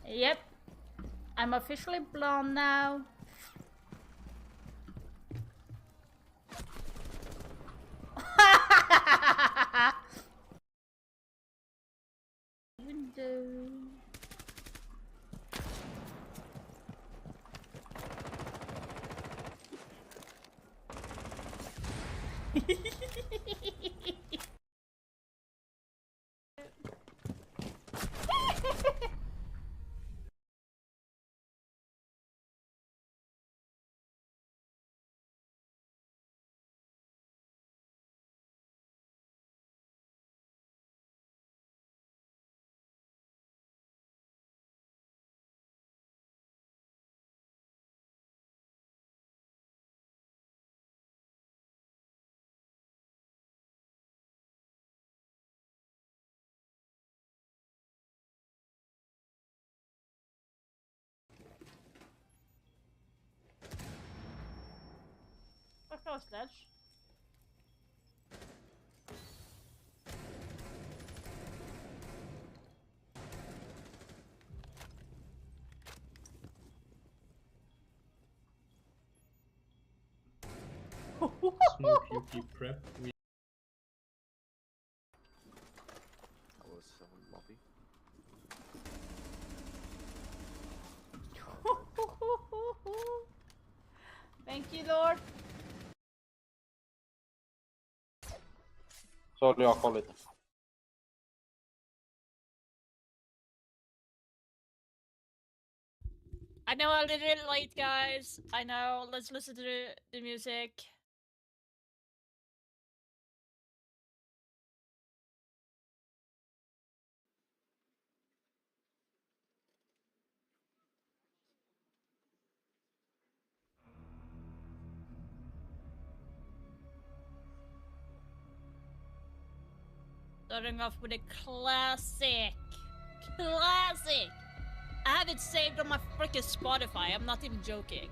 Yep. I'm officially blonde now. Window. Fuck off, Sledge. Smooth Yuki prep. That was lobby. Thank you, Lord. Sorry, jag kollar lite. I know I'm a little late, guys. I know. Let's listen to the music. Starting off with a classic. Classic! I have it saved on my freaking Spotify. I'm not even joking.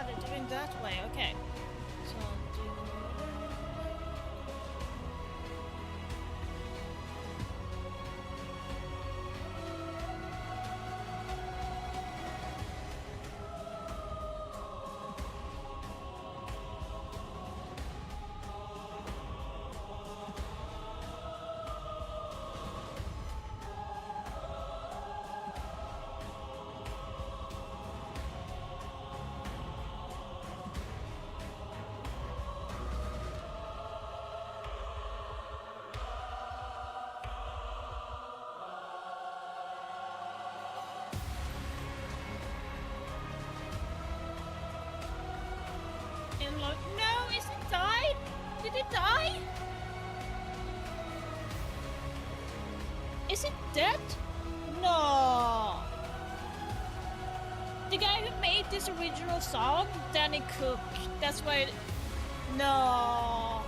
They're doing that way. Okay. So I'll do. No, is it died? Did it die? Is it dead? No. The guy who made this original song, Danny Cook. That's why. No.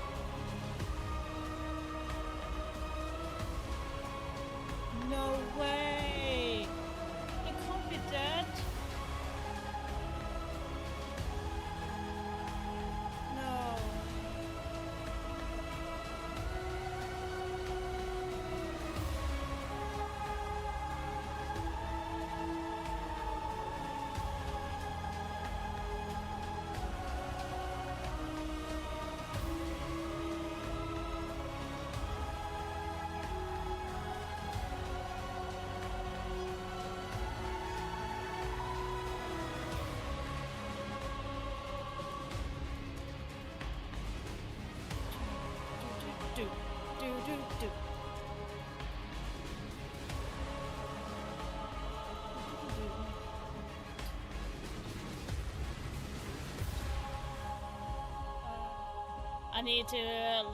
I need to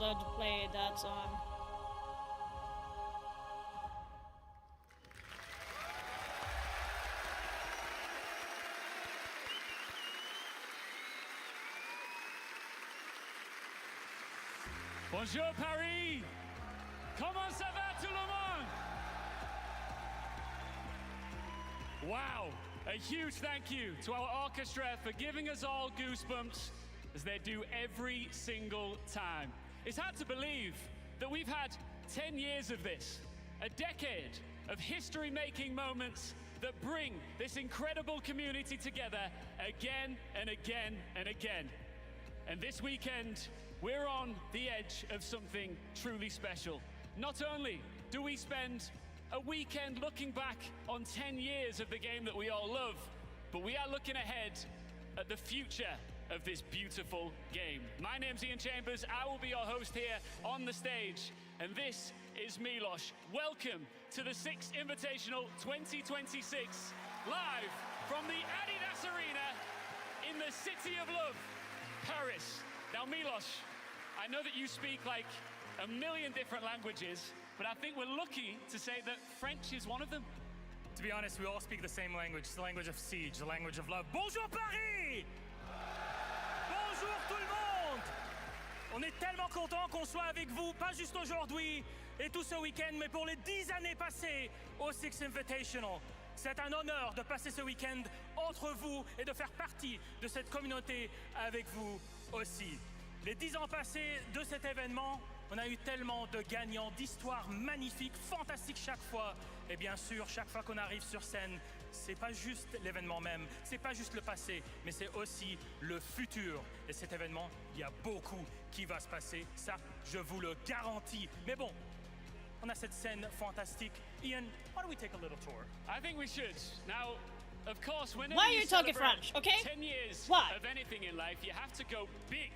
learn to play that song. Bonjour Paris! Comment ça va tout le monde? Wow! A huge thank you to our orchestra for giving us all goosebumps as they do every single time. It's hard to believe that we've had 10 years of this, a decade of history-making moments that bring this incredible community together again and again and again. And this weekend, we're on the edge of something truly special. Not only do we spend a weekend looking back on 10 years of the game that we all love, but we are looking ahead at the future of this beautiful game. My name's Ian Chambers. I will be your host here on the stage, and this is Milos. Welcome to the 6th Invitational 2026, live from the Adidas Arena in the City of Love, Paris. Now, Milos, I know that you speak like a million different languages, but I think we're lucky to say that French is one of them. To be honest, we all speak the same language. It's the language of siege, the language of love. Bonjour Paris! Bonjour tout le monde! On est tellement content qu'on soit avec vous, pas juste aujourd'hui et tout ce week-end, mais pour les 10 années passées au Six Invitational. C'est un honneur de passer ce week-end entre vous et de faire partie de cette communauté avec vous aussi. Les 10 ans passés de cet événement, on a eu tellement de gagnants, d'histoires magnifiques, fantastiques chaque fois. Et bien sûr, chaque fois qu'on arrive sur scène, c'est pas juste l'événement même, c'est pas juste le passé, mais c'est aussi le futur. Et cet événement, il y a beaucoup qui va se passer, ça, je vous le garantis. Mais bon, on a cette scène fantastique. Ian, why don't we take a little tour? I think we should. Now, of course, whenever Why are you talking celebrate French, okay? 10 years Why? of anything in life, you have to go big.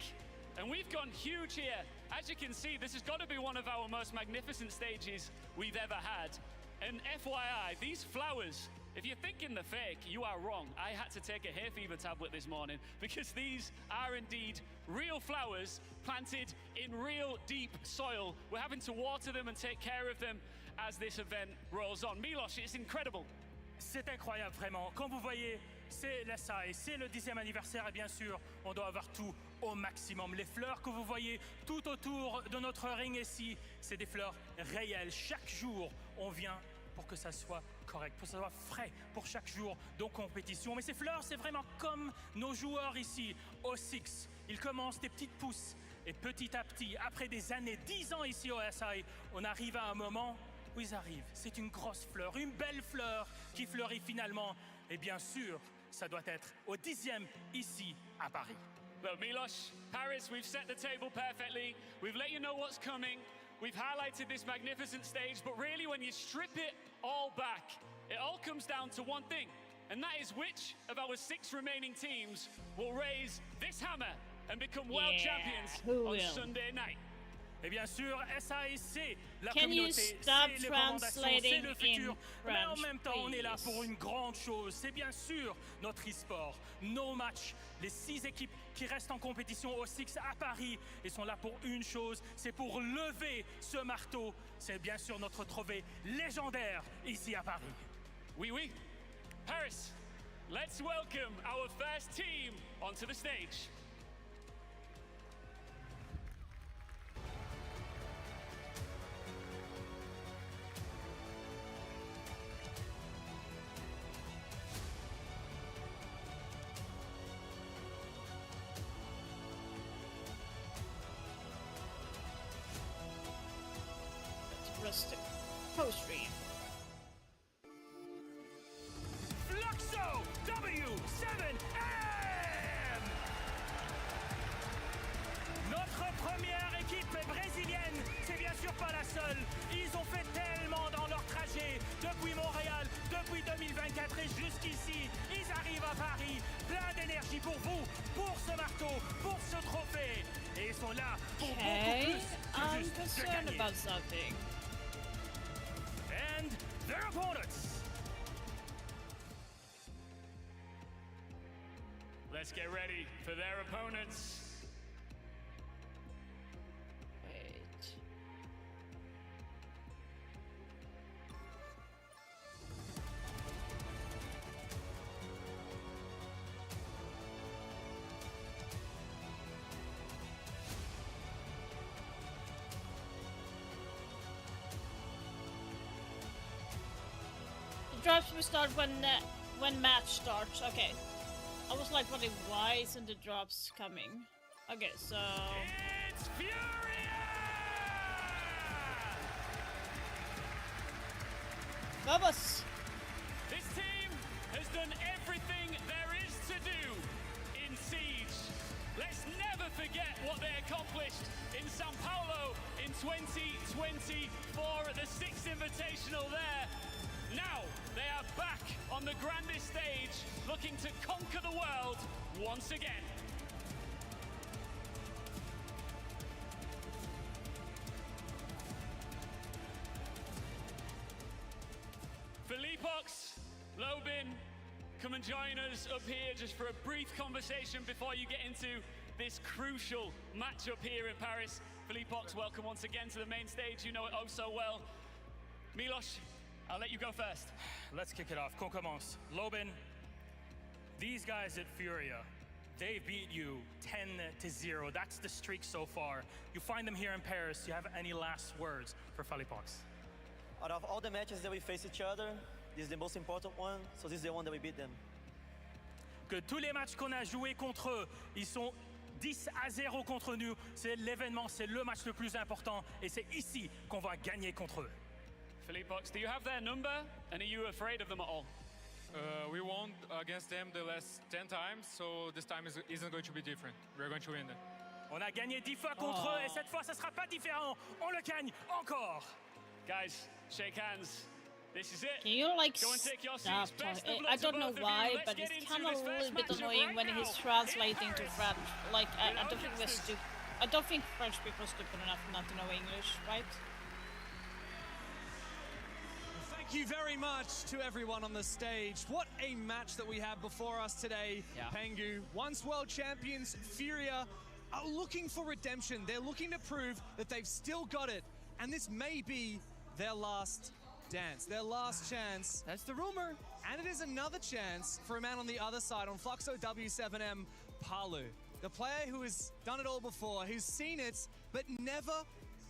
And we've gone huge here. As you can see, this has got to be one of our most magnificent stages we've ever had. And FYI, these flowers, if you're thinking they're fake, you are wrong. I had to take a hay fever tablet this morning because these are indeed real flowers planted in real deep soil. We're having to water them and take care of them as this event rolls on. Milos, it's incredible. C'est incroyable, vraiment. Comme vous voyez, c'est la SAI, c'est le 10e anniversaire et bien sûr, on doit avoir tout au maximum. Les fleurs que vous voyez tout autour de notre ring ici, c'est des fleurs réelles. Chaque jour, on vient pour que ça soit correct, pour que ça soit frais pour chaque jour de compétition. Mais ces fleurs, c'est vraiment comme nos joueurs ici au Six. Ils commencent des petites pousses et petit à petit, après des années, 10 ans ici au SI, on arrive à un moment où ils arrivent. C'est une grosse fleur, une belle fleur qui fleurit finalement. Et bien sûr, ça doit être au 10e ici à Paris. Well, Milos, Paris, we've set the table perfectly. We've let you know what's coming. We've highlighted this magnificent stage, but really when you strip it all back, it all comes down to one thing, and that is which of our 6 remaining teams will raise this hammer and become world champions who on will? Sunday night. Et bien sûr, SAIC, la Can you communauté, stop c'est les recommandations, c'est translating le futur. in Mais en French, même temps, on est là please? pour une grande chose. C'est bien sûr notre e-sport, nos matchs, les 6 équipes qui restent en compétition au Six à Paris et sont là pour une chose, c'est pour lever ce marteau. C'est bien sûr notre trophée légendaire ici à Paris. Oui, oui. Paris, let's welcome our first team onto the stage. Rustic post-stream. Fluxo W7M! Notre première équipe brésilienne, c'est bien sûr pas la seule. Ils ont fait tellement dans leur trajet depuis Montréal, depuis 2024 et jusqu'ici. Ils arrivent à Paris, plein d'énergie pour vous, pour ce marteau, pour ce trophée. Et ils sont là pour beaucoup plus que juste concerned about something. And their opponents. Let's get ready for their opponents. Wait. The drops will start when match starts. Okay. I was like, wondering why isn't the drops coming? Okay, so It's Furia! Vamos! This team has done everything there is to do in Siege. Let's never forget what they accomplished in Sao Paulo in 2024 at the 6th Invitational there. Now they are back on the grandest stage, looking to conquer the world once again. Philippox, Lobin, come and join us up here just for a brief conversation before you get into this crucial matchup here in Paris. Philippox, welcome once again to the main stage. You know it oh so well. Milos, I'll let you go first. Let's kick it off. Qu'on commence. Lobin, these guys at Furia, they beat you 10-0. That's the streak so far. You find them here in Paris. Do you have any last words for Philippox? Out of all the matches that we face each other, this is the most important one, so this is the one that we beat them. Que tous les matchs qu'on a joués contre eux, ils sont 10-0 contre nous. C'est l'événement, c'est le match le plus important et c'est ici qu'on va gagner contre eux. Philippox, do you have their number? And are you afraid of them at all? We won against them the last 10 times, so this time isn't going to be different. We're going to win them. On a gagné 10 fois contre eux et cette fois, ça sera pas différent. On le gagne encore. Guys, shake hands. This is it. Can you like Go and take your stop seats. Best talking? of I luck to don't know both of why, you. Let's but get it's into kind of this a first little bit matchup annoying right when now. he's translating to In French. Like I don't think we're Augustus. stupid. I don't think French people are stupid enough not to know English, right? Thank you very much to everyone on the stage. What a match that we have before us today. Yeah. Pengu, once world champions, Furia are looking for redemption. They're looking to prove that they've still got it. And this may be their last dance, their last chance. That's the rumor. And it is another chance for a man on the other side, on Fluxo W7M, Palu. The player who has done it all before, who's seen it, but never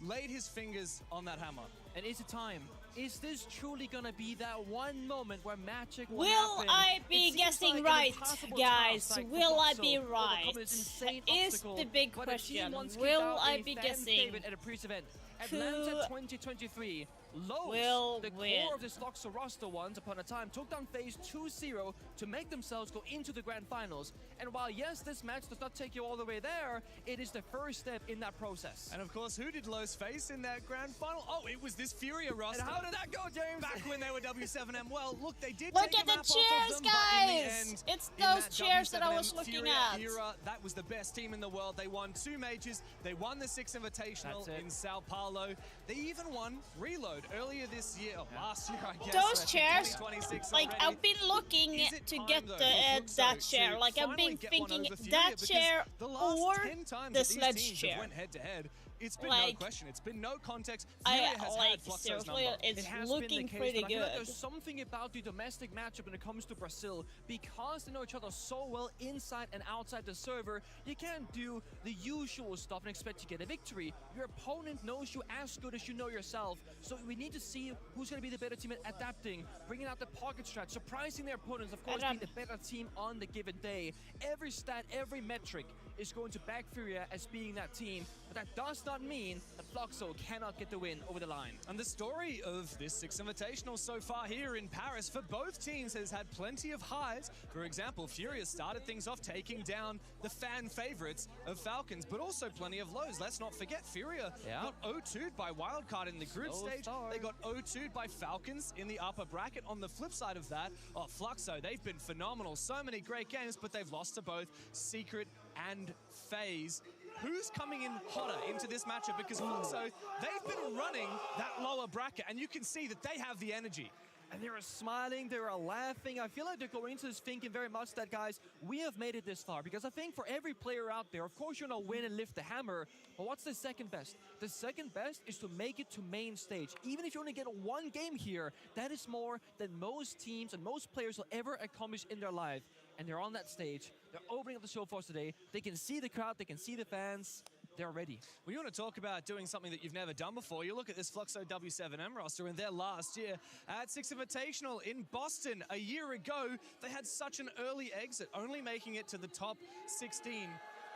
laid his fingers on that hammer. And is it time? Is this truly gonna be that one moment where magic will Will happen? I be It seems guessing like an right, impossible guys? task, like Will I Fluxo be overcome right? this insane Is obstacle, the big but the team question. once kicked Will out I a be fan guessing favorite at a previous event. who Atlanta 2023. Lowe's, will the win? core of this Fluxo roster once upon a time, took down FaZe 2-0 to make themselves go into the grand finals. And while yes, this match does not take you all the way there, it is the first step in that process. And of course, who did Lowe's face in that grand final? Oh, it was this Furia roster. And how did that go, James? Back when they were W7M. Well, look, they did Look take at a the map chairs, off of them, but in the guys! end, It's in those that chairs that I was W7M looking Furia at. Era, that was the best team in the world. They won 2 majors. They won the 6th Invitational That's it. in Sao Paulo. They even won Reload earlier this year, last year, I guess. Those chairs, 2026 like already. I've been looking Is it to time, get though, the for that Fluxo chair. to Like I've finally been get one thinking over Furia? that Because chair the last or 10 times the that these sledge teams chair. have went head to head, it's been Like, no question. It's been no context. I Furia has like had Fluxo's seriously, number. it's It has looking been the case, pretty but I feel like good. there's something about the domestic matchup when it comes to Brazil. Because they know each other so well inside and outside the server, you can't do the usual stuff and expect to get a victory. Your opponent knows you as good as you know yourself. So we need to see who's going to be the better team at adapting, bringing out the pocket strat, surprising their opponents, of course, being the better team on the given day. Every stat, every metric is going to back Furia as being that team, but that does not mean that Fluxo cannot get the win over the line. And the story of this 6th Invitational so far here in Paris for both teams has had plenty of highs. For example, Furia started things off taking down the fan favorites of Falcons, but also plenty of lows. Let's not forget, Furia got 0-2'd by Wildcard in the group Slow stage. start. They got 0-2'd by Falcons in the upper bracket. On the flip side of that, Fluxo, they've been phenomenal. So many great games, but they've lost to both Secret and FaZe. who's coming in hotter into this matchup, because Fluxo, they've been running that lower bracket, and you can see that they have the energy. And they are smiling, they are laughing. I feel like they're going into this thinking very much that, guys, we have made it this far. Because I think for every player out there, of course, you're going to win and lift the hammer. But what's the second best? The second best is to make it to main stage. Even if you only get one game here, that is more than most teams and most players will ever accomplish in their life. And they're on that stage. They're opening up the show for us today. They can see the crowd, they can see the fans. They're ready. Well, you want to talk about doing something that you've never done before. You look at this Fluxo W7M roster in their last year at Six Invitational in Boston a year ago. They had such an early exit, only making it to the top 16.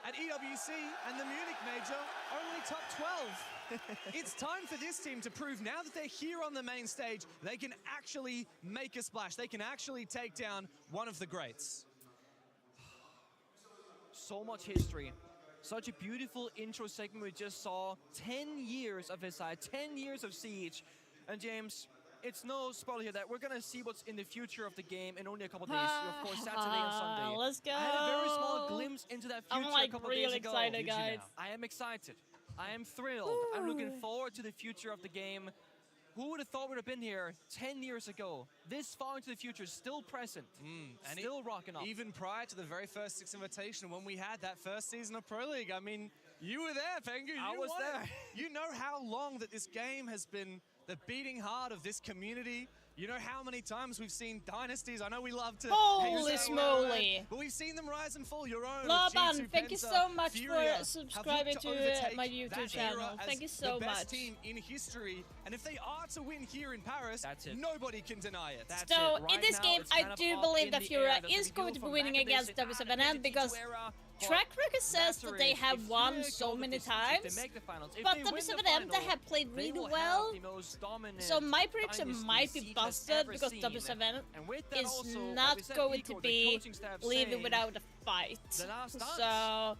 At EWC and the Munich Major, only top 12. It's time for this team to prove now that they're here on the main stage, they can actually make a splash. They can actually take down one of the greats. So much history. Such a beautiful intro segment we just saw. 10 years of his side, 10 years of Siege. And James, it's no spoiler here that we're going to see what's in the future of the game in only a couple days. Of course, Saturday and Sunday. Let's go. I had a very small glimpse into that future I'm like a couple really days ago. excited, guys. I am excited. I am thrilled. I'm looking forward to the future of the game. Who would have thought we'd have been here 10 years ago? This far into the future, still present, and still rocking up. Even prior to the very first Six Invitational, when we had that first season of Pro League, I mean, you were there, Pengu. I was there. You know how long that this game has been the beating heart of this community. You know how many times we've seen dynasties. I know we love to... Holy smoly. But we've seen them rise and fall. Your own Laban, thank you so much Furia for subscribing to my YouTube channel. Thank you so the much. best team in history. And if they are to win here in Paris, that's it. Nobody can deny it. That's so it. Right in this now, game, it's I kind of do up believe in that the Furia air. There's is a going to be review winning from back against in the day, W7M because track record says that they have won so many times, but W7M, they have played really well. So my prediction might be busted because W7M is not going to be leaving without a fight. So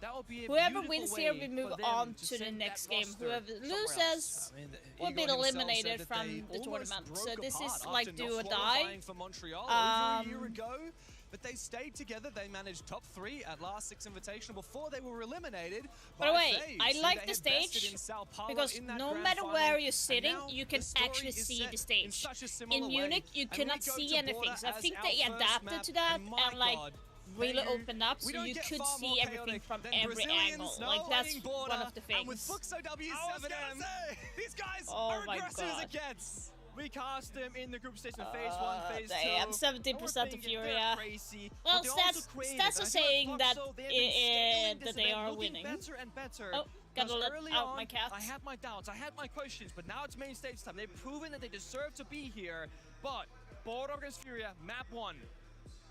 whoever wins here will move on to the next game. Whoever loses will be eliminated from the tournament. So this is like do or die. For Montreal over a year ago. But they stayed together. They managed top 3 at last Six Invitational before they were eliminated. By the way, I like the stage because no matter where you're sitting, you can actually see the stage. In Munich, you cannot see anything. So I think they adapted to that and like really opened up so you could see everything from every angle. Like that's one of the things. And with Fluxo W7M, these guys are aggressive as it gets. We cast them in the group stage in phase 1, phase 2. They have 70% of Furia. Well, stats are saying that they are winning. Better and better. Oh, gotta let out my cat. I had my doubts, I had my questions, but now it's main stage time. They've proven that they deserve to be here. But Board against Furia, map 1.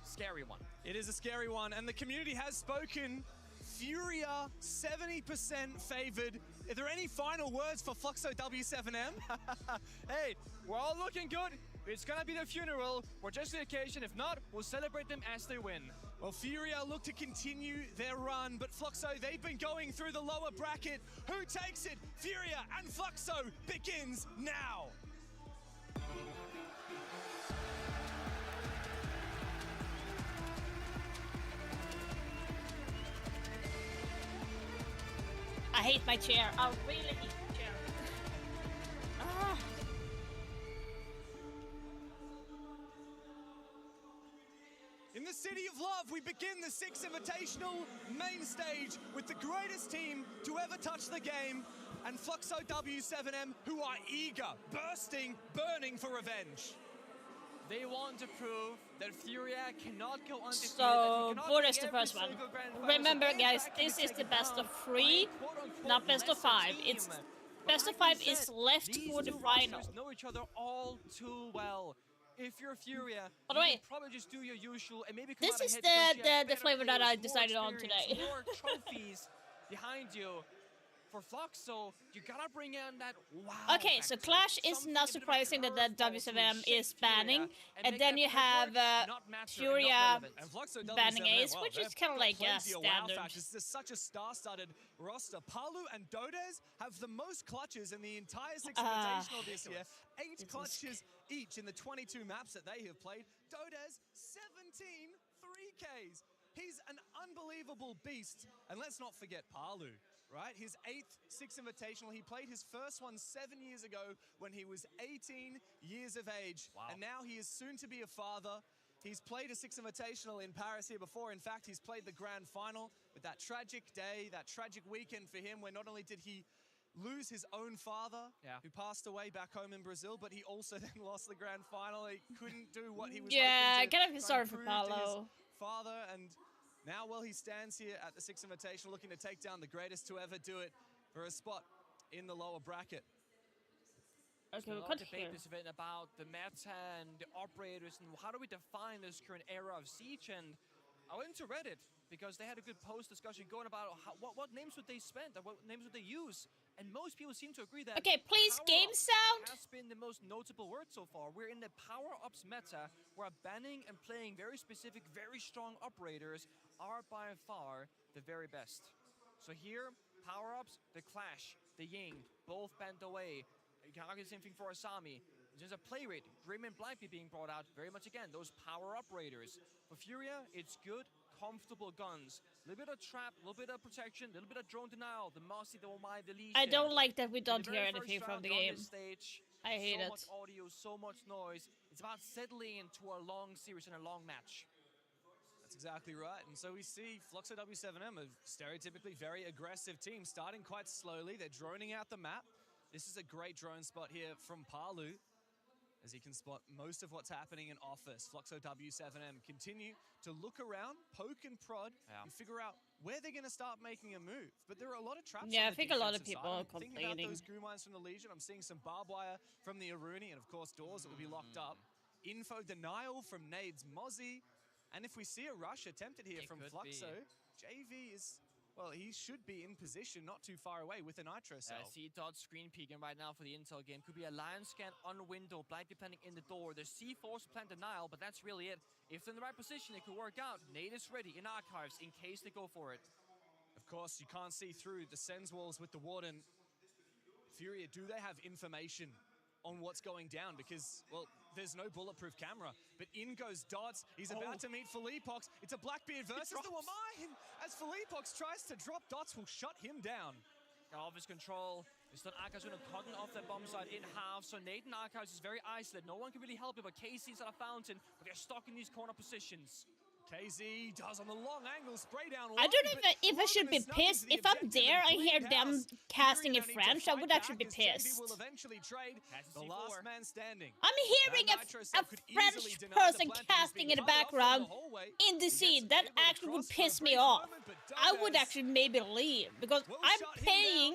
Scary one. It is a scary one, and the community has spoken. Furia, 70% favored. Are there any final words for Fluxo W7M? Hey, we're all looking good. It's gonna be the funeral. We're just the occasion. If not, we'll celebrate them as they win. Well, Furia look to continue their run, but Fluxo, they've been going through the lower bracket. Who takes it? Furia and Fluxo begins now. I hate my chair. I really hate my chair. Ah. In the City of Love, we begin the Six Invitational main stage with the greatest team to ever touch the game, and Fluxo W7M, who are eager, bursting, burning for revenge. They want to prove that Furia cannot go undefeated. So, what is the first one? Remember, guys, this is the best of 3, not best of 5. It's best of 5 is left for the final. Know each other all too well. If you're Furia, by the way, probably just do your usual and maybe this is the flavor that I decided on today. More trophies behind you. For Fluxo, you gotta bring in that wow. Okay, so Clash is not surprising that the W7M is banning, and then you have Furia banning Ace, which is kind of like a standard. This is such a star-studded roster. Palu and Dodez have the most clutches in the entire Six Invitational this year. 8 clutches each in the 22 maps that they have played. Dodez, 17 3Ks. He's an unbelievable beast. And let's not forget Palu. right? His 8th Six Invitational. He played his first one 7 years ago when he was 18 years of age. Wow. And now he is soon to be a father. He's played a Six Invitational in Paris here before. In fact, he's played the grand final with that tragic day, that tragic weekend for him, where not only did he lose his own father, who passed away back home in Brazil, but he also then lost the grand final. He couldn't do what he was hoping I to kind of feel try sorry and for prove to his Paulo. father. And now, well, he stands here at the Six Invitational looking to take down the greatest to ever do it for a spot in the lower bracket. Okay, There's we a lot got of debate here. this event about the meta and the operators and how do we define this current era of Siege. And I went into Reddit because they had a good post discussion going about what names would they spend and what names would they use. And most people seem to agree that Okay, please, game power-ups sound. has been the most notable word so far. We're in the power-ups meta where banning and playing very specific, very strong operators are by far the very best. So here, power-ups, the Clash, the Ying, both banned away. You can argue the same thing for Asami. There's a play rate, Grim and Blighty being brought out, very much again, those power operators. For Furia, it's good, comfortable guns. A little bit of trap, a little bit of protection, a little bit of drone denial, the Mossy, the Omai, the Legion. I don't like that we In don't the hear very anything first from round the on game. this stage, I hate so it. much audio, so much noise. It's about settling into a long series and a long match. That's exactly right. And so we see Fluxo W7M, a stereotypically very aggressive team, starting quite slowly. They're droning out the map. This is a great drone spot here from Palu, as he can spot most of what's happening in office. Fluxo W7M continue to look around, poke and prod, and figure out where they're going to start making a move. But there are a lot of traps on I the think a lot of defensive people side. are I'm thinking about complaining. those goo mines from the Legion. I'm seeing some barbed wire from the Aruni, and of course doors that will be locked up. Info denial from Nade's Mozzie. And if we see a rush attempted here from Fluxo, JV is... well, he should be in position not too far away with a Nitro cell. I see Dot screen peeking right now for the intel game. Could be a lion scan on window, Blighty planting in the door. There's C4 plant denial, but that's really it. If they're in the right position, it could work out. Nade is ready in archives in case they go for it. Of course, you can't see through the Sens walls with the Warden. Furia, do they have information on what's going down? Because, well, there's no bulletproof camera. But in goes Dots. He's about to meet Philippox. It's a Blackbeard versus the Wamai. As Philippox tries to drop, Dots will shut him down. Out of his control. It's not Archives going to cut off that bomb site in half. So Nate and Archives is very isolated. No one can really help him, but KZ's at a fountain. But they're stuck in these corner positions. KZ does on the long angle, spray down one. I don't know if I should be pissed. If I'm there, I hear them casting in French, I would actually be pissed. Will eventually trade the last man standing. I'm hearing a French person casting in the background in the scene. That actually would piss me off. I would actually maybe leave, because I'm paying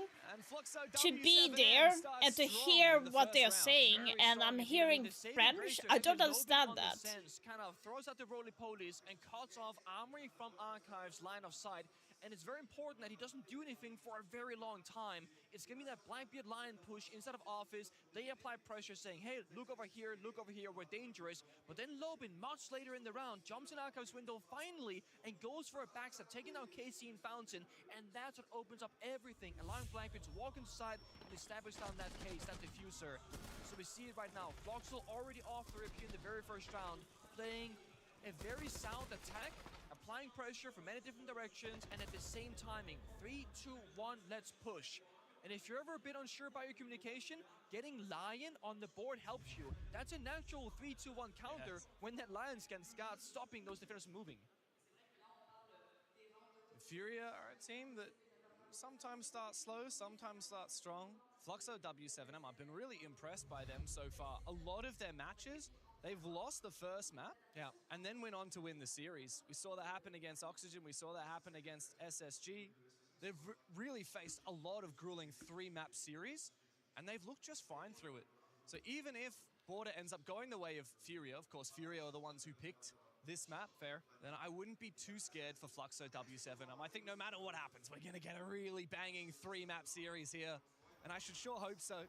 to be there and to hear what they're saying, and I'm hearing French. I don't understand that. Kind of throws out the roly-polies and cuts off Armory from Archives' line of sight. And it's very important that he doesn't do anything for a very long time. It's gonna be that Blackbeard line push inside of office. They apply pressure saying, hey, look over here, we're dangerous. But then Lobin, much later in the round, jumps in Archives' window finally and goes for a backstab, taking down KC and Fountain. And that's what opens up everything, allowing Blackbeard to walk inside and establish down that case, that diffuser. So we see it right now. Floxel already off the rip here in the very first round, playing a very sound attack, applying pressure from many different directions, and at the same timing. 3, 2, 1, let's push. And if you're ever a bit unsure about your communication, getting Lion on the board helps you. That's a natural 3, 2, 1 counter when that Lion scan starts stopping those defenders from moving. Furia are a team that sometimes start slow, sometimes start strong. Fluxo W7M, I've been really impressed by them so far. A lot of their matches, they've lost the first map, and then went on to win the series. We saw that happen against Oxygen, we saw that happen against SSG. They've really faced a lot of grueling 3-map series, and they've looked just fine through it. So even if Border ends up going the way of Furia, of course Furia are the ones who picked this map, then I wouldn't be too scared for Fluxo W7M. I think no matter what happens, we're gonna get a really banging 3-map series here, and I should sure hope so.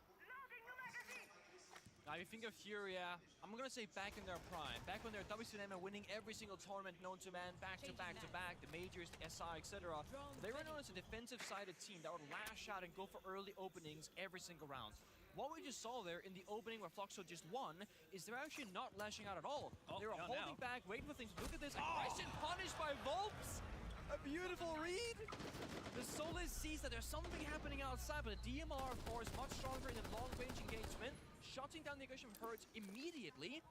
Now, if you think of Furia, I'm gonna say back in their prime, back when they're WCM and winning every single tournament known to man, back to back to back, the majors, the SI, etc. They were known as a defensive-sided team that would lash out and go for early openings every single round. What we just saw there in the opening where Fluxo just won is they're actually not lashing out at all. They were holding back, waiting for things. Look at this, aggression punished by Volps. A beautiful read. The Solis sees that there's something happening outside, but the DMR, of course, much stronger in the long-range engagement. Shutting down the aggression hurts immediately.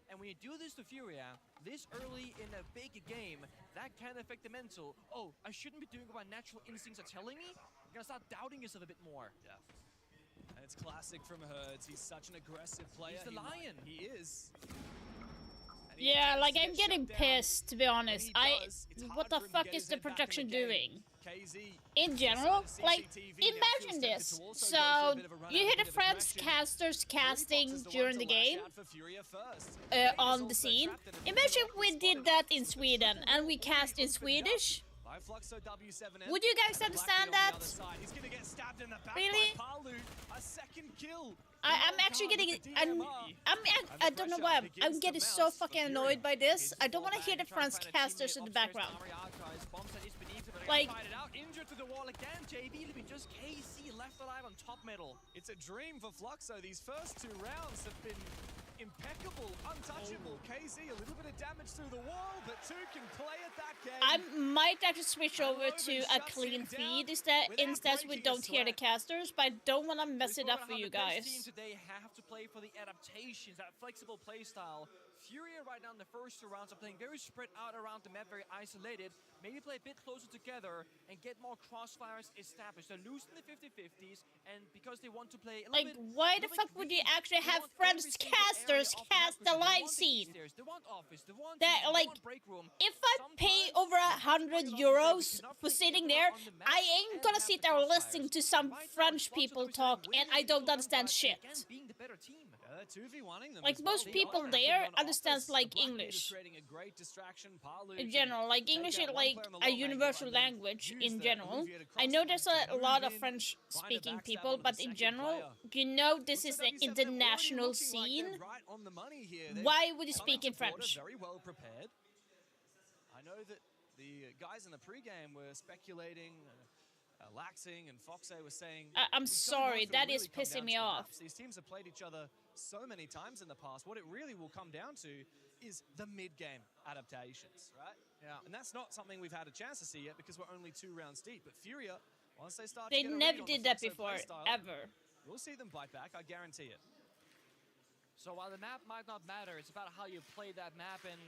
And when you do this to Furia, this early in a big game, that can affect the mental. Oh, I shouldn't be doing what my natural instincts are telling me? You're gonna start doubting yourself a bit more. Yeah. And it's classic from Herds. He's such an aggressive player. He's the lion. He is. And he Yeah, tends like to I'm get getting shut down. pissed, to be honest. What the fuck is the production doing? In general, like, imagine this. So, you hear the French casters casting during the game on the scene. Imagine we did that in Sweden and we cast in Swedish. Would you guys understand that? Really? I'm actually getting, I don't know why, I'm getting so fucking annoyed by this. I don't want to hear the French casters in the background. Like, injured to the wall again, JB, leaving just KC left alive on top middle. It's a dream for Fluxo. These first 2 rounds have been impeccable, untouchable. KZ, a little bit of damage through the wall, but 2 can play at that game. I might actually switch over to a clean feed instead so we don't hear the casters, but I don't want to mess it up for you guys. Today have to play for the adaptations, that flexible playstyle. Furia right now in the first 2 rounds are playing very spread out around the map, very isolated. Maybe play a bit closer together and get more crossfires established. They're losing the 50-50s, and because they want to play a little Like, why the fuck would you actually have French casters cast the live scene? They want office, they want break room. If I pay over €100 for sitting there, I ain't gonna sit there listening to some French people talk and I don't understand shit. Being the better team. Like, most people there understands, like, English. In general, like, English is, like, a universal language in general. I know there's a lot of French-speaking people, but in general, you know this is an international scene. Why would you speak in French? Very well prepared. I know that the guys in the pregame were speculating... Laxing and Foxe were saying... I'm sorry, that is pissing me off. These teams have played each other so many times in the past. What it really will come down to is the mid-game adaptations, right? Yeah. And that's not something we've had a chance to see yet because we're only 2 rounds deep. But Furia, once they start They to get a never read on did the that Foxo before, playstyle, ever. we'll see them bite back, I guarantee it. So while the map might not matter, it's about how you play that map, and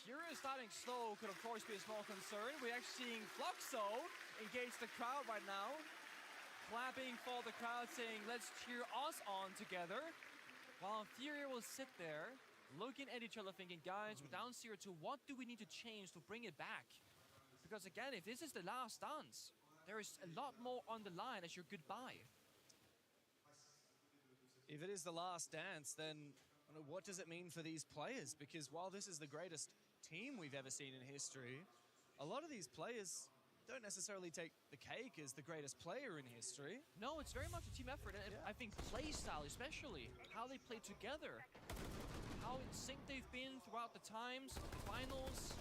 Furia starting slow could of course be a small concern. We're actually seeing Fluxo engage the crowd right now. Clapping for the crowd, saying, let's cheer us on together. While Furia will sit there, looking at each other, thinking, guys, we're down 0-2, what do we need to change to bring it back? Because again, if this is the last dance, there is a lot more on the line as your goodbye. If it is the last dance, then what does it mean for these players? Because while this is the greatest team we've ever seen in history, a lot of these players don't necessarily take the cake as the greatest player in history. No, it's very much a team effort, and I think play style especially, how they play together, how in sync they've been throughout the times, the finals.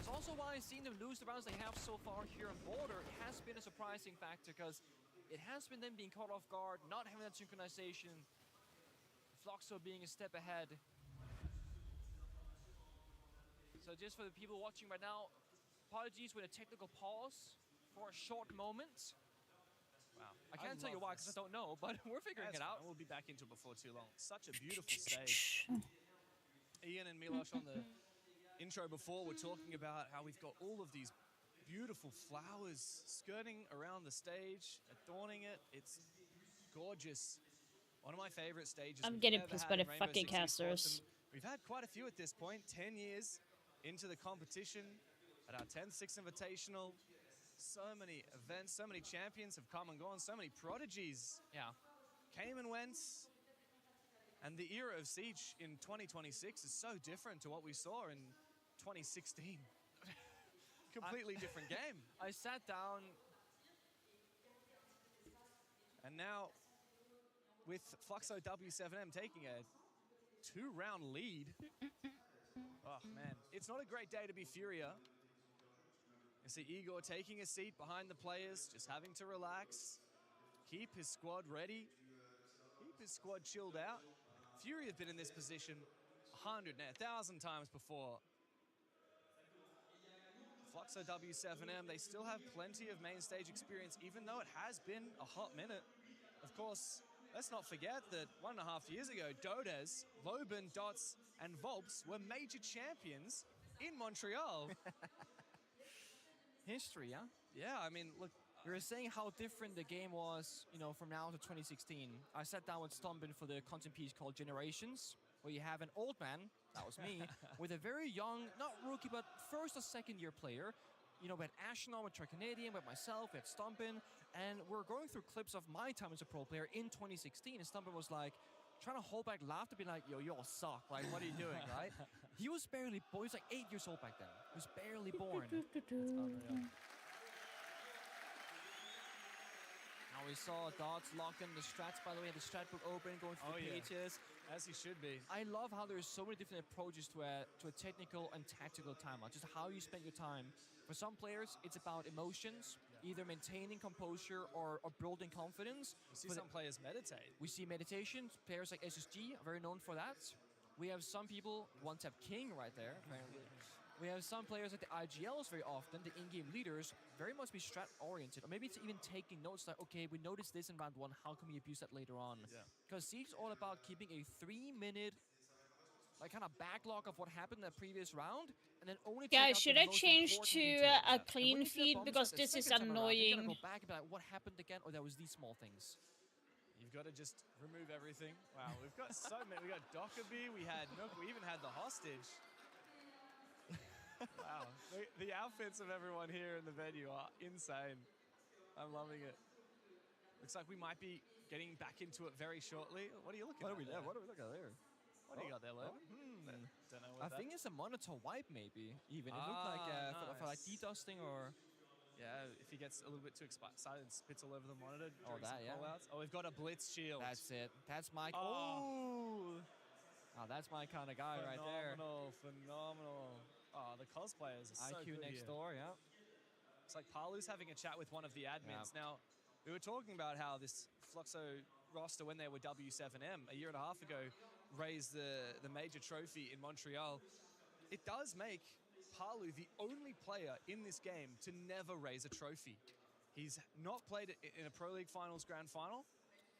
It's also why seeing them lose the rounds they have so far here on Border, it has been a surprising factor, because it has been them being caught off guard, not having that synchronization, Fluxo being a step ahead. So just for the people watching right now, apologies with a technical pause for a short moment. Wow. I can't tell you why because I don't know, but we're figuring it out. We'll be back into it before too long. Such a beautiful stage. Ian and Milosh on the intro before were talking about how we've got all of these beautiful flowers skirting around the stage, adorning it. It's gorgeous. One of my favorite stages. I'm getting pissed by the fucking casters. We've had quite a few at this point, 10 years into the competition. At our 10th Six Invitational, so many events, so many champions have come and gone, so many prodigies came and went. And the era of Siege in 2026 is so different to what we saw in 2016. Completely different game. I sat down. And now, with Fluxo W7M taking a 2-round lead. Oh, man. It's not a great day to be Furia. You see Igor taking a seat behind the players, just having to relax, keep his squad ready, keep his squad chilled out. Fury have been in this position 100, 1,000 times before. Fluxo W7M, they still have plenty of main stage experience, even though it has been a hot minute. Of course, let's not forget that 1.5 years ago, Dodes, Loban, Dots, and Volps were major champions in Montreal. History, yeah? Yeah, I mean, look, We were saying how different the game was, you know, from now to 2016. I sat down with Stompin for the content piece called Generations, where you have an old man, that was me, with a very young, not rookie, but first or second year player. You know, we had Ashenon, with Canadian, with myself, we had Stompin, and we're going through clips of my time as a pro player in 2016, and Stompin was like, trying to hold back laughter, be like, yo, you all suck, like, what are you doing, right? He was barely born, he was like 8 years old back then. He was barely born. Now we saw Dots lock in the strats, by the way, the strat book open, going through the pages. As he should be. I love how there's so many different approaches to a technical and tactical timeout, just how you spend your time. For some players, it's about emotions, either maintaining composure or building confidence. We see some players meditate. We see meditation, players like SSG are very known for that. We have some people, one tap King right there, apparently. We have some players like the IGLs very often, the in-game leaders, very much be strat-oriented. Or maybe it's even taking notes like, okay, we noticed this in round 1, how can we abuse that later on? Because Siege's all about keeping a 3-minute like kind of backlog of what happened in the previous round, and then only Guys, should I change to a clean feed because this is annoying? Go back and be like, what happened again? Or there was these small things. You've got to just remove everything. Wow, we've got so many. We got Dockerby, we had Nook, we even had the hostage. Wow, the outfits of everyone here in the venue are insane. I'm loving it. Looks like we might be getting back into it very shortly. What are you looking at? What are we looking at there? What do you got there, Logan? Don't know what I think it's a monitor wipe, maybe. Even it looked like for like dedusting or. Yeah, if he gets a little bit too excited and spits all over the monitor. Oh, that, yeah. Oh, we've got a blitz shield. That's it. That's my. Oh, that's my kind of guy right there. Phenomenal. Oh, the cosplayers are so IQ good next here. door, yeah. It's like Palu's having a chat with one of the admins. Now, we were talking about how this Fluxo roster, when they were W7M a year and a half ago, raised the major trophy in Montreal. It does make Palu the only player in this game to never raise a trophy. He's not played it in a Pro League Finals Grand Final.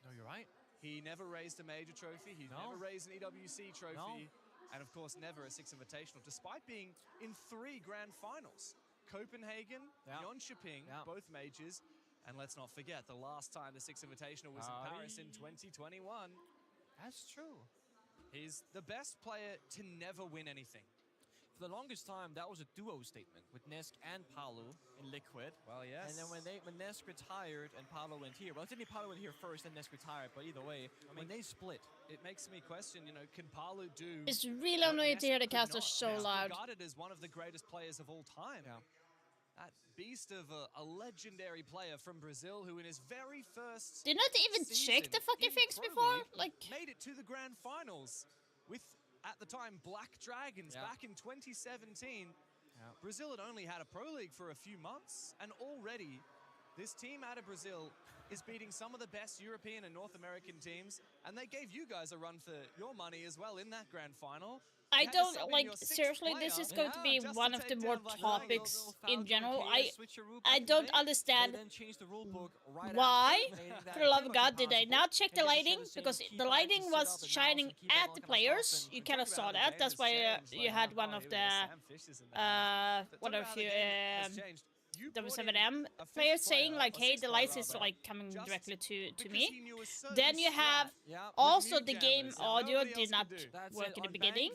No, you're right. He never raised a major trophy. He's never raised an EWC trophy. And of course, never a Six Invitational, despite being in 3 Grand Finals. Copenhagen, Jönköping, both majors. And let's not forget, the last time the Six Invitational was in Paris in 2021. That's true. He's the best player to never win anything. For the longest time, that was a duo statement with Nesk and Palu in Liquid. Well, yes. And then when Nesk retired and Palu went here, well, technically Palu went here first, then Nesk retired, but either way, when they split, it makes me question, you know, can Palu do... It's really annoying to hear the caster so loud. Regarded as one of the greatest players of all time. Yeah. That beast of a legendary player from Brazil who in his very first Did not even check the fucking things before? Like, made it to the Grand Finals with, at the time, Black Dragons back in 2017. Brazil had only had a Pro League for a few months, and already this team out of Brazil is beating some of the best European and North American teams, and they gave you guys a run for your money as well in that Grand Final. I don't, like, seriously, this is going to be one of the more topics in general. I don't understand why, for the love of God, did they not check the lighting? Because the lighting was shining at the players. You kind of saw that. That's why you had one of the, W7M players saying like, hey, the lights is like coming directly to me. Then you have also the game audio did not work in the beginning.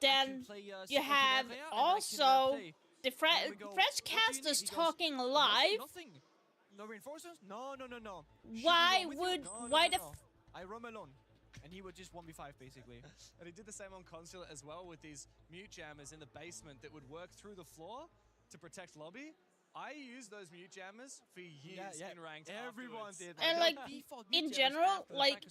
Then you have also the French casters talking live. No reinforcements? No. Why the I roam alone. And he would just 1v5 basically. And he did the same on Consulate as well with these mute jammers in the basement that would work through the floor to protect lobby. I used those mute jammers for years in ranked. Everyone did. And like, in general, like,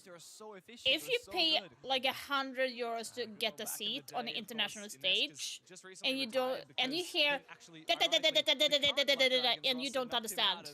if you pay like €100 to get a seat on the international stage, and you don't, and you hear, and you don't understand,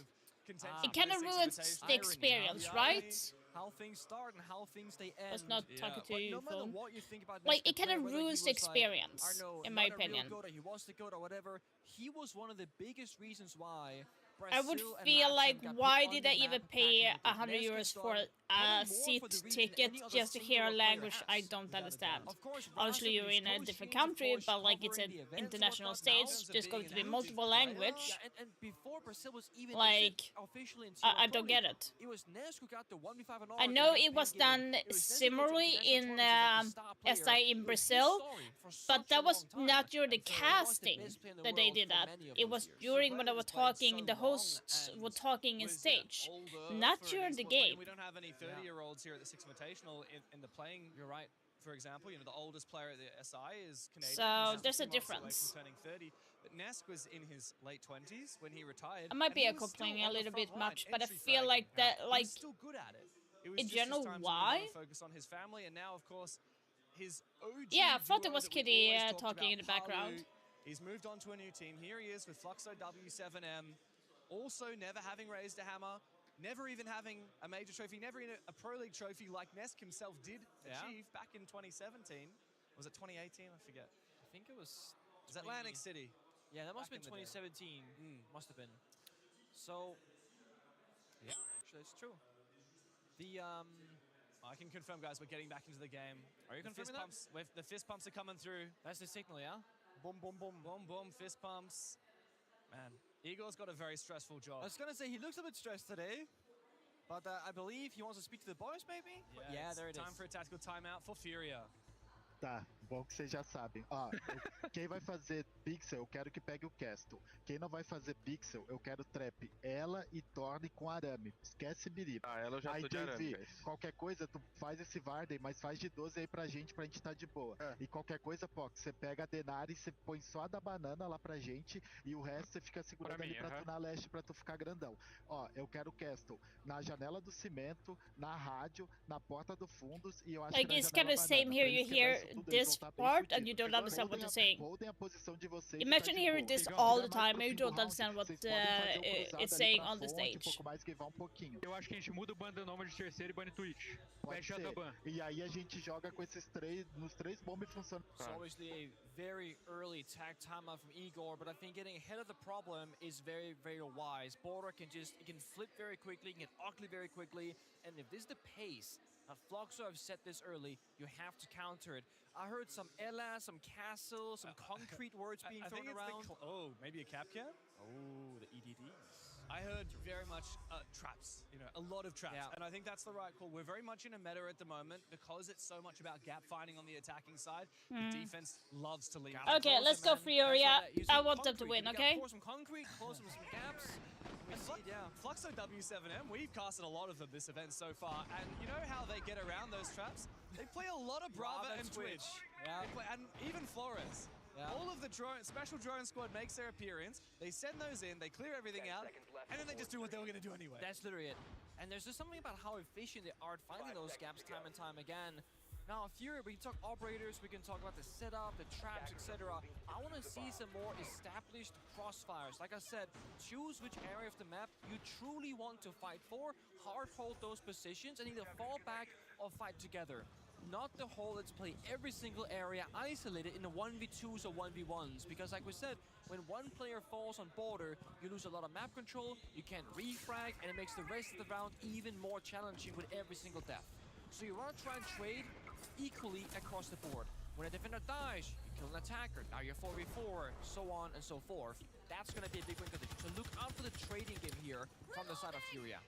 it kind of ruins the experience, right? how things start and how things they end. Was not talking to But you, no matter phone. what you think about Like, Nesca it kind player, of whether he ruins was, experience, I know, in my not a real opinion. GOAT, he was the GOAT or whatever, he was one of the biggest reasons why I would Brazil and feel LATAM like, got put why on did the I map even back pay in the day. 100 Nesca's euros done for probably a more seat for the region than ticket any other just to hear a singular player language I has. don't understand? Of course, Obviously, you're in a different country, but like it's an international stage, there's going to be multiple language. Yeah, and before Brazil was even Like, officially in Tier I don't get it. It was Nes who got the 1v5 on I know it was done similarly in SI in Brazil, but that was not during the casting that they did that. It was during when they were talking, the hosts were talking in stage, not during the game. We don't have any 30-year-olds here at the Six Invitational in the playing. You're right. For example, you know, the oldest player at the SI is Canadian. So He's there's a 2 months away difference. from turning 30. But Nesk was in his late 20s when he retired. I might be and he was still complaining a on the little front bit line, much, but I entry feel like fragging. that, He like, was still good at it. It was in just general, his time to move why? on and focus on his family, and now, of course, his OG Yeah, I thought it duo was that we Kitty always talked talking in about, the background. Palu, he's moved on to a new team. Here he is with Fluxo W7M, also never having raised a hammer, never even having a major trophy, never in a Pro League trophy like Nesk himself did achieve back in 2017. Was it 2018? I forget. I think it was... It was Atlantic City. Yeah, that must Back have been in the day. 2017. Must have been. So... Yeah, actually, it's true. The, I can confirm, guys, we're getting back into the game. Are you The fist confirming that? pumps, the fist pumps are coming through. That's the signal, yeah? Boom, boom, boom. Boom, boom, fist pumps. Man, Igor's got a very stressful job. I was gonna say, he looks a bit stressed today. But I believe he wants to speak to the boys, maybe? Yeah, it's there it is. time for a tactical timeout for Furia. Tá, bom que vocês já sabem. Ó, quem vai fazer pixel, eu quero que pegue o Castle. Quem não vai fazer pixel, eu quero trap ela e Torne com arame. Esquece biriba. Ah, ela eu já Aí, tô de arame, Jay-Z, guys. qualquer coisa, tu faz esse Varden, mas faz de 12 aí pra gente tá de boa. E qualquer coisa, Pox, você pega a Denari, você põe só a da banana lá pra gente e o resto você fica segurando Pra mim, ali pra tu na leste pra tu ficar grandão. Ó, eu quero o Castle na janela do cimento, na rádio, na porta do fundos e eu acho Like, que na it's janela kind of the same banana, here. pra You eles quebrar hear isso tudo, eles this vão tá bem part and you fudidos. don't understand what they're saying. Holdem a posição de vocês e Imagine tá de hearing boa. this Quem all the tiver mais time and you pro fim do don't round, understand what vocês podem fazer o cruzado it's ali saying pra on the fonte, stage. pouco mais que vá um pouquinho. Eu acho que a gente muda o ban de nome de terceiro e ban de Twitch. Pode Fecha ser. da ban. E aí a gente joga com esses três, nos três bombas funcionando. It's obviously a very early tag timeout from Igor, but I think getting ahead of the problem is very, very wise. Border can flip very quickly, can get ugly very quickly, and if this is the pace that Fluxo have set this early, you have to counter it. I heard some Ella, some castle, some concrete words being I thrown think it's around. maybe a cap can? Oh, the EDDs. I heard very much traps, you know, a lot of traps. Yeah. And I think that's the right call. We're very much in a meta at the moment because it's so much about gap finding on the attacking side. The defense loves to lean. Okay, let's go Furia. I want them to win, okay? Pour some concrete, close some gaps. And Fluxo W7M, we've casted a lot of them this event so far, and you know how they get around those traps? They play a lot of Brava and Twitch. Yeah. They play, and even Flores. Yeah. All of the special drone squad makes their appearance, they send those in, they clear everything out, and then they just do what they were going to do anyway. That's literally it. And there's just something about how efficient they are at finding those gaps time and time again. Now, Fury, we can talk operators, we can talk about the setup, the traps, etc. I want to see some more established crossfires. Like I said, choose which area of the map you truly want to fight for, hard hold those positions, and either fall back or fight together. Not the whole let's play every single area isolated in the 1v2s or 1v1s, because like we said, when one player falls on border, you lose a lot of map control, you can't refrag, and it makes the rest of the round even more challenging with every single death. So you want to try and trade equally across the board. When a defender dies, you kill an attacker, now you're 4v4, so on and so forth. That's going to be a big win for the team. So look out for the trading game here from the side of Furia.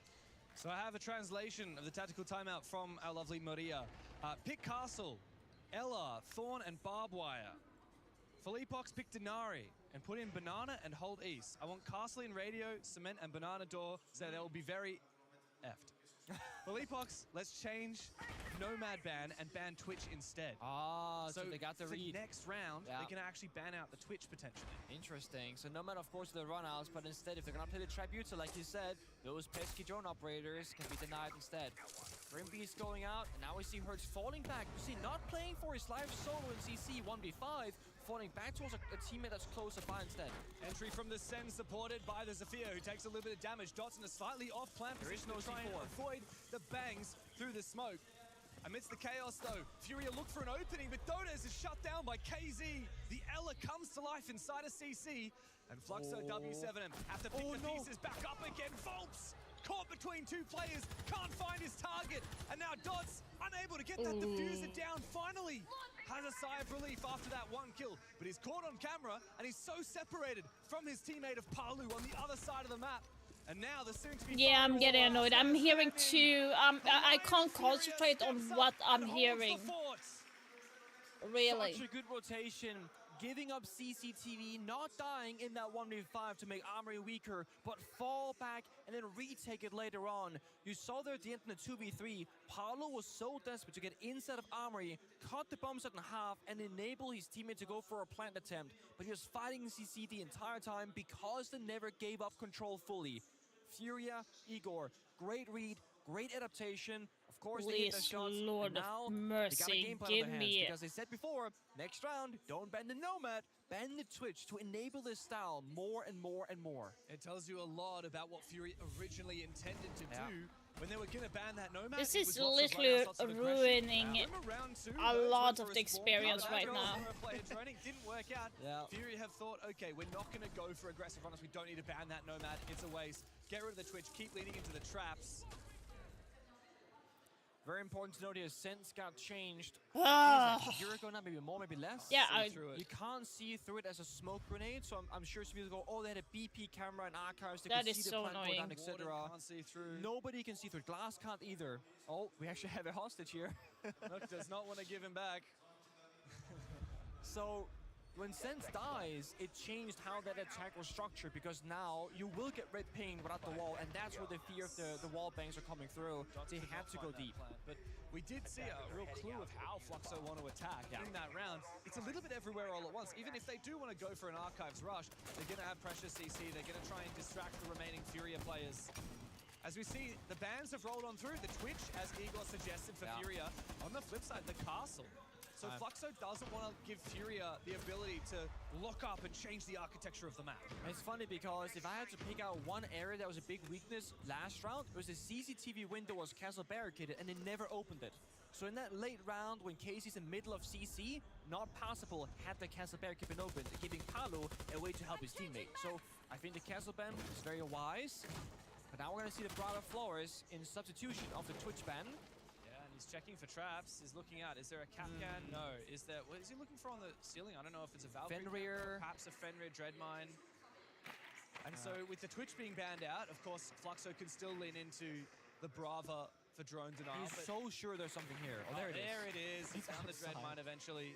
So I have a translation of the tactical timeout from our lovely Maria. Pick Castle, Ella, Thorn, and Barbed Wire. Felipox, pick Denari, and put in Banana and hold East. I want Castle in Radio, Cement, and Banana Door, so they will be very effed. Felipox, let's change Nomad ban and ban Twitch instead. Ah, so they got the for read. next round, they can actually ban out the Twitch potentially. Interesting. So no matter, of course, the runouts, but instead, if they're gonna play the Tributor, like you said, those pesky drone operators can be denied instead. Grim Beast going out, and now we see Hertz falling back. You see, not playing for his life solo in CC 1v5, falling back towards a teammate that's closer by instead. Entry from the Sen supported by the Zafir, who takes a little bit of damage. Dots in a slightly off-plan position to try and avoid the bangs through the smoke. Amidst the chaos, though, Furia look for an opening, but Dodes is shut down by KZ. The Ella comes to life inside a CC, and Fluxo W7M have to pick the pieces back up again. Volps caught between two players, can't find his target, and now Dots unable to get that diffuser down. Finally has a sigh of relief after that one kill, but he's caught on camera, and he's so separated from his teammate of Palu on the other side of the map. And now the soon-to-be I'm getting annoyed. I'm hearing too. I can't concentrate on what I'm hearing. Really. Such a good rotation. Giving up CCTV, not dying in that 1v5 to make Armory weaker, but fall back and then retake it later on. You saw there at the end in the 2v3, Paolo was so desperate to get inside of Armory, cut the bomb set in half, and enable his teammate to go for a plant attempt. But he was fighting CC the entire time because they never gave up control fully. Furia, Igor, great read, great adaptation. Of course, they hit their shots. Lord now of mercy, they got a game plan give on their me hands, it. because they said before, next round, don't ban the Nomad, ban the Twitch to enable this style more and more and more. It tells you a lot about what Fury originally intended to do when they were going to ban that Nomad. This is literally ruining a lot of the experience right now. Didn't work out. Fury have thought, okay, we're not going to go for aggressive runners. We don't need to ban that Nomad. It's a waste. Get rid of the Twitch. Keep leading into the traps. Very important to note here, sense got changed. You're going up maybe more, maybe less. Yeah, you can't see through it as a smoke grenade, so I'm sure some people go, oh, they had a BP camera and archives. They that could is see so the plant go down, annoying. etc. Can't see through. Nobody can see through. Glass can't either. Oh, we actually have a hostage here. Look, does not want to give him back. So when Sense dies, it changed how that attack was structured, because now you will get red ping without the wall, and that's where the fear of the wall bangs are coming through. They had to go deep. But we did see a real clue of how Fluxo want to attack in that round. It's a little bit everywhere all at once. Even if they do want to go for an Archives rush, they're going to have pressure CC. They're going to try and distract the remaining Furia players. As we see, the bans have rolled on through. The Twitch, as Igor suggested for Furia. On the flip side, the Castle. So Fluxo doesn't want to give Furia the ability to lock up and change the architecture of the map. It's funny because if I had to pick out one area that was a big weakness last round, it was the CCTV window was castle barricaded and they never opened it. So in that late round, when Casey's in the middle of CC, not possible had the castle barricade been opened, giving Paolo a way to help his teammate. So I think the castle ban is very wise. But now we're going to see the Brother Flores in substitution of the Twitch ban. He's checking for traps. He's looking out. Is there a Kapkan? No. Is there? What is he looking for on the ceiling? I don't know if it's a Valkyrie. Fenrir. Perhaps a Fenrir Dreadmine. And so with the Twitch being banned out, of course, Fluxo can still lean into the Brava for drone denial. He's so sure there's something here. Oh, there it is. There it is. He found the Dreadmine eventually.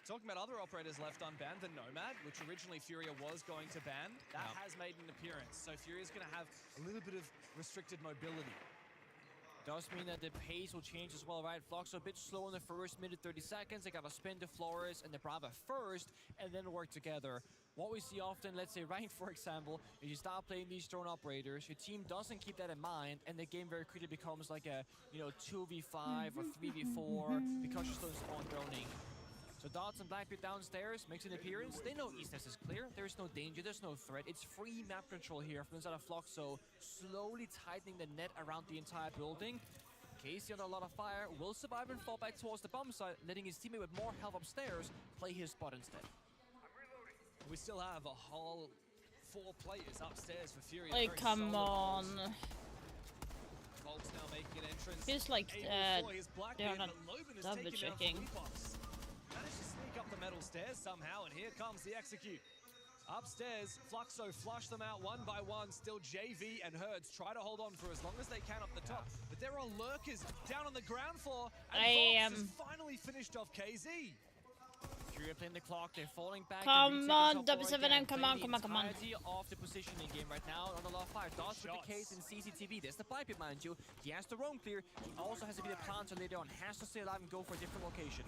Talking about other operators left unbanned, the Nomad, which originally Furia was going to ban, that has made an appearance. So Furia's going to have a little bit of restricted mobility. Does mean that the pace will change as well, right? Fluxo a bit slow in the first minute, 30 seconds. They got to spin the Flores and the Brava first and then work together. What we see often, let's say right, for example, if you start playing these drone operators, your team doesn't keep that in mind, and the game very quickly becomes like a, 2v5 or 3v4 because you're still spawn droning. So Dots and Blackbeard downstairs makes an appearance. They know East is clear. There's no danger. There's no threat. It's free map control here from inside of Fluxo, slowly tightening the net around the entire building. Casey under a lot of fire will survive and fall back towards the bomb site, letting his teammate with more health upstairs play his spot instead. We still have a whole 4 players upstairs for Fury. Like, come on. Volt's now making an entrance. Feels like they're not double checking. Managed to sneak up the metal stairs somehow, and here comes the execute. Upstairs, Fluxo flush them out one by one. Still JV and Herds try to hold on for as long as they can up the top. But there are lurkers down on the ground floor, and Volts has finally finished off KZ. Fury playing the clock, they're falling back. Come on, W7M, come on. Off the positioning game right now on the left fire. Dots with the case in CCTV. There's the pipe, mind you. He has the roam clear. He also has to be the planter later on. Has to stay alive and go for a different location.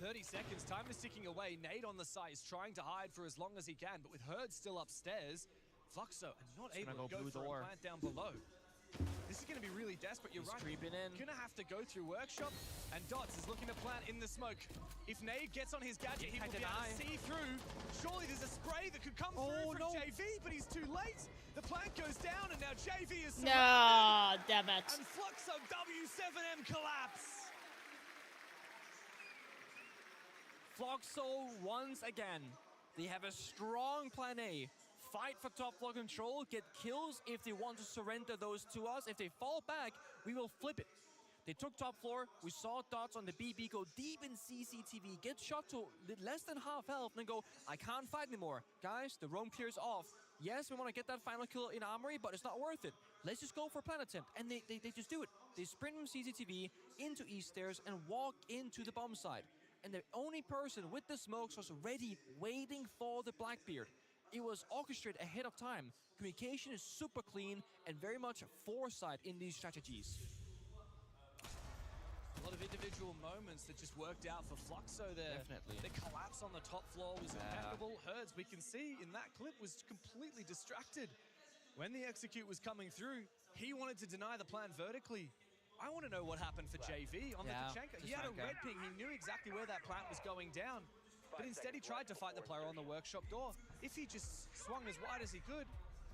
30 seconds, time is ticking away. Nade on the side is trying to hide for as long as he can, but with Herd still upstairs, Fluxo not able to go for a plant down below. This is going to be really desperate. You're He's right. creeping in. Gonna have to go through Workshop, and Dots is looking to plant in the smoke. If Nade gets on his gadget, he will be able to see through. Surely there's a spray that could come through from JV, but he's too late. The plant goes down, and now JV is surrounded. No, damn it. And Fluxo W7M collapse. Fluxo once again. They have a strong plan A. Fight for top floor control, get kills if they want to surrender those to us. If they fall back, we will flip it. They took top floor. We saw Dots on the BB go deep in CCTV, get shot to less than half health, and then go, I can't fight anymore. Guys, the roam clear's off. Yes, we want to get that final kill in Armory, but it's not worth it. Let's just go for a plan attempt. And they just do it. They sprint from CCTV into East Stairs and walk into the bomb site. And the only person with the smokes was ready, waiting for the Blackbeard. It was orchestrated ahead of time. Communication is super clean and very much foresight in these strategies. A lot of individual moments that just worked out for Fluxo there. Definitely. The collapse on the top floor was impeccable. Herds, we can see in that clip, was completely distracted. When the execute was coming through, he wanted to deny the plan vertically. I want to know what happened for JV on the Tachenko. He had a red ping. He knew exactly where that plant was going down. But instead, he tried to fight the player on the workshop door. If he just swung as wide as he could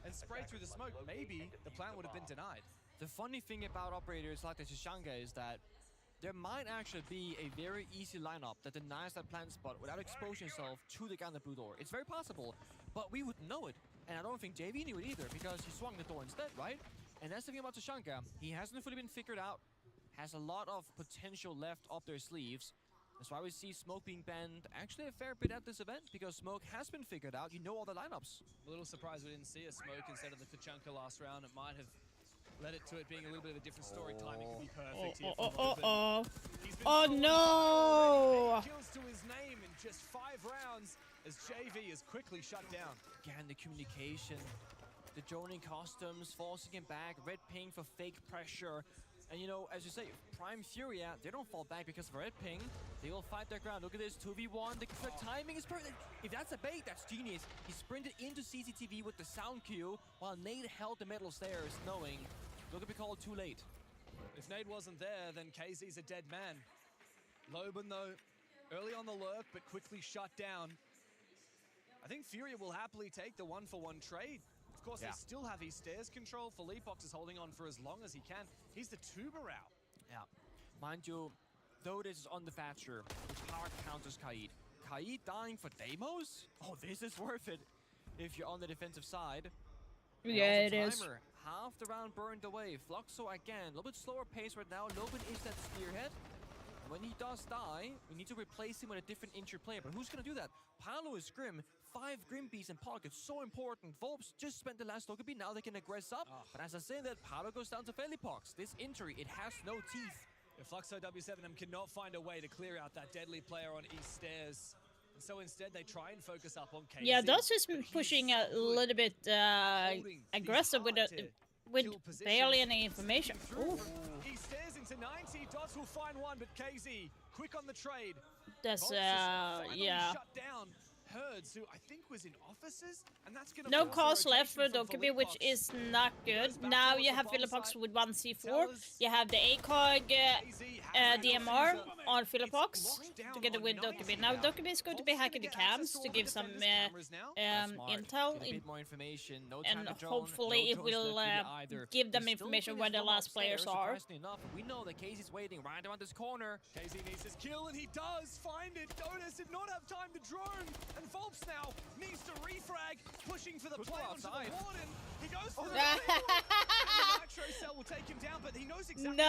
and sprayed through the smoke, maybe the plan would have been denied. The funny thing about operators like the Tachenko is that there might actually be a very easy lineup that denies that plant spot without exposing himself to the guy on the blue door. It's very possible, but we wouldn't know it. And I don't think JV knew it either because he swung the door instead, right? And that's the thing about Tachenko. He hasn't fully been figured out, has a lot of potential left up their sleeves. That's why we see Smoke being banned actually a fair bit at this event, because Smoke has been figured out. You know all the lineups. A little surprised we didn't see a Smoke instead of the Tachenko last round. It might have led it to it being a little bit of a different story. Timing could be perfect here for Logan. Oh no! Kills to his name in just 5 rounds as JV is quickly shut down. Again, the communication, the droning costumes, forcing him back, red ping for fake pressure. And you know, as you say, Prime Furia, they don't fall back because of a red ping. They will fight their ground. Look at this, 2v1. The timing is perfect. If that's a bait, that's genius. He sprinted into CCTV with the sound cue while Nade held the metal stairs, knowing, look at me called too late. If Nade wasn't there, then KZ's a dead man. Loban, though, early on the lurk, but quickly shut down. I think Furia will happily take the 1-for-1 trade. Of course, they still have his stairs control. Felipox is holding on for as long as he can. He's the tuber out. Yeah. Mind you, though this is on the Thatcher, which hard counters Kaid. Kaid dying for Deimos? Oh, this is worth it if you're on the defensive side. Yeah, it is. Half the round burned away. Fluxo again, a little bit slower pace right now. Loban is that spearhead. And when he does die, we need to replace him with a different injured player. But who's going to do that? Paolo is Grim. 5 Grim Bees in pockets, so important. Volps just spent the last Dokkaebi, now they can aggress up. But as I say that, Paolo goes down to Felipox. This injury, it has no teeth. If Fluxo W7M cannot find a way to clear out that deadly player on East Stairs. And so instead they try and focus up on KZ. Yeah, Dots is pushing a little bit aggressive with barely any information. Ooh. He stares into 90, Dots will find one, but KZ, quick on the trade. That's, yeah. Shut down Herds, who I think was in offices, and that's gonna no cars left for Dokkaebi, which is not good. Now you have Felipox with 1 C4. You have the ACOG DMR on Felipox together with Dokkaebi. Now Dokkaebi is going to be hacking the cams to give some intel, more information. No and time to hopefully it will give them information where the last players are. Enough. We know that KZ's waiting right around this corner. KZ needs his kill, and he does find it. Donis did not have time to drone, and Volps now needs to refrag, pushing for the play onto the Warden. He goes for it. And the Nitro Cell will take him down, but he knows exactly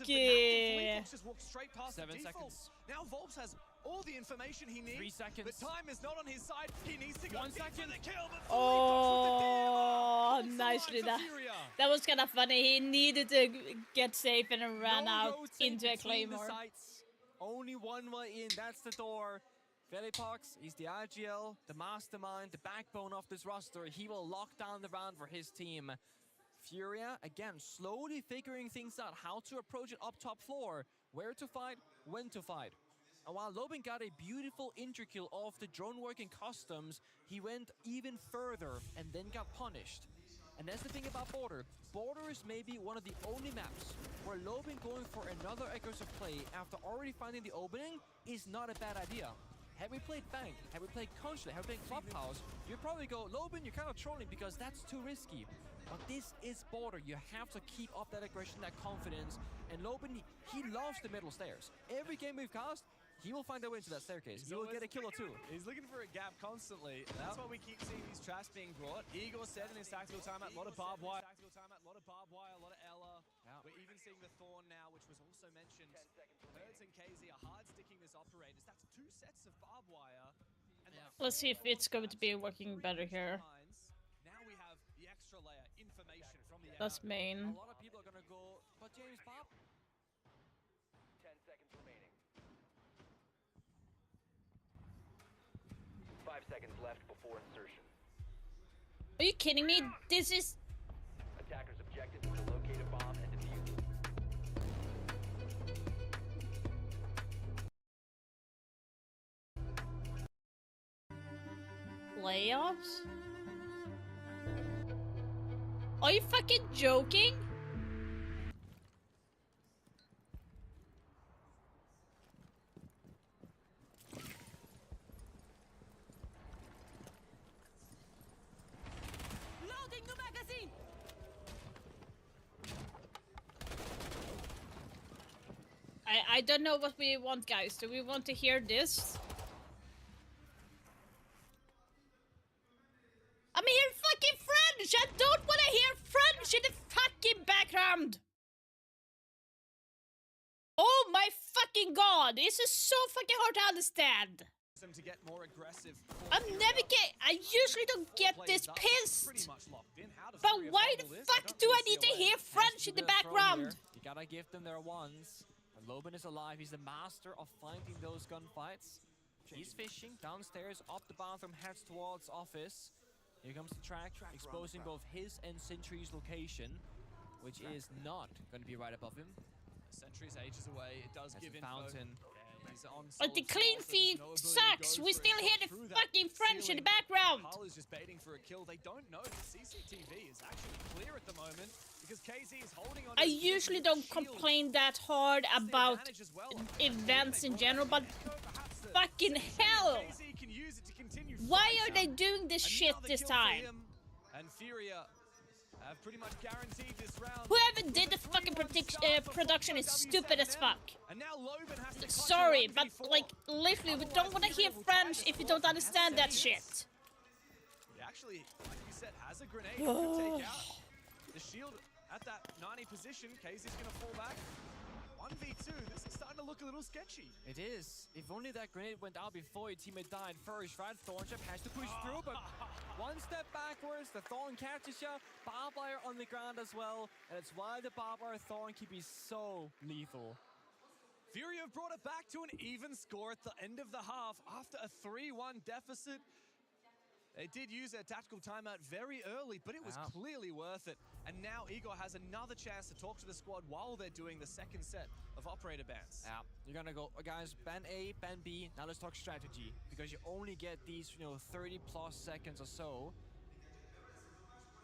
unlucky. Just walked straight past 7 the default. seconds. Now Volps has all the information he needs. 3 seconds. But time is not on his side. He needs to go 1 deep second. for the kill. But Oh, nicely done. That was kind of funny. He needed to get safe and ran out into a claymore. Only one way in, that's the door. Felipox, he's the IGL, the mastermind, the backbone of this roster. He will lock down the round for his team. Furia, again, slowly figuring things out, how to approach it up top floor, where to fight, when to fight. And while Loban got a beautiful injury kill off the drone working customs, he went even further and then got punished. And that's the thing about Border. Border is maybe one of the only maps where Lobin going for another aggressive play after already finding the opening is not a bad idea. Had we played Bank, had we played Consulate, had we played Clubhouse, you'd probably go, Lobin, you're kind of trolling because that's too risky. But this is Border. You have to keep up that aggression, that confidence. And Lobin, he loves the middle stairs. Every game we've cast, he will find a way into that staircase. He will get a kill or two. He's looking for a gap constantly. That's why we keep seeing these traps being brought. Igor said in his tactical timeout, a lot of barbed wire. A lot of Ella. Yeah. We're even seeing the Thorn now, which was also mentioned. Birds and KZ are hard sticking this operators. That's 2 sets of barbed wire. And Let's see if it's going to be working better here. Now we have the extra layer, information from the That's main. A lot of people are gonna go, but James Pop. 10 seconds remaining. 5 seconds left before insertion. Are you kidding me? This is... Attackers' objective is to locate a bomb and defuse it. Playoffs? Are you fucking joking? Loading the magazine! I don't know what we want, guys. Do we want to hear this? I'm hearing fucking French! I don't want to hear French in the fucking background! Oh my fucking god! This is so fucking hard to understand! To get more aggressive. I usually don't get this pissed! But why the fuck do I need to hear French in the background? You gotta give them their ones. And Lobin is alive. He's the master of finding those gunfights. He's fishing downstairs, up the bathroom, heads towards office. Here comes the track, exposing both his and Sentry's location, which is not going to be right above him. Sentry's ages away. It does give Fountain. But the clean feed sucks! We still hear the fucking French in the background! Carl is just baiting for a kill. They don't know that CCTV is actually clear at the moment because KZ is holding on. I usually don't complain that hard about events in general, but fucking hell! Why are they doing this shit this time? And Furia have pretty much guaranteed this round. Whoever did the fucking production is stupid as fuck. And now Lobin has to Sorry, but like literally we don't want to hear French if you don't understand that shit. He actually, like you said, has a grenade he could take out. The shield at that 90 position. KZ's gonna fall back. 1v2, this is starting to look a little sketchy. It is. If only that grenade went out before your teammate died first, right? Thornship has to push through, but one step backwards, the Thorn catches you. Barbed wire on the ground as well, and it's why the barbed wire Thorn can be so lethal. Fury have brought it back to an even score at the end of the half after a 3-1 deficit. They did use their tactical timeout very early, but it was clearly worth it. And now Igor has another chance to talk to the squad while they're doing the second set of operator bans. Yeah, you're gonna go, guys, ban A, ban B, now let's talk strategy. Because you only get these, 30 plus seconds or so.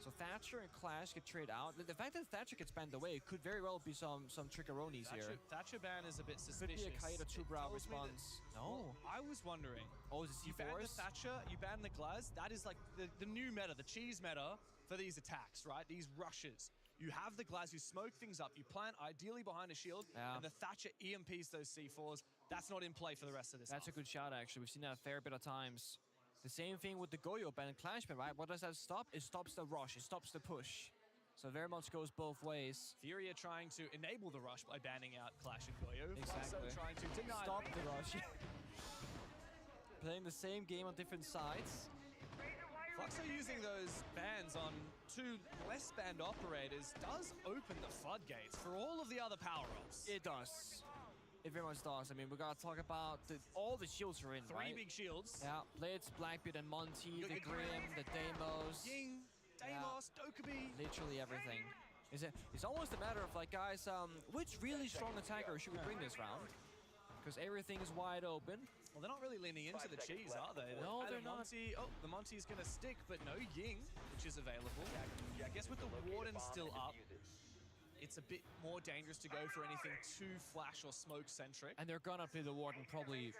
So Thatcher and Clash get traded out. The fact that Thatcher gets banned away could very well be some trickeronis here. Thatcher ban is a bit suspicious. Could be a Kaida 2-brow response. No. Well, I was wondering. Oh, is it You ban the Thatcher, you ban the Glaz. That is like the new meta, the cheese meta for these attacks, right? These rushes. You have the Glaz, you smoke things up, you plant ideally behind a shield, and the Thatcher EMPs those C4s. That's not in play for the rest of this That's a good shot, actually. We've seen that a fair bit of times. The same thing with the Goyo ban and Clash ban, right? What does that stop? It stops the rush, it stops the push. So very much goes both ways. Fury are trying to enable the rush by banning out Clash and Goyo. Exactly. Also trying to deny stop the rush. Playing the same game on different sides. Flux are using those bans on 2 less banned operators does open the floodgates for all of the other power-ups. It does. It very much does. I mean, we gotta talk about all the shields are in, 3 right? big shields. Yeah, Blitz, Blackbeard, and Monty, the Grim, the Deimos. Ying, Deimos, Dokkaebi. Literally everything. It's almost a matter of like, guys, which really strong attacker should we bring this round? because everything is wide open. Well, they're not really leaning into the cheese, are they? No, they're not. Monty, oh, the Monty's going to stick, but no Ying, which is available. I guess with the Warden still up, it's a bit more dangerous to go for anything too flash or smoke-centric. And they're gonna play the Warden probably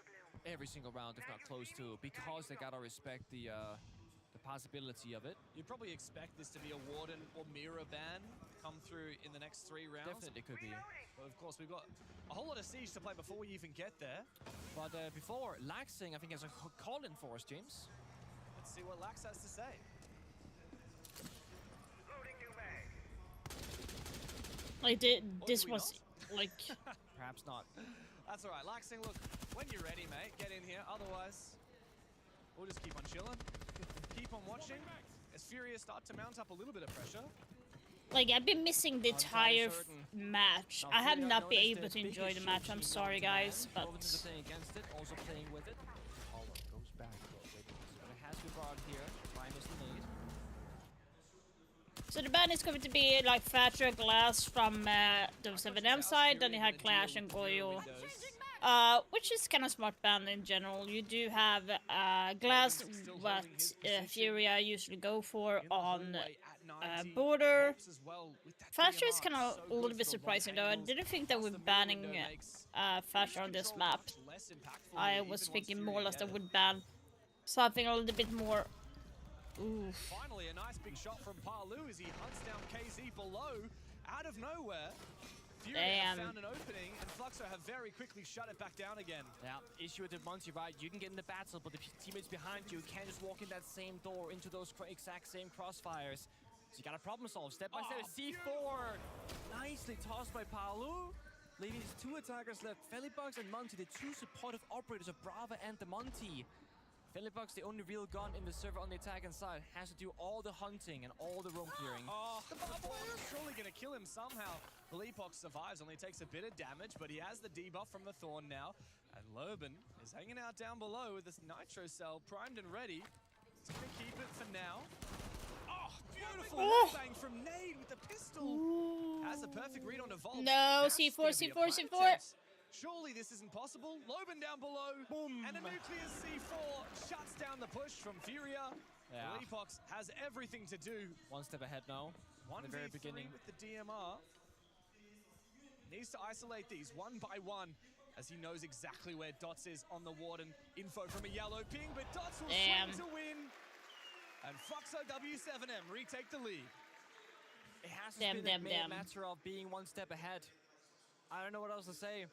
every single round, if not close to, because they gotta respect the possibility of it. You'd probably expect this to be a Warden or Mirror ban come through in the next 3 rounds. Definitely could be. But of course, we've got a whole lot of Siege to play before we even get there. But before, Laxing, I think, has a call-in for us, James. Let's see what Lax has to say. Like, this was, like... Perhaps not. That's all right. Laxing, look, when you're ready, mate, get in here. Otherwise, we'll just keep on chilling. Keep on watching as Furious start to mount up a little bit of pressure. Like, I've been missing the entire match. I have not been able to enjoy the match. I'm sorry, guys, but... Playing against it, also playing with it. Oh, it goes back. But it has to be brought here. Minus the nade. So the ban is going to be like Thatcher, Glass from the 7M side, then you had Clash and Goyo. Which is kind of smart ban in general. You do have Glass, what Furia usually go for on Border. Thatcher is kind of a little bit surprising though. I didn't think that we're banning Thatcher on this map. I was thinking more or less that would ban something a little bit more. Oof. Finally, a nice big shot from Palu as he hunts down KZ below. Out of nowhere, Fury have found an opening, and Fluxo have very quickly shut it back down again. Yeah, issue with the Monty, right? You can get in the battle, but the teammates behind you can't just walk in that same door into those exact same crossfires. So you gotta problem solve. Step by step, C4! Nicely tossed by Palu. Leaving his 2 attackers left, Felibox and Monty, the 2 supportive operators of Brava and the Monty. Felibox, the only real gun in the server on the attacking side, has to do all the hunting and all the room clearing. Oh, the Barbarian's surely gonna kill him somehow. Felibox survives, only takes a bit of damage, but he has the debuff from the Thorn now. And Loban is hanging out down below with this Nitro Cell primed and ready. He's gonna keep it for now. Oh, beautiful bang from Nade with the pistol. Has a perfect read on the vault. No, C4, C4, C4. Surely this isn't possible. Loban down below. Boom. And a nuclear C4 shuts down the push from Furia. Yeah. Felibox has everything to do. One step ahead now. One in the very beginning with the DMR. Needs to isolate these one by one as he knows exactly where Dots is on the Warden. Info from a yellow ping, but Dots will swing to win. And Fluxo W7M retake the lead. It has to be a matter of being one step ahead. I don't know what else to say.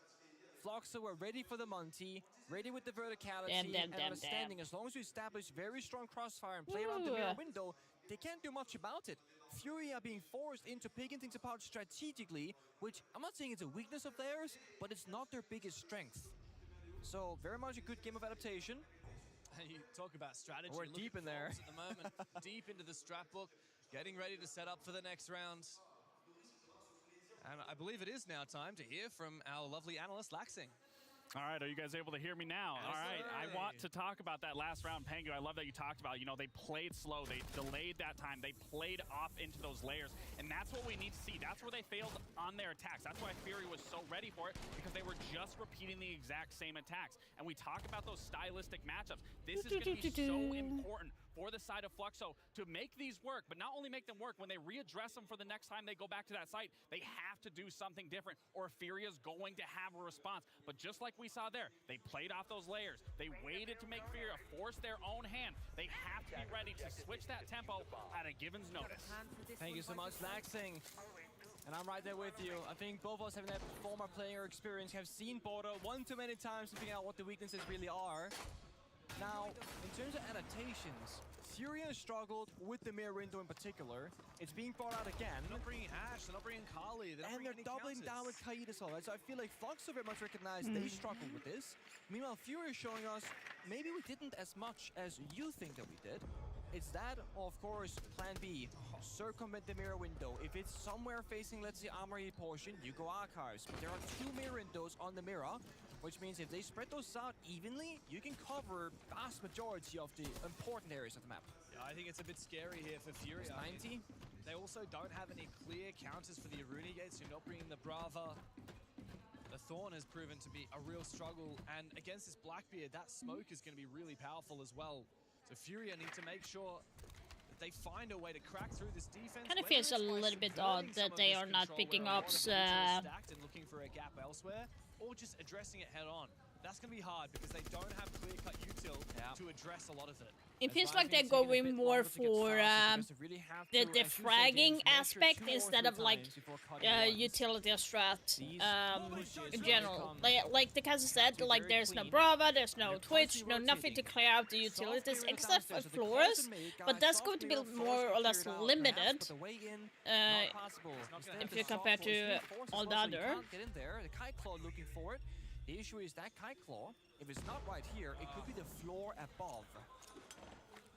Fluxo were ready for the Monty, ready with the verticality, and understanding. As long as you establish very strong crossfire and play around the mirror window, they can't do much about it. Fury are being forced into picking things apart strategically, which I'm not saying it's a weakness of theirs, but it's not their biggest strength. So very much a good game of adaptation. You talk about strategy. We're deep in there. At the moment, deep into the strat book, getting ready to set up for the next round. And I believe it is now time to hear from our lovely analyst, Laxing. All right, are you guys able to hear me now? Yes, all right, sir. I want to talk about that last round, Pengu. I love that you talked about, you know, they played slow. They delayed that time. They played off into those layers, and that's what we need to see. That's where they failed on their attacks. That's why Fury was so ready for it, because they were just repeating the exact same attacks. And we talk about those stylistic matchups. This is going to be so important for the side of Fluxo to make these work, but not only make them work, when they readdress them for the next time they go back to that site, they have to do something different, or Furia's going to have a response. But just like we saw there, they played off those layers. They waited to make Furia force their own hand. They have to be ready to switch that tempo at a given's notice. Thank you so much, Laxing. And I'm right there with you. I think both of us, having that former player experience, have seen Border one too many times to figure out what the weaknesses really are. Now, in terms of adaptations, Fury has struggled with the mirror window in particular. It's being brought out again. They're not bringing Ash, they're not bringing Kali, and they're doubling down with Kaid as well. So I feel like Fluxo very much recognized they struggled with this. Meanwhile, Fury is showing us maybe we didn't as much as you think that we did. It's that, or of course, plan B, circumvent the mirror window. If it's somewhere facing, let's say, armory portion, you go archives. But there are 2 mirror windows on the mirror, which means if they spread those out evenly, you can cover vast majority of the important areas of the map. Yeah, I think it's a bit scary here for Fury. It's 90. They also don't have any clear counters for the Aruni gates. You're not bringing the Brava. The Thorn has proven to be a real struggle, and against this Blackbeard, that smoke is going to be really powerful as well. So Furia need to make sure that they find a way to crack through this defense. Kind of feels a little bit odd that they are not picking up stacked and looking for a gap elsewhere, or just addressing it head on. That's going to be hard because they don't have clear-cut util to address a lot of it. It feels like they're going more for the fragging aspect instead of like utility strat in general. Like the Kaza said, like there's no Brava, there's no Twitch, no nothing to clear out the utilities except for Flores, but that's going to be more or less limited if you compare to all the other. The issue is that Kite Claw, if it's not right here, it could be the floor above.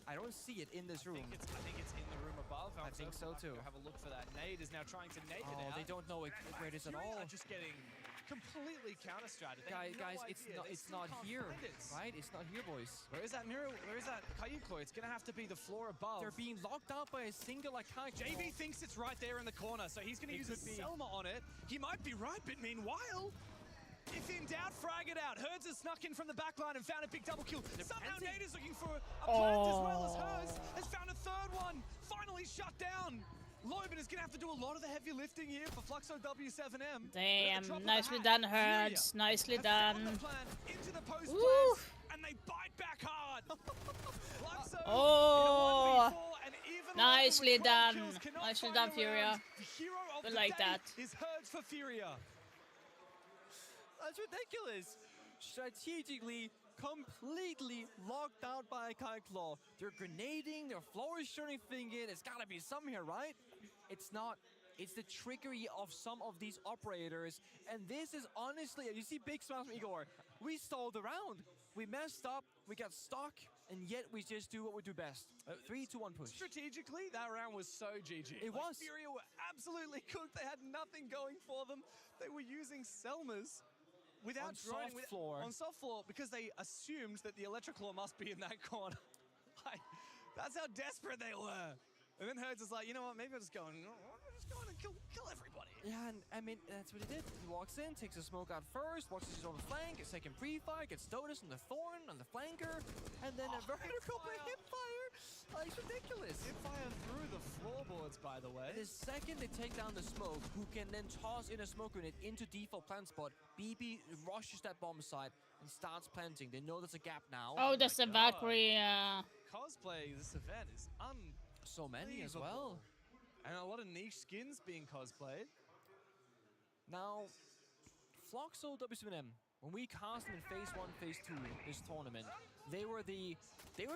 I don't see it in this room. I think it's in the room above. I think so too. Have a look for that. Nade is now trying to nade it out. They don't know where it is at all. Just getting completely counter-stratted. Guys, it's not here, right? It's not here, boys. Where is that mirror? Where is that Kite Claw? It's gonna have to be the floor above. They're being locked out by a single like Kite Claw. JV thinks it's right there in the corner, so he's gonna use a Selma on it. He might be right, but meanwhile, if in doubt, frag it out. Herds has snuck in from the back line and found a big double kill. Somehow Nate is looking for a plant as well as Herds has found a third one. Finally shut down. Loban is going to have to do a lot of the heavy lifting here for Fluxo W7M. Damn, nicely done, Herds. Nicely done. Into the post Ooh. and they bite back hard. Oh, nicely done. Nicely done, Furia. We like that. Is Herds for Furia. That's ridiculous. Strategically, completely locked out by Kite Claw. They're grenading, their floor is shooting thing in. It's gotta be some here, right? It's not. It's the trickery of some of these operators. And this is honestly, you see big smiles from Igor. We stalled around. We messed up, we got stuck, and yet we just do what we do best. 3, 2, 1 push. Strategically, that round was so GG. It was. Furia were absolutely cooked. They had nothing going for them. They were using Selmas without drawing on soft floor because they assumed that the Electroclaw must be in that corner. Like, that's how desperate they were. And then Herds is like, you know what, maybe I'll just go and kill everybody. Yeah, and I mean, that's what he did. He walks in, takes a smoke out first, watches his own flank, a second pre-fire, gets Dotus on the Thorn, on the flanker, and then a vertical hipfire. It's ridiculous. Hipfire through the floorboards, by the way. The second they take down the smoke, who can then toss in a smoke grenade into default plant spot, BB rushes that bomb site and starts planting. They know there's a gap now. Oh, that's a Valkyrie. Cosplay this event is so many as well. And a lot of niche skins being cosplayed. Now, Fluxo W7M, when we cast them in phase 1, phase 2 this tournament, they were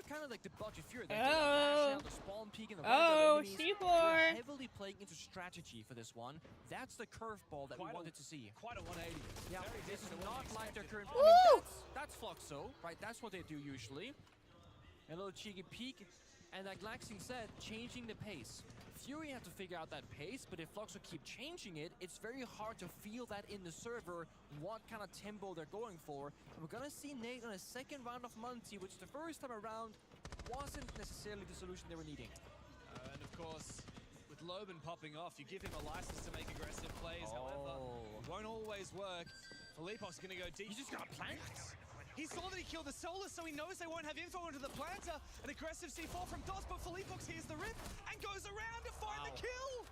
kind of like the budget Fury. They the spawn peak in the C4. Heavily playing into strategy for this one. That's the curveball that we wanted to see. Quite a 180. Yeah, this is not like their current. I mean, that's Fluxo, right? That's what they do usually. A little cheeky peek. And like Laxing said, changing the pace. Fury had to figure out that pace, but if Fluxo keep changing it, it's very hard to feel that in the server, what kind of tempo they're going for. And we're gonna see Nate on a second round of Monty, which the first time around wasn't necessarily the solution they were needing. And of course, with Loban popping off, you give him a license to make aggressive plays, however, it won't always work. Filipok's gonna go deep. He's just gonna plant. He saw that he killed the Solar, so he knows they won't have info into the planter. An aggressive C4 from DOS, but Felipox hears the rip and goes around to find the kill.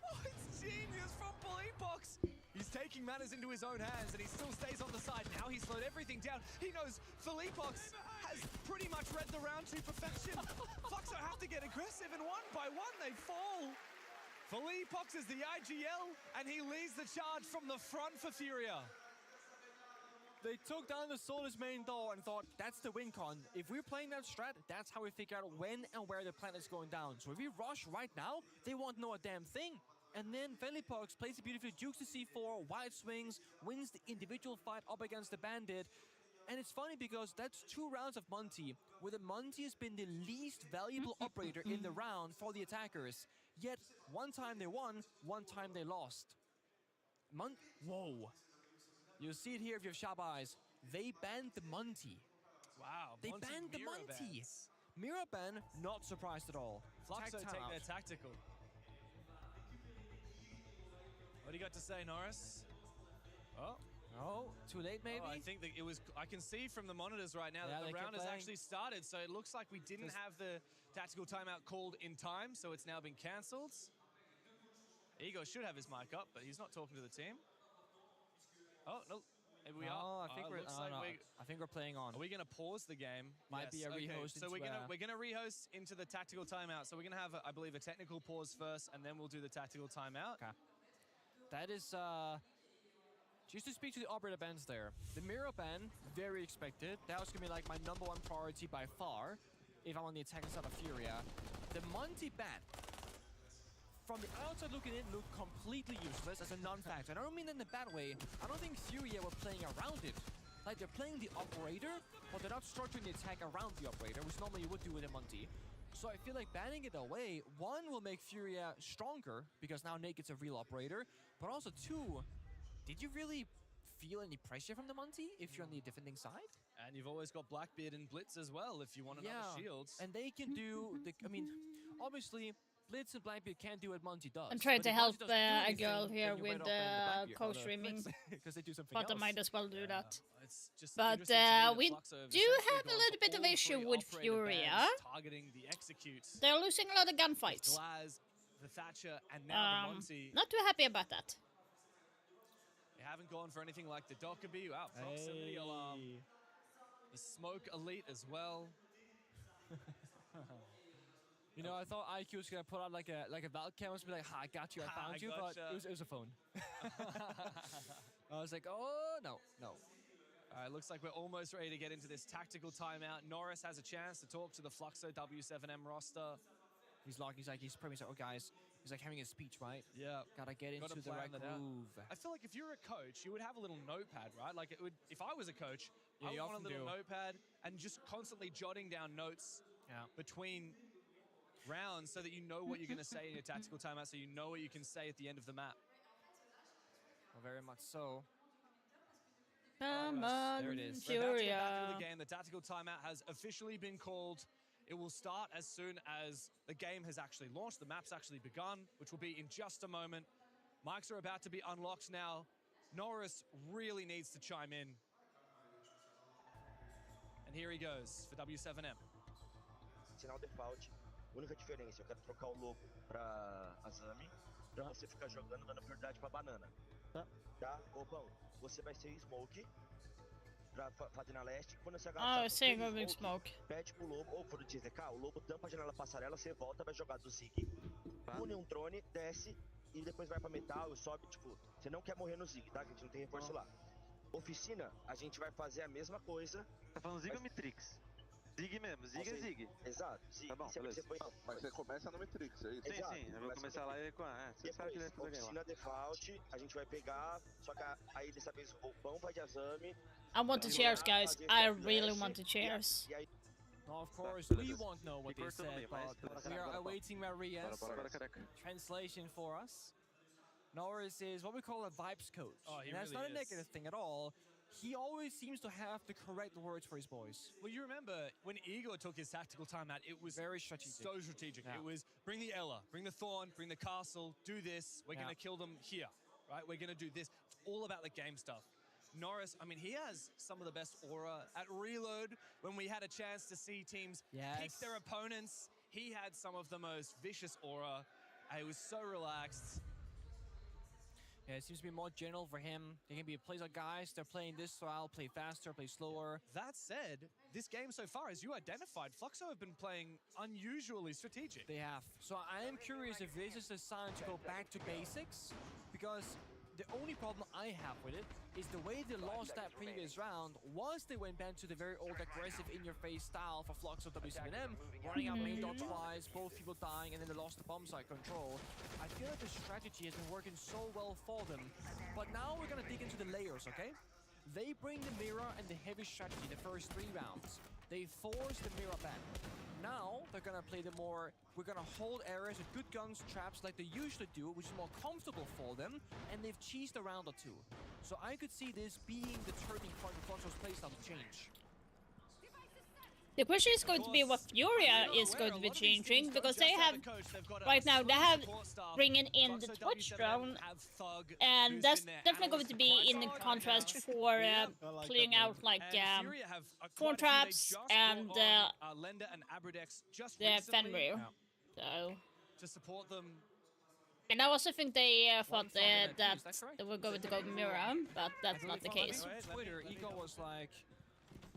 Oh, it's genius from Felipox. He's taking matters into his own hands, and he still stays on the side. Now he's slowed everything down. He knows Felipox has pretty much read the round to perfection. Fluxo have to get aggressive, and one by one they fall. Felipox is the IGL, and he leads the charge from the front for Furia. They took down the Solar's main door and thought, that's the win con. If we're playing that strat, that's how we figure out when and where the planet is going down. So if we rush right now, they won't know a damn thing. And then Felipox plays it beautifully, jukes the C4, wide swings, wins the individual fight up against the Bandit. And it's funny because that's 2 rounds of Monty, where the Monty has been the least valuable operator in the round for the attackers. Yet, one time they won, one time they lost. Whoa. You'll see it here if you have sharp eyes. They banned the Monty. Wow. They banned the Monty. Mirror ban, not surprised at all. Fluxo take their tactical. What do you got to say, Norris? Oh. too late, maybe? Oh, I think that it was. I can see from the monitors right now Yeah, that they the kept round has playing. actually started. So it looks like we didn't have the tactical timeout called in time. So it's now been cancelled. Ego should have his mic up, but he's not talking to the team. Oh no, here we are. I think Looks like I think we're playing on. Are we gonna pause the game? Might be a rehost So into, we're gonna rehost into the tactical timeout. So we're gonna have, I believe, a technical pause first, and then we'll do the tactical timeout. Okay. That is just to speak to the operator bans there. The mirror ban, very expected. That was gonna be like my #1 priority by far if I'm on the attacking side of Furia. The Monty ban, from the outside looking in, looked completely useless as a non-factor. And I don't mean that in a bad way. I don't think Furia were playing around it. Like, they're playing the operator, but they're not structuring the attack around the operator, which normally you would do with a Monty. So I feel like banning it away, one, will make Furia stronger, because now Naked's a real operator, but also two, did you really feel any pressure from the Monty if you're on the defending side? And you've always got Blackbeard and Blitz as well if you want another shields. And they can do, I mean, obviously, Blitz and Blackbeard can't do what Monty does. I'm trying But to if help Monty doesn't do a anything, girl then here you're with better off playing co-streaming. Because they do something But I else. might as well do that. It's just But interesting to me that we Fluxo have do essentially have a gone little for bit of all issue three with operator Furia. bans targeting the execute. They're losing a lot of gunfights. Glaz, the Thatcher, and now the Monty. Not too happy about that. They haven't gone for anything like the Dockerby. Wow, proximity alarm. The Smoke Elite as well. You know, I thought IQ was gonna put out like a Valk cam and be like, "Ha, I got you, I found you," but it was a phone. I was like, "Oh no, no." All right, looks like we're almost ready to get into this tactical timeout. Norris has a chance to talk to the Fluxo W7M roster. He's pretty much like, "Oh guys," he's like having a speech, right? Yeah, gotta get into the right groove. I feel like if you're a coach, you would have a little notepad, right? Like it would. If I was a coach, Yeah, I would you want a often little do. notepad and just constantly jotting down notes between rounds so that you know what you're going to say in your tactical timeout, so you know what you can say at the end of the map. Well, very much so. Come on, There it is. We're about to get back into Furia. the game. The tactical timeout has officially been called. It will start as soon as the game has actually launched. The map's actually begun, which will be in just a moment. Mics are about to be unlocked now. Norris really needs to chime in. And here he goes for W7M. Sinal default. Única diferença, eu quero trocar o lobo pra Azami, pra você ficar jogando dando prioridade pra banana. Tá? Bobão, você vai ser smoke pra fazer na leste. Quando você agarrar, Oh, same moving smoke. pede pro lobo, ou for o TZK, o lobo tampa a janela passarela, você volta, vai jogar do Zig, pune um drone, desce e depois vai pra metal e sobe, tipo, você não quer morrer no Zig, tá? Que a gente não tem reforço lá. Oficina, a gente vai fazer a mesma coisa. Tá falando Zig ou Mitrix? Zig mesmo, Zig é Zig. Exato, Zig. Tá bom, beleza. Mas você começa no Matrix, é isso? Sim, eu vou começar lá e com você sabe que ele vai fazer oficina default, a gente vai pegar, só que aí dessa vez o roupão vai de Azami. I want the chairs, guys. I really want the chairs. Now, of course, we won't know what they said, but we are awaiting Maria's translation for us. Norris is what we call a vibes coach. Oh, he and that's really not a negative thing at all. He always seems to have the correct words for his boys. Well, you remember when Igor took his tactical timeout, it was very strategic. So strategic. Yeah. It was bring the Ella, bring the Thorn, bring the castle, do this. We're going to kill them here, right? We're going to do this. It's all about the game stuff. Norris, I mean, he has some of the best aura. At Reload, when we had a chance to see teams pick their opponents, he had some of the most vicious aura. He was so relaxed. Yeah, it seems to be more general for him. They can be plays like guys, they're playing this style, play faster, play slower. That said, this game so far, as you identified, Fluxo have been playing unusually strategic. They have. So I am curious if this is a sign to go back to basics, because the only problem I have with it is the way they lost that previous round was they went back to the very old aggressive in-your-face style for Fluxo W7M, running out main dot twice, both people dying, and then they lost the bomb site control. I feel like the strategy has been working so well for them, but now we're gonna dig into the layers, okay? They bring the mirror and the heavy strategy the first 3 rounds. They force the mirror back. Now they're gonna play the more, we're gonna hold areas with good guns, traps like they usually do, which is more comfortable for them, and they've cheesed a round or 2. So I could see this being the turning point for Fluxo's playstyle to change. The question is going to be what Furia is going to be changing, because they have, right now, they have bringing in the Twitch drone, and that's definitely going to be in contrast for clearing out like phone traps and the Fenrir. So. To support them. And I also think they thought that they were going to go Mirror, but that's not the case. On Twitter, Eco was like,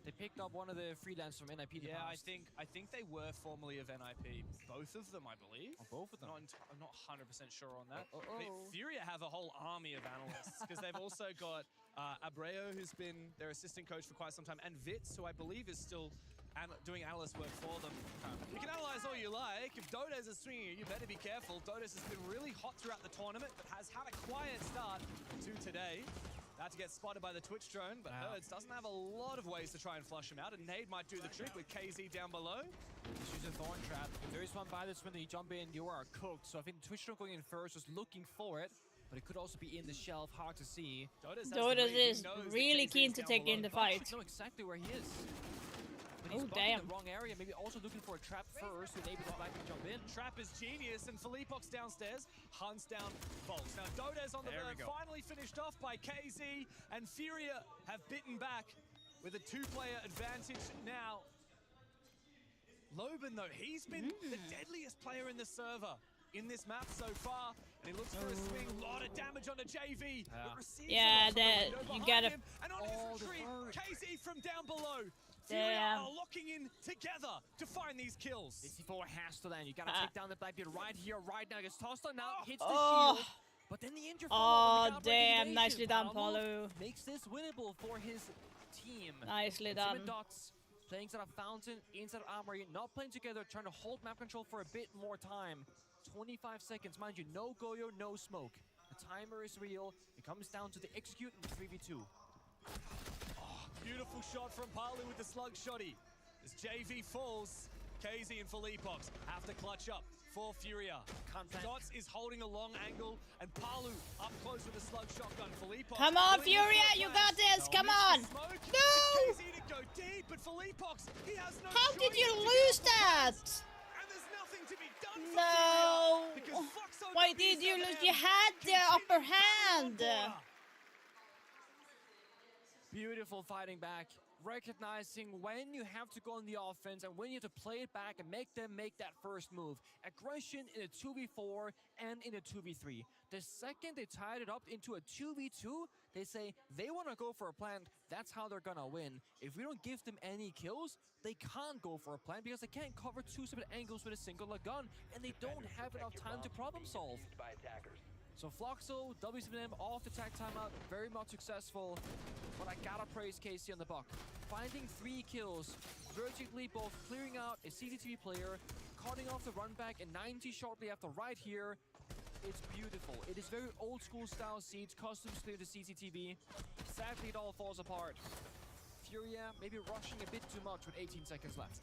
they picked up one of the freelancers from NIP. Yeah, I think they were formerly of NIP. Both of them, I believe. Oh, both of them. I'm not 100% sure on that. But Furia have a whole army of analysts because they've also got Abreu, who's been their assistant coach for quite some time, and Vitz, who I believe is still doing analyst work for them. You can analyze all you like. If Dodes is swinging, you better be careful. Dodes has been really hot throughout the tournament, but has had a quiet start to today. About to get spotted by the Twitch drone, but Herds doesn't have a lot of ways to try and flush him out, and Nade might do the trick with KZ down below. This is a thorn trap. If there is one by this when you jump in, you are cooked. So I think the Twitch drone going in first was looking for it, but it could also be in the shelf, hard to see. Dodes is really keen to take in the fight. Know exactly where he is. But he's damn. in the wrong area, maybe also looking for a trap first to enable the back to jump in. Trap is genius, and Philippox downstairs hunts down Bolts. Now Dodes on the burn, finally finished off by KZ, and Furia have bitten back with a two-player advantage now. Loban, though, he's been the deadliest player in the server in this map so far, and he looks for a swing. A lot of damage on the JV. Yeah, you gotta. And on infantry, KZ from down below. Damn. Are locking in together to find these kills. This C4 has to land. You gotta take down the Blackbeard right here, right now. Gets tossed on now, hits the shield. But then the injury damn, nicely done, Palu. Makes this winnable for his team. Nicely done. Dots playing inside of Fountain, inside of Armory, not playing together, trying to hold map control for a bit more time. 25 seconds, mind you, no Goyo, no smoke. The timer is real. It comes down to the execute in the 3v2. Beautiful shot from Palu with the slug shotty. As JV falls, KZ and Philippox have to clutch up for Furia. Dots is holding a long angle, and Palu up close with a slug shotgun. Philippox. Come on, Furia, you got this. Come on. No. KZ to go deep, but Philippox, he has no. How did you lose that? And there's nothing to be done for No. Furia, Why did you lose? You had the upper hand. Beautiful fighting back, recognizing when you have to go on the offense and when you have to play it back and make them make that first move. Aggression in a 2v4 and in a 2v3. The second they tied it up into a 2v2, they say they want to go for a plan. That's how they're gonna win. If we don't give them any kills, they can't go for a plan because they can't cover two separate angles with a single gun, and they don't have enough time to problem solve. So Floxel, W7M off the tag timeout, very much successful. But I gotta praise Casey on the buck. Finding 3 kills, vertically both clearing out a CCTV player, cutting off the run back, and 90 shortly after right here. It's beautiful. It is very old school style Siege, customs clear the CCTV. Sadly, it all falls apart. Furia maybe rushing a bit too much with 18 seconds left.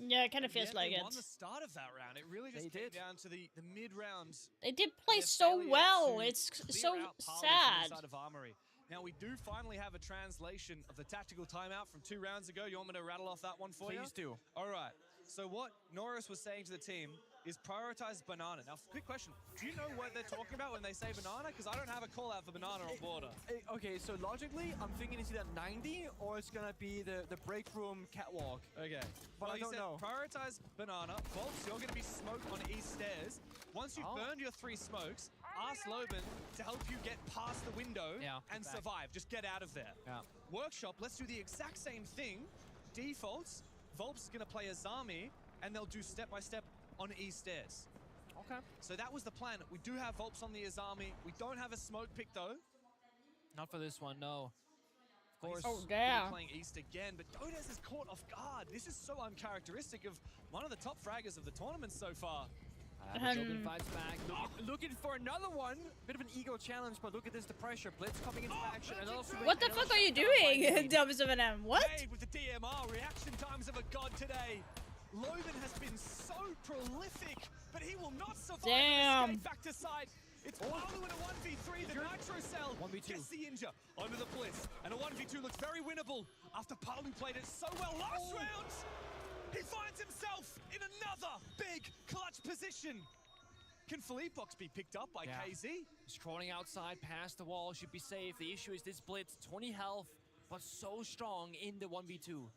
Yeah, it kind of feels like it. They won the start of that round. It really just came down to the mid-round. They did play so well. It's so sad. Of Armory. Now, we do finally have a translation of the tactical timeout from 2 rounds ago. You want me to rattle off that one for you? Please do. All right. So what Norris was saying to the team is prioritize banana. Now, quick question. Do you know what they're talking about when they say banana? Because I don't have a call out for banana on border. Okay, so logically, I'm thinking it's either 90 or it's gonna be the break room catwalk. Okay. But I don't know. Prioritize banana. Bolts, you're gonna be smoked on east stairs. Once you've burned your 3 smokes, ask Loban to help you get past the window and survive. Just get out of there. Yeah. Workshop, let's do the exact same thing. Defaults, Volp's is gonna play Azami, and they'll do step-by-step on east stairs. Okay. So that was the plan. We do have Volps on the Azami. We don't have a smoke pick, though. Not for this one, no. Of course. Oh, damn. Playing east again, but Dodes is caught off guard. This is so uncharacteristic of one of the top fraggers of the tournament so far. Jobin fights back, looking for another one. Bit of an ego challenge, but look at this, the pressure. Blitz coming into action. And also what the fuck are you doing, W7M? What? With the DMR, reaction times of a god today. Loban has been so prolific, but he will not survive. Damn. Back to side. It's Palu in a 1v3. The Nitro Cell 1v2. gets the injure onto the Blitz. And a 1v2 looks very winnable after Palu played it so well last round. He finds himself in another big clutch position. Can Philippebox be picked up by KZ? He's crawling outside past the wall, should be safe. The issue is this Blitz, 20 health, but so strong in the 1v2.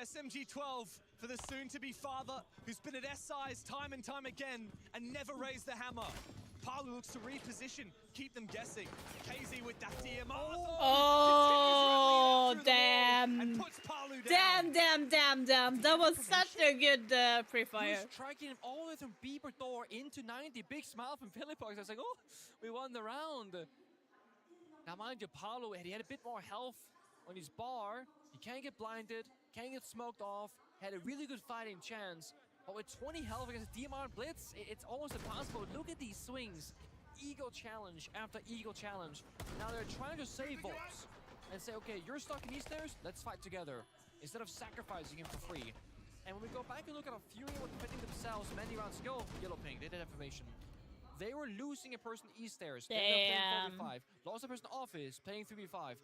SMG-12 for the soon-to-be father who's been at SI's time and time again and never raised the hammer. Palu looks to reposition, keep them guessing. KZ with that DMR. Oh, damn. Damn. That was such a good pre-fire. He's striking him all the way from Beaver door into 90. Big smile from Philippebox. I was like, oh, we won the round. Now, mind you, Palu, he had a bit more health on his bar. He can't get blinded, can't get smoked off. Had a really good fighting chance. But with 20 health against a DMR Blitz, it's almost impossible. Look at these swings. Eagle challenge after eagle challenge. Now they're trying to save Volps and say, okay, you're stuck in these stairs, let's fight together. Instead of sacrificing him for free. And when we go back and look at how Fury were defending themselves many rounds ago, Yellow Ping, they did have information. They were losing a person East stairs, playing 4v5. Lost a person Office, playing 3v5.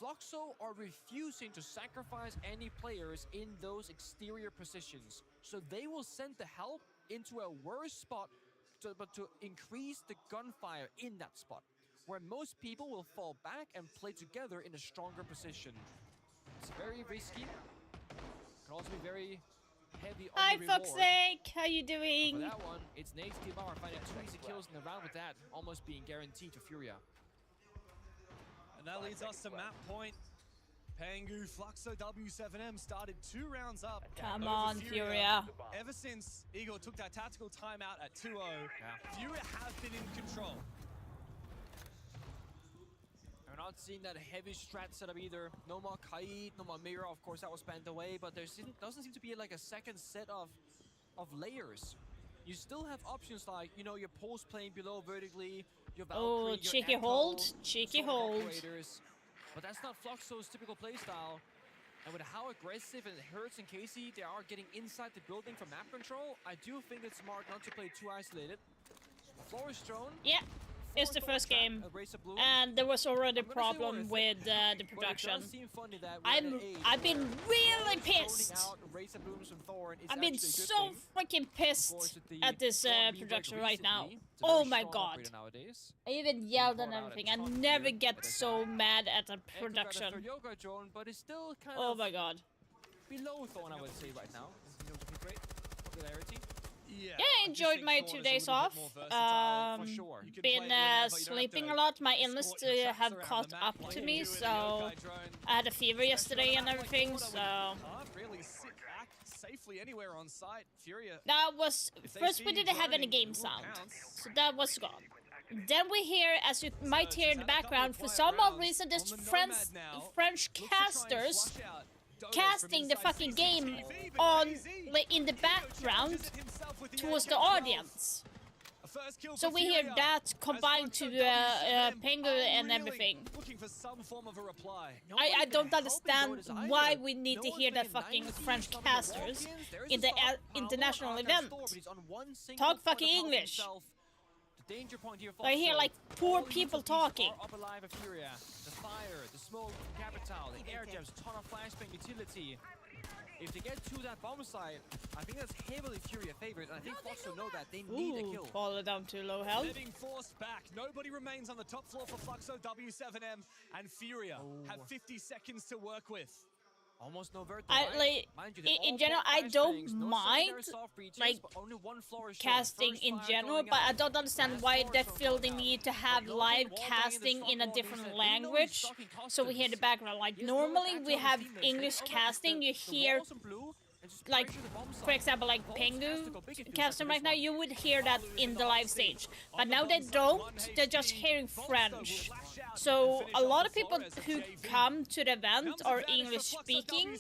Fluxo are refusing to sacrifice any players in those exterior positions. So they will send the help into a worse spot, but to increase the gunfire in that spot, where most people will fall back and play together in a stronger position. It's very risky. Can also be very heavy on Hi, the reward. Foxake. How you For doing? that one, it's Nate's DMR finding 2 easy kills in the round with that, almost being guaranteed to Furia. And that leads us to map point. Pangu, Fluxo, W7M started 2 rounds up. Come over on, Furia. Ever since Eagle took that tactical timeout at 2-0, Furia have been in control. We're not seeing that heavy strat setup either. No more Kaid, no more Mira. Of course, that was banned away, but there doesn't seem to be like a second set of layers. You still have options like, you know, your pulse playing below vertically, your Valkyrie, Oh, your cheeky Echo, hold. Cheeky sort of hold. operators. But that's not Fluxo's typical playstyle. And with how aggressive and Hurts and Casey they are getting inside the building for map control, I do think it's smart not to play too isolated. Floor is thrown. Yeah, it's the first game, and there was already a problem with the production. I've been really pissed. I've been so freaking pissed at this production right now. Oh my god. I even yelled and everything. I never get so mad at a production. Oh my god. Below Thorn, I would say right now. Great popularity. Yeah, I enjoyed my 2 days off. Been sleeping a lot. My illness have caught up to me, so I had a fever yesterday and everything. So can't really sit back safely anywhere on site. Furia. that was first we didn't have any game sound, so that was gone. Then we hear, as you might hear in the background, for some odd reason, there's French casters casting the fucking game on, like, in the background towards the audience. So we hear that combined to Pengu and everything. I don't understand why we need to hear that fucking French casters in the international event. Talk fucking English. I hear like poor people talking. The fire, the smoke, capital, the air jabs, ton of flashbang utility. If they get to that bomb site, I think that's heavily Furia favored, and I think Fluxo know that they need a kill. Fall down to low health. Living forced back. Nobody remains on the top floor for Fluxo, W7M, and Furia have 50 seconds to work with. Almost no vertical. In general, I don't mind like casting in general, but I don't understand why they feel the need to have live casting in a different language. So we hear the background. Like normally we have English casting. You hear, like, for example, like Pengu casting right now, you would hear that in the live stage. But now they don't, they're just hearing French. So a lot of people who come to the event are English speaking,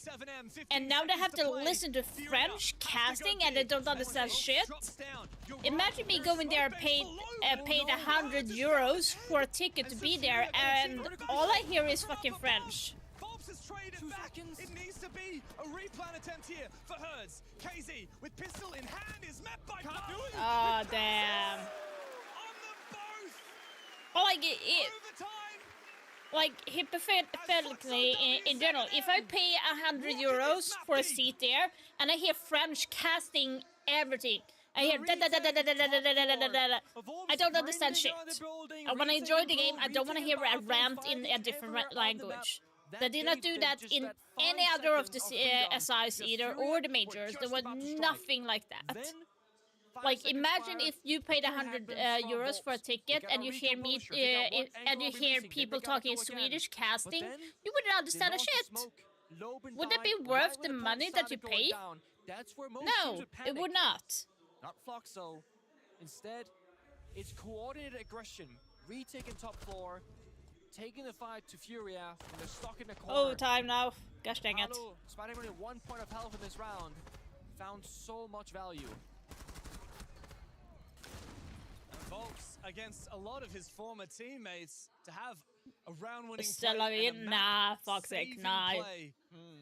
and now they have to listen to French casting and they don't understand shit. Imagine me going there paid 100 euros for a ticket to be there, and all I hear is fucking French. It needs to be a replan attempt here for Herds. KZ with pistol in hand is met by Oh damn. On the bar Well, like hypothetically, in general, if I pay 100 euros for a seat there, and I hear French casting everything, I hear da da da da da da da da da da da da. I don't understand shit. And when I enjoy the game, I don't want to hear a rant in a different language. They did not do that in any other of the SIs either, or the majors. There was nothing like that. Like, imagine if you paid 100 euros for a ticket and you hear me and you hear people talking Swedish casting, you wouldn't understand a shit. Would that be worth the money that you pay? No, it would not. Not Floxo. Instead, it's coordinated aggression, retaking top floor, taking the fight to Furia when they're stuck in the corner. Oh, time now. Gosh dang it. Despite only 1 point of health in this round, found so much value. Volks against a lot of his former teammates to have a round-winning Still play and a nah, Foxic, nah.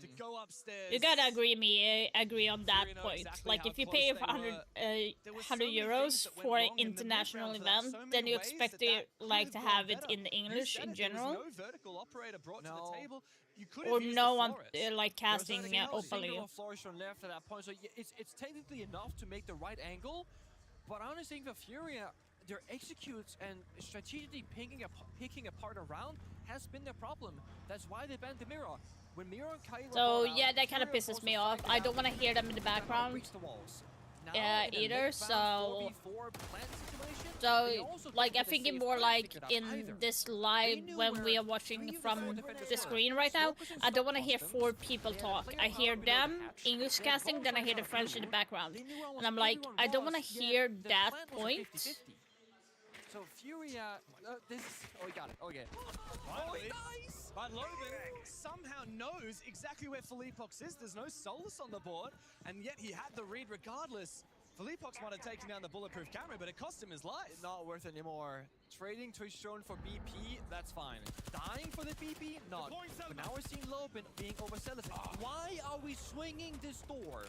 to go upstairs. You gotta agree on that point. exactly Like, how if you close pay they 100 euros for an international event, then you expect it like to have it in English in general. No vertical operator brought to the table. You could Or have used no the one Flores. like casting openly. Single flourish on left at that point, so it's technically enough to make the right angle. But honestly, for Furia, their executes and strategically picking apart a round has been their problem. That's why they banned the mirror. When mirror and Kai were So brought yeah, out, that kind of Furia pisses forced me to off. fight I it don't out. want to hear them in the Cannot background. reach the walls. Now, Yeah, in a either. mid-bound So 4v4 plant situation, they So, also like, didn't I get a think it safe more fight like figured out in either. this live knew when where we are 3 watching of the 4 from defenders the were. screen right now. Focus on I don't want to stop hear customs. 4 people They had talk. player I hear power below the them hatch. English They had casting, bombs then I right hear the out of French in the blue. background, They knew almost and I'm like, everyone I don't was, want to yet hear the that plan was a point. 50-50. So Furia, this. Oh, we got it. Okay. Finally. Nice. But Logan somehow knows exactly where Philippox is. There's no Solus on the board, and yet he had the read regardless. Philippox might have taken down the bulletproof camera, but it cost him his life. Not worth it anymore. Trading Twitch drone for BP, that's fine. Dying for the BP, not. But now we're seeing Logan being overzealous. Why are we swinging this door?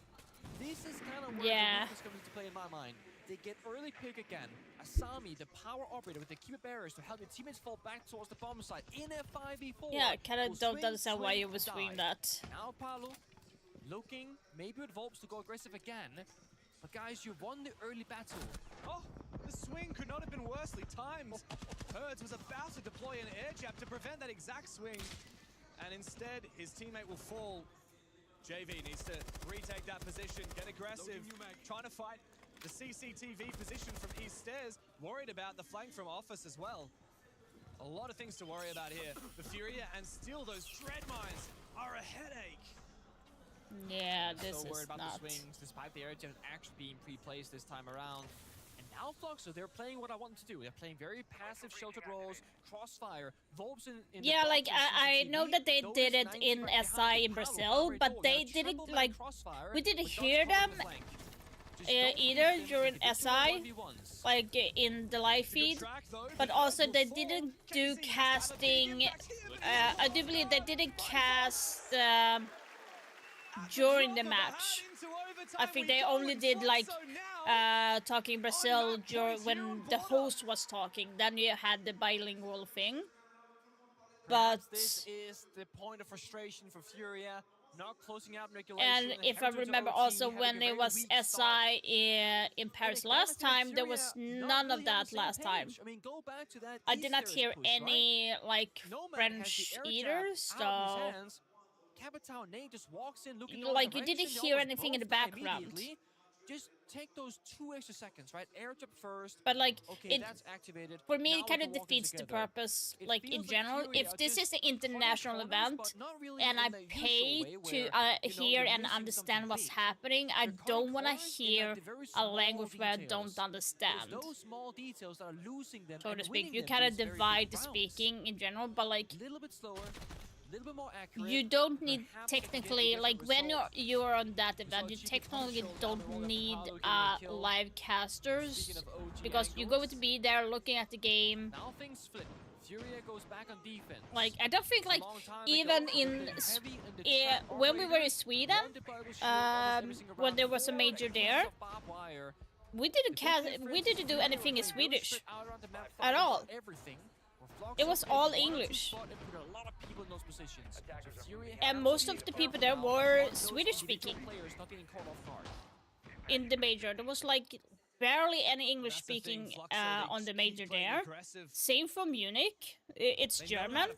This is kind of where the is coming to play in my mind. They get early pick again. Asami, the power operator with the keeper barriers to help the teammates fall back towards the bomb site in a 5v4. Yeah, I kind of Will don't swing, understand why swing, you would swing die. that. Now Paolo looking maybe with Volps to go aggressive again. But guys, you won the early battle. Oh, the swing could not have been worsely timed. Herds was about to deploy an air jab to prevent that exact swing, and instead his teammate will fall. JV needs to retake that position, get aggressive, trying to fight the CCTV position from East Stairs, worried about the flank from Office as well. A lot of things to worry about here. The Furia and still those dread mines are a headache. Yeah, this So worried is about not. the swings, despite the air jab actually being pre-placed this time around. And now Floxo, they're playing what I want them to do. They're playing very passive sheltered roles, crossfire, Volps in the Yeah, like, box and I CCTV, know that they those did it 90 in right SI behind in the Brazil, Paolo but Power they Dog. didn't, Triple like, man crossfire, we didn't but hear doesn't cover them the flank. Just don't either leave them during individual SI, 1v1s. like in the live feed, but also they didn't do casting. I do believe they didn't cast during the match. I think they only did like talking Brazil when the host was talking. Then you had the bilingual thing. But this is the point of frustration for Furia, not closing out regulation. and if I Heritage remember OT also having when a it very was weak start. SI in Paris last time, there was none of that last time. I mean, go back to that I did not Easter hear push, any like Nomad has the French air either, jab out of his so hands. Capital Nate just walks in looking like you didn't hear anything in the background. Just take those 2 extra seconds, right? Air jab first. But like Okay, it, that's activated. for me, Now it kind we of can walk in defeats the together. purpose. It Like in feels general, Furia if are this just is an international opponents, event but not really and I in the usual pay way to where, hear you're and missing understand something what's big. happening, I They're cutting don't want to corners in, hear like, the very a small language where I details. don't It's understand. those small details that are losing them So and to speak, winning you them kind of these very big divide the rounds. speaking in general, but like A little bit slower, a little bit more accurate. you don't need perhaps they can get a technically different like when result. you're on that event, you So Chica technically Punch showed don't down the road need that Paolo getting a kill. live casters Speaking of OG because you're angles, going to be there looking at the game. now things flip. Furia goes back on defense. Like I don't think A like long time even ago, in they've been heavy in the trap when we were in operator, Sweden, one deployable shield almost every single when round, there was a 4 major pieces there, of barbed wire. we didn't The big we difference didn't is do Furia anything in are playing very Swedish spread out around the map, at fighting for all. everything. it was all English. And most of the people there were Swedish speaking. In the major, there was like barely any English speaking on the major there. Same for Munich. It's German.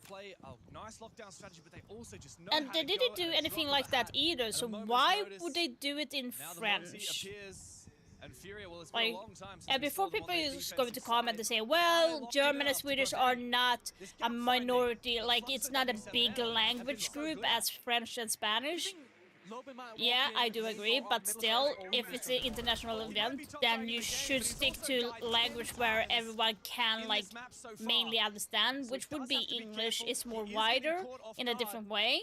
And they didn't do anything like that either, so why would they do it in French? Like, and before people is going to comment and say, well, German and Swedish are not a minority, like it's not a big language group as French and Spanish. Yeah, I do agree, but still, if it's an international event, then you should stick to language where everyone can, like, mainly understand, which would be English. It's more wider in a different way.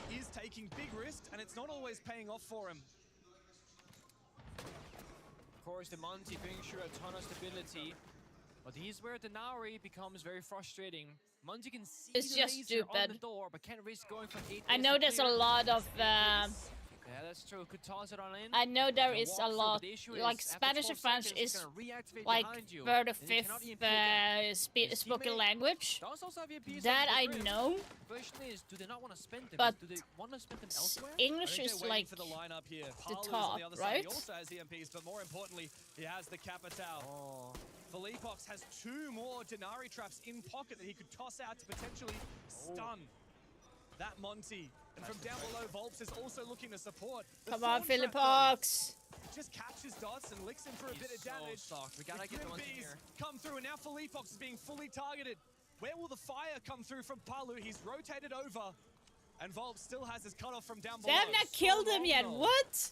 He is taking big risks, and it's not always paying off for him. Of course, the Monty brings sure a ton of stability, but here's where Denari becomes very frustrating. Monty can see it's the just stupid. on the door, but can't risk going for 8. I know there's a lot of yeah, that's true. Could toss it on in. I know there is a lot, like Spanish and French is like third or fifth spoken language. That I know. But English is like the top, right? He also has EMPs, but more importantly, he has the Capital. Felipox has 2 more Denari traps in pocket that he could toss out to potentially stun that Monty. And from down below, Volps is also looking to support. Come on, Felipox! Just catches dots and licks him for a bit of damage. We gotta get the Monty here. Come through, and now Felipox is being fully targeted. Where will the fire come through from Palu? He's rotated over, and Volps still has his cutoff from down below. They have not killed him yet, what?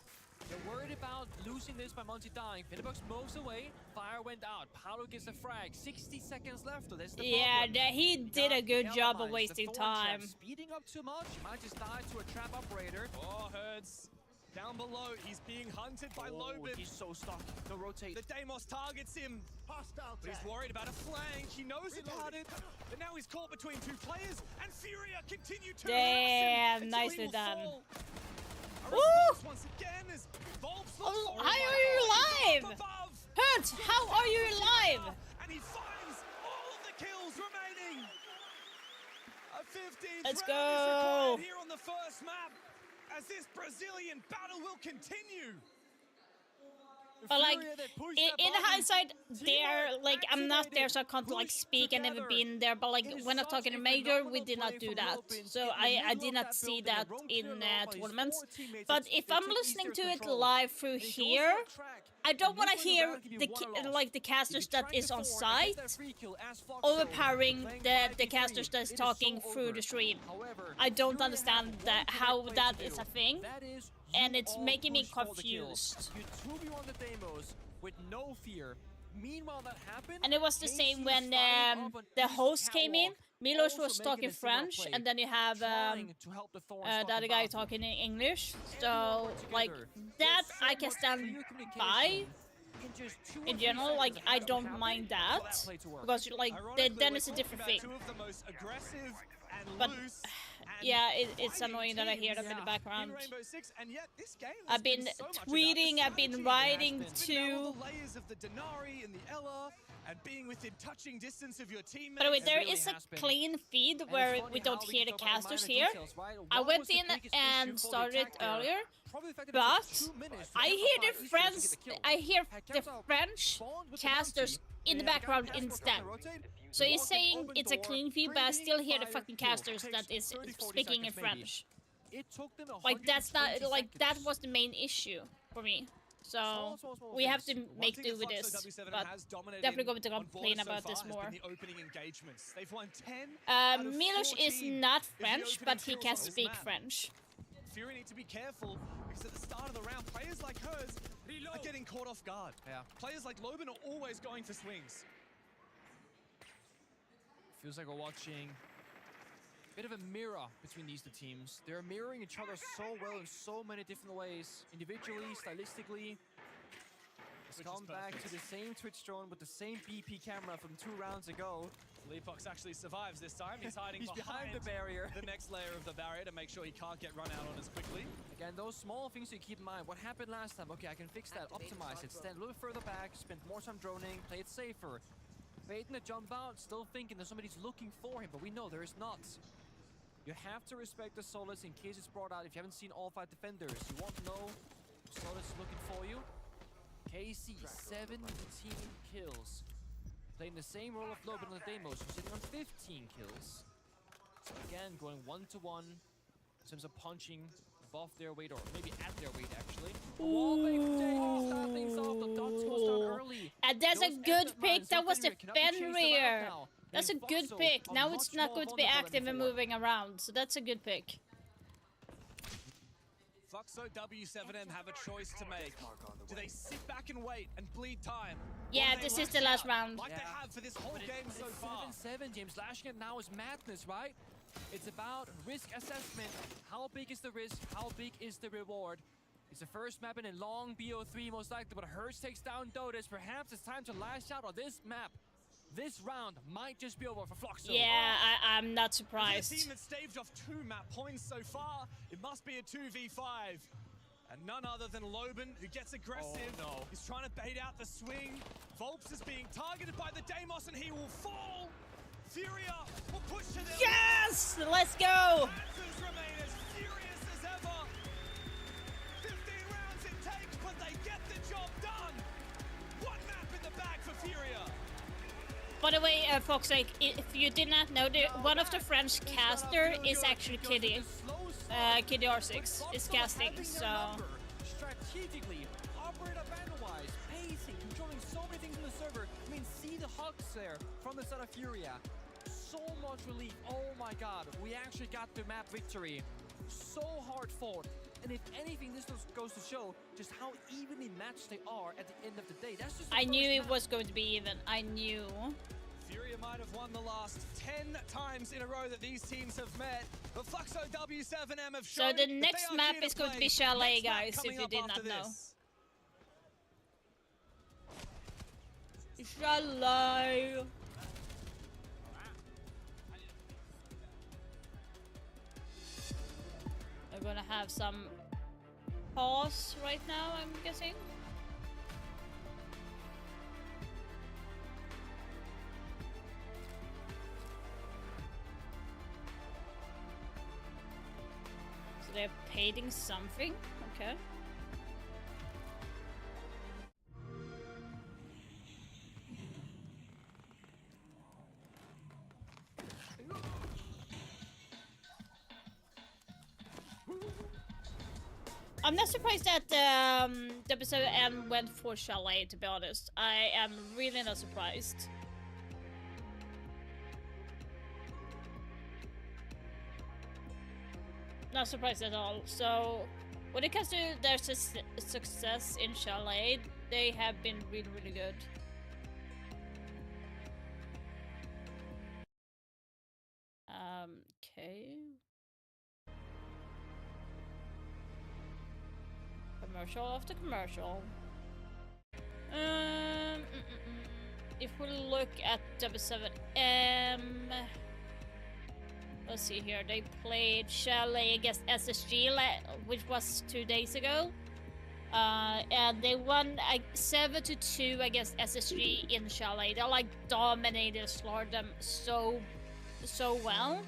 They're worried about losing this by Monty dying. Felipox moves away, fire went out. Paolo gets a frag. 60 seconds left, so that's the problem. He did a good job of wasting time. Speeding up too much, might just die to a trap operator. Oh, Herds. Down below, he's being hunted by Lobin. He's so stuck. No rotate. The Deimos targets him. But he's worried about a flank. He knows about it. But now he's caught between 2 players. And Furia continue to damn, nicely done. Woo! Once again as how are you alive? Hurt, how are you alive? And he finds all of the kills remaining. A 15th Let's round go. is required here on the first map as this Brazilian battle will continue. But like, in hindsight, like, I'm not there, so I can't like speak. I've never been there, but like when I'm talking to major, we did not do that. So I did not see that in tournaments. But if I'm listening to it live through here, I don't want to hear the casters that is on site overpowering the casters that's talking through the stream. I don't understand how that is a thing. And it's making me confused. You 2v1 the Deimos with no fear. Meanwhile, that happened. And it was the same when the host came in. Milos was talking French, and then you have the other guy talking in English. So, like, that I can stand by. In general, like, I don't mind that. Because, like, then it's a different thing. But yeah, it's annoying that I hear them in the background. I've been tweeting, I've been writing to. By the way, there is a clean feed where we don't hear the casters here. I went in and started earlier, but I hear the French casters in the background instead. So he's saying it's a clean feed, but I still hear the fucking casters that is speaking in French. Like that's not like that was the main issue for me. So we have to make do with this, but definitely going to complain about this more. Milos is not French, but he can speak French. Fury need to be careful because at the start of the round, players like hers are getting caught off guard. Yeah. Players like Lobin are always going for swings. Feels like we're watching a bit of a mirror between these 2 teams. They're mirroring each other so well in so many different ways. Individually, stylistically. Let's come back to the same Twitch drone with the same BP camera from 2 rounds ago. Leapox actually survives this time. He's hiding behind the barrier. The next layer of the barrier to make sure he can't get run out on as quickly. Again, those small things you keep in mind. What happened last time? Okay, I can fix that, optimize it, stand a little further back, spend more time droning, play it safer. baiting the jump out, still thinking that somebody's looking for him, but we know there is not. You have to respect the Solus in case it's brought out if you haven't seen all 5 defenders. You won't know if Solus is looking for you. KC, 17 kills. Playing the same role of Logan on the demos, who's sitting on 15 kills. So again, going 1-to-1 in terms of punching above their weight, or maybe at their weight actually. Start things off, the dots goes down early. And that's a good pick. That was the Fenrir. That's a good pick. Now it's not going to be active and moving around, so that's a good pick. Fluxo W7M have a choice to make. Do they sit back and wait and bleed time? Yeah, this is the last round. Like they have for this whole game so far. 7-7, James. Lashing it now is madness, right? It's about risk assessment. How big is the risk? How big is the reward? It's the first map in a long BO3 most likely, but Hurst takes down Dotus. Perhaps it's time to lash out on this map. This round might just be over for Fluxo. Yeah, I'm not surprised. The team that staved off 2 map points so far, it must be a 2v5. And none other than Loban, who gets aggressive. Oh, no. He's trying to bait out the swing. Volps is being targeted by the Deimos and he will fall. Furia will push to the Yes! Let's go! Panthers remain as furious as ever. 15 rounds it takes, but they get the job done. 1 map in the bag for Furia. By the way, Fox, like, if you did not know, one of the French caster is actually Kitty. Kitty R6 is casting, so... Strategically, operator bandwise, pacing, controlling so many things in the server. I mean, see the hugs there from the side of Furia. So much relief. Oh my god, we actually got the map victory. So hard fought. And if anything, this just goes to show just how evenly matched they are at the end of the day. That's just I knew it was going to be even. I knew. Furia might have won the last 10 times in a row that these teams have met, but Fluxo W7M have shown. So the next map is going to be Chalet, guys, if you did not know. Chalet. We're gonna have some pause right now, I'm guessing. So they're painting something, okay. I'm not surprised that WM went for Chalet, to be honest. I am really not surprised. Not surprised at all. So, when it comes to their success in Chalet, they have been really, really good. Okay. Commercial after commercial. If we look at W7M, let's see here. They played Chalet against SSG, which was 2 days ago, and they won 7-2 against SSG in Chalet. They like dominated, slaughtered them so well.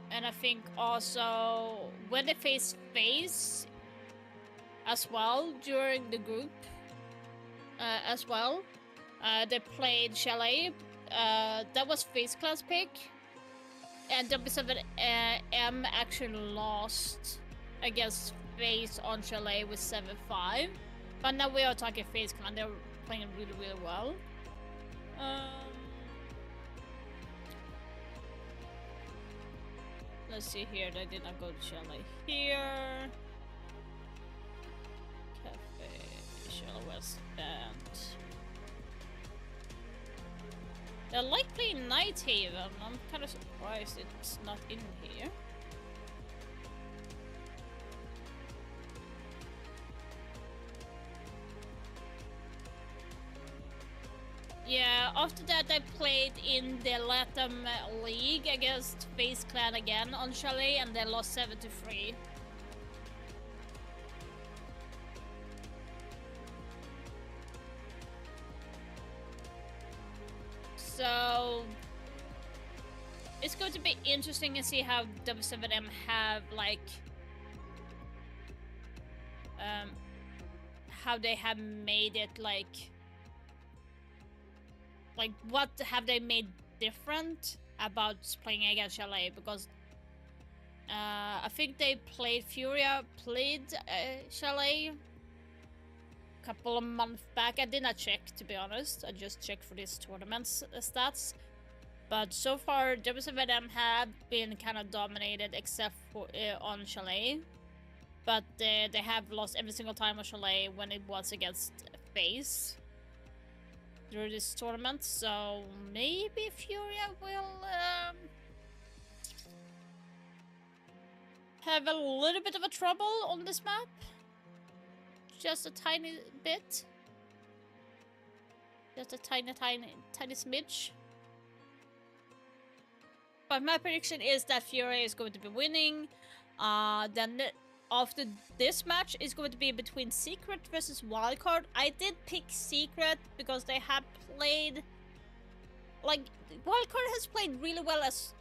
And I think also when they faced FaZe as well during the group as well, they played Chalet. That was FaZe class pick, and W7M actually lost against FaZe on Chalet with 7-5. But now we are talking FaZe clan. They're playing really, really well. Let's see here, they did not go to Chalet here. Cafe, Chalet West Band. They're like playing Night Haven. I'm kind of surprised it's not in here. Yeah, after that I played in the Latam League against FaZe Clan again on Chalet, and they lost 7-3. So it's going to be interesting to see how W7M have like how they have made it like what have they made different about playing against Chalet, because I think they played Furia played Chalet a couple of months back. I did not check, to be honest. I just checked for this tournament's stats. But so far, W7M have been kind of dominated except for on Chalet. But they have lost every single time on Chalet when it was against FaZe through this tournament. So maybe Furia will have a little bit of a trouble on this map. Just a tiny bit. Just a tiny smidge. But my prediction is that Furia is going to be winning. Then after this match is going to be between Secret versus Wildcard. I did pick Secret because they have played, like, Wildcard has played really well as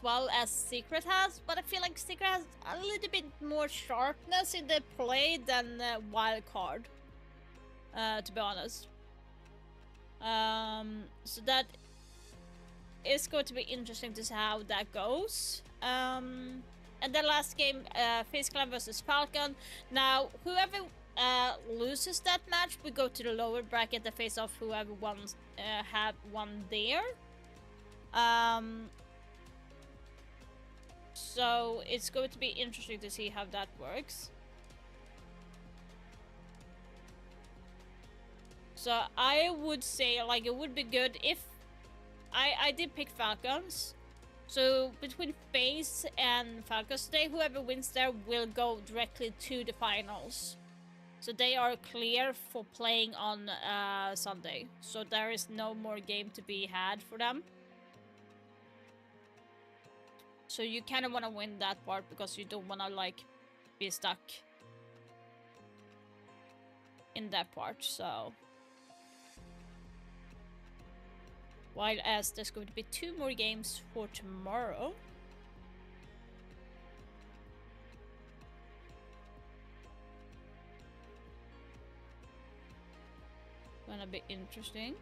well as Secret has, but I feel like Secret has a little bit more sharpness in the play than Wildcard, to be honest. So that is going to be interesting to see how that goes. And the last game, FaZe Clan versus Falcon. Now, whoever loses that match, we go to the lower bracket, the face off whoever have won there. So it's going to be interesting to see how that works. So I would say, like, it would be good if I did pick Falcons. So between FaZe and Falcons today, whoever wins there will go directly to the finals. So they are clear for playing on Sunday. So there is no more game to be had for them. So you kind of want to win that part because you don't want to like be stuck in that part. So while as there's going to be 2 more games for tomorrow. Gonna be interesting.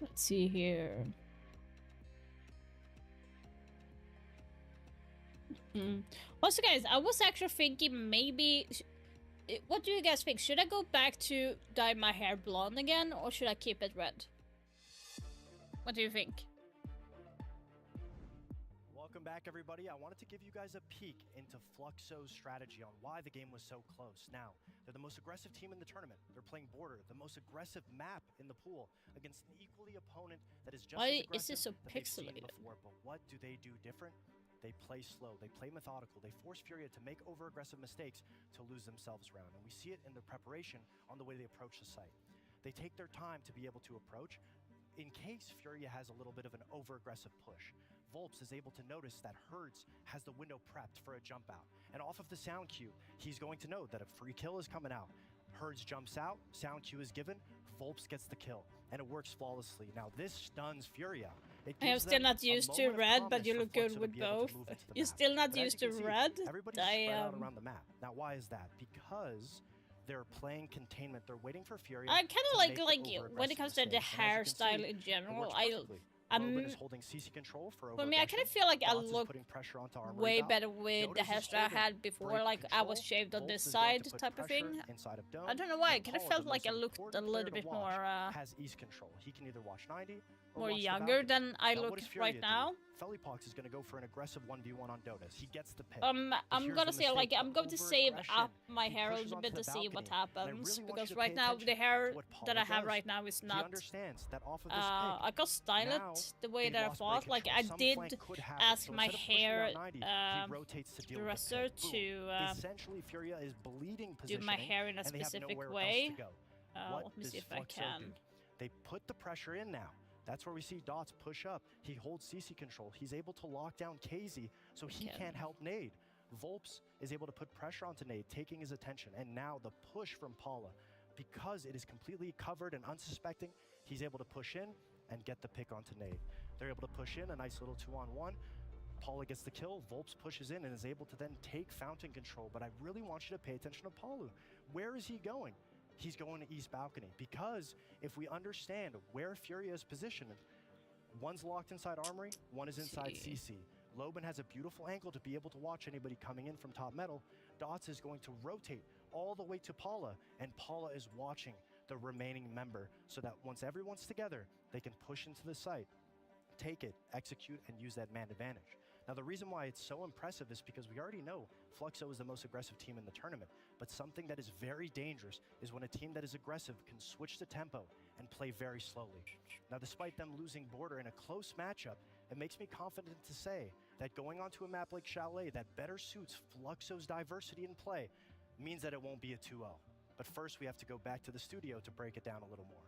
Let's see here. Also, guys, I was actually thinking maybe... What do you guys think? Should I go back to dye my hair blonde again, or should I keep it red? What do you think? Welcome back, everybody. I wanted to give you guys a peek into Fluxo's strategy on why the game was so close. Now, they're the most aggressive team in the tournament. They're playing Border, the most aggressive map in the pool, against an equally opponent that is just as aggressive is this so that they've seen pixelated? before. But what do they do different? They play slow, they play methodical, they force Furia to make over-aggressive mistakes to lose themselves around. And we see it in their preparation on the way they approach the site. They take their time to be able to approach in case Furia has a little bit of an over-aggressive push. Volps is able to notice that Herds has the window prepped for a jump out. And off of the sound cue, he's going to know that a free kill is coming out. Herds jumps out, sound cue is given, Volps gets the kill, and it works flawlessly. Now this stuns Furia. I am still not used to red, but you look good with both. You're still not used to red? Everybody's spread out around the map. Now why is that? Because they're playing containment. They're waiting for Furia. I kind of like when it comes to the hairstyle in general. Loban is holding CC control for me, I kind of feel like I look way better with the hairstyle I had before, like I was shaved on this side type of thing. I don't know why, I kind of felt like I looked a little bit more has East control. He can either watch 90 or more watch the younger balcony. than I Now, look what does right Furia now. do? Felipox is going to go for an aggressive 1v1 on Dotas. He gets the pick. I'm Here's gonna the say, like, mistake, I'm the going to save over-aggression. up my He hair a pushes little bit onto to the see what balcony, and I happens, really want because you to right pay now attention the hair to what that I Paula have does. right now is He not. understands that off of this I pick, got styled now it the way they've that I lost thought. break Like control. I Some did flank could happen. ask So my instead of pushing hair down 90, he rotates to deal with the dresser pick. Boom. to Essentially, Furia is bleeding do positioning, my hair in a and they have specific nowhere way. else to go. Let What me does see if I Fluxo can. do? They put the pressure in now. That's where we see Dots push up. He holds CC control. He's able to lock down KZ, so he can't help Nade. Volps is able to put pressure onto Nade, taking his attention. And now the push from Paula, because it is completely covered and unsuspecting, he's able to push in and get the pick onto Nade. They're able to push in a nice little 2-on-1. Paula gets the kill, Volps pushes in and is able to then take fountain control. But I really want you to pay attention to Paulu. Where is he going? He's going to East Balcony, because if we understand where Furia is positioned, one's locked inside Armory, one is inside CC. Loban has a beautiful angle to be able to watch anybody coming in from top metal. Dots is going to rotate all the way to Paula, and Paula is watching the remaining member so that once everyone's together, they can push into the site, take it, execute, and use that man advantage. Now, the reason why it's so impressive is because we already know Fluxo is the most aggressive team in the tournament, but something that is very dangerous is when a team that is aggressive can switch the tempo and play very slowly. Now, despite them losing border in a close matchup, it makes me confident to say that going onto a map like Chalet that better suits Fluxo's diversity in play means that it won't be a 2-0. But first, we have to go back to the studio to break it down a little more.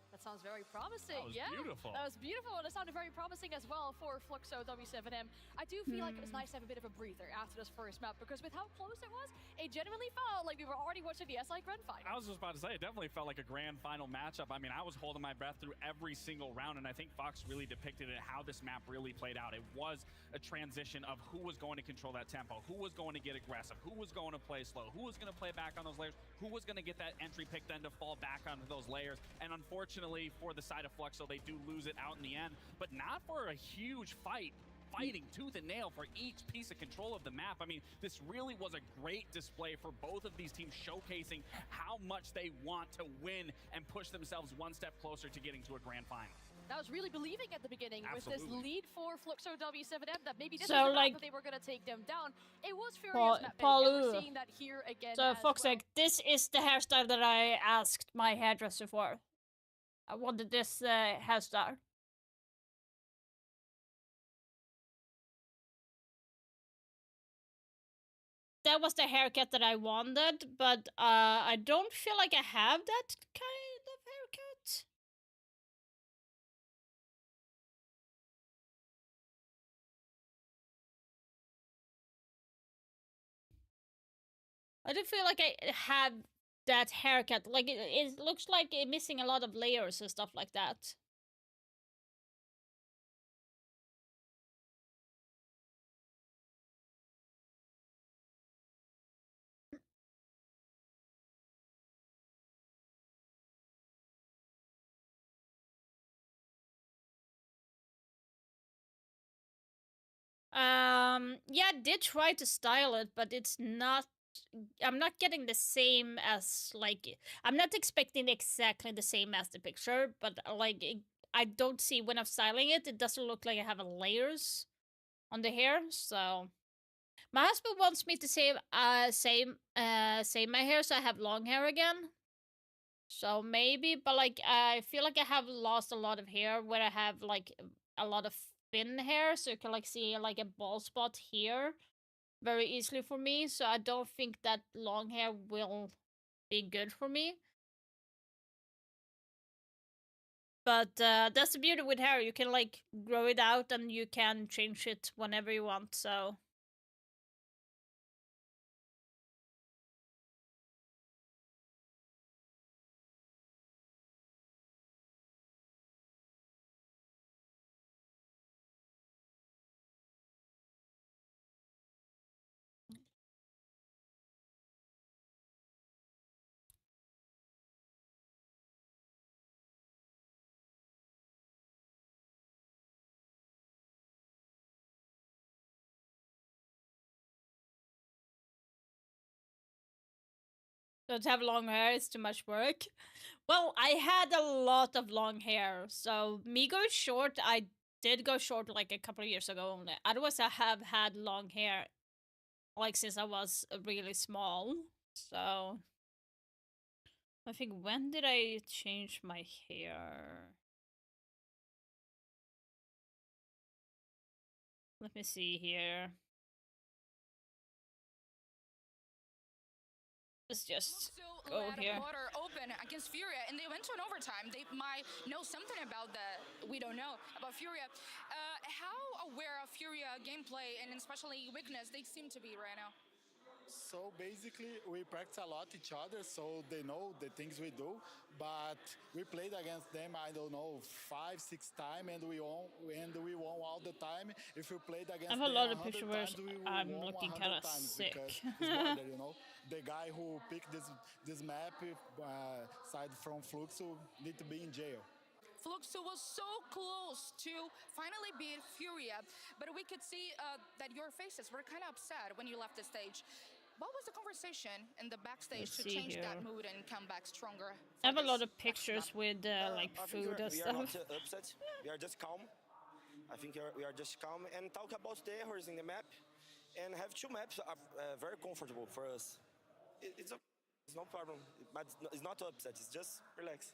That sounds very promising. That was beautiful. That was beautiful, and it sounded very promising as well for Fluxo W7M. I do feel like it was nice to have a bit of a breather after this first map, because with how close it was, it genuinely felt like we were already watching the SI Grand Final. I was just about to say, it definitely felt like a grand final matchup. I mean, I was holding my breath through every single round, and I think Fox really depicted it, how this map really played out. It was a transition of who was going to control that tempo, who was going to get aggressive, who was going to play slow, who was going to play back on those layers, who was going to get that entry pick then to fall back onto those layers. And unfortunately for the side of Fluxo, they do lose it out in the end, but not for a huge fight. Fighting tooth and nail for each piece of control of the map. I mean, this really was a great display for both of these teams, showcasing how much they want to win and push themselves one step closer to getting to a grand final. That was really believing at the beginning with this lead for Fluxo W7M that maybe this So, was like, that they were going to take them down. It was Furious map pick, and we're seeing that here again. So, Fox, like, this is the hairstyle that I asked my hairdresser for. I wanted this hairstyle. That was the haircut that I wanted, but I don't feel like I have that kind of haircut. I don't feel like I have that haircut. Like, it looks like it's missing a lot of layers and stuff like that. Yeah, I did try to style it, but it's not. I'm not getting the same as, like, I'm not expecting exactly the same as the picture, but like, I don't see when I'm styling it, it doesn't look like I have layers on the hair. So my husband wants me to save my hair so I have long hair again. So maybe, but like, I feel like I have lost a lot of hair where I have like a lot of thin hair, so you can like see like a bald spot here very easily for me. So I don't think that long hair will be good for me. But that's the beauty with hair. You can like grow it out and you can change it whenever you want. So Don't have long hair, it's too much work. Well, I had a lot of long hair, so me going short, I did go short like a couple of years ago only. Otherwise, I have had long hair like since I was really small. So I think, when did I change my hair? Let me see here. Let's just go had here. a quarter open against Furia, and they went to an overtime. They might know something about that we don't know about Furia. How aware of Furia gameplay and especially weakness they seem to be right now? So basically, we practice a lot each other, so they know the things we do. But we played against them, I don't know, 5, 6 times, and we won. And we won all the time. If we played against I have a them lot of 100 pictures where times, we I'm won looking 100 kind of times sick. because it's border, you know. The guy who picked this map, side from Fluxo, need to be in jail. Fluxo was so close to finally beat Furia, but we could see that your faces were kind of upset when you left the stage. What was the conversation in the backstage Let's to see change here. that mood and come back stronger? I have a lot of pictures with like I think food and we are not stuff. upset. We are just calm. I think we are just calm and talk about the errors in the map, and have 2 maps are very comfortable for us. It's no problem, but it's not upset. It's just relax.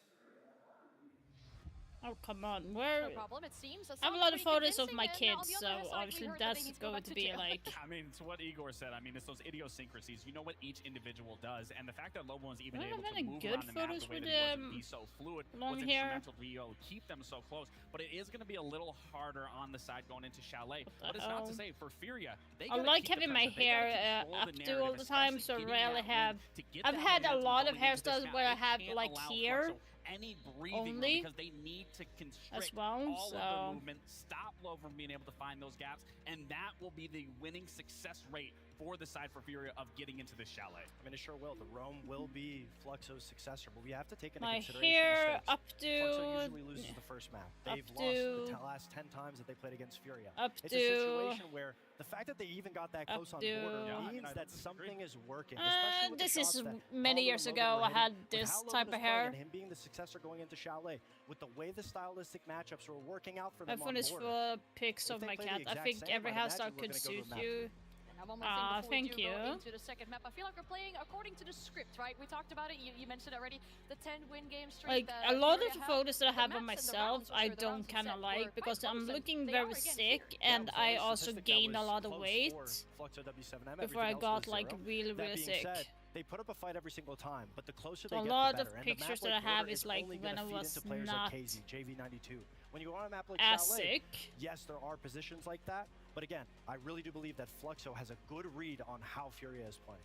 Oh, come on, where? No problem, it seems. I have a lot of photos of my convincing, and kids, on the so other side, we obviously heard that they that's need to go going back to to be jail. like... I mean, to what Igor said, I mean, it's those idiosyncrasies. You know what each individual does, and the fact that Lobo was even I don't able have to any move good around the map photos the way with, that he was and be so fluid long was hair. instrumental to be able to keep them so close. But it is going to be a little harder on the side going into Chalet. But it's not to say for Furia, they I gotta like keep the having my pressure. They gotta hair control the updo narrative, all the time, so especially rarely getting that have... win to get I've that had a momentum lot of going into this hairstyles map. where I They have can't like allow here Fluxo any breathing room only because they need to constrict as well, all so... of the movement, stop Low from being able to find those gaps, and that will be the winning success rate for the side for Furia of getting into the Chalet. I mean, it sure will. The Rome will be Fluxo's successor, but we have to take into My consideration hair mistakes. updo... Fluxo usually loses the first map. They've lost the last 10 times that they played against Furia. It's a situation where the fact that they even got that close on border means that something is working. Especially with this the is shots that many Paulo years and Logan ago. were I had hitting. With this how Logan type was of playing hair. and him being the successor going into Chalet, with the way the stylistic matchups were working out for My them phone on is border. full of pics If of they my play the cat. I exact think same, every I'd imagine hairstyle we're could gonna go to suit map you. And one more thing before Thank we do you. go into the second map. I feel like we're playing according to the script, right? We talked about it. You mentioned already the 10-win game streak. Like, that a lot of Furia the have. photos that I The have of maps and the myself, rounds, I the don't rounds kind of set like were because quite I'm close, and looking they very are again sick, here. and was I always also statistic that gained a was lot of close weight for Fluxo W7M. before Everything I else got was like zero. really, That really being sick. said, they put up a fight every single time, but the closer So they a get, lot the of better. And pictures the that I map have like is border like only when gonna I feed was into players not like KZ, JV92. When you go on a map like as Chalet, sick. yes, there are positions like that, but again, I really do believe that Fluxo has a good read on how Furia is playing.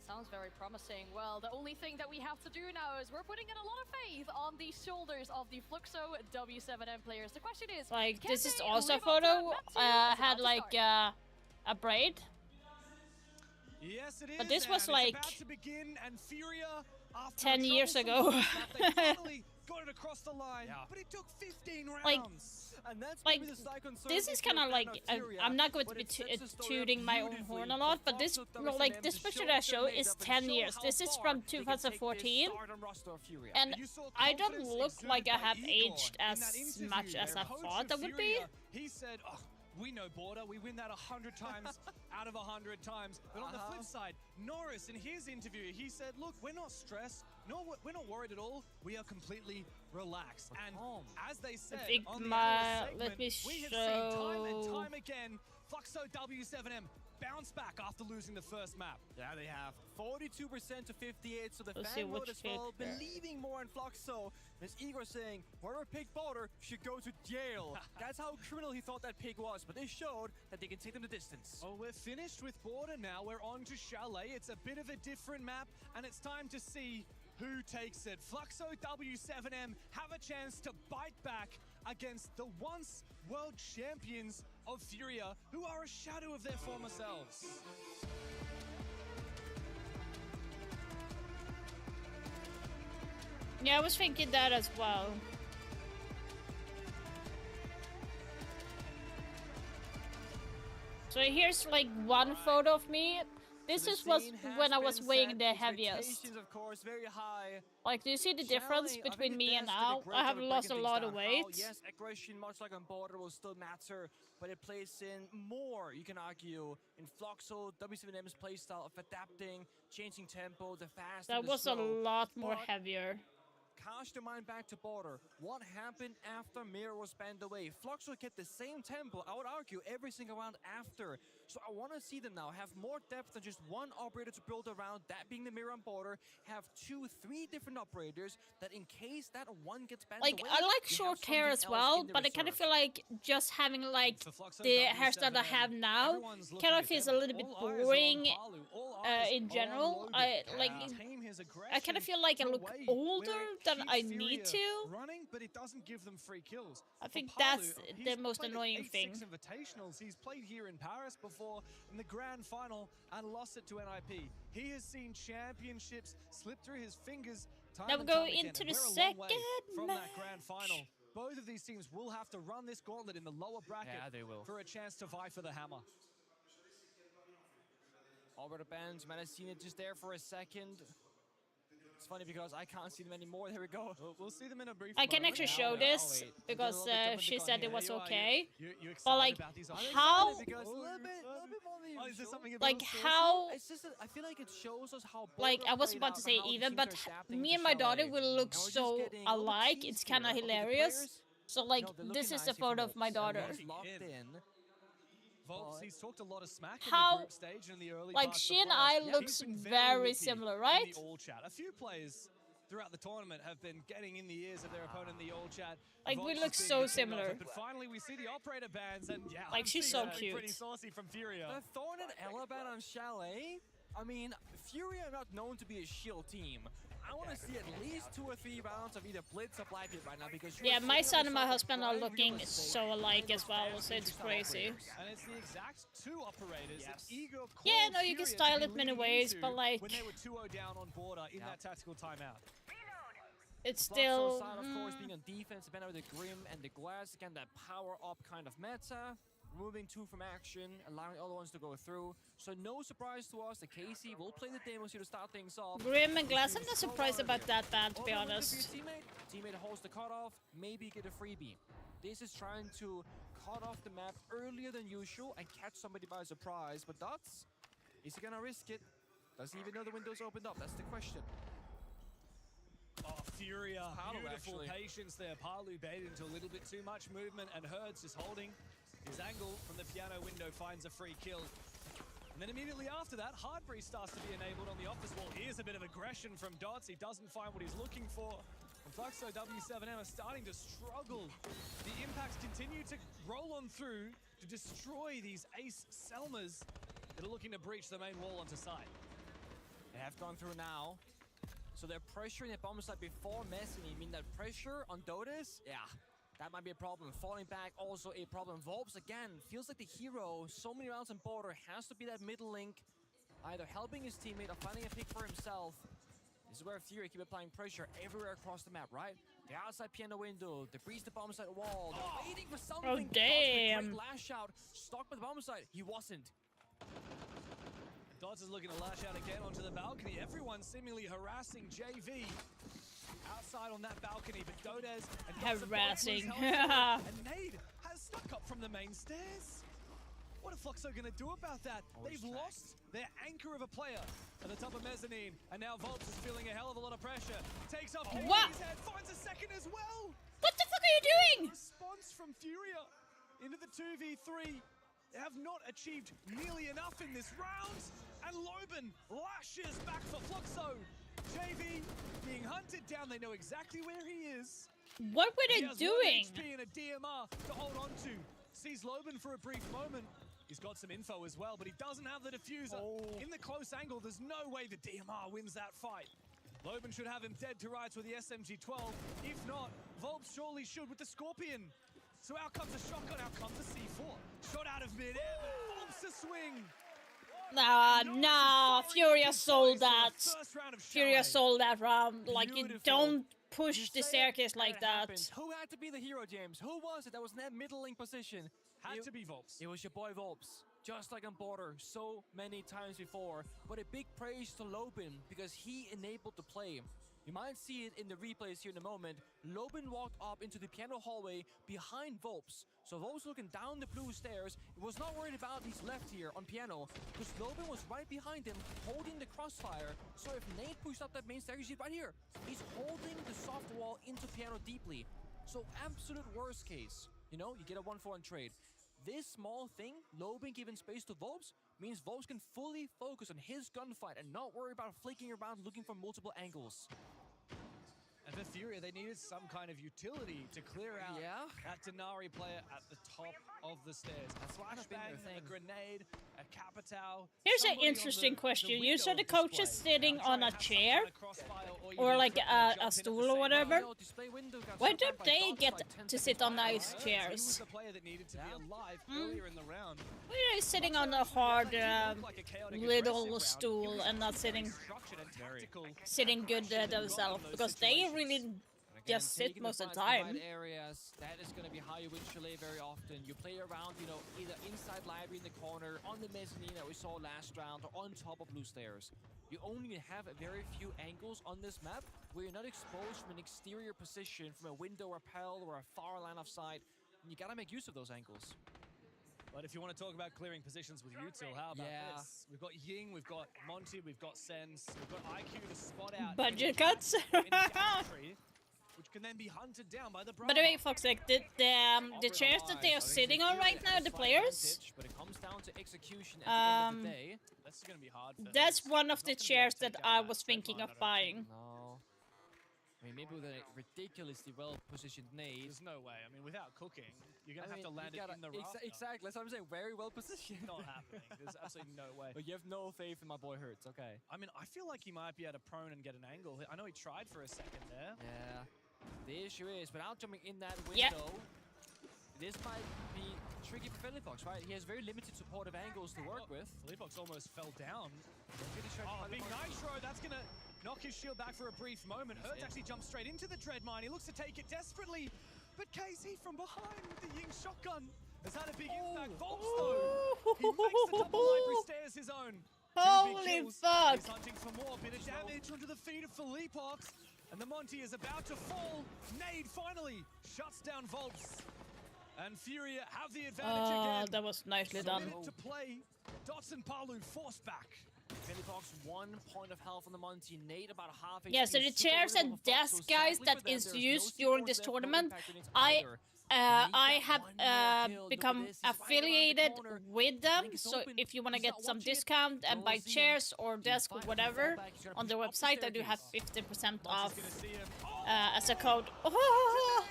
Sounds very promising. Well, the only thing that we have to do now is we're putting in a lot of faith on the shoulders of the Fluxo W7M players. The question is, Like, can this is they also a live up to that photo. map two? I It's had about to like start. a braid. Yes, it is. But this was and like it's about to begin, and Furia, after 10 years ago. they finally got it across the line, but it took 15 rounds. Like, And that's like maybe the slight concern this if is you're kind a of fan like Furia, I'm not going to but be it sets the story up tooting my own beautifully horn a for lot, but this Fluxo no, like WSM this to picture show that I their show is makeup and 10 show years. how This is far from they can take this 2014, stardom roster of Furia. and You saw I don't confidence look exuded like I by have Igor aged in as that interview. much as I Coach thought of I would be. Furia, He said, oh, we know border, we win that 100 times out of 100 times. But on the flip side, Norris, in his interview, he said, look, we're not stressed, we're not worried at all, we are completely relaxed. And as they said on the analyst segment, we have seen time and time again, Fluxo W7M bounce back after losing the first map. Yeah, they have 42% to 58, so the Let's see fan vote which as well, pick. believing more in Fluxo. There's Igor saying, whoever picked Boulder should go to jail. That's how criminal he thought that pick was, but they showed that they can take them the distance. Oh, we're finished with border now. We're on to Chalet. It's a bit of a different map, and it's time to see who takes it. Fluxo W7M have a chance to bite back against the once world champions of Furia, who are a shadow of their former selves. Yeah, I was thinking that as well. So here's like one photo of me. This So is was scene has when I was been weighing set, the heaviest. expectations, of course, very high. Like, do you see the difference Chalet, I between think me it and does did a now? great I have job of lost a breaking lot things of down. weight. How, yes, aggression, much like on Border, will still matter, but it plays in more, you can argue, in Fluxo, W7M's playstyle of adapting, changing tempo, the fast That and the was a slow. lot more But heavier. cast your mind back to Border. What happened after Mirror was banned away? Fluxo kept the same tempo, I would argue, every single round after. So I want to see them now have more depth than just one operator to build around, that being the Mirror on Border. Have 2, 3 different operators that in case that one gets banned Like, away, I like you short have hair something as else well, in the but I kind of reserve. feel like just having like Fluxo the W7M, hairstyle I have now everyone's looking kind of at feels them. a little bit All eyes are on boring Palu, all eyes in are on general. Logan. I Can like. he tame his I aggression kind of feel like I to a look way older where it than keeps I Furia need to. running, but it doesn't give them free kills. I For think Palu, that's he's the most played at annoying 8-6 thing. Invitationals. He's played here in Paris before in the grand final and lost it to NIP. He has seen championships slip through his fingers time Now we and go time again, into and the we're a long second way from that match. grand final. Both of these teams will have to run this gauntlet in the lower bracket Yeah, they will. for a chance to vie for the hammer. Albert Benz, might have seen it just there for a second. It's funny because I can't see them anymore. There we go. We'll see them in a brief I can moment. actually show I'll this wait. because she said it was You are, okay. you But excited like, about these how? Because a little bit more than Oh, is there usual. something Like about how? It's just that I feel like it shows us how Like, Border I was played about out to and say how the even, teams but are adapting me to and my daughter Chalet. will look And we're just so getting a little alike. tease It's kind of here. Okay, the hilarious. players, So like, they're this looking is a nice here photo from of my Volps. daughter. Everyone's locked in. Volps, But he's talked a lot of smack in How- the group stage and in the early Like, parts she of and playoffs. I Yeah, looks he's been very witty similar, in right? the all chat. A few players throughout the tournament have been getting in the ears of their opponent in the all chat. Like, we Volps look is being so the king of similar. it, But finally, we see the operator bans, and yeah, Like, I'm she's seeing so something pretty cute. saucy from Furia. The Thorn and Eleban on Chalet? I mean, Fury are not known to be a shield team. I want to see at least 2 or 3 rounds of either Blitz or Blackbeard right now because Yeah, you're my sitting son on and my yourself husband are prime looking real estate so alike in as the well, fast so it's superstar crazy. operators. And it's the exact 2 operators that Yes. Ego called Yeah, no, you can Furia to style be it many leaning ways, into but like, when they were 2-0 down on Border in that tactical timeout. it's Fluxo still. side, of course, being on defense, depending on the Grim and the Glass. Again, that power-up kind of meta. Removing 2 from action, allowing the other ones to go through. So no surprise to us, the KC will play the demos here to start things off. Grim and Glass, I'm Doing not so surprised well about here. that ban, to be Overloaded honest. for your teammate holds the cutoff, maybe get a freebie. This is trying to cut off the map earlier than usual and catch somebody by surprise. But Dots, is he gonna risk it? Does he even know the window's opened up? That's the question. Oh, Furia, Palu, beautiful actually. patience there. Palu baited into a little bit too much movement, and Herds is holding his angle from the piano window, finds a free kill. And then immediately after that, Hardbreeze starts to be enabled on the office wall. Here's a bit of aggression from Dots. He doesn't find what he's looking for. And Fluxo W7M are starting to struggle. The impacts continue to roll on through to destroy these ace Selmas that are looking to breach the main wall onto site. They have gone through now. So they're pressuring the bomb site before messing. I mean, that pressure on Dotis, yeah, that might be a problem. Falling back, also a problem. Volps, again, feels like the hero. So many rounds on Border, has to be that middle link. Either helping his teammate or finding a pick for himself. This is where Fury keep applying pressure everywhere across the map, right? The outside piano window, they breach the bomb site wall. They're waiting for something. Oh, Dots with damn. great lash out. Stuck by the bomb site. He wasn't. Dots is looking to lash out again onto the balcony. Everyone seemingly harassing JV outside on that balcony, but Dodez and Dots are both Harassing. lose health. And Nade has stuck up from the main stairs. What are Fluxo gonna do about that? They've lost their anchor of a player at the top of mezzanine, and now Volps is feeling a hell of a lot of pressure. Takes off Fury's What? head, finds a second as well. What the fuck are you doing? Response from Furia into the 2v3. They have not achieved nearly enough in this round, and Loban lashes back for Fluxo. JV being hunted down, they know exactly where he is. What were He they has doing? 1 HP and a DMR to hold on to. Sees Loban for a brief moment. He's got some info as well, but he doesn't have the diffuser. In the close angle, there's no way the DMR wins that fight. Loban should have him dead to rights with the SMG-12. If not, Volps surely should with the Scorpion. So out comes a shotgun, out comes a C4. Shot out of mid-air, but Volps a swing. Nah, Furia sold that. First round of Furia Chalet. sold that round. Like, you Beautiful. don't push the say staircase it, like and it that. happens. Who had to be the hero, James? Who was it that was in that middle link position? Had to be Volps. It was your boy Volps. just like on Border so many times before. But a big praise to Lobin because he enabled the play. You might see it in the replays here in a moment. Lobin walked up into the piano hallway behind Volps. So Volps looking down the blue stairs. He was not worried about his left here on piano because Lobin was right behind him holding the crossfire. So if Nate pushed up that main stair, you see it right here. He's holding the soft wall into piano deeply. So absolute worst case, you know, you get a 1-for-1 trade. This small thing, Lobin giving space to Volps, means Volps can fully focus on his gunfight and not worry about flicking around looking for multiple angles. And for Furia, they needed some kind of utility to clear out that Denari player at the top of the stairs. A flashbang, a grenade, a Capitao. Here's an interesting question. You saw the coaches sitting on a chair or like a stool or whatever. Where did they get to sit on nice chairs? Why are they sitting on a hard little stool and not sitting good themselves? Because they really just sit most of the time. Areas, that is going to be how you win Chalet very often. You play around, you know, either inside library in the corner, on the mezzanine that we saw last round, or on top of blue stairs. You only have a very few angles on this map where you're not exposed from an exterior position, from a window or pal or a far line of sight. And you got to make use of those angles. But if you want to talk about clearing positions with Util, how about this? We've got Ying, we've got Monty, we've got Sense, we've got IQ to spot out budget cuts. Which can then be hunted down by the By the way, Fox, like the chairs that they are sitting on right now, the players. But it comes down to execution at the end of the day. That's going to be hard. That's one of the chairs that I was thinking of buying. No. I mean, maybe with a ridiculously well-positioned nade. There's no way. I mean, without cooking, you're going to have to land it in the rafter. Exactly. That's what I'm saying. Very well-positioned. Not happening. There's absolutely no way. But you have no faith in my boy Hurts. Okay. I mean, I feel like he might be able to prone and get an angle. I know he tried for a second there. Yeah. The issue is, without jumping in that window, this might be tricky for Philippox, right? He has very limited supportive angles to work with. Philippox almost fell down. Big Nitro, that's going to knock his shield back for a brief moment. Hurts actually jumps straight into the Dread Mine. He looks to take it desperately, but KZ from behind with the Ying shotgun has had a big impact. Volps, though, he makes the double library stairs his own. Holy fuck! He's hunting for more. Bit of damage onto the feet of Philippox. And the Monty is about to fall. Nade finally shuts down Volps. And Furia have the advantage again. That was nicely done. To play. Dots and Palu forced back. Philippox 1 point of health on the Monty. Nate about half HP. Yeah, so the chairs and desk guys that is used during this tournament, I have become affiliated with them. So if you want to get some discount and buy chairs or desk or whatever on their website, I do have 50% off as a code. Oh,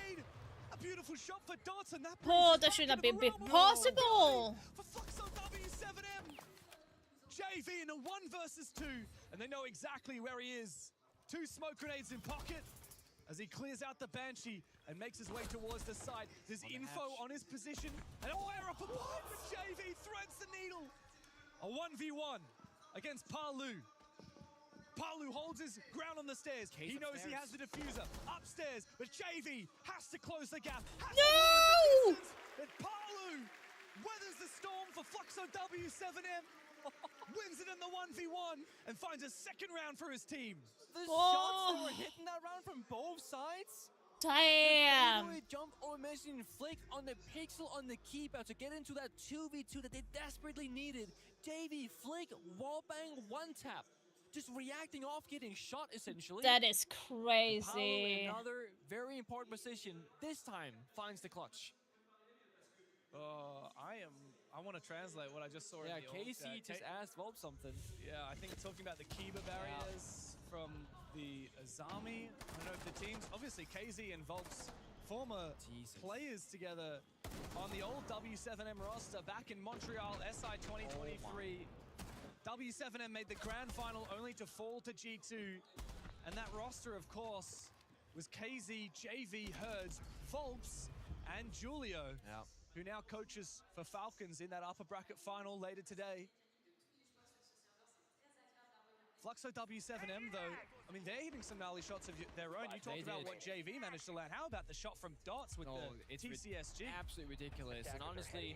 beautiful shot for Dots, and that should not be possible. For Fluxo W7M. JV in a 1 versus 2, and they know exactly where he is. 2 smoke grenades in pocket as he clears out the Banshee and makes his way towards the site. There's info on his position, and air up above, but JV threads the needle. A 1v1 against Palu. Palu holds his ground on the stairs. He knows he has the diffuser upstairs, but JV has to close the gap. No! And Palu weathers the storm for Fluxo W7M. Wins it in the 1v1 and finds a second round for his team. The shots that were hitting that round from both sides. Damn. Jump or missing flick on the pixel on the keeper to get into that 2v2 that they desperately needed. JV flick, wallbang, 1-tap. Just reacting off getting shot essentially. That is crazy. Paolo, another very important position. This time finds the clutch. I want to translate what I just saw. Yeah, in the Casey just asked Volp something. Yeah, I think talking about the Kiba barriers from the Azami. I don't know if the teams, obviously KZ and Volp's former players together on the old W7M roster back in Montreal SI 2023. W7M made the grand final only to fall to G2. And that roster, of course, was KZ, JV, Herds, Volps, and Julio. Yeah. Who now coaches for Falcons in that upper bracket final later today. Fluxo W7M, though, I mean, they're hitting some gnarly shots of their own. You talked about what JV managed to land. How about the shot from Dots with the TCSG? Absolutely ridiculous. And honestly,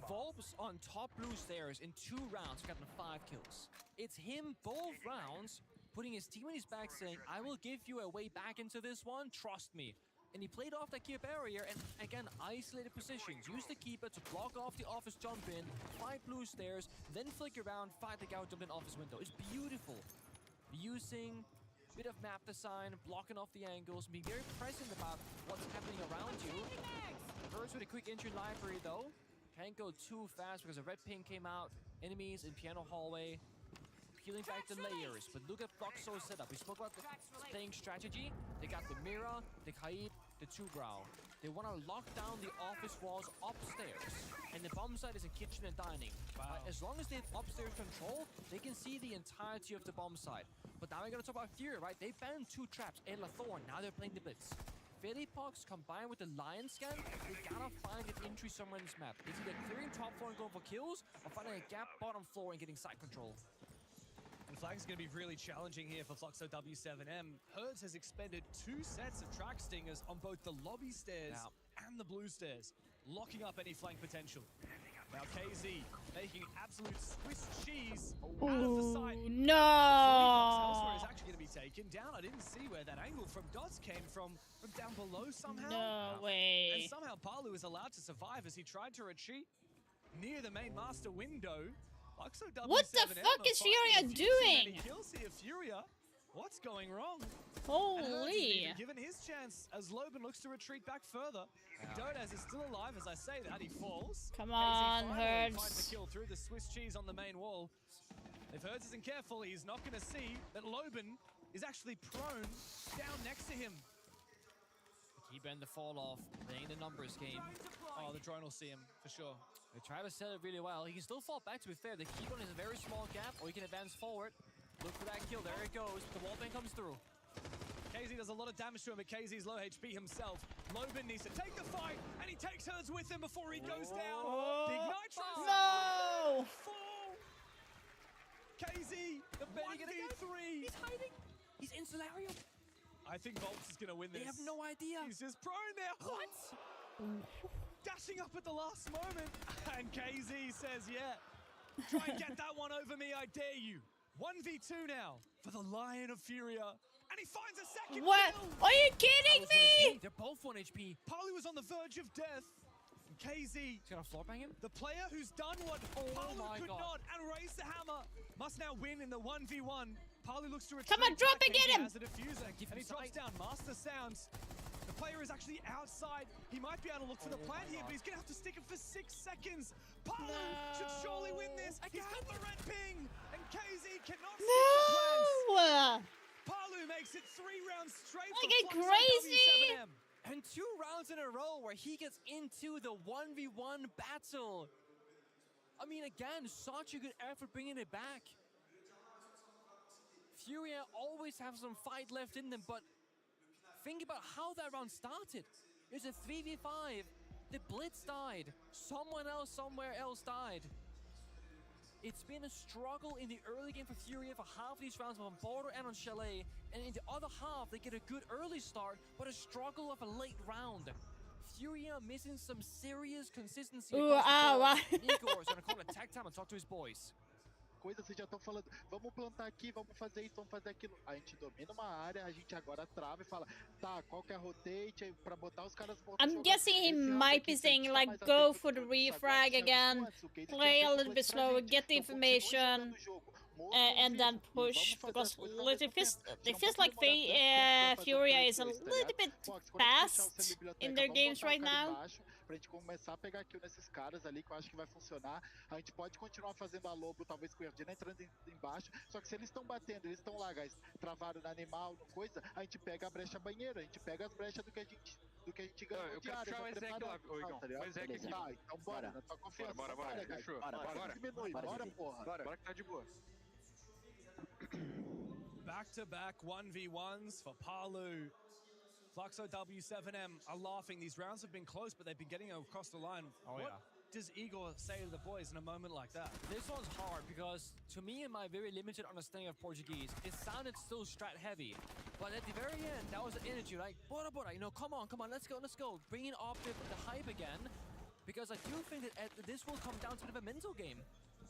Volp's on top blue stairs in 2 rounds, gotten 5 kills. It's him both rounds, putting his team on his back saying, I will give you a way back into this one, trust me. And he played off that keep barrier and again, isolated positions. Used the keeper to block off the office jump in, fight blue stairs, then flick around, fight the guy who jumped in office window. It's beautiful. Using a bit of map design, blocking off the angles, being very present about what's happening around you. First with a quick entry library though. Can't go too fast because a red ping came out. Enemies in piano hallway. Peeling back the layers, but look at Foxo's setup. We spoke about the playing strategy. They got the Mira, the Kaid, the Two-Brow. They want to lock down the office walls upstairs. And the bomb site is a kitchen and dining. Wow. As long as they have upstairs control, they can see the entirety of the bomb site. But now we're going to talk about Fury, right? They banned 2 traps, Edla Thorn. Now they're playing the Blitz. Phillypox combined with the Lion Scan, they gotta find an entry somewhere in this map. It's either clearing top floor and going for kills, or finding a gap bottom floor and getting side control. And Flag's going to be really challenging here for Fluxo W7M. Herds has expended 2 sets of track stingers on both the lobby stairs and the blue stairs, locking up any flank potential. Now KZ making absolute Swiss cheese out of the site. No! Elsewhere is actually going to be taken down. I didn't see where that angle from Dots came from down below somehow. No way. And somehow Palu is allowed to survive as he tried to retreat near the main master window. What the fuck is Furia doing? Kills here, Furia. What's going wrong? Holy! Given his chance as Loban looks to retreat back further. Dodaz is still alive as I say that. He falls. Come on, Herds. Herds. Finds the kill through the Swiss cheese on the main wall. If Herds isn't careful, he's not going to see that Loban is actually prone down next to him. Keep in the fall off, playing the numbers game. Oh, the drone will see him for sure. They try to set it really well. He can still fall back, to be fair. The keep on is a very small gap, or he can advance forward. Look for that kill. There it goes. The wall bang comes through. KZ does a lot of damage to him, but KZ's low HP himself. Loban needs to take the fight, and he takes Herds with him before he goes down. Big Nitro. No! Full. KZ, the 1v3. He's hiding. He's in Solarium. I think Volps is going to win this. They have no idea. He's just prone there. What? Dashing up at the last moment. And KZ says, yeah, try and get that one over me, I dare you. 1v2 now for the Lion of Furia. And he finds a second What? kill. Are you kidding me? They're both 1 HP. Palu was on the verge of death. And KZ, He's gonna floor bang him? the player who's done what Palu could not and raised the hammer, must now win in the 1v1. Palu looks to retreat. Come on, drop back. and get KZ him. has a diffuser, and he drops down. Master Sounds. The player is actually outside. He might be able to look for the plant here, but he's going to have to stick it for 6 seconds. Palu should surely win this. He's got the red ping, and KZ cannot stick the plants. Palu makes it 3 rounds straight I for get Fluxo crazy. W7M. And 2 rounds in a row where he gets into the 1v1 battle. I mean, again, such a good effort bringing it back. Furia always have some fight left in them, but think about how that round started. It was a 3v5. The Blitz died. Someone else somewhere else died. It's been a struggle in the early game for Furia for half of these rounds on Border and on Chalet. And in the other half, they get a good early start, but a struggle of a late round. Furia missing some serious consistency. Igor's gonna call it tag time and talk to his boys. Coisas, vocês já estão falando, vamos plantar aqui, vamos fazer isso, vamos fazer aquilo. A gente domina uma área, a gente agora trava e fala, tá, qual que é a rotate pra botar os caras I'm guessing he might be saying like go for the refrag again, play a little bit slower, get the information, and then push, because it feels like Furia is a little bit fast in their games right now. Pra gente começar a pegar kill nesses caras ali, que eu acho que vai funcionar. A gente pode continuar fazendo a Lobo, talvez com o Erdina entrando embaixo, só que se eles estão batendo, eles estão lá, guys, travaram no animal, no coisa, a gente pega a brecha banheira, a gente pega as brechas do que a gente ganhou no diário. Eu quero puxar o Ezek lá, Igão. O Ezek aqui. Tá, então bora, na tua confiança. Bora, guys. fechou. Bora, diminui, bora, porra. Bora que tá de boa. Back-to-back 1v1s for Palu. Fluxo W7M are laughing. These rounds have been close, but they've been getting across the line. What does Igor say to the boys in a moment like that? This one's hard because, to me, in my very limited understanding of Portuguese, it sounded still strat heavy. But at the very end, that was the energy, like, bora, bora, you know, come on, let's go. Bringing up the hype again. because I do think that this will come down to a bit of a mental game.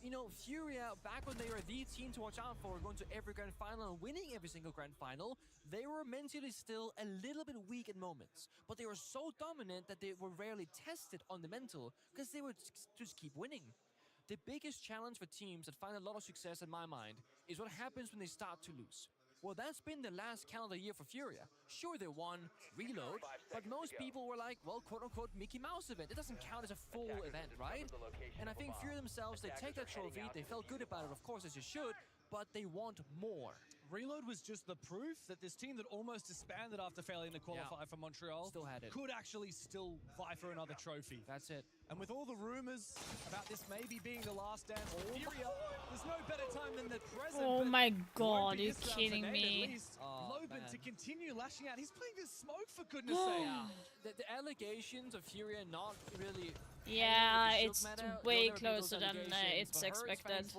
You know, Furia, back when they were the team to watch out for, going to every grand final and winning every single grand final, they were mentally still a little bit weak at moments. But they were so dominant that they were rarely tested on the mental, because they would just keep winning. The biggest challenge for teams that find a lot of success, in my mind, is what happens when they start to lose. Well, that's been the last calendar year for Furia. Sure, they won Reload, but most people were like, well, quote-unquote, Mickey Mouse event. It doesn't count as a full event, right? And I think Furia themselves, they take that trophy, they felt good about it, of course, as you should, but they want more. Reload was just the proof that this team that almost disbanded after failing to qualify for Montreal still had it. Could actually still vie for another trophy. That's it. And with all the rumors about this maybe being the last dance for Furia, there's no better time than the present. Oh my god, are you this round kidding today, me? At least Loban to continue lashing out. He's playing this smoke, for goodness sake. The allegations of Furia not really... Yeah, it's way closer than it's expected.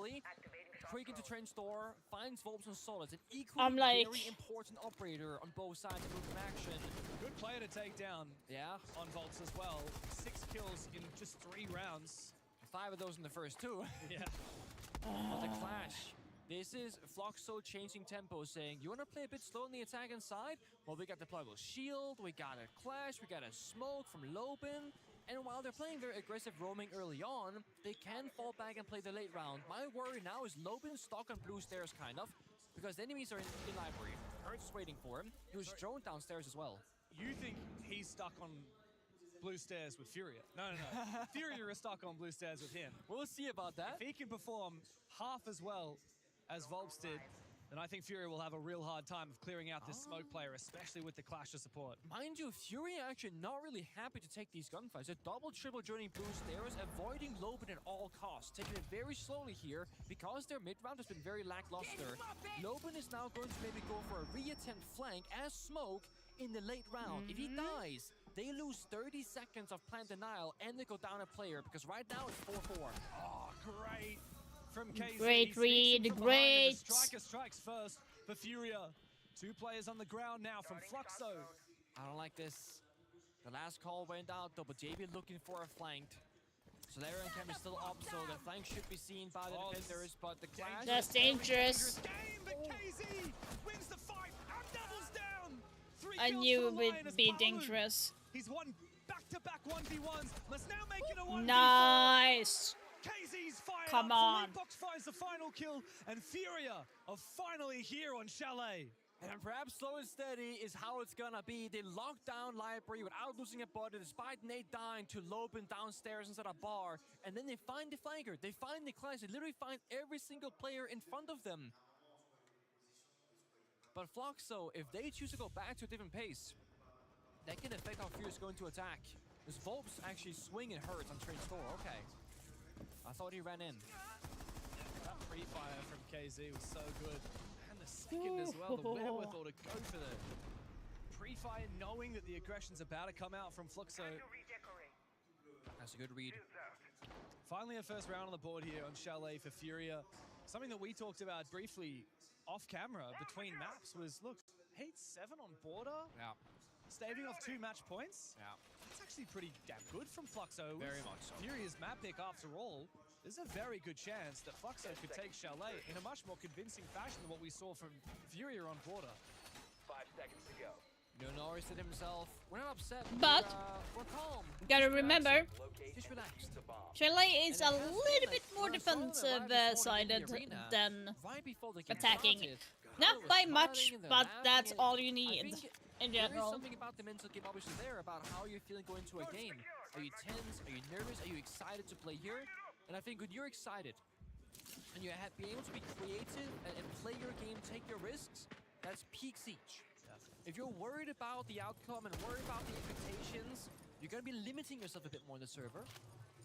Quick into trench door, finds Volps and Solids, an I'm equally like... very important operator on both sides of movement action. Good player to take down on Volts as well. 6 kills in just 3 rounds. 5 of those in the first 2. Yeah. But the clash. This is Floxo changing tempo, saying, you want to play a bit slow on the attack inside? Well, we got the deployable shield, we got a clash, we got a smoke from Loban. And while they're playing very aggressive roaming early on, they can fall back and play the late round. My worry now is Loban stuck on blue stairs, kind of, because the enemies are in library. Hurts is waiting for him. He was thrown downstairs as well. You think he's stuck on blue stairs with Furia? No. Furia is stuck on blue stairs with him. We'll see about that. If he can perform half as well as Volps did, then I think Furia will have a real hard time of clearing out this smoke player, especially with the clash of support. Mind you, Furia actually not really happy to take these gunfights. They're double-triple joining blue stairs, avoiding Loban at all costs, taking it very slowly here because their mid-round has been very lackluster. Loban is now going to maybe go for a re-attempt flank as smoke in the late round. If he dies, they lose 30 seconds of plant denial and they go down a player because right now it's 4-4. Oh, great. From KZ. Great read, great. Striker strikes first for Furia. 2 players on the ground now from Fluxo. I don't like this. The last call went out though, but JB looking for a flank. Solera and Cam is still up, so the flank should be seen by the defenders, but the clash... That's dangerous. Game, but KZ wins the fight and doubles down. 3 I kills knew for the it Lion would as be Paolo. dangerous. He's won back-to-back 1v1s. Let's now make it a 1v4. Nice. KZ's fired Come up. on. Box finds the final kill, and Furia are finally here on Chalet. And perhaps slow and steady is how it's gonna be. They lock down library without losing a body, despite Nate dying to Loban downstairs inside a bar. And then they find the flanker, they find the clash, they literally find every single player in front of them. But Floxo, if they choose to go back to a different pace, that can affect how Furia's going to attack. This Volps actually swing and hurts on trade store, okay. I thought he ran in. That pre-fire from KZ was so good. And the second as well, the wherewithal to go for the pre-fire, knowing that the aggression's about to come out from Fluxo. That's a good read. Finally a first round on the board here on Chalet for Furia. Something that we talked about briefly off camera between maps was, look, Heat 7 on border. Yeah. Staving off 2 match points. Yeah. That's actually pretty damn good from Fluxo. Very much so. Furia's map pick after all. There's a very good chance that Fluxo could take Chalet in a much more convincing fashion than what we saw from Furia on border. 5 seconds to go. Norris said himself, we're not upset, But we're calm. Gotta remember, Just relaxed. Chalet is a little bit more defensive sided than attacking. Not by much, but that's all you need in There is general. something about the mental game obviously there, about how you're feeling going to a game. Are you tense? Are you nervous? Are you excited to play here? And I think when you're excited, and you're being able to be creative and play your game, take your risks, that's peak Siege. If you're worried about the outcome and worried about the expectations, you're going to be limiting yourself a bit more on the server.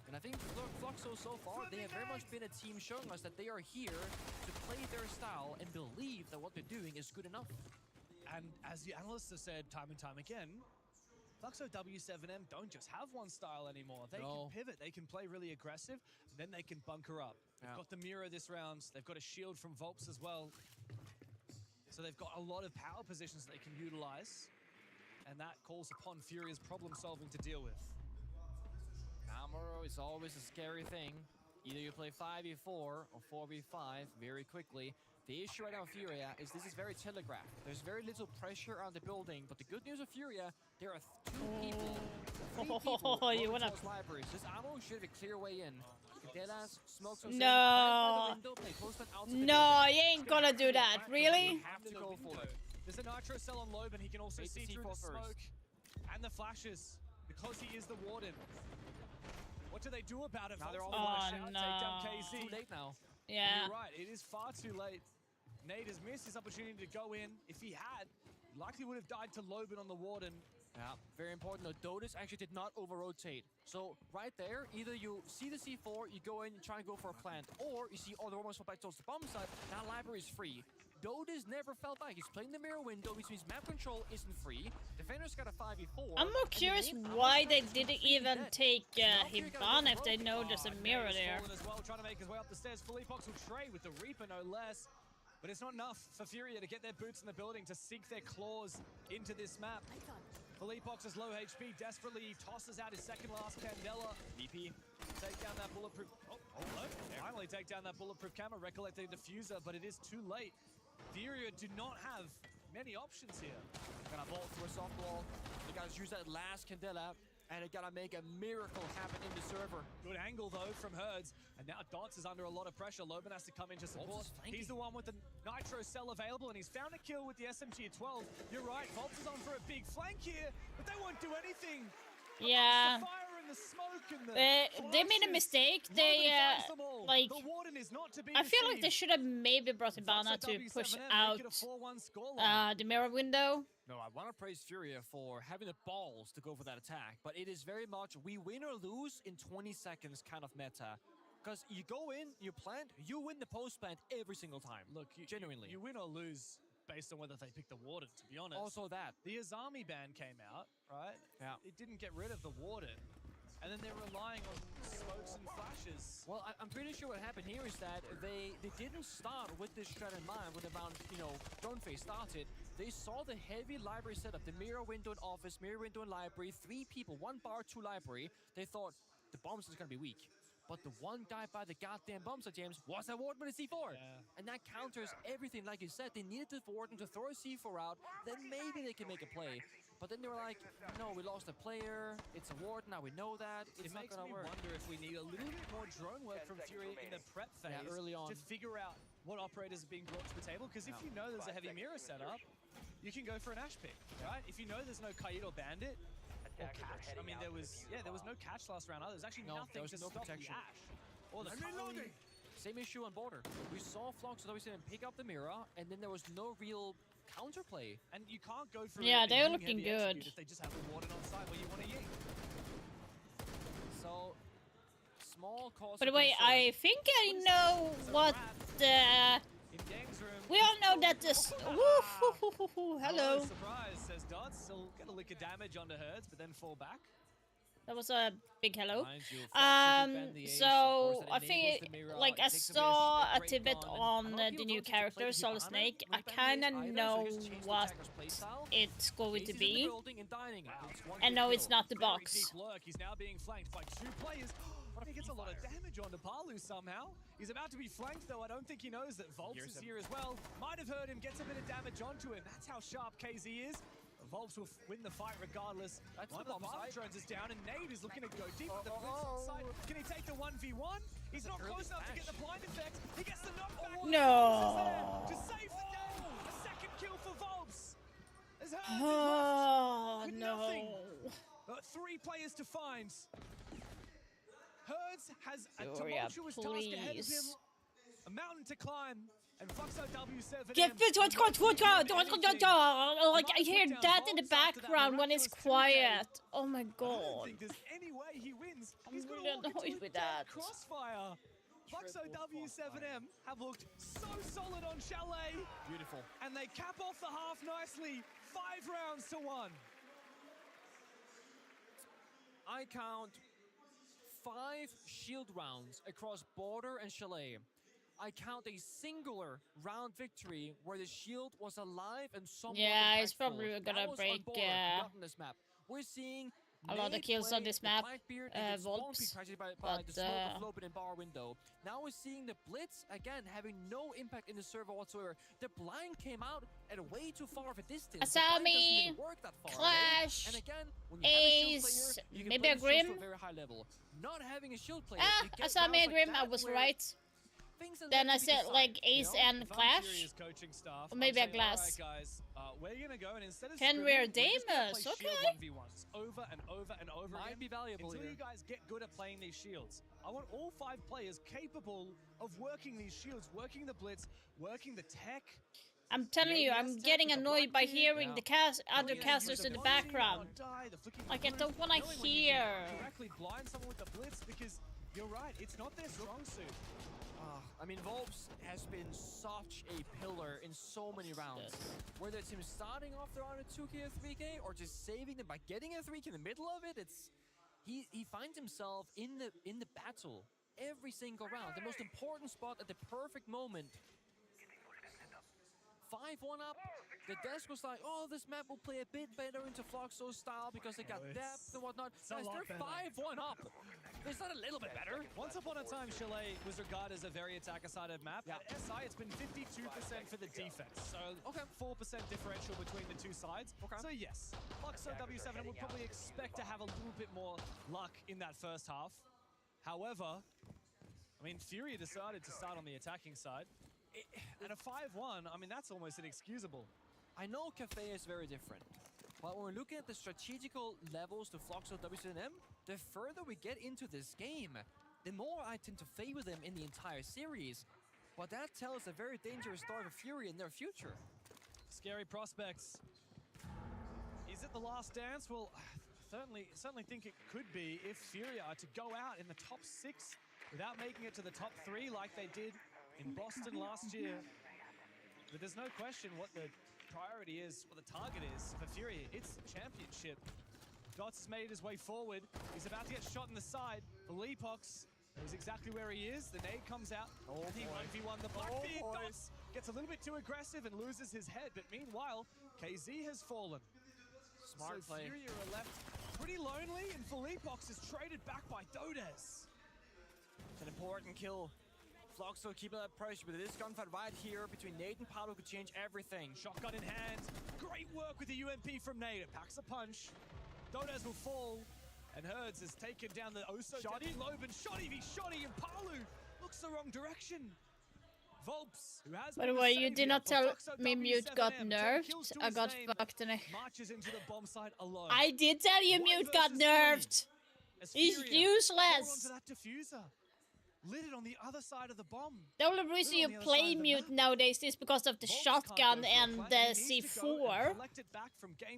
And I think Fluxo so far, they have very much been a team showing us that they are here to play their style and believe that what they're doing is good enough. And as the analysts have said time and time again, Fluxo W7M don't just have one style anymore. They can pivot, they can play really aggressive, then they can bunker up. They've got the mirror this round, they've got a shield from Volps as well. So they've got a lot of power positions that they can utilize, and that calls upon Furia's problem solving to deal with. Armor is always a scary thing. Either you play 5v4 or 4v5 very quickly. The issue right now with Furia is this is very telegraphed. There's very little pressure on the building, but the good news of Furia, there are 3 people You wanna... towards libraries. This ammo should have a clear way in. Cadelas, smokes on No. No, you ain't gonna do that, really? Have to go for it. There's a nitro cell on Loben. He can also see through the smoke and the flashes because he is the warden. What do they do about it? Now they're all flash flashed out, no. take down KZ. Too late now. Yeah. You're right. It is far too late. Nate has missed his opportunity to go in. If he had, likely would have died to Loben on the warden. Yeah, very important. The Dodus actually did not over-rotate. So right there, either you see the C4, you go in, you try and go for a plant, or you see all the Romans fall back towards the bomb side. Now library is free. Dodus never fell back. He's playing the mirror window, which means map control isn't free. Defenders got a 5v4. I'm more curious why they didn't even take Hibana if they know there's a mirror there. As well, trying to make his way up the stairs. Philippox will trade with the Reaper, no less. But it's not enough for Furia to get their boots in the building to sink their claws into this map. Philippox is low HP, desperately tosses out his second last Candela. VP take down that bulletproof. Finally take down that bulletproof camera, recollecting the diffuser, but it is too late. Furia do not have many options here. Gonna vault through a softball. They gotta use that last Candela, and they gotta make a miracle happen in the server. Good angle though from Herds, and now Dots is under a lot of pressure. Loben has to come in to support. He's the one with the nitro cell available, and he's found a kill with the SMG at 12. You're right, Volps is on for a big flank here, but they won't do anything. Yeah. The fire and the smoke and the They made a mistake. They like. The warden is not to be I feel like they deceived. should have maybe brought Hibana to push W7M out make it a 4-1 scoreline. the mirror window. No, I want to praise Furia for having the balls to go for that attack, but it is very much we win or lose in 20 seconds kind of meta. Because you go in, you plant, you win the post plant every single time. Look, genuinely. You win or lose based on whether they pick the warden, to be honest. Also that. The Azami ban came out, right? Yeah. It didn't get rid of the warden. And then they're relying on smokes and flashes. Well, I'm pretty sure what happened here is that they didn't start with this strat in mind when the round, drone phase started. They saw the heavy library setup, the mirror window in office, mirror window in library, 3 people, 1 bar, 2 library. They thought the bombs is gonna be weak. But the one guy by the goddamn bomb set, James, was a warden with a C4. Yeah. And that counters everything, like you said. They needed the warden to throw a C4 out, then maybe they can make a play. But then they were like, no, we lost a player, it's a warden, now we know that, it's not gonna work. It makes me wonder if we need a little bit more drone work from Fury in the prep phase early on. to figure out what operators are being brought to the table. Because if you know there's a heavy mirror setup, you can go for an Ash pick, right? If you know there's no Kaid or Bandit, or catch. I mean, there was no catch last round either. There's actually nothing to stop protection. the Ash. Or the Reloading. Same issue on border. We saw Flux always didn't pick up the mirror, and then there was no real counterplay. And you can't go for Yeah, a they're Ying looking heavy good. execute if they just have a warden on site where you want to Ying. So, small cause. By the way, I think I know what the. In Gang's room. We all know that this. Hello. Surprise, says Dots. Still get a lick of damage onto Herds, but then fall back. That was a big hello. You, So I think, like, I saw a tidbit on the new character, Solid Snake. I kind of know what it's going to be. And no, it's not the box. He's now being flanked by 2 players. He gets a lot of damage onto Palu somehow. He's about to be flanked, though. I don't think he knows that Volps is here as well. Might have heard him, gets a bit of damage onto him. That's how sharp KZ is. Volps will win the fight regardless. One of the bomb drones is down, and Nade is looking to go deep with the blitz on side. Can he take the 1v1? He's not close enough to get the blind effect. He gets the knockback. No. To save the day. A second kill for Volps. Oh, no. 3 players to find. Herds has a Furia, tumultuous task ahead of him. please. A mountain to climb. And Fluxo W7M. Like, I hear that in the background when it's quiet. Oh my I don't god. think there's any way he wins. I'm He's got to really walk into annoyed a with dead that. crossfire. Fluxo W7M have looked so solid on Chalet. Beautiful. And they cap off the half nicely. 5 rounds to 1. I count 5 shield rounds across border and chalet. I count a singular round victory where the shield was alive and somewhat Yeah, it's impactful. probably That gonna was break, on border, not on this map. We're seeing a lot of kills on this map, Volps, but the smoke of Lopin and bar window. Now we're seeing the Blitz again having no impact in the server whatsoever. The blind came out at a way too far of a distance. Asami, Clash, and again, when you Ace, have a shield player, you can maybe play a the shields to Grim. a very high level. Not having a shield player, you get Asami rounds and Grim, like I that was where right. Then I said like Ace and Clash. Or maybe a Glass. Guys, we're gonna go and instead of Fenrir Damus, okay. 1v1s over and over and over Might again be valuable until here. you guys get good at playing these shields. I want all 5 players capable of working these shields, working the blitz, working the tech. I'm telling you, I'm getting annoyed by hearing the other casters in the background. Like, I don't want to hear. Directly blind someone with the blitz because you're right, it's not their strong suit. I mean, Volps has been such a pillar in so many rounds. Whether it's him starting off the round at 2k or 3k, or just saving them by getting a 3k in the middle of it, he finds himself in the battle every single round. The most important spot at the perfect moment. 5-1 up. The desk was like, oh, this map will play a bit better into Floxo style because they got depth and whatnot. Guys, they're 5-1 up. It's not a little bit better. Once upon a time, Chalet was regarded as a very attacker-sided map. At SI, it's been 52% for the defense. So, 4% differential between the two sides. So yes, Floxo W7 would probably expect to have a little bit more luck in that first half. However, I mean, Furia decided to start on the attacking side. And a 5-1, I mean, that's almost inexcusable. I know Cafe is very different, but when we're looking at the strategical levels to Floxo W7M, the further we get into this game, the more I tend to favor them in the entire series. But that tells a very dangerous story for Fury in their future. Scary prospects. Is it the last dance? Well, certainly think it could be if Fury are to go out in the top 6 without making it to the top 3 like they did in Boston last year. But there's no question what the priority is, what the target is for Fury. It's championship. Dots has made his way forward. He's about to get shot in the side. Leapox knows exactly where he is. The nade comes out. He 1v1 the Blackbeard. Dots gets a little bit too aggressive and loses his head. But meanwhile, KZ has fallen. Smart play. Fury are left pretty lonely, and Leapox is traded back by Dodes. It's an important kill. Floxo keeping that pressure, but this gunfight right here between Nate and Paolo could change everything. Shotgun in hand. Great work with the UMP from Nate. It packs a punch. Dodes will fall. And Herds has taken down the Shoddy Loban. Shoddy v Shoddy, and Paolo looks the wrong direction. Volps, who has By the way, you did not tell me Mute got nerfed. I got fucked in it. Marches into the bomb site alone. I did tell you Mute got nerfed. He's useless. Onto that diffuser. Lit it on the other side of the bomb. The only reason you play Mute nowadays is because of the shotgun and the C4.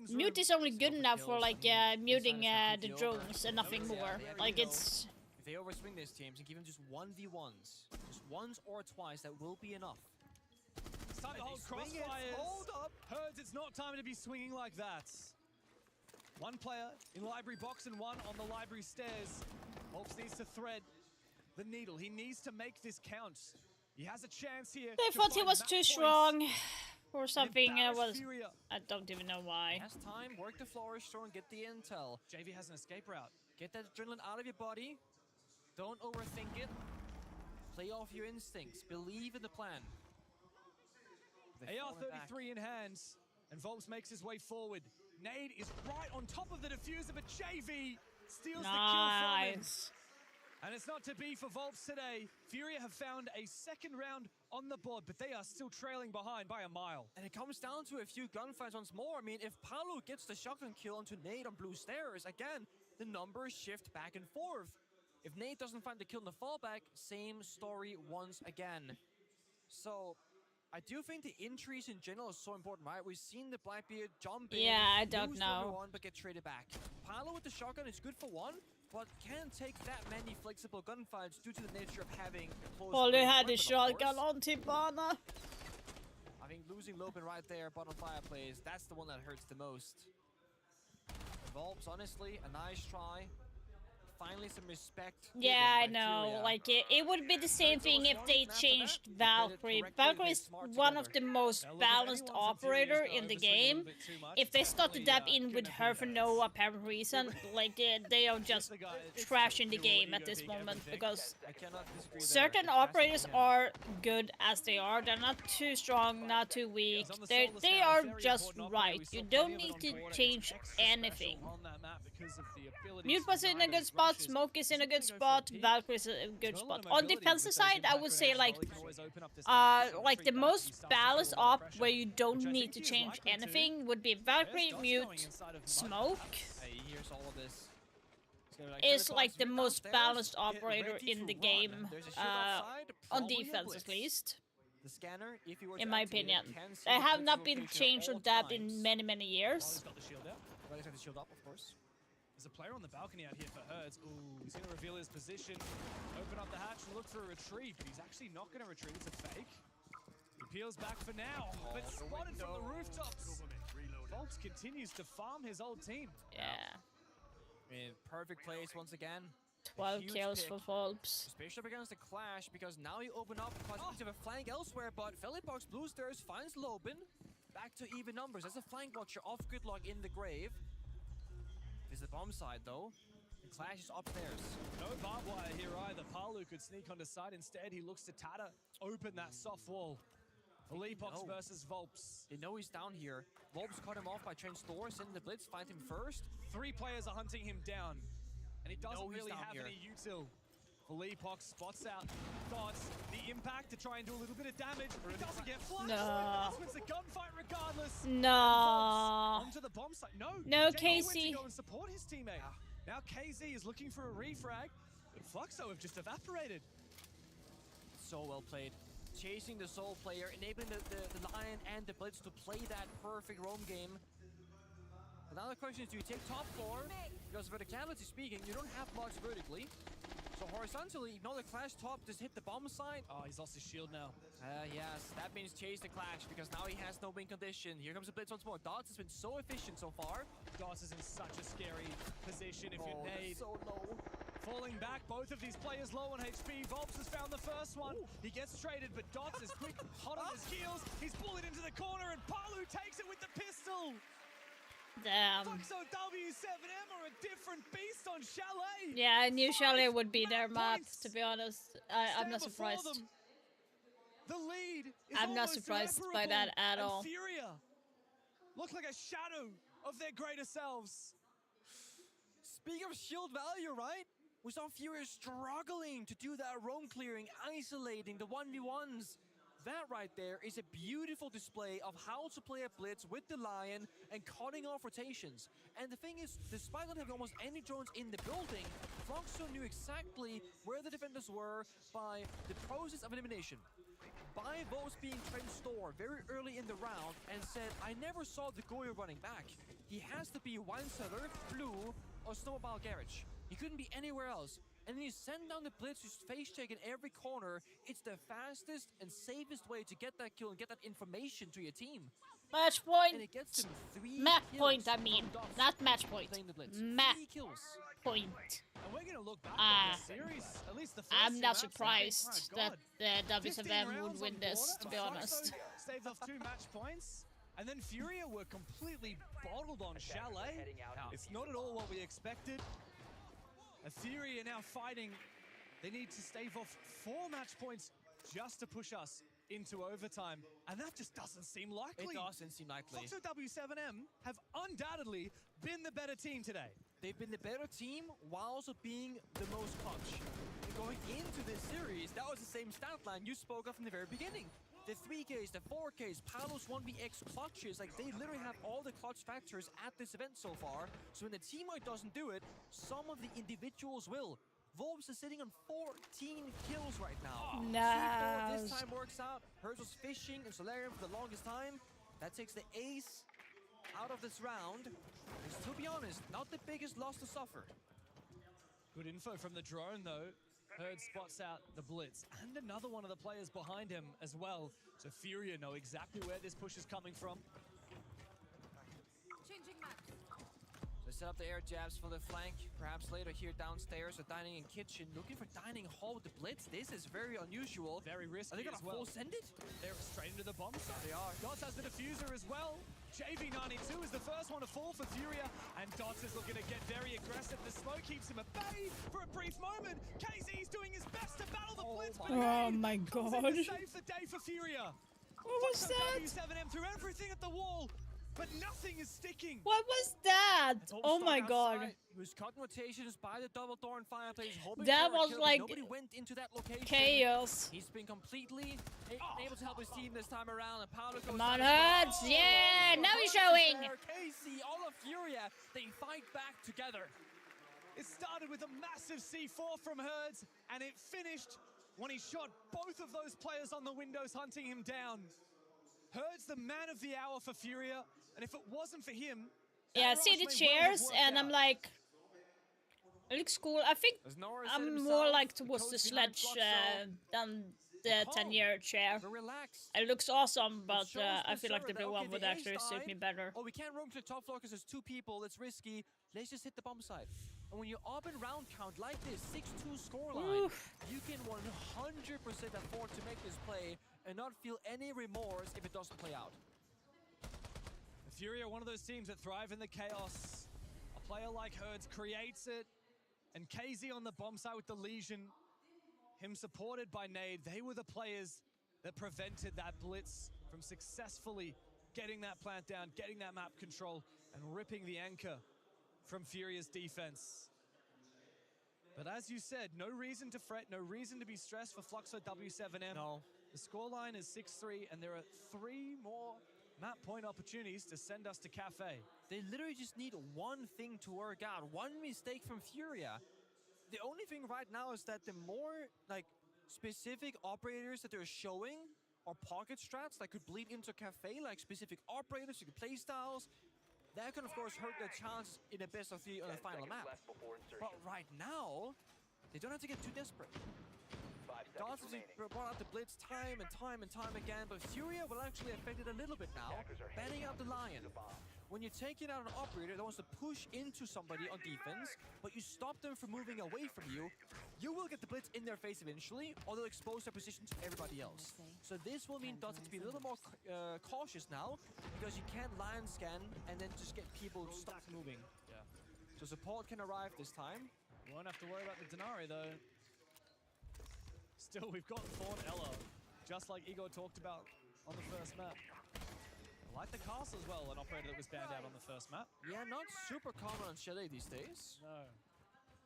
Mute is only good enough for like muting the drones and nothing more. Like it's... If they overswing these teams and give them just 1v1s, just once or twice, that will be enough. It's time to hold crossfires. Hold up. Herds, it's not time to be swinging like that. One player in library box and one on the library stairs. Volps needs to thread the needle. He needs to make this count. He has a chance here. They thought he was too strong or something. I don't even know why. Has time, work the flourish store and get the intel. JV has an escape route. Get that adrenaline out of your body. Don't overthink it. Play off your instincts. Believe in the plan. AR-33 in hand, and Volps makes his way forward. Nade is right on top of the diffuser, but JV steals the kill from him. And it's not to be for Volps today. Furia have found a second round on the board, but they are still trailing behind by a mile. And it comes down to a few gunfights once more. I mean, if Paolo gets the shotgun kill onto Nate on blue stairs, again, the numbers shift back and forth. If Nate doesn't find the kill in the fallback, same story once again. So, I do think the entries in general is so important, right? We've seen the Blackbeard jump in, I don't lose know. one, but get traded back. Paolo with the shotgun is good for one, but can't take that many flexible gunfights due to the nature of having a close All they range had weapon, is of shotgun course. on Timbana. I think losing Lopin right there, bottom fireplace, that's the one that hurts the most. Volps, honestly, a nice try. finally some respect. Yeah, I know. Like, it would be the same thing if they changed Valkyrie. Valkyrie is one of the most balanced operator in the game. If they start to dab in with her for no apparent reason, like, they are just trashing the game at this moment, because certain operators are good as they are. They're not too strong, not too weak. They are just right. You don't need to change anything. Mute was in a good spot, Smoke is in a good spot, Valkyrie is in a good spot. On defensive side, I would say like the most balanced op where you don't need to change anything would be Valkyrie, Mute, Smoke. Is like the most balanced operator in the game, on defense at least. In my opinion, they have not been changed or dabbed in many years. There's a player on the balcony out here for Herds. Ooh, he's going to reveal his position, open up the hatch and look for a retreat, but he's actually not going to retreat. It's a fake. He peels back for now, but spotted from the rooftops. Volps continues to farm his old team. Yeah. In perfect place once again. 12 kills for Volps. Especially against the Clash, because now he opened up quite a bit of a flank elsewhere, but Felipox Blue Stairs finds Loben. Back to even numbers. There's a flank watcher off Gridlock in the grave. There's the bomb side though. The Clash is upstairs. No barbed wire here either. Palu could sneak onto side. Instead, he looks to Tata open that soft wall. Felipox versus Volps. They know he's down here. Volps cut him off by Trench Thor, sending the Blitz, find him first. 3 players are hunting him down. And he doesn't really have any util. Felipox spots out Thoughts, the impact to try and do a little bit of damage. He doesn't get flushed. No. It's a gunfight regardless. No. Onto the bomb site. No. No, Jake went KZ. to go and support his teammate. Now KZ is looking for a refrag, but Fluxo have just evaporated. So well played. Chasing the Soul player, enabling the Lion and the Blitz to play that perfect roam game. But now the question is, do you take top floor? Because verticality speaking, you don't have much vertically. So horizontally, the Clash top just hit the bomb site. Oh, he's lost his shield now. Yes, that means chase the Clash because now he has no win condition. Here comes the Blitz once more. Dots has been so efficient so far. Dots is in such a scary position if you nade. So low. Falling back, both of these players low on HP. Volps has found the first one. Ooh. He gets traded, but Dots is quick, hot on his heels. He's bullied into the corner, and Palu takes it with the pistol. Damn. Fluxo W7M are a different beast on Chalet. Yeah, I knew Chalet would be their map, to be honest. I'm not surprised. The lead is I'm not surprised by that at all. Furia look like a shadow of their greater selves. Speaking of shield value, right? We saw Furia struggling to do that roam clearing, isolating the 1v1s. That right there is a beautiful display of how to play a blitz with the Lion and cutting off rotations. And the thing is, despite not having almost any drones in the building, Fluxo knew exactly where the defenders were by the process of elimination. By Volps being Trench Thor very early in the round and said, I never saw the Goyo running back. He has to be Wine Cellar, Blue, or Snowmobile Garage. He couldn't be anywhere else. And then you send down the Blitz, just face check in every corner. It's the fastest and safest way to get that kill and get that information to your team. Match point. And it gets them 3 map kills point, I mean. Not match point. Map 3 kills. Point. And we're gonna look back at the series, at least the first I'm two not maps, surprised I that think, the W7M would win this, to be honest. Saved off 2 match points. And then Furia were completely bottled on Chalet. It's not at all what we expected. Etheria now fighting. They need to stave off 4 match points just to push us into overtime. And that just doesn't seem likely. It doesn't seem likely. Fluxo W7M have undoubtedly been the better team today. They've been the better team while also being the most clutch. And going into this series, that was the same stat line you spoke of in the very beginning. The 3Ks, the 4Ks, Palos 1vx clutches, like they literally have all the clutch factors at this event so far. So when the teamwork doesn't do it, some of the individuals will. Volps is sitting on 14 kills right now. No. This time works out. Hers was fishing and Solarium for the longest time. That takes the ace out of this round. And to be honest, not the biggest loss to suffer. Good info from the drone though. Herd spots out the Blitz and another one of the players behind him as well. So Furia know exactly where this push is coming from. Changing maps. So set up the air jabs for the flank. Perhaps later here downstairs or dining in kitchen. Looking for dining hall with the blitz. This is very unusual. Very risky. Are they gonna as well. full send it? They're straight into the bomb site. They are. Dots has the diffuser as well. JV92 is the first one to fall for Furia, and Dots is looking to get very aggressive. The smoke keeps him at bay for a brief moment. KZ's doing his best to battle the blitz, but oh my god. save the day for Furia. What was that? W7M threw everything at the wall, but nothing is sticking. What was that? Oh my god. He was cutting rotations by the double door and fireplace, hoping That for a was kill, like nobody went into that location. chaos. He's been completely able to help his team this time around, and Paolo goes Come on, down. Hurts. Yeah, now he's showing. KC, all of Furia, they fight back together. It started with a massive C4 from Herds, and it finished when he shot both of those players on the windows, hunting him down. Herds the man of the hour for Furia, and if it wasn't for him... Yeah, I see the chairs, and I'm like... It looks cool. I think I'm more like towards the sledge than the 10-year chair. It looks awesome, but I feel like the blue one would actually suit me better. Oh, we can't roam to the top floor because there's 2 people. It's risky. Let's just hit the bomb site. And when you up in round count like this, 6-2 scoreline, you can 100% afford to make this play and not feel any remorse if it doesn't play out. The Fury are one of those teams that thrive in the chaos. A player like Herds creates it, and KZ on the bomb site with the Legion, him supported by Nade, they were the players that prevented that blitz from successfully getting that plant down, getting that map control, and ripping the anchor from Furia's defense. But as you said, no reason to fret, no reason to be stressed for Fluxo W7M. No. The scoreline is 6-3, and there are 3 more map point opportunities to send us to Cafe. They literally just need one thing to work out, one mistake from Furia. The only thing right now is that the more like specific operators that they're showing are pocket strats that could bleed into Cafe, like specific operators, play styles. That can of course hurt their chances in a best of 3 on the final map. But right now, they don't have to get too desperate. Dots brought out the blitz time and time again, but Furia will actually affect it a little bit now, banning out the Lion. When you're taking out an operator that wants to push into somebody on defense, but you stop them from moving away from you, you will get the blitz in their face eventually, or they'll expose their position to everybody else. So this will mean Dots have to be a little more cautious now, because you can't Lion scan and then just get people stuck moving. Yeah. So support can arrive this time. We won't have to worry about the Denari though. Still, we've got Thorn Ella, just like Igor talked about on the first map. I like the castle as well, an operator that was banned out on the first map. Yeah, not super common on Chalet these days. No.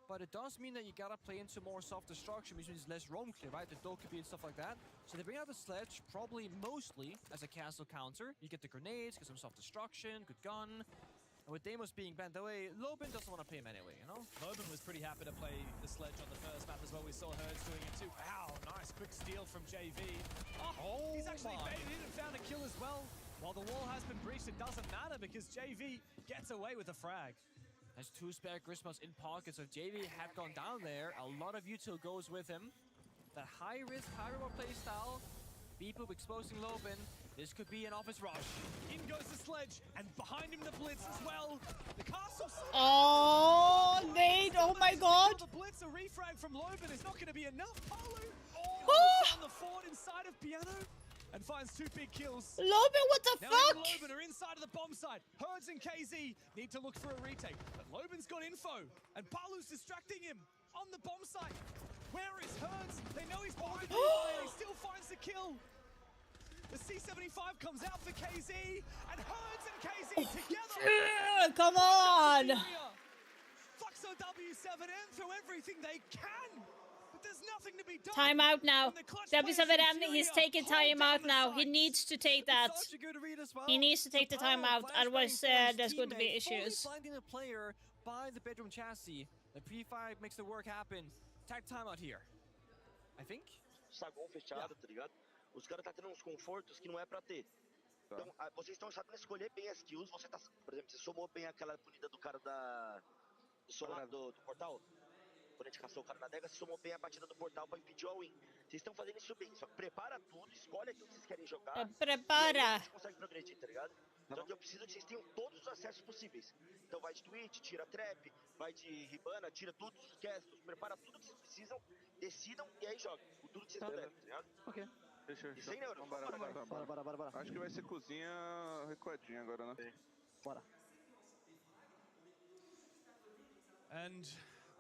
But it does mean that you gotta play into more self-destruction, which means less roam clear, right? The Dokkaebi and stuff like that. So they bring out the sledge, probably mostly as a castle counter. You get the grenades, get some self-destruction, good gun. And with Deimos being banned away, Loben doesn't want to play him anyway, you know? Loben was pretty happy to play the sledge on the first map as well. We saw Herds doing it too. Wow, nice quick steal from JV. Oh, he's actually baited in and found a kill as well. While the wall has been breached, it doesn't matter because JV gets away with a frag. There's 2 spare Christmas in pockets. So if JV had gone down there, a lot of util goes with him. That high risk, high reward play style. Beepoop exposing Loben. This could be an office rush. In goes the sledge, and behind him the blitz as well. The castle. Oh, Nate! Oh my god! The blitz, a refrag from Loben is not going to be enough. Palu on the fort inside of Piano, and finds 2 big kills. Loben, what the now fuck? Loben are inside of the bomb site. Herds and KZ need to look for a retake, but Loben's got info, and Palu's distracting him on the bomb site. Where is Herds? They know he's behind the and he still finds the kill. The C75 comes out for KZ, and Herds and KZ together. Come on! Fluxo W7M throw everything they can, but there's nothing to be done. Timeout now. W7M, he's taking timeout now. He needs to take that. Such a good read as well. He needs to take the timeout, otherwise there's going to be issues. Finding the player by the bedroom chassis. The pre-fire makes the work happen. Tag timeout here. I think. Sagon fechado, tá ligado? Os caras tá tendo uns confortos que não é pra ter. Então, vocês estão sabendo escolher bem as kills. Você tá, por exemplo, você somou bem aquela punida do cara do portal. Quando a gente caçou o cara na adega, você somou bem a batida do portal pra impedir o all-in. Vocês estão fazendo isso bem, só que prepara tudo, escolhe aquilo que vocês querem jogar. E aí a Prepara. gente consegue progredir, tá ligado? Só que eu preciso que vocês tenham todos os acessos possíveis. Então vai de Twitch, tira trap, vai de Ribana, tira todos os castles, prepara tudo que vocês precisam, decidam e aí joga. Com tudo que vocês puderem, tá ligado? Ok. Fechou. E sem neuro, Bora. Acho que vai ser cozinha recuadinha agora, né? Bora. And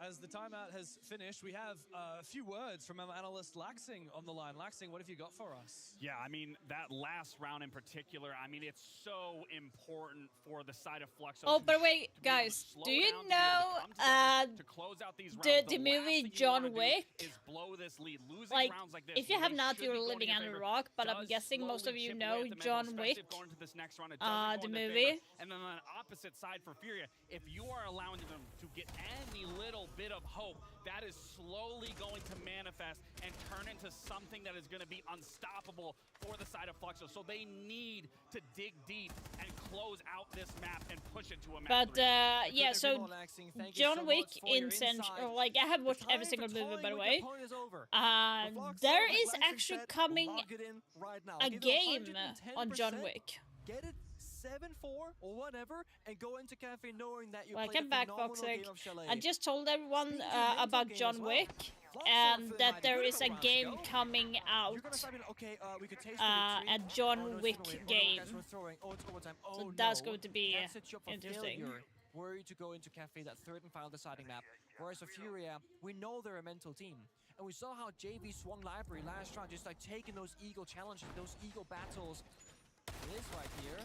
as the timeout has finished, we have a few words from our analyst Laxing on the line. Laxing, what have you got for us? Yeah, I mean, that last round in particular, I mean, it's so important for the side of Fluxo. Oh, by the way, guys, do you know the movie John Wick? Like, if you have not, you're living under a rock, but I'm guessing most of you know John Wick, the movie. And then on the opposite side for Furia, if you are allowing them to get any little bit of hope, that is slowly going to manifest and turn into something that is going to be unstoppable for the side of Fluxo. So they need to dig deep and close out this map and push it to a map. But yeah, so John Wick in Central, like I have watched every single movie, by the way. There is actually coming a game on John Wick. Get it 7-4 or whatever, and go into cafe knowing that you Welcome back, Boxic. I just told everyone about John Wick, and that there is a game coming out, a John Wick game. So that's going to be interesting. Worried to go into cafe, that third and final deciding map. Whereas for Furia, we know they're a mental team. And we saw how JV swung Library last round, just like taking those Eagle challenges, those Eagle battles. It is right here.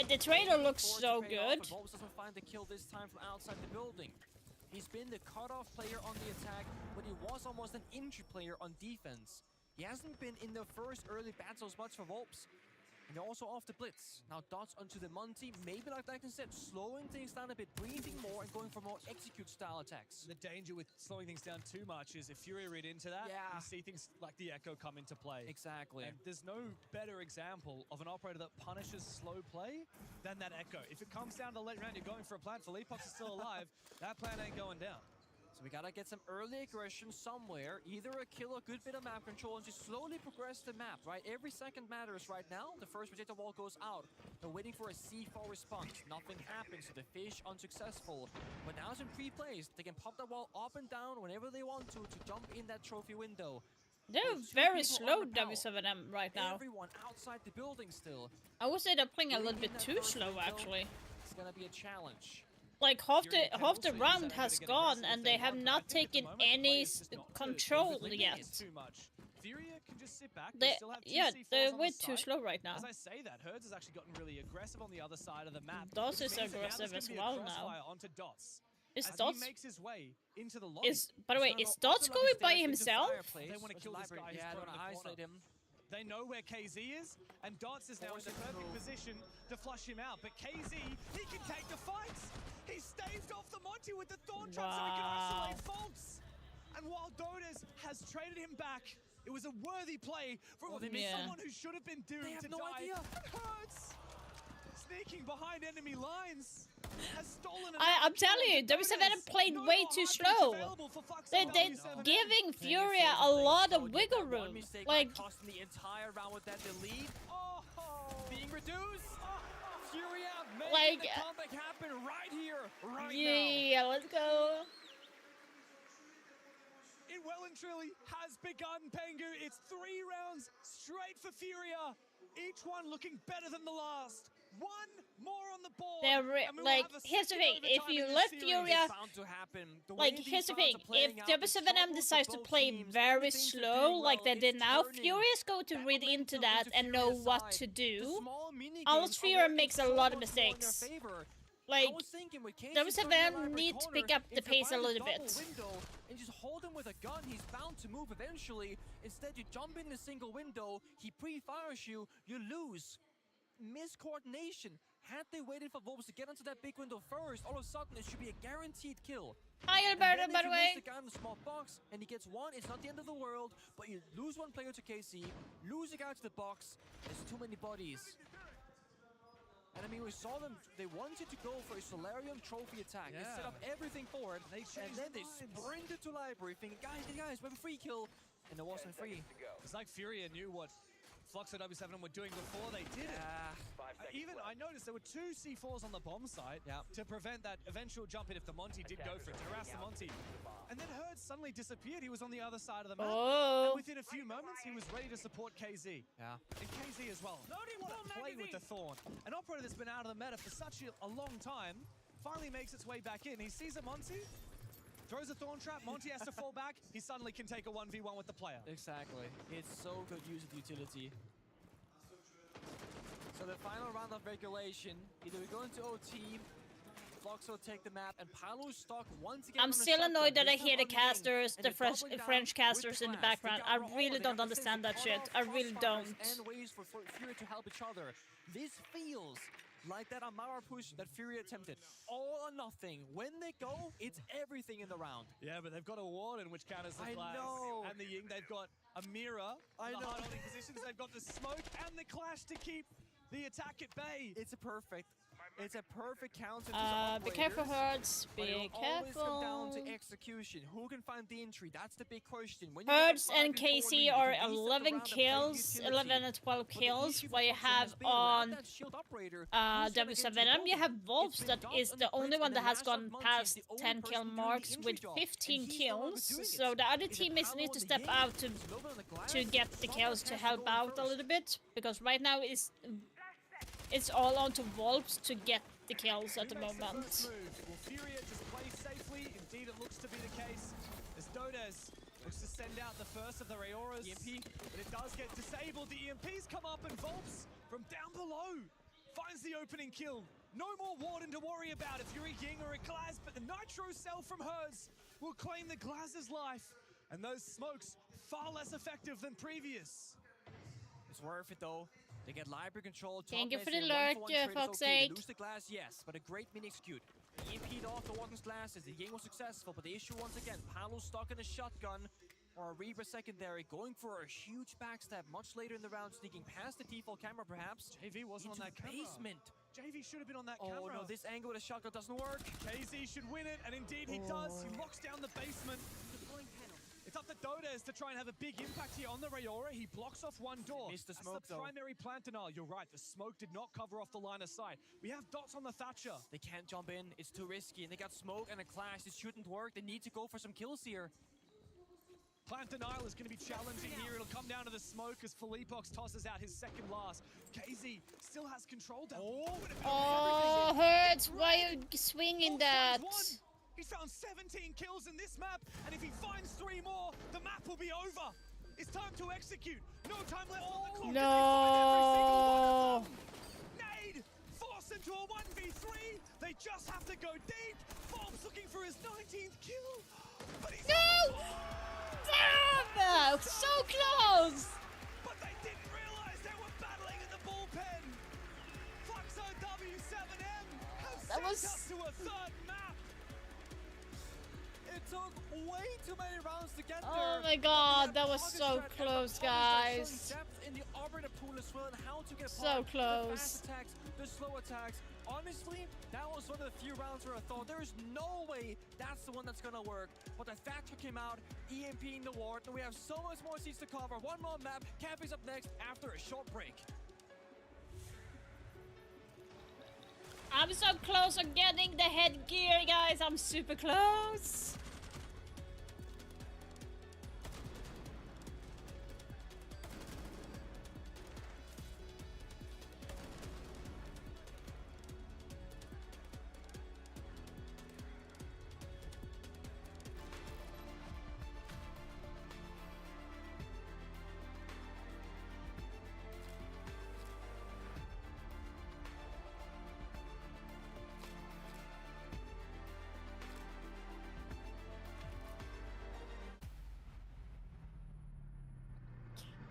The trailer looks so good. Volps doesn't find the kill this time from outside the building. He's been the cutoff player on the attack, but he was almost an injury player on defense. He hasn't been in the first early battles much for Volps. And they're also off the blitz. Now dots onto the Monty, maybe like I said, slowing things down a bit, breathing more and going for more execute style attacks. The danger with slowing things down too much is if Fury read into that, you see things like the Echo come into play. Exactly. And there's no better example of an operator that punishes slow play than that Echo. If it comes down to the late round, you're going for a plant, Felipox is still alive, that plan ain't going down. So we gotta get some early aggression somewhere, either a kill or a good bit of map control, and just slowly progress the map, right? Every second matters right now. The first projectile wall goes out. They're waiting for a C4 response. Nothing happens, so the fish unsuccessful. But now it's in pre-placed. They can pop that wall up and down whenever they want to jump in that trophy window. They're very slow, W7M, right now. Everyone outside the building still. I would say they're playing a little bit too slow, actually. It's gonna be a challenge. Like half the round has gone and they have not taken any control yet. Furia can just sit back. They're way too slow right now. As I say that, Herds has actually gotten really aggressive on the other side of the map. Dots is aggressive as well now. Onto Dots. Is as Dots? He makes his way into the lobby. By the way, is Dots going by himself? They want to kill this guy. Yeah, they want to isolate him. They know where KZ is, and Dots is now in the perfect position to flush him out. But KZ, he can take the fights. He staved off the Monty with the Thorn Trap so he can isolate Volts. And while Dotas has traded him back, it was a worthy play from someone who should have been doomed to die. It hurts. Sneaking behind enemy lines. Has stolen I'm telling you, W7M played way too slow. They're giving Furia a lot of wiggle room. Like, costing the entire round with that lead. Being reduced. Furia making the comeback happen right here, right now. Yeah, let's go. It well and truly has begun, Pengu. It's 3 rounds straight for Furia. Each one looking better than the last. One more on the board. Like, here's the thing, if you let Furia, like, here's the thing, if W7M decides to play very slow, like they did now, Furia's going to read into that and know what to do. Else Furia makes a lot of mistakes. Like, W7M need to pick up the pace a little bit. And just hold him with a gun, he's bound to move eventually. Instead, you jump in a single window, he pre-fires you, you lose. Miscoordination. Had they waited for Volps to get onto that big window first, all of a sudden it should be a guaranteed kill. Hi, Alberto, by the way. The guy in the small box and he gets one, it's not the end of the world, but you lose one player to KC, lose a guy to the box, there's too many bodies. And I mean, we saw them, they wanted to go for a Solarium trophy attack. They set up everything for it, and then they sprinted to Library thinking, guys, we have a free kill. and it wasn't free. It's like Furia knew what Fluxo W7 were doing before they did it. Even I noticed there were 2 C4s on the bomb site to prevent that eventual jump in if the Monty did go for it, to harass the Monty. And then Herd suddenly disappeared. He was on the other side of the map. And within a few moments, he was ready to support KZ. Yeah. And KZ as well. Nobody want to play with the Thorn. An operator that's been out of the meta for such a long time finally makes its way back in. He sees a Monty, throws a Thorn trap, Monty has to fall back, he suddenly can take a 1v1 with the player. Exactly. It's so good use of utility. So the final round of regulation, either we go into OT, Fluxo take the map, and Palu's stuck once again. I'm still annoyed that I hear the casters, the French casters in the background. I really don't understand that shit. I really don't. And ways for Furia to help each other. This feels like that Amara push that Fury attempted. All or nothing. When they go, it's everything in the round. Yeah, but they've got a Warden which counters the Clash. know. And the Ying, they've got a Mirror. I know. The hard holding positions, they've got the Smoke and the Clash to keep the attack at bay. It's a perfect counter to the be careful, Herds. Be always come down careful. to execution. Who can find the entry? That's the big question. When Herds and KC are 11 kills, 11 and 12 kills, while you have on W7M, you have Wolves that is the only one that has gone past 10 kill marks with 15 kills. So the other teammates need to step out to get the kills to help out a little bit, because right now it's all on to Wolves to get the kills at the moment. Will Furia just play safely? Indeed, it looks to be the case. As Dodes looks to send out the first of the Rayoras. EMP, but it does get disabled. The EMPs come up and Volps from down below finds the opening kill. No more Warden to worry about if you're a Ying or a Glaz, but the Nitro cell from Herds will claim the Glaz's life. And those smokes far less effective than previous. It's worth it though. They get library control. Thank you for the alert, fuck's sake. They lose the glass, yes, but a great mini execute. EMP'd off the Warden's glasses. The Ying was successful, but the issue once again, Palu's stuck in a shotgun or a Reaper secondary, going for a huge backstab much later in the round, sneaking past the default camera perhaps. JV wasn't on that camera. Basement. JV should have been on that camera. camera. Oh no, this angle with a shotgun doesn't work. KZ should win it, and indeed he does. He locks down the basement. It's up to Dodes to try and have a big impact here on the Rayora. He blocks off one door. Missed the smoke, That's the primary plant denial. You're right, the smoke did not cover off the line of sight. We have dots on the Thatcher. They can't jump in, it's too risky, and they got smoke and a clash. This shouldn't work. They need to go for some kills here. Plant denial is going to be challenging here. It'll come down to the smoke as Felipox tosses out his second last. KZ still has control down. Oh, Herds, why are you swinging that? He's found 17 kills in this map, and if he finds 3 more, the map will be over. It's time to execute. No time left on the clock. No. Nade forced into a 1v3. They just have to go deep. Bob's looking for his 19th kill. But he's Damn! So close! But they didn't realize they were battling in the bullpen. Fluxo W7M has sent us to a third map. It took way too many rounds to get there. Oh my god, that was so close, guys. Depth in the operator pool as well, and how to get so close. The fast attacks, the slow attacks. Honestly, that was one of the few rounds where I thought there is no way that's the one that's gonna work. But the Thatcher came out, EMPing the ward, and we have so much more seats to cover. One more map. Cappy's up next after a short break. I'm so close on getting the headgear, guys. I'm super close.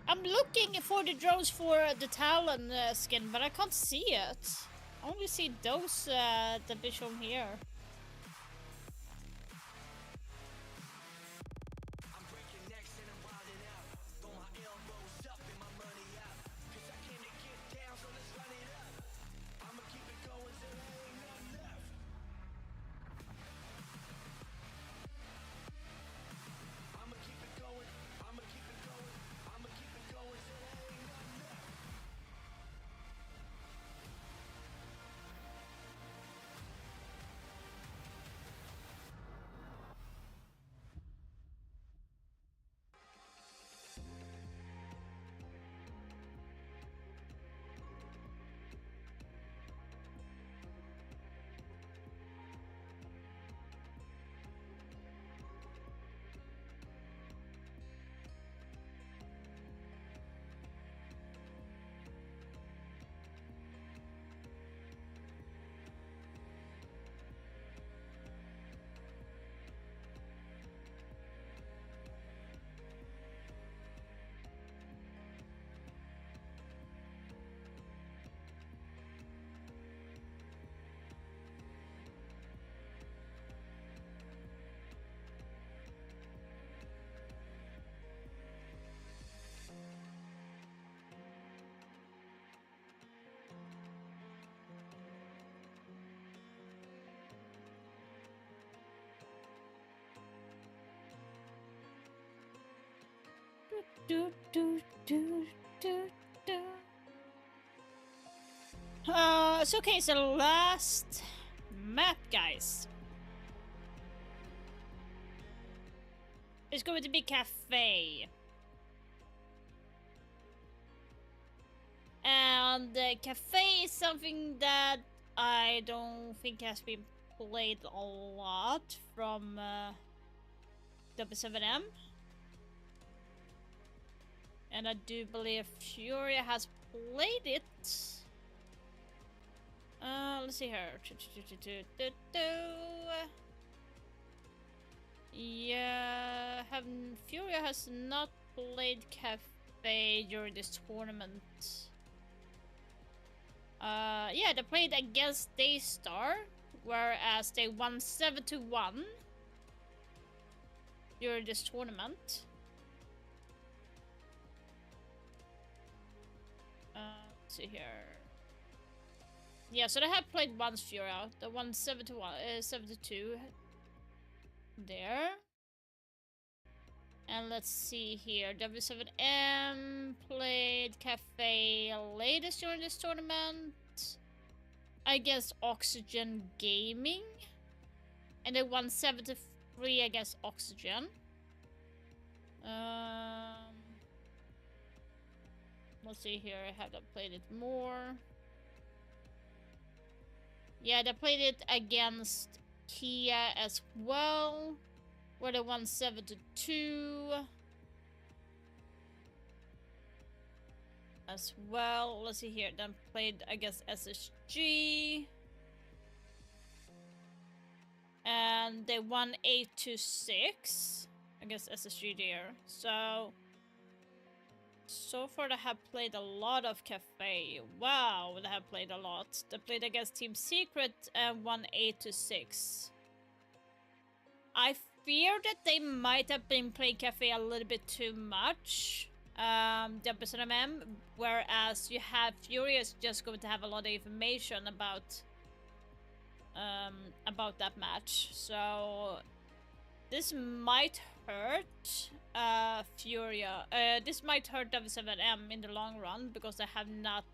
I'm looking for the drones for the Talon skin, but I can't see it. I only see those the visual here. So okay, so last map, guys. It's going to be cafe. And cafe is something that I don't think has been played a lot from W7M. And I do believe Furia has played it. Let's see here. Yeah, Furia has not played cafe during this tournament. Yeah, they played against Daystar, whereas they won 7-1 during this tournament. Let's see here. Yeah, so they have played once Furia. They won 7-1, 7-2 there. And let's see here. W7M played Cafe latest during this tournament against Oxygen Gaming. And they won 7-3 against Oxygen. Let's see here. Have they played it more? Yeah, they played it against Kia as well, where they won 7-2 as well. Let's see here. Then played against SSG, and they won 8-6 against SSG there. So far they have played a lot of Cafe. Wow, they have played a lot. They played against Team Secret and won 8-6. I fear that they might have been playing Cafe a little bit too much. WSMM, whereas you have Furious just going to have a lot of information about that match. So this might hurt Furia. This might hurt W7M in the long run because they have not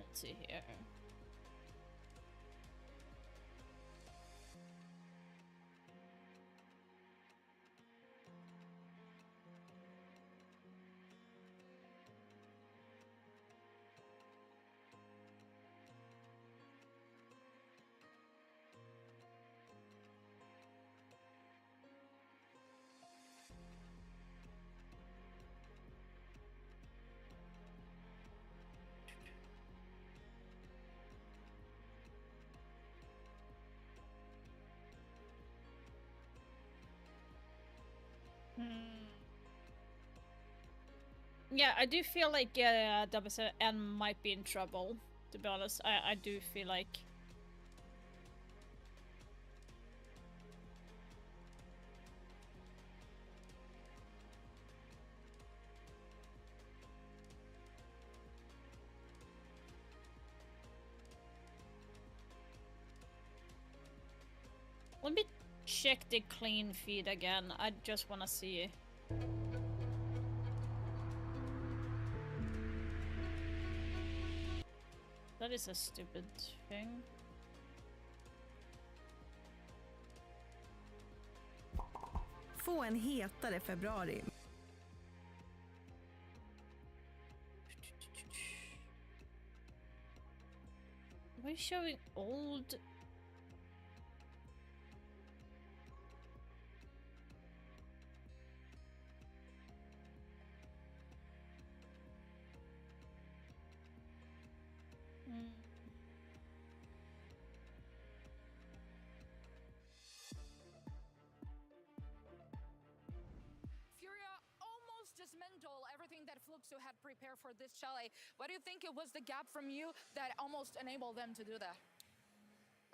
let's see here. Yeah, I do feel like WSN might be in trouble, to be honest. I do feel like... Let me check the clean feed again. I just want to see. That is a stupid thing. Få en hetare februari. Why showing old? handle everything that Fluxo had prepared for this challenge. What do you think it was the gap from you that almost enabled them to do that?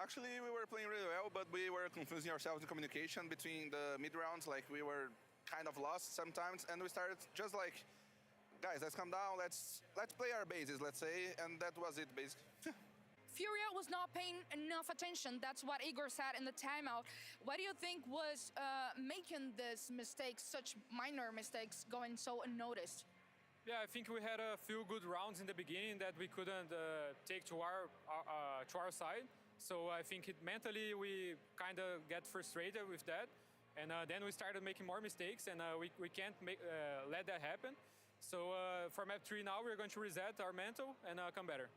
Actually, we were playing really well, but we were confusing ourselves in communication between the mid rounds. Like, we were kind of lost sometimes, and we started just like, guys, let's calm down, let's play our bases, let's say, and that was it, basically. Furia was not paying enough attention. That's what Igor said in the timeout. What do you think was making this mistake, such minor mistakes, going so unnoticed? Yeah, I think we had a few good rounds in the beginning that we couldn't take to our side. So I think mentally we kind of get frustrated with that. And then we started making more mistakes, and we can't let that happen. So for map 3 now, we're going to reset our mental and come better.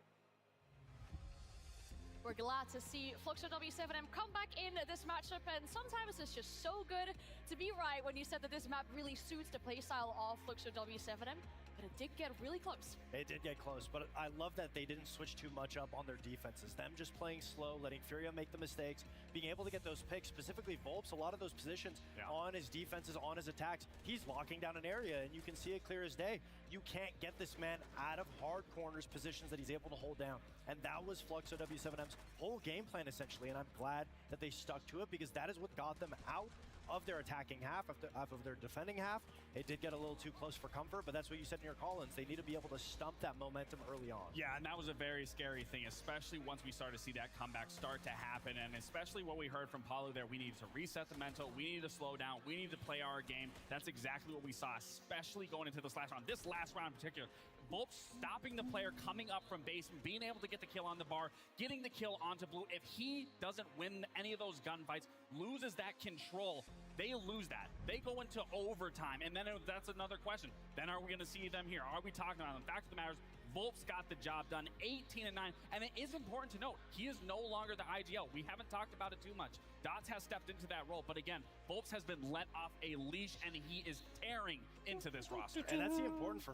We're glad to see Fluxo W7M come back in this matchup, and sometimes it's just so good to be right when you said that this map really suits the playstyle of Fluxo W7M, but it did get really close. It did get close, but I love that they didn't switch too much up on their defenses. Them just playing slow, letting Furia make the mistakes, being able to get those picks, specifically Volps, a lot of those positions on his defenses, on his attacks. He's locking down an area, and you can see it clear as day. You can't get this man out of hard corners, positions that he's able to hold down. And that was Fluxo W7M's whole game plan, essentially, and I'm glad that they stuck to it, because that is what got them out of their attacking half, of their defending half. It did get a little too close for comfort, but that's what you said in your call-ins. They need to be able to stump that momentum early on. Yeah, and that was a very scary thing, especially once we started to see that comeback start to happen, and especially what we heard from Paulo there. We needed to reset the mental, we needed to slow down, we need to play our game. That's exactly what we saw, especially going into this last round. This last round in particular, Volps stopping the player coming up from base, being able to get the kill on the bar, getting the kill onto blue. If he doesn't win any of those gunfights, loses that control, they lose that. They go into overtime, and then that's another question. Then are we going to see them here? Are we talking about them? Fact of the matter is, Volps got the job done, 18-9, and it is important to note, he is no longer the IGL. We haven't talked about it too much. Dots has stepped into that role, but again, Volps has been let off a leash, and he is tearing into this roster. And that's the important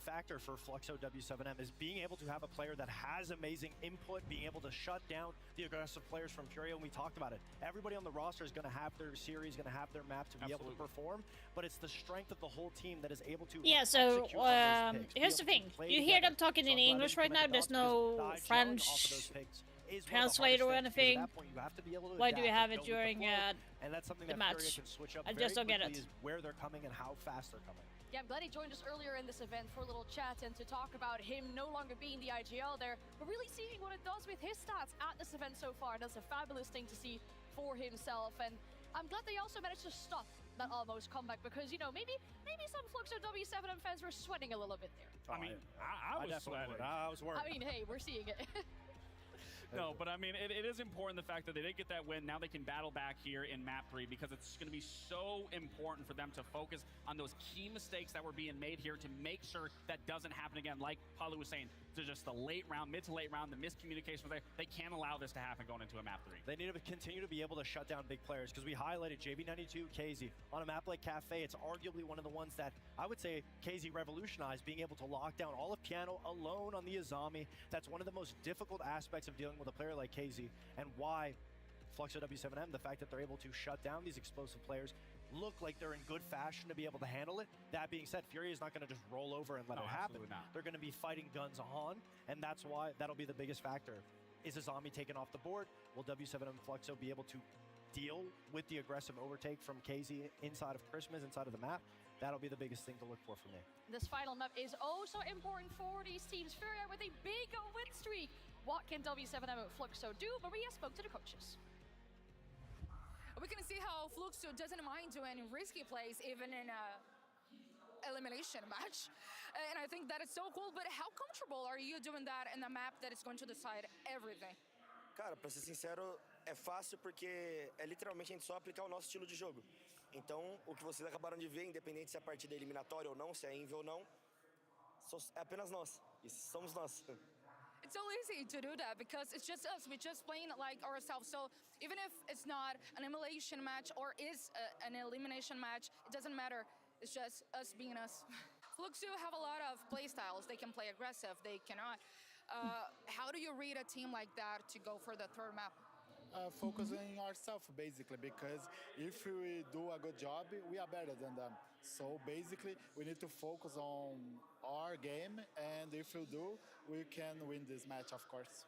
factor for Fluxo W7M, is being able to have a player that has amazing input, being able to shut down the aggressive players from Furia, and we talked about it. Everybody on the roster is going to have their series, going to have their map to be able to perform, but it's the strength of the whole team that is able to so here's the thing. You hear them talking in English right now. There's no French translator or anything. Why do we have it during and that's something the that match? Furia can switch up I just don't get it. is where they're coming and how fast they're coming. Yeah, I'm glad he joined us earlier in this event for a little chat and to talk about him no longer being the IGL there, but really seeing what it does with his stats at this event so far. That's a fabulous thing to see for himself, and I'm glad they also managed to stop that almost comeback, because, you know, maybe some Fluxo W7M fans were sweating a little bit there. I mean, I was sweating. I was worried. I mean, hey, we're seeing it. No, but I mean, it is important, the fact that they did get that win. Now they can battle back here in map 3, because it's going to be so important for them to focus on those key mistakes that were being made here to make sure that doesn't happen again. Like Paulo was saying, to just the late round, mid to late round, the miscommunication was there. They can't allow this to happen going into a map 3. They need to continue to be able to shut down big players, because we highlighted JB92, KZ. On a map like Cafe, it's arguably one of the ones that I would say KZ revolutionized, being able to lock down all of Piano alone on the Azami. That's one of the most difficult aspects of dealing with a player like KZ, and why Fluxo W7M, the fact that they're able to shut down these explosive players, look like they're in good fashion to be able to handle it. That being said, Fury is not going to just roll over and let it happen. They're going to be fighting guns on, and that's why that'll be the biggest factor. Is Azami taken off the board? Will W7M Fluxo be able to deal with the aggressive overtake from KZ inside of Christmas, inside of the map? That'll be the biggest thing to look for me. This final map is also important for these teams. Furia with a big win streak. What can W7M and Fluxo do? Maria spoke to the coaches. We can see how Fluxo doesn't mind doing risky plays even in a elimination match. And I think that is so cool, but how comfortable are you doing that in a map that is going to decide everything? Cara, pra ser sincero, é fácil porque é literalmente a gente só aplicar o nosso estilo de jogo. Então, o que vocês acabaram de ver, independente se a partida é eliminatória ou não, se é inv ou não, é apenas nós. Isso somos nós. It's so easy to do that because it's just us. We're just playing like ourselves. So even if it's not an elimination match or is an elimination match, it doesn't matter. It's just us being us. Fluxo have a lot of play styles. They can play aggressive. They cannot. How do you read a team like that to go for the third map? Focusing ourselves basically, because if we do a good job, we are better than them. So basically, we need to focus on our game, and if we do, we can win this match, of course.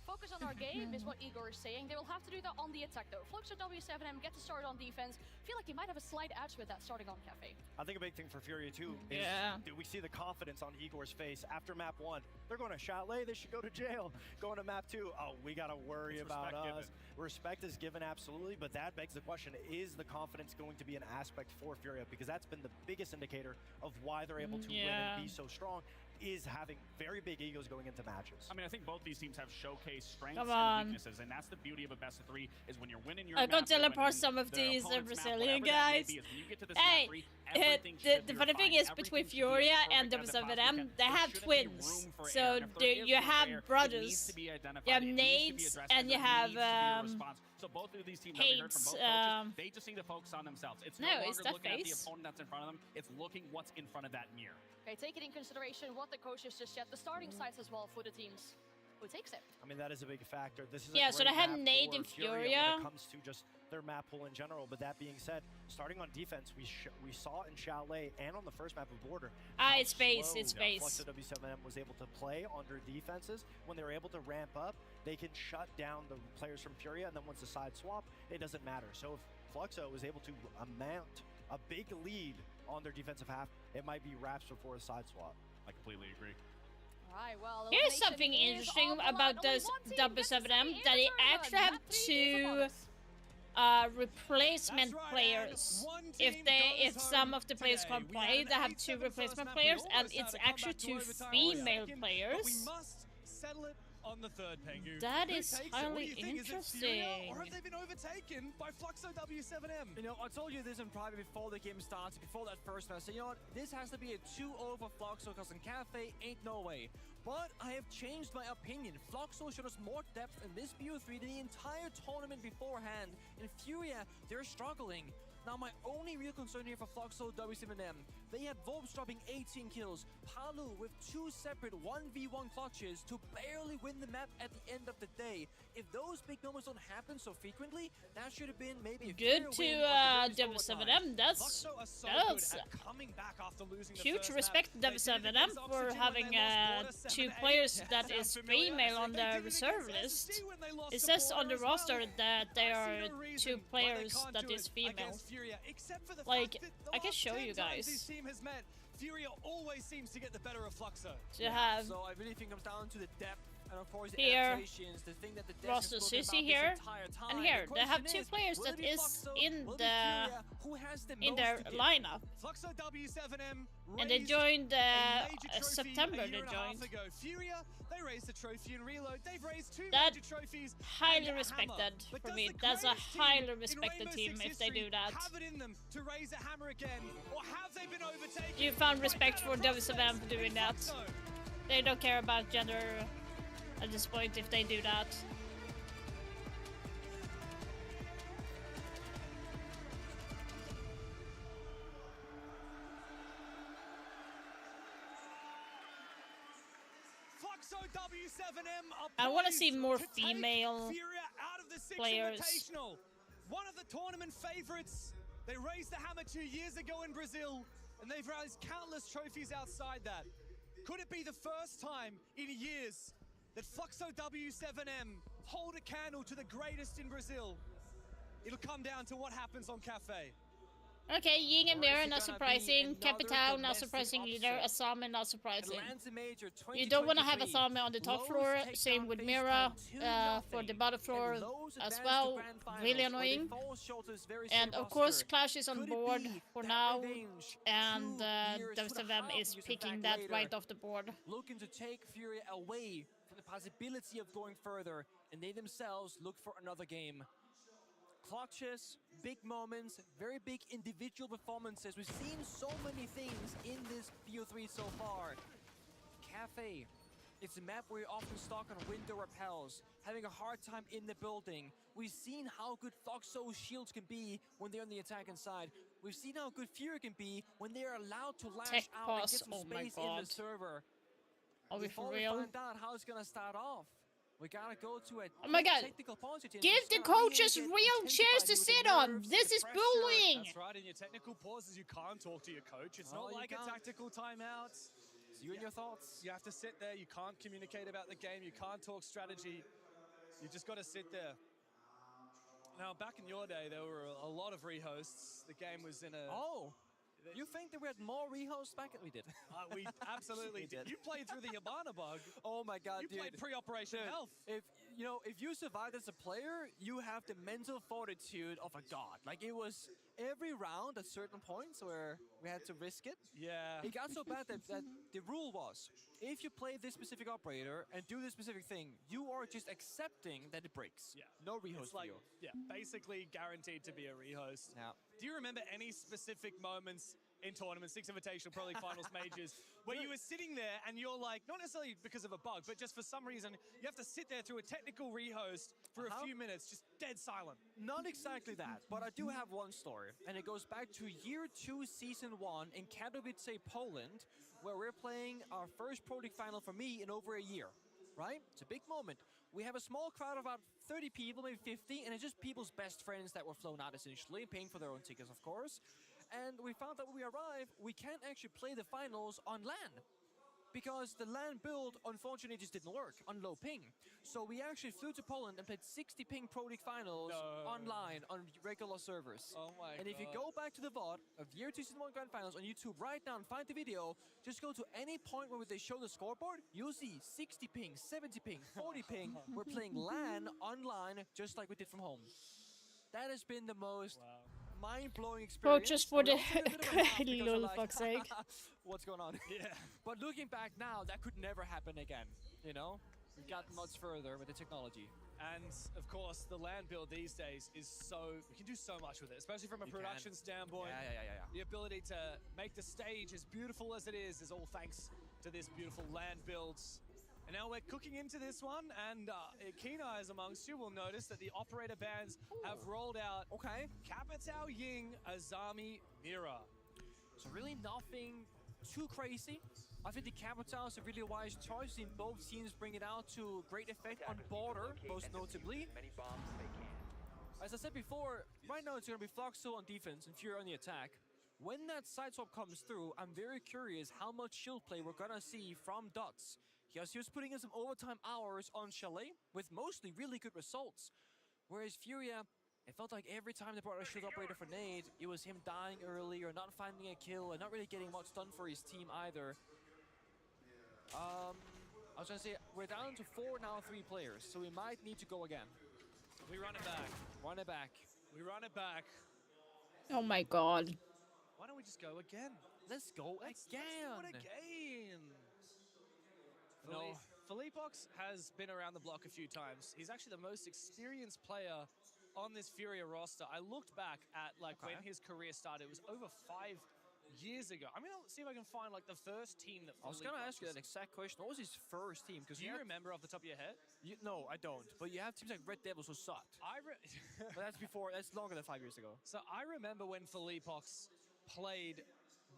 Focus on our game is what Igor is saying. They will have to do that on the attack though. Fluxo W7M get to start on defense. Feel like they might have a slight edge with that starting on Cafe. I think a big thing for Furia too is do we see the confidence on Igor's face after map 1? They're going to Chalet, they should go to jail. Going to map 2, oh, we got to worry about us. Respect is given, absolutely, but that begs the question, is the confidence going to be an aspect for Furia? Because that's been the biggest indicator of why they're able to win and be so strong, is having very big egos going into matches. I mean, I think both these teams have showcased strengths and weaknesses, and that's the beauty of a best of 3 is when you're winning your I got map, you're teleport winning some of their these opponent's Brazilian map, whatever that may guys. be, is when you get to this Hey, map 3, everything should the be funny thing refined. is between Everything should be Furia as and perfect as it W7M, possibly can. they There have shouldn't be twins. room for So error, and if there is you room for have error, it brothers. needs to be identified, You have it needs to be Nades addressed, and you there have needs to be a response. So both of these teams, as we heard from both coaches, they just need to focus on themselves. It's no it's longer that looking at the face. opponent that's in front of them. It's looking what's in front of that mirror. Okay, taking in consideration what the coaches just said, the starting sites as well for the teams. Who takes it? I mean, that is a big factor. This is Yeah, a so great they had map Nade for and Furia Furia. when it comes to just their map pool in general. But that being said, starting on defense, we saw in Chalet and on the first map of Border. It's space, it's space. Fluxo W7M was able to play under defenses. When they were able to ramp up, they can shut down the players from Furia, and then once the side swap, it doesn't matter. So if Fluxo was able to mount a big lead on their defensive half, it might be wraps before a side swap. I completely agree. Right, well, Here's something interesting about this W7M, that they actually have 2 replacement players. If some of the players can't play, they have 2 replacement players, and it's actually 2 female players. We must settle it on the third, Pengu. That Who is takes it? highly What do you think? Is it Furia, interesting. or have they been overtaken by Fluxo W7M? You know, I told you this in private before the game started, before that first match. So, you know what? This has to be a 2-0 for Fluxo, because in Cafe ain't no way. But I have changed my opinion. Fluxo showed us more depth in this BO3 than the entire tournament beforehand. In Furia, they're struggling. Now, my only real concern here for Fluxo W7M, they had Vobes dropping 18 kills, Palu with 2 separate 1v1 clutches to barely win the map at the end of the day. If those big moments don't happen so frequently, that should have been maybe a Good to W7M. That's coming back after losing huge respect to W7M for having 2 players that is female on the reserve list. It says on the roster that there are 2 players that is female. Like, I can show you guys. This team has met, Furia always seems to get the better of Fluxo. You have So I really think it comes down to the depth and of course the here adaptations, the thing that the desk has Roster spoken Susi about here, this entire time. and here The they have question 2 players will that it be is Fluxo? in Will it be the Furia? Who has the in most their to give? lineup. Fluxo W7M And they raised joined a major trophy September. a They year and a half joined. ago. Furia, they raised a trophy in Reload. They've raised 2 That major trophies. highly and a respected hammer. But for does me. the That's a greatest team highly in respected Rainbow team Six if they do history that. have it in them to raise a hammer again, or have they been overtaken? You found by respect for Hannah W7M for doing that. Fluxo? They don't care about gender at this point if they do that. Fluxo W7M are I want to see poised more to take female Furia out of the Six players. Invitational. One of the tournament favorites. They raised the hammer 2 years ago in Brazil, and they've raised countless trophies outside that. Could it be the first time in years that Fluxo W7M hold a candle to the greatest in Brazil? It'll come down to what happens on Cafe. Okay, Ying and Mira, not gonna be surprising. another Capital, not domestic surprising either. upset? Asami, not surprising. Atlanta Major You don't want to have 2023. Asami on the top Lowe's floor. take Same down with FaceTime Mira 2-0, for the bottom floor and Lowe's as advance to well. grand finals, Really where they annoying. fall short of this very And same of course, roster. Clash is on Could it board be for that now, revenge and 2 years, W7M 2.5 is years, in picking fact, that later, right off the board. looking to take Furia away from the possibility of going further, and they themselves look for another game. Clutches, big moments, very big individual performances. We've seen so many things in this BO3 so far. Cafe, it's a map where you're often stuck on window repels, having a hard time in the building. We've seen how good Fluxo's shields can be when they're on the attacking side. We've seen how good Furia can be when they're allowed to lash Tech out and pause, get some oh my space in God. the server. Are we Before for we real? find out how it's gonna start off, We gotta go to a Oh my god. technical pause. Give the coaches real chairs to sit on. This is bullying. That's right. In your technical pauses, you can't talk to your coach. It's Oh, not you like a can't. tactical timeout. It's you and your thoughts. You have to sit there. You can't communicate about the game. You can't talk strategy. You just got to sit there. Now, back in your day, there were a lot of rehosts. The game was in a... Oh, you think that we had more rehosts back? We did. We absolutely did. You played through the Yabana bug. Oh my god, You dude. played pre-operation Dude, health. If you survived as a player, you have the mental fortitude of a god. Like, it was every round at certain points where we had to risk it. Yeah. It got so bad that the rule was, if you play this specific operator and do this specific thing, you are just accepting that it breaks. Yeah. No rehost It's for like, you. yeah, basically guaranteed to be a rehost. Yeah. Do you remember any specific moments in tournaments, 6 Invitational, Pro League Finals, Majors, where you were sitting there and you're like, not necessarily because of a bug, but just for some reason, you have to sit there through a technical rehost for a few minutes, just dead silent? Not exactly that, but I do have one story, and it goes back to year 2, season 1 in Katowice, Poland, where we're playing our first Pro League final for me in over a year, right? It's a big moment. We have a small crowd of about 30 people, maybe 50, and it's just people's best friends that were flown out essentially, paying for their own tickets, of course. And we found that when we arrived, we can't actually play the finals on LAN. Because the LAN build, unfortunately, just didn't work on low ping. So we actually flew to Poland and played 60 ping Pro League finals online on regular servers. Oh my And if you go back to the VOD of year 2 season 1 grand finals on YouTube right now and find the video, just go to any point where they show the scoreboard, you'll see 60 ping, 70 ping, 40 ping. We're playing LAN online just like we did from home. That has been the most mind-blowing Bro, experience. just for the lol, fuck's sake. What's going on? Yeah. But looking back now, that could never happen again. You know, we've gotten much further with the technology. And of course, the LAN build these days is we can do so much with it, especially from a production standpoint. Yeah. The ability to make the stage as beautiful as it is all thanks to this beautiful LAN builds. And now we're cooking into this one, and keen eyes amongst you will notice that the operator bands have rolled out Capitao Ying Azami Mira. So really nothing too crazy. I think the Capitao is a really wise choice. Seen both teams bring it out to great effect on border, most notably. As I said before, right now it's going to be Floxo on defense and Fury on the attack. When that side swap comes through, I'm very curious how much shield play we're going to see from Dots. Because he was putting in some overtime hours on Chalet with mostly really good results. Whereas Furia, it felt like every time they brought a shield operator for nade, it was him dying early or not finding a kill and not really getting much done for his team either. I was going to say, we're down to 4 now, 3 players, so we might need to go again. We run it back. Run it back. We run it back. Oh my god. Why don't we just go again? Let's go again. Let's do it again. No, Felipox has been around the block a few times. He's actually the most experienced player on this Furia roster. I looked back at when his career started. It was over 5 years ago. I mean, I'll see if I can find the first team that I was going to ask you that exact question. What was his first team? Do you remember off the top of your head? No, I don't. But you have teams like Red Devils who sucked. But that's longer than 5 years ago. So I remember when Felipox played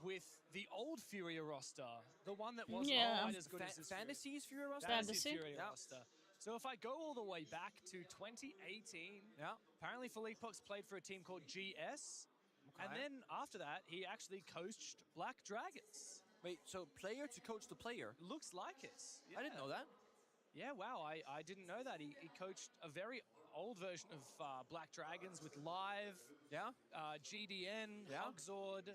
with the old Furia roster, the one that wasn't quite as good as this Fantasy's Furia roster? Fantasy Furia roster. So if I go all the way back to 2018, apparently Felipox played for a team called GS, and then after that, he actually coached Black Dragons. Wait, so player to coach the player? Looks like it. Yeah. I didn't know that. Yeah, wow, I didn't know that. He coached a very old version of Black Dragons with Live, GDN, Hogzord.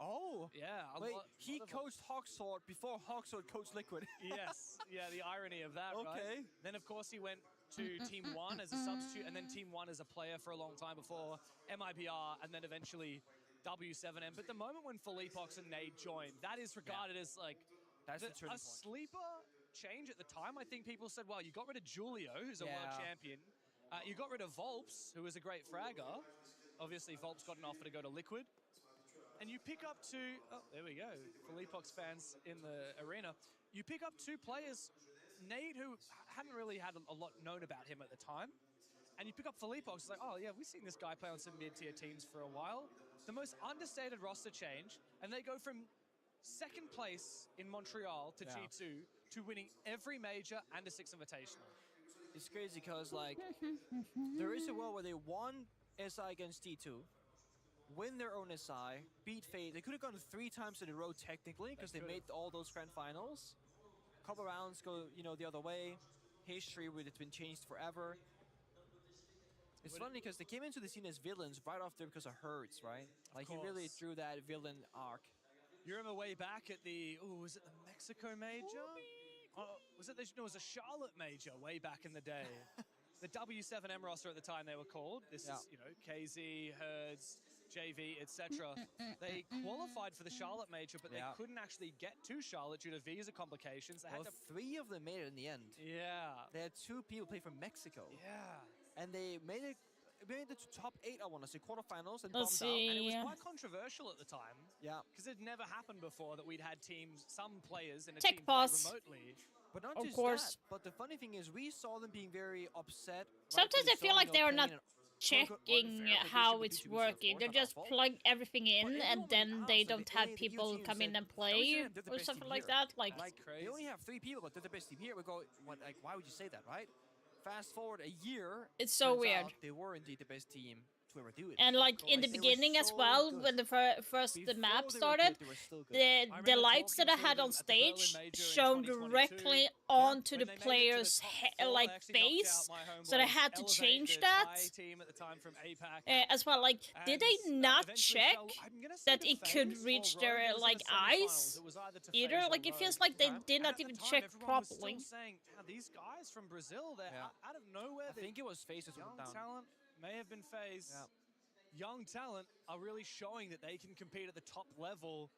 Oh! Yeah. Wait, he coached Hawksword before Hawksword coached Liquid. Yes. Yeah, the irony of that, right? Then, of course, he went to Team 1 as a substitute, and then Team 1 as a player for a long time before MIBR, and then eventually W7M. But the moment when Felipox and Nade joined, that is regarded as That's the a turning point. sleeper change at the time. I think people said, well, you got rid of Julio, who's a world champion. You got rid of Volps, who was a great fragger. Obviously, Volps got an offer to go to Liquid. And you pick up there we go, Felipox fans in the arena. You pick up 2 players, Nade, who hadn't really had a lot known about him at the time. And you pick up Felipox, it's like, oh yeah, we've seen this guy play on some mid-tier teams for a while. The most understated roster change, and they go from 2nd place in Montreal to G2 to winning every major and a 6 Invitational. it's crazy because like there is a world where they won SI against T2, win their own SI, beat Fate. They could have gone 3 times in a row technically because they made all those grand finals. Couple rounds go, you know, the other way. History would have been changed forever. It's funny because they came into the scene as villains right after because of Hertz, right? Like he really drew that villain arc. You remember way back at the, was it the Mexico Major? Was it no, it was a Charlotte Major way back in the day. The W7M roster at the time they were called. This is, you know, KZ, Hertz, JV, etc. They qualified for the Charlotte Major, but they couldn't actually get to Charlotte due to visa complications. They had to 3 of them made it in the end. Yeah. They had 2 people play from Mexico. Yeah. And they made it to top 8, I want to say, quarterfinals, and Let's bumped out. And it was quite controversial at the time. Yeah. Because it never happened before that we'd had teams, some players in a Tech team play pause. remotely. But not Of just course. that, but the funny thing is we saw them being very upset. Sometimes I feel like they're not checking how it's B2B, working. They just plug everything in and then they don't have people come in and play or something like that. Like, they only have 3 people, but they're the best team here. We go, what, like, why would you say that, right? Fast forward a year. It's so turns weird. out they were indeed the best team to ever do it. and like in the beginning as well, when the first the map started, the lights that I had on stage shone directly onto the player's like face, so I had to change that as well. Like, did they not check that it could reach their like eyes either? Like, it feels like they did not even check properly. These guys from Brazil, they're out of nowhere. I think it was faces young down. talent, may have been FaZe. Young talent are really showing that they can compete at the top level.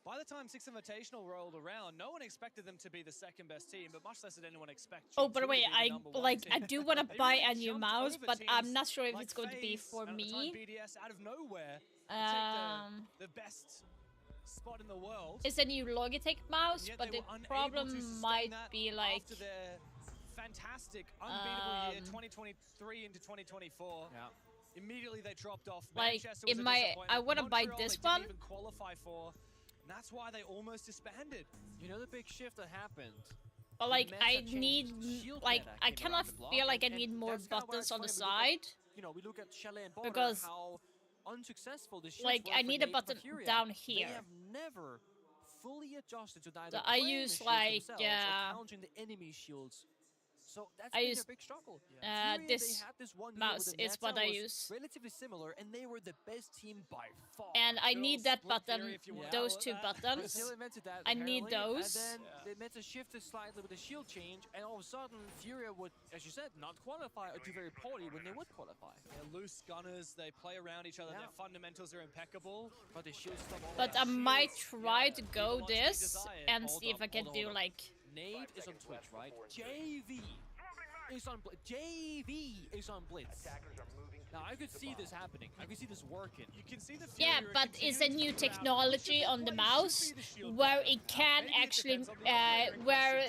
By the time Six Invitational rolled around, no one expected them to be the second best team, but much less did anyone expect. Oh, by the way, I do want to buy a new jumped mouse, over but I'm teams not sure if like it's going to be FaZe for and at the me. time BDS out of nowhere take the best spot in the world. It's a new Logitech mouse, Yet but they the were unable problem to sustain might that be like after their fantastic, unbeatable year 2023 into 2024. Immediately they dropped off. Like, Manchester was in a my, disappointment. I want to buy Montreal, this they one. didn't even qualify for, and that's why they almost disbanded. You know the big shift that happened? But like, I need, like, I cannot feel like I need more buttons on the side. You know, we look at Chalet and Border, Because, how unsuccessful the shifts like, were I for need a Nate and button Furia. down They here. have never fully adjusted to neither So I playing the use, shields like, themselves or countering the enemy shields. So that's I been use, their big struggle. Furia, this they had this one year mouse where the is meta what I was use. relatively similar, and they were the best team by far. And I need that button, Yeah. those 2 buttons. Until they invented that, I need apparently, those. And then the meta shifted slightly with the shield change, and all of a sudden, Furia would, as you said, not qualify or do very poorly when they would qualify. They're loose gunners, they play around each other, their fundamentals are impeccable. But the shield stuff all But I might try to go this and see if I can do like. Nade is on Twitch, right? JV is on Blitz. JV is on Blitz. Now I could see this happening. I could see this working. You can see the Yeah, but it's a new technology on the mouse where it can actually, where.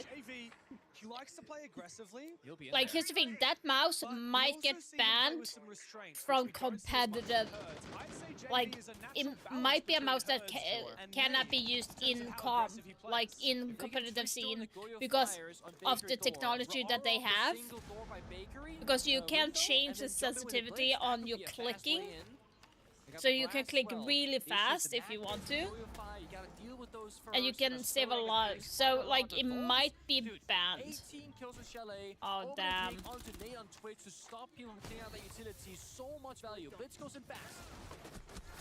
He likes to play aggressively. Like, here's the thing, that mouse might get banned from competitive. Like, it might be a mouse that cannot be used in comp, like in competitive scene, because of the technology that they have. Because you can change the sensitivity on your clicking. So you can click really fast if you want to. And you can save a lot. So, like, it might be banned. 18 kills with Chalet. Oh, damn. Onto Nate on Twitch to stop people from clearing out that utility. So much value. Blitz goes in fast.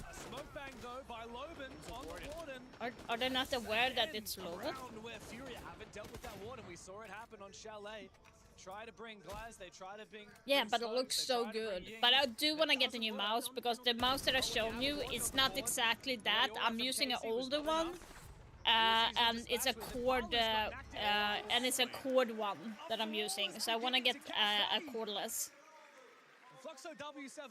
A smoke bang though by Loban on the Warden. Are they not aware that it's Loban? Around where Furia haven't dealt with that Warden. We saw it happen on Chalet. Try to bring Glass, they try to bring... Yeah, but it looks so good. But I do want to get a new mouse, because the mouse that I've shown you is not exactly that. I'm using an older one. And it's a cord, one that I'm using. So I want to get a cordless.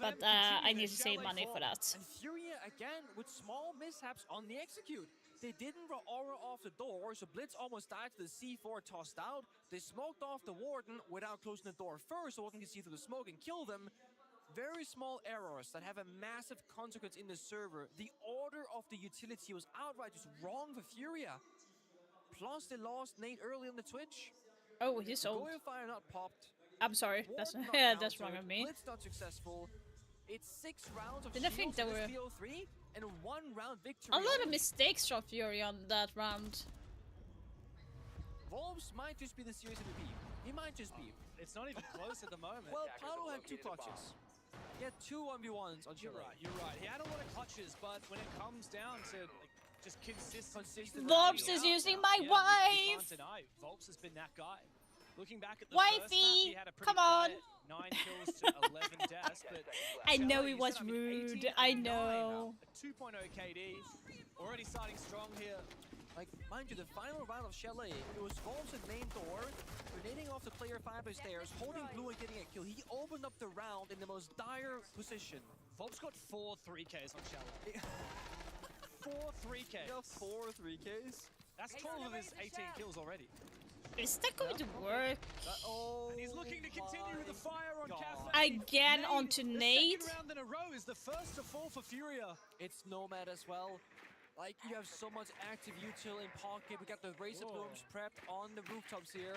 But I need to save money for that. And Furia again with small mishaps on the execute. They didn't aura off the door, so Blitz almost died to the C4 tossed out. They smoked off the Warden without closing the door first, so Warden can see through the smoke and kill them. Very small errors that have a massive consequence in the server. The order of the utility was outright just wrong for Furia. Plus, they lost Nate early on the Twitch. Oh, he's old. Fire not popped. I'm sorry, that's One yeah, knockdown, that's so wrong of me. Blitz not successful. It's 6 rounds of Didn't I think shields there in this were BO3 and 1 round victory. a lot of mistakes from Fury on that round? Wolves might just be the series MVP. He might just be. It's not even close at the moment. Well, Paolo had 2 clutches. He had 2 1v1s on You're Chile. right, you're right. He had a lot of clutches, but when it comes down to like, just consistent Volps is using my you wife! can't deny, Volps has been that guy. Looking back at the Wifey, first half, he had a pretty come on. quiet 9 kills to 11 deaths, but I know Shelley, it was you said, I mean, rude, 18 I and 9 know. now, a 2.0 KD, already starting strong here. Like, mind you, the final round of Chalet, it was Wolves at main door, grenading off the player 5 by stairs, holding blue and getting a kill. He opened up the round in the most dire position. Volps got 4 3Ks on Chalet. 4 3Ks. Yeah, 4 3Ks. That's 12 of his 18 kills already. Is that going to work? And he's looking to continue with the fire on Cafe. Again onto Nate. The second round in a row is the first to fall for Furia. It's Nomad as well. Like, you have so much active util in pocket. We got the Razor Blooms prepped on the rooftops here.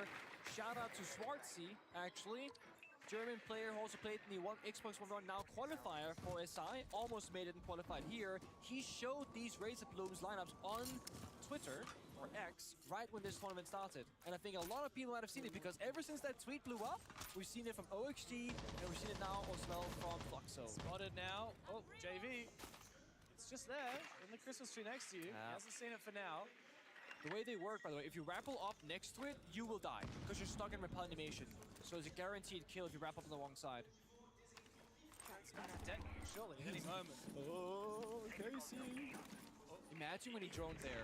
Shout out to Swartzy, actually. German player who also played in the Xbox One Now qualifier for SI. Almost made it and qualified here. He showed these Razor Blooms lineups on Twitter, or X, right when this tournament started. And I think a lot of people might have seen it because ever since that tweet blew up, we've seen it from OXG, and we've seen it now as well from Fluxo. Spotted now. Oh, JV. It's just there in the Christmas tree next to you. He hasn't seen it for now. The way they work, by the way, if you rappel up next to it, you will die because you're stuck in repel animation. So it's a guaranteed kill if you wrap up on the wrong side. It's gonna detonate surely at any moment. Oh, Casey. Imagine when he drones there.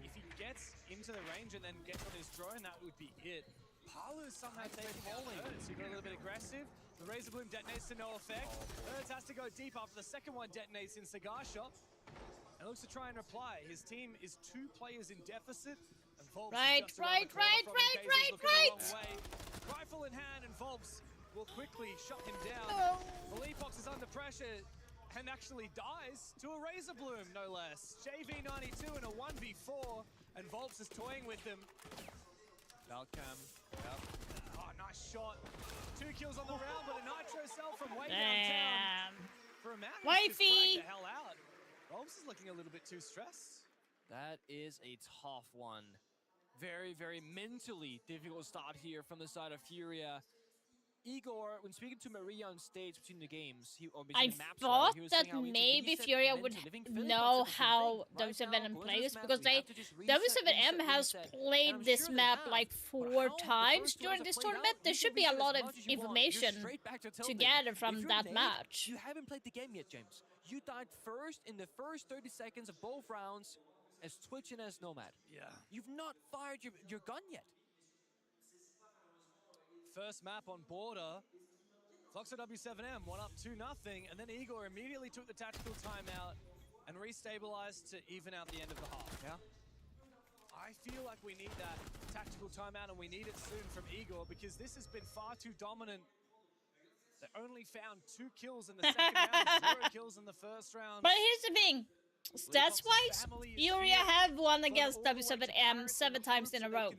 If he gets into the range and then gets on his drone, that would be it. Palu's somehow taking falling. So he got a little bit aggressive. The Razor Bloom detonates to no effect. Ertz has to go deep after the second one detonates in Cigar Shop. And looks to try and reply. His team is 2 players in deficit. And Volps Right. Rifle in hand, and Volps will quickly shut him down. Fox is under pressure and actually dies to a Razor Bloom, no less. JV92 in a 1v4, and Volps is toying with them. Valcam. Yep. Oh, nice shot. 2 kills on the round, but a Nitro cell from way downtown. For a man who's just Wifey! the hell out. Volps is looking a little bit too stressed. That is a tough one. Very, very mentally difficult start here from the side of Furia. Igor, when speaking to Maria on stage between the games, I thought that maybe Furia would know how W7M plays because W7M has played this map like 4 times during this tournament. There should be a lot of information to gather from that match. You haven't played the game yet, James. You died first in the first 30 seconds of both rounds as Twitch and as Nomad. Yeah. You've not fired your gun yet. First map on border. Fluxo W7M went up 2-0, and then Igor immediately took the tactical timeout and restabilized to even out the end of the half. Yeah. I feel like we need that tactical timeout, and we need it soon from Igor because this has been far too dominant. They only found 2 kills in the second round, 0 kills in the first round. But here's the thing. Stats-wise, Furia have won against W7M 7 times in a row.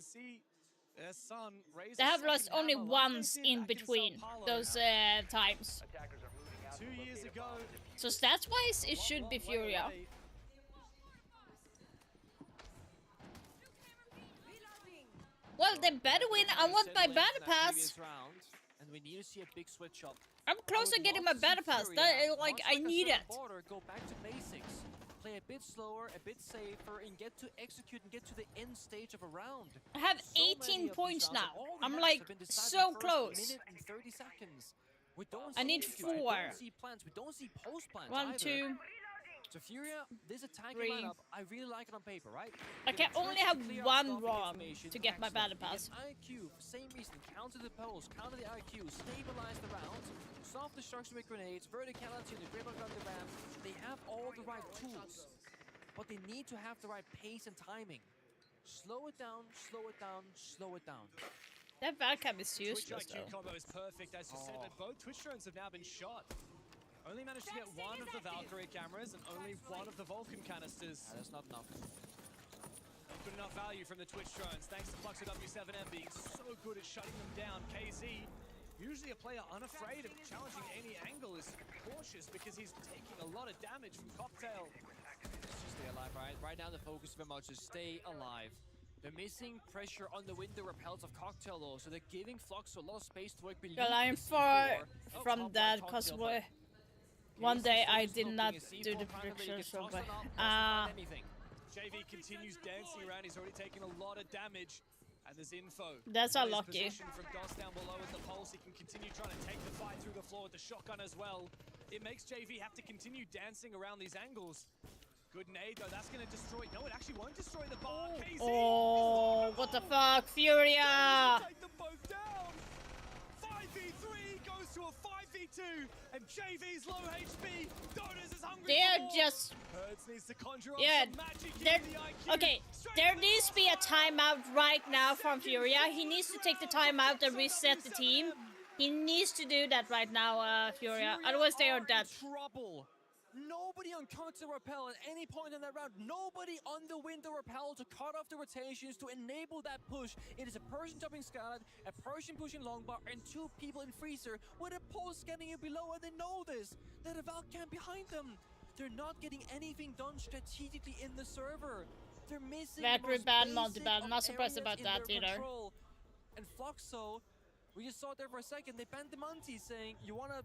They have lost only once in between those times. 2 years ago. So stats-wise, it should be Furia. Well, they better win. I want my battle pass. And we need to see a big switch up. I'm close to getting my battle pass. That, like, I need it. Go back to basics. Play a bit slower, a bit safer, and get to execute and get to the end stage of a round. I have 18 points now. I'm like so close. Minute and 30 seconds. We don't I need 4. We don't see plans. We don't see post plans. 1, either. 2. So Furia, this attacking 3. lineup, I really like it on paper, right? I can only have 1 ROM to get my battle pass. IQ, for same reason, counter the pulse, counter the IQ, stabilize the rounds, soft destruction with grenades, verticality in the grip of the ram. They have all the right tools, but they need to have the right pace and timing. Slow it down, slow it down, slow it down. That Valcam is useless Twitch IQ though. combo is perfect, as you said, but both Twitch drones have now been shot. Only managed to get 1 of the Valkyrie cameras and only 1 of the Vulcan canisters. That's not enough. Not good enough value from the Twitch drones, thanks to Fluxo W7M being so good at shutting them down. KZ Usually a player unafraid of challenging any angle is cautious because he's taking a lot of damage from Cocktail. Just stay alive, right? Right now the focus very much is stay alive. They're missing pressure on the window repels of Cocktail though, so they're giving Flux a lot of space to work beneath Well, I'm the far C4. from that because one day I did not do the prediction, so but JV continues dancing around. He's already taken a lot of damage. And there's info. That's unlucky. From Doss down below with the pulse. He can continue trying to take the fight through the floor with the shotgun as well. It makes JV have to continue dancing around these angles. Good nade though, that's gonna destroy. No, it actually won't destroy the bar. KZ. Oh, what the fuck, Furia! Take them both down. 5v3 goes to a 5v2, and JV's low HP. Donas is hungry. They're just. Hertz needs to conjure up Yeah, some magic there. in the IQ. Okay, there needs to be a timeout right now from Furia. He needs to take the timeout and reset the team. He needs to do that right now, Furia. Otherwise, they are dead. Trouble. Nobody on counter repel at any point in that round. Nobody on the window repel to cut off the rotations to enable that push. It is a person jumping Scarlet, a person pushing Longbar, and two people in Freezer with a pulse scanning it below, and they know this. There's a Valk camp behind them. They're not getting anything done strategically in the server. They're missing Battery the most ban, basic multi-ban. of Not surprised areas about in that their either. control. And Fluxo, we just saw it there for a second. They banned the Monty, saying, you want to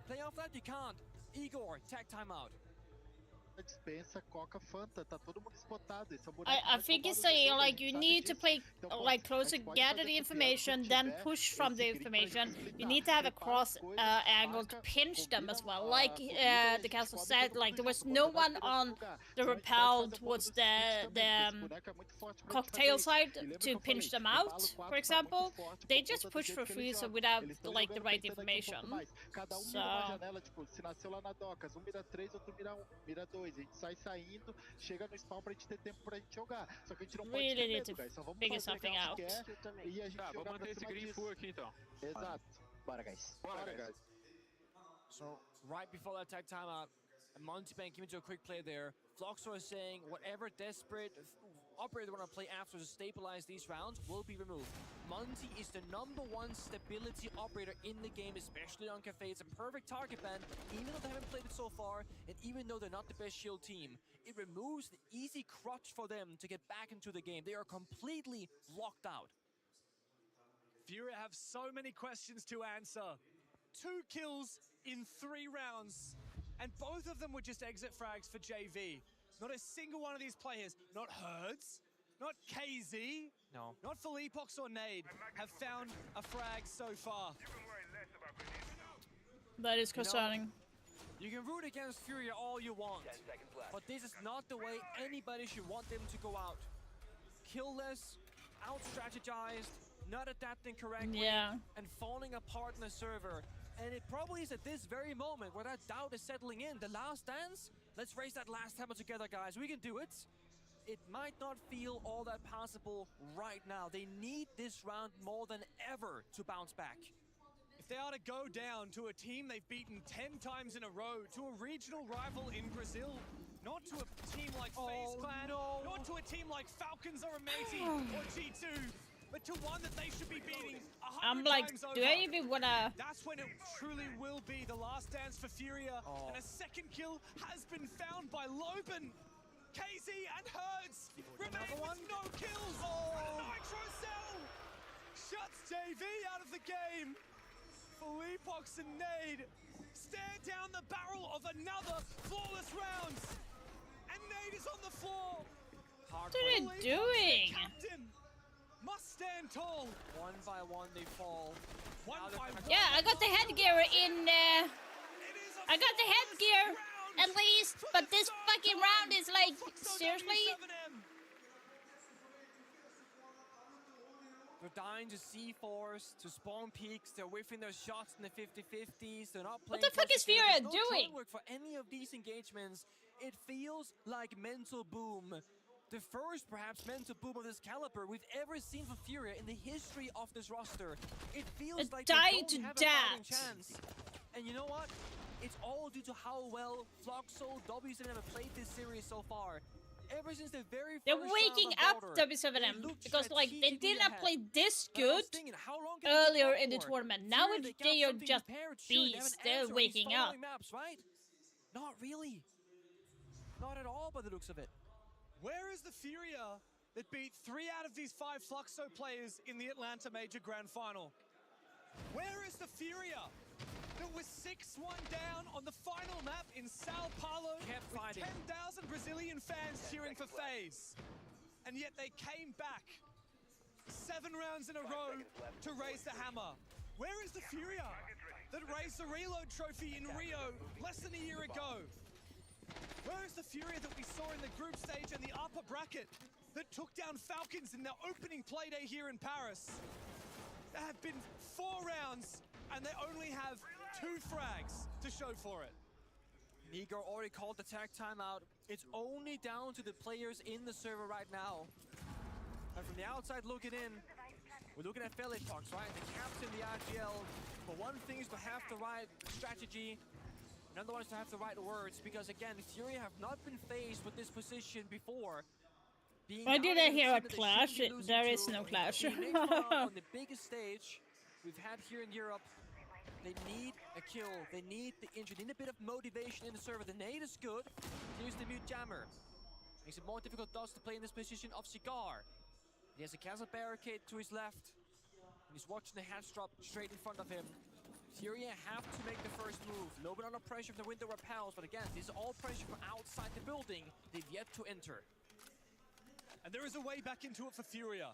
play off that? You can't. Igor, tag timeout. Dispensa, Coca, Fanta, tá todo mundo spotado. Esse é o boneco I mais think it's roubado do saying jogo, a like gente you sabe need to disso. play Então, pô, like a closer, gente pode gather fazer the essa piada information, se then tiver push from the esse grip pra information. gente You explicar. need to have a Prepara cross as coisas, angle to marca, pinch them as combina well. a Like comida e a the gente castle come said, todo like mundo there was junto, no bota one nós três on no lugar. the Então a gente pode repel fazer um towards pouco do switch também, porque esse the boneco é muito forte pra gente cocktail fazer isso. side E lembra que to eu falei, pinch them o Balo out, 4 for tá muito example. forte They por just conta do push jeito for que free, eles so jogam. without Eles estão like the jogando right pensando aqui um pouco information. mais. Cada um mira uma janela, tipo, se nasceu lá na docas, um mira 3, outro mira 1, mira 2. A gente sai saindo, chega no spawn pra gente ter tempo pra gente jogar. Só que a gente não pode Really ter need medo, to guys. Só vamos figure fazer o que a something gente out. quer e a gente Tá, vamos jogar manter pra esse cima green disso. full aqui então. Exato. Bora, guys. Bora, guys. So, right before that tag timeout, Montebank came into a quick play there. Floxor is saying whatever desperate operator they want to play after to stabilize these rounds will be removed. Monty is the #1 stability operator in the game, especially on Cafe. It's a perfect target ban, even though they haven't played it so far, and even though they're not the best shield team. It removes the easy crutch for them to get back into the game. They are completely locked out. Furia have so many questions to answer. 2 kills in 3 rounds. And both of them were just exit frags for JV. Not a single one of these players, not Hertz, not KZ, no, not Philippox or Nade, have found a frag so far. That is concerning. You can root against Furia all you want, but this is not the way anybody should want them to go out. Kill-less, out-strategized, not adapting correctly, and falling apart in the server. And it probably is at this very moment where that doubt is settling in. The last dance? Let's raise that last hammer together, guys. We can do it. It might not feel all that possible right now. They need this round more than ever to bounce back. If they are to go down to a team they've beaten 10 times in a row, to a regional rival in Brazil, not to a team like FaZe Clan, not to a team like Falcons or Amazing or G2, but to one that they should be beating 100 I'm like, times over. do I even wanna? That's when it truly will be the last dance for Furia, and a second kill has been found by Loben. KZ and Hertz remain with no kills. And Nitro Cell shuts JV out of the game. Philippox and Nade stare down the barrel of another flawless round. And Nade is on the floor. What are they doing? Captain must stand tall. One by one they fall. Yeah, I got the headgear in. I got the headgear at least, but this fucking round is like, seriously? They're dying to C4s, to spawn peaks. They're whiffing their shots in the 50-50s. They're not playing. What the fuck is Furia doing? No work for any of these engagements. It feels like mental boom. The first, perhaps, mental boom of this caliber we've ever seen for Furia in the history of this roster. It feels like they don't have a fighting chance. And you know what? It's all due to how well Floxo, WCN have played this series so far. ever since the very They're first waking round up of Border, W7M they looked because like they strategically did not ahead. play this And I was good thinking, how long can they keep earlier up in the for? tournament. Now Fury, they got they are something just prepared. Sure, they have beasts. an They're answer, and he's waking up. following maps, right? Not really. Not at all by the looks of it. Where is the Furia that beat 3 out of these 5 Fluxo players in the Atlanta Major Grand Final? Where is the Furia that was 6-1 down on the final map in Sao Paulo with 10,000 Brazilian fans cheering for FaZe? And yet they came back 7 rounds in a row to raise the hammer. Where is the Furia that raised the Reload Trophy in Rio less than a year ago? Where is the Furia that we saw in the group stage and the upper bracket that took down Falcons in their opening playday here in Paris? There have been 4 rounds and they only have 2 frags to show for it. Nigo already called the tag timeout. It's only down to the players in the server right now. And from the outside looking in, we're looking at Fox, right? The captain, the RGL. But one thing is to have the right strategy, another one is to have the right words, because again, Fury have not been faced with this position before. Why did I hear a clash? There is no clash. On the biggest stage we've had here in Europe, they need a kill. They need the injury. They need a bit of motivation in the server. The nade is good. Here's the mute jammer. Makes it more difficult to play in this position of Cigar. He has a castle barricade to his left. And he's watching the hatch drop straight in front of him. Furia have to make the first move. A little bit under pressure if the window repels, but again, this is all pressure from outside the building. They've yet to enter. And there is a way back into it for Furia.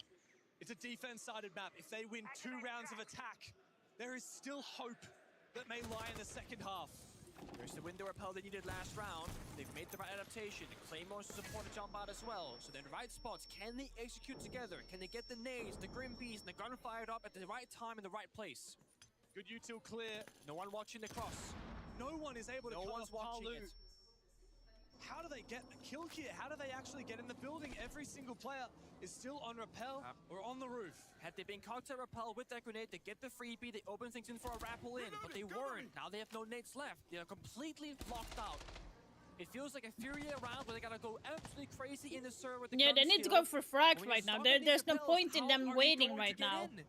It's a defense-sided map. If they win 2 rounds of attack, there is still hope that may lie in the second half. There's the window repel they needed last round. They've made the right adaptation. The Claymores to support the jump out as well. So they're in the right spots. Can they execute together? Can they get the nades, the Grim Beast, and the gun fired up at the right time in the right place? Good util clear. No one watching the cross. No one is able to No cut one's off watching Palu. it. How do they get a kill here? How do they actually get in the building? Every single player is still on rappel or on the roof. Had they been caught to rappel with that grenade, they get the freebie, they open things in for a rappel in, but they weren't. Now they have no nades left. They are completely locked out. It feels like a Furia round where they gotta go absolutely crazy in the server with the Yeah, gun they need to skill. go for frags And when right you now. stop getting There's no rappels, point in how them are you waiting going right to get now. in?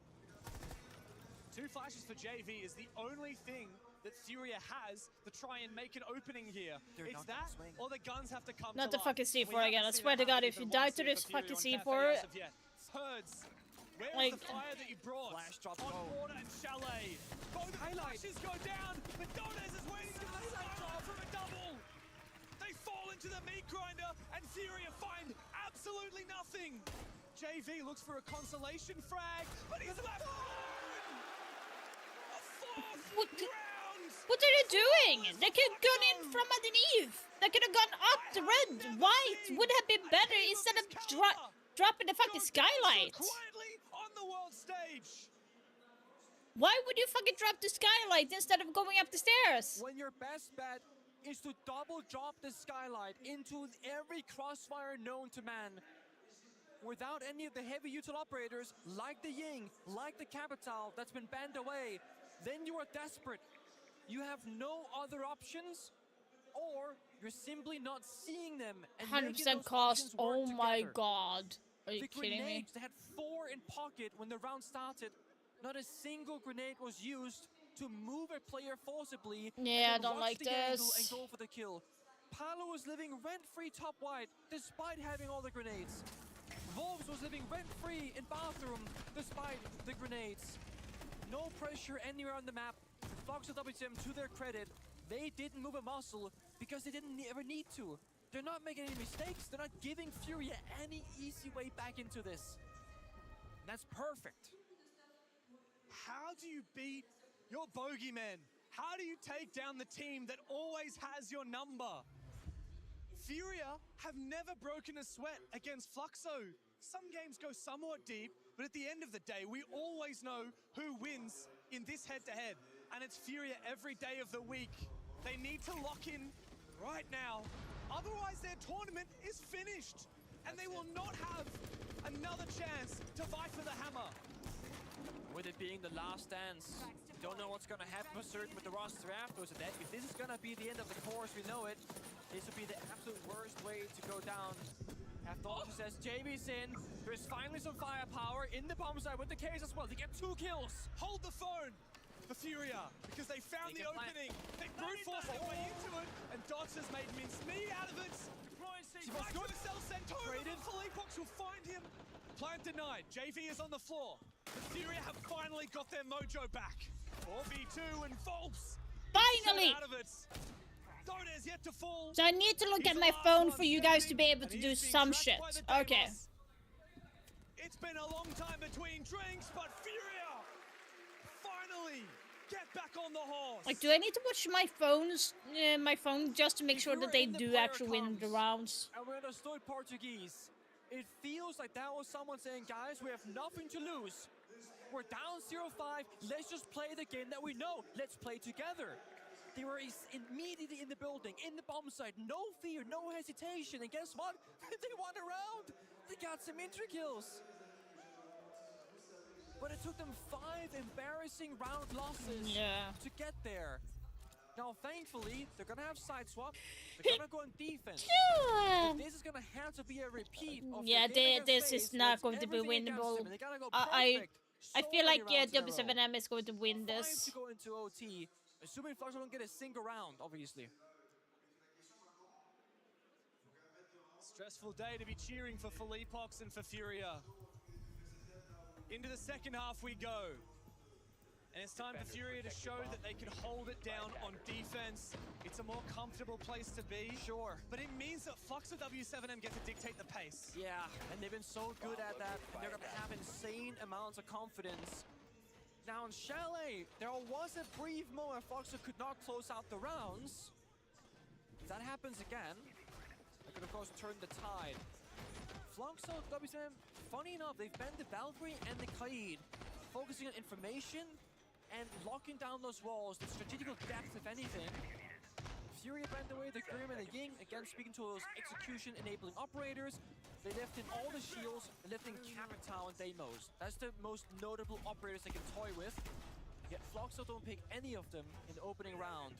2 flashes for JV is the only thing that Furia has to try and make an opening here. It's that, or the guns have to come Not to the life. fucking We C4 again. I haven't seen swear it to God, happen if you even die once to here this for Furia fucking on C4, Cafe as of yet. Herds, where's like, the fire that you brought? Flash drop on low. Water and Chalet. Both flashes go down, but Dones is waiting for the skyroll from a double. They fall into the meat grinder, and Furia find absolutely nothing. JV looks for a consolation frag, but he's left alone. A 4th round. What are you doing? They could have gone in from underneath. They could have gone up the red. White would have been better instead of dropping the fucking skylight. Quietly on the world stage. Why would you fucking drop the skylight instead of going up the stairs? When your best bet is to double drop the skylight into every crossfire known to man, without any of the heavy util operators, like the Ying, like the Capital, that's been banned away, then you are desperate. You have no other options, or you're simply not seeing them. And 100% cost. Oh my god. Are you the kidding me? grenades, they had 4 in pocket when the round started. Not a single grenade was used to move a player forcibly. Yeah, I and then don't watch like the angle this. and go for the kill. Palu was living rent-free top white despite having all the grenades. Wolves was living rent-free in bathroom despite the grenades. No pressure anywhere on the map. Fox and WTM, to their credit, they didn't move a muscle because they didn't ever need to. They're not making any mistakes. They're not giving Furia any easy way back into this. And that's perfect. How do you beat your bogeyman? How do you take down the team that always has your number? Furia have never broken a sweat against Fluxo. Some games go somewhat deep, but at the end of the day, we always know who wins in this head-to-head. And it's Furia every day of the week. They need to lock in right now. Otherwise, their tournament is finished. And they will not have another chance to fight for the hammer. With it being the last dance, don't know what's gonna happen for certain with the roster afterwards. That if this is gonna be the end of the course, we know it. This would be the absolute worst way to go down. After all, she says JB's in. There's finally some firepower in the bomb side with the case as well. They get 2 kills. Hold the phone for Furia, because they found the opening. They brute forced their way into it, and Dots has made mincemeat out of it. She must go to Cell Centaur. Philippox will find him. Plant denied. JV is on the floor. The Furia have finally got their mojo back. 4v2 and Volps. Finally! Out of it. Dota's yet to fall. So I need to look at my phone for you guys to be able to do some shit. Okay. It's been a long time between drinks, but Furia finally get back on the horse. Like, do I need to watch my phone just to make sure that they do actually win the rounds? And we understood Portuguese. It feels like that was someone saying, guys, we have nothing to lose. We're down 0-5. Let's just play the game that we know. Let's play together. They were immediately in the building, in the bomb site. No fear, no hesitation. And guess what? They won a round. They got some intra kills. But it took them 5 embarrassing round losses to get there. Now, thankfully, they're gonna have side swap. They're gonna go on defense. But this is gonna have to be a repeat of this is not going to be winnable. I feel like W7M is going to win this. To go into OT, assuming Flux don't get a single round, obviously. Stressful day to be cheering for Philippox and for Furia. Into the second half we go. And it's time for Furia to show that they can hold it down on defense. It's a more comfortable place to be. Sure. But it means that Flux of W7M get to dictate the pace. Yeah, and they've been so good at that. They're gonna have insane amounts of confidence. Now in Chalet, there was a brief moment Flux could not close out the rounds. If that happens again, that could of course turn the tide. Flux of W7M, funny enough, they've banned the Valkyrie and the Kaid, focusing on information and locking down those walls, the strategical depth, if anything. Furia banned away the Grim and the Ying, again speaking to those execution-enabling operators. They left in all the shields, and left in Capital and Deimos. That's the most notable operators they can toy with. Yet Floxo don't pick any of them in the opening round.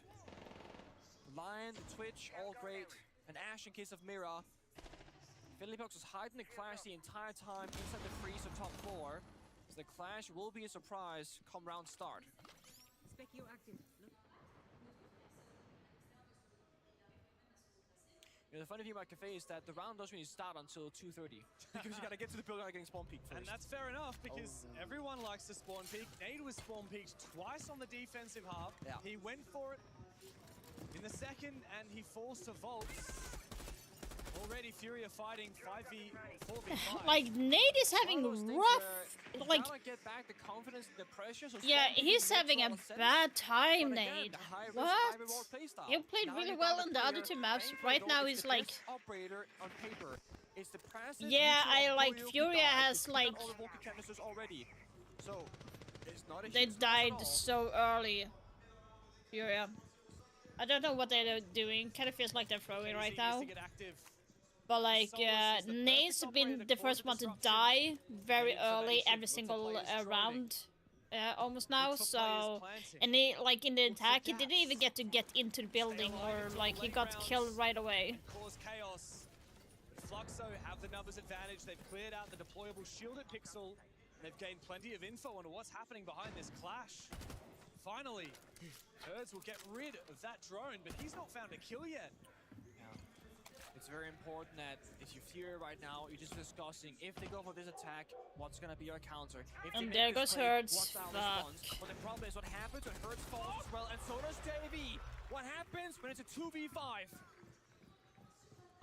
Lion, Twitch, all great. And Ash in case of Mira. Philippox was hiding the Clash the entire time inside the freeze of top 4. So the Clash will be a surprise come round start. You know, the funny thing about Cafe is that the round doesn't really start until 2:30 because you gotta get to the building getting spawn peek first. And that's fair enough because everyone likes to spawn peek. Nade was spawn peeked twice on the defensive half. Yeah. He went for it in the second and he falls to Volts. Already Furia fighting 4v5. Like, Nate is having rough, like, get back the confidence and the pressure, so yeah, he's having a bad time, Nate. What? He played really well in the other 2 maps. Right now he's like, operator on paper. It's the yeah, I like Furia has like, so it's not a they died so early. Furia. I don't know what they're doing. Kind of feels like they're throwing right now. But like, Nate's been the first one to die very early every single round, almost now. So, and he, like in the attack, he didn't even get into the building, or like he got killed right away. Cause chaos. Fluxo have the numbers advantage. They've cleared out the deployable shielded pixel. They've gained plenty of info on what's happening behind this clash. Finally, Herds will get rid of that drone, but he's not found a kill yet. It's very important that if you Furia right now, you're just discussing if they go for this attack, what's gonna be your counter. If and there goes Herds. But the problem is what happens when Herds falls as well, and so does JV. What happens when it's a 2v5?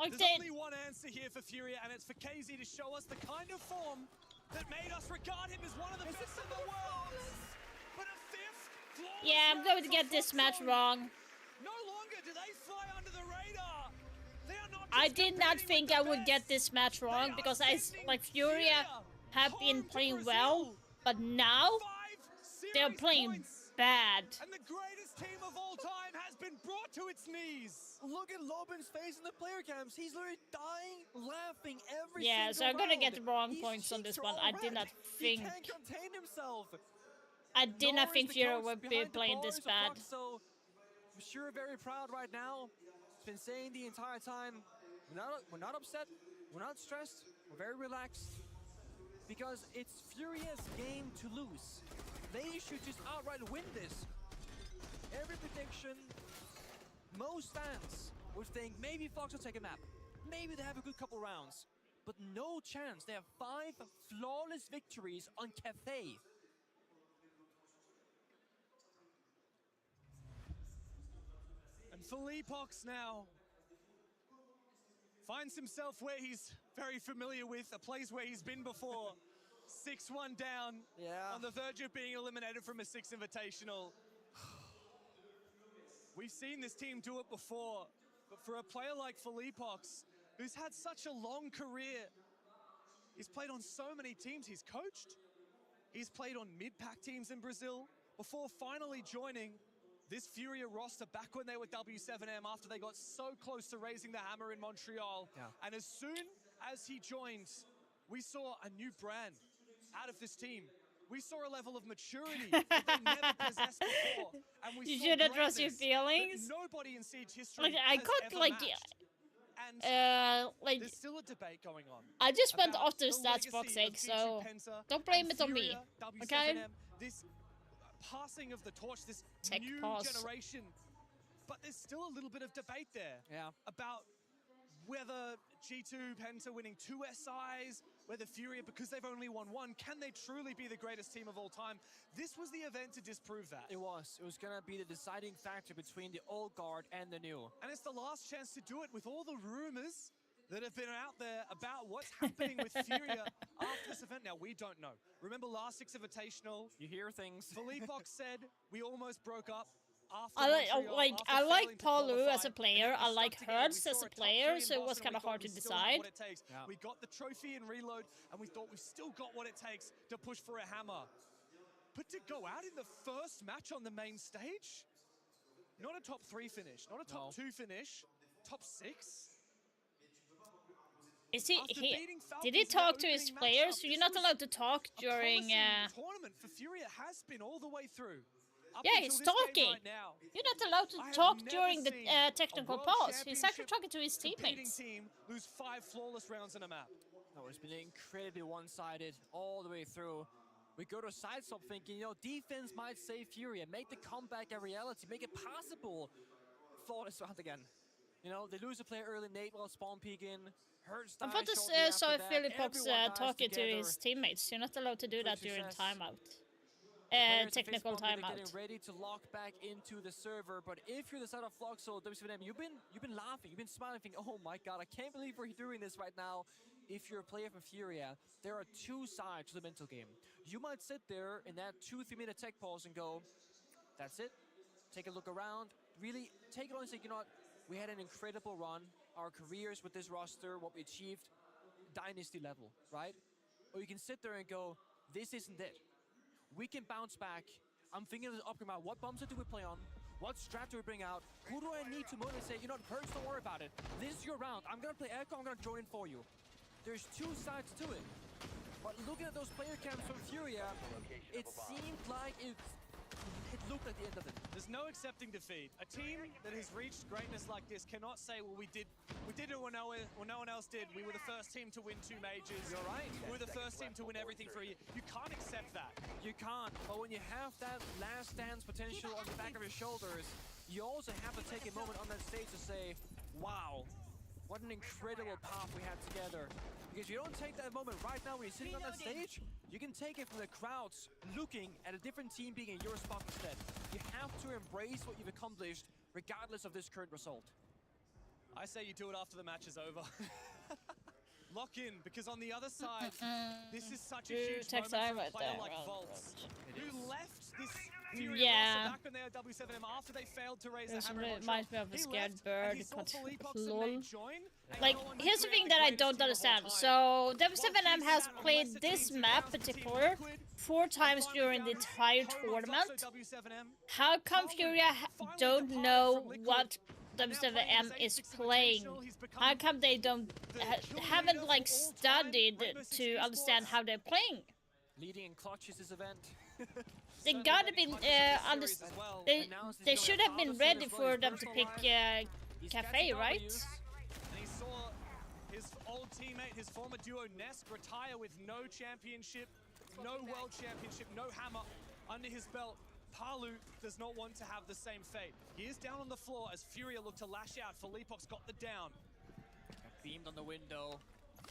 Like there's only one answer here for Furia, and it's for KZ to show us the kind of form that made us regard him as one of the best in the world. But a 5th flawless yeah, I'm going to get this match wrong. No longer do they fly under the radar. I did not think I would get this match wrong because like Furia have been playing well, but now they're playing bad. And the greatest team of all time has been brought to its knees. Look at Lobin's face in the player cams. He's literally dying, laughing every yeah, so I'm round. gonna get the wrong points on this one. I did not think. He can't contain himself. I did not think Furia would be playing this bad. So I'm sure very proud right now. been saying the entire time, we're not upset, we're not stressed, we're very relaxed. Because it's Furia's game to lose. They should just outright win this. Every prediction, most fans would think maybe Fox will take a map. Maybe they have a good couple rounds. But no chance. They have 5 flawless victories on Cafe. And Philippox now finds himself where he's very familiar with, a place where he's been before. 6-1 down, on the verge of being eliminated from a 6 Invitational. We've seen this team do it before, but for a player like Philippox, who's had such a long career, he's played on so many teams, he's coached, he's played on mid-pack teams in Brazil, before finally joining this Furia roster back when they were W7M after they got so close to raising the hammer in Montreal. And as soon as he joined, we saw a new brand out of this team. We saw a level of maturity that they never possessed before. And we You saw should address your greatness feelings. that nobody in Siege history Like, I has got ever like, matched. like, there's still a debate going on. I just went about off the the stats box legacy of egg, so Penta don't blame and it on me. Furia, Okay? W7M, this passing of the torch, this Tech new pass. generation. But there's still a little bit of debate there about whether G2 Penta winning 2 SIs, whether Furia, because they've only won 1, can they truly be the greatest team of all time? This was the event to disprove that. It was gonna be the deciding factor between the old guard and the new. And it's the last chance to do it with all the rumors that have been out there about what's happening with Furia after this event. Now, we don't know. Remember last 6 Invitational? You hear things. Philippox said we almost broke up. I like Paulu as a player. I like Hertz as a player, so it was kind of hard to decide. We got the trophy in reload, and we thought we've still got what it takes to push for a hammer. But to go out in the first match on the main stage, not a top 3 finish, not a top 2 finish, top 6. Is did he talk to his players? You're not allowed to talk during. Tournament for Furia has been all the way through. Yeah, he's talking. You're not allowed to talk during the technical pause. He's actually talking to his teammates. Team lose 5 flawless rounds in a map. No, it's been incredibly one-sided all the way through. We go to side swap thinking, you know, defense might save Furia, make the comeback a reality, make it possible. Flawless round again. You know, they lose a player early, Nate while spawn peeking. I thought this saw Philippox talking to his teammates. You're not allowed to do that during timeout. Technical timeout. Getting ready to lock back into the server, but if you're the side of Floxel, W7M, you've been laughing, you've been smiling, thinking, oh my god, I can't believe we're doing this right now. If you're a player from Furia, there are 2 sides to the mental game. You might sit there in that 2-3 minute tech pause and go, that's it. Take a look around, really take it on and say, you know what, we had an incredible run. Our careers with this roster, what we achieved, dynasty level, right? Or you can sit there and go, this isn't it. We can bounce back. I'm thinking of the upgrade map. What bombs do we play on? What strat do we bring out? Who do I need to motivate? Say, you know what, Hertz, don't worry about it. This is your round. I'm gonna play Echo, I'm gonna join for you. There's 2 sides to it. But looking at those player camps from Furia, it seemed like it looked like the end of it. There's no accepting defeat. A team that has reached greatness like this cannot say, well, we did it when no one else did. We were the first team to win 2 majors. You're right. We were the first team to win everything for a year. You can't accept that. You can't. But when you have that last dance potential on the back of your shoulders, you also have to take a moment on that stage to say, wow, what an incredible path we had together. Because if you don't take that moment right now when you're sitting on that stage, you can take it from the crowds looking at a different team being in your spot instead. You have to embrace what you've accomplished regardless of this current result. I say you do it after the match is over. Lock in, because on the other side, this is such a huge moment for a player like Volts, who left this Furia roster back when they were W7M after they failed to raise the hammer. Reminds me of a scared bird. Lol. Like, here's the thing that I don't understand. So, W7M has played this map particular 4 times during the entire tournament. How come Furia don't know what W7M is playing? How come they haven't like studied to understand how they're playing? Leading in clutches this event. They gotta be they should have been ready for them to pick He's Cafe, getting right? W's. And he saw his old teammate, his former duo Nesk, retire with no championship, no world championship, no hammer under his belt. Palu does not want to have the same fate. He is down on the floor as Furia look to lash out. Filipok's got the down. Got beamed on the window.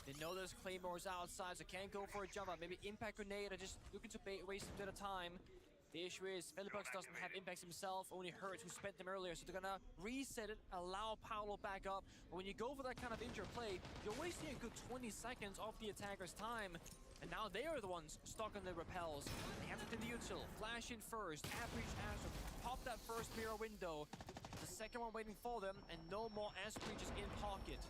They know there's claymores outside, so can't go for a jump out. Maybe impact grenade or just looking to waste a bit of time. The issue is Felipox doesn't have impacts himself, only Hurts who spent them earlier, so they're gonna reset it, allow Paolo back up. But when you go for that kind of injured play, you're wasting a good 20 seconds of the attacker's time. And now they are the ones stuck on the repels. They have to do the util, flash in first, Average has to pop that first mirror window. The second one waiting for them, and no more Ash Breaches in pocket.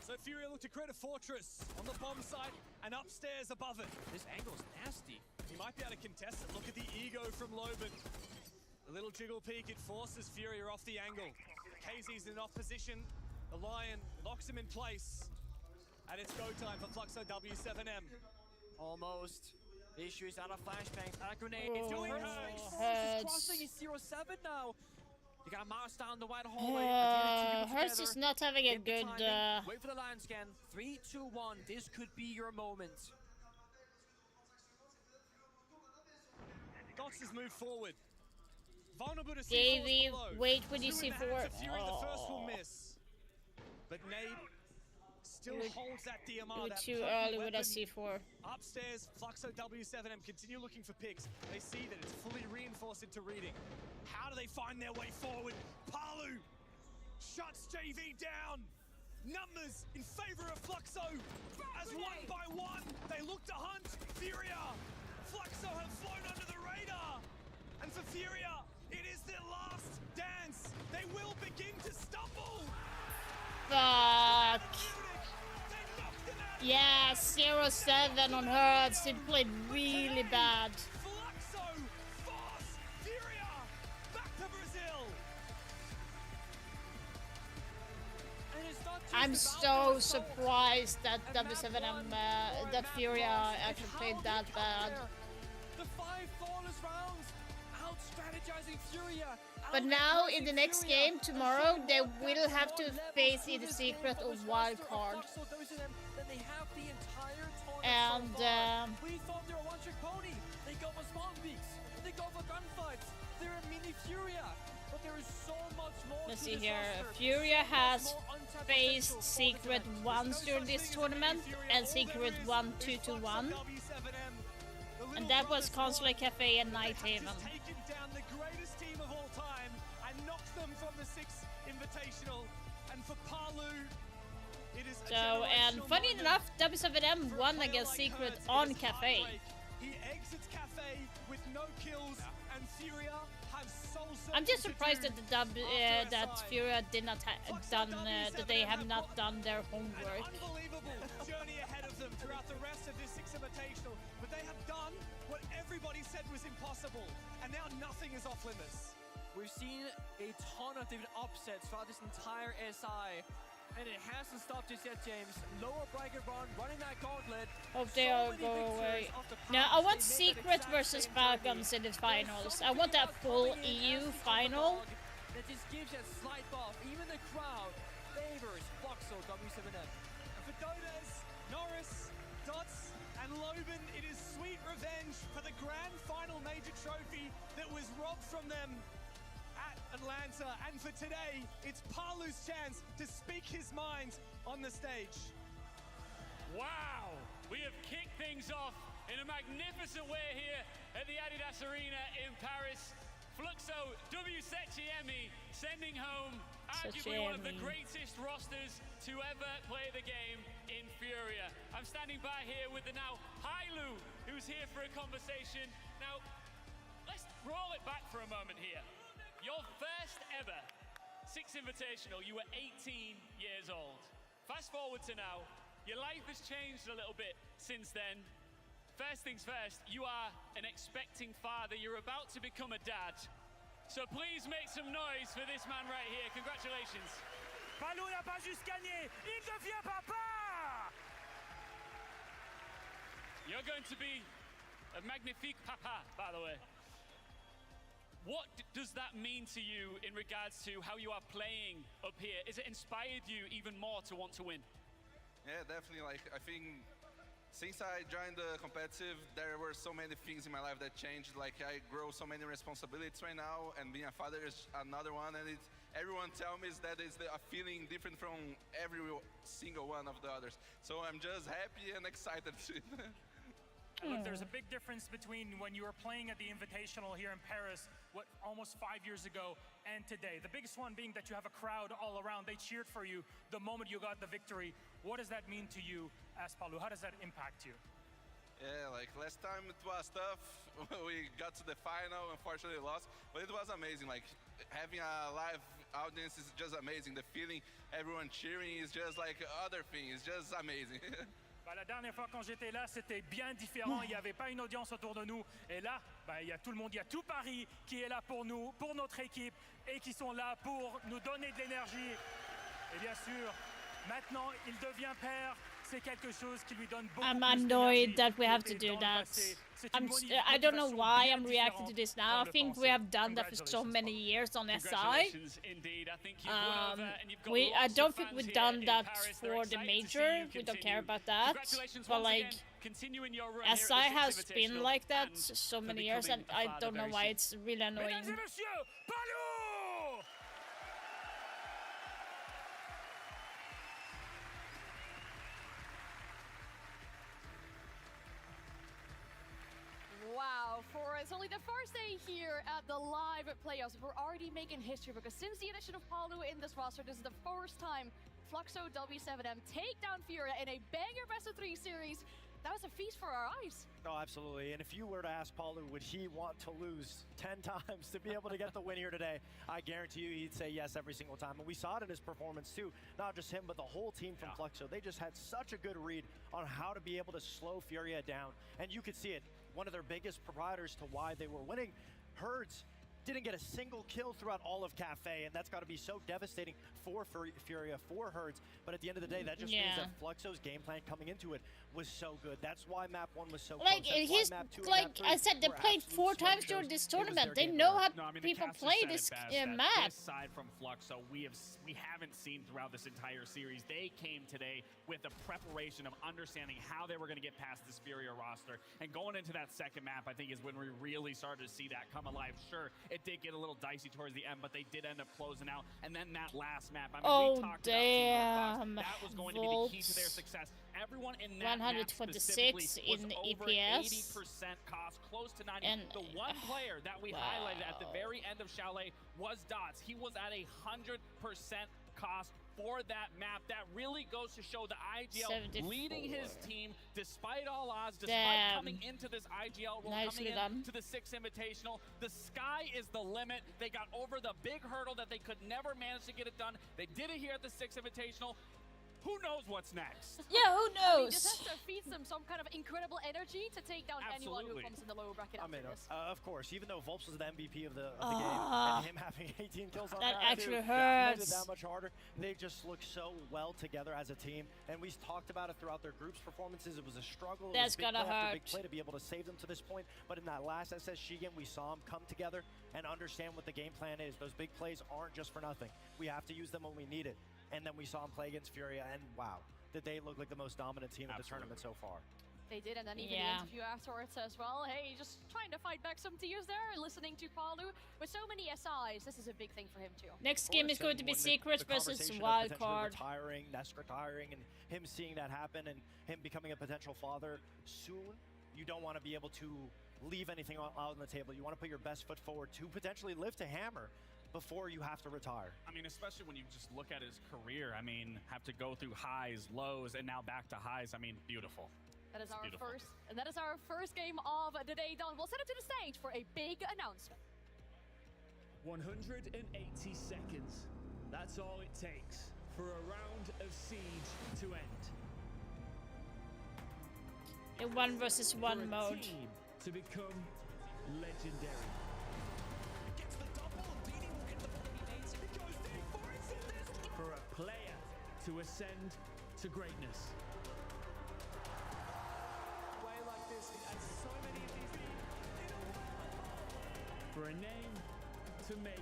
So Furia look to create a fortress on the bomb site and upstairs above it. This angle's nasty. He might be able to contest it. Look at the ego from Loban. A little jiggle peek, it forces Furia off the angle. KZ's in off position. The Lion locks him in place. And it's go time for Fluxo W7M. Almost. The issue is out of flashbangs, out of grenade. Oh, It's doing Hurts. He's crossing, he's 0-7 now. You got Mars down the wide hallway. Hurts is not having a good... Wait for the line scan. 3, 2, 1. This could be your moment. Dox has moved forward. Vulnerable to Davey, C4's below. wait when you Two in see the hands 4. of Fury, the first will miss. But Nade still holds that DMR. That Too potent early with a weapon. C4. Upstairs, Fluxo W7M continue looking for picks. They see that it's fully reinforced into reading. How do they find their way forward? Palu shuts JV down. Numbers in favor of Fluxo. As one by one, they look to hunt Furia. Fluxo have flown under the radar. And for Furia, it is their last dance. They will begin to stumble. Fuck. Yeah, 0-7 on Hurts. It played really bad. Fluxo force Furia back to Brazil. And it's not just I'm about so the result. surprised that W7M, that Furia actually played that bad. The 5 flawless rounds, out strategizing Furia. But now in the next game tomorrow, they will have to face either Secret or Wild Card. And We thought they were one-trick pony. They go for spawn peaks. They go for gunfights. They're a mini Furia. But there is so much more. let's to see this here. roster. Furia has More untapped faced potential for Secret this event. once during this tournament, and Secret won 2-1. And that was Consulate Cafe and Nighthaven. Taken down the greatest team of all time and knocked them from the 6th Invitational. And for Palu, it is So, and funny enough, W7M won against Secret on Cafe. He exits Cafe with no kills, and Furia have soul I'm just surprised that that Furia did not that they have not done their homework. unbelievable journey ahead of them throughout the rest of this 6th Invitational. But they have done what everybody said was impossible, and now nothing is off limits. We've seen a ton of different upsets throughout this entire SI. And it hasn't stopped just yet, James. Lower bracket run, running that gauntlet. Hope they all go away. Now, I want Secret versus Falcons in the finals. I want that full EU final. That just gives that slight buff. Even the crowd favors Fluxo W7M. And for Dodes, Norris, Dots, and Loban, it is sweet revenge for the grand final major trophy that was robbed from them at Atlanta. And for today, it's Palu's chance to speak his mind on the stage. Wow! We have kicked things off in a magnificent way here at the Adidas Arena in Paris. Fluxo W7M sending home arguably one of the greatest rosters to ever play the game in Furia. I'm standing by here with the now Hailu, who's here for a conversation. Now, let's roll it back for a moment here. Your first ever 6th Invitational, you were 18 years old. Fast forward to now, your life has changed a little bit since then. First things first, you are an expecting father. You're about to become a dad. So please make some noise for this man right here. Congratulations. Palou n'a pas juste gagné, il devient papa! You're going to be a magnifique papa, by the way. What does that mean to you in regards to how you are playing up here? Is it inspired you even more to want to win? Yeah, definitely. Like, I think since I joined the competitive, there were so many things in my life that changed. Like, I grow so many responsibilities right now, and being a father is another one. And everyone tell me that is a feeling different from every single one of the others. So I'm just happy and excited. And look, there's a big difference between when you were playing at the Invitational here in Paris, almost 5 years ago, and today. The biggest one being that you have a crowd all around. They cheered for you the moment you got the victory. What does that mean to you as Palu? How does that impact you? Yeah, like last time it was tough. We got to the final, unfortunately lost, but it was amazing. Like, having a live audience is just amazing. The feeling, everyone cheering is just like other things. It's just amazing. Bah, la dernière fois quand j'étais là, c'était bien différent. Il n'y avait pas une audience autour de nous. Et là, bah, il y a tout le monde, il y a tout Paris qui est là pour nous, pour notre équipe, et qui sont là pour nous donner de l'énergie. Et bien sûr, maintenant, il devient père. C'est quelque chose qui lui donne beaucoup I'm plus annoyed d'énergie. that we have to L'été do dans le that. passé, c'est I une don't know motivation why bien I'm reacting to différente this now. dans I le think we pensée. have done that for so Congratulations, many Palu. years on SI. Congratulations indeed. I think you've won over and you've got I lots don't of think fans we've here done in that Paris. They're for the excited to see major. you We don't care continue. about that. Congratulations But once like, again. Continuing your run here at the SI has Six been Invitational like that and so for many years, and becoming a I father don't know very why soon. it's really annoying. Mesdames et messieurs, Palu! Wow, for it's only the first day here at the live playoffs, we're already making history because since the addition of Palu in this roster, this is the first time Fluxo W7M take down Furia in a banger best of 3 series. That was a feast for our eyes. Oh, absolutely. And if you were to ask Palu, would he want to lose 10 times to be able to get the win here today? I guarantee you he'd say yes every single time. And we saw it in his performance too. Not just him, but the whole team from Fluxo. They just had such a good read on how to be able to slow Furia down. And you could see it. One of their biggest proprietors to why they were winning, Herds, didn't get a single kill throughout all of Cafe, and that's got to be so devastating for Furia, for Herds. But at the end of the day, that just means that Fluxo's game plan coming into it was so good. That's why map 1 was so like close. he's like I said, they played 4 times during this tournament. They know how people play this map. Aside from Fluxo, we haven't seen throughout this entire series. They came today with the preparation of understanding how they were going to get past this Furia roster, and going into that second map, I think is when we really started to see that come alive. Sure, it did get a little dicey towards the end, but they did end up closing out. And then that last map, I mean, we talked about Team Fox. That was going to be the key to their success. Everyone in that 126 in over EPS. 80% cost, close to 90. And the one player that we highlighted at the very end of Chalet was Dots. He was at 100% cost for that map. That really goes to show the IGL 74. leading his team despite all odds, despite coming into this IGL role, Nicely coming into the 6 Invitational. The sky is the limit. They got over the big hurdle that they could never manage to get it done. They did it here at the 6 Invitational. Who knows what's next? Yeah, who I mean, knows? this has to feed them some kind of incredible energy to take down anyone who Absolutely. comes in the lower bracket I after mean, this. of course, even though Volps was the MVP of the game, and him having 18 kills on That that actually too, hurts. made it that much harder. They just look so well together as a team, and we talked about it throughout their group's performances. It was a struggle. It That's was big gonna play after big hurt. play to be able to save them to this point. But in that last SSG game, we saw them come together and understand what the game plan is. Those big plays aren't just for nothing. We have to use them when we need it. And then we saw them play against Furia, and wow, did they look like the most dominant team of the tournament so far. They did, and then even the interview afterwards as well. Hey, just trying to fight back some tears there, listening to Palu. With so many SIs, this is a big thing for him too. Next game is going to be Secret versus conversation of Wildcard. potentially retiring, Nest retiring, and him seeing that happen, and him becoming a potential father soon. You don't want to be able to leave anything out on the table. You want to put your best foot forward to potentially live to hammer before you have to retire. I mean, especially when you just look at his career. I mean, have to go through highs, lows, and now back to highs. I mean, beautiful. That is It's our beautiful. first game of the day done. We'll send it to the stage for a big announcement. 180 seconds. That's all it takes for a round of Siege to end. In 1 versus 1 mode. Team to become legendary. For a player to ascend to greatness. Way like this, and so many of these. For a name to make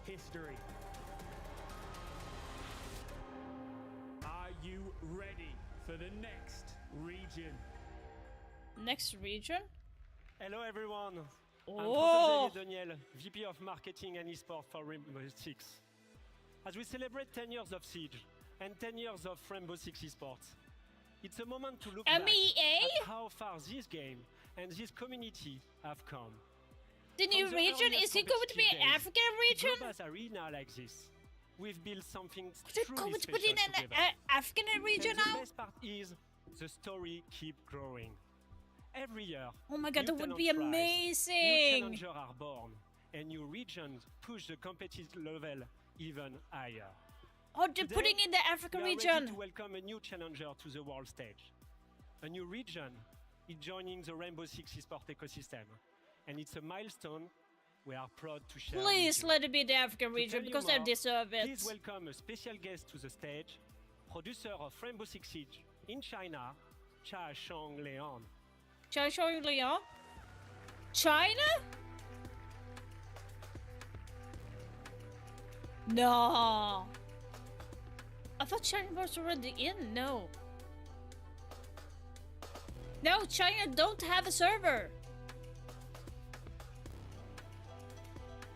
history. Are you ready for the next region? Next region? Hello everyone. I'm Oh. Professor Daniel, VP of Marketing and Esports for Rainbow Six. As we celebrate 10 years of Siege and 10 years of Rainbow Six Esports, it's a moment to look back at how far this game and this community have come. The new region, is it going to be an African region? To grow arena like this, we've built something They're truly going to special put in an together. African region And now? the best part is the story keep growing. Every year, Oh my god, new that would talent be rise, New amazing! challenges are born, and new regions push the competitive level even higher. Oh, they're Today, putting in the African we are region. ready to welcome a new challenger to the world stage. A new region is joining the Rainbow Six Esports ecosystem, and it's a milestone we are proud to share. Please with you. let it be the African To region tell you because they more, deserve it. Please welcome a special guest to the stage, producer of Rainbow Six Siege in China, Cha Shong Leon. Shall I show you Leon? China? No. I thought China was already in. No. No, China don't have a server.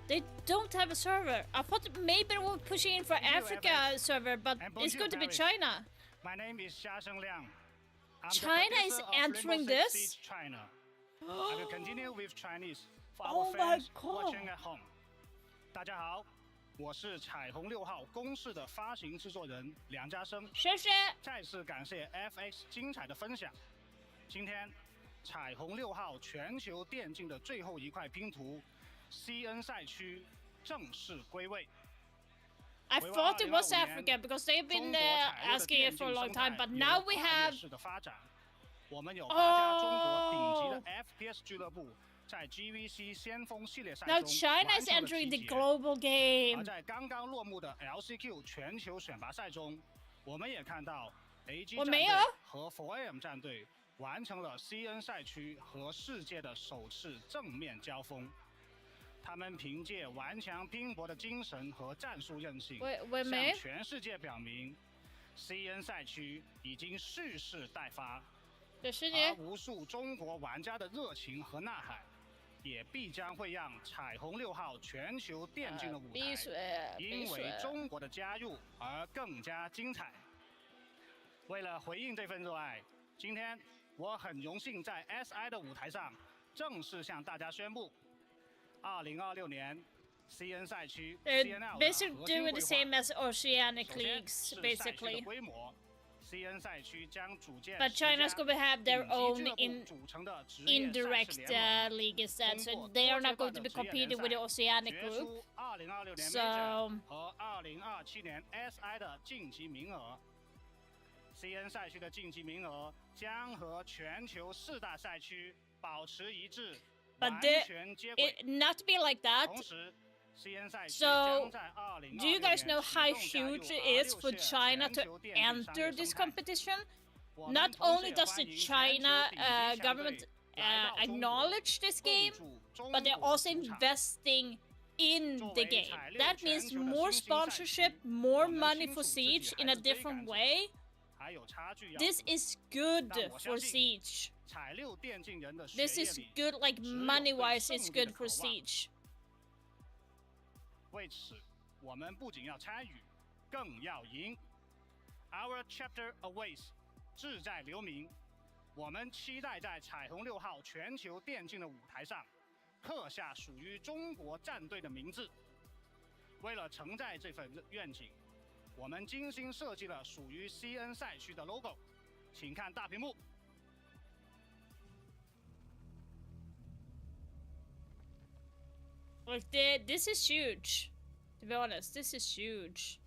They don't have a server. I thought maybe they were pushing in for Africa server, but it's going to be China. My name is Xia Liang. I'm China the is producer of entering Rainbow Six this? Siege China. I will continue with Chinese for our Oh my fans God. watching at home. 大家好，我是彩虹6号公式的发行制作人梁家生。谢谢。再次感谢 FX 精彩的分享。今天，彩虹6号全球电竞的最后一块拼图 CN 赛区正式归位。 I thought it was Africa because they've been asking it for a long time, but now we have. 我们有8家中国顶级的 FPS 俱乐部在 GVC 先锋系列赛中 Now China is 完成了 entering the 集结 global game. 而在刚刚落幕的 LCQ 全球选拔赛中，我们也看到 AG 战队我没有和 4AM 战队完成了 CN 赛区和世界的首次正面交锋。他们凭借顽强拼搏的精神和战术韧性，我没向全世界表明 ，CN 赛区已经蓄势待发。而无数中国玩家的热情和呐喊，也必将会让彩虹6号全球电竞的舞台，因为中国的加入而更加精彩。为了回应这份热爱，今天我很荣幸在 SI 的舞台上正式向大家宣布，2026年 CN 赛区 CNL 的 Basically 核心 doing 规 the 划。 same as Oceanic 首先 leagues, 是赛区的 basically. 规模 CN 赛区将组建 But 10家 China's going to have their 顶级 own 俱乐部组成的职业赛事 indirect 联盟 league instead, so 通过 they are 多阶 not going 段 to 的 be 职业 competing 联 with the 赛 Oceanic 决 group. 出2026年 So- Major 和2027年 SI 的晋级名额。CN 赛区的晋级名额将和全球4大赛区保持一致， But 完 they, 全接轨。 not to be like that. 同时 CN 赛区 So, 将在 do you guys 2026 know 年 how 启动加入 huge it is for 26 China to 全球电竞商 enter 业 this 生态。 competition? 我们 Not 同时 only 也 does 欢 the 迎全球 China 顶级强队 government 来到中国 acknowledge this game, 共筑中 but they're 国 also 主场。 investing in 作 the 为 game. 彩六 That 全 means 球的 more 新兴赛区 sponsorship, more 我们 money 清 for 楚自己 Siege 还 in a 是追 different 赶者 way. 还有差距要 This 补 is good 但我 for 相信 Siege. 彩六电竞人的血 This 液 is 里 good, like 只有 money 对 wise, 胜 it's 利的 good 渴 for 望。 Siege. 为此，我们不仅要参与，更要赢。Our chapter awaits， 志在留名。我们期待在彩虹6号全球电竞的舞台上，刻下属于中国战队的名字。为了承载这份愿景，我们精心设计了属于 CN 赛区的 logo， 请看大屏幕。 Like, this is huge. To be honest, this is huge.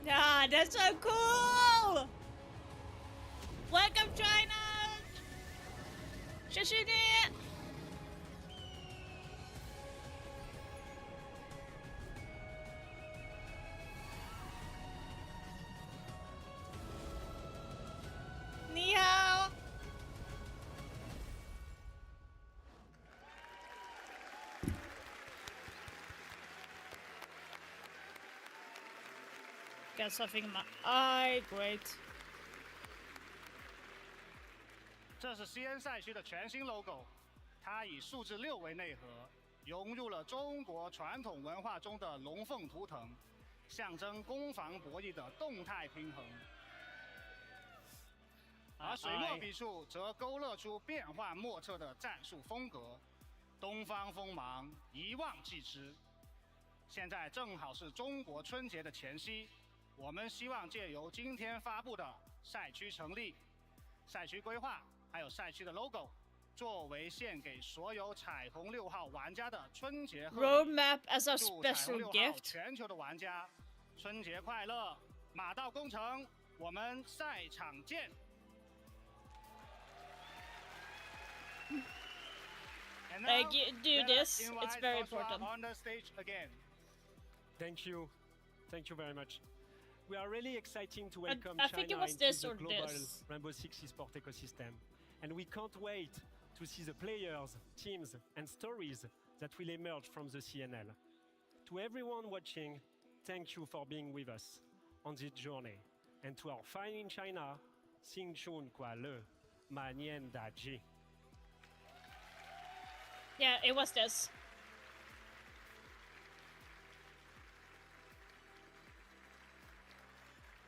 Ah, that's so cool! Welcome, China! 谢谢你。你好。Got something in my eye. Great. 这是 CN 赛区的全新 logo， 它以数字6为内核，融入了中国传统文化中的龙凤图腾，象征攻防博弈的动态平衡。而水墨笔触则勾勒出变幻莫测的战术风格，东方锋芒，一望即知。现在正好是中国春节的前夕，我们希望借由今天发布的赛区成立、赛区规划，还有赛区的 logo， 作为献给所有彩虹6号玩家的春节贺礼。Roadmap as a special 祝彩虹6号 gift. 全球的玩家春节快乐，马到功成，我们赛场见。Like, you do this, it's very important. On the stage again. Thank you very much. We are really excited to welcome I think it China was into this the or global this. Rainbow Six eSport ecosystem, and we can't wait to see the players, teams, and stories that will emerge from the CNL. To everyone watching, thank you for being with us on this journey, and to our fan in China, 新春快乐，马年大吉。 Yeah, it was this.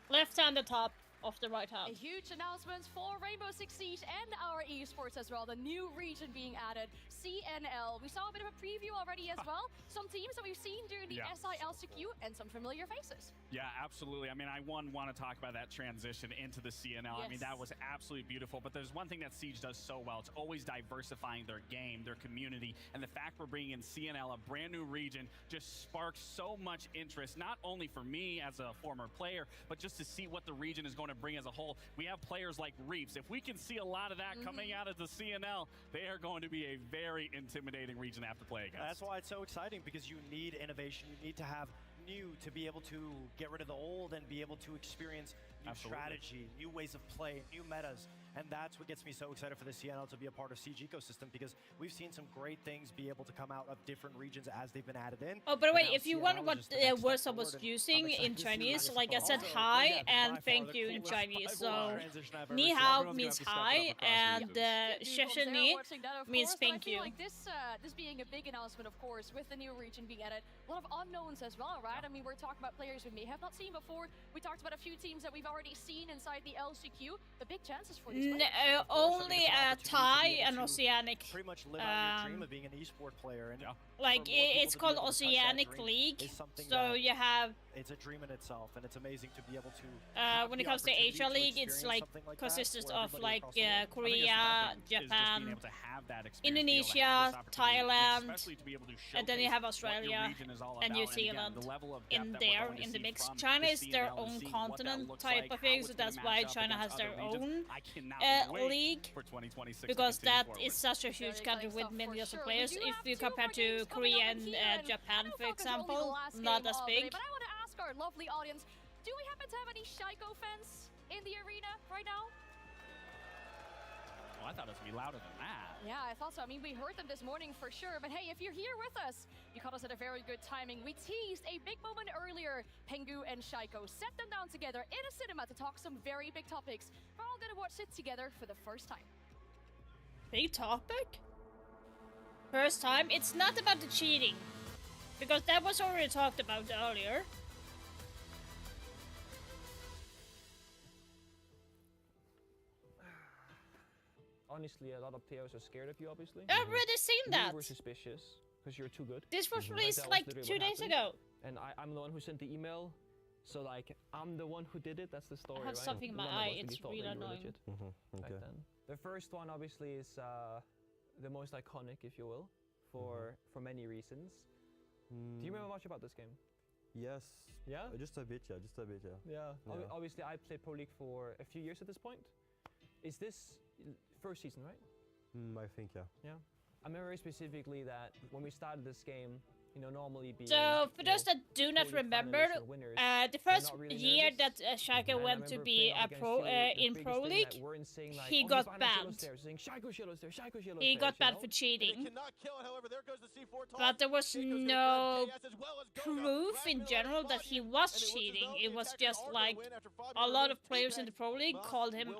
Left hand the top of the right hand. A huge announcement for Rainbow Six Siege and our esports as well. The new region being added, CNL. We saw a bit of a preview already as well. Some teams that we've seen during the SILCQ and some familiar faces. Yeah, absolutely. I mean, I want to talk about that transition into the CNL. Yes. I mean, that was absolutely beautiful. But there's one thing that Siege does so well. It's always diversifying their game, their community. And the fact we're bringing in CNL, a brand new region, just sparks so much interest, not only for me as a former player, but just to see what the region is going to bring as a whole. We have players like Reaps. If we can see a lot of that coming out of the CNL, they are going to be a very intimidating region to have to play against. That's why it's so exciting, because you need innovation. You need to have new to be able to get rid of the old and be able to experience new strategy, new ways of play, new metas. And that's what gets me so excited for the CNL to be a part of Siege ecosystem, because we've seen some great things be able to come out of different regions as they've been added in. Oh, by the way, if you wonder what words I was using in Chinese, like I said hi and thank you in Chinese. So, ni hao means hi and xie ni means thank you. Like this being a big announcement, of course, with the new region being added. A lot of unknowns as well, right? I mean, we're talking about players we may have not seen before. We talked about a few teams that we've already seen inside the LCQ. The big chances for these players. Only Thai and Oceanic. Pretty much live out your dream of being an esport player. And like, it's called Oceanic League. So you have... It's a dream in itself, and it's amazing to be able to... when it comes to Asia League, it's like consists of like Korea, Japan, Indonesia, Thailand, and then you have Australia and New Zealand in there in the mix. China is their own continent type of thing, so that's why China has their own league, because that is such a huge country with millions of players. If you compare to Korea and Japan, for example, not as big. But I want to ask our lovely audience, do we happen to have any Shaiko fans in the arena right now? Oh, I thought it was going to be louder than that. Yeah, I thought so. I mean, we heard them this morning for sure. But hey, if you're here with us, you caught us at a very good timing. We teased a big moment earlier. Pengu and Shaiko set them down together in a cinema to talk some very big topics. We're all going to watch it together for the first time. Big topic? First time? It's not about the cheating, because that was already talked about earlier. Honestly, a lot of players are scared of you, obviously. I've already seen that. We were suspicious, because you're too good. This was released like 2 days ago. And I'm the one who sent the email, so like, I'm the one who did it, that's the story, I have right? something in my eye, it's really annoying. Back then. The first one, obviously, is the most iconic, if you will, for many reasons. Do you remember much about this game? Yes. Yeah? Just a bit, yeah. Yeah. Obviously, I played Pro League for a few years at this point. Is this first season, right? I think, yeah. Yeah. I remember specifically that when we started this game, you know, normally being... So, for those that do not remember, the first year that Schalke went to be a pro in Pro League, he got banned. He got banned for cheating. But there was no proof in general that he was cheating. It was just like a lot of players in the Pro League called him,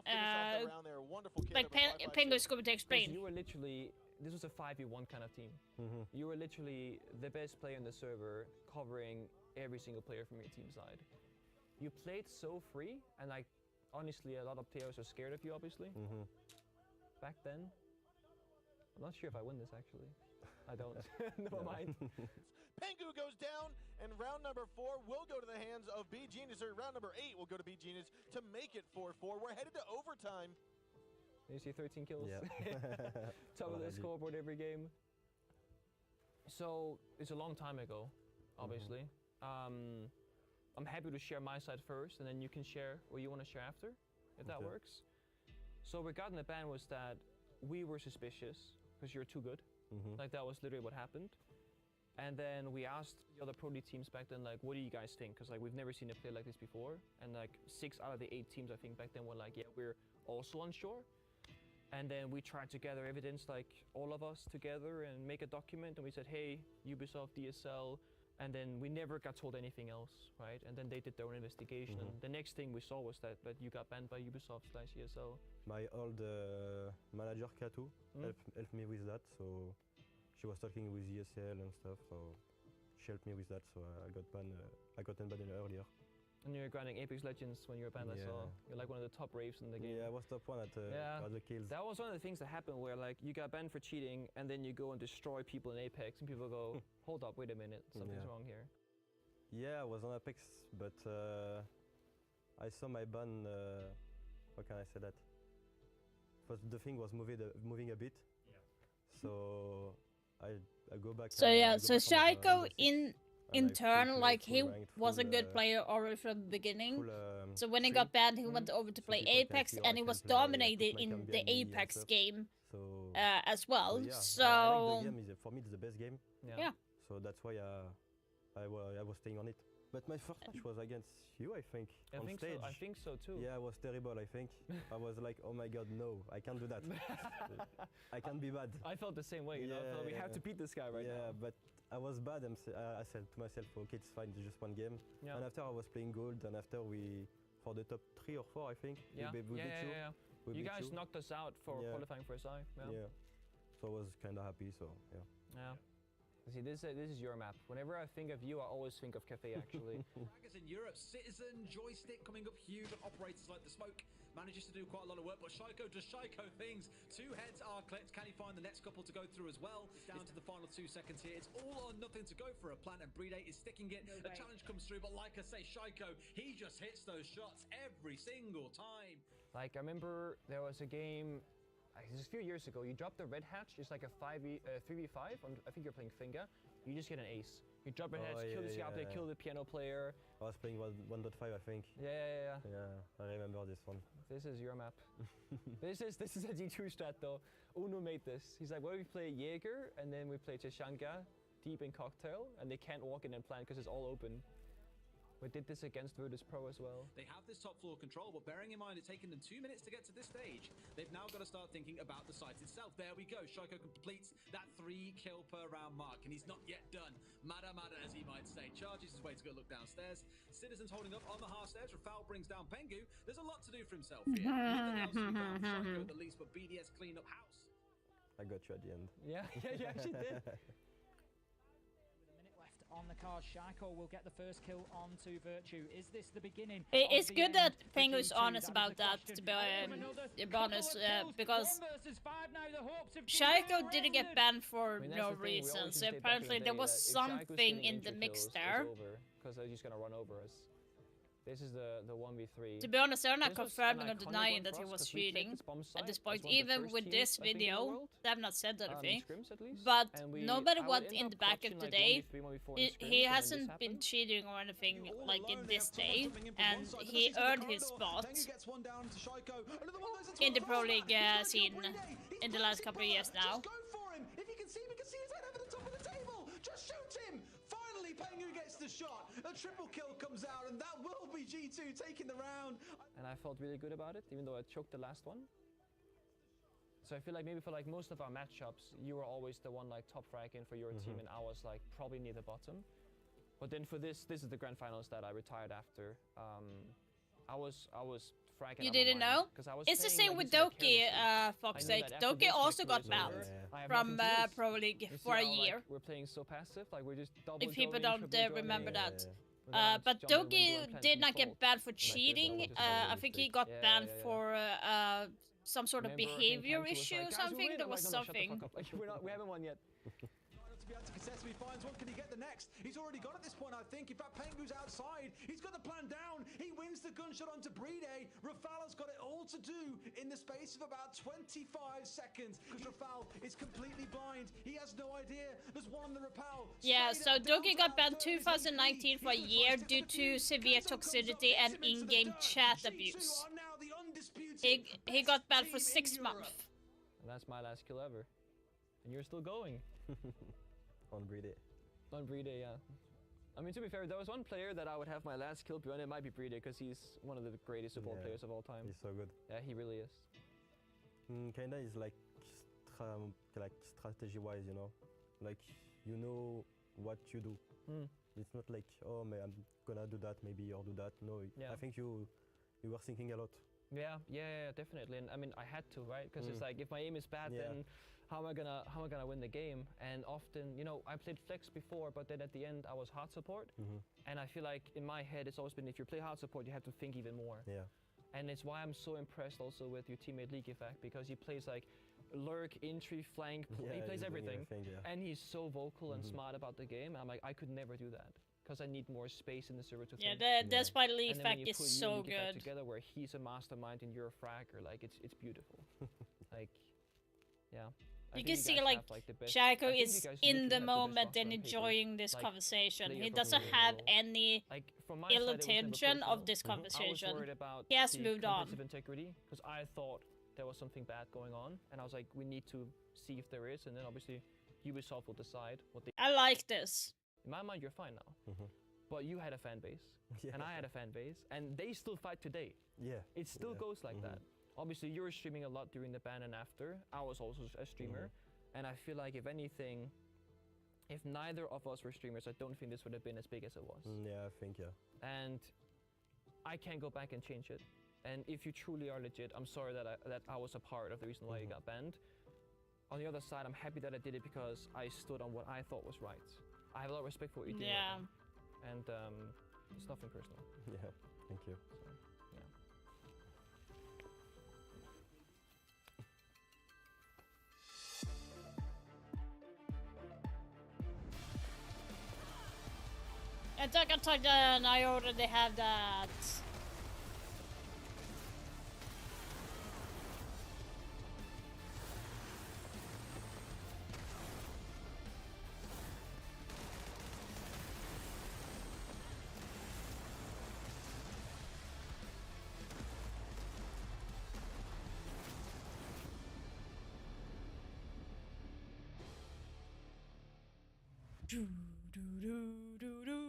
like Pengo is going to explain. You were literally... This was a 5v1 kind of team. You were literally the best player in the server, covering every single player from your team side. You played so free, and like, honestly, a lot of players are scared of you, obviously. Back then, I'm not sure if I win this, actually. I don't. Never mind. Pengu goes down, and round number 4 will go to the hands of B Genius, or round number 8 will go to B Genius to make it 4-4. We're headed to overtime. You see 13 kills. Yeah. Top of the scoreboard every game. So it's a long time ago, obviously. I'm happy to share my side first, and then you can share what you want to share after, if that works. So regarding the ban was that we were suspicious because you're too good. Like that was literally what happened. And then we asked the other Pro League teams back then, like, what do you guys think? Because like we've never seen a player like this before. And like 6 out of the 8 teams I think back then were like, yeah, we're also unsure. And then we tried to gather evidence, like all of us together, and make a document. And we said, hey, Ubisoft, DSL. And then we never got told anything else, right? And then they did their own investigation. And the next thing we saw was that you got banned by Ubisoft/ESL. My old manager, Kato, helped me with that. So she was talking with ESL and stuff. So she helped me with that. So I got banned earlier. And you were grinding Apex Legends when you were banned, I saw. You're like one of the top raves in the game. Yeah, I was top 1 at the kills. That was one of the things that happened where like you got banned for cheating and then you go and destroy people in Apex and people go, hold up, wait a minute, something's wrong here. Yeah, I was on Apex, but I saw my ban, how can I say that? But the thing was moving a bit. So I go back. So yeah, so Shaiko in turn, like he was a good player already from the beginning. So when he got banned, he went over to play Apex, and he was dominating in the Apex game as well. So I like the game. For me, it's the best game. Yeah. So that's why I was staying on it. But my first match was against you, I think, on stage. I think so too. Yeah, it was terrible, I think. I was like, oh my god, no, I can't do that. I can't be bad. I felt the same way, you know, I felt we have to beat this guy right now. Yeah, but I was bad. I said to myself, okay, it's fine, it's just one game. And after I was playing gold, and after for the top 3 or 4, I think, we beat you. You guys knocked us out for qualifying for SI. Yeah. So I was kind of happy, so yeah. Yeah. See, this is your map. Whenever I think of you, I always think of Cafe, actually. Dragons in Europe, Citizen, Joystick coming up huge, and operators like the Smoke manages to do quite a lot of work, but Shaiko does Shaiko things. 2 heads are clipped. Can he find the next couple to go through as well? Down to the final 2 seconds here. It's all or nothing to go for a plant, and Brede is sticking it. A challenge comes through, but like I say, Shaiko, he just hits those shots every single time. Like, I remember there was a game, this was a few years ago, you dropped the red hatch, it's like a 3v5, I think you're playing Finger, you just get an ace. You drop red hatch, kill the scout player, kill the piano player. I was playing 1.5, I think. Yeah. Yeah, I remember this one. This is your map. This is a D2 strat though. Uno made this. He's like, well, we play Jaeger, and then we play Cheshanga, deep in cocktail, and they can't walk in and plant because it's all open. We did this against Virtus Pro as well. They have this top floor control, but bearing in mind it's taken them 2 minutes to get to this stage, they've now got to start thinking about the site itself. There we go. Shaiko completes that 3 kill per round mark, and he's not yet done. Mada, as he might say. Charges his way to go look downstairs. Citizens holding up on the half stairs. Rafal brings down Pengu. There's a lot to do for himself here. Nothing else to be done. Shaiko at the least, but BDS clean up house. I got you at the end. Yeah, you actually did. On the card, Shaiko will get the first kill onto Virtue. Is this the beginning? It's good that Pengu's honest about that, to be honest, because Shaiko didn't get banned for no reason, so apparently there was something in the mix there. Because they're just gonna run over us. This is the 1v3. To be honest, they're not This was confirming an or iconic denying one that for he us, was 'cause we played cheating this bomb at site this as point. one of the Even first with teams, this I think, in the video, world. they have not said In anything. scrims at least. But And no matter I what, would in end the up back of clutching, the like, day, 1v3, 1v4 in he scrims, and then this hasn't been happened. cheating or anything like in this day, jumping in from and one side. he Doesn't see earned the his corridor. spot Tengu gets one down to Shaiko. Another one goes into in the a Pro crossbar. League He's gonna scene kill Brede. He's in the last bouncing couple of back. years now. Just go for him. If he can see his head over the top of the table. Just shoot him. Finally, Pengu gets the shot. A triple kill comes out, and that will be G2 taking the round. And I felt really good about it, even though I choked the last one. So I feel like maybe for like most of our matchups, you were always the one like top fragging for your team, and I was like probably near the bottom. But then for this is the grand finals that I retired after. I was fragging. You didn't know? It's the same with Doki, Foxtake. Doki also got banned from Pro League for a year. Like, we're playing so passive, like we're just double If people joining, don't triple remember joining. that. But Just jump in the Doki window and plant did not default. get banned for Like this, cheating. just I think he got banned for some sort of Remember, I think behavior Kanto was issue like, or "Guys, we're something. winning." There I'm was like, "No, no, shut the something. fuck up." Like, we haven't won yet. To be able to contest, he finds one. Can he get the next? He's already got at this point, I think. In fact, Pengu's outside. He's got the plan down. He wins the gunshot onto Brede. Rafale's got it all to do in the space of about 25 seconds because Rafale is completely blind. He has no idea. There's one on the Rafale. Yeah, so Doki got banned 2019 for a year due to severe toxicity and in-game chat abuse. He got banned for 6 months. And that's my last kill ever. And you're still going. On Brede. On Brede, yeah. I mean, to be fair, there was one player that I would have my last kill beyond. It might be Brede, because he's one of the greatest support players of all time. He's so good. Yeah, he really is. Kinda is like strategy-wise, you know, like you know what you do. It's not like, oh man, I'm gonna do that maybe or do that. No, I think you were thinking a lot. Yeah, definitely. And I mean, I had to, right? Because it's like if my aim is bad, then how am I gonna win the game? And often, you know, I played flex before, but then at the end I was hard support, and I feel like in my head it's always been if you play hard support, you have to think even more. Yeah. And it's why I'm so impressed also with your teammate League Effect, because he plays like lurk, entry, flank, he plays everything. And he's so vocal and smart about the game. I'm like, I could never do that, because I need more space in the server to think. Yeah, that's why League And then when Effect you is put so League Effect good. together where he's a mastermind and you're a fragger, like it's beautiful. Like, yeah. You can see like Shaco is in the moment and enjoying this conversation. He doesn't have any ill intention of this conversation. He has moved on. Integrity, because I thought there was something bad going on, and I was like, we need to see if there is, and then obviously Ubisoft will decide what they. I like this. In my mind, you're fine now. But you had a fan base, and I had a fan base, and they still fight today. Yeah. It still goes like that. Obviously, you were streaming a lot during the ban and after. I was also a streamer, and I feel like if anything, if neither of us were streamers, I don't think this would have been as big as it was. Yeah, I think, And I can't go back and change it. And if you truly are legit, I'm sorry that I was a part of the reason why you got banned. On the other side, I'm happy that I did it because I stood on what I thought was right. I have a lot of respect for what you did. Yeah. And it's nothing personal. Yeah, thank you. So, yeah. Attack on Titan, I already have that. Do, do, do, do, do.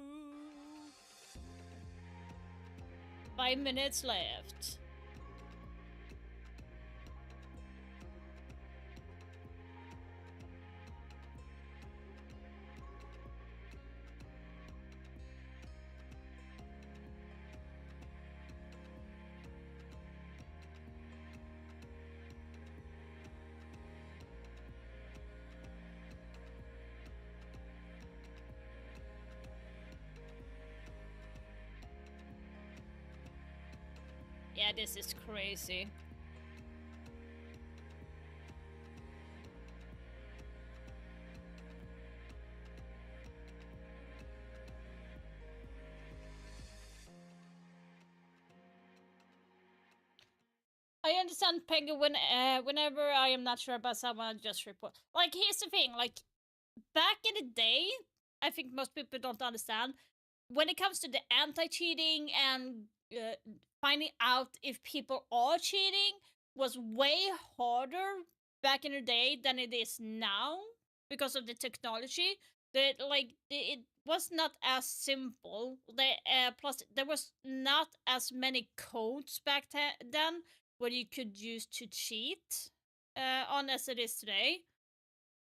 5 minutes left. Yeah, this is crazy. I understand, Peggy. Whenever I am not sure about someone, I just report. Like, here's the thing. Like, back in the day, I think most people don't understand. When it comes to the anti-cheating and finding out if people are cheating, was way harder back in the day than it is now because of the technology. That it was not as simple. Plus there was not as many codes back then what you could use to cheat on as it is today.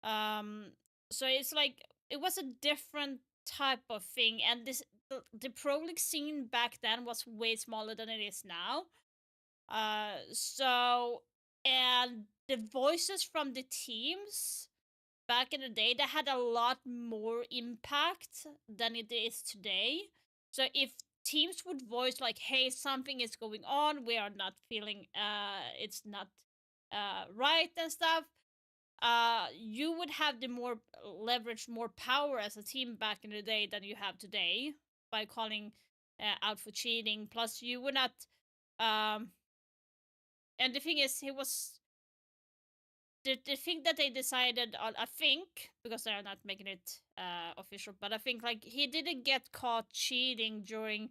So it's like it was a different type of thing, and the pro league scene back then was way smaller than it is now. So and the voices from the teams back in the day, they had a lot more impact than it is today. So if teams would voice like, hey, something is going on, we are not feeling it's not right and stuff, you would have the more leverage, more power as a team back in the day than you have today by calling out for cheating. Plus you would not and the thing is, he was the thing that they decided on, I think, because they're not making it official, but I think like he didn't get caught cheating during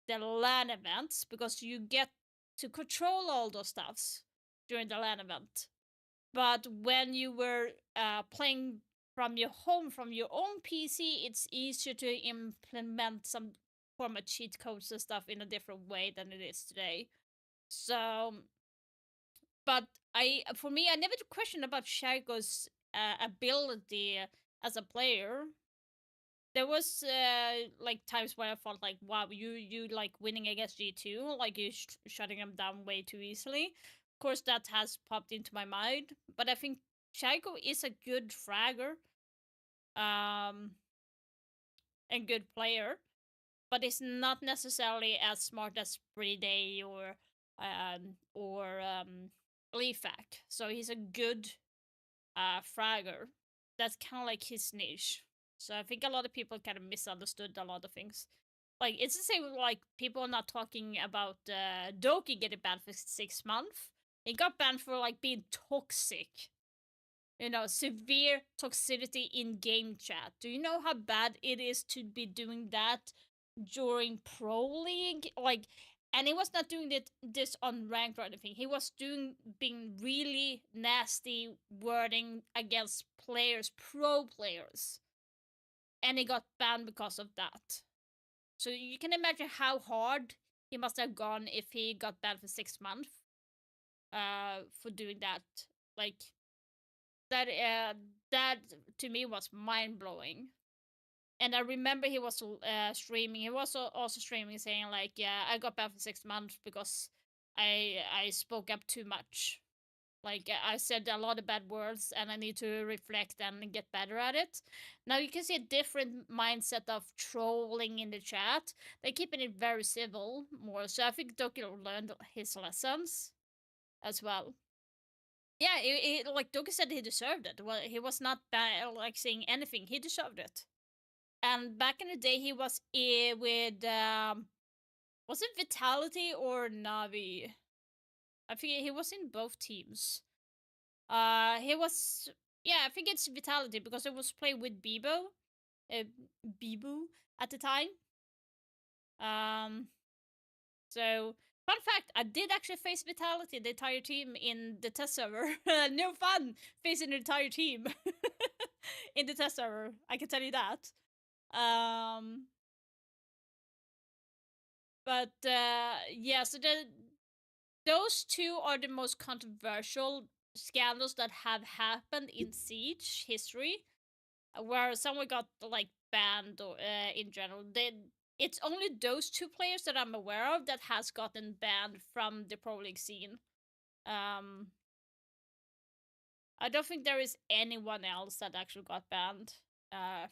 the LAN events because you get to control all those stuffs during the LAN event. But when you were playing from your home, from your own PC, it's easier to implement some form of cheat codes and stuff in a different way than it is today. So, but for me, I never questioned about Shaco's ability as a player. There was like times where I felt like, wow, you like winning against G2, like you shutting them down way too easily. Of course, that has popped into my mind, but I think Shaco is a good fragger, and good player, but it's not necessarily as smart as Day or Leafac. So he's a good fragger. That's kind of like his niche. So I think a lot of people kind of misunderstood a lot of things. Like, it's the same, like, people are not talking about Doki getting banned for 6 months. He got banned for, like, being toxic. You know, severe toxicity in game chat. Do you know how bad it is to be doing that during Pro League? Like, and he was not doing this on ranked or anything. He was being really nasty wording against players, pro players. And he got banned because of that. So you can imagine how hard he must have gone if he got banned for 6 months for doing that. Like, that to me was mind-blowing. And I remember he was streaming. He was also streaming, saying like, "Yeah, I got banned for 6 months because I spoke up too much. Like, I said a lot of bad words, and I need to reflect and get better at it." Now you can see a different mindset of trolling in the chat. They're keeping it very civil more. So I think Doki learned his lessons as well. Yeah, like Doki said, he deserved it. Well, he was not like saying anything. He deserved it. And back in the day, he was with, was it Vitality or Navi? I think he was in both teams. He was, yeah, I think it's Vitality because it was played with Bibo at the time. So, fun fact, I did actually face Vitality, the entire team, in the test server. No fun facing the entire team in the test server, I can tell you that. But yeah, so those two are the most controversial scandals that have happened in Siege history, where someone got like banned or in general. It's only those two players that I'm aware of that has gotten banned from the Pro League scene. I don't think there is anyone else that actually got banned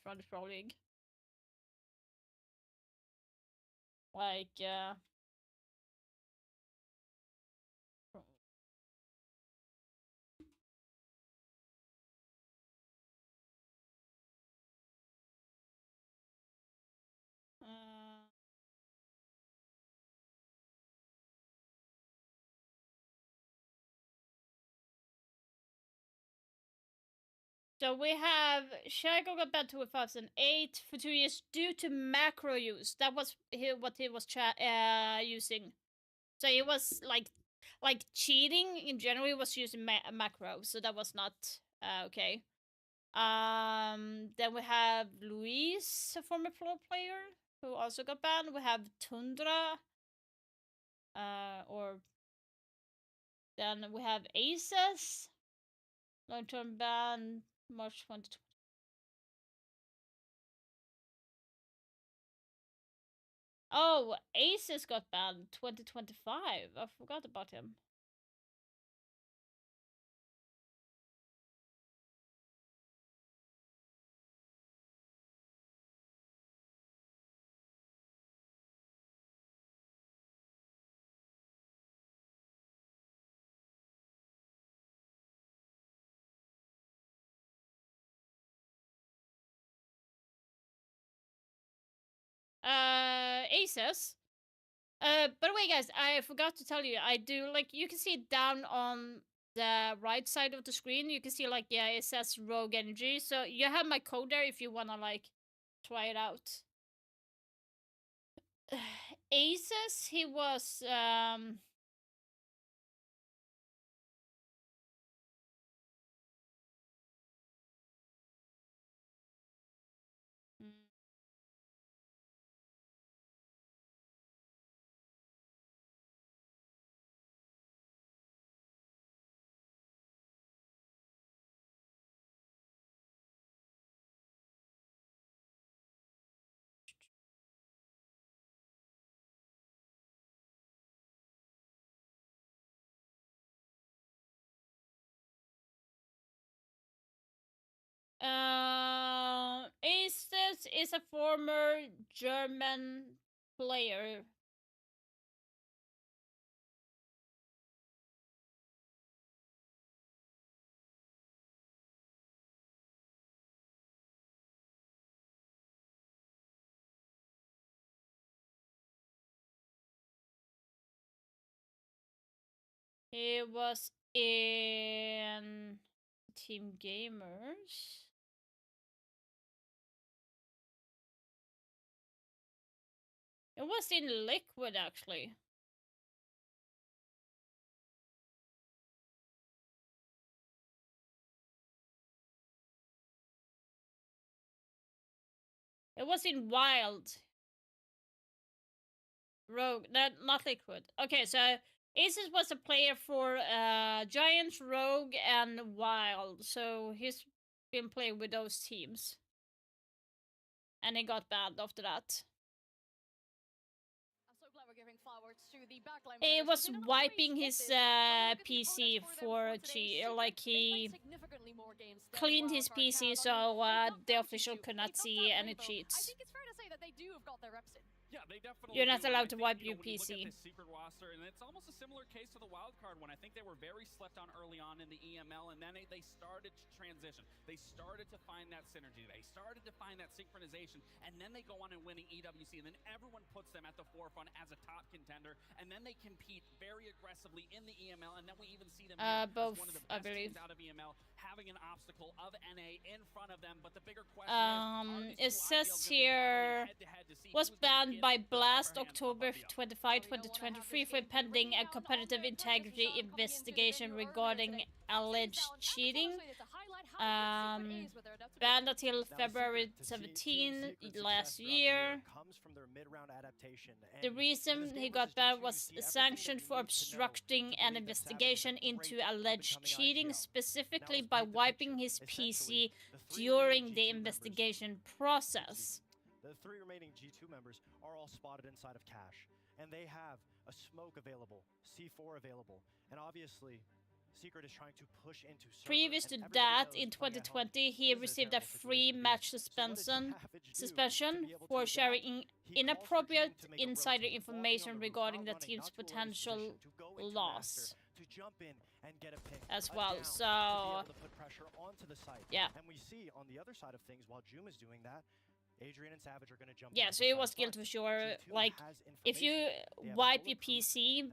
from the Pro League. Like, So we have Shago got banned 2008 for 2 years due to macro use. That was what he was using. So he was like cheating in general. He was using macro, so that was not okay. Then we have Luis, a former pro player, who also got banned. We have Tundra, then we have Aces, long-term ban, March 2020. Oh, Aces got banned 2025. I forgot about him. Aces. By the way, guys, I forgot to tell you, I do, like, you can see it down on the right side of the screen. You can see, like, yeah, it says Rogue Energy. So you have my code there if you wanna, like, try it out. Aces, he was, Aces is a former German player. He was in Team Gamers. It was in Liquid, actually. It was in Wild. Rogue, not Liquid. Okay, so Aces was a player for Giants, Rogue, and Wild. So he's been playing with those teams. And he got banned after that. He was wiping his PC for cheat, like he cleaned his PC so the official could not see any cheats. Yeah, they definitely You're not do. allowed to And I wipe think, your when you look PC. at this secret roster, and it's almost a similar case to the wild card one. I think they were very slept on early on in the EML, and then they started to transition. They started to find that synergy. They started to find that synchronization, and then they go on and winning EWC, and then everyone puts them at the forefront as a top contender, and then they compete very aggressively in the EML, and then we even see them here both, as one of the I best believe. teams out of EML, having an obstacle of NA in front of them. But the bigger question It says here was banned by Blast October 25, 2023 for pending a competitive integrity investigation regarding alleged cheating. Banned until February 17 last year. The reason he got banned was sanctioned for obstructing an investigation into alleged cheating, specifically by wiping his PC during the investigation process. The 3 remaining G2 members are all spotted inside of Cache, and they have a smoke available, C4 available, and obviously Secret is trying to push into server. Previous to that, in 2020, he received a 3-match suspension for sharing inappropriate insider information regarding the team's potential loss as well. So, yeah. And we see on the other side of things, while Joom is doing that, Adrian and Savage are going to jump. Yeah, so it was guilt for sure. Like, if you wipe your PC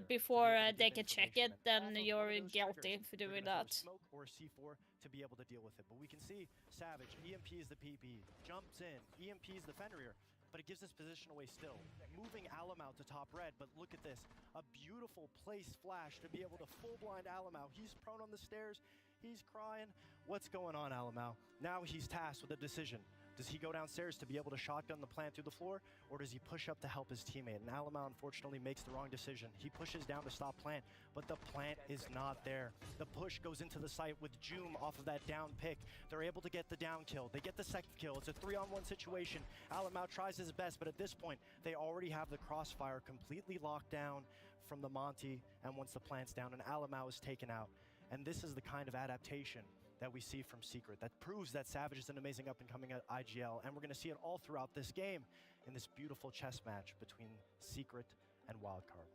before they can check it, then you're guilty for doing that. Smoke or C4 to be able to deal with it. But we can see Savage, EMP is the PP, jumps in, EMP is the Fenrir, but it gives this position away still. Moving Alamau to top red, but look at this. A beautiful place flash to be able to full blind Alamau. He's prone on the stairs, he's crying. What's going on, Alamau? Now he's tasked with a decision. Does he go downstairs to be able to shotgun the plant through the floor, or does he push up to help his teammate? And Alamau unfortunately makes the wrong decision. He pushes down to stop plant, but the plant is not there. The push goes into the site with Joom off of that down pick. They're able to get the down kill. They get the second kill. It's a 3-on-1 situation. Alamau tries his best, but at this point, they already have the crossfire completely locked down from the Monty, and once the plant's down, and Alamau is taken out. And this is the kind of adaptation that we see from Secret. That proves that Savage is an amazing up-and-coming at IGL, and we're going to see it all throughout this game in this beautiful chess match between Secret and Wildcard.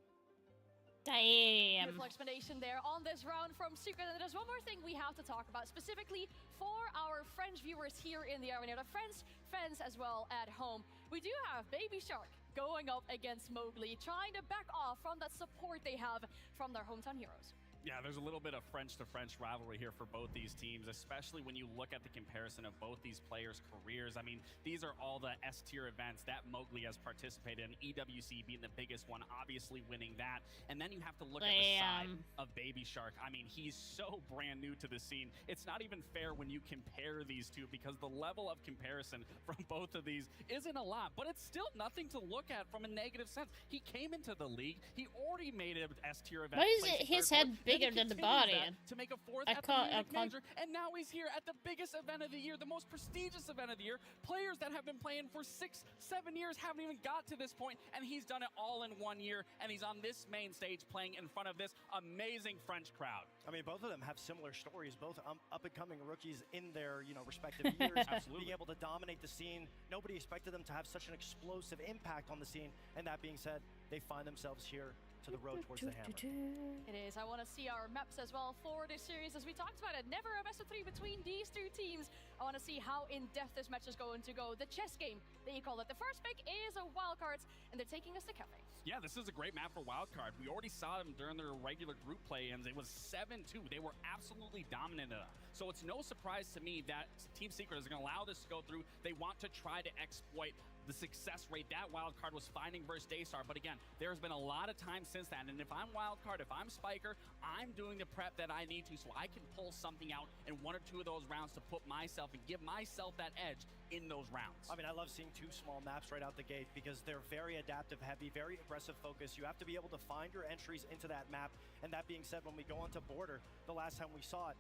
Damn. Beautiful explanation there on this round from Secret. And there's one more thing we have to talk about, specifically for our French viewers here in the arena, the French fans as well at home. We do have Baby Shark going up against Mowgli, trying to back off from that support they have from their hometown heroes. Yeah, there's a little bit of French-to-French rivalry here for both these teams, especially when you look at the comparison of both these players' careers. I mean, these are all the S-tier events that Mowgli has participated in, EWC being the biggest one, obviously winning that. And then you have to look at the side of Baby Shark. I mean, he's so brand new to the scene. It's not even fair when you compare these two, because the level of comparison from both of these isn't a lot, but it's still nothing to look at from a negative sense. He came into the league, he already made an S-tier event. Why is it his head bigger than the body? To make a fourth at the Munich Major, and now he's here at the biggest event of the year, the most prestigious event of the year. Players that have been playing for 6-7 years haven't even got to this point, and he's done it all in 1 year, and he's on this main stage playing in front of this amazing French crowd. I mean, both of them have similar stories, both up-and-coming rookies in their, respective years. Absolutely. Being able to dominate the scene. Nobody expected them to have such an explosive impact on the scene, and that being said, they find themselves here to the road towards the hammer. It is. I want to see our maps as well for this series. As we talked about it, never a best of 3 between these two teams. I want to see how in-depth this match is going to go. The chess game, that you call it. The first pick is a wildcard, and they're taking us to Cafe. Yeah, this is a great map for Wildcard. We already saw them during their regular group play-ins. It was 7-2. They were absolutely dominant enough. So it's no surprise to me that Team Secret is going to allow this to go through. They want to try to exploit the success rate that Wildcard was finding versus Daystar. But again, there's been a lot of time since then. And if I'm Wildcard, if I'm Spiker, I'm doing the prep that I need to so I can pull something out in 1 or 2 of those rounds to put myself and give myself that edge in those rounds. I mean, I love seeing 2 small maps right out the gate because they're very adaptive heavy, very aggressive focus. You have to be able to find your entries into that map. And that being said, when we go onto Border, the last time we saw it,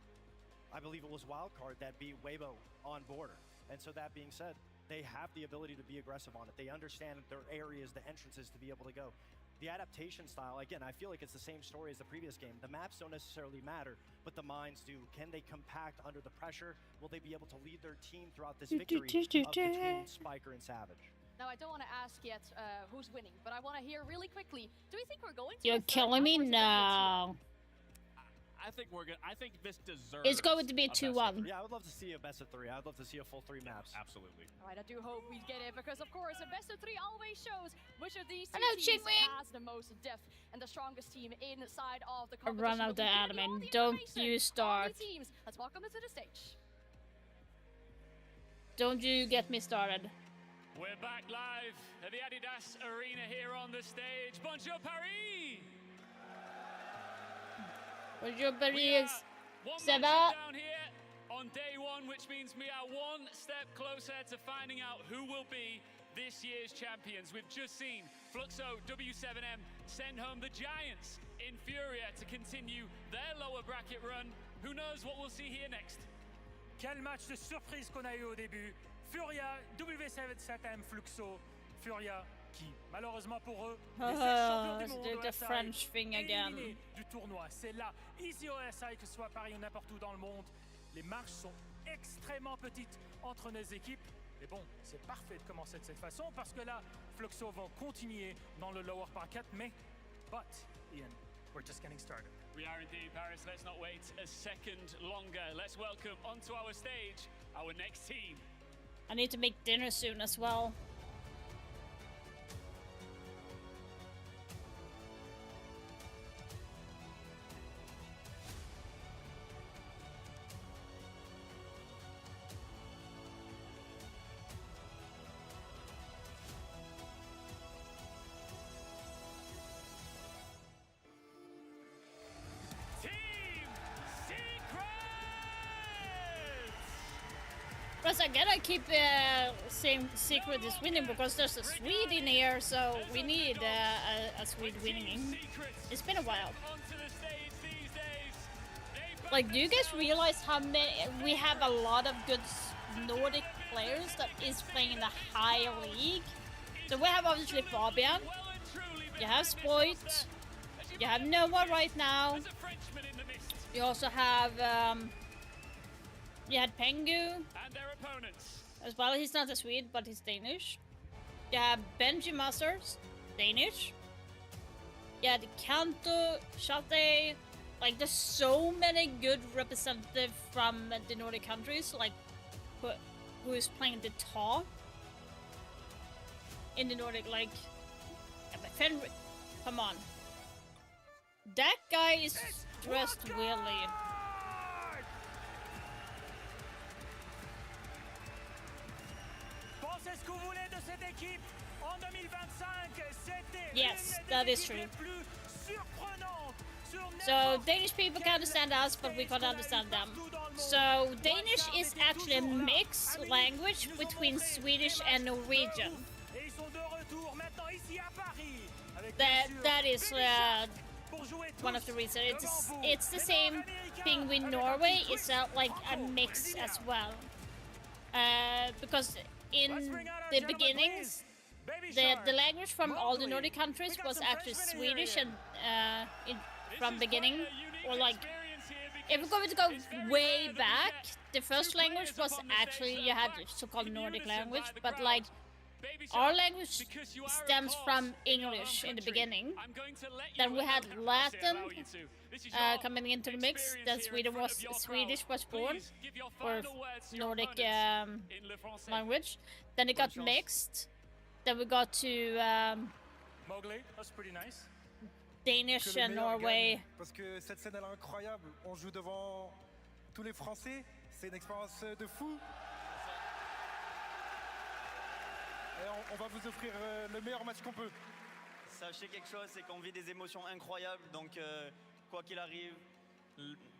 I believe it was Wildcard that beat Weibo on Border. And so that being said, they have the ability to be aggressive on it. They understand their areas, the entrances to be able to go. The adaptation style, again, I feel like it's the same story as the previous game. The maps don't necessarily matter, but the minds do. Can they compact under the pressure? Will they be able to lead their team throughout this victory between Spiker and Savage? Now, I don't want to ask yet who's winning, but I want to hear really quickly. Do we think we're going to? You're killing me now. I think we're good. I think this deserves. It's going to be 2-1. Yeah, I would love to see a best of 3. I'd love to see a full 3 maps. Absolutely. All right, I do hope we get it because, of course, a best of 3 always shows which of these two Hello, teams Chingwing. has the most depth and the strongest team inside of the I competition. run out the admin. Don't you start. Teams. Let's welcome them to the stage. Don't you get me started. We're back live at the Adidas Arena here on the stage. Bonjour Paris! Bonjour Paris. Ça va? Down here on day 1, which means we are 1 step closer to finding out who will be this year's champions. We've just seen Fluxo W7M send home the Giants in Furia to continue their lower bracket run. Who knows what we'll see here next? Quel match de surprise qu'on a eu au début. Furia, W7M, Fluxo, Furia qui, malheureusement pour eux, the French thing again. Du tournoi. C'est là, ici au SI, que ce soit à Paris ou n'importe où dans le monde. Les marges sont extrêmement petites entre nos équipes. Mais bon, c'est parfait de commencer de cette façon parce que là, Fluxo vont continuer dans le lower bracket. Mais, but, Ian, we're just getting started. We are indeed, Paris. Let's not wait a second longer. Let's welcome onto our stage our next team. I need to make dinner soon as well. Plus, again, I keep saying Secret is winning because there's a Swede in here, so we need a Swede winning. It's been a while. Like, do you guys realize how many we have a lot of good Nordic players that is playing in the higher league? So we have obviously Fabian, you have Spoit, you have Noah right now, you also have you had Pengu as well. He's not a Swede, but he's Danish. You have Benji Masters, Danish. You had Kanto, Shate. Like, there's so many good representatives from the Nordic countries, like who is playing the top in the Nordic. Like, yeah, but Fenrir, come on, that guy is dressed weirdly. Yes, that is true. So Danish people can understand us, but we can't understand them. So Danish is actually a mixed language between Swedish and Norwegian. That is one of the reasons. It's the same thing with Norway. It's like a mix as well. Because in the beginnings, the language from all the Nordic countries was actually Swedish, and from beginning, or like, if we're going to go way back, the first language was actually, you had so-called Nordic language, but like, our language stems from English in the beginning. Then we had Latin coming into the mix. Then Swedish was born, or Nordic language. Then it got mixed. Then we got to Mowgli, that's pretty nice. Danish and Norway. Parce que cette scène elle est incroyable. On joue devant tous les Français. C'est une expérience de fou. Et on va vous offrir le meilleur match qu'on peut. Sachez quelque chose, c'est qu'on vit des émotions incroyables. Donc quoi qu'il arrive,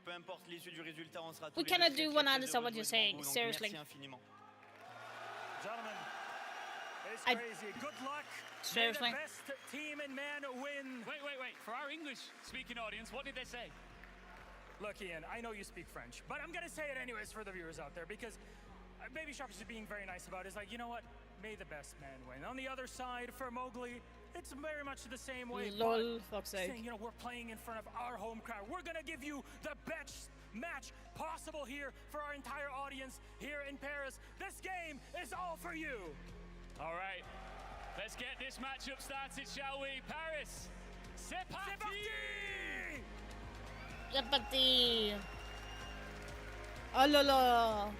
peu importe l'issue du résultat, on sera tous We cannot do one understand what you're saying. Seriously. Merci infiniment. Gentlemen, it's crazy. Good luck. Seriously. May the best team in man win. Wait. For our English-speaking audience, what did they say? Look, Ian, I know you speak French, but I'm gonna say it anyways for the viewers out there, because Baby Shark is being very nice about it. It's like, you know what? May the best man win. On the other side, for Mowgli, it's very much the same way. Lol, fuck's sake. Saying, you know, we're playing in front of our home crowd. We're gonna give you the best match possible here for our entire audience here in Paris. This game is all for you. All right, let's get this matchup started, shall we? Paris, c'est parti! C'est parti! Oh là là!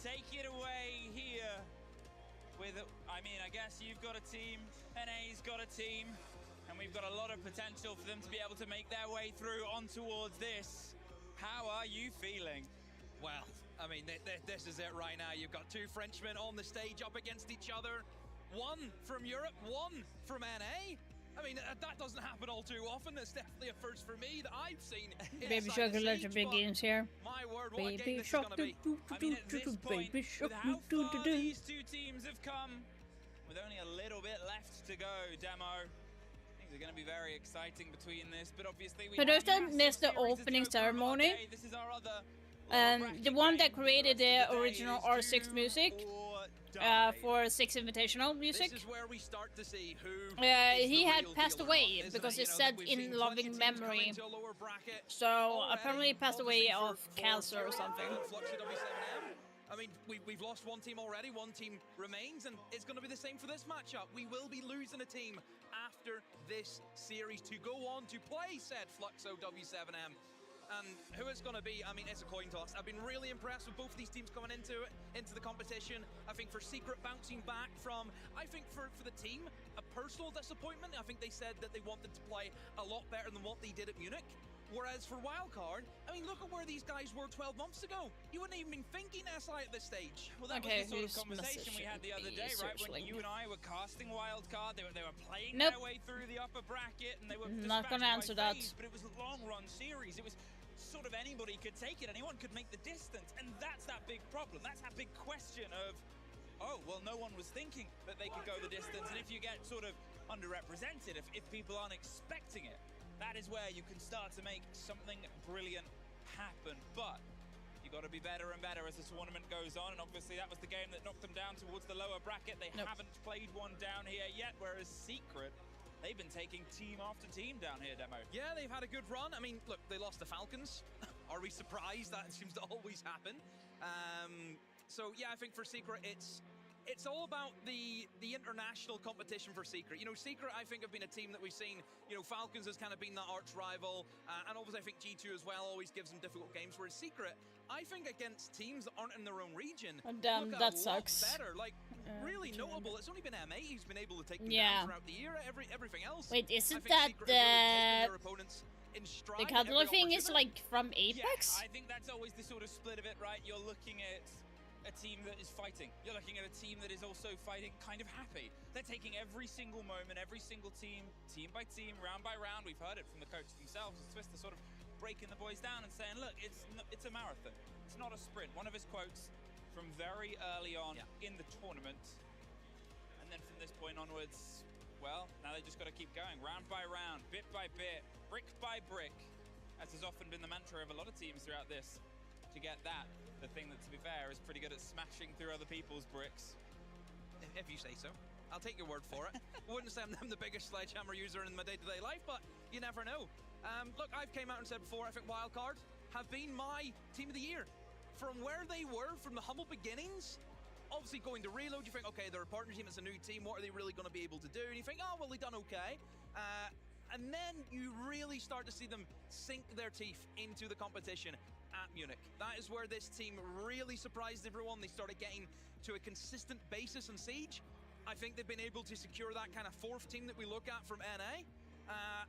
Take it away here with, I mean, I guess you've got a team, NA's got a team, and we've got a lot of potential for them to be able to make their way through on towards this. How are you feeling? Well, I mean, this is it right now. You've got two Frenchmen on the stage up against each other. One from Europe, one from NA. I mean, that doesn't happen all too often. It's definitely a first for me that I've seen. Baby Shark Legend begins here. My word, what a game Baby this is Shark, going to be. I mean, at this point, Baby Shark, with how far these two teams have come, with only a little bit left to go, Demo, things are going to be very exciting between this. But obviously, we For those that missed the opening ceremony, this is our other the one that created the original R6 music for Six Invitational music. This is where we start to see who he had passed away because he said in loving memory. So apparently he passed away of cancer or something. I mean, we've lost one team already, one team remains, and it's going to be the same for this matchup. We will be losing a team after this series to go on to play said Fluxo W7M. And who it's going to be, I mean, it's a coin toss. I've been really impressed with both of these teams coming into the competition. I think for Secret bouncing back from, I think for the team, a personal disappointment. I think they said that they wanted to play a lot better than what they did at Munich. Whereas for Wildcard, I mean, look at where these guys were 12 months ago. You wouldn't even been thinking SI at this stage. Well, that was the sort of conversation we had the other day, right? When you and I were casting Wildcard, they were playing their way through the upper bracket, and they were not gonna answer that. But it was a long-run series. It was sort of anybody could take it, anyone could make the distance, and that's that big problem. That's that big question of, oh, well, no one was thinking that they could go the distance, and if you get sort of underrepresented, if people aren't expecting it, that is where you can start to make something brilliant happen. But you got to be better and better as the tournament goes on, and obviously that was the game that knocked them down towards the lower bracket. They haven't played one down here yet, whereas Secret, they've been taking team after team down here, Demo. Yeah, they've had a good run. I mean, look, they lost the Falcons. Are we surprised? That seems to always happen. So yeah, I think for Secret, it's all about the international competition for Secret. You know, Secret, I think, have been a team that we've seen, you know, Falcons has kind of been that arch rival, and obviously I think G2 as well always gives them difficult games, whereas Secret, I think against teams that aren't in their own region, damn, that sucks. Better. Like, really notable. It's only been MA who's been able to take them down throughout the year. Everything else. Wait, isn't that the cuddler thing is like from Apex? Yeah, I think that's always the sort of split of it, right? You're looking at a team that is fighting. You're looking at a team that is also fighting kind of happy. They're taking every single moment, every single team by team, round by round. We've heard it from the coaches themselves. Twister sort of breaking the boys down and saying, look, it's a marathon. It's not a sprint. One of his quotes from very early on in the tournament. And then from this point onwards, well, now they just got to keep going, round by round, bit by bit, brick by brick, as has often been the mantra of a lot of teams throughout this, to get that. The thing that, to be fair, is pretty good at smashing through other people's bricks. If you say so. I'll take your word for it. Wouldn't say I'm the biggest sledgehammer user in my day-to-day life, but you never know. Look, I've came out and said before, I think Wildcard have been my team of the year. From where they were, from the humble beginnings, obviously going to Reload, you think, okay, they're a partner team, it's a new team, what are they really going to be able to do? And you think, oh, well, they've done okay. And then you really start to see them sink their teeth into the competition at Munich. That is where this team really surprised everyone. They started getting to a consistent basis in Siege. I think they've been able to secure that kind of fourth team that we look at from NA.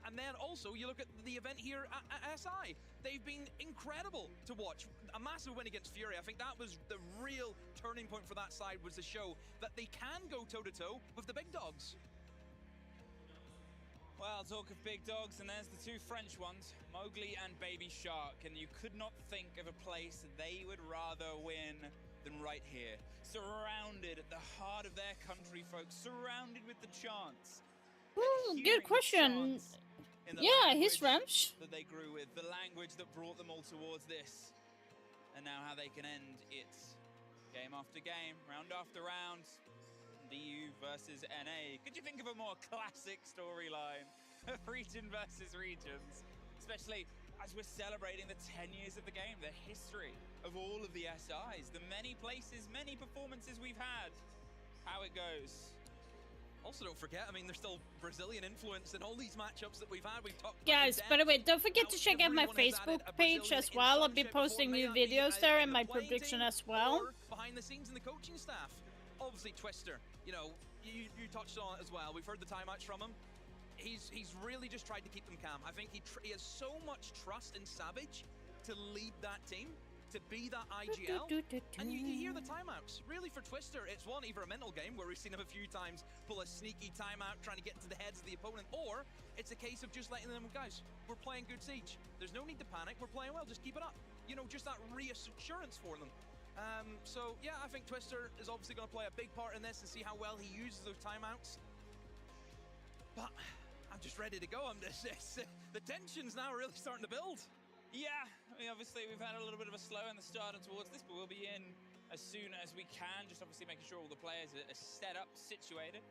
And then also, you look at the event here at SI. They've been incredible to watch. A massive win against Fury. I think that was the real turning point for that side, was to show that they can go toe-to-toe with the big dogs. Well, talk of big dogs, and there's the two French ones, Mowgli and Baby Shark, and you could not think of a place they would rather win than right here. Surrounded at the heart of their country, folks, surrounded with the chants. Good question. Yeah, he's French. That they grew with, the language that brought them all towards this. And now how they can end it game after game, round after round. DU versus NA. Could you think of a more classic storyline of region versus regions? Especially as we're celebrating the 10 years of the game, the history of all of the SIs, the many places, many performances we've had. How it goes. Also, don't forget, I mean, there's still Brazilian influence in all these matchups that we've had. We've talked guys, by the way, don't forget to check out my Facebook page as well. I'll be posting new videos there and my prediction as well. Behind the scenes in the coaching staff. Obviously, Twister, you know, you touched on it as well. We've heard the timeouts from him. He's really just tried to keep them calm. I think he has so much trust in Savage to lead that team, to be that IGL. And you hear the timeouts. Really, for Twister, it's one, either a mental game, where we've seen him a few times pull a sneaky timeout, trying to get into the heads of the opponent, or it's a case of just letting them, guys, we're playing good Siege. There's no need to panic. We're playing well. Just keep it up. You know, just that reassurance for them. So, yeah, I think Twister is obviously going to play a big part in this and see how well he uses those timeouts. But I'm just ready to go. The tension's now really starting to build. Yeah, I mean, obviously we've had a little bit of a slow in the start and towards this, but we'll be in as soon as we can, just obviously making sure all the players are set up, situated,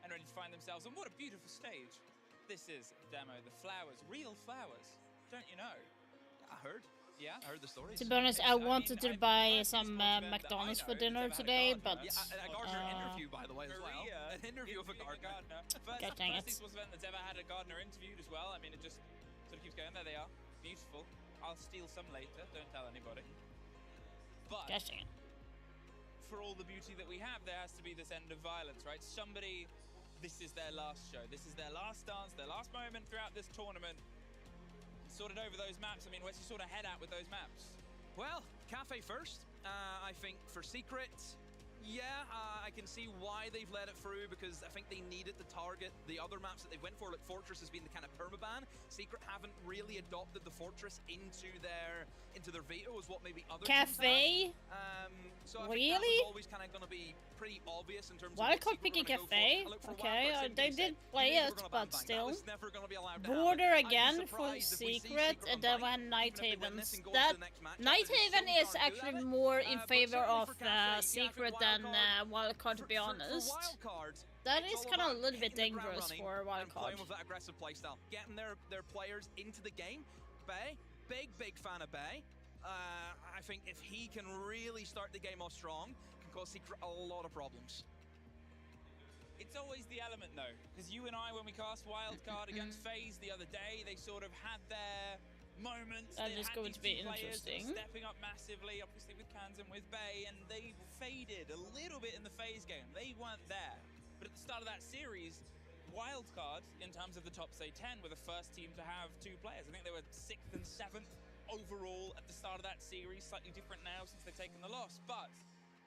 and ready to find themselves. And what a beautiful stage this is, Demo. The flowers, real flowers, don't you know? I heard. Yeah? I heard the stories. To be honest, I wanted to buy some McDonald's for dinner today, but a gardener interview, by the way, as well. An interview of a gardener. First dang it. esports event that's ever had a gardener interviewed as well. I mean, it just sort of keeps going. There they are. Beautiful. I'll steal some later. Don't tell anybody. But gosh dang it. For all the beauty that we have, there has to be this end of violence, right? Somebody, this is their last show. This is their last dance, their last moment throughout this tournament. Sorted over those maps. I mean, where's your sort of head at with those maps? Well, Cafe first. I think for Secret, yeah, I can see why they've let it through, because I think they needed to target the other maps that they went for. Like Fortress has been the kind of permaban. Secret haven't really adopted the Fortress into their veto as what maybe other Cafe? So I really? think that was always kind of going to be pretty obvious in terms of Wildcard picking Cafe? Okay, they did play it, but still. Border again for Secret, and then when Night Havens. That Night Haven is actually more in favor of Secret than Wildcard, to be honest. That is kind of a little bit dangerous for Wildcard. Playing with that aggressive playstyle, getting their players into the game. Bay, big fan of Bay. I think if he can really start the game off strong, can cause Secret a lot of problems. It's always the element though, because you and I, when we cast Wildcard against FaZe the other day, they sort of had their moments. That is going to be interesting. Stepping up massively, obviously with Cans and with Bay, and they faded a little bit in the FaZe game. They weren't there. But at the start of that series, Wildcard, in terms of the top, say, 10, were the first team to have 2 players. I think they were 6th and 7th overall at the start of that series. Slightly different now since they've taken the loss. But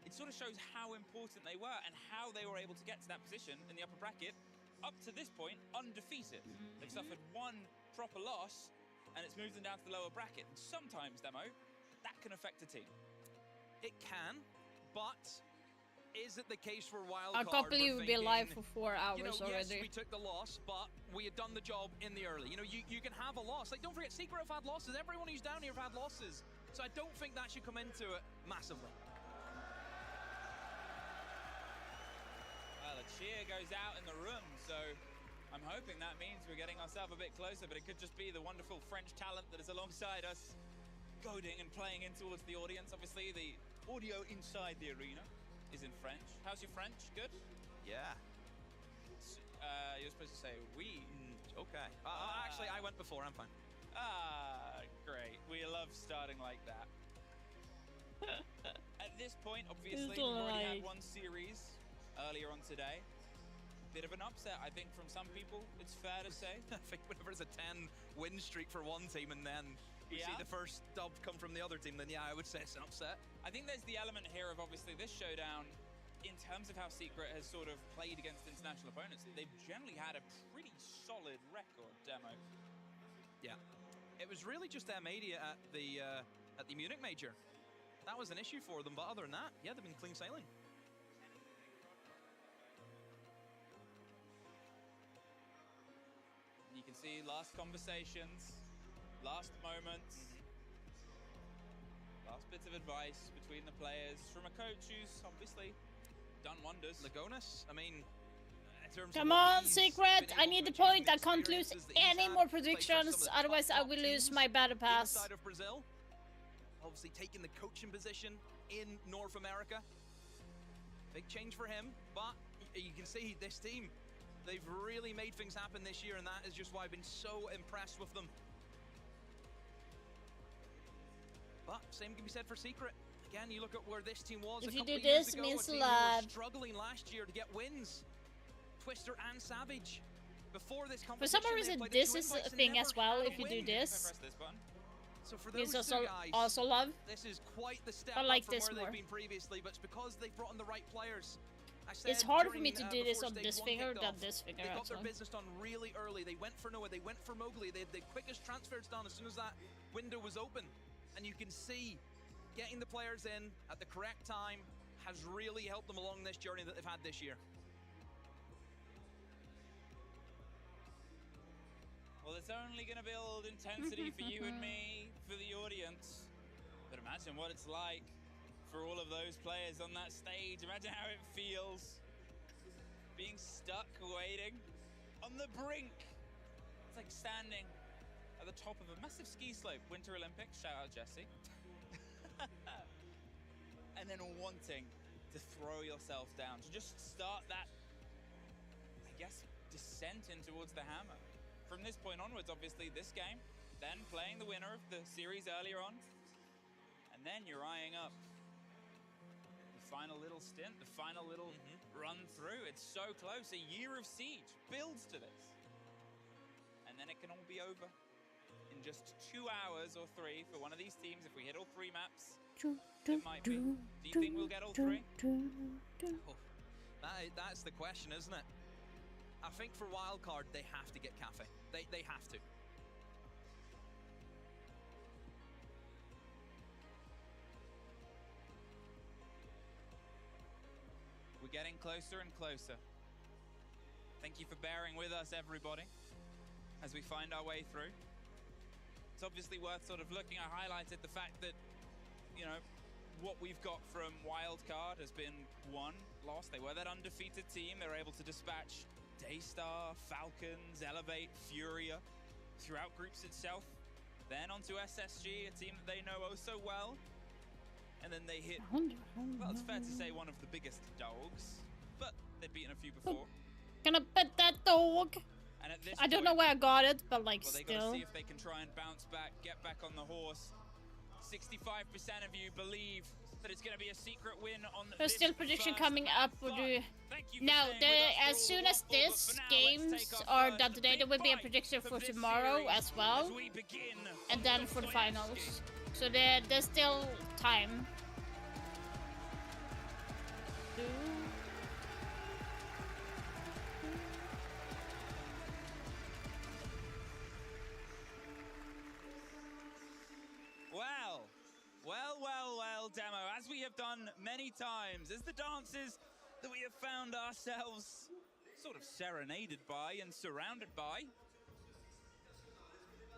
it sort of shows how important they were and how they were able to get to that position in the upper bracket. Up to this point, undefeated. They've suffered 1 proper loss, and it's moved them down to the lower bracket. And sometimes, Demo, that can affect a team. It can, but is it the case for Wildcard? I can't believe we've been live for 4 hours already. Yes, we took the loss, but we had done the job in the early. You know, you can have a loss. Like, don't forget, Secret have had losses. Everyone who's down here have had losses. So I don't think that should come into it massively. Well, a cheer goes out in the room, so I'm hoping that means we're getting ourselves a bit closer, but it could just be the wonderful French talent that is alongside us, goading and playing in towards the audience. Obviously, the audio inside the arena is in French. How's your French? Good? Yeah. You're supposed to say oui. Okay. Actually, I went before. I'm fine. Great. We love starting like that. At this point, obviously, we've already had 1 series earlier on today. Bit of an upset, I think, from some people, it's fair to say. I think whenever there's a 10-win streak for one team and then we see the first dub come from the other team, then yeah, I would say it's an upset. I think there's the element here of obviously this showdown, in terms of how Secret has sort of played against international opponents, they've generally had a pretty solid record, Demo. Yeah. It was really just M80 at the Munich Major. That was an issue for them, but other than that, yeah, they've been clean sailing. You can see last conversations, last moments, last bits of advice between the players from a coach who's obviously done wonders. Lagonis, I mean, in terms come of on, Secret! I need the point. I can't lose any more predictions, otherwise I will lose my battle pass. Inside of Brazil, obviously taking the coaching position in North America. Big change for him, but you can see this team, they've really made things happen this year, and that is just why I've been so impressed with them. But same can be said for Secret. Again, you look at where this team was if a you couple do of years this, ago, means a a team lot. who were struggling last year to get wins. Twister and Savage. Before this For some competition, reason, they played this the is Twin a Fights and thing never as well. had a If you do win. this, So for means those also, two guys, also love. this is quite the step I like up from this where more. they've been previously, but it's because they've brought in the right players. I said It's harder for me during, to do this before on stage this 1 finger kicked than off, this finger, They got their actually. business done really early. They went for Noah, they went for Mowgli. They had the quickest transfers done as soon as that window was open. And you can see getting the players in at the correct time has really helped them along this journey that they've had this year. Well, it's only going to build intensity for you and me, for the audience. But imagine what it's like for all of those players on that stage. Imagine how it feels being stuck waiting on the brink. It's like standing at the top of a massive ski slope. Winter Olympics, shout out Jesse. And then wanting to throw yourself down, to just start that, I guess, descent in towards the hammer. From this point onwards, obviously, this game, then playing the winner of the series earlier on, and then you're eyeing up the final little stint, the final little run through. It's so close. A year of siege builds to this. And then it can all be over in just 2 hours or 3 for one of these teams. If we hit all 3 maps, it might be. Do you think we'll get all 3? Oh, that's the question, isn't it? I think for wildcard, they have to get Cafe. They have to. We're getting closer and closer. Thank you for bearing with us, everybody, as we find our way through. It's obviously worth sort of looking. I highlighted the fact that, you know, what we've got from wildcard has been 1 loss. They were that undefeated team. They were able to dispatch Daystar, Falcons, Elevate, Furia throughout groups itself. Then onto SSG, a team that they know oh so well. And then they hit, well, it's fair to say, one of the biggest dogs, but they'd beaten a few before. Gonna pet that dog. And at this I don't know where I got it, but like, well, they still. gotta see if they can try and bounce back, get back on the horse. 65% of you believe that it's gonna be a secret win on There's still prediction coming up. No, as soon as this games are done today, there will be a prediction for tomorrow as well, and then for the finals. So there's still time. Well, Demo, as we have done many times, as the dances that we have found ourselves sort of serenaded by and surrounded by,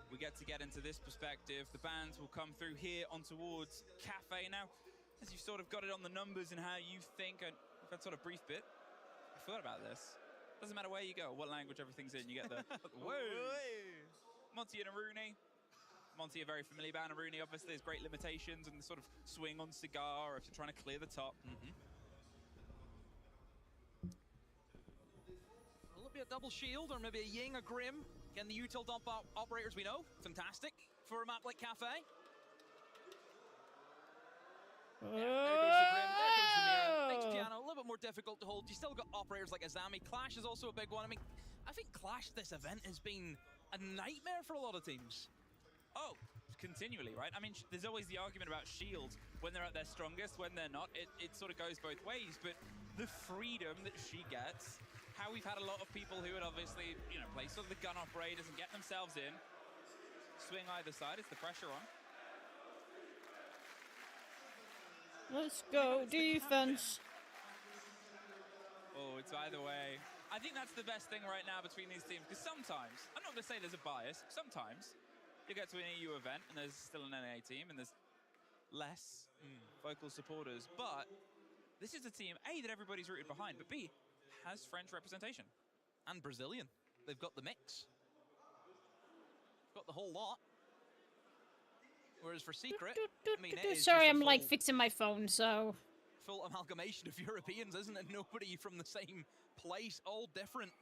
we get into this perspective. The bands will come through here on towards Cafe. Now, as you've sort of got it on the numbers and how you think, and we've had sort of brief bit, I thought about this. Doesn't matter where you go, what language everything's in, you get the Monty and Aruni. Monty, a very familiar band. Aruni, obviously, there's great limitations and the sort of swing on Cigar if you're trying to clear the top. Will it be a double shield or maybe a Ying, a Grim? Again, the util dump operators we know. Fantastic for a map like Cafe. Yeah, there goes the Grim, there goes the Mirror. Makes Piano a little bit more difficult to hold. You still got operators like Azami. Clash is also a big one. I mean, I think Clash this event has been a nightmare for a lot of teams. Oh, continually, right? I mean, there's always the argument about Shield when they're at their strongest, when they're not. It sort of goes both ways, but the freedom that she gets, how we've had a lot of people who would obviously, you know, play sort of the gun operators and get themselves in, swing either side, it's the pressure on. Let's go, defense. Oh, it's either way. I think that's the best thing right now between these teams, because sometimes, I'm not going to say there's a bias, sometimes you get to an EU event and there's still an NA team and there's less vocal supporters, but this is a team, A, that everybody's rooted behind, but B, has French representation. And Brazilian. They've got the mix. Got the whole lot. Whereas for Secret, I mean, it is sorry, I'm like fixing my phone, so. Full amalgamation of Europeans, isn't it? Nobody from the same place, all different.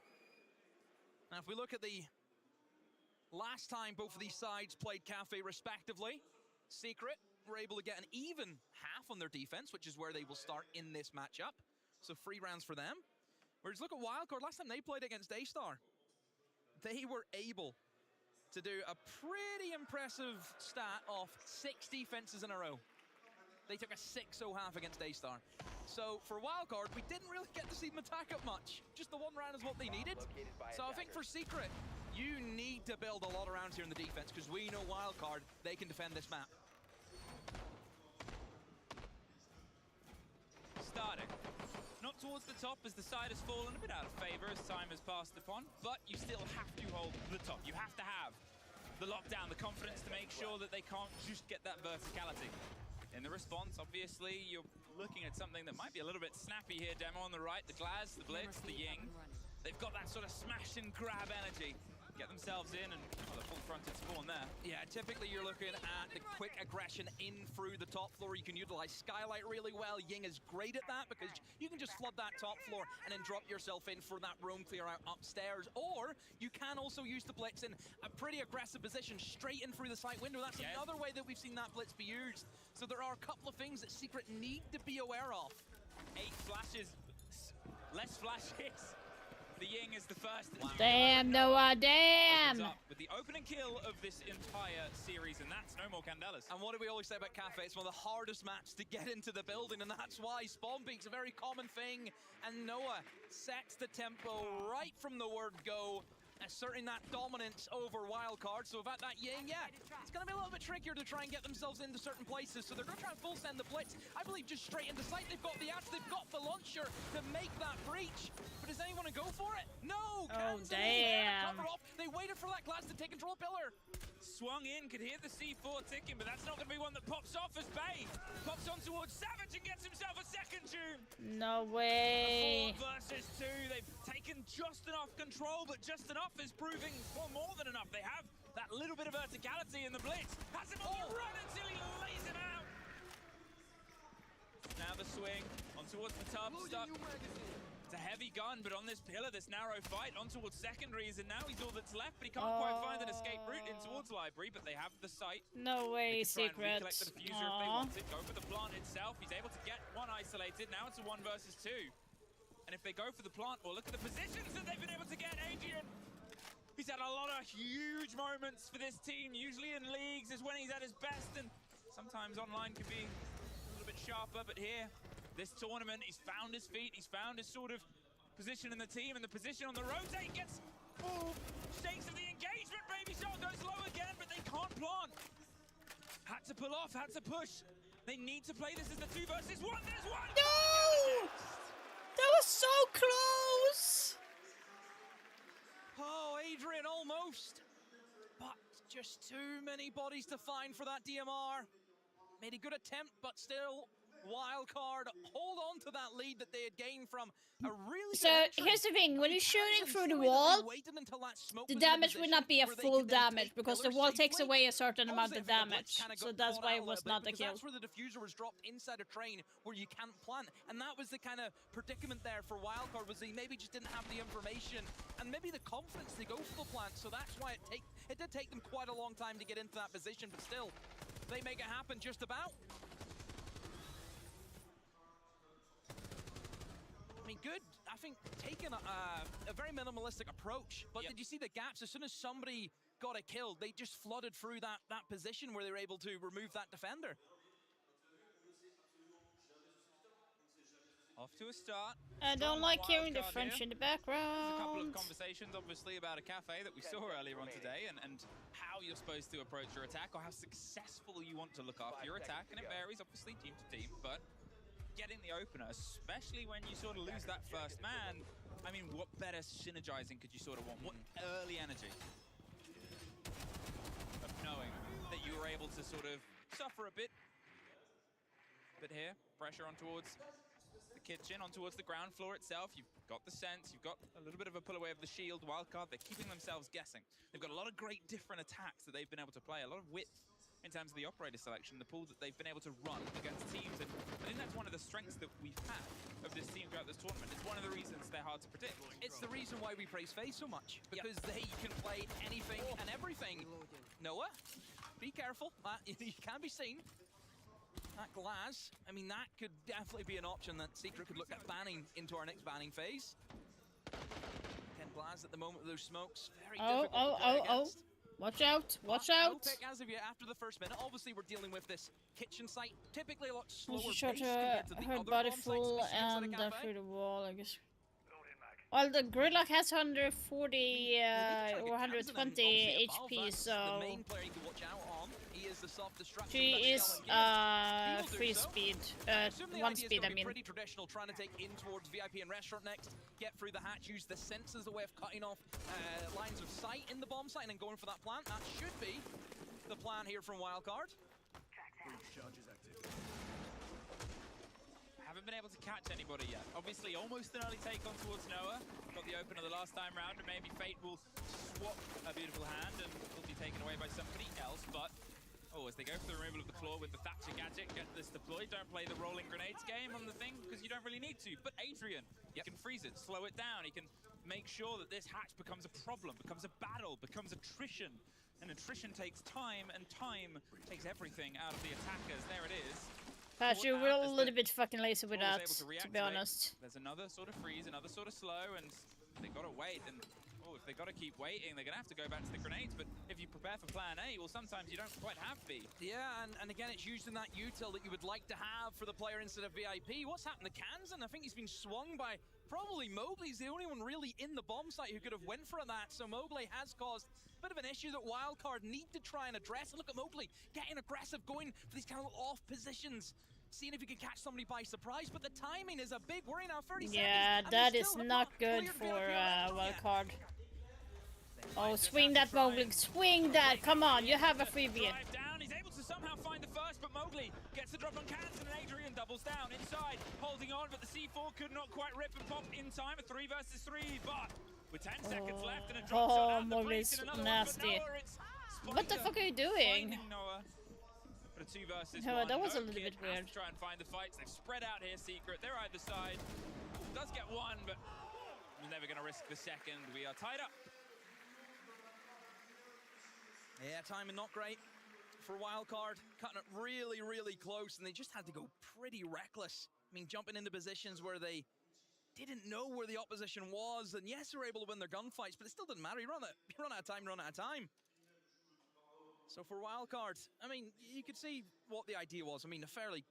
Now, if we look at the last time both of these sides played Cafe respectively, Secret were able to get an even half on their defense, which is where they will start in this matchup. So 3 rounds for them. Whereas look at Wildcard, last time they played against Daystar, they were able to do a pretty impressive stat of 6 defenses in a row. They took a 6-0 half against Daystar. So for Wildcard, we didn't really get to see them attack up much. Just the 1 round is what they needed. So I think for Secret, you need to build a lot of rounds here in the defense, because we know Wildcard, they can defend this map. Starting. Not towards the top, as the side has fallen a bit out of favor as time has passed upon, but you still have to hold the top. You have to have the lockdown, the confidence to make sure that they can't just get that verticality. In the response, obviously, you're looking at something that might be a little bit snappy here. Demo on the right, the Glaz, the Blitz, the Ying. They've got that sort of smash and grab energy. Get themselves in and the full-fronted spawn there. Yeah, typically you're looking at the quick aggression in through the top floor. You can utilize Skylight really well. Ying is great at that because you can just flood that top floor and then drop yourself in for that roam clear out upstairs. Or you can also use the Blitz in a pretty aggressive position straight in through the side window. That's another way that we've seen that Blitz be used. So there are a couple of things that Secret need to be aware of. 8 flashes, less flashes. The Ying is the first. Damn, Noah, damn! With the opening kill of this entire series, and that's no more Candelas. And what do we always say about Cafe? It's one of the hardest maps to get into the building, and that's why spawn peek's a very common thing. And Noah sets the tempo right from the word go, asserting that dominance over Wildcard. So without that Ying, it's going to be a little bit trickier to try and get themselves into certain places. So they're going to try and full send the Blitz. I believe just straight into sight. They've got the Ash, they've got the launcher to make that breach. But does anyone go for it? No! Oh, damn. They waited for that Glaz to take control pillar. Swung in, could hear the C4 ticking, but that's not going to be one that pops off as Bay pops on towards Savage and gets himself a second tomb. No way. 4 versus 2. They've taken just enough control, but just enough is proving for more than enough. They have that little bit of verticality in the Blitz. Has him on the run until he lays him out. Now the swing on towards the tub. It's a heavy gun, but on this pillar, this narrow fight, on towards secondaries, and now he's all that's left, but he can't quite find an escape route in towards library, but they have the site. No way, Secret. Collect the diffuser if they want it. Go for the plant itself. He's able to get one isolated. Now it's a 1 versus 2. And if they go for the plant, well, look at the positions that they've been able to get. Adrian, he's had a lot of huge moments for this team. Usually in leagues is when he's at his best, and sometimes online can be a little bit sharper, but here, this tournament, he's found his feet, he's found his sort of position in the team, and the position on the rotate gets shakes of the engagement. Baby Shot goes low again, but they can't plant. Had to pull off, had to push. They need to play this as the 2 versus 1. There's one! No! That was so close! Oh, Adrian almost. But just too many bodies to find for that DMR. Made a good attempt, but still Wildcard hold on to that lead that they had gained from a really So here's the thing, when you're shooting through the wall, the damage would not be a full damage because the wall takes away a certain amount of damage. So that's why it was not a kill. That's where the diffuser was dropped inside a train where you can't plant. And that was the kind of predicament there for Wildcard, was they maybe just didn't have the information and maybe the confidence to go for the plant. So that's why it did take them quite a long time to get into that position, but still, they make it happen just about. I mean, good. I think taking a very minimalistic approach. But did you see the gaps? As soon as somebody got a kill, they just flooded through that position where they were able to remove that defender. Off to a start. I don't like hearing the French in the background. There's a couple of conversations, obviously, about a cafe that we saw earlier on today, and how you're supposed to approach your attack, or how successful you want to look after your attack. And it varies, obviously, team to team, but getting the opener, especially when you sort of lose that first man, I mean, what better synergizing could you sort of want? What early energy of knowing that you were able to sort of suffer a bit. But here, pressure on towards the kitchen, on towards the ground floor itself. You've got the sense, you've got a little bit of a pull away of the shield. Wildcard, they're keeping themselves guessing. They've got a lot of great different attacks that they've been able to play, a lot of width in terms of the operator selection, the pool that they've been able to run against teams. And I think that's one of the strengths that we've had of this team throughout this tournament. It's one of the reasons they're hard to predict. It's the reason why we praise FaZe so much, because they can play anything and everything. Noah, be careful, you can be seen. That Glaz, I mean, that could definitely be an option that Secret could look at banning into our next banning phase. Again, Glaz at the moment with those smokes, very difficult to play against. Watch out, watch out. No pick as of yet after the first minute. Obviously, we're dealing with this kitchen site, typically a lot slower She pace shot compared to the her other body bomb sites full we see inside and a cafe. through the wall, I guess. Well, the Gridlock has 140 or 120 HP, so The main player you can watch out on, he is the self-destruction she that is Shell and free speed, assume the one idea is speed gonna I be mean. pretty traditional, trying to take in towards VIP and restaurant next, get through the hatch, use the sensors as a way of cutting off lines of sight in the bomb site and then going for that plant. That should be the plan here from Wildcard. Haven't been able to catch anybody yet. Obviously, almost an early take on towards Noah. Got the opener the last time round, and maybe Fate will swap a beautiful hand and will be taken away by somebody else. But, as they go for the removal of the claw with the Thatcher gadget, get this deployed. Don't play the rolling grenades game on the thing, because you don't really need to. But Adrian, he can freeze it, slow it down. He can make sure that this hatch becomes a problem, becomes a battle, becomes attrition. And attrition takes time, and time takes everything out of the attackers. There it is. You were a little bit fucking lazy with that, to be honest. There's another sort of freeze, another sort of slow, and they gotta wait. And if they gotta keep waiting, they're gonna have to go back to the grenades. But if you prepare for plan A, well, sometimes you don't quite have B. Yeah, and again, it's used in that util that you would like to have for the player instead of VIP. What's happened to Kansan? I think he's been swung by probably Mowgli. He's the only one really in the bomb site who could have went for that. So Mowgli has caused a bit of an issue that Wildcard need to try and address. And look at Mowgli getting aggressive, going for these kind of off positions, seeing if he can catch somebody by surprise. But the timing is a big worry now. 30 yeah, seconds, that is not good for Wildcard. Oh, swing that, Mowgli. Swing that. Come on, you have a freebie. Down. He's able to somehow find the first, but Mowgli gets the drop on Kansan, and Adrian doubles down inside, holding on, but the C4 could not quite rip and pop in time. A 3 versus 3, but with 10 seconds left and a drop shot out the place in another nasty. one, What the fuck are you doing? Noah. But a 2 versus 1. No, that was a little bit weird. To try and find the fights. They've spread out here, Secret. They're either side. Does get one, but he's never going to risk the second. We are tied up. Yeah, timing not great for Wildcard. Cutting it really, really close, and they just had to go pretty reckless. I mean, jumping into positions where they didn't know where the opposition was, and yes, they were able to win their gunfights, but it still didn't matter. You run out of time. So for Wildcard, I mean, you could see what the idea was. I mean, a fairly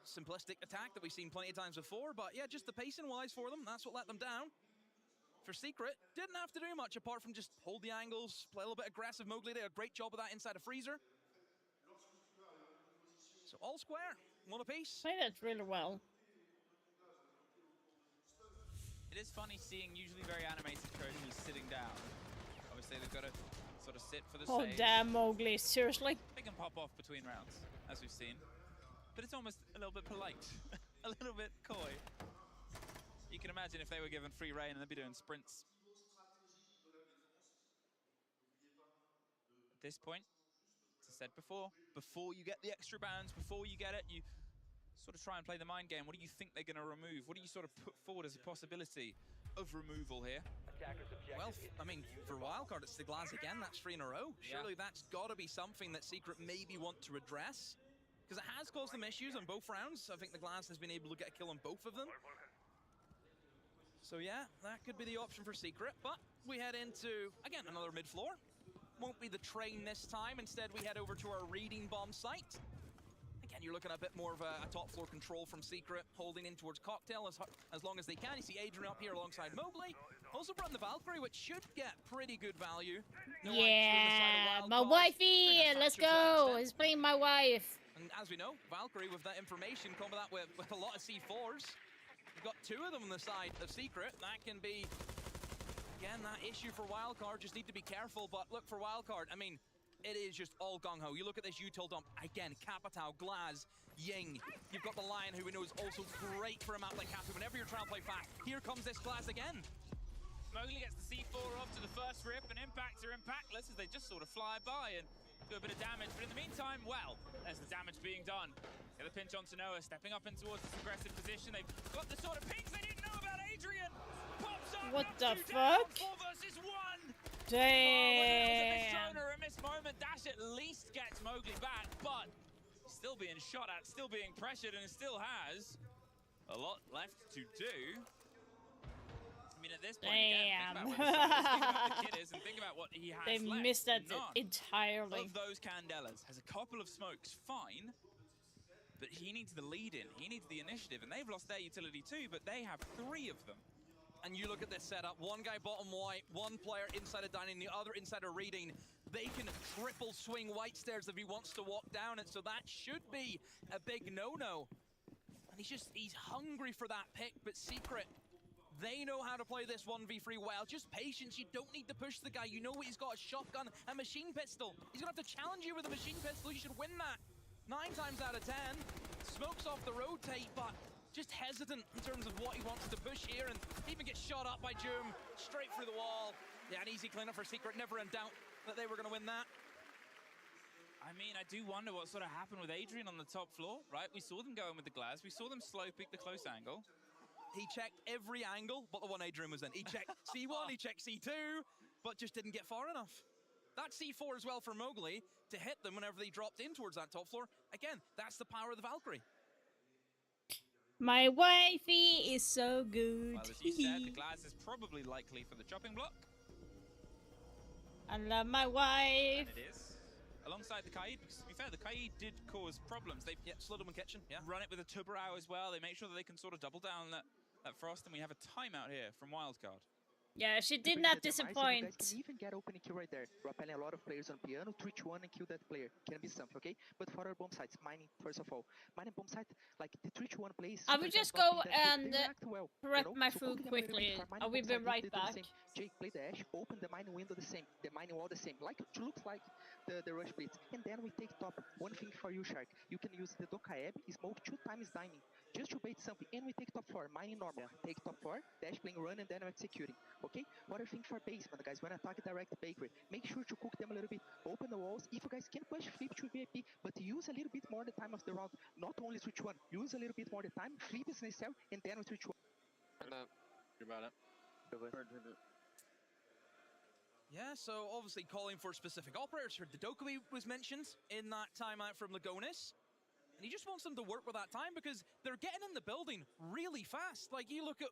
simplistic attack that we've seen plenty of times before, but yeah, just the pacing-wise for them, that's what let them down. For Secret, didn't have to do much apart from just hold the angles, play a little bit aggressive. Mowgli did a great job of that inside a freezer. So all square, one apiece. Played it really well. It is funny seeing usually very animated Cody sitting down. Obviously, they've got to sort of sit for the Oh, save. damn, Mowgli, seriously? They can pop off between rounds, as we've seen. But it's almost a little bit polite, a little bit coy. You can imagine if they were given free reign and they'd be doing sprints. At this point, as I said before you get the extra bounds, before you get it, you sort of try and play the mind game. What do you think they're going to remove? What do you sort of put forward as a possibility of removal here? Well, I mean, for Wildcard, it's the glass again. That's 3 in a row. Surely that's got to be something that Secret maybe want to address, because it has caused them issues on both rounds. I think the glass has been able to get a kill on both of them. So yeah, that could be the option for Secret, but we head into, again, another mid-floor. Won't be the train this time. Instead, we head over to our reading bomb site. Again, you're looking at a bit more of a top floor control from Secret, holding in towards Cocktail as long as they can. You see Adrian up here alongside Mowgli. Also brought in the Valkyrie, which should get pretty good value. No yeah, my wifey, let's go. He's playing my wife. And as we know, Valkyrie with that information, come with that with a lot of C4s. You've got 2 of them on the side of Secret. That can be, again, that issue for Wildcard. Just need to be careful. But look, for Wildcard, I mean, it is just all gung-ho. You look at this util dump. Again, Capitao, Glaz, Ying. You've got the Lion, who we know is also great for a map like Capu. Whenever you're trying to play fast, here comes this Glaz again. Mowgli gets the C4 off to the first rip, and impacts are impactless as they just sort of fly by and do a bit of damage. But in the meantime, well, there's the damage being done. Get the pinch onto Noah, stepping up in towards this aggressive position. They've got the sort of pings they didn't know about. Adrian pops up. What the fuck? 4 versus 1. Damn. A misthrown or a missed moment. Dash at least gets Mowgli back, but still being shot at, still being pressured, and still has a lot left to do. I mean, at this point, again, think about where the kid is and think about what he has They left. missed that None entirely. of those Candelas. Has a couple of smokes, fine, but he needs the lead in. He needs the initiative, and they've lost their utility too, but they have 3 of them. And you look at this setup, one guy bottom white, one player inside of dining, the other inside of reading. They can triple swing white stairs if he wants to walk down it, so that should be a big no-no. And he's hungry for that pick, but Secret, they know how to play this 1v3 well. Just patience, you don't need to push the guy. You know he's got a shotgun, a machine pistol. He's gonna have to challenge you with a machine pistol, you should win that. 9 times out of 10, smokes off the rotate, but just hesitant in terms of what he wants to push here, and even gets shot up by Joom straight through the wall. Yeah, an easy cleanup for Secret. Never in doubt that they were going to win that. I mean, I do wonder what sort of happened with Adrian on the top floor, right? We saw them go in with the glass. We saw them slow peek the close angle. He checked every angle but the one Adrian was in. He checked C1, he checked C2, but just didn't get far enough. That C4 as well for Mowgli to hit them whenever they dropped in towards that top floor. Again, that's the power of the Valkyrie. My wifey is so good. Well, as you said, the glass is probably likely for the chopping block. I love my wife. And it is. Alongside the Kaid, because to be fair, the Kaid did cause problems. They slowed them in kitchen. Yeah. Run it with a Tubarao as well. They make sure that they can sort of double down that Frost, and we have a timeout here from Wildcard. Yeah, she did not disappoint. You guys can even get opening kill right there, rappelling a lot of players on piano, 3-1 and kill that player. Can be something, okay? But for our bomb sites, mining first of all. Mining bomb site, like the 3-1 plays. I will just go and prep my food quickly. I will be right back. Jake, play the Ash, open the mining window the same, the mining wall the same. Like it looks like the rush blitz. And then we take top. One thing for you, Shark. You can use the Dokaeb, smoke 2 times dining. Just to bait something, and we take top floor, mining normal. Take top floor, dash playing run, and then executing. Okay? What I think for basement, guys, when attack direct bakery, make sure to cook them a little bit, open the walls. If you guys can push flip to VIP, but use a little bit more the time of the round, not only switch 1, use a little bit more the time, flip is necessary, and then we switch 1. You're about it. Yeah, so obviously calling for specific operators. Heard the Dokkaebi was mentioned in that timeout from Lagonis. And he just wants them to work with that time because they're getting in the building really fast. Like, you look at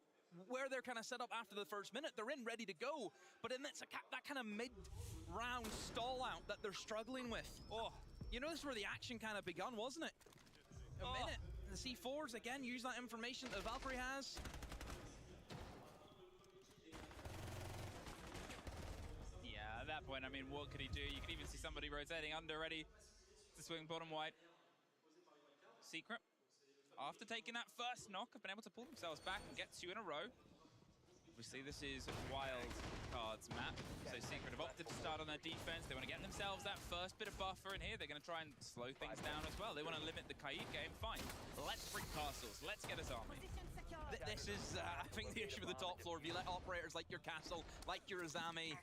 where they're kind of set up after the first minute, they're in ready to go. But then it's that kind of mid-round stall out that they're struggling with. Oh, you know, this is where the action kind of begun, wasn't it? A minute. And the C4s, again, use that information that Valkyrie has. Yeah, at that point, I mean, what could he do? You can even see somebody rotating under, ready to swing bottom white. Secret, after taking that first knock, have been able to pull themselves back and get 2 in a row. Obviously, this is Wildcard's map, so Secret have opted to start on their defense. They want to get themselves that first bit of buffer in here. They're going to try and slow things down as well. They want to limit the Kaid game. Fine, let's bring castles. Let's get his army. This is, I think, the issue with the top floor. If you let operators like your Castle, like your Azami,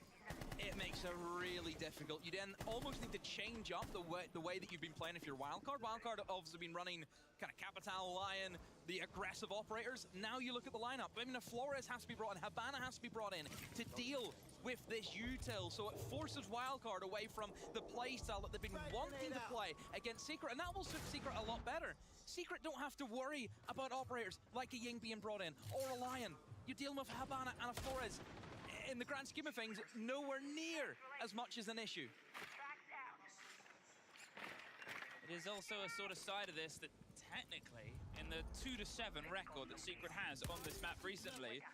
it makes it really difficult. You then almost need to change up the way that you've been playing if you're Wildcard. Wildcard have obviously been running kind of Capital, Lion, the aggressive operators. Now you look at the lineup. I mean, Flores has to be brought in, Habana has to be brought in to deal with this util. So it forces Wildcard away from the playstyle that they've been wanting to play against Secret, and that will suit Secret a lot better. Secret don't have to worry about operators like a Ying being brought in or a Lion. You're dealing with Habana and a Flores. In the grand scheme of things, nowhere near as much as an issue. It is also a sort of side of this that technically, in the 2-7 record that Secret has on this map recently,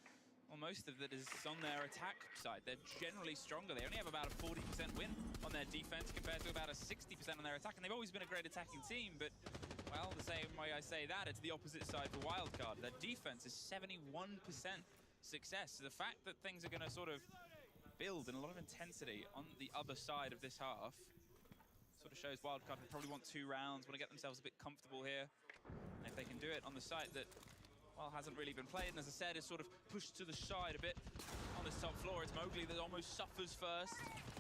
well, most of it is on their attack side. They're generally stronger. They only have about a 40% win on their defense compared to about a 60% on their attack. And they've always been a great attacking team, but, well, the same way I say that, it's the opposite side for Wildcard. Their defense is 71% success. So the fact that things are going to sort of build in a lot of intensity on the other side of this half sort of shows Wildcard will probably want 2 rounds, want to get themselves a bit comfortable here. And if they can do it on the site that, well, hasn't really been played, and as I said, is sort of pushed to the side a bit on this top floor. It's Mowgli that almost suffers first.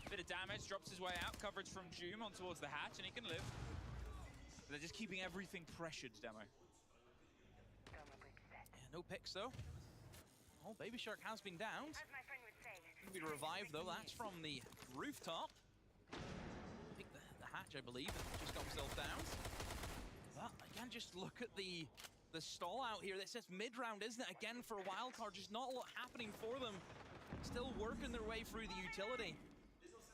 Bit of damage, drops his way out. Coverage from Joom on towards the hatch, and he can live. But they're just keeping everything pressured, Demo. Yeah, no picks, though. Oh, Baby Shark has been downed. Going to be revived, though. That's from the rooftop. I think the hatch, I believe, just got himself down. But again, just look at the stall out here. That says mid-round, isn't it? Again, for Wildcard, just not a lot happening for them. Still working their way through the utility.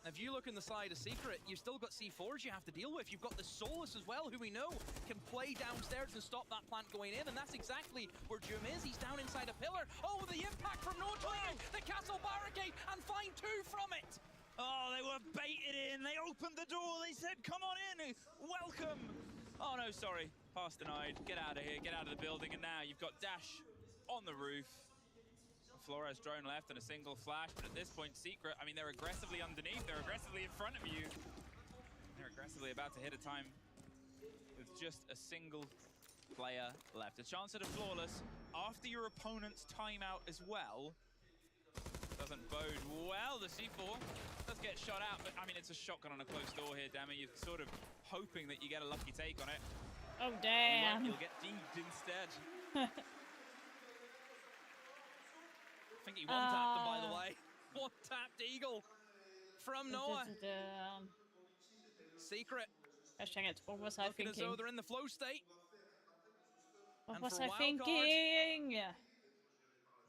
If you look in the side of Secret, you've still got C4s you have to deal with. You've got the Solus as well, who we know can play downstairs and stop that plant going in, and that's exactly where Joom is. He's down inside a pillar. Oh, the impact from no time! The castle barricade, and find 2 from it! Oh, they were baited in. They opened the door. They said, come on in. Welcome. Oh, no, sorry. Pass denied. Get out of here. Get out of the building. And now you've got Dash on the roof. Flores drone left and a single flash, but at this point, Secret, I mean, they're aggressively underneath, they're aggressively in front of you. They're aggressively about to hit a time with just a single player left. A chance at a flawless after your opponent's timeout as well. Doesn't bode well. The C4 does get shot out, but I mean, it's a shotgun on a closed door here, Demi. You're sort of hoping that you get a lucky take on it. Oh, damn. You'll get deeped instead. I think he one-tapped them, by the way. One-tapped Eagle from Noah. Secret. What was I thinking? Looking as though they're in the flow state. What was I thinking?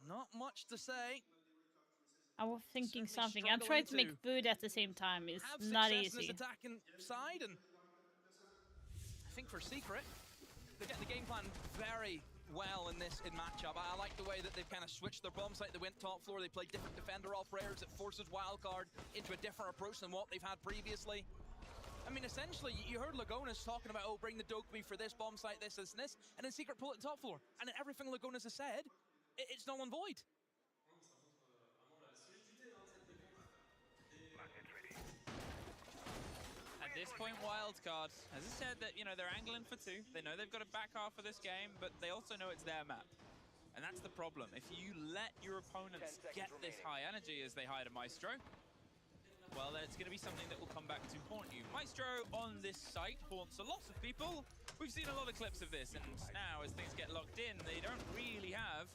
Not much to say. I was thinking something. I'm trying to make food at the same time. It's not easy. Attacking side, and I think for Secret, they're getting the game plan very well in matchup. I like the way that they've kind of switched their bomb site. They went top floor. They played different defender operators. It forces Wildcard into a different approach than what they've had previously. I mean, essentially, you heard Lagonas talking about, oh, bring the Dokumi for this bomb site, this, and then Secret pull it to top floor. And everything Lagonas has said, it's null and void. At this point, Wildcard, as I said, that they're angling for two. They know they've got a back half of this game, but they also know it's their map. And that's the problem. If you let your opponents get this high energy as they hide a Maestro, well, then it's going to be something that will come back to haunt you. Maestro on this site haunts a lot of people. We've seen a lot of clips of this, and now as things get locked in, they don't really have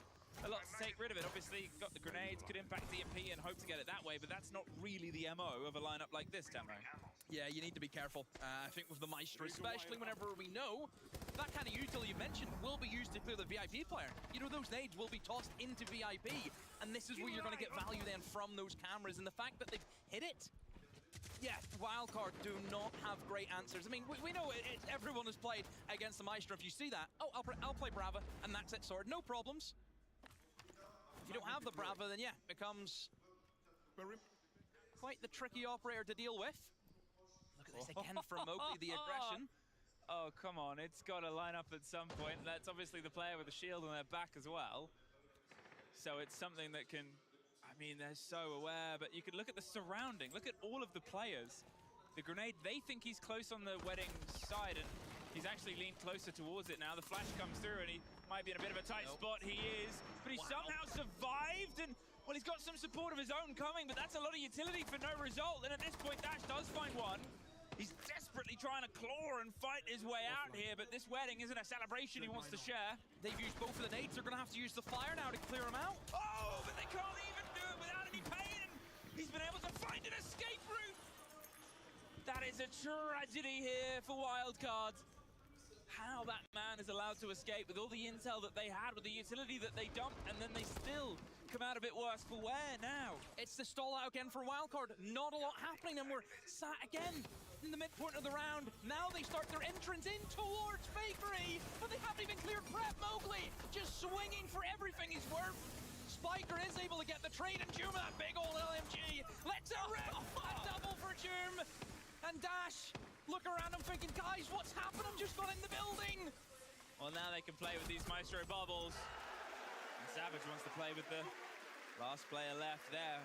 a lot to take rid of it. Obviously, got the grenades, could impact the MP and hope to get it that way, but that's not really the MO of a lineup like this, Demo. Yeah, you need to be careful. I think with the Maestro, especially whenever we know that kind of util you mentioned will be used to clear the VIP player. Those nades will be tossed into VIP, and this is where you're going to get value then from those cameras, and the fact that they've hit it. Yeah, Wildcard do not have great answers. I mean, we know everyone has played against the Maestro. If you see that, oh, I'll play Brava, and that's it, Sword. No problems. If you don't have the Brava, then yeah, becomes quite the tricky operator to deal with. Look at this again from Mowgli, the aggression. Oh, come on, it's got to line up at some point. That's obviously the player with the shield on their back as well. So it's something that can, I mean, they're so aware, but you could look at the surrounding. Look at all of the players. The grenade, they think he's close on the wedding side, and he's actually leaned closer towards it now. The flash comes through, and he might be in a bit of a tight spot. He is, but he somehow survived, and, well, he's got some support of his own coming, but that's a lot of utility for no result. And at this point, Dash does find one. He's desperately trying to claw and fight his way out here, but this wedding isn't a celebration he wants to share. They've used both of the nades. They're going to have to use the fire now to clear him out. Oh, but they can't even do it without any pain. He's been able to find an escape route. That is a tragedy here for Wildcard. How that man is allowed to escape with all the intel that they had, with the utility that they dumped, and then they still come out a bit worse for wear now. It's the stall out again for Wildcard. Not a lot happening, and we're sat again in the midpoint of the round. Now they start their entrance in towards Bakery, but they haven't even cleared prep. Mowgli just swinging for everything he's worth. Spiker is able to get the trade, and Juma, that big old LMG, lets it rip. A double for Jum. And Dash, look around and thinking, guys, what's happened? I'm just got in the building. Well, now they can play with these Maestro bubbles. And Savage wants to play with the last player left there.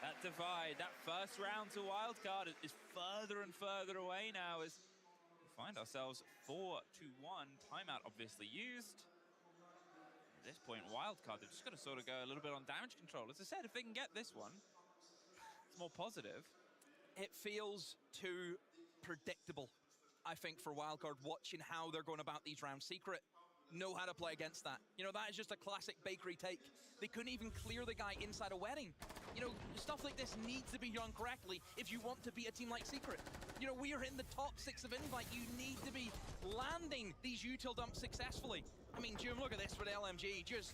That divide, that first round to Wildcard is further and further away now as we find ourselves 4-1. Timeout obviously used. At this point, Wildcard, they're just going to sort of go a little bit on damage control. As I said, if they can get this one, it's more positive. It feels too predictable, I think, for Wildcard, watching how they're going about these rounds. Secret know how to play against that. That is just a classic Bakery take. They couldn't even clear the guy inside a wedding. Stuff like this needs to be done correctly if you want to beat a team like Secret. We are in the top 6 of Invite. You need to be landing these util dumps successfully. I mean, Jim, look at this with LMG. Just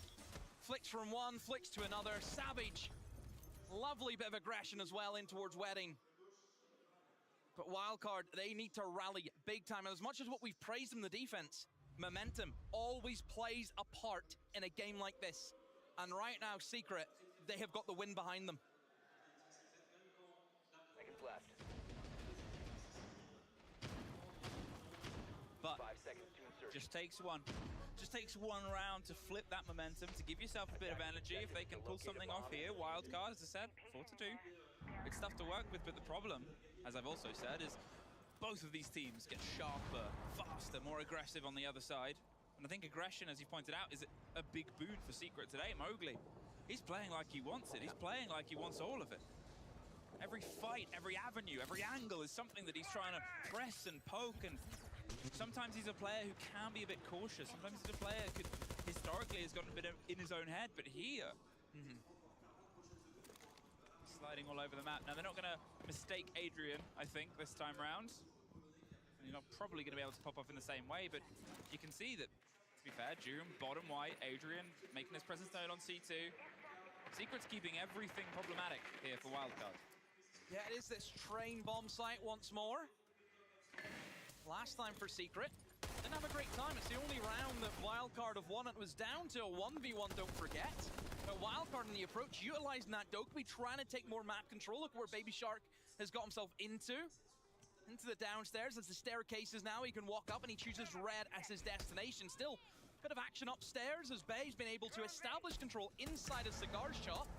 flicks from one, flicks to another. Savage, lovely bit of aggression as well in towards wedding. But Wildcard, they need to rally big time. And as much as what we've praised in the defense, momentum always plays a part in a game like this. And right now, Secret, they have got the win behind them. Seconds left. But 5 seconds to insertion. just takes one. Just takes one round to flip that momentum, to give yourself a bit of energy. If they can pull something off here, Wildcard, as I said, 4-2. It's tough to work with, but the problem, as I've also said, is both of these teams get sharper, faster, more aggressive on the other side. And I think aggression, as you pointed out, is a big boon for Secret today. Mowgli, he's playing like he wants it. He's playing like he wants all of it. Every fight, every avenue, every angle is something that he's trying to press and poke. And sometimes he's a player who can be a bit cautious. Sometimes he's a player who historically has gotten a bit in his own head. But here, sliding all over the map. Now, they're not going to mistake Adrian, I think, this time round. And you're not probably going to be able to pop off in the same way. But you can see that, to be fair, Doom, bottom white, Adrian making his presence known on C2. Secret's keeping everything problematic here for Wildcard. Yeah, it is this train bomb site once more. Last time for Secret. Didn't have a great time. It's the only round that Wildcard have won. It was down to a 1v1, don't forget. But Wildcard in the approach, utilizing that Dokkaebi, trying to take more map control. Look where Baby Shark has got himself into the downstairs. As the staircases now, he can walk up and he chooses red as his destination. Still, bit of action upstairs as Bay's been able to establish control inside a cigar shop.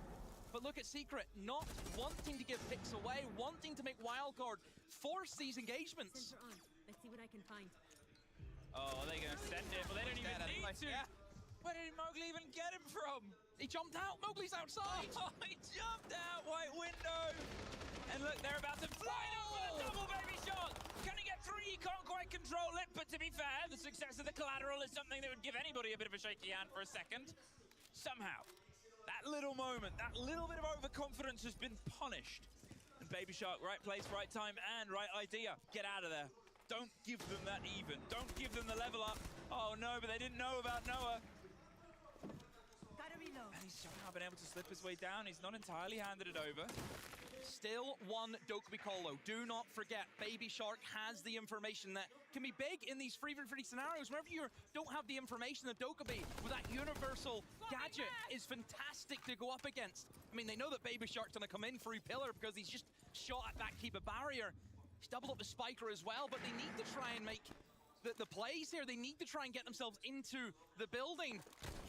But look at Secret, not wanting to give picks away, wanting to make Wildcard force these engagements. Let's see what I can find. Oh, are they going to send it? Well, they don't even need to. Yeah. Where did Mowgli even get him from? He jumped out. Mowgli's outside. Oh, he jumped out. White window. And look, they're about to fly over the double, Baby Shark. Can he get through? He can't quite control it. But to be fair, the success of the collateral is something that would give anybody a bit of a shaky hand for a second. Somehow, that little moment, that little bit of overconfidence has been punished. And Baby Shark, right place, right time, and right idea. Get out of there. Don't give them that even. Don't give them the level up. Oh no, but they didn't know about Noah. And he's somehow been able to slip his way down. He's not entirely handed it over. Still one Dokkaebi call though. Do not forget, Baby Shark has the information that can be big in these 3v3 scenarios. Whenever you don't have the information, the Dokkaebi with that universal gadget is fantastic to go up against. I mean, they know that Baby Shark's gonna come in through pillar because he's just shot at that keeper barrier. He's doubled up the spiker as well, but they need to try and make the plays here. They need to try and get themselves into the building.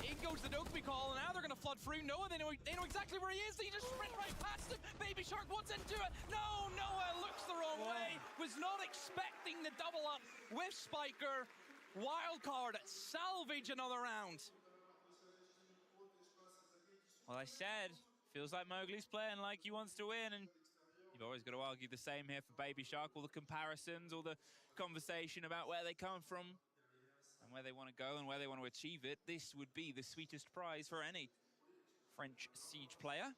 In goes the Dokkaebi call, and now they're going to flood through Noah. They know exactly where he is. They just sprint right past him. Baby Shark wants into it. No, Noah looks the wrong way. Was not expecting the double up with spiker. Wildcard salvage another round. Well, I said, feels like Mowgli's playing like he wants to win, and you've always got to argue the same here for Baby Shark. All the comparisons, all the conversation about where they come from and where they want to go and where they want to achieve it. This would be the sweetest prize for any French Siege player.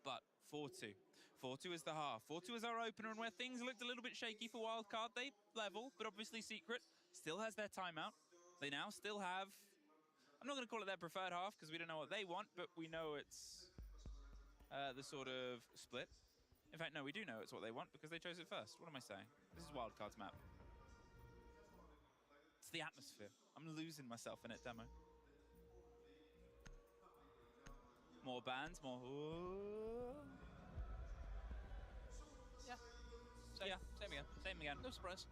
But 4-2. 4-2 is the half. 4-2 is our opener, and where things looked a little bit shaky for Wildcard, they level, but obviously Secret still has their timeout. They now still have, I'm not going to call it their preferred half because we don't know what they want, but we know it's the sort of split. In fact, no, we do know it's what they want because they chose it first. What am I saying? This is Wildcard's map. It's the atmosphere. I'm losing myself in it, demo. More bands, more... Yeah, same again. Same again. No surprise.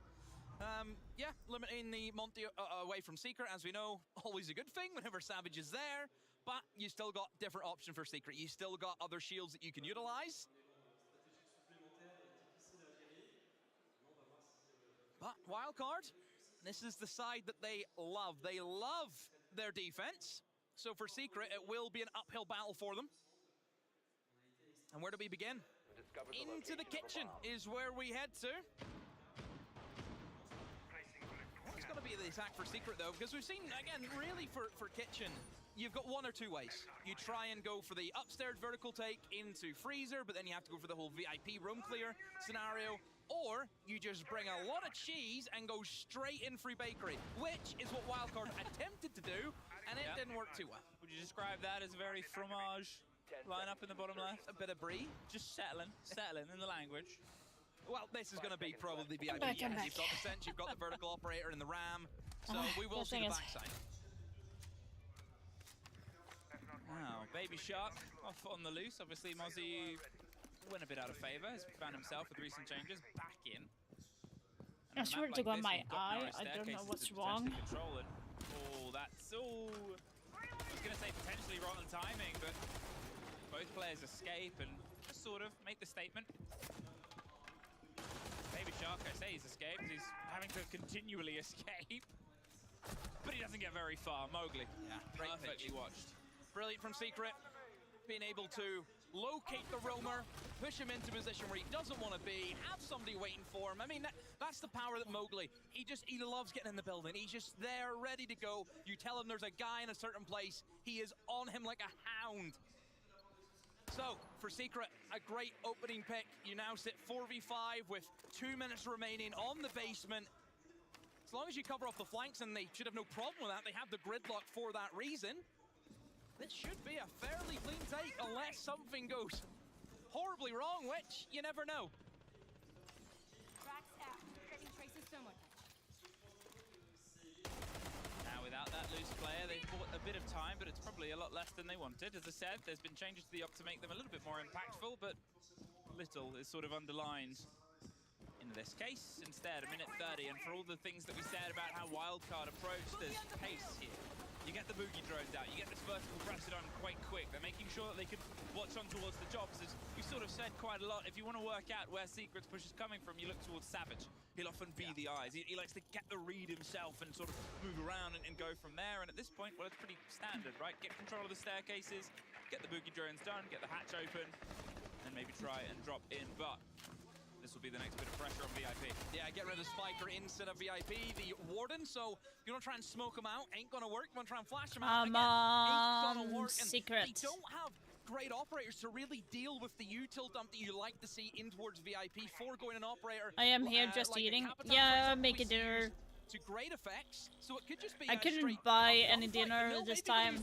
Yeah, limiting the Monty away from Secret, as we know, always a good thing whenever Savage is there, but you still got different option for Secret. You still got other shields that you can utilize. But Wildcard, this is the side that they love. They love their defense. So for Secret, it will be an uphill battle for them. And where do we begin? Into the kitchen is where we head to. What's going to be the attack for Secret, though? Because we've seen, again, really for Kitchen, you've got one or two ways. You try and go for the upstairs vertical take into Freezer, but then you have to go for the whole VIP room clear scenario. Or you just bring a lot of cheese and go straight in through bakery, which is what Wildcard attempted to do, and it didn't work too well. Would you describe that as a very fromage line up in the bottom left? A bit of brie. Just settling in the language. Well, this is going to be probably VIP. Yes, you've got the Sense, you've got the vertical operator in the RAM, so we will see the backside. Wow, Baby Shark off on the loose. Obviously, Mozzie went a bit out of favor. Has found himself with recent changes back in. I swear to God, my eye. I don't know what's wrong. Oh, that's all. I was going to say potentially rotten timing, but both players escape and just sort of make the statement. Sharko say he's escaped. He's having to continually escape. But he doesn't get very far. Mowgli, perfectly watched. Brilliant from Secret. Being able to locate the roamer, push him into position where he doesn't want to be, have somebody waiting for him. I mean, that's the power that Mowgli, he loves getting in the building. He's just there, ready to go. You tell him there's a guy in a certain place, he is on him like a hound. So, for Secret, a great opening pick. You now sit 4v5 with 2 minutes remaining on the basement. As long as you cover off the flanks, and they should have no problem with that, they have the gridlock for that reason. This should be a fairly clean take, unless something goes horribly wrong, which you never know. Now, without that loose player, they bought a bit of time, but it's probably a lot less than they wanted. As I said, there's been changes to the op to make them a little bit more impactful, but little is sort of underlined in this case. Instead, a minute 30, and for all the things that we said about how Wildcard approached, there's pace here. You get the boogie drones out, you get this vertical pressure on quite quick. They're making sure that they can watch on towards the jobs. As we sort of said quite a lot, if you want to work out where Secret's push is coming from, you look towards Savage. He'll often be the eyes. He likes to get the read himself and sort of move around and go from there. And at this point, well, it's pretty standard, right? Get control of the staircases, get the boogie drones done, get the hatch open, and maybe try and drop in. But this will be the next bit of pressure on VIP. Yeah, get rid of Spiker instead of VIP, the Warden. So if you want to try and smoke him out, ain't gonna work. You want to try and flash him out, again, ain't gonna work. And Secret. they don't have great operators to really deal with the util dump that you like to see in towards VIP for going an operator. I am here just like eating. Capital, Yeah, I'm making dinner. To great effects, so it could just be I couldn't buy any dinner this time,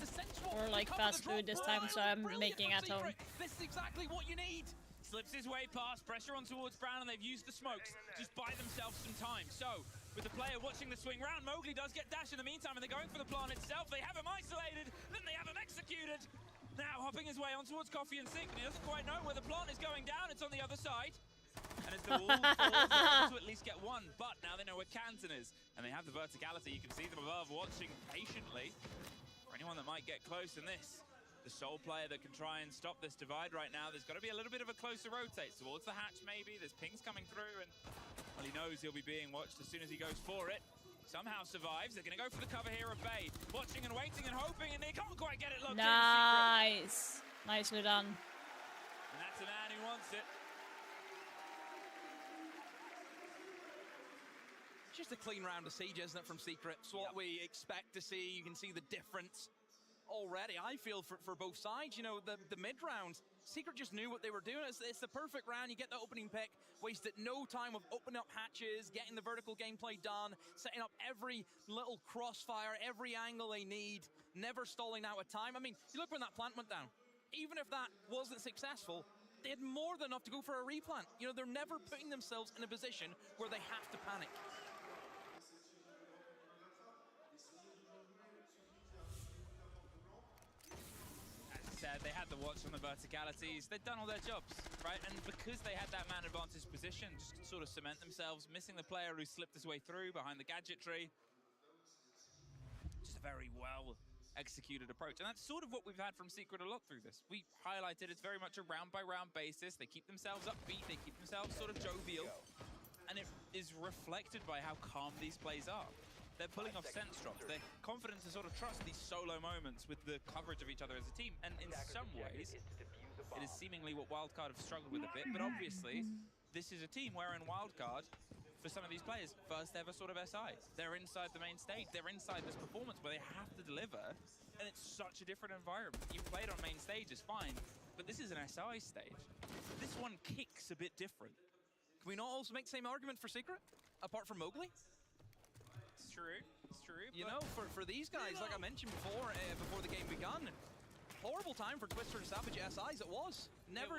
or like fast food this time, so I'm making at home. This is exactly what you need. Slips his way past, pressure on towards Brown, and they've used the smokes to just buy themselves some time. So, with the player watching the swing round, Mowgli does get dashed in the meantime, and they're going for the plant itself. They have him isolated, then they have him executed. Now, hopping his way on towards Coffee and Sink, but he doesn't quite know where the plant is going down. It's on the other side. And as the wall falls, they're able to at least get one. But now they know where Canton is, and they have the verticality. You can see them above, watching patiently for anyone that might get close in this. The sole player that can try and stop this divide right now. There's got to be a little bit of a closer rotate towards the hatch maybe. There's pings coming through, and well, he knows he'll be being watched as soon as he goes for it. Somehow survives. They're going to go for the cover here of Bay. Watching and waiting and hoping, and they can't quite get it locked in. Nice. Nicely done. And that's a man who wants it. Just a clean round of siege, isn't it, from Secret? It's what we expect to see. You can see the difference already, I feel, for both sides. You know, the mid-round, Secret just knew what they were doing. It's the perfect round. You get the opening pick, wasted no time of opening up hatches, getting the vertical gameplay done, setting up every little crossfire, every angle they need, never stalling out of time. I mean, you look when that plant went down. Even if that wasn't successful, they had more than enough to go for a replant. You know, they're never putting themselves in a position where they have to panic. Said they had the watch on the verticalities. They'd done all their jobs, right? And because they had that man advantage position, just sort of cement themselves, missing the player who slipped his way through behind the gadgetry. Just a very well executed approach. And that's sort of what we've had from Secret a lot through this. We highlighted it's very much a round by round basis. They keep themselves upbeat, they keep themselves sort of jovial. And it is reflected by how calm these plays are. They're pulling off sense drops. They're confident to sort of trust these solo moments with the coverage of each other as a team. And in some ways, it is seemingly what Wildcard have struggled with a bit. But obviously, this is a team where in Wildcard, for some of these players, first ever sort of SI. They're inside the main stage. They're inside this performance where they have to deliver. And it's such a different environment. You've played on main stage, it's fine. But this is an SI stage. This one kicks a bit different. Can we not also make the same argument for Secret, apart from Mowgli? It's true. It's true. You know, for these guys, like I mentioned before, before the game begun, horrible time for Twister and Savage SIs. It was. Never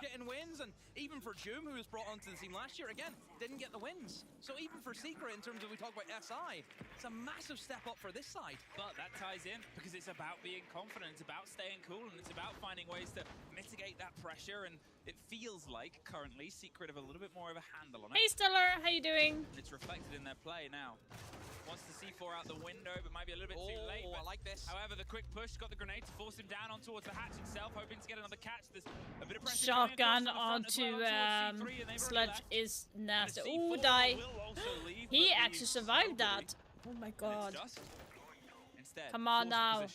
getting wins, and even for Joom, who was brought onto the team last year, again, didn't get the wins. So even for Secret, in terms of we talk about SI, it's a massive step up for this side. But that ties in because it's about being confident, it's about staying cool, and it's about finding ways to mitigate that pressure. And it feels like currently Secret have a little bit more of a handle on it. Hey Stellar, how you doing? And it's reflected in their play now. Wants the C4 out the window, but might be a little bit too late. I like this. However, the quick push got the grenade to force him down on towards the hatch itself, hoping to get another catch. There's a bit of pressure Shotgun onto Sledge is nasty. Ooh, die. He actually survived that. Oh my god. Come on now.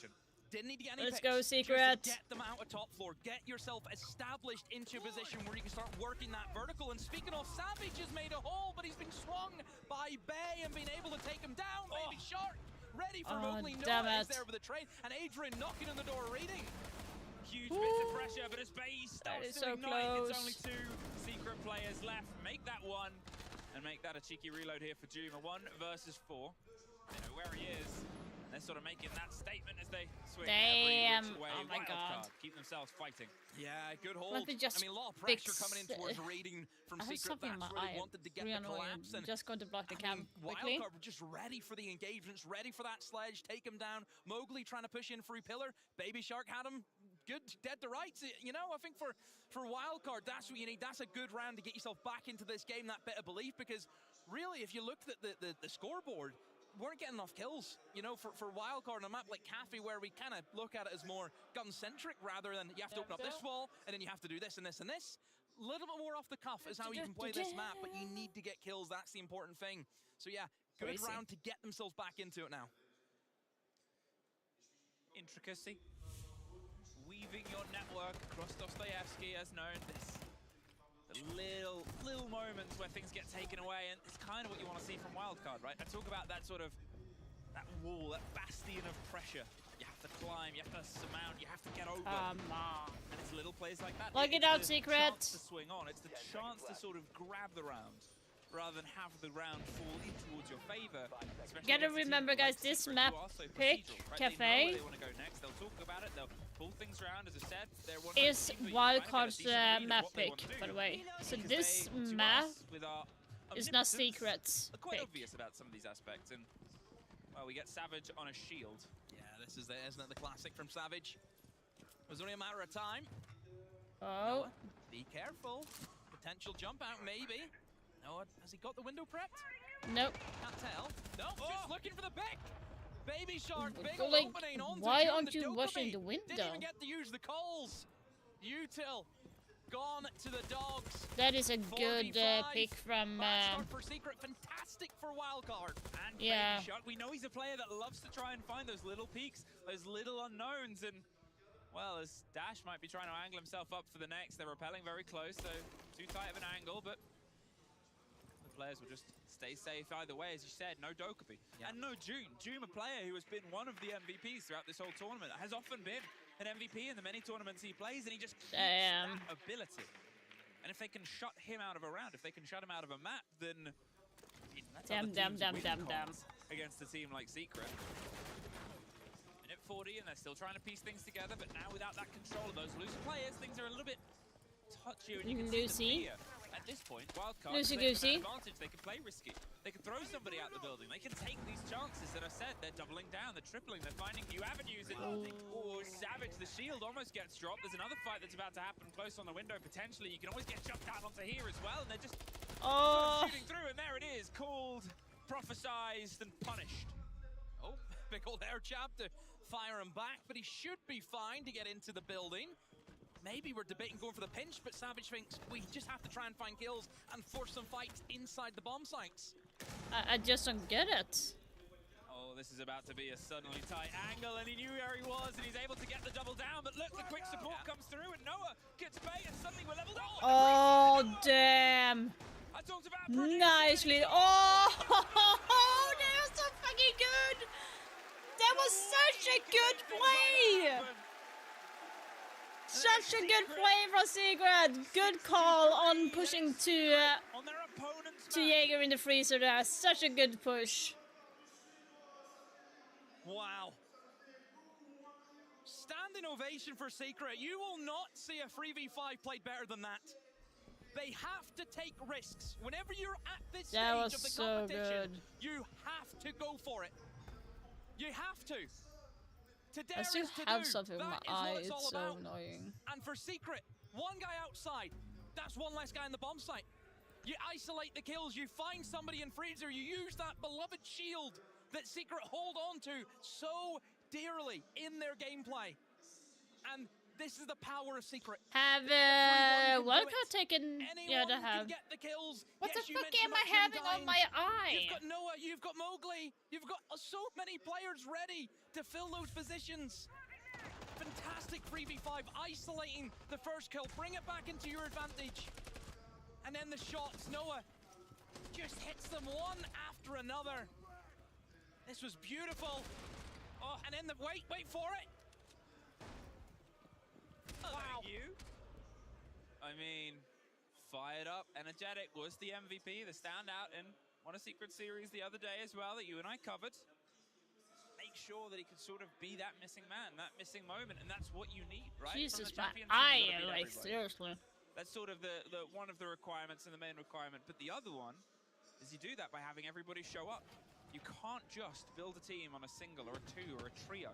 Didn't need to get any Let's picks, go, Secret. Just to get them out of top floor. Get yourself established into a position where you can start working that vertical. And speaking of, Savage has made a hole, but he's been swung by Bay and been able to take him down. Baby Shark ready for Mowgli. Noah is there with a trade. And Adrian knocking on the door, reading. Huge bits of pressure, but as Bay starts to ignite, it's only 2 Secret players left. Make that one, and make that a cheeky reload here for Doom. A 1 versus 4. They know where he is. They're sort of making that statement as they swing every which way. Oh my god. Card. Keep themselves fighting. Yeah, good hold. Let me just I mean, a lot of pressure coming in towards raiding from Secret. That's where they wanted to get the collapse. And just going to block the cam quickly. Wildcard were just ready for the engagements, ready for that sledge, take him down. Mowgli trying to push in through pillar. Baby Shark had him good, dead to rights. You know, I think for Wildcard, that's what you need. That's a good round to get yourself back into this game, that bit of belief. Because really, if you looked at the scoreboard, weren't getting enough kills, you know, for Wildcard on a map like Cafe, where we kind of look at it as more gun-centric rather than you have to open up this wall and then you have to do this and this and this. A little bit more off the cuff is how you can play this map, but you need to get kills. That's the important thing. So yeah, good round to get themselves back into it now. Intricacy. Weaving your network across Dostoevsky as known. The little moments where things get taken away, and it's kind of what you want to see from Wildcard, right? I talk about that sort of, that wall, that bastion of pressure. You have to climb, you have to surmount, you have to get over. Come on. And it's little plays like that. Look it out, Secret. Chance to swing on. It's the chance to sort of grab the round, rather than have the round fall in towards your favor. Gotta remember, guys, this map pick, Cafe, they want to go next. They'll talk about it, they'll pull things around. As I said, is Wildcard's map pick, by the way. So this map is not Secret's quite pick. obvious about some of these aspects, and well, we get Savage on a shield. Yeah, this is isn't it the classic from Savage? It was only a matter of time. Oh. Noah, be careful. Potential jump out, maybe. Noah, has he got the window prepped? Nope. Can't tell. No, just looking for the pick. Baby Shark, big like, opening on. why aren't you watching the window? Didn't even get to use the coals. Util gone to the dogs. That is a good pick from. Start for Secret, fantastic for Wildcard. And yeah. Baby Shark, we know he's a player that loves to try and find those little peaks, those little unknowns, and well, as Dash might be trying to angle himself up for the next, they're rappelling very close, so too tight of an angle, but the players will just stay safe either way, as you said. No Dokkaebi. And no June. June, a player who has been one of the MVPs throughout this whole tournament, has often been an MVP in the many tournaments he plays, and he just keeps that ability. And if they can shut him out of a round, if they can shut him out of a map, then that's damn. Against a team like Secret. Minute 40, and they're still trying to piece things together, but now without that control of those loose players, things are a little bit touchy, and you can see the fear. At this point, Wildcard has an advantage. They can play risky. They can throw somebody out the building. They can take these chances that I said. They're doubling down. They're tripling. They're finding new avenues. And Savage, the shield almost gets dropped. There's another fight that's about to happen close on the window, potentially. You can always get jumped out onto here as well. And they're just shooting through. And there it is. Called, prophesized, and punished. Oh, big old air chap to fire him back. But he should be fine to get into the building. Maybe we're debating going for the pinch, but Savage thinks we just have to try and find kills and force some fights inside the bomb sites. I just don't get it. Oh, this is about to be a suddenly tight angle, and he knew where he was, and he's able to get the double down, but look, the quick support comes through, and Noah gets bait, and suddenly we're leveled up. Oh, damn. I talked about nicely. Oh, that was so fucking good. That was such a good play. Such a good play from Secret. Good call on pushing to Jaeger in the freezer there. Such a good push. Wow. Standing ovation for Secret. You will not see a 3v5 played better than that. They have to take risks. Whenever you're at this stage of the competition, you have to go for it. You have to. I still have something in my eye, it's so annoying. And for Secret, one guy outside, that's one less guy in the bomb site. You isolate the kills, you find somebody in freezer, you use that beloved shield that Secret hold on to so dearly in their gameplay. And this is the power of Secret. Have Wildcard taken the other half? Get the kills. What Yes, the you fuck mentioned am I about having on my eye? You've got Noah, you've got Mowgli, you've got so many players ready to fill those positions. Fantastic 3v5, isolating the first kill, bring it back into your advantage. And then the shots, Noah just hits them one after another. This was beautiful. Oh, and then the wait for it. Wow. You? I mean, fired up, energetic, was the MVP, the standout, and won a Secret Series the other day as well that you and I covered. Make sure that he could sort of be that missing man, that missing moment, and that's what you need, right? Jesus, my eye, like, seriously. That's sort of the one of the requirements and the main requirement, but the other one is you do that by having everybody show up. You can't just build a team on a single or a two or a trio.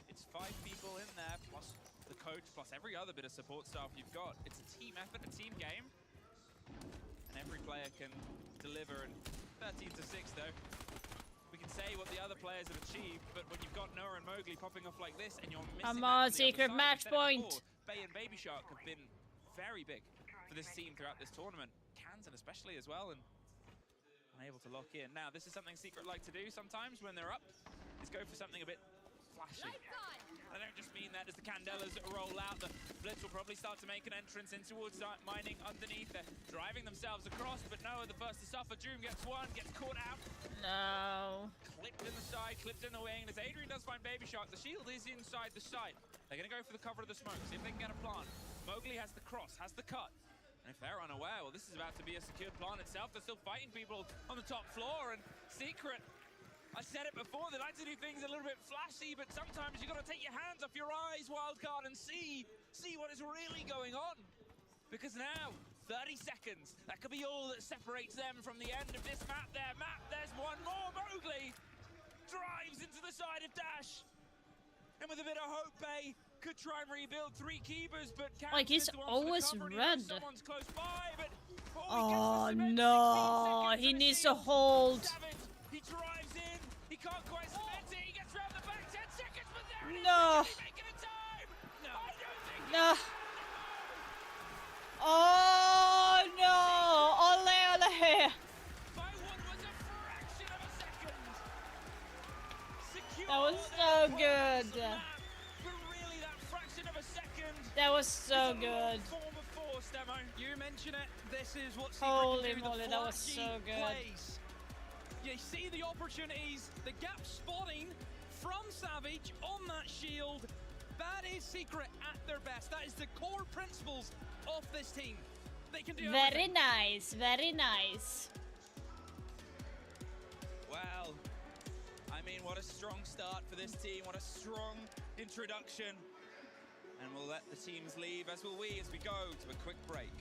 It's 5 people in there, plus the coach, plus every other bit of support staff you've got. It's a team effort, a team game, and every player can deliver. And 13-6 though, we can say what the other players have achieved, but when you've got Noah and Mowgli popping off like this, and you're missing Come on, Secret match point. Bay and Baby Shark have been very big for this team throughout this tournament. Kansan especially as well, and unable to lock in. Now, this is something Secret like to do sometimes when they're up, is go for something a bit flashy. I don't just mean that as the Candelas roll out. The Blitz will probably start to make an entrance in towards mining underneath. They're driving themselves across, but Noah the first to suffer. Doom gets one, gets caught out. No. Clipped in the side, clipped in the wing. As Adrian does find Baby Shark, the shield is inside the site. They're going to go for the cover of the smoke, see if they can get a plant. Mowgli has the cross, has the cut. And if they're unaware, well, this is about to be a secured plant itself. They're still fighting people on the top floor, and Secret, I said it before, they like to do things a little bit flashy, but sometimes you got to take your hands off your eyes, Wildcard, and see what is really going on. Because now, 30 seconds, that could be all that separates them from the end of this map. There's one more. Mowgli drives into the side of Dash. And with a bit of hope, Bay could try and rebuild 3 keepers, but like, he's always red. Someone's close by, but oh no, he needs to hold. He drives in, he can't quite cement it, he gets around the back, 10 seconds, but there it is, no. making a time! No. Oh no, ole here. By what was a fraction of a second. Secure That was so good. But really that fraction of a second. That was so good. Form of force, Demo. You mention it, this is what Secret Holy can do, moly, that was so good. Plays. You see the opportunities, the gap spotting from Savage on that shield. That is Secret at their best. That is the core principles of this team. They can do very everything. nice, very nice. Well, I mean, what a strong start for this team. What a strong introduction. And we'll let the teams leave, as will we, as we go to a quick break.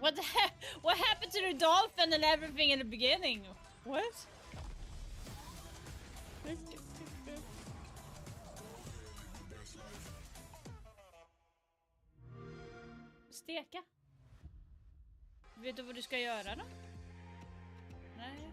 What the heck? What happened to the dolphin and everything in the beginning? What? Steka? Vet du vad du ska göra då? Nej.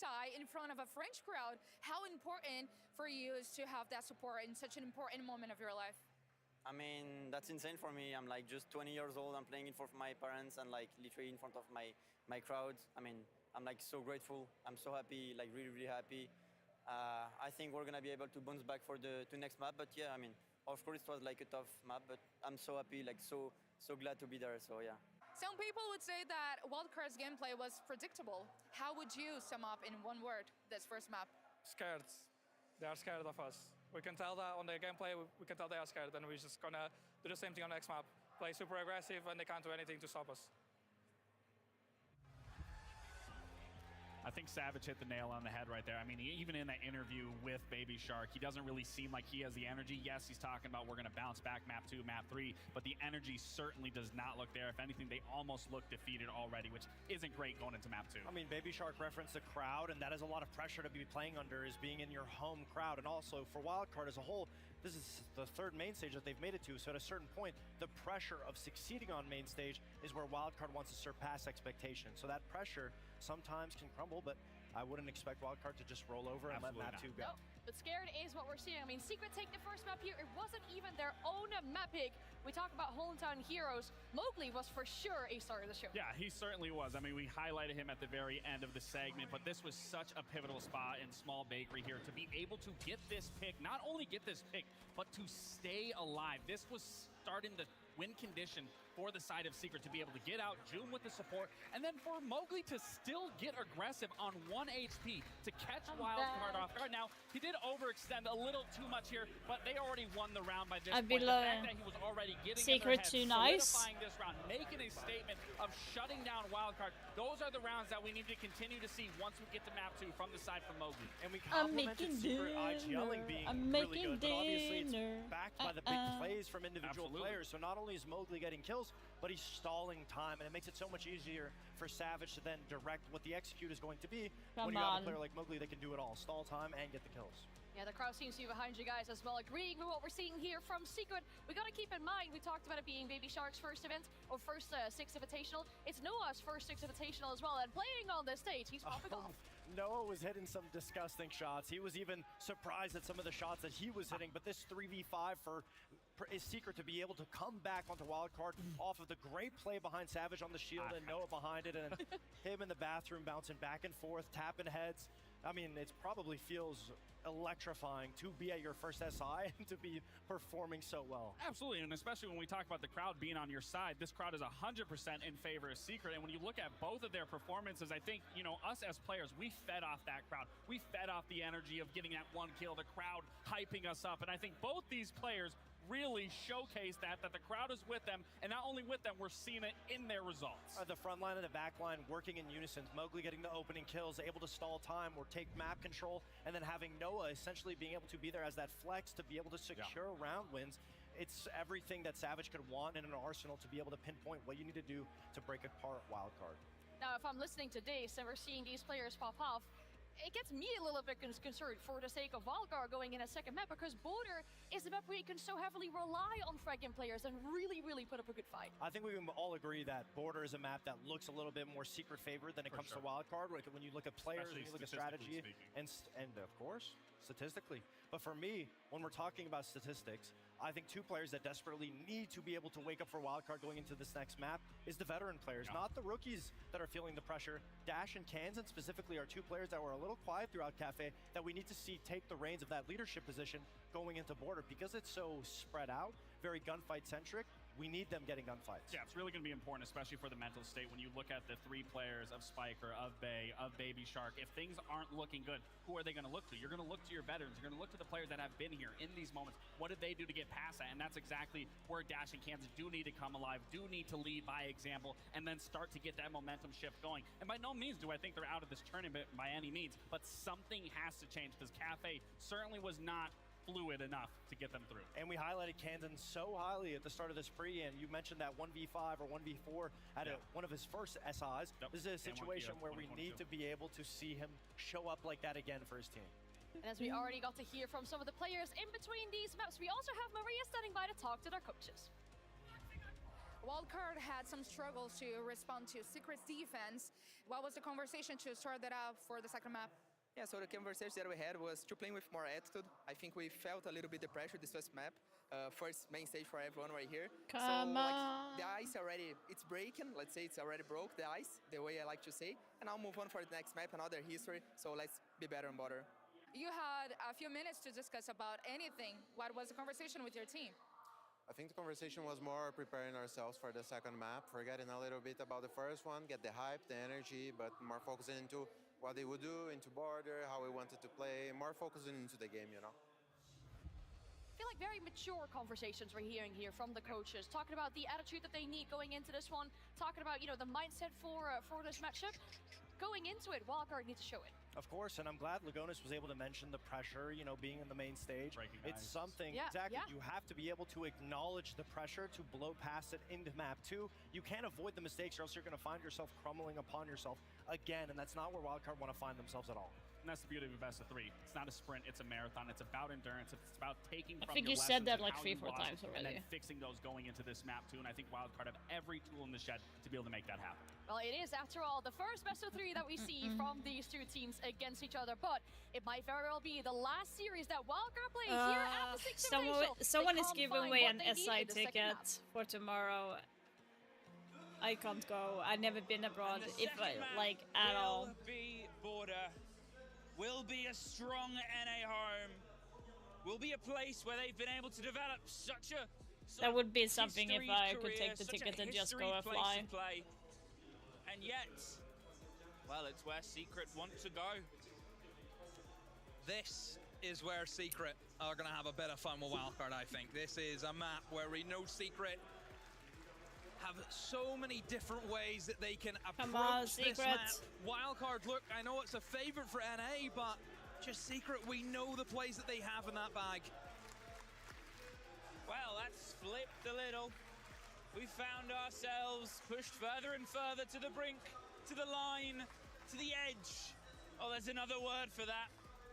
side in front of a French crowd. How important for you is to have that support in such an important moment of your life? I mean, that's insane for me. I'm like just 20 years old. I'm playing in front of my parents and like literally in front of my crowd. I mean, I'm like so grateful. I'm so happy, like really, really happy. I think we're gonna be able to bounce back for the next map. But yeah, I mean, of course it was like a tough map, but I'm so happy, like so glad to be there. So yeah. Some people would say that Wildcard's gameplay was predictable. How would you sum up in one word this first map? Scared. They are scared of us. We can tell that on their gameplay, we can tell they are scared, and we're just gonna do the same thing on the next map. Play super aggressive, and they can't do anything to stop us. I think Savage hit the nail on the head right there. I mean, even in that interview with Baby Shark, he doesn't really seem like he has the energy. Yes, he's talking about we're going to bounce back map 2, map 3, but the energy certainly does not look there. If anything, they almost look defeated already, which isn't great going into map 2. I mean, Baby Shark referenced the crowd, and that is a lot of pressure to be playing under, is being in your home crowd. And also, for Wildcard as a whole, this is the third main stage that they've made it to, so at a certain point, the pressure of succeeding on main stage is where Wildcard wants to surpass expectations. So that pressure sometimes can crumble, but I wouldn't expect Wildcard to just roll over and Absolutely let map 2 go. No, but scared is what we're seeing. I mean, Secret take the first map here. It wasn't even their own map pick. We talk about hometown heroes. Mowgli was for sure a star of the show. Yeah, he certainly was. I mean, we highlighted him at the very end of the segment, but this was such a pivotal spot in Small Bakery here to be able to get this pick, not only get this pick, but to stay alive. This was starting the win condition for the side of Secret to be able to get out, June with the support, and then for Mowgli to still get aggressive on 1 HP to catch Wildcard off guard. Now, he did overextend a little too much here, but they already won the round by this point. The fact that he was already getting Secret too nice. Solidifying this round, making a statement of shutting down Wildcard. Those are the rounds that we need to continue to see once we get to map 2 from the side from Mowgli. And we complimented Secret IGLing being really good, but obviously it's backed by the big plays from individual players. So not only is Mowgli getting kills, but he's stalling time, and it makes it so much easier for Savage to then direct what the execute is going to be when you have a player like Mowgli that can do it all, stall time and get the kills. Yeah, the crowd seems to be behind you guys as well, agreeing with what we're seeing here from Secret. We got to keep in mind, we talked about it being Baby Shark's first event, or first Six Invitational. It's Noah's first Six Invitational as well, and playing on this stage, he's popping off. Noah was hitting some disgusting shots. He was even surprised at some of the shots that he was hitting, but this 3v5 for is Secret to be able to come back onto Wildcard off of the great play behind Savage on the shield and Noah behind it, and him in the bathroom bouncing back and forth, tapping heads. I mean, it probably feels electrifying to be at your first SI and to be performing so well. Absolutely, and especially when we talk about the crowd being on your side, this crowd is 100% in favor of Secret, and when you look at both of their performances, I think, you know, us as players, we fed off that crowd. We fed off the energy of getting that one kill, the crowd hyping us up, and I think both these players really showcase that the crowd is with them, and not only with them, we're seeing it in their results. The front line and the back line working in unison. Mowgli getting the opening kills, able to stall time or take map control, and then having Noah essentially being able to be there as that flex to be able to secure round wins. It's everything that Savage could want in an arsenal to be able to pinpoint what you need to do to break apart Wildcard. Now, if I'm listening to Dace and we're seeing these players pop off, it gets me a little bit concerned for the sake of Wildcard going in a second map, because Border is a map where you can so heavily rely on fragging players and really put up a good fight. I think we can all agree that Border is a map that looks a little bit more Secret favored than it comes to Wildcard. When you look at players, when you look at strategy, and of course, statistically. But for me, when we're talking about statistics, I think two players that desperately need to be able to wake up for Wildcard going into this next map is the veteran players, not the rookies that are feeling the pressure. Dash and Kansan specifically are two players that were a little quiet throughout Cafe that we need to see take the reins of that leadership position going into Border, because it's so spread out, very gunfight centric. We need them getting gunfights. Yeah, it's really going to be important, especially for the mental state. When you look at the three players of Spiker, of Bay, of Baby Shark, if things aren't looking good, who are they going to look to? You're going to look to your veterans. You're going to look to the players that have been here in these moments. What did they do to get past that? And that's exactly where Dash and Kansas do need to come alive, do need to lead by example, and then start to get that momentum shift going. And by no means do I think they're out of this tournament by any means, but something has to change, because Cafe certainly was not fluid enough to get them through. And we highlighted Kansan so highly at the start of this pre, and you mentioned that 1v5 or 1v4 at one of his first SIs. This is a situation where we need to be able to see him show up like that again for his team. And as we already got to hear from some of the players in between these maps, we also have Maria standing by to talk to their coaches. Wildcard had some struggles to respond to Secret's defense. What was the conversation to start that out for the second map? Yeah, so the conversation that we had was to play with more attitude. I think we felt a little bit the pressure this first map. First main stage for everyone right here. Come like on. the ice already, it's breaking. Let's say it's already broke, the ice, the way I like to say. And I'll move on for the next map, another history. So let's be better and better. You had a few minutes to discuss about anything. What was the conversation with your team? I think the conversation was more preparing ourselves for the second map, forgetting a little bit about the first one, get the hype, the energy, but more focusing into what they would do, into border, how we wanted to play, more focusing into the game, you know. I feel like very mature conversations we're hearing here from the coaches, talking about the attitude that they need going into this one, talking about, you know, the mindset for this matchup. Going into it, Wildcard needs to show it. Of course, and I'm glad Lagonis was able to mention the pressure, you know, being in the main stage. It's something, exactly, you have to be able to acknowledge the pressure to blow past it into map 2. You can't avoid the mistakes or else you're going to find yourself crumbling upon yourself again, and that's not where Wildcard want to find themselves at all. And that's the beauty of a best of 3. It's not a sprint, it's a marathon. It's about endurance. It's about taking I from think your you said that lessons like and how 3, you 4 lost times and then already. fixing those going into this map too. And I think Wildcard have every tool in the shed to be able to make that happen. Well, it is, after all, the first best of 3 that we see from these two teams against each other, but it might very well be the last series that Wildcard plays here at the Six Invitational. Someone is They giving can't away find an what they SI need in the second ticket map. for tomorrow. I can't go. I've never been abroad, if I, like, at all. Will be border. Will be a strong NA home. Will be a place where they've been able to develop such a That would be something if storied I could career, take the such a ticket and just go historied and place fly. to play. And yet, well, it's where Secret want to go. This is where Secret are going to have a bit of fun with Wildcard, I think. This is a map where we know Secret have so many different ways that they can approach this map. Wildcard, look, I know it's a favorite for NA, but just Secret, we know the plays that they have in that bag. Well, that's flipped a little. We found ourselves pushed further and further to the brink, to the line, to the edge. Oh, there's another word for that.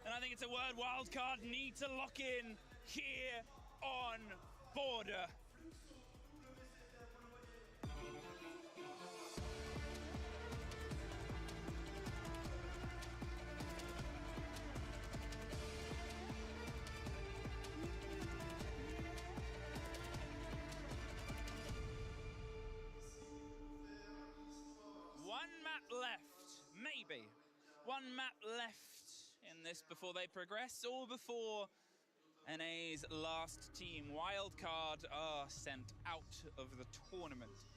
And I think it's a word Wildcard need to lock in here on border. One map left, maybe. One map left in this before they progress, or before NA's last team, Wildcard, are sent out of the tournament.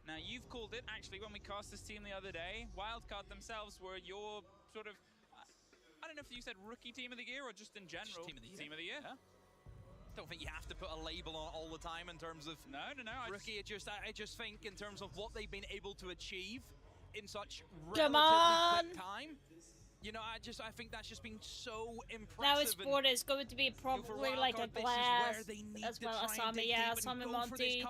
Now, you've called it, actually, when we cast this team the other day, Wildcard themselves were your sort of, I don't know if you said rookie team of the year or just in general. Just team of the year. Team of the year. Yeah. Don't think you have to put a label on it all the time in terms of rookie. I just think in terms of what they've been able to achieve in such relatively quick time. You know, I think that's just been so impressive. Now it's border is going to be probably like a glass as well as Asami. Yeah, Asami Monty.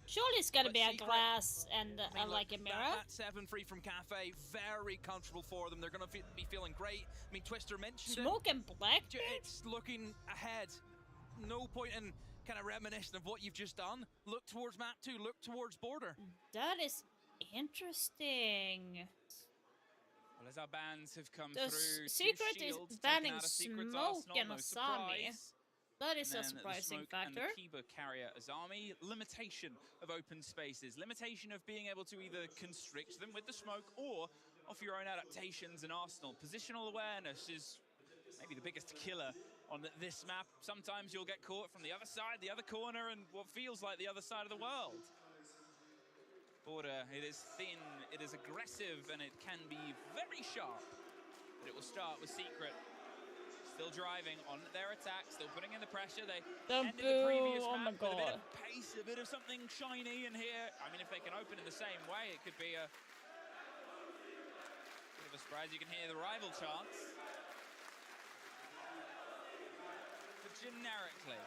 Surely it's gonna be a glass and like a mirror. That 7-3 from Cafe, very comfortable for them. They're gonna be feeling great. I mean, Twister mentioned Smoke and black. It's looking ahead. No point in kind of reminiscing of what you've just done. Look towards map 2. Look towards border. That is interesting. Well, as our bans have come The through, Secret is Shields banning taken out of Secret's Smoke arsenal, and no Asami. surprise. That is And a then surprising the Smoke factor. And the Kiba carrier Azami, limitation of open spaces, limitation of being able to either constrict them with the smoke or offer your own adaptations and arsenal. Positional awareness is maybe the biggest killer on this map. Sometimes you'll get caught from the other side, the other corner, and what feels like the other side of the world. Border, it is thin, it is aggressive, and it can be very sharp. But it will start with Secret. Still driving on their attack, still putting in the pressure. They ended the previous map with a bit of pace, a bit of something shiny in here. I mean, if they can open in the same way, it could be a bit of a surprise. You can hear the rival chants. But generically,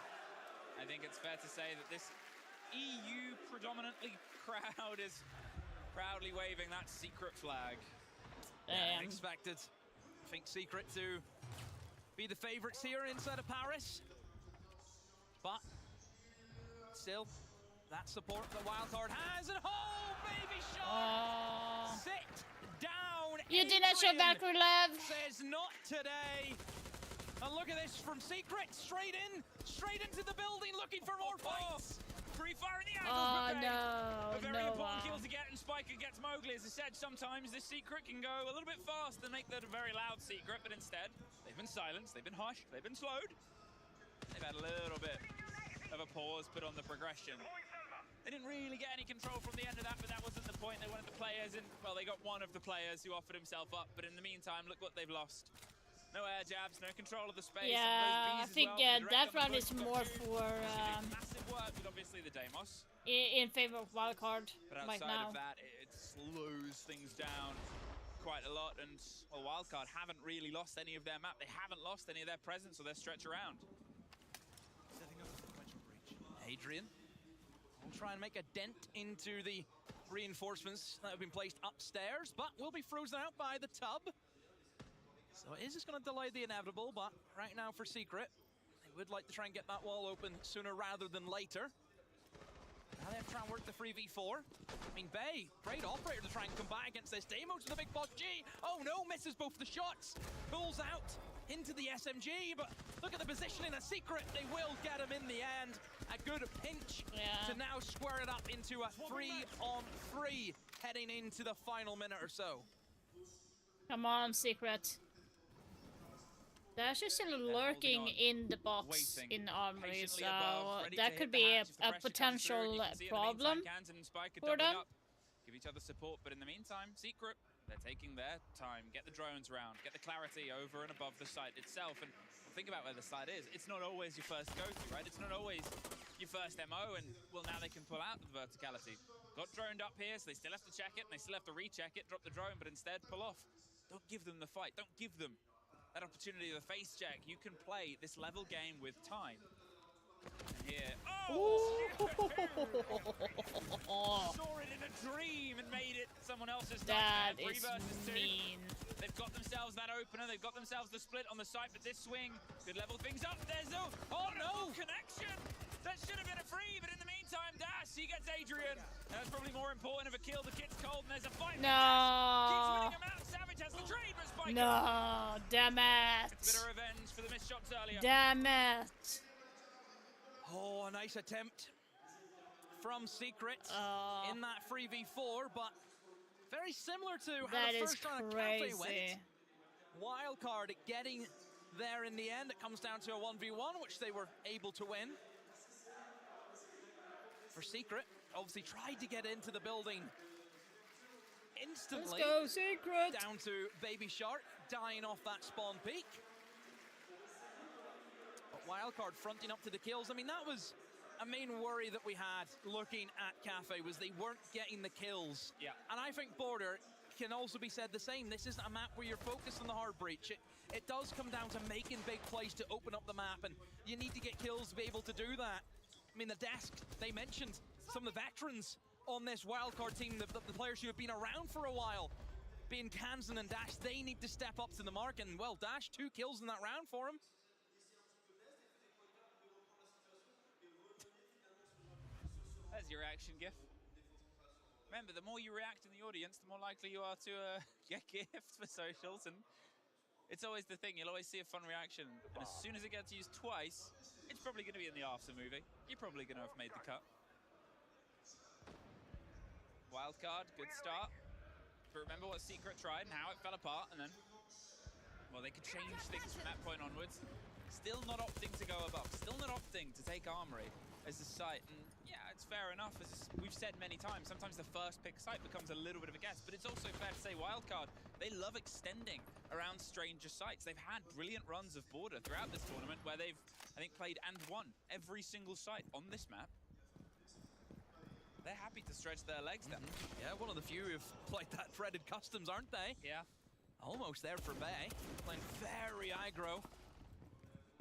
I think it's fair to say that this EU predominantly crowd is proudly waving that Secret flag. Yeah, expected. I think Secret to be the favorites here inside of Paris. But still, that support the wildcard has, and oh, Baby Shark! Sit down. You did not show back, Rulev. Says not today. And look at this from Secret, straight into the building, looking for more fights. Free fire in the angles, Oh but no, a very no. important kill to get, and Spiker gets Mowgli. As I said, sometimes this Secret can go a little bit fast and make that a very loud Secret, but instead, they've been silenced, they've been hushed, they've been slowed. They've had a little bit of a pause put on the progression. They didn't really get any control from the end of that, but that wasn't the point. They wanted the players in. Well, they got one of the players who offered himself up, but in the meantime, look what they've lost. No air jabs, no control of the space. Yeah, I think that round is more for massive work with obviously the Deimos. in favor of wildcard But right outside now. of that, it slows things down quite a lot. And well, wildcard haven't really lost any of their map. They haven't lost any of their presence or their stretch around. Setting up the sequential breach. Adrian will try and make a dent into the reinforcements that have been placed upstairs, but will be frozen out by the tub. So it is just going to delay the inevitable, but right now for Secret, they would like to try and get that wall open sooner rather than later. Now they have to try and work the 3v4. I mean, Bay, great operator to try and come back against this. Deimos with the big boss G. Oh no, misses both the shots. Pulls out into the SMG, but look at the positioning of Secret. They will get him in the end. A good pinch to now square it up into a 3-on-3 heading into the final minute or so. Come on, Secret. Dash is still lurking in the box in Armory, so that could be a potential problem for them. Give each other support, but in the meantime, Secret, they're taking their time. Get the drones around, get the clarity over and above the site itself, and think about where the site is. It's not always your first go-to, right? It's not always your first MO, and well, now they can pull out the verticality. Got droned up here, so they still have to check it, and they still have to recheck it, drop the drone, but instead pull off. Don't give them the fight. Don't give them that opportunity of the face check. You can play this level game with time. And here, saw it in a dream and made it someone else's That nightmare. 3 is versus 2. mean. They've got themselves that opener. They've got themselves the split on the site, but this swing could level things up. There's no, no connection. That should have been a free, but in the meantime, Dash, he gets Adrian. And that's probably more important of a kill. The kid's cold, and there's a fight. No. Keeps winning him out. Savage has the trade, but Spiker. No, damn it. It's a bit of revenge for the missed shots earlier. Damn it. Oh, a nice attempt from Secret in that 3v4, but very similar to how That the is first round of Cafe crazy. went. Wildcard getting there in the end. It comes down to a 1v1, which they were able to win. For Secret, obviously tried to get into the building instantly. Let's go, Secret! Down to Baby Shark, dying off that spawn peak. But Wildcard fronting up to the kills. I mean, that was a main worry that we had looking at Cafe, was they weren't getting the kills. Yeah. And I think Border can also be said the same. This isn't a map where you're focused on the hard breach. It does come down to making big plays to open up the map, and you need to get kills to be able to do that. I mean, the desk, they mentioned some of the veterans on this wildcard team, the players who have been around for a while, being Kansan and Dash, they need to step up to the mark, and well, Dash, 2 kills in that round for him. There's your reaction GIF. Remember, the more you react in the audience, the more likely you are to get gifts for socials, and it's always the thing, you'll always see a fun reaction, and as soon as it gets used twice, it's probably going to be in the after movie. You're probably going to have made the cut. Wildcard, good start. But remember what Secret tried and how it fell apart, and then, well, they could change things from that point onwards. Still not opting to go above, still not opting to take Armory as a site, and yeah, it's fair enough. As we've said many times, sometimes the first pick site becomes a little bit of a guess, but it's also fair to say Wildcard, they love extending around stranger sites. They've had brilliant runs of Border throughout this tournament where they've, I think, played and won every single site on this map. They're happy to stretch their legs then. Yeah, one of the few who've played that threaded customs, aren't they? Yeah. Almost there for Bay. Playing very aggro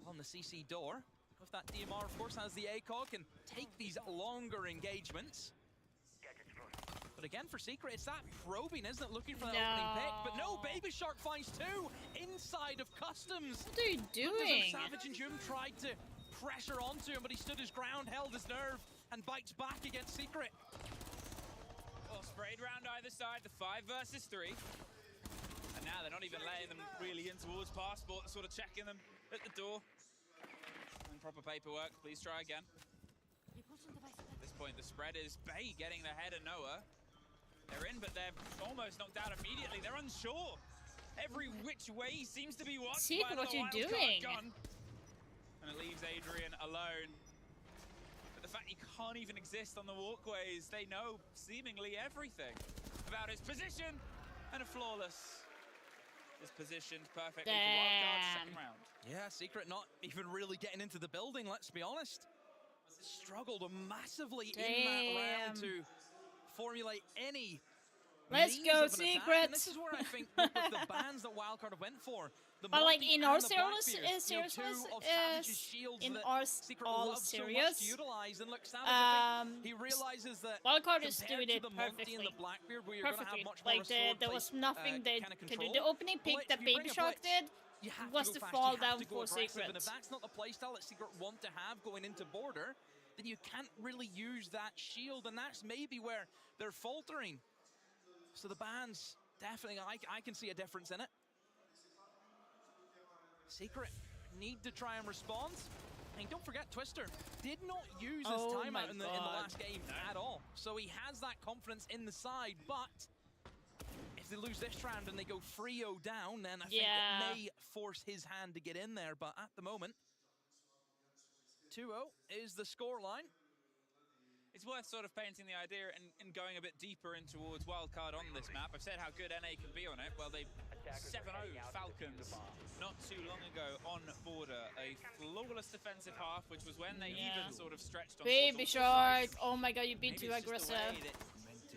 on the CC door. With that DMR, of course, has the ACOG, can take these longer engagements. But again, for Secret, it's that probing, isn't it? Looking for that opening pick. But no, Baby Shark finds 2 inside of customs. What are you doing? Savage and Jum tried to pressure onto him, but he stood his ground, held his nerve. and bites back against Secret. Well, sprayed round either side, the 5 versus 3. And now they're not even letting them really in towards Passport, sort of checking them at the door. And proper paperwork, please try again. At this point, the spread is Bay getting the head of Noah. They're in, but they're almost knocked out immediately. They're unsure. Every which way seems to be watched Secret, by what the you wildcard doing? gun. And it leaves Adrian alone. But the fact he can't even exist on the walkways, they know seemingly everything about his position. And a flawless is positioned perfectly for wildcard second round. Yeah, Secret not even really getting into the building, let's be honest. Struggled massively in that round to formulate any Let's means go, of an attack. Secret! And this is where I think with the bans that Wildcard went for. The But like Multi in and our the seriousness, Blackbeard, two of Savage's shields in that our Secret all loves so much serious, to utilize. And look, Savage, I think he realizes that Wildcard is compared doing to it the Multi perfectly. and the Blackbeard, where you're going to have much more Like there was nothing they kind of could do. control. The opening pick Blitz, that if you Baby bring a Shark Blitz, did you have was to the go fast, fall you have down to go for aggressive, Secret. and if that's not the playstyle that Secret want to have going into Border, then you can't really use that shield, and that's maybe where they're faltering. So the bans, definitely, I can see a difference in it. Secret need to try and respond. And don't forget, Twister did not use his timeout in the last game at all. So he has that confidence in the side, but if they lose this round and they go 3-0 down, then I think it may force his hand to get in there. But at the moment, 2-0 is the scoreline. It's worth sort of painting the idea and going a bit deeper in towards wildcard on this map. I've said how good NA can be on it. Well, they 7-0 Falcons not too long ago on Border. A flawless defensive half, which was when they even sort of stretched on Baby Shark! Oh my god, you've been too aggressive.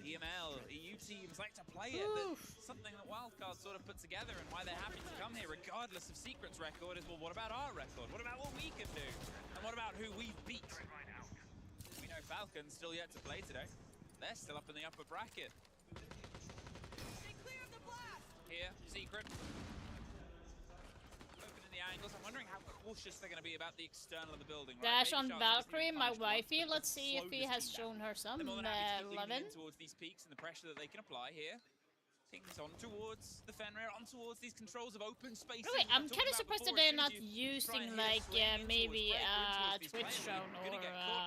EML, EU teams like to play it, but something that Wildcard sort of put together and why they're happy to come here regardless of Secret's record is, well, what about our record? What about what we can do? And what about who we've beat? We know Falcons still yet to play today. They're still up in the upper bracket. Here, Secret. Opening the angles. I'm wondering how cautious they're going to be about the external of the building. Right? Dash on Valkyrie, my wifey. Let's see if he has shown her some lovin'. Towards these peaks and the pressure that they can apply here. Things on towards the Fenrir, on towards these controls of open space. Really, I'm kind of surprised that they're not using like maybe Twitch drone or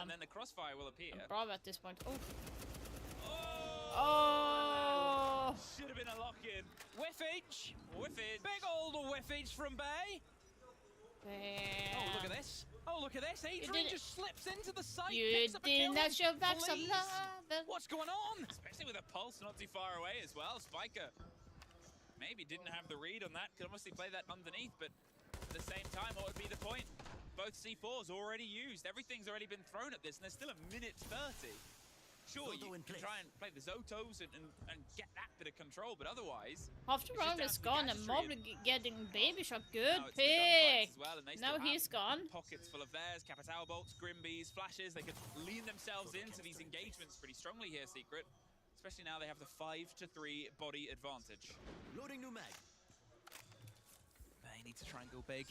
and then the crossfire will appear. Bravo at this point. Oh! Should have been a lock-in. Whiffage! Whiffage! Big old whiffage from Bay! Oh, look at this! Oh, look at this! Adrian just slips into the site, picks up a kill. Not show back some love. What's going on? Especially with a pulse not too far away as well. Spiker maybe didn't have the read on that. Could obviously play that underneath, but at the same time, what would be the point? Both C4s already used. Everything's already been thrown at this, and there's still a minute 30. Sure, you can try and play the Zotos and get that bit of control, but otherwise... Half the round is gone and Mobley getting Baby Shark. Good pick! Well, and they now he's gone. Pockets full of theirs, Capital Bolts, Grimbees, Flashes. They could lean themselves into these engagements pretty strongly here, Secret. Especially now they have the 5-3 body advantage. Loading new mag. They need to try and go big.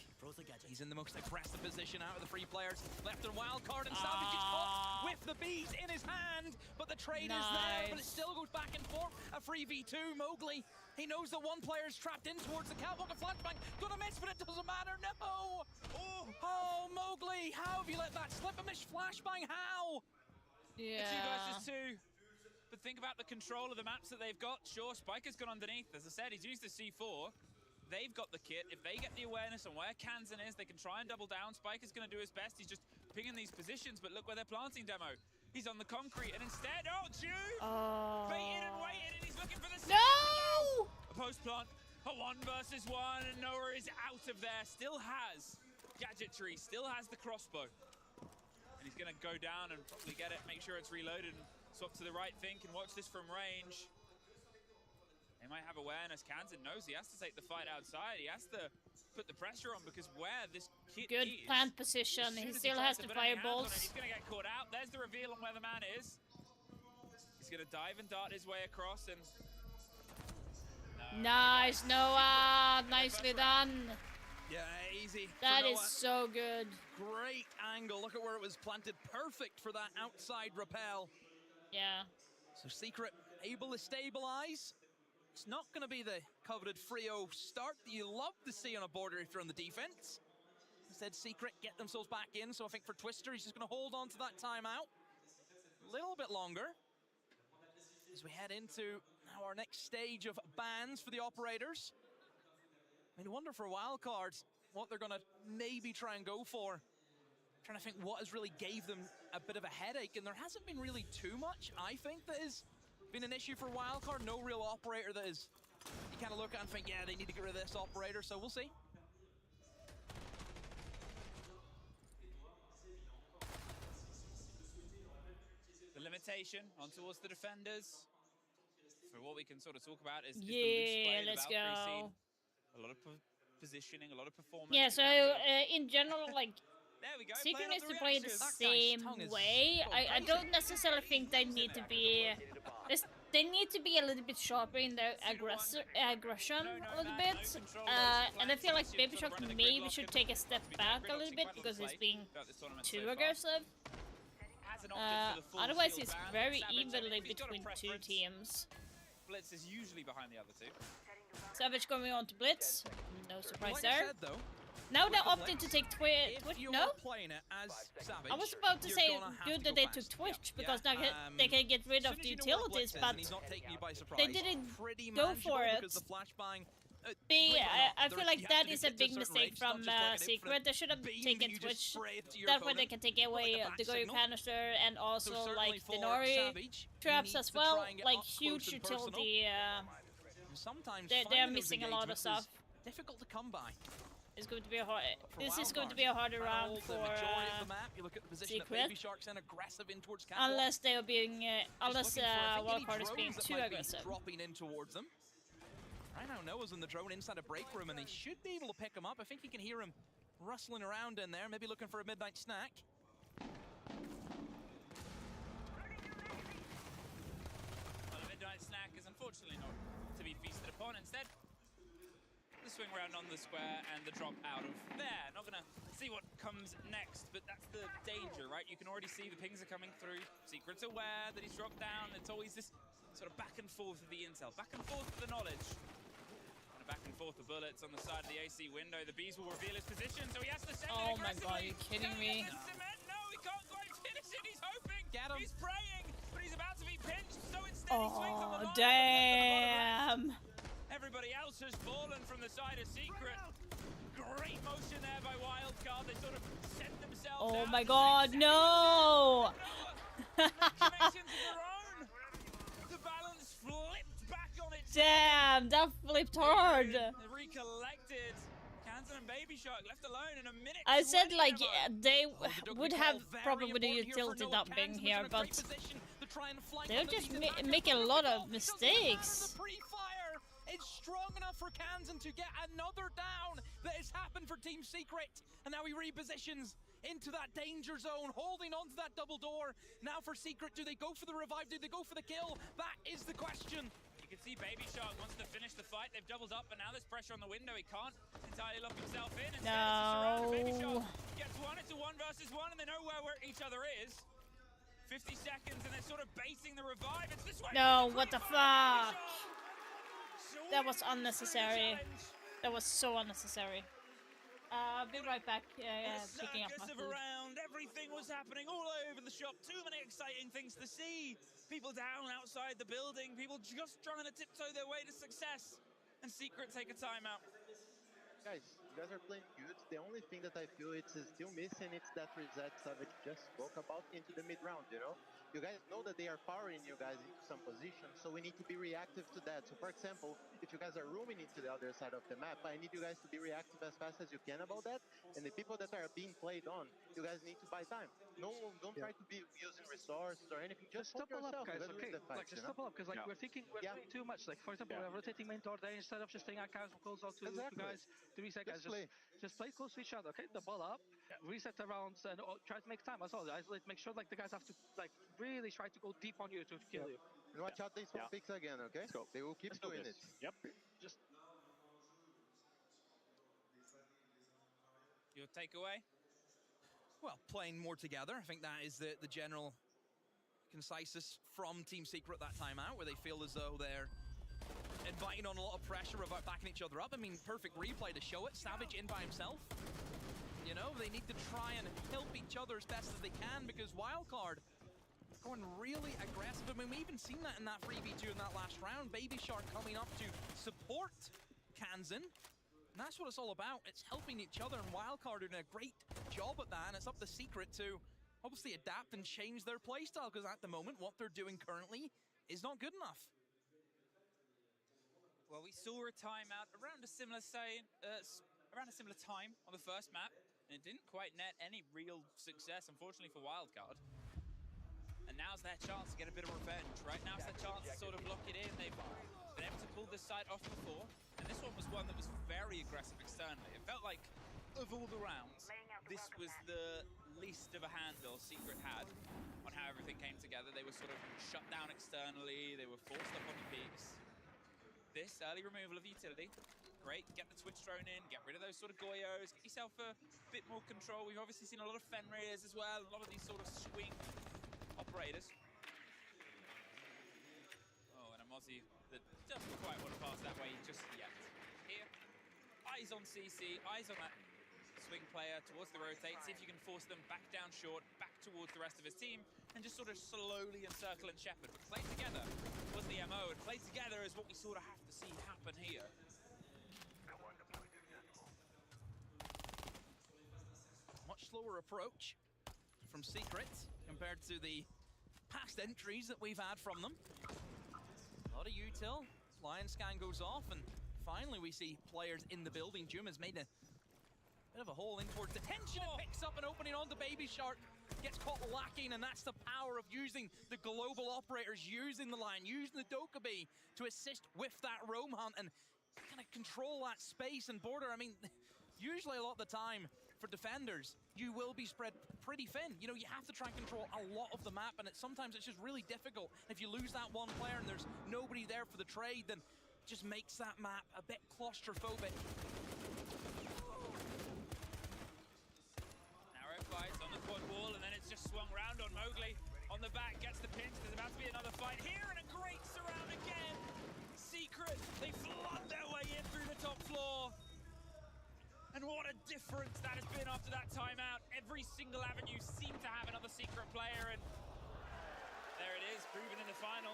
He's in the most aggressive position out of the 3 players. Left on Wildcard, and Savage is caught with the bees in his hand. But the trade is there, but it still goes back and forth. A 3v2, Mowgli. He knows that one player is trapped in towards the catwalk. A flashbang, gonna miss, but it doesn't matter. No! Oh, Mowgli, how have you let that slip? A missed flashbang, how? Yeah. 2 versus 2. But think about the control of the maps that they've got. Sure, Spiker's gone underneath. As I said, he's used the C4. They've got the kit. If they get the awareness on where Kansan is, they can try and double down. Spiker's going to do his best. He's just pinging these positions, but look where they're planting, Demo. He's on the concrete, and instead, Jude! Baited and waited, and he's looking for the... No! A post-plant, a 1 versus 1, and Noah is out of there. Still has gadgetry, still has the crossbow. And he's going to go down and probably get it, make sure it's reloaded, and swap to the right think, and watch this from range. They might have awareness. Kansan knows he has to take the fight outside. He has to put the pressure on because where this kid Good is, plant position. He still has to fire bolts. He's going to get caught out. There's the reveal on where the man is. He's going to dive and dart his way across and... No, nice, Noah. Nicely done. Yeah, easy. That is so good. Great angle. Look at where it was planted. Perfect for that outside rappel. Yeah. So Secret able to stabilize. It's not going to be the coveted Frio start that you love to see on a border if you're on the defense. Instead, Secret get themselves back in. So I think for Twister, he's just going to hold on to that timeout a little bit longer as we head into now our next stage of bans for the operators. I mean, I wonder for wildcards what they're going to maybe try and go for. Trying to think what has really gave them a bit of a headache, and there hasn't been really too much, I think, that has been an issue for wildcard. No real operator that is, you kind of look at and think, yeah, they need to get rid of this operator, so we'll see. The limitation on towards the defenders. For what we can sort of talk about is the loose Yeah, play, the let's Valkyrie go. scene. A lot of positioning, a lot of performance. Yeah, so in general, like, there we go. Secret needs the to play the reactions. same way. I don't necessarily think they need to be... They need to be a little bit sharper in their aggression a little bit. And I feel like Baby Shark maybe should take a step back a little bit because it's being too aggressive. Otherwise, it's very evenly between two teams. Blitz is usually behind the other two. Savage going on to Blitz. No surprise like there. I said, though, Now they're opting to take Twitch. No? Playing it as Savage, I was about to say good that they took Twitch because now they can get rid of the utilities, but they didn't go for it. I feel like that is a big mistake from Secret. They should have taken Twitch. That way they can take away the Goyo canister and also like the Nori traps as well. Like huge utility. They're missing a lot of stuff. Difficult to come by. It's going to be a hard. This is going to be a harder round for Secret. Unless they are being, unless Wildcard is being too aggressive. Dropping in towards them. Right now, Noah's in the drone inside a break room, and they should be able to pick him up. I think you can hear him rustling around in there, maybe looking for a midnight snack. Well, the midnight snack is unfortunately not to be feasted upon. Instead, the swing round on the square and the drop out of there. Not gonna see what comes next, but that's the danger, right? You can already see the pings are coming through. Secret's aware that he's dropped down. It's always this sort of back and forth of the intel, back and forth of the knowledge. Back and forth the bullets on the side of the AC window. The bees will reveal his position, so he has to send it my god, are you kidding me? No, he can't quite finish it. He's hoping. Get him. He's praying, but he's about to be pinched, so instead he swings on the line. Damn! Everybody else has fallen from the side of Secret. Great motion there by Wildcard. They sort of set themselves Oh out my god, no! Congratulations of their own. The balance flipped back on its Damn, that flipped hard. Recollected. Kansan and Baby Shark left alone in a minute. I said like they would have problem with the utility dumping here, but they're just making a lot of mistakes. It's strong enough for Kansan to get another down that has happened for Team Secret. And now he repositions into that danger zone, holding on to that double door. Now for Secret, do they go for the revive? Do they go for the kill? That is the question. You can see Baby Shark wants to finish the fight. They've doubled up, but now there's pressure on the window. He can't entirely lock himself in. No. Baby Shark gets one. It's a 1 versus 1, and they know where each other is. 50 seconds, and they're sort of baiting the revive. It's this way. No, what the fuck? That was unnecessary. That was so unnecessary. I'll be right back. Picking up my food. Around, everything was happening all over the shop. Too many exciting things to see. People down outside the building. People just trying to tiptoe their way to success. And Secret take a timeout. Guys, you guys are playing good. The only thing that I feel it's still missing, it's that reset Savage just spoke about into the mid-round, you know? You guys know that they are powering you guys into some position, so we need to be reactive to that. So for example, if you guys are roaming into the other side of the map, I need you guys to be reactive as fast as you can about that. And the people that are being played on, you guys need to buy time. Don't try to be using resources or anything. Just hold yourself, guys, okay? Like just double up, because like we're thinking we're doing too much. Like for example, we're rotating main door there instead of just staying our cars close out to guys to reset guys. Just play close to each other, okay? Double up, reset around, and try to make time as well. Guys, like make sure like the guys have to like really try to go deep on you to kill you. And watch out, they spawn picks again, okay? They will keep doing it. Yep. Just Your takeaway? Well, playing more together. I think that is the general conciseness from Team Secret that time out, where they feel as though they're inviting on a lot of pressure about backing each other up. I mean, perfect replay to show it. Savage in by himself. You know, they need to try and help each other as best as they can, because Wildcard going really aggressive. I mean, we even seen that in that 3v2 in that last round. Baby Shark coming up to support Kanzan. And that's what it's all about. It's helping each other, and Wildcard doing a great job at that, and it's up to Secret to obviously adapt and change their playstyle, because at the moment, what they're doing currently is not good enough. Well, we saw a timeout around a similar time on the first map, and it didn't quite net any real success, unfortunately, for Wildcard. And now's their chance to get a bit of revenge, right? Now's their chance to sort of lock it in. They've been able to pull this side off before, and this one was one that was very aggressive externally. It felt like, of all the rounds, this was the least of a handle Secret had on how everything came together. They were sort of shut down externally. They were forced up on the peaks. This early removal of utility, great. Get the Twitch drone in, get rid of those sort of Goyos, get yourself a bit more control. We've obviously seen a lot of Fenrir's as well, a lot of these sort of swing operators. Oh, and a Mozzie that doesn't quite want to pass that way just yet. Here, eyes on CC, eyes on that swing player towards the rotate, see if you can force them back down short, back towards the rest of his team, and just sort of slowly encircle and shepherd. But play together was the MO, and play together is what we sort of have to see happen here. Much slower approach from Secret compared to the past entries that we've had from them. A lot of util. Lion scan goes off, and finally we see players in the building. Jum has made a bit of a hole in towards detention and picks up an opening on the Baby Shark. Gets caught lacking, and that's the power of using the global operators, using the Lion, using the Dokkaebi to assist with that roam hunt and kind of control that space and border. I mean, usually a lot of the time for defenders, you will be spread pretty thin. You know, you have to try and control a lot of the map, and sometimes it's just really difficult. If you lose that one player and there's nobody there for the trade, then it just makes that map a bit claustrophobic. Narrow fights on the quad wall, and then it's just swung round on Mowgli. On the back, gets the pinch. There's about to be another fight here, and a great surround again. Secret, they flood their way in through the top floor. And what a difference that has been after that timeout. Every single avenue seemed to have another Secret player, and there it is, proven in the final.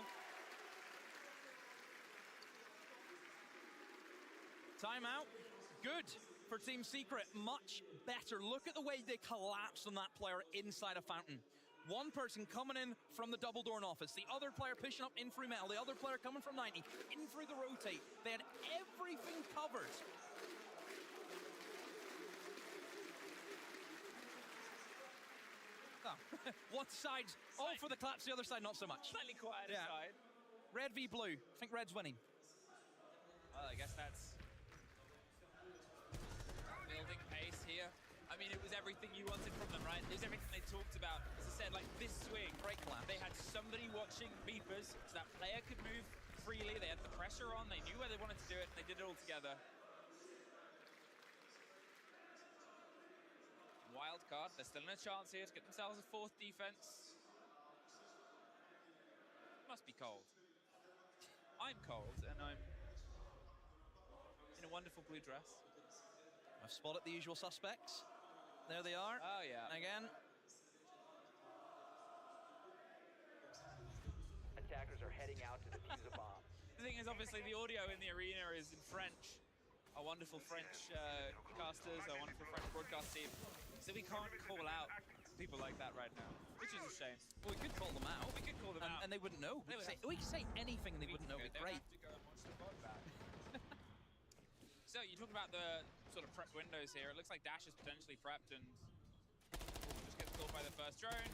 Timeout, good for Team Secret, much better. Look at the way they collapsed on that player inside a fountain. One person coming in from the double door office, the other player pushing up in through metal, the other player coming from 90, in through the rotate. They had everything covered. Oh. One side's all for the claps, the other side not so much. Slightly quieter side. Red v blue. I think red's winning. Well, I guess that's building pace here. I mean, it was everything you wanted from them, right? It was everything they talked about. As I said, like this swing. Great collapse. They had somebody watching beepers, so that player could move freely. They had the pressure on. They knew where they wanted to do it, and they did it all together. Wildcard, they're still in a chance here to get themselves a fourth defense. Must be cold. I'm cold, and I'm in a wonderful blue dress. I've spotted the usual suspects. There they are. Oh, yeah. And again. Attackers are heading out to defuse a bomb. The thing is, obviously, the audio in the arena is in French. Our wonderful French casters, our wonderful French broadcast team. So we can't call out people like that right now, which is a shame. Well, we could call them out. We could call them out. And they wouldn't know. We could say anything and they wouldn't know. It'd be great. Have to go and watch the pod back. So you talk about the sort of prep windows here. It looks like Dash is potentially prepped and just gets caught by the first drone.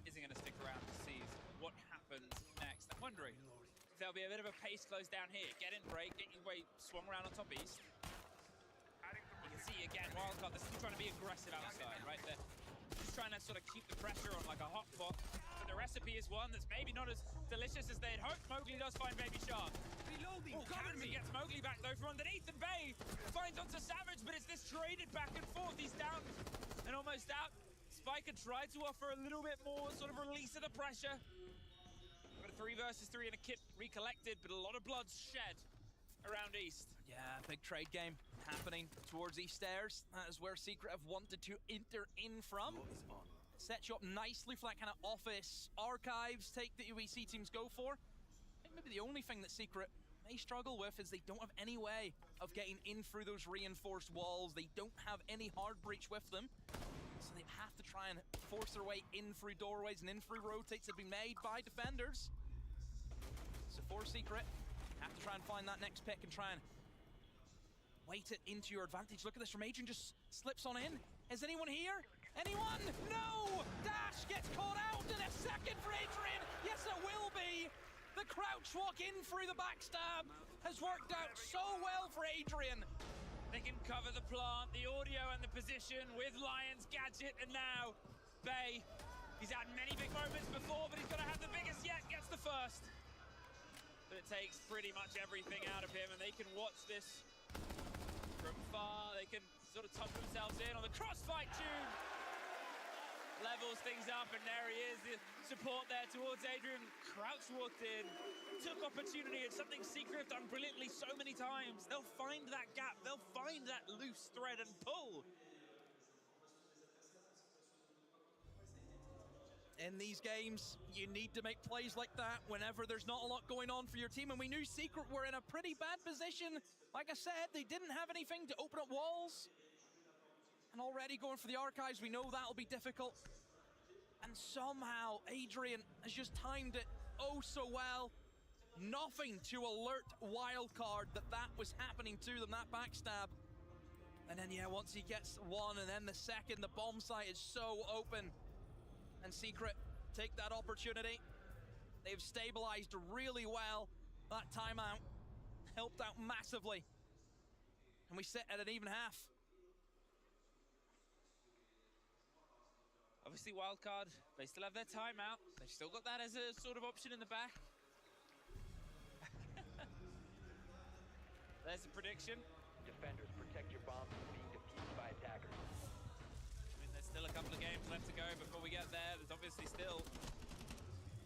Isn't going to stick around to see what happens next. I'm wondering if there'll be a bit of a pace close down here. Get in break, get your way swung around on top east. You can see again, Wildcard, they're still trying to be aggressive outside, right? They're just trying to sort of keep the pressure on like a hot pot. But the recipe is one that's maybe not as delicious as they'd hoped. Mowgli does find Baby Shark. Reloading, cover me. Gets Mowgli back though from underneath, and Bay finds onto Savage, but it's this traded back and forth. He's down pushed out. Spiker tried to offer a little bit more sort of release of the pressure. Got a 3 versus 3 and a kit recollected, but a lot of blood shed around East. Yeah, big trade game happening towards East Stairs. That is where Secret have wanted to enter in from. Set you up nicely for that kind of office archives take that we see teams go for. I think maybe the only thing that Secret may struggle with is they don't have any way of getting in through those reinforced walls. They don't have any hard breach with them. So they have to try and force their way in through doorways and in through rotates that have been made by defenders. So for Secret, have to try and find that next pick and try and weight it into your advantage. Look at this from Adrian, just slips on in. Is anyone here? Anyone? No! Dash gets caught out in a second for Adrian. Yes, it will be. The crouch walk in through the backstab has worked out so well for Adrian. They can cover the plant, the audio and the position with Lion's gadget, and now Bay. He's had many big moments before, but he's got to have the biggest yet, gets the first. But it takes pretty much everything out of him, and they can watch this from far. They can sort of tuck themselves in on the crossfight tune. Levels things up, and there he is, the support there towards Adrian. Crouch walked in, took opportunity. It's something Secret have done brilliantly so many times. They'll find that gap, they'll find that loose thread and pull. In these games, you need to make plays like that whenever there's not a lot going on for your team, and we knew Secret were in a pretty bad position. Like I said, they didn't have anything to open up walls. And already going for the archives, we know that'll be difficult. And somehow Adrian has just timed it oh so well. Nothing to alert Wildcard that was happening to them, that backstab. And then, yeah, once he gets one and then the second, the bomb site is so open. And Secret take that opportunity. They've stabilized really well. That timeout helped out massively. And we sit at an even half. Obviously, Wildcard, they still have their timeout. They've still got that as a sort of option in the back. There's the prediction. Defenders, protect your bombs from being defused by attackers. I mean, there's still a couple of games left to go before we get there. There's obviously still...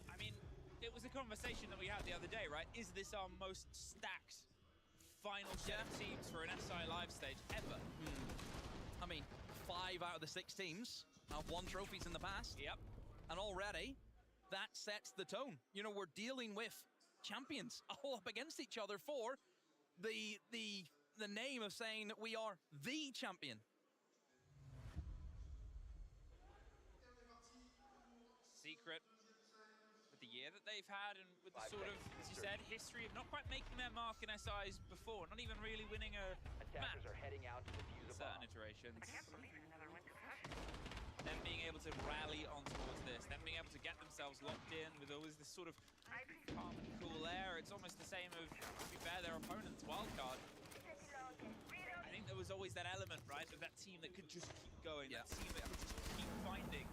I mean, it was a conversation that we had the other day, right? Is this our most stacked final set of teams for an SI live stage ever? I mean, 5 out of the 6 teams have won trophies in the past. Yep. And already, that sets the tone. You know, we're dealing with champions all up against each other for the name of saying that we are the champion. Secret, with the year that they've had and with the sort of, as you said, history of not quite making their mark in SIs before, not even really winning a Attackers map are heading out to defuse a certain bomb. iterations. Them being able to rally on towards this, them being able to get themselves locked in with always this sort of calm and cool air. It's almost the same of, to be fair, their opponent's Wildcard. I think there was always that element, right, of that team that could just keep going, that team that could just keep finding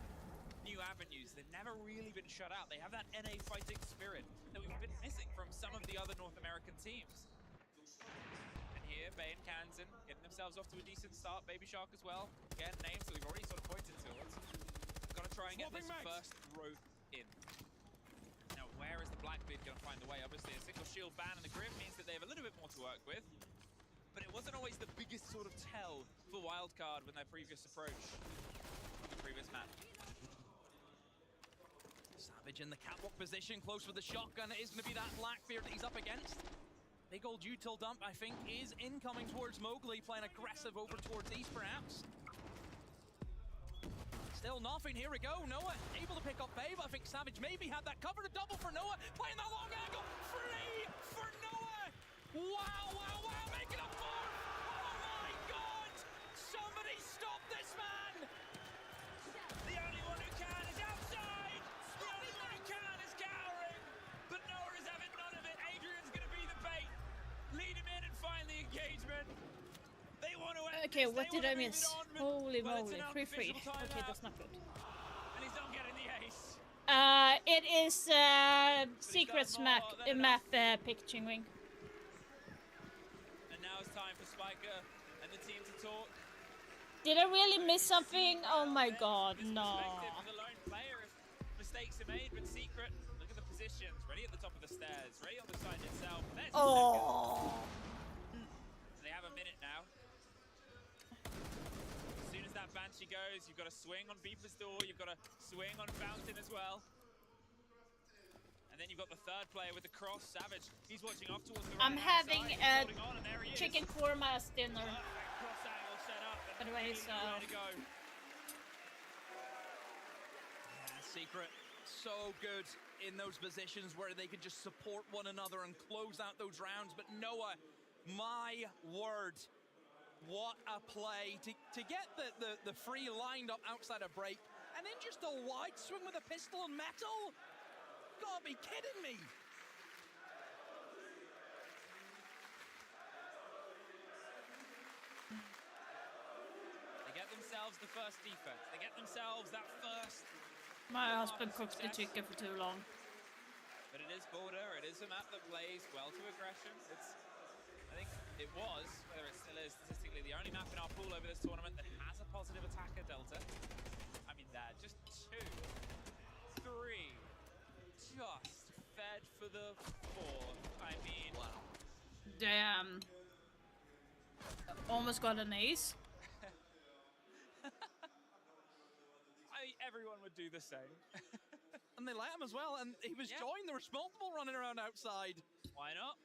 new avenues. They've never really been shut out. They have that NA fighting spirit that we've been missing from some of the other North American teams. And here, Bay and Kansan getting themselves off to a decent start. Baby Shark as well. Again, names that we've already sort of pointed towards. Got to try and get this first rope in. Now, where is the Blackbeard going to find the way? Obviously, a single shield ban in the grip means that they have a little bit more to work with. But it wasn't always the biggest sort of tell for Wildcard when their previous approach on the previous map. Savage in the catwalk position, close with the shotgun. It is going to be that Blackbeard that he's up against. Big old util dump, I think, is incoming towards Mowgli, playing aggressive over towards East, perhaps. Still nothing, here we go. Noah able to pick up Babe. I think Savage maybe had that covered. A double for Noah, playing that long angle. Free for Noah. Wow, wow, wow, making a 4. Oh my God! Somebody stop this man! The only one who can is outside! The only one who can is cowering! But Noah is having none of it. Adrian's going to be the bait. Lead him in and find the engagement. They want to end Okay, this. what did I miss? Holy Well, it's moly, an 3-3. unofficial Okay, timeout. that's not good. And he's not getting the ace. It is Secret's map pick Chingwing. And now it's time for Spiker and the team to talk. Did I really miss something? Oh my god, no. From the lone player if mistakes are made, but Secret, look at the positions. Ready at the top of the stairs, ready on the side itself. There's a second. They have a minute now. As soon as that Banshee goes, you've got to swing on Beeper's door, you've got to swing on Fountain as well. And then you've got the third player with the cross, Savage. He's watching off towards the right. I'm having a chicken korma as dinner. Cross angle set up. Anyway, so... Secret, so good in those positions where they could just support one another and close out those rounds. But Noah, my word, what a play to get the free lined up outside a break. And then just a wide swing with a pistol and metal. Gotta be kidding me. They get themselves the first defense. They get themselves that first. My husband cooks the chicken for too long. But it is border. It is a map that plays well to aggression. I think it was, whether it still is statistically, the only map in our pool over this tournament that has a positive attacker delta. I mean, just 2, 3. Just fed for the 4. I mean, wow. Damn. Almost got an ace. Everyone would do the same. And they let him as well, and he was joined. There was multiple running around outside. Why not?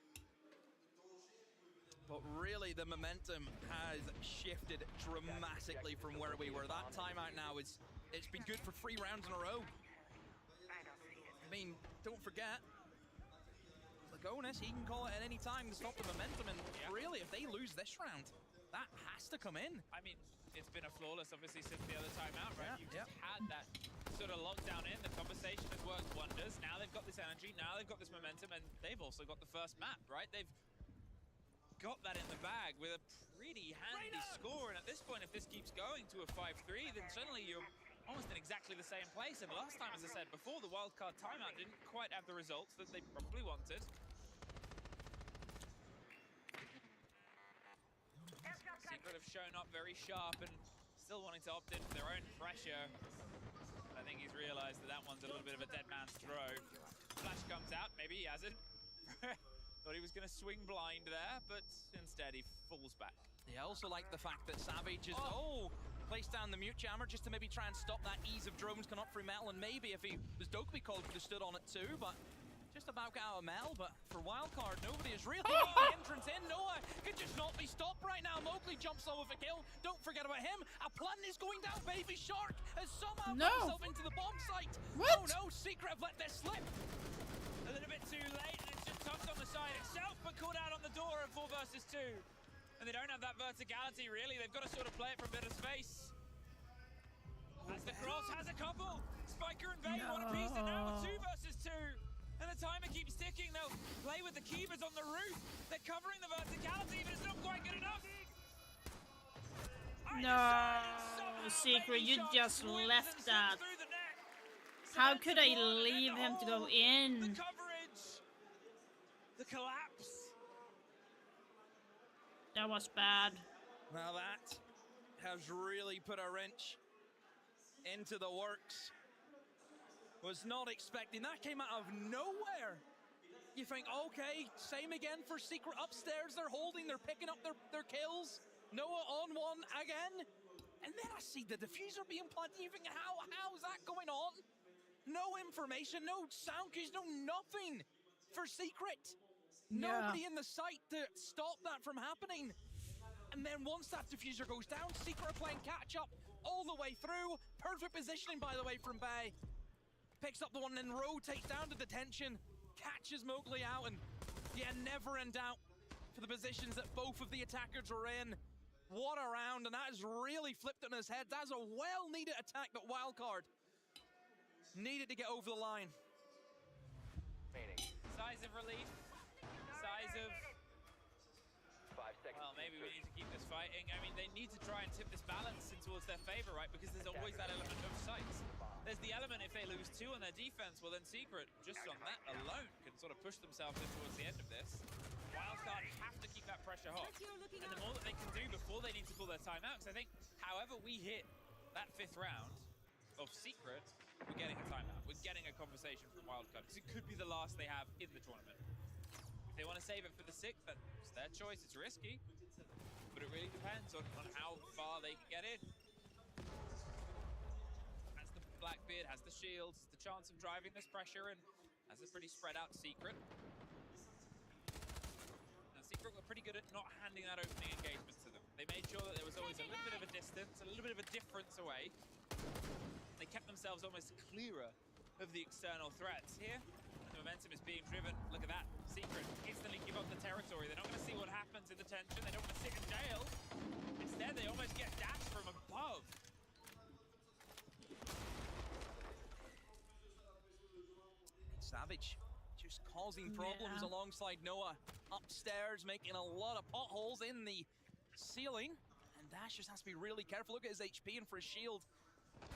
But really, the momentum has shifted dramatically from where we were. That timeout now it's been good for 3 rounds in a row. I mean, don't forget, Lagonis, he can call it at any time to stop the momentum, and really, if they lose this round, that has to come in. I mean, it's been a flawless, obviously, since the other timeout, right? You've just had that sort of lockdown in. The conversation has worked wonders. Now they've got this energy. Now they've got this momentum, and they've also got the first map, right? They've got that in the bag with a pretty handy score. And at this point, if this keeps going to a 5-3, then suddenly you're almost in exactly the same place. And last time, as I said before, the wildcard timeout didn't quite have the results that they probably wanted. Secret have shown up very sharp and still wanting to opt in for their own pressure. I think he's realized that one's a little bit of a dead man's throw. Flash comes out, maybe he hasn't. Thought he was going to swing blind there, but instead he falls back. Yeah, I also like the fact that Savage is placed down the mute jammer just to maybe try and stop that ease of drones coming up through metal, and maybe if he was Dokkaebi called, could have stood on it too, but just about got out of metal. But for wildcard, nobody is really the entrance in. Noah could just not be stopped right now. Mowgli jumps over for kill. Don't forget about him. A plan is going down. Baby Shark has somehow got himself into the bomb site. What? Oh no, Secret have let this slip. A little bit too late, and it's just tucked on the side itself, but caught out on the door at 4 versus 2. And they don't have that verticality, really. They've got to sort of play it from a bit of space. As the cross has a couple. Spiker and Vayne one apiece, and now 2 versus 2. And the timer keeps ticking. They'll play with the keepers on the roof. They're covering the verticality, but it's not quite good enough. No, Secret, you just left that. How could I leave him to go in? The coverage. The collapse. That was bad. Now that has really put a wrench into the works. Was not expecting that. Came out of nowhere. You think, okay, same again for Secret upstairs. They're holding, they're picking up their kills. Noah on one again. And then I see the diffuser being planted. You think, how is that going on? No information, no sound cues, no nothing for Secret. Nobody in the site to stop that from happening. And then once that diffuser goes down, Secret are playing catch up all the way through. Perfect positioning, by the way, from Bay. Picks up the one and then rotates down to detention. Catches Mowgli out, and never in doubt for the positions that both of the attackers are in. What a round, and that has really flipped it on his head. That's a well-needed attack, but Wildcard needed to get over the line. Size of relief. Size of... 5 seconds. Well, maybe we need to keep this fighting. I mean, they need to try and tip this balance in towards their favor, right? Because there's always that element of sight. there's the element if they lose 2 on their defense, well then Secret, just on that alone, can sort of push themselves in towards the end of this. Wildcard have to keep that pressure hot. And the more that they can do before they need to pull their timeout, because I think however we hit that 5th round of Secret, we're getting a timeout. We're getting a conversation from Wildcard, because it could be the last they have in the tournament. If they want to save it for the 6th, that's their choice. It's risky, but it really depends on how far they can get in. Has the Blackbeard, has the shields, has the chance of driving this pressure, and has a pretty spread out Secret. Now Secret were pretty good at not handing that opening engagement to them. They made sure that there was always a little bit of a distance, a little bit of a difference away. They kept themselves almost clearer of the external threats. Here, the momentum is being driven. Look at that. Secret instantly give up the territory. They're not going to see what happens in the tension. They don't want to sit in jail. Instead, they almost get dashed from above. Savage just causing problems alongside Noah. Upstairs, making a lot of potholes in the ceiling. And Dash just has to be really careful. Look at his HP and for his shield.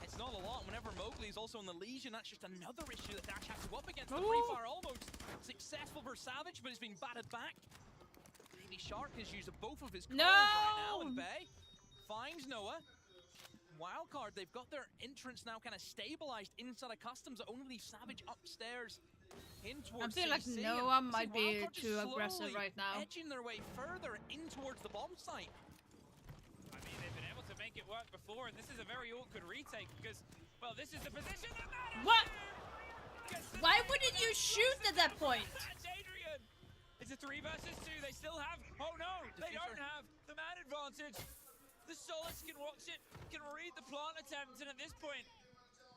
It's not a lot. Whenever Mowgli is also in the Legion, that's just another issue that Dash has to go up against. The free fire almost successful for Savage, but it's been batted back. Baby Shark has used both of his calls right now, and Bay finds Noah. Wildcard, they've got their entrance now kind of stabilized inside of customs that only leave Savage upstairs in towards I feel like CC. Noah might be Wildcard too just aggressive slowly right now. edging their way further in towards the bomb site. I mean, they've been able to make it work before, and this is a very awkward retake because, well, this is the position that matters. What? Why wouldn't you shoot at that point? That's Adrian. It's a 3 versus 2. They still have. Oh no, they don't have the man advantage. The Solus can watch it, can read the plant attempt, and at this point,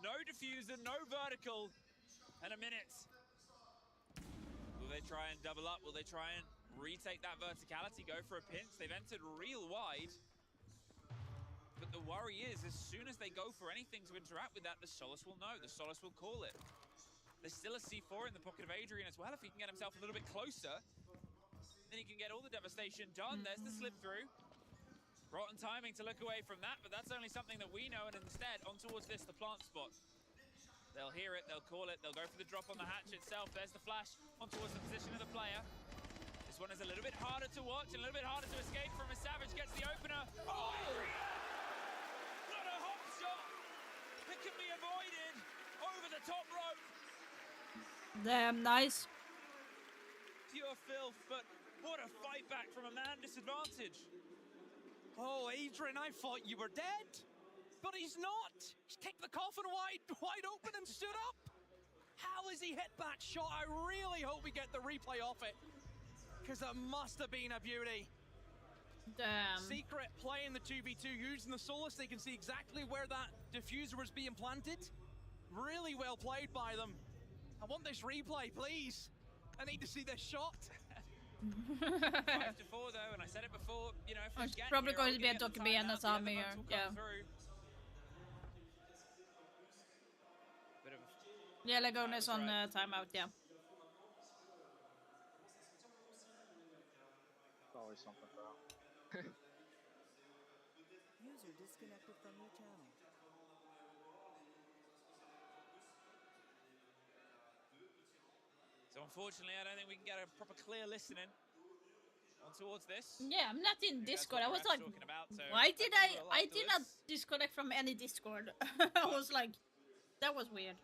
no diffuser, no vertical, and a minute. Will they try and double up? Will they try and retake that verticality, go for a pinch? They've entered real wide. But the worry is, as soon as they go for anything to interact with that, the Solus will know. The Solus will call it. There's still a C4 in the pocket of Adrian as well. If he can get himself a little bit closer, then he can get all the devastation done. There's the slip through. Rotten timing to look away from that, but that's only something that we know, and instead, on towards this, the plant spot. They'll hear it, they'll call it, they'll go for the drop on the hatch itself. There's the flash on towards the position of the player. This one is a little bit harder to watch, and a little bit harder to escape from as Savage gets the opener. Oh! What a hot shot that can be avoided over the top rope. Damn, nice. Pure filth, but what a fight back from a man disadvantage. Oh, Adrian, I thought you were dead. But he's not. He's kicked the coffin wide open and stood up. How is he hit that shot? I really hope we get the replay off it, because it must have been a beauty. Damn. Secret playing the 2v2, using the Solus. They can see exactly where that diffuser was being planted. Really well played by them. I want this replay, please. I need to see this shot. 5 to 4 though, and I said it before, you know, if it's probably going to be a Dokkaebi and a Sami here. Yeah. Yeah, Lagona's on timeout, yeah. Always something, bro. User disconnected from your channel. So unfortunately, I don't think we can get a proper clear listening on towards this. Yeah, I'm not in Discord. I was like, about, so why did I did not disconnect from any Discord. I was like, that was weird.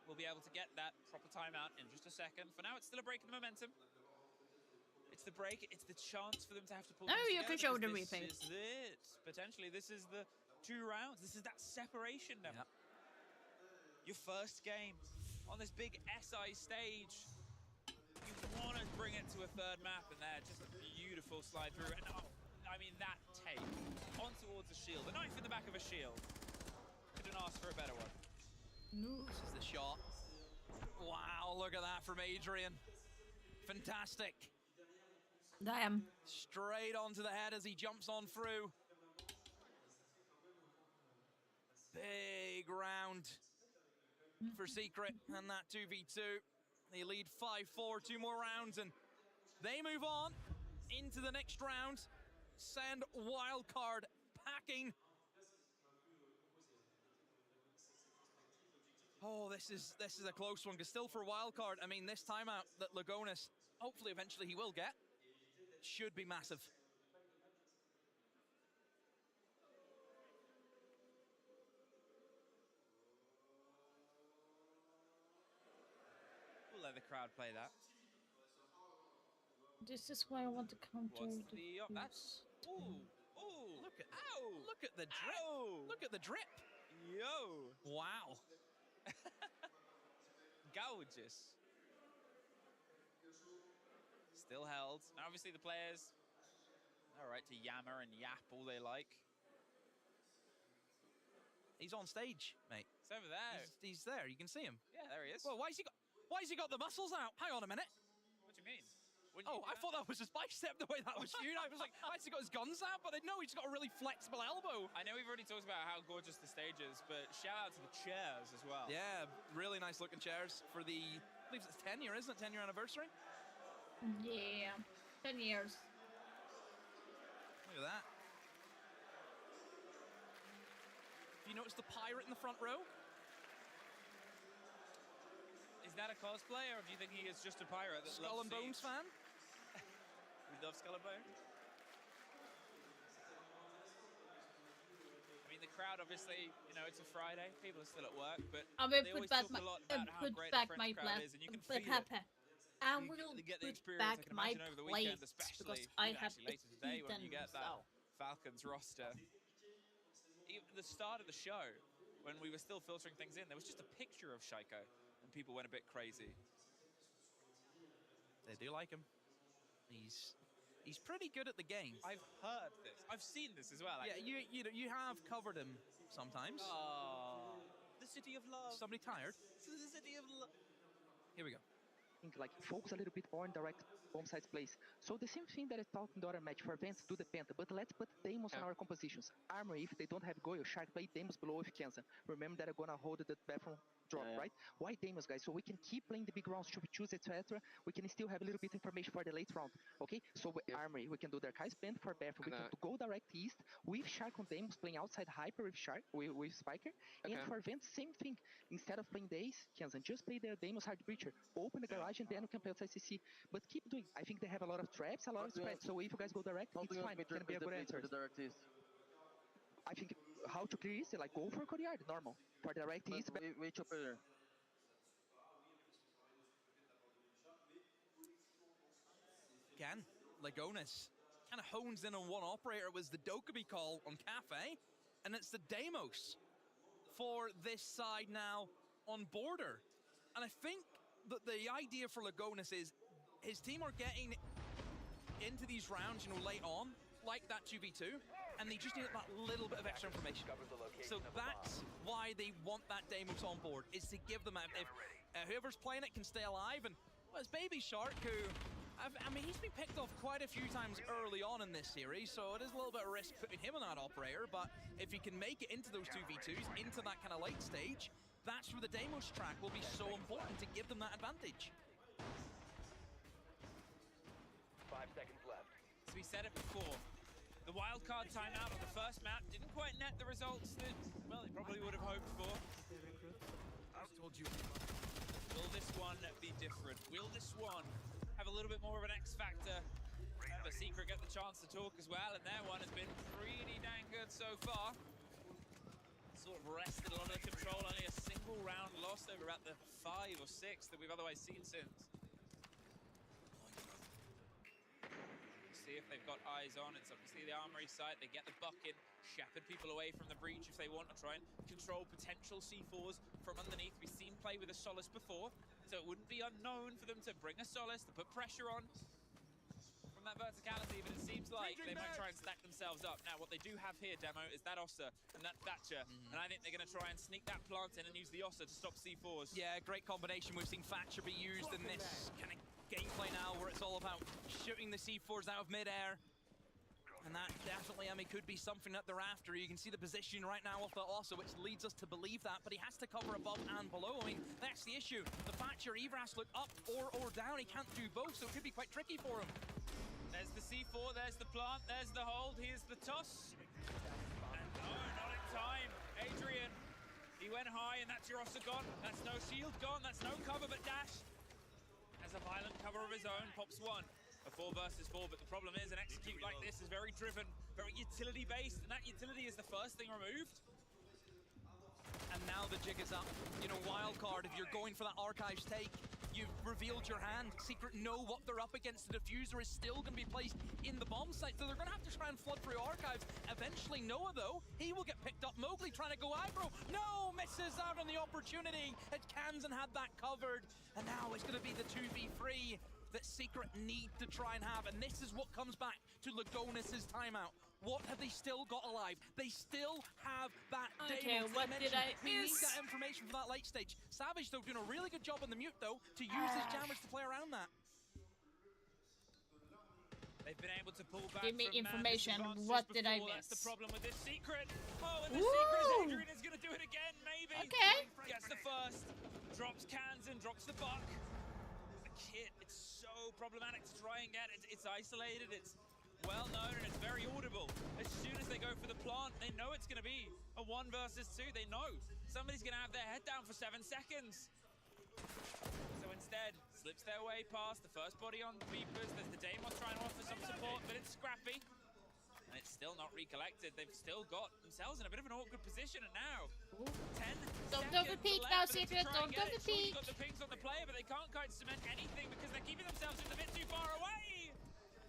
We'll be able to get that proper timeout in just a second. For now, it's still a break in the momentum. It's the break. It's the chance for them to have to pull. No, you can show the replay. This is it. Potentially, this is the 2 rounds. This is that separation now. Yep. Your first game on this big SI stage. You want to bring it to a 3rd map, and there, just a beautiful slide through. And I mean, that take on towards the shield, the knife in the back of a shield. Couldn't ask for a better one. No. This is the shot. Wow, look at that from Adrian. Fantastic. Damn. Straight onto the head as he jumps on through. Big round for Secret and that 2v2. They lead 5-4, 2 more rounds, and they move on into the next round. Send Wildcard packing. Oh, this is a close one, because still for a wild card, I mean, this timeout that Lagonis, hopefully eventually he will get, should be massive. We'll let the crowd play that. This is why I want to counter What's the that's ooh. Look at Ow! Look at the drip. Ow! Look at the drip. Yo! Wow. Gorgeous. Still held. And obviously the players are right to yammer and yap all they like. He's on stage, mate. It's over there. He's there. You can see him. Yeah, there he is. Well, why has he got the muscles out? Hang on a minute. What do you mean? I thought that was his bicep, the way that was viewed. I was like, why has he got his guns out? But no, he's got a really flexible elbow. I know we've already talked about how gorgeous the stage is, but shout out to the chairs as well. Yeah, really nice looking chairs for the, I believe it's 10 year, isn't it? 10 year anniversary? Yeah, 10 years. Look at that. Do you notice the pirate in the front row? Is that a cosplay, or do you think he is just a pirate that Skull loves and Bones Siege? fan? We love Skull and Bones. I mean, the crowd, obviously, you know, it's a Friday. People are still at work, but I will they put always back talk my a lot about how great the French crowd is, and you can feel it. I You will get the put experience, I back can my imagine, over the weekend, plates especially because I even have actually later today when you get that so. Falcons roster. Even the start of the show, when we were still filtering things in, there was just a picture of Shaiko, and people went a bit crazy. They do like him. He's pretty good at the game. I've heard this. I've seen this as well. Yeah, you have covered him sometimes. Oh, the city of love. Somebody tired? This is the city of love. Here we go. Like focus a little bit more on direct bomb sides plays. So the same thing that I talked in the other match for Vents, do the penta, but let's put Demos on our compositions. Armory, if they don't have Goyo, Shark play Demos below with Kenza. Remember that I'm gonna hold the bathroom drop, right? Why Demos, guys? So we can keep playing the big rounds, 2v2s, etc. We can still have a little bit of information for the late round, okay? So with Armory, we can do their Kai's plant for bathroom. We can go direct east with Shark on Demos, playing outside Hyper with Shark, with Spiker. And for Vents, same thing. Instead of playing the Ace, Kenza, just play the Demos Hard Breacher. Open the garage and then we can play outside CC. But keep doing. I think they have a lot of traps, a lot of spread. So if you guys go direct, it's fine. It can be a good answer. I think how to clear east, like go for courtyard, normal. For direct east, Which operator? Again, Lagonis kind of hones in on one operator. It was the Dokkaebi call on Cafe, and it's the Deimos for this side now on border. And I think that the idea for Lagonis is his team are getting into these rounds, you know, late on, like that 2v2, and they just need that little bit of extra information. So that's why they want that Deimos on board, is to give them, if whoever's playing it can stay alive. And well, it's Baby Shark, who, I mean, he's been picked off quite a few times early on in this series, so it is a little bit of risk putting him on that operator, but if he can make it into those 2v2s, into that kind of late stage, that's where the Deimos track will be so important to give them that advantage. 5 seconds left. So we said it before. The wildcard timeout on the first map didn't quite net the results that, well, they probably would have hoped for. I told you. Will this one be different? Will this one have a little bit more of an X factor? The Secret get the chance to talk as well, and their one has been pretty dang good so far. Sort of wrested a lot of the control, only a single round lost over about the 5 or 6 that we've otherwise seen since. See if they've got eyes on. It's obviously the Armory site. They get the bucket, shepherd people away from the breach if they want to try and control potential C4s from underneath. We've seen play with a Solace before, so it wouldn't be unknown for them to bring a Solace, to put pressure on from that verticality, but it seems like they might try and stack themselves up. Now, what they do have here, Demo, is that Ossa and that Thatcher, and I think they're going to try and sneak that plant in and use the Ossa to stop C4s. Yeah, great combination. We've seen Thatcher be used in this kind of gameplay now, where it's all about shooting the C4s out of midair. And that definitely, I mean, could be something that they're after. You can see the position right now of the Ossa, which leads us to believe that, but he has to cover above and below. I mean, that's the issue. The Thatcher Evras look up or down. He can't do both, so it could be quite tricky for him. There's the C4, there's the plant, there's the hold, here's the toss. And no, not in time. Adrian, he went line high, and that's your also gone. That's no shield gone, that's no cover, but Dash has a violent cover of his own, pops one. A 4 versus 4, but the problem is an execute like this is very driven, very utility-based, and that utility is the first thing removed. And now the jig is up. You know, Wildcard, if you're going for that Archives take, you've revealed your hand. Secret know what they're up against. The diffuser is still going to be placed in the bomb site, so they're going to have to try and flood through Archives. Eventually, Noah, though, he will get picked up. Mowgli trying to go aggro. No, misses out on the opportunity. It Kansan had that covered. And now it's going to be the 2v3 that Secret need to try and have. And this is what comes back to Lagonis's timeout. What have they still got alive? They still have that Okay, Daemon. what did I We need miss? that information for that late stage. Savage, though, doing a really good job on the mute, though, to use his jammers to play around that. They've been able to pull back Give me from information. disadvantages What did I before. miss? That's the problem with this Secret. Oh, and the Secret is Adrian is going to do it again, maybe. Okay. Gets the first, drops Kansan, drops the buck. The kit, it's so problematic to try and get. It's isolated, it's well known, and it's very audible. As soon as they go for the plant, they know it's going to be a 1 versus 2. They know somebody's going to have their head down for 7 seconds. So instead, slips their way past the first body on Beepers. There's the Daemon trying to offer some support, but it's scrappy. And it's still not recollected. They've still got themselves in a bit of an awkward position, and now 10 Don't seconds overpeak left now, for them to Secret. try and Don't get it. Sure, overpeak. you've got the pings on the player, but they can't quite cement anything because they're keeping themselves just a bit too far away.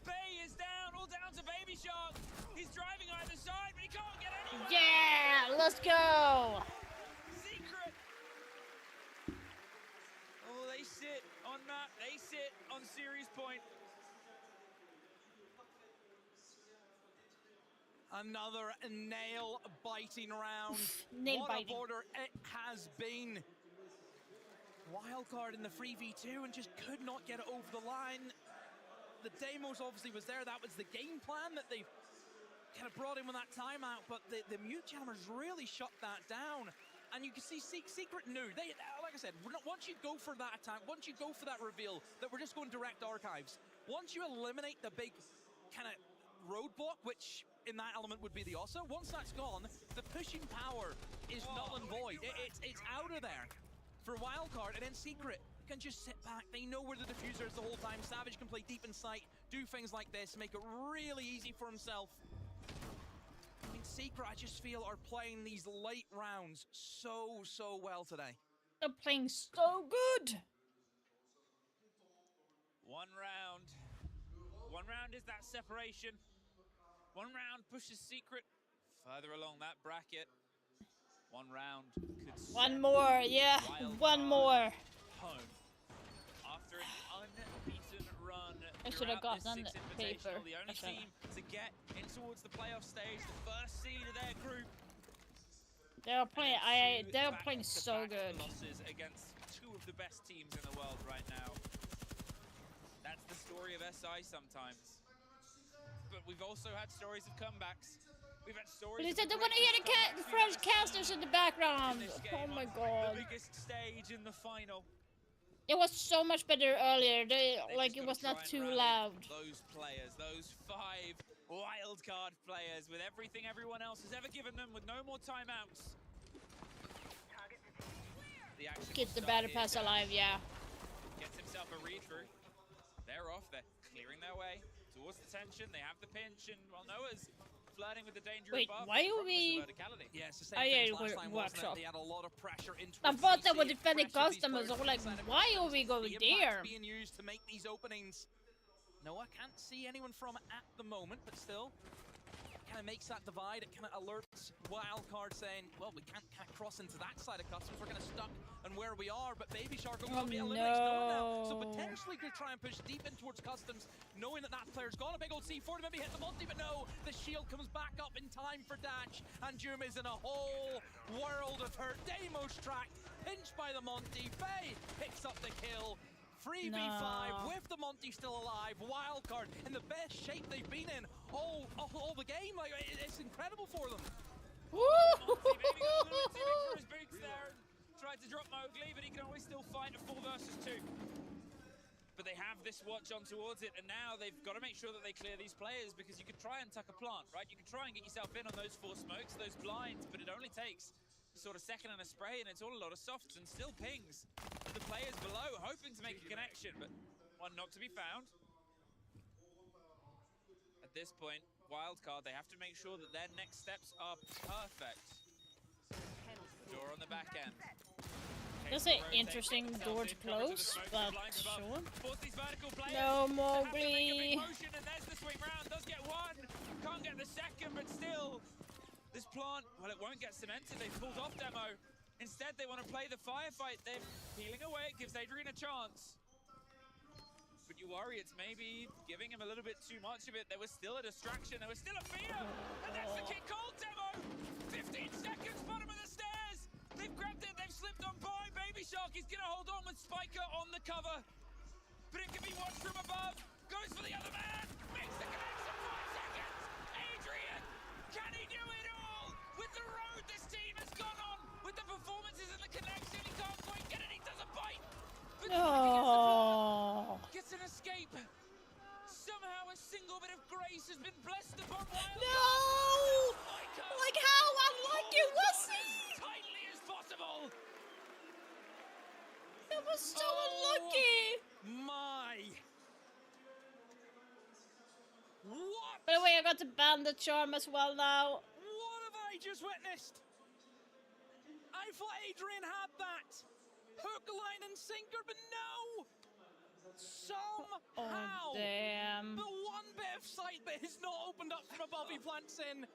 Bay is down, all down to Baby Shark. He's driving either side, but he can't get anywhere. Yeah, let's go. Secret. Oh, they sit on map. They sit on series point. Another nail-biting round. Nail-biting. What a border it has been. Wildcard in the 3v2 and just could not get it over the line. The Deimos obviously was there. That was the game plan that they kind of brought in with that timeout, but the mute jammers really shut that down. And you can see Secret knew. They, like I said, once you go for that attack, once you go for that reveal, that we're just going direct Archives. Once you eliminate the big kind of roadblock, which in that element would be the Osso, once that's gone, the pushing power is null and void. It's out of there for Wildcard, and then Secret can just sit back. They know where the diffuser is the whole time. Savage can play deep in sight, do things like this, make it really easy for himself. I mean, Secret, I just feel, are playing these late rounds so well today. They're playing so good. One round. One round is that separation. One round pushes Secret further along that bracket. One round could One more, yeah. One more. Home. After an unbeaten run, I should have throughout gotten this the sixth paper. invitational, the only team to get in towards the playoff stage, the first seed of their group. They're playing. They're playing so Back-to-back good. losses against 2 of the best teams in the world right now. That's the story of SI sometimes. But we've also had stories of comebacks. We've had stories. But he of said the they're gonna hear the greatest French comebacks we've ever casters seen in the background. in this Oh game my on god. The biggest stage in the final. It was so much better earlier. They like it just was gotta not try and too rally loud. Those players, those 5 wildcard players, with everything everyone else has ever given them, with no more timeouts. The action Get will the start battle here. pass alive, yeah. Gets himself a read-through. They're off. They're clearing their way towards the tension. They have the pinch, and while Noah's flirting with the danger Wait, above, why the are promise we- of verticality. Yeah, it's the same Oh, thing yeah, as last time, wasn't workshop. it? They had a lot of pressure into I thought they were CC, defending pressured these customers. I players was like, inside of why are we customers. going The impact's there? being used to make these openings. Noah can't see anyone from at the moment, but still kind of makes that divide. It kind of alerts Wildcard saying, well, we can't cross into that side of customers. We're kind of stuck on where we are, but Baby Shark will be eliminated now. So no. potentially could try and push deep in towards customs, knowing that that player's got a big old C4 to maybe hit the multi, but no, the shield comes back up in time for Dash, and Jum is in a whole world of hurt. Deimos tracked, pinched by the Monty. Faye picks up the kill. 3v5 No. with the Monty still alive. Wildcard in the best shape they've been in all the game. Like, it's incredible for them. Monty maybe got a little bit too big for his boots there and tried to drop Mowgli, but he can always still fight a 4 versus 2. But they have this watch on towards it, and now they've got to make sure that they clear these players, because you could try and tuck a plant, right? You could try and get yourself in on those 4 smokes, those blinds, but it only takes sort of second and a spray, and it's all a lot of softs and still pings. The players below hoping to make a connection, but one not to be found. At this point, wildcard, they have to make sure that their next steps are perfect. Door on the back end. That's an interesting door to close, but sure. No, Mowgli. And there's the swing round. Does get one. Can't get the second, but still. This plant, well, it won't get cemented. They've pulled off demo. Instead, they want to play the firefight. They're peeling away. It gives Adrian a chance. But you worry it's maybe giving him a little bit too much of it. There was still a distraction. There was still a fear. And that's the kick called, Demo. 15 seconds, bottom of the stairs. They've grabbed it. They've slipped on by. Baby Shark is going to hold on with Spiker on the cover. But it can be watched from above. Goes for the other man. Makes the connection. 5 seconds. Adrian, can he do it all? With the road this team has gone on. With the performances and the connection. He can't quite get it. He doesn't bite. But No. gets an escape. Somehow a single bit of grace has been blessed upon Wild. No! Like how unlucky was he? As tightly as possible. That was so unlucky. My. What? By the way, I got the bandit charm as well now. What have I just witnessed? I thought Adrian had that. Hook, line, and sinker, but no! Somehow, damn. the one bit of sight that is not opened up from above he plants in,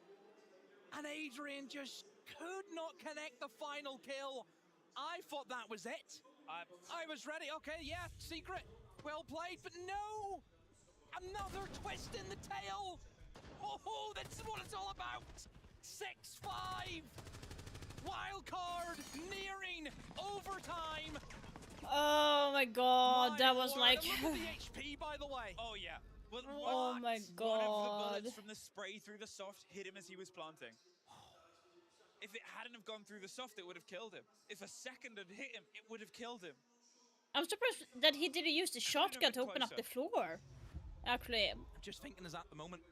and Adrian just could not connect the final kill. I thought that was it. I was ready. Okay, yeah, secret. Well played, but no! Another twist in the tail. Oh, that's what it's all about. 6-5. Wild card nearing overtime. Oh my god, that was like. Look at the HP, by the way. Oh yeah. Well, oh my god. One of the bullets from the spray through the soft hit him as he was planting. If it hadn't have gone through the soft, it would have killed him. If a second had hit him, it would have killed him. I'm surprised that he didn't use the shotgun to open up the floor. Actually, I'm just thinking is at the moment.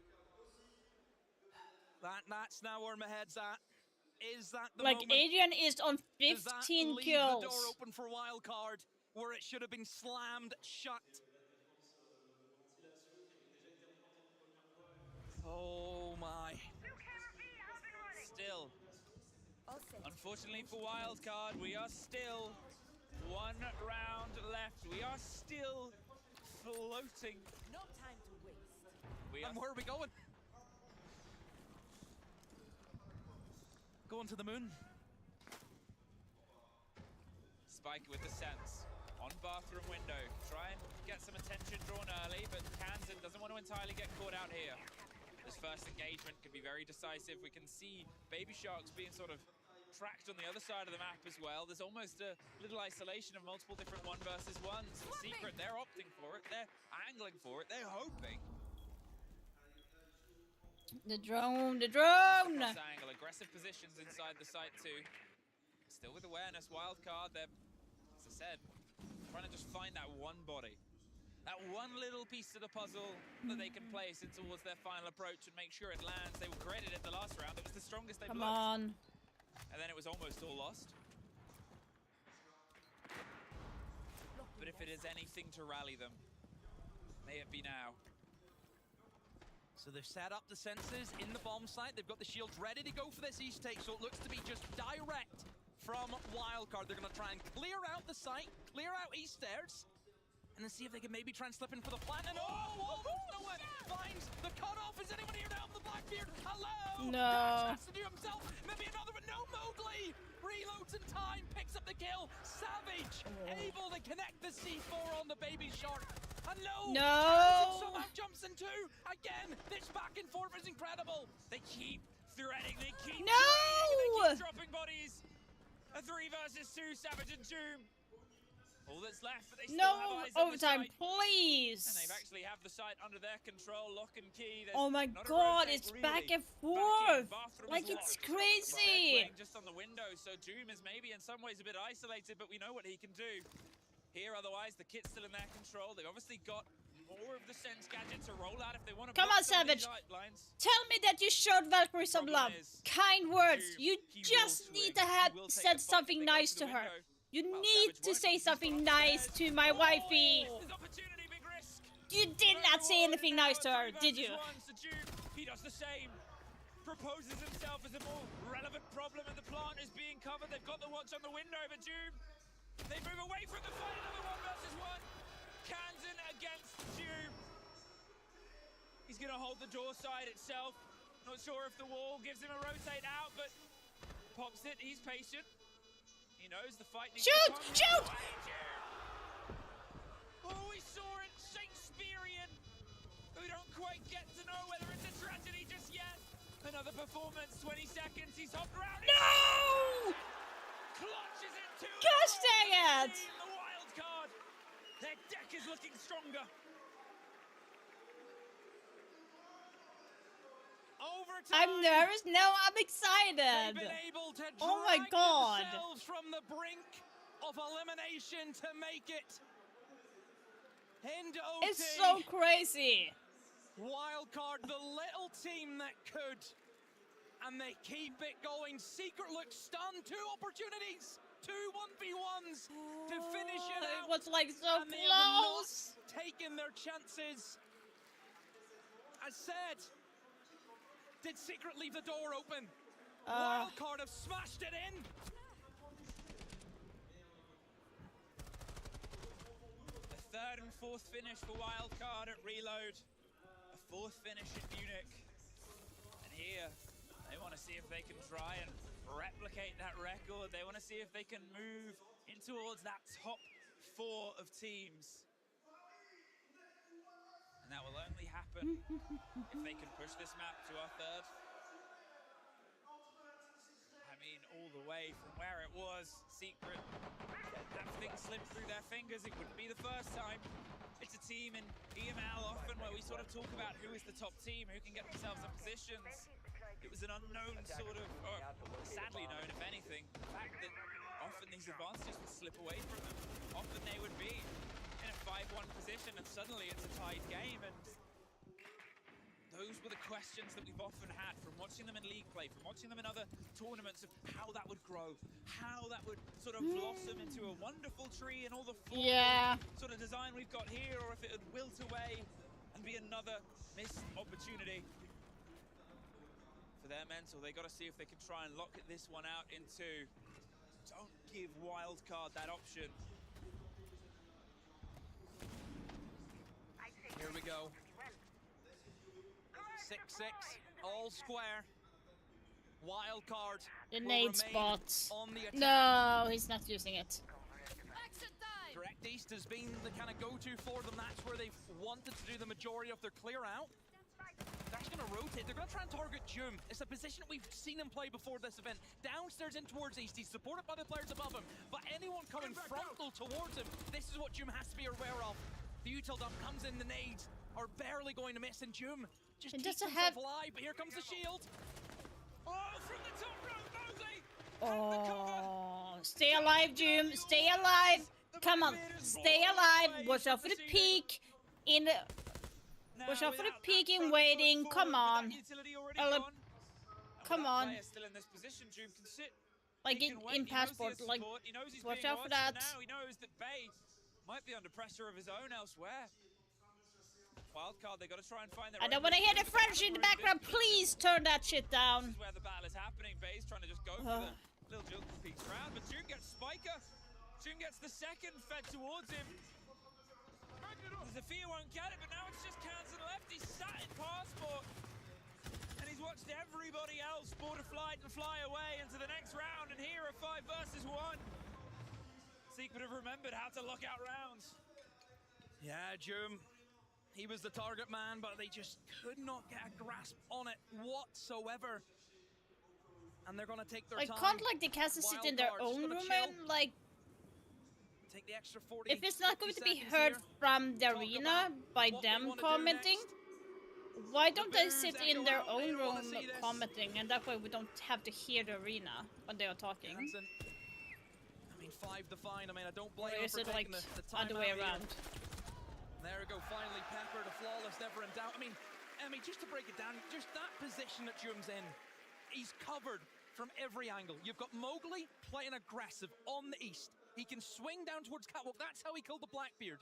That's now where my head's at. Is that the like moment? Adrian is on 15 Does that kills. leave the door open for wild card where it should have been slammed shut? Oh my. Still. Unfortunately for wildcard, we are still 1 round left. We are still floating. No time to waste. And where are we going? Going to the moon. Spike with the sense. On bathroom window. Try and get some attention drawn early, but Kansan doesn't want to entirely get caught out here. This first engagement could be very decisive. We can see Baby Sharks being sort of tracked on the other side of the map as well. There's almost a little isolation of multiple different 1 versus 1s. And Secret, they're opting for it. They're angling for it. They're hoping. The drone, the drone! Cross angle, aggressive positions inside the site too. Still with awareness, wildcard. They're, as I said, trying to just find that one body. That one little piece of the puzzle that they can place in towards their final approach and make sure it lands. They were graded at the last round. It was the strongest they've Come looked. on. And then it was almost all lost. But if it is anything to rally them, may it be now. So they've set up the sensors in the bomb site. They've got the shields ready to go for this East take, so it looks to be just direct from Wildcard. They're going to try and clear out the site, clear out East stairs, and then see if they can maybe try and slip in for the plant. And almost nowhere. Finds the cutoff. Is anyone here now? The Blackbeard. Hello. No. Has to do himself. Maybe another, but no. Mowgli reloads in time, picks up the kill. Savage able to connect the C4 on the Baby Shark. And no. Somehow jumps in two. Again, this back and forth is incredible. They keep threading. They keep no. They keep dropping bodies. A 3 versus 2. Savage and Doom. All that's left, but they still have eyes on the overtime, site. please. And they've actually have the site under their control, lock and key. There's oh my not a god, rotate, it's really. back and forth. Like is it's locked. crazy. They're playing just on the window, so Doom is maybe in some ways a bit isolated, but we know what he can do. Here, otherwise, the kit's still in their control. They've obviously got more of the Sense gadget to roll out if they want to. Come on, Savage. Tell me that you showed Valkyrie some love. Kind words. You just need to have said something nice to her. You need to say something nice to my wifey. You did not say anything nice to her, did you? He does the same. Proposes himself as a more relevant problem, and the plant is being covered. They've got the watch on the window, but Doom, they move away from the fight. Another 1 versus 1. Kansan against Doom. He's going to hold the door side itself. Not sure if the wall gives him a rotate out, but pops it. He's patient. He knows the fight needs shoot! to come. Shoot! Oh, we saw it. Shakespearean. We don't quite get to know whether it's a tragedy just yet. Another performance, 20 seconds, he's hopped around. No! Clutches it to gosh dang it! The wild card. Their deck is looking stronger. I'm nervous. No, I'm excited. Oh my god. From the brink of elimination to make it into OT. It's so crazy. Wildcard, the little team that could, and they keep it going. Secret looks stunned. 2 opportunities, 2 1v1s to finish it out. It was like so and close. They have not taken their chances. As said, did Secret leave the door open? Wildcard have smashed it in. The 3rd and 4th finish for Wildcard at Reload. 4th finish in Munich, and here they want to see if they can try and replicate that record. They want to see if they can move in towards that top 4 of teams, and that will only happen if they can push this map to our 3rd. I mean, all the way from where it was, Secret, that thing slipped through their fingers. It wouldn't be the first time. It's a team in EML often where we sort of talk about who is the top team, who can get themselves in positions. It was an unknown sort of, or sadly known if anything, the fact that often these advantages would slip away from them. Often they would be in a 5-1 position and suddenly it's a tied game, and those were the questions that we've often had from watching them in league play, from watching them in other tournaments, of how that would grow, how that would sort of blossom into a wonderful tree and all the sort of design we've got here, or if it would wilt away and be another missed opportunity. For their mental, they got to see if they can try and lock this one out into, don't give Wildcard that option. Here we go. 6-6, all square. Wildcard. The nade spot. No, he's not using it. Direct East has been the kind of go-to for them. That's where they've wanted to do the majority of their clear out. They're actually going to rotate. They're going to try and target Jum. It's a position we've seen him play before this event. Downstairs in towards East. He's supported by the players above him. But anyone coming frontal towards him, this is what Jum has to be aware of. The util dump comes in, the nades are barely going to miss, and Jum just keeps himself alive, but here comes the shield. Oh, from the top row, Mosey! Oh, stay alive, Jum. Stay alive. Come on, stay alive. Watch out for the peak. Watch out for the peak in waiting. Come on. Come on. Still in this position, Jum can sit. Like in passport, like watch out for that. Now he knows that Bay might be under pressure of his own elsewhere. Wildcard, they got to try and find their. I don't want to hear the French in the background. Please turn that shit down. This is where the battle is happening. Bay's trying to just go for the little Jill peeks round, but June gets Spiker. June gets the second fed towards him. Zafir won't get it, but now it's just Kansan left. He's sat in passport, and he's watched everybody else board a flight and fly away into the next round. And here are 5 versus 1. Secret have remembered how to lock out rounds. Yeah, Jum. He was the target man, but they just could not get a grasp on it whatsoever. And they're going to take their time. Can't like the casters sit in their own room and like... Take the extra 40, if it's not going to be heard from the arena by them commenting, why don't they sit in their own room commenting, and that way we don't have to hear the arena when they are talking? Kansan, I mean, 5 defined. I mean, I don't blame or is him for it like taking the time other way out around? There we go, finally Pepper, the flawless, never in doubt. I mean, Emmy, just to break it down, just that position that Jum's in, he's covered from every angle. You've got Mowgli playing aggressive on the east. He can swing down towards Catwalk. That's how he killed the Blackbeard.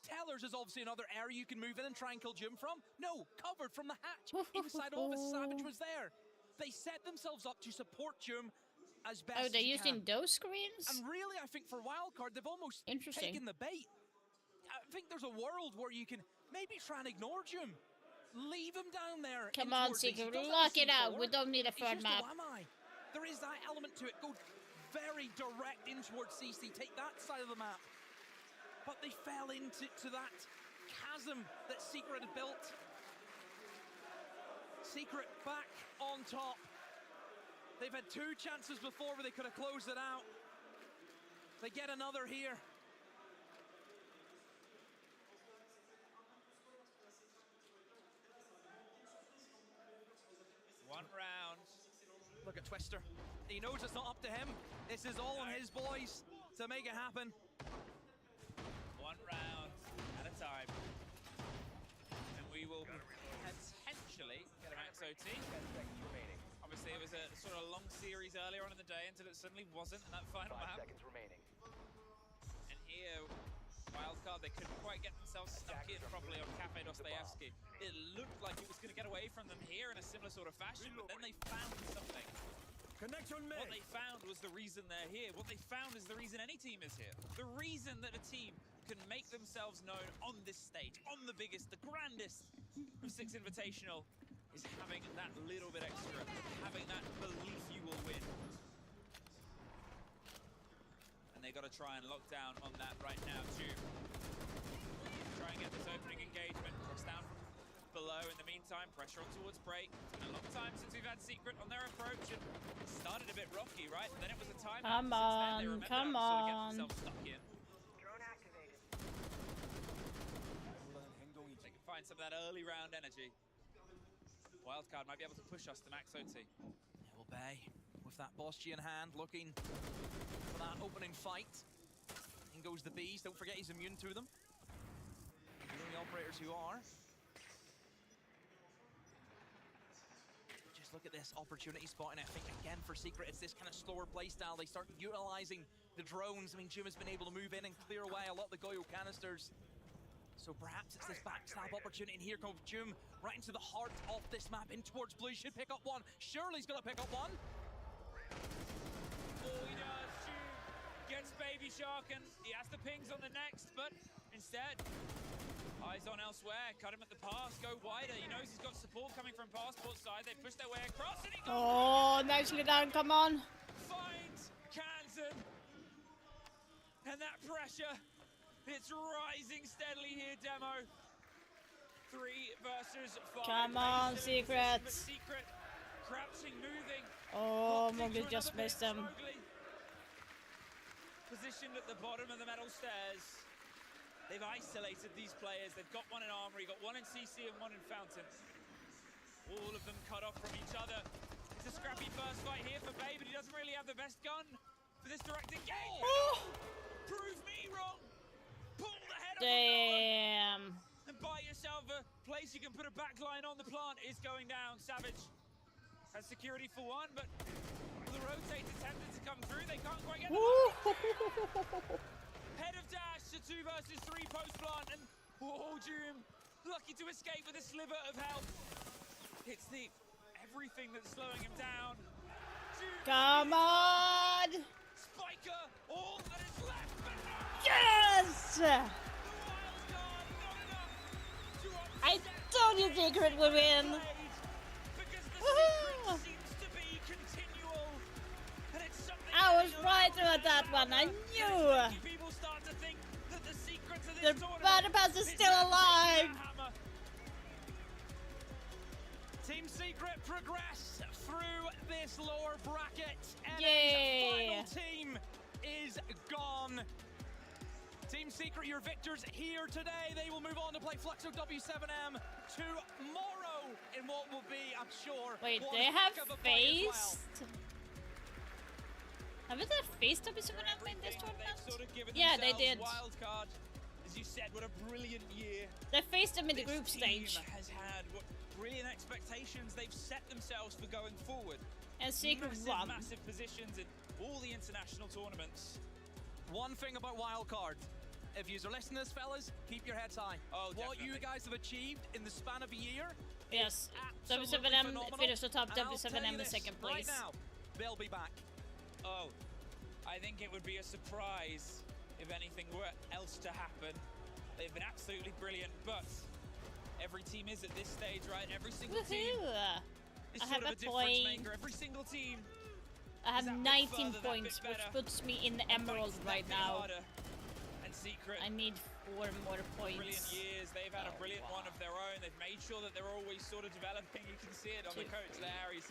Tellers is obviously another area you can move in and try and kill Jum from. No, covered from the hatch. Inside office, Savage was there. They set themselves up to support Jum as best Oh, they're as you using can. those screens? And really, I think for Wildcard, they've almost taken the bait. I think there's a world where you can maybe try and ignore Jum. Leave him down there. Come on, Secret, lock it out. We don't need a third map. There is that element to it. Go very direct in towards CC. Take that side of the map. But they fell into that chasm that Secret had built. Secret back on top. They've had 2 chances before where they could have closed it out. They get another here. One round. Look at Twister. He knows it's not up to him. This is all on his boys to make it happen. One round at a time. And we will potentially get a max OT. Obviously, it was a sort of long series earlier on in the day until it suddenly wasn't in that final map. 5 seconds remaining. And here, Wildcard, they couldn't quite get themselves stuck in properly on Cafe Dostoevsky. It looked like it was going to get away from them here in a similar sort of fashion, but then they found something. What they found was the reason they're here. What they found is the reason any team is here. The reason that a team can make themselves known on this stage, on the biggest, the grandest of 6 Invitational, is having that little bit extra, having that belief you will win. And they got to try and lock down on that right now too. Try and get this opening engagement. Cross down from below. In the meantime, pressure on towards break. It's been a long time since we've had Secret on their approach, and it started a bit rocky, right? And then it was a time. Come on, come on. Stuck in. Drone activated. They can find some of that early round energy. Wildcard might be able to push us to max OT. Will Bay with that boss G in hand, looking for that opening fight. In goes the bees. Don't forget he's immune to them. The only operators who are. Just look at this opportunity spot, and I think again for Secret, it's this kind of slower playstyle. They start utilizing the drones. I mean, Jum has been able to move in and clear away a lot of the Goyo canisters. So perhaps it's this backstab opportunity, and here comes Jum right into the heart of this map, in towards blue. Should pick up one. Shirley's gonna pick up one. All he does, Jum gets Baby Shark, and he has the pings on the next, but instead, eyes on elsewhere. Cut him at the pass, go wider. He knows he's got support coming from Passport side. They push their way across, and he goes. Oh, nicely done, come on. Finds Kansan. And that pressure, it's rising steadily here, Demo. 3 versus 5. Come on, Secret. Secret crouching, moving. Oh, Mowgli just missed him. Positioned at the bottom of the metal stairs. They've isolated these players. They've got one in Armory, got one in CC and one in Fountain. All of them cut off from each other. It's a scrappy first fight here for Bay, but he doesn't really have the best gun for this direct engagement. Oh. Prove me wrong. Pull the head Damn. off and buy yourself a place you can put a backline on. The plant is going down. Savage has security for one, but the rotate attempted to come through. They can't quite get the head of dash to 2 versus 3 post plant, and Jum lucky to escape with a sliver of health. It's the everything that's slowing him down. Come on! Spiker, all that is left, but no! Yes! I told you Secret would win! I was right about that one, I knew! People start to think that the secrets of The this Battle Pass is still alive! Team Secret progress through this lower bracket. And Yay. final team is gone. Team Secret, your victors here today. They will move on to play Fluxo W7M tomorrow in what will be, I'm sure, Wait, one they have heck of a fight as well. faced? Haven't they faced W7M in this tournament? Sort of given Yeah, they themselves did. Wild card As you said, what a brilliant year. They faced them in the This group team stage. has had what brilliant expectations they've set themselves for going forward. And Secret won. Massive positions in all the international tournaments. One thing about wildcard. If you're listening to this, fellas, keep your heads high. Oh, what you guys have achieved in the span of a year. Yes, absolutely W7M phenomenal. finished atop And I'll tell W7M you in this, second right place. now, they'll be back. Oh, I think it would be a surprise if anything were else to happen. They've been absolutely brilliant, but every team is at this stage, right? Every single team is I sort have of a a difference point. maker. Every single team. I have is that bit 19 further, that points, bit which better. puts me in the emerald Fights that right bit now. harder. And Secret. I need 4 more Brilliant points. years. They've had a brilliant one of their own. They've made sure that they're always sort of developing. You can see it on the coach there. He's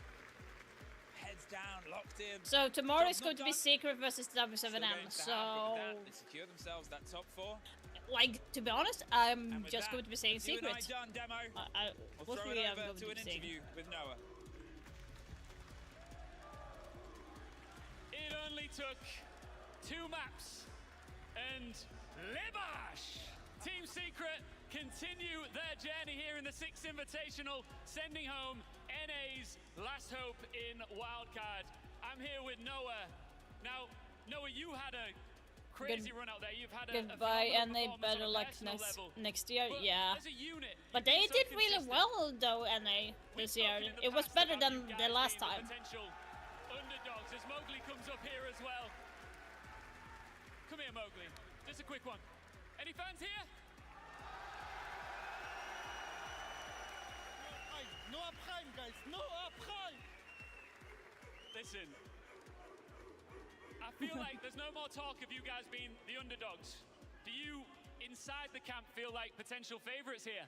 heads down, locked in. So tomorrow is Job's going to not be done. Secret versus Still W7M. going to happen So, with that. They secure themselves that top 4. like, to be honest, I'm And with just that, going to be saying you and I Secret. done, Demo. We'll throw Hopefully it I'm over going to to an be saying. interview with Noah. It only took 2 maps, and Libash! Team Secret continue their journey here in the 6th Invitational, sending home NA's last hope in Wildcard. I'm here with Noah. Now, Noah, you had a crazy run out there. You've had a Goodbye, and they phenomenal better performance on a luck personal level. next year. But Yeah. as a unit, But you've been they so did really consistent. well, though, NA, this year. Spoken in the It was past better about than you the guys last being time. Potential underdogs as Mowgli comes up here as well. Come here, Mowgli. Just a quick one. Any fans here? Noah Prime, guys. Noah Prime. Listen, I feel like there's no more talk of you guys being the underdogs. Do you, inside the camp, feel like potential favorites here?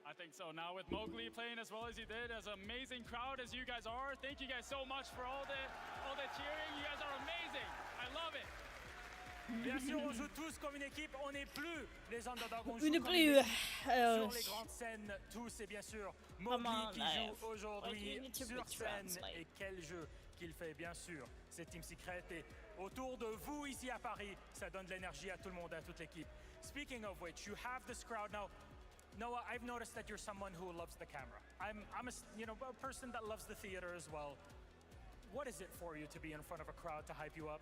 I think so. Now with Mowgli playing as well as he did, as an amazing crowd as you guys are, thank you guys so much for all the cheering. You guys are amazing. I love it. Bien sûr, on joue tous comme une équipe, on n'est plus les underdogs, on joue Une comme plus, une équipe sur les grandes scènes, tous, et bien sûr, Mowgli qui joue aujourd'hui sur scène, et quel jeu qu'il fait, bien sûr. C'est Team Secret, et autour de vous ici à Paris, ça donne de l'énergie à tout le monde, à toute l'équipe. Speaking of which, you have this crowd now. Noah, I've noticed that you're someone who loves the camera. I'm a person that loves the theater as well. What is it for you to be in front of a crowd to hype you up?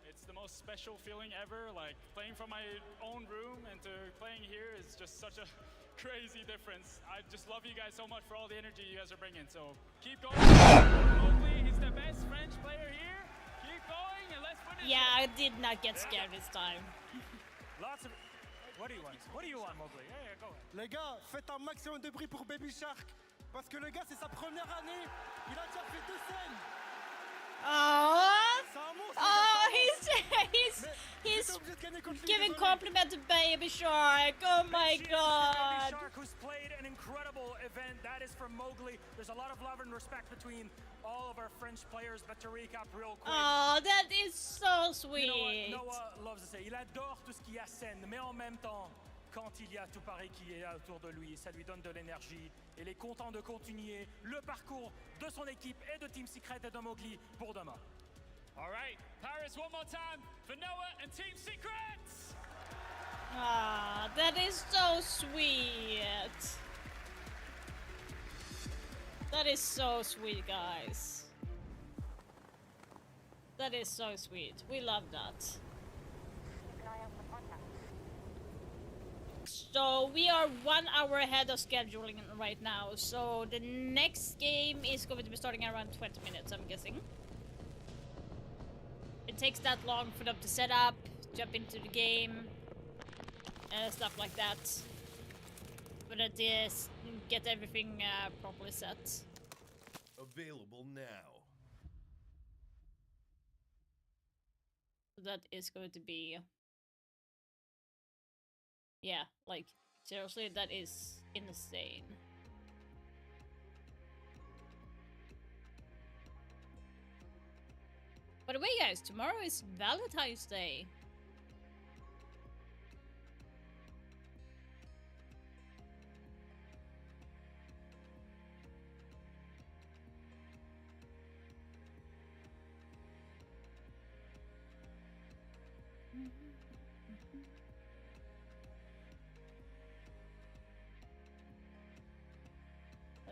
It's the most special feeling ever. Like playing from my own room and to playing here is just such a crazy difference. I just love you guys so much for all the energy you guys are bringing. So keep going. Mowgli, he's the best French player here. Keep going and let's win it. Yeah, I did not get scared this time. Lots of... What do you want? What do you want, Mowgli? Yeah, go ahead. Les gars, faites un maximum de bruit pour Baby Shark. Parce que le gars, c'est sa première année. Il a déjà fait 2 scènes. He's giving compliment to Baby Shark. Oh my god. Baby Shark, who's played an incredible event. That is from Mowgli. There's a lot of love and respect between all of our French players. But to recap real quick. Oh, that is so sweet. You know what Noah loves to say? Il adore tout ce qui est scène, mais en même temps, quand il y a tout Paris qui est là autour de lui, ça lui donne de l'énergie. Il est content de continuer le parcours de son équipe et de Team Secret et de Mowgli pour demain. All right, Paris, one more time for Noah and Team Secret. Ah, that is so sweet. That is so sweet, guys. That is so sweet. We love that. So we are 1 hour ahead of scheduling right now. So the next game is going to be starting around 20 minutes, I'm guessing. It takes that long for them to set up, jump into the game, stuff like that. But it is get everything properly set. Available now. So that is going to be... Yeah, like, seriously, that is insane. By the way, guys, tomorrow is Valentine's Day.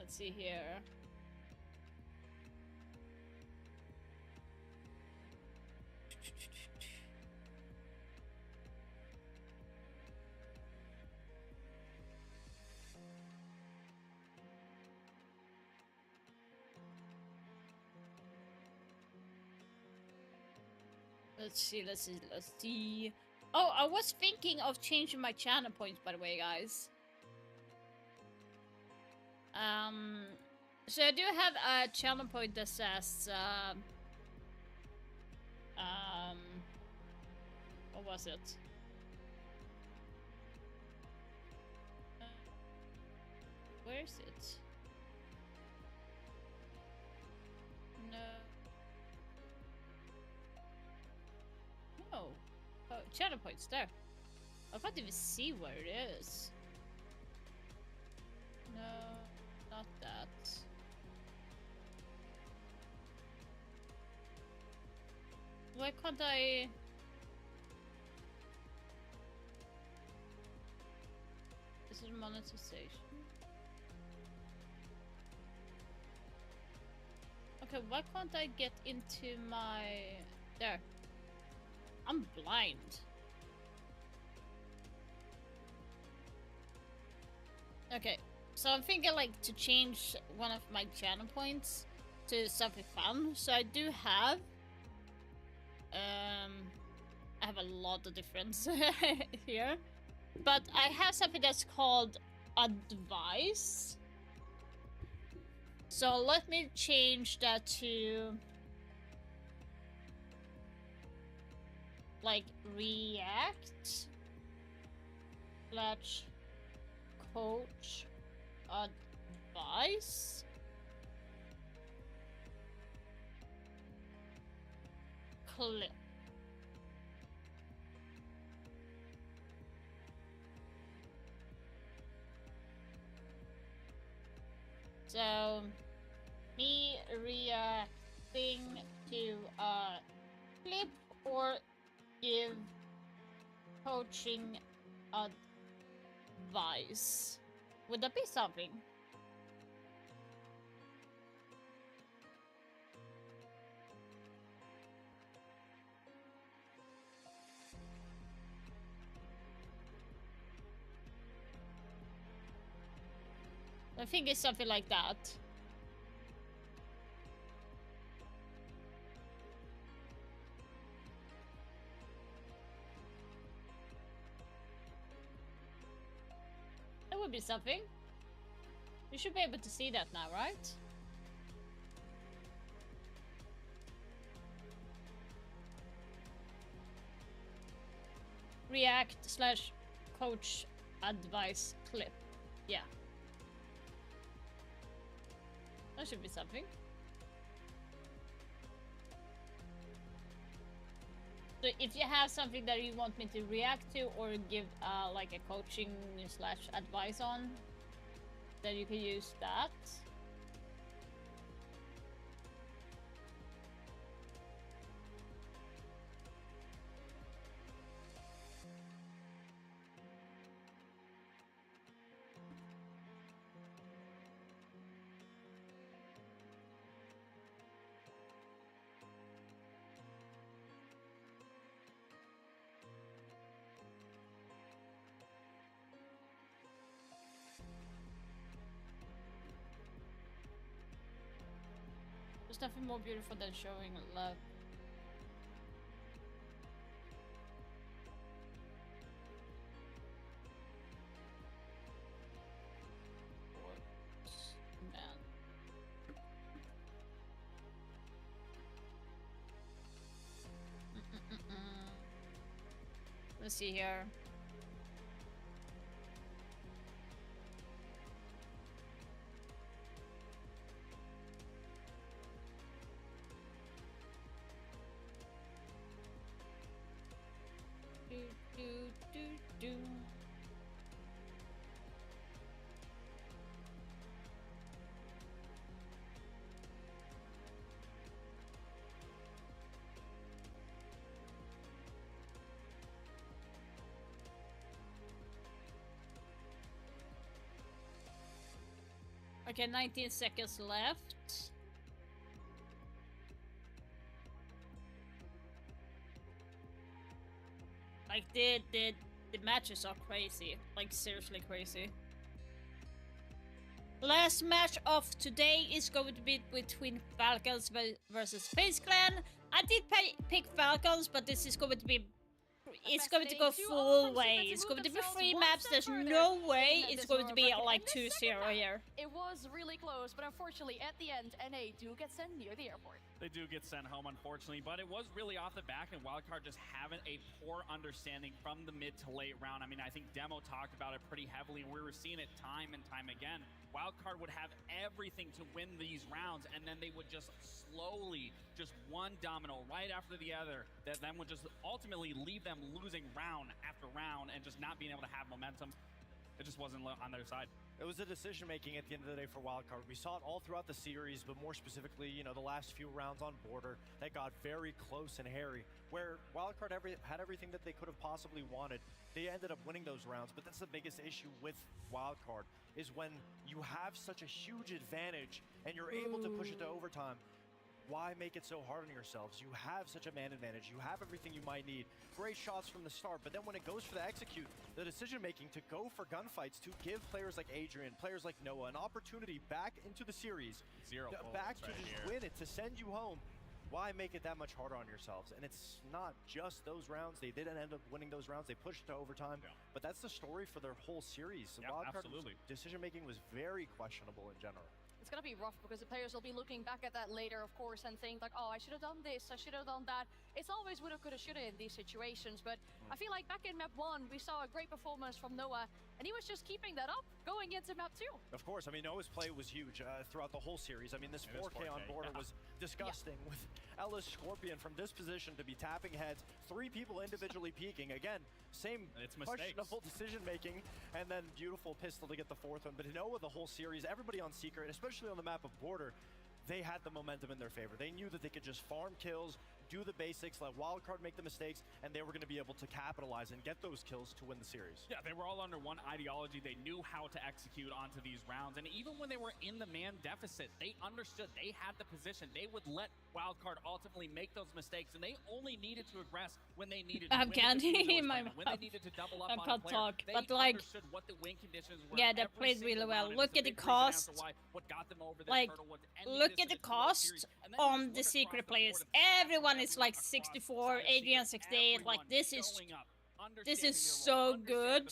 Let's see here. Let's see. Oh, I was thinking of changing my channel points, by the way, guys. So I do have a channel point that says, what was it? Where is it? No. No. Oh, channel points there. I can't even see where it is. No, not that. Why can't I? Is it monetization? Okay, why can't I get into my... There. I'm blind. Okay, so I'm thinking like to change one of my channel points to something fun. So I do have... I have a lot of difference here. But I have something that's called advice. So let me change that to like react / coach advice. Clip. So, me reacting to a clip or give coaching advice. Would that be something? I think it's something like that. That would be something. You should be able to see that now, right? React / coach advice clip. Yeah. That should be something. So if you have something that you want me to react to or give like a coaching / advice on, then you can use that. There's nothing more beautiful than showing love. Man. Let's see here. Do. Okay, 19 seconds left. Like, the matches are crazy. Like, seriously crazy. Last match of today is going to be between Falcons versus FaZe Clan. I did pick Falcons, but this is going to be... It's going to go full way. It's going to be 3 maps. There's no way it's going to be like 2-0 here. It was really close, but unfortunately at the end, NA do get sent near the airport. They do get sent home, unfortunately, but it was really off the back, and Wildcard just having a poor understanding from the mid to late round. I mean, I think Demo talked about it pretty heavily, and we were seeing it time and time again. Wildcard would have everything to win these rounds, and then they would just slowly, just one domino right after the other, that then would just ultimately leave them losing round after round and just not being able to have momentum. It just wasn't on their side. It was the decision-making at the end of the day for Wildcard. We saw it all throughout the series, but more specifically, you know, the last few rounds on Border that got very close and hairy, where Wildcard had everything that they could have possibly wanted. They ended up winning those rounds, but that's the biggest issue with Wildcard, is when you have such a huge advantage and you're able to push it to overtime. Why make it so hard on yourselves? You have such a man advantage. You have everything you might need. Great shots from the start, but then when it goes for the execute, the decision-making to go for gunfights, to give players like Adrian, players like Noah, an opportunity back into the series, back to just win it, to send you home. Why make it that much harder on yourselves? And it's not just those rounds. They didn't end up winning those rounds. They pushed to overtime, but that's the story for their whole series. Yeah, absolutely. Decision-making was very questionable in general. It's gonna be rough because the players will be looking back at that later, of course, and think like, oh, I should have done this, I should have done that. It's always woulda, coulda, shoulda in these situations, but I feel like back in map 1, we saw a great performance from Noah, and he was just keeping that up going into map 2. Of course, I mean, Noah's play was huge throughout the whole series. I mean, this 4K on Border was disgusting with Ella's Scorpion from this position to be tapping heads, 3 people individually peeking. Again, same questionable decision-making, and then beautiful pistol to get the 4th one. But Noah, the whole series, everybody on Secret, especially on the map of Border, they had the momentum in their favor. They knew that they could just farm kills, do the basics, let Wildcard make the mistakes, and they were going to be able to capitalize and get those kills to win the series. Yeah, they were all under one ideology. They knew how to execute onto these rounds, and even when they were in the man deficit, they understood they had the position. They would let Wildcard ultimately make those mistakes, and they only needed to aggress when they needed to. I'm when they needed to double up I on can't a player. talk, They but like, understood what the win conditions were. yeah, they played really well. Look at the cost. What got them over this Like, hurdle was ending look this at the in a 2-0 cost series, and then on just the look secret across the players. board of Everyone is like 64, Adrian 68. Like, this is so good.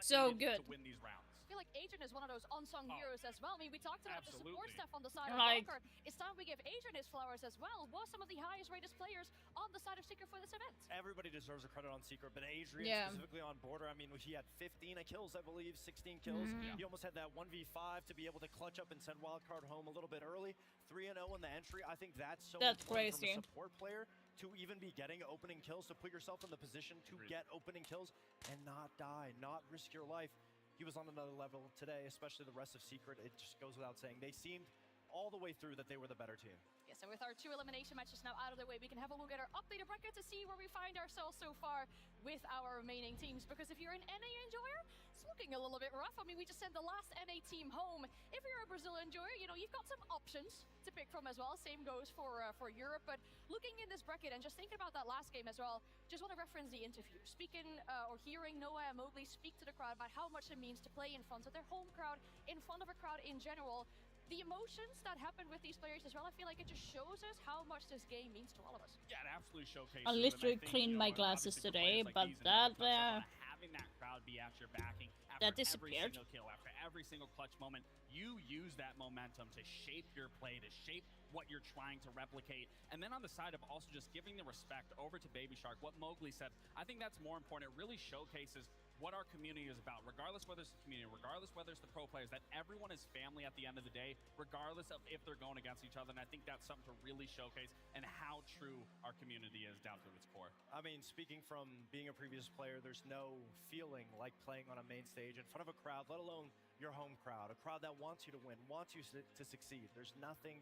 So good. To win these rounds. I feel like Adrian is one of those unsung heroes as well. I mean, we talked about the support stuff on the side Like, of Wildcard. It's time we give Adrian his flowers as well. Was some of the highest rated players on the side of Secret for this event. Everybody deserves a credit on Secret, but Adrian specifically on Border, I mean, he had 15 kills, I believe, 16 kills. He almost had that 1v5 to be able to clutch up and send Wildcard home a little bit early. 3-0 in the entry. I think that's so important crazy. from a support player to even be getting opening kills, to put yourself in the position to get opening kills and not die, not risk your life. He was on another level today, especially the rest of Secret. It just goes without saying. They seemed all the way through that they were the better team. Yes, and with our 2 elimination matches now out of the way, we can have a look at our updated bracket to see where we find ourselves so far with our remaining teams. Because if you're an NA enjoyer, it's looking a little bit rough. I mean, we just sent the last NA team home. If you're a Brazil enjoyer, you know, you've got some options to pick from as well. Same goes for Europe. But looking in this bracket and just thinking about that last game as well, just want to reference the interview. Speaking or hearing Noah and Mowgli speak to the crowd about how much it means to play in front of their home crowd, in front of a crowd in general. The emotions that happen with these players as well, I feel like it just shows us how much this game means to all of us. Yeah, it absolutely showcases. I literally cleaned my glasses today, but that having that crowd be at your backing after that disappeared. Every single kill, after every single clutch moment, you use that momentum to shape your play, to shape what you're trying to replicate. And then on the side of also just giving the respect over to Baby Shark, what Mowgli said, I think that's more important. It really showcases what our community is about, regardless whether it's the community, regardless whether it's the pro players, that everyone is family at the end of the day, regardless of if they're going against each other. And I think that's something to really showcase and how true our community is down to its core. I mean, speaking from being a previous player, there's no feeling like playing on a main stage in front of a crowd, let alone your home crowd, a crowd that wants you to win, wants you to succeed. There's nothing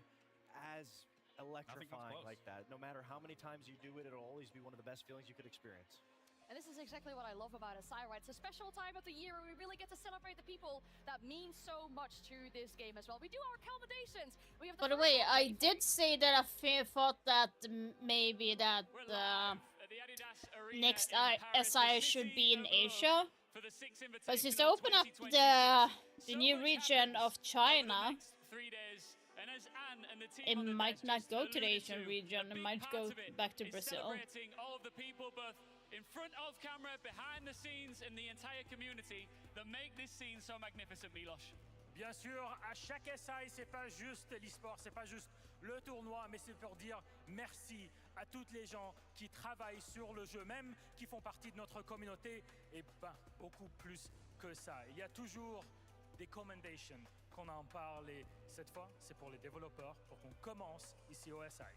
as electrifying like that. No matter how many times you do it, it'll always be one of the best feelings you could experience. And this is exactly what I love about SI, right? It's a special time of the year where we really get to celebrate the people that mean so much to this game as well. We do our accommodations. We have By the way, I did say that I thought that maybe that next SI should be in Asia. But since they open up the new region of China, it might not go to the Asian region. It might go back to Brazil. All of the people, both in front of camera, behind the scenes, and the entire community that make this scene so magnificent, Milos. Bien sûr, à chaque SI, c'est pas juste l'e-sport, c'est pas juste le tournoi, mais c'est pour dire merci à toutes les gens qui travaillent sur le jeu, même qui font partie de notre communauté, et ben, beaucoup plus que ça. Il y a toujours des commendations qu'on en parle, et cette fois, c'est pour les développeurs, pour qu'on commence ici au SI.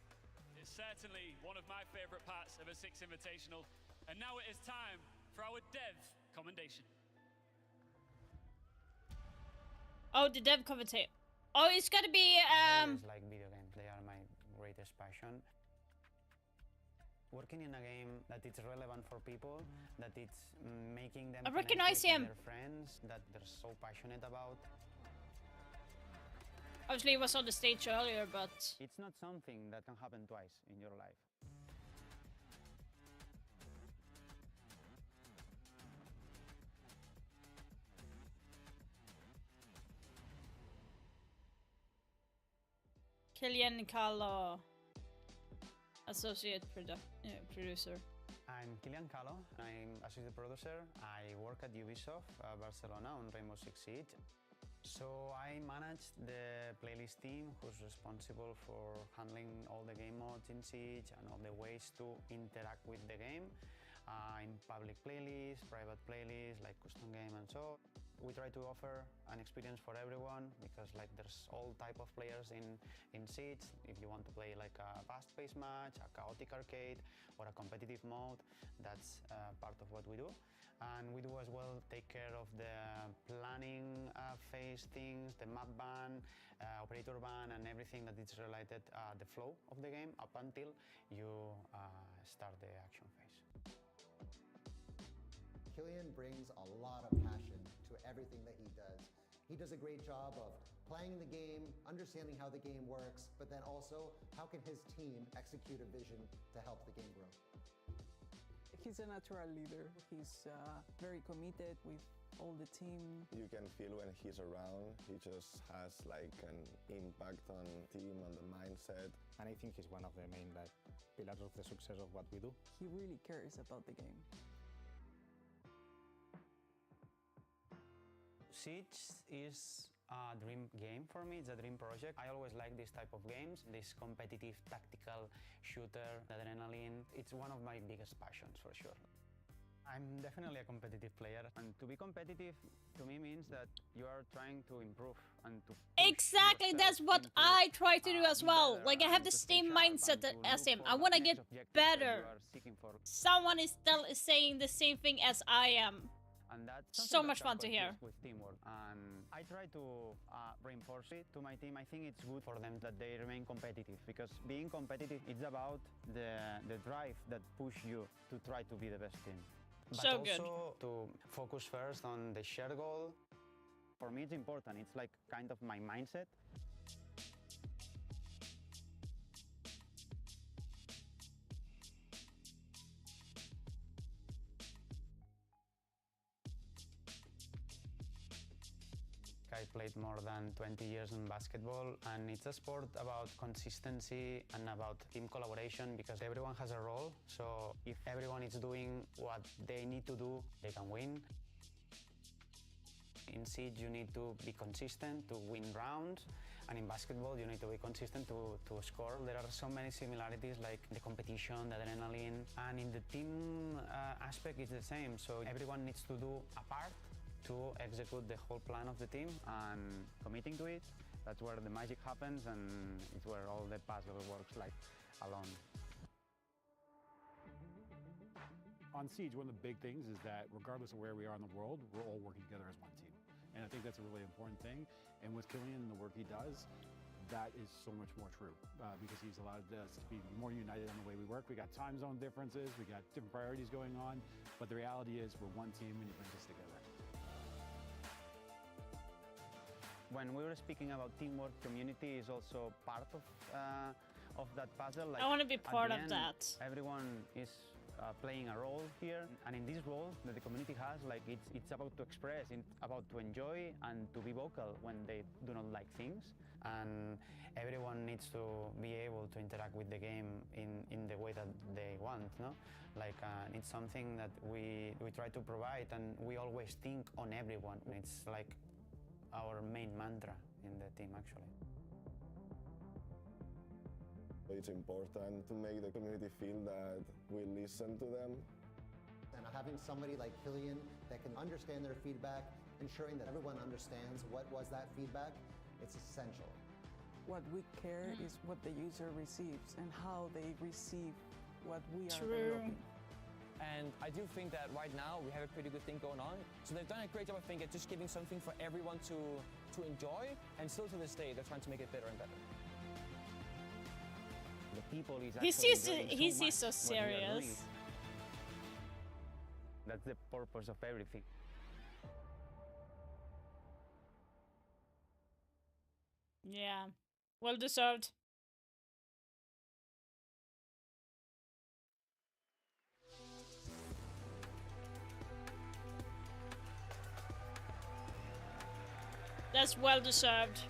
It's certainly one of my favorite parts of a Six Invitational. And now it is time for our dev commendation. Oh, the dev commentator. Oh, it's gotta be I always like video games. They are my greatest passion. Working in a game that it's relevant for people, that it's making them I recognize connect him. with their friends, that they're so passionate about. Obviously, he was on the stage earlier, but It's not something that can happen twice in your life. Killian Carlo, associate producer. I'm Kilian Calo. I'm associate producer. I work at Ubisoft Barcelona on Rainbow Six Siege. So I manage the playlist team who's responsible for handling all the game modes in Siege and all the ways to interact with the game in public playlists, private playlists, like custom game and so. We try to offer an experience for everyone because like there's all type of players in Siege. If you want to play like a fast-paced match, a chaotic arcade, or a competitive mode, that's part of what we do. And we do as well take care of the planning phase things, the map ban, operator ban, and everything that is related the flow of the game up until you start the action phase. Killian brings a lot of passion to everything that he does. He does a great job of playing the game, understanding how the game works, but then also how can his team execute a vision to help the game grow. He's a natural leader. He's very committed with all the team. You can feel when he's around, he just has like an impact on the team, on the mindset. And I think he's one of the main pillars of the success of what we do. He really cares about the game. Siege is a dream game for me. It's a dream project. I always like this type of games, this competitive tactical shooter, adrenaline. It's one of my biggest passions for sure. I'm definitely a competitive player, and to be competitive to me means that you are trying to improve and to exactly that's what I try to do as well. Like I have the same mindset as him. I want to get better. Someone is saying the same thing as I am. And that's so much fun to hear. With teamwork, and I try to reinforce it to my team. I think it's good for them that they remain competitive, because being competitive is about the drive that push you to try to be the best team. But so also good. To focus first on the shared goal. For me, it's important. It's like kind of my mindset. I played more than 20 years in basketball, and it's a sport about consistency and about team collaboration, because everyone has a role. So if everyone is doing what they need to do, they can win. In Siege, you need to be consistent to win rounds, and in basketball, you need to be consistent to score. There are so many similarities, like the competition, the adrenaline, and in the team aspect, it's the same. So everyone needs to do a part to execute the whole plan of the team, and committing to it, that's where the magic happens, and it's where all the puzzle works like alone. On Siege, one of the big things is that regardless of where we are in the world, we're all working together as one team. And I think that's a really important thing. And with Killian and the work he does, that is so much more true because he's allowed us to be more united on the way we work. We got time zone differences, we got different priorities going on, but the reality is we're one team and he brings us together. When we were speaking about teamwork, community is also part of that puzzle. Like, I want to be part of end, that. Everyone is playing a role here, and in this role that the community has, like it's about to express, it's about to enjoy and to be vocal when they do not like things, and everyone needs to be able to interact with the game in the way that they want, no? Like it's something that we try to provide, and we always think on everyone. It's like our main mantra in the team, actually. It's important to make the community feel that we listen to them. And having somebody like Killian that can understand their feedback, ensuring that everyone understands what was that feedback, it's essential. What we care is what the user receives and how they receive what we are True. developing. And I do think that right now we have a pretty good thing going on. So they've done a great job, I think, at just giving something for everyone to enjoy. And still to this day, they're trying to make it better and better. The people is He's so serious. That's the purpose of everything. Yeah, well deserved. That's well deserved.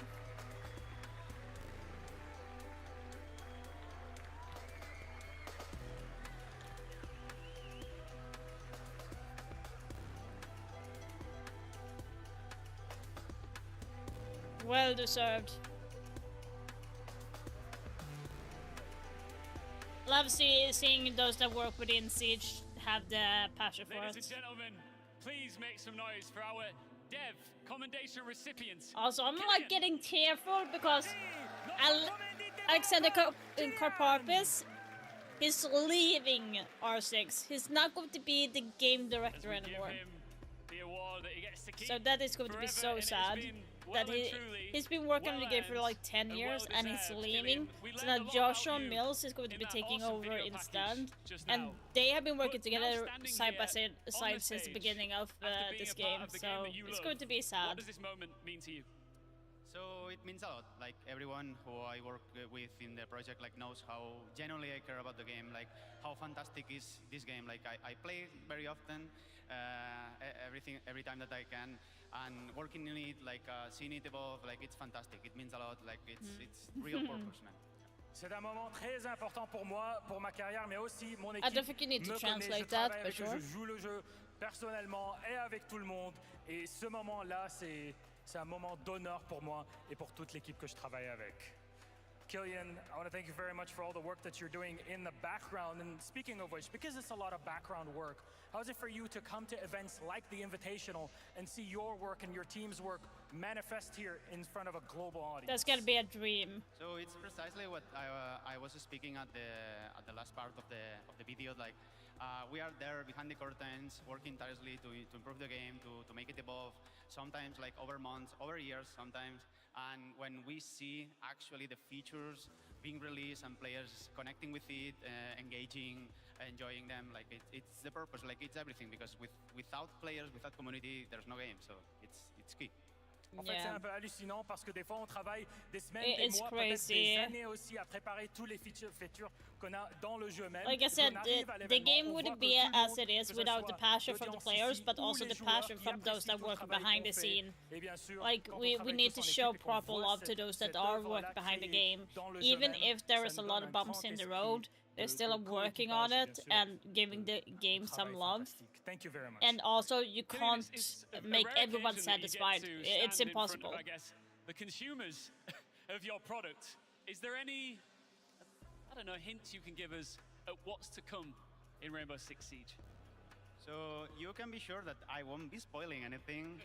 Well deserved. Love seeing those that work within Siege have the passion for Ladies it. and gentlemen, please make some noise for our Dev Commendation recipients. Also, I'm like getting tearful because Alexander Karpakis is leaving R6. He's not going to be the game director anymore. The award that he gets to keep So that is going to be so sad. That he's been working on the game for like 10 years and he's leaving. So now Joshua Mills is going to be taking over instead. And they have been working together side by side since the beginning of this game. So it's going to be sad. What does this moment mean to you? So it means a lot. Like everyone who I work with in the project like knows how genuinely I care about the game, like how fantastic is this game. Like I play very often, every time that I can, and working in it, like seeing it evolve, like it's fantastic. It means a lot. Like it's real purpose, man. C'est un moment très important pour moi, pour ma carrière, mais aussi mon équipe. I don't think you need to me connaît, translate je that, travaille but avec eux, sure. je joue le jeu personnellement et avec tout le monde. Et ce moment-là, c'est un moment d'honneur pour moi et pour toute l'équipe que je travaille avec. Killian, I want to thank you very much for all the work that you're doing in the background. And speaking of which, because it's a lot of background work, how is it for you to come to events like the Invitational and see your work and your team's work manifest here in front of a global audience? That's gonna be a dream. So it's precisely what I was speaking at the last part of the video. Like we are there behind the curtains, working tirelessly to improve the game, to make it evolve. Sometimes like over months, over years, sometimes. And when we see actually the features being released and players connecting with it, engaging, enjoying them, like it's the purpose, like it's everything. Because without players, without community, there's no game. So it's key. En fait, c'est un peu hallucinant parce que des fois, on travaille des semaines, It's des mois, peut-être crazy. des années aussi à préparer tous les features qu'on a dans le jeu même. Like I said, On arrive à the l'événement, game on voit wouldn't que be tout le as monde, it is que ce without the soit passion from the l'audience players, ici but ou also les the joueurs passion qui from those apprécient that tout le work travail behind qu'on the fait. scene. Et bien sûr, Like quand on we travaille need tous to en show équipe et qu'on proper voit love to those that cette are œuvre-là work behind the créée game. dans le jeu Even même, if there ça is a nous lot donne of un bumps grand in the esprit road, they're still working on it and giving the game some love. Thank you very much. And also, you can't It's a make rare everyone occasion that you get satisfied. to It's stand in front of, impossible. I guess, the consumers of your product. Is there any, I don't know, hints you can give us at what's to come in Rainbow Six Siege? So you can be sure that I won't be spoiling anything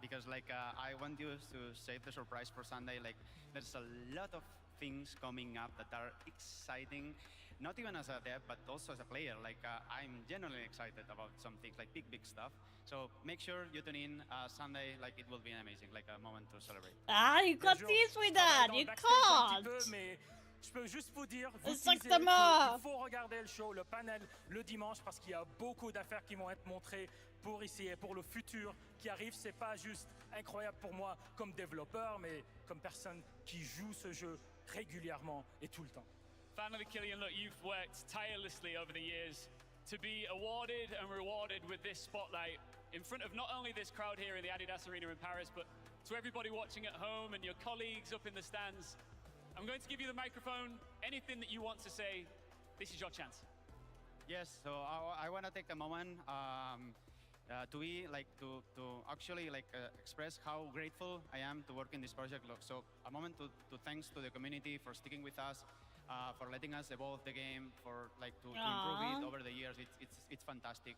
because like I want you to save the surprise for Sunday. Like there's a lot of things coming up that are exciting. not even as a dev, but also as a player. Like I'm genuinely excited about some things, like big stuff. So make sure you tune in Sunday. Like it will be amazing, like a moment to celebrate. Ah, you can't tease with that. You can't. Je peux juste vous dire, vous Exactement. qu'il faut regarder le show, le panel, le dimanche, parce qu'il y a beaucoup d'affaires qui vont être montrées pour ici et pour le futur qui arrive. C'est pas juste incroyable pour moi comme développeur, mais comme personne qui joue ce jeu régulièrement et tout le temps. Finally, Killian, look, you've worked tirelessly over the years to be awarded and rewarded with this spotlight in front of not only this crowd here in the Adidas Arena in Paris, but to everybody watching at home and your colleagues up in the stands. I'm going to give you the microphone. Anything that you want to say, this is your chance. Yes, so I want to take a moment to be like to actually like express how grateful I am to work in this project. So a moment to thanks to the community for sticking with us, for letting us evolve the game, for like to improve it over the years. It's fantastic.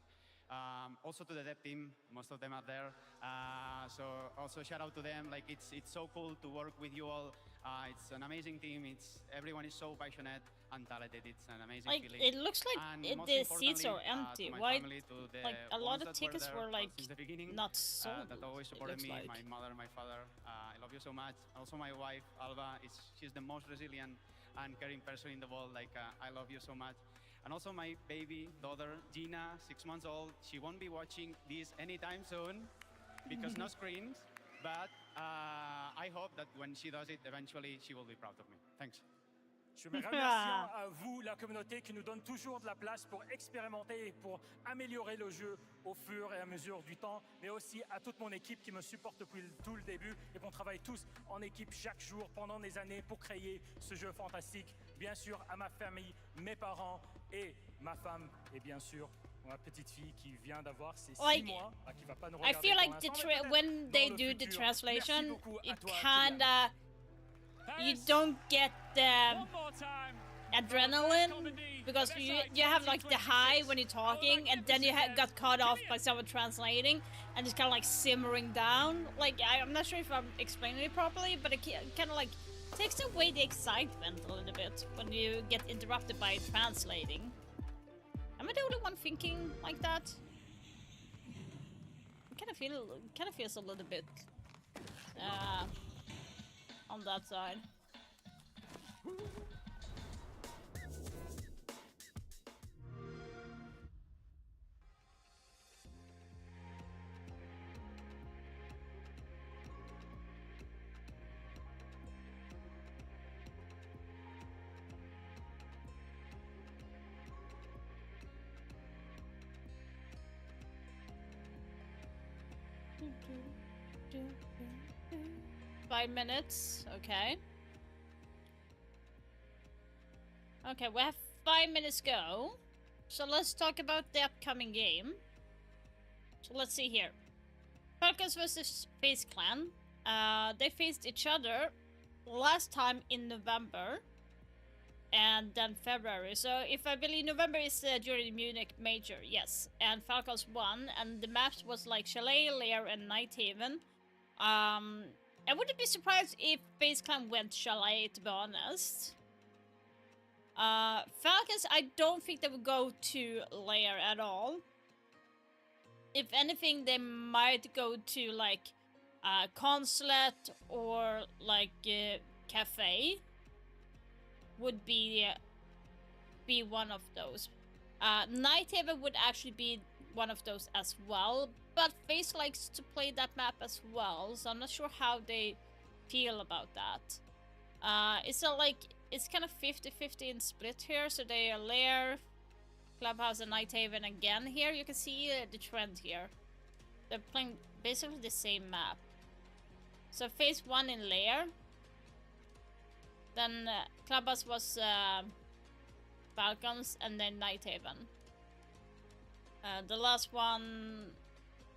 Also to the dev team, most of them are there. So also shout out to them. Like it's so cool to work with you all. It's an amazing team. Everyone is so passionate and talented. It's an amazing feeling. It looks like the seats are empty. Why? Like a lot of tickets were like not sold. That always supported me. My mother, my father. I love you so much. Also my wife Alba. She's the most resilient and caring person in the world. Like I love you so much. And also my baby daughter, Gina, 6 months old. She won't be watching this anytime soon because no screens. But I hope that when she does it, eventually she will be proud of me. Thanks. Je me remercie à vous, la communauté, qui nous donne toujours de la place pour expérimenter et pour améliorer le jeu au fur et à mesure du temps, mais aussi à toute mon équipe qui me supporte depuis tout le début et qu'on travaille tous en équipe chaque jour pendant des années pour créer ce jeu fantastique. Bien sûr, à ma famille, mes parents et ma femme, et bien sûr, ma petite fille qui vient d'avoir ses 6 mois, qui va pas nous regarder. I feel like when they do the translation, it kinda you don't get the adrenaline because you have like the high when you're talking, and then you got cut off by someone translating, and it's kind of like simmering down. Like I'm not sure if I'm explaining it properly, but it kind of like takes away the excitement a little bit when you get interrupted by translating. Am I the only one thinking like that? I kind of feels a little bit on that side. Five minutes, okay. Okay, we have 5 minutes go. So let's talk about the upcoming game. So let's see here. Falcons versus FaZe Clan. They faced each other last time in November. And then February. So if I believe November is during the Munich Major, yes. And Falcons won. And the maps was like Chalet, Lair, and Nighthaven. I wouldn't be surprised if FaZe Clan went Chalet, to be honest. Falcons, I don't think they would go to Lair at all. If anything, they might go to like Consulate or like Cafe. Would be one of those. Nighthaven would actually be one of those as well. But FaZe likes to play that map as well, so I'm not sure how they feel about that. It's kind of 50-50 in split here, so they are Lair, Clubhouse, and Nighthaven again here. You can see the trend here. They're playing basically the same map. So FaZe won in Lair. Then Clubhouse was Falcons, and then Nighthaven. The last one,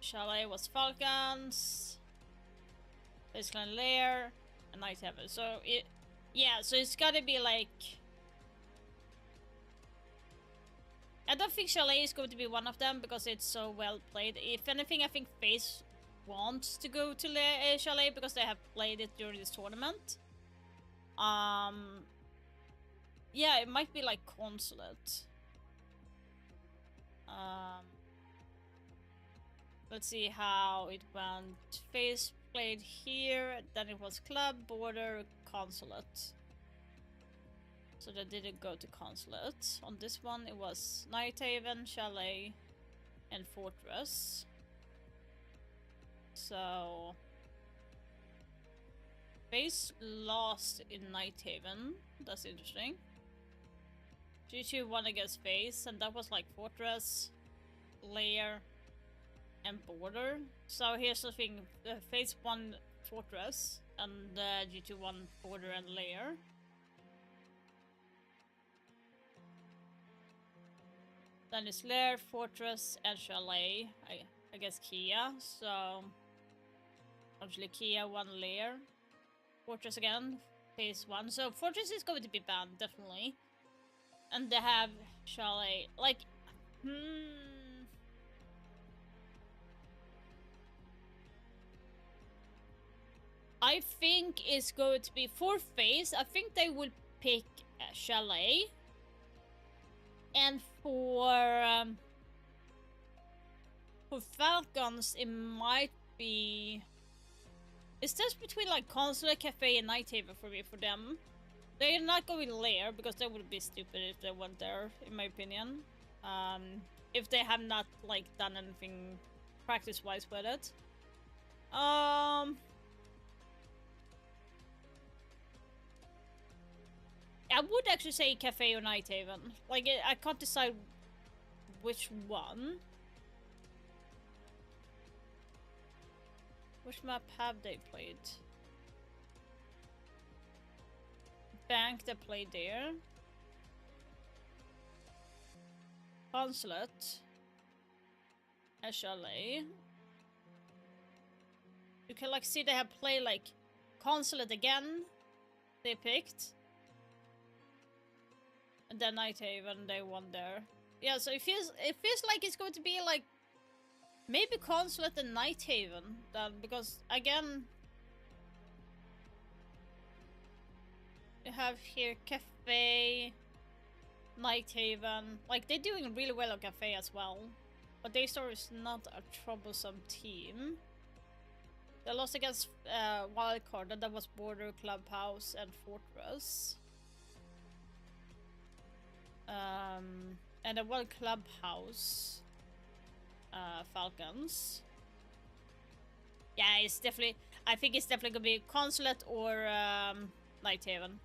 Chalet, was Falcons, FaZe Clan Lair, and Nighthaven. So so it's gotta be like... I don't think Chalet is going to be one of them because it's so well played. If anything, I think FaZe wants to go to Chalet because they have played it during this tournament. Yeah, it might be like Consulate. Let's see how it went. FaZe played here, then it was Club, Border, Consulate. So they didn't go to Consulate. On this one it was Nighthaven, Chalet, and Fortress. So FaZe lost in Nighthaven. That's interesting. G2 won against FaZe, and that was like Fortress, Lair, and Border. So here's the thing, FaZe won Fortress, and G2 won Border and Lair. Then it's Lair, Fortress, and Chalet. I guess Kia, so obviously Kia won Lair. Fortress again, FaZe won. So Fortress is going to be banned, definitely. And they have Chalet. Like, I think it's going to be for FaZe. I think they will pick Chalet. And for Falcons, it might be... It's just between like Consulate, Cafe, and Nighthaven for me, for them. They're not going Lair, because they would be stupid if they went there, in my opinion. If they have not like done anything practice-wise with it. I would actually say Cafe or Nighthaven. Like, I can't decide which one. Which map have they played? Bank, they played there. Consulate. Chalet. You can like see they have played like Consulate again. They picked. And then Nighthaven, they won there. Yeah, so it feels like it's going to be like maybe Consulate and Nighthaven then, because again you have here Cafe, Nighthaven. Like, they're doing really well on Cafe as well. But Daystar is not a troublesome team. They lost against Wildcard, and that was Border, Clubhouse, and Fortress. And a World Clubhouse Falcons. Yeah, it's definitely... I think it's definitely gonna be Consulate or Nighthaven.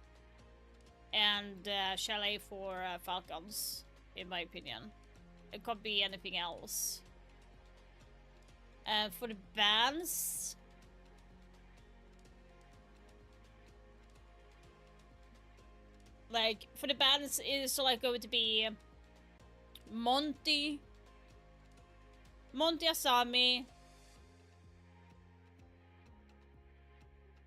And Chalet for Falcons, in my opinion. It could be anything else. For the bans... Like, for the bans, it's like going to be Monty, Asami.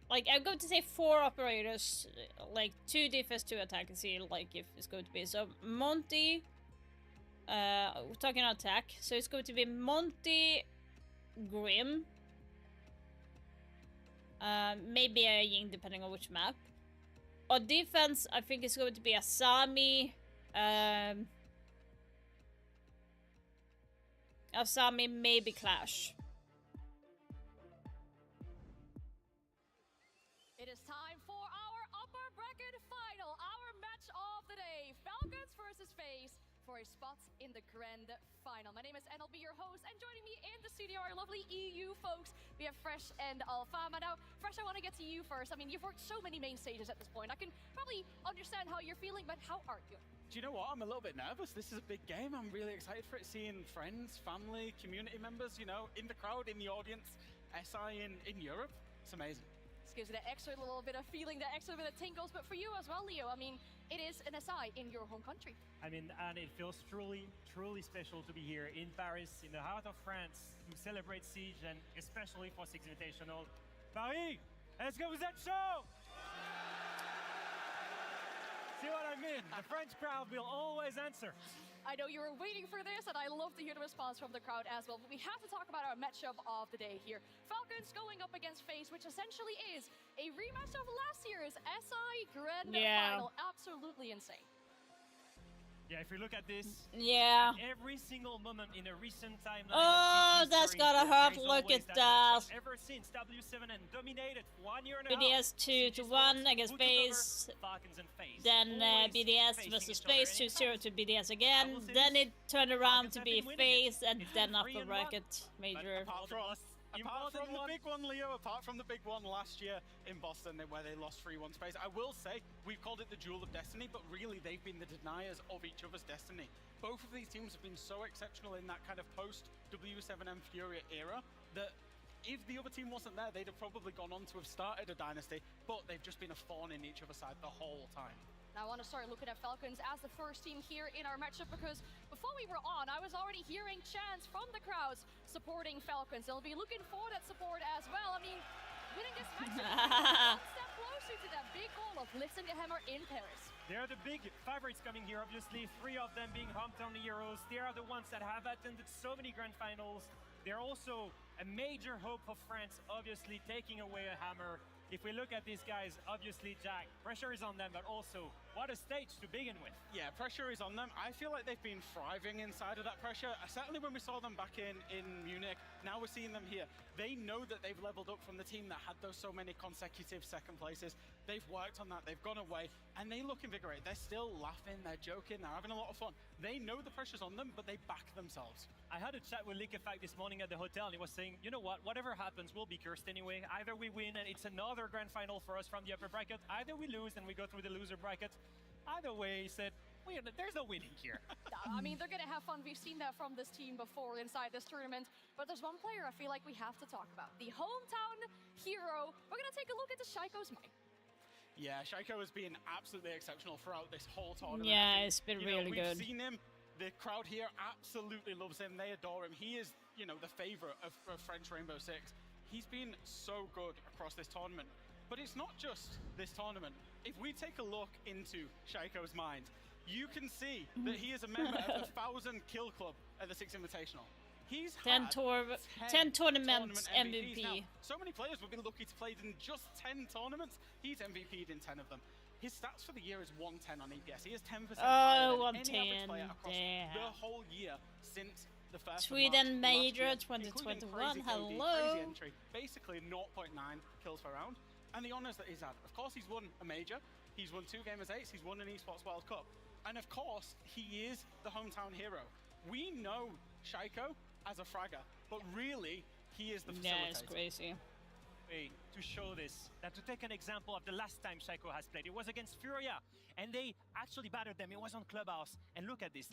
Like, I'm going to say 4 operators, like 2 defense, 2 attack, and see like if it's going to be. So Monty, we're talking attack, so it's going to be Monty, Grim, maybe a Ying depending on which map. On defense, I think it's going to be Asami, Asami, maybe Clash. It is time for our upper bracket final, our match of the day. Falcons versus FaZe for a spot in the grand final. My name is Anne, I'll be your host, and joining me in the studio are lovely EU folks. We have Fresh and Alfama. Now, Fresh, I want to get to you first. I mean, you've worked so many main stages at this point. I can probably understand how you're feeling, but how are you? Do you know what? I'm a little bit nervous. This is a big game. I'm really excited for it. Seeing friends, family, community members, you know, in the crowd, in the audience, SI in Europe. It's amazing. This gives you that extra little bit of feeling, that extra bit of tingles. But for you as well, Leo, I mean, it is an SI in your home country. I mean, and it feels truly, truly special to be here in Paris, in the heart of France, to celebrate Siege, and especially for Six Invitational. Paris, est-ce que vous êtes chaud? See what I mean? The French crowd will always answer. I know you were waiting for this, and I love to hear the response from the crowd as well. But we have to talk about our matchup of the day here. Falcons going up against FaZe, which essentially is a rematch of last year's SI Grand Final. Absolutely insane. Yeah, if we look at this, yeah, every single moment in a recent timeline. Oh, that's gotta hurt. Look at that. Ever since W7 and dominated 1 year and a BDS half. 2-1 against FaZe. Then BDS versus FaZe 2-0 to BDS again. Then it turned around to be FaZe, and then after Rocket Major. Apart from the big one, Leo, apart from the big one last year in Boston where they lost 3-1 space, I will say we've called it the Duel of Destiny, but really they've been the deniers of each other's destiny. Both of these teams have been so exceptional in that kind of post-W7M Furia era that if the other team wasn't there, they'd have probably gone on to have started a dynasty, but they've just been a thorn in each other's side the whole time. Now I want to start looking at Falcons as the first team here in our matchup, because before we were on, I was already hearing chants from the crowds supporting Falcons. They'll be looking for that support as well. I mean, winning this matchup one step closer to that big goal of lifting the hammer in Paris. They are the big favorites coming here, obviously, 3 of them being hometown heroes. They are the ones that have attended so many grand finals. They're also a major hope of France, obviously taking away a hammer. If we look at these guys, obviously, Jack, pressure is on them, but also, what a stage to begin with. Yeah, pressure is on them. I feel like they've been thriving inside of that pressure. Certainly when we saw them back in Munich, now we're seeing them here. They know that they've leveled up from the team that had those so many consecutive second places. They've worked on that, they've gone away, and they look invigorated. They're still laughing, they're joking, they're having a lot of fun. They know the pressure's on them, but they back themselves. I had a chat with Liquefact this morning at the hotel, and he was saying, you know what, whatever happens, we'll be cursed anyway. Either we win, and it's another grand final for us from the upper bracket. Either we lose, and we go through the loser bracket. Either way, he said, there's no winning here. I mean, they're going to have fun. We've seen that from this team before inside this tournament. But there's one player I feel like we have to talk about. The hometown hero. We're going to take a look at the Shaiko's mic. Yeah, Shaiko has been absolutely exceptional throughout this whole tournament. Yeah, it's been really good. We've seen him. The crowd here absolutely loves him. They adore him. He is, the favorite of French Rainbow Six. He's been so good across this tournament. But it's not just this tournament. If we take a look into Shaiko's mind, you can see that he is a member of the 1,000 Kill Club at the Six Invitational. He's 10 tournaments MVP. Now, so many players would be lucky to play in just 10 tournaments. He's MVP'd in 10 of them. His stats for the year is 110 on EPS. He is 10% higher than any average player across the whole year since the first Sweden Major last year, 2021. Crazy Hello. entry, basically 0.9 kills per round. And the honors that he's had. Of course, he's won a major. He's won 2 Gamers 8s. He's won an Esports World Cup. And of course, he is the hometown hero. We know Shaiko as a fragger, but really, he is the facilitator. Yeah, it's crazy. To show this, that to take an example of the last time Shaiko has played, it was against Furia, and they actually battered them. It was on Clubhouse, and look at this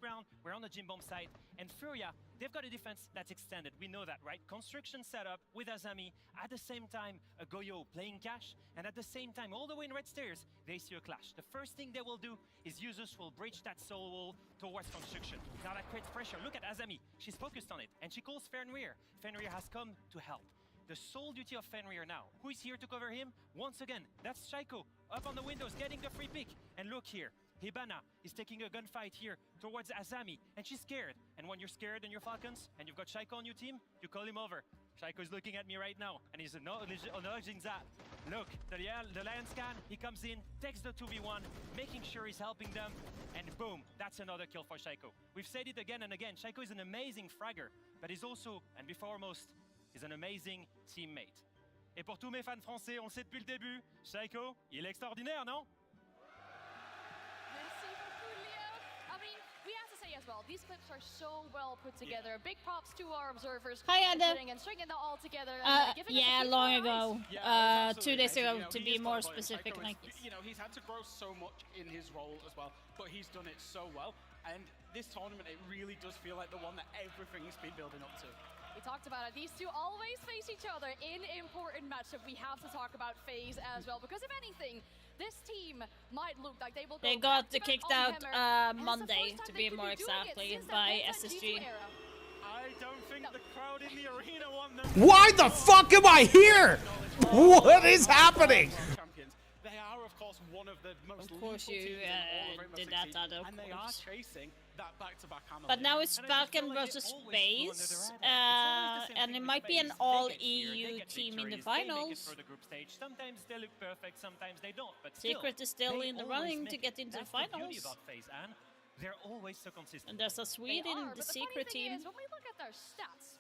round, we're on the Gym Bomb site, and Furia, they've got a defense that's extended, we know that, right? Construction setup with Azami, at the same time, a Goyo playing cash, and at the same time, all the way in red stairs, they see a clash. The first thing they will do is Usus will breach that soul wall towards construction. Now that creates pressure. Look at Azami, she's focused on it, and she calls Fenrir. Fenrir has come to help. The sole duty of Fenrir now. Who is here to cover him? Once again, that's Shaiko. Up on the windows, getting the free pick. And look here, Hibana is taking a gunfight here towards Azami, and she's scared. And when you're scared and you're Falcons, and you've got Shaiko on your team, you call him over. Shaiko is looking at me right now, and he's acknowledging that. Look, the Lion scan, he comes in, takes the 2v1, making sure he's helping them, and boom, that's another kill for Shaiko. We've said it again and again, Shaiko is an amazing fragger, but he's also, and foremost, is an amazing teammate. Et pour tous mes fans français, on le sait depuis le début, Shaiko, il est extraordinaire, non? Merci beaucoup, Leo. I mean, we have to say as well, these clips are so well put together. Big props to our observers. Hi, Adam. And stringing it all together. Yeah, long ago. 2 days ago, to be more specific. Like, he's had to grow so much in his role as well, but he's done it so well. And this tournament, it really does feel like the one that everything's been building up to. We talked about it. These two always face each other in important matchup. We have to talk about FaZe as well, because if anything, this team might look like they will go. They got kicked out Monday, to be more exactly, by SSG. I don't think the crowd in the arena want them. Why the fuck am I here? What is happening? Champions. They are, of course, course, one of the most Of course lethal you teams in all of Rainbow did Six that, Siege, Dada, of and they are course. chasing that back-to-back hammer. But now it's And I just feel Falcon like they versus always flew under the Space, radar. It's always the same and thing it with might be an Space. They all get here, they EU get team in the victories, they make it finals. through the group stage. Sometimes they look perfect, sometimes they don't. But still, Secret is still they in the always running to make get it. into the That's the beauty finals. about FaZe, and they're always so consistent. And there's a They Swede in are, the but the Secret funny thing team. is, when we look at their stats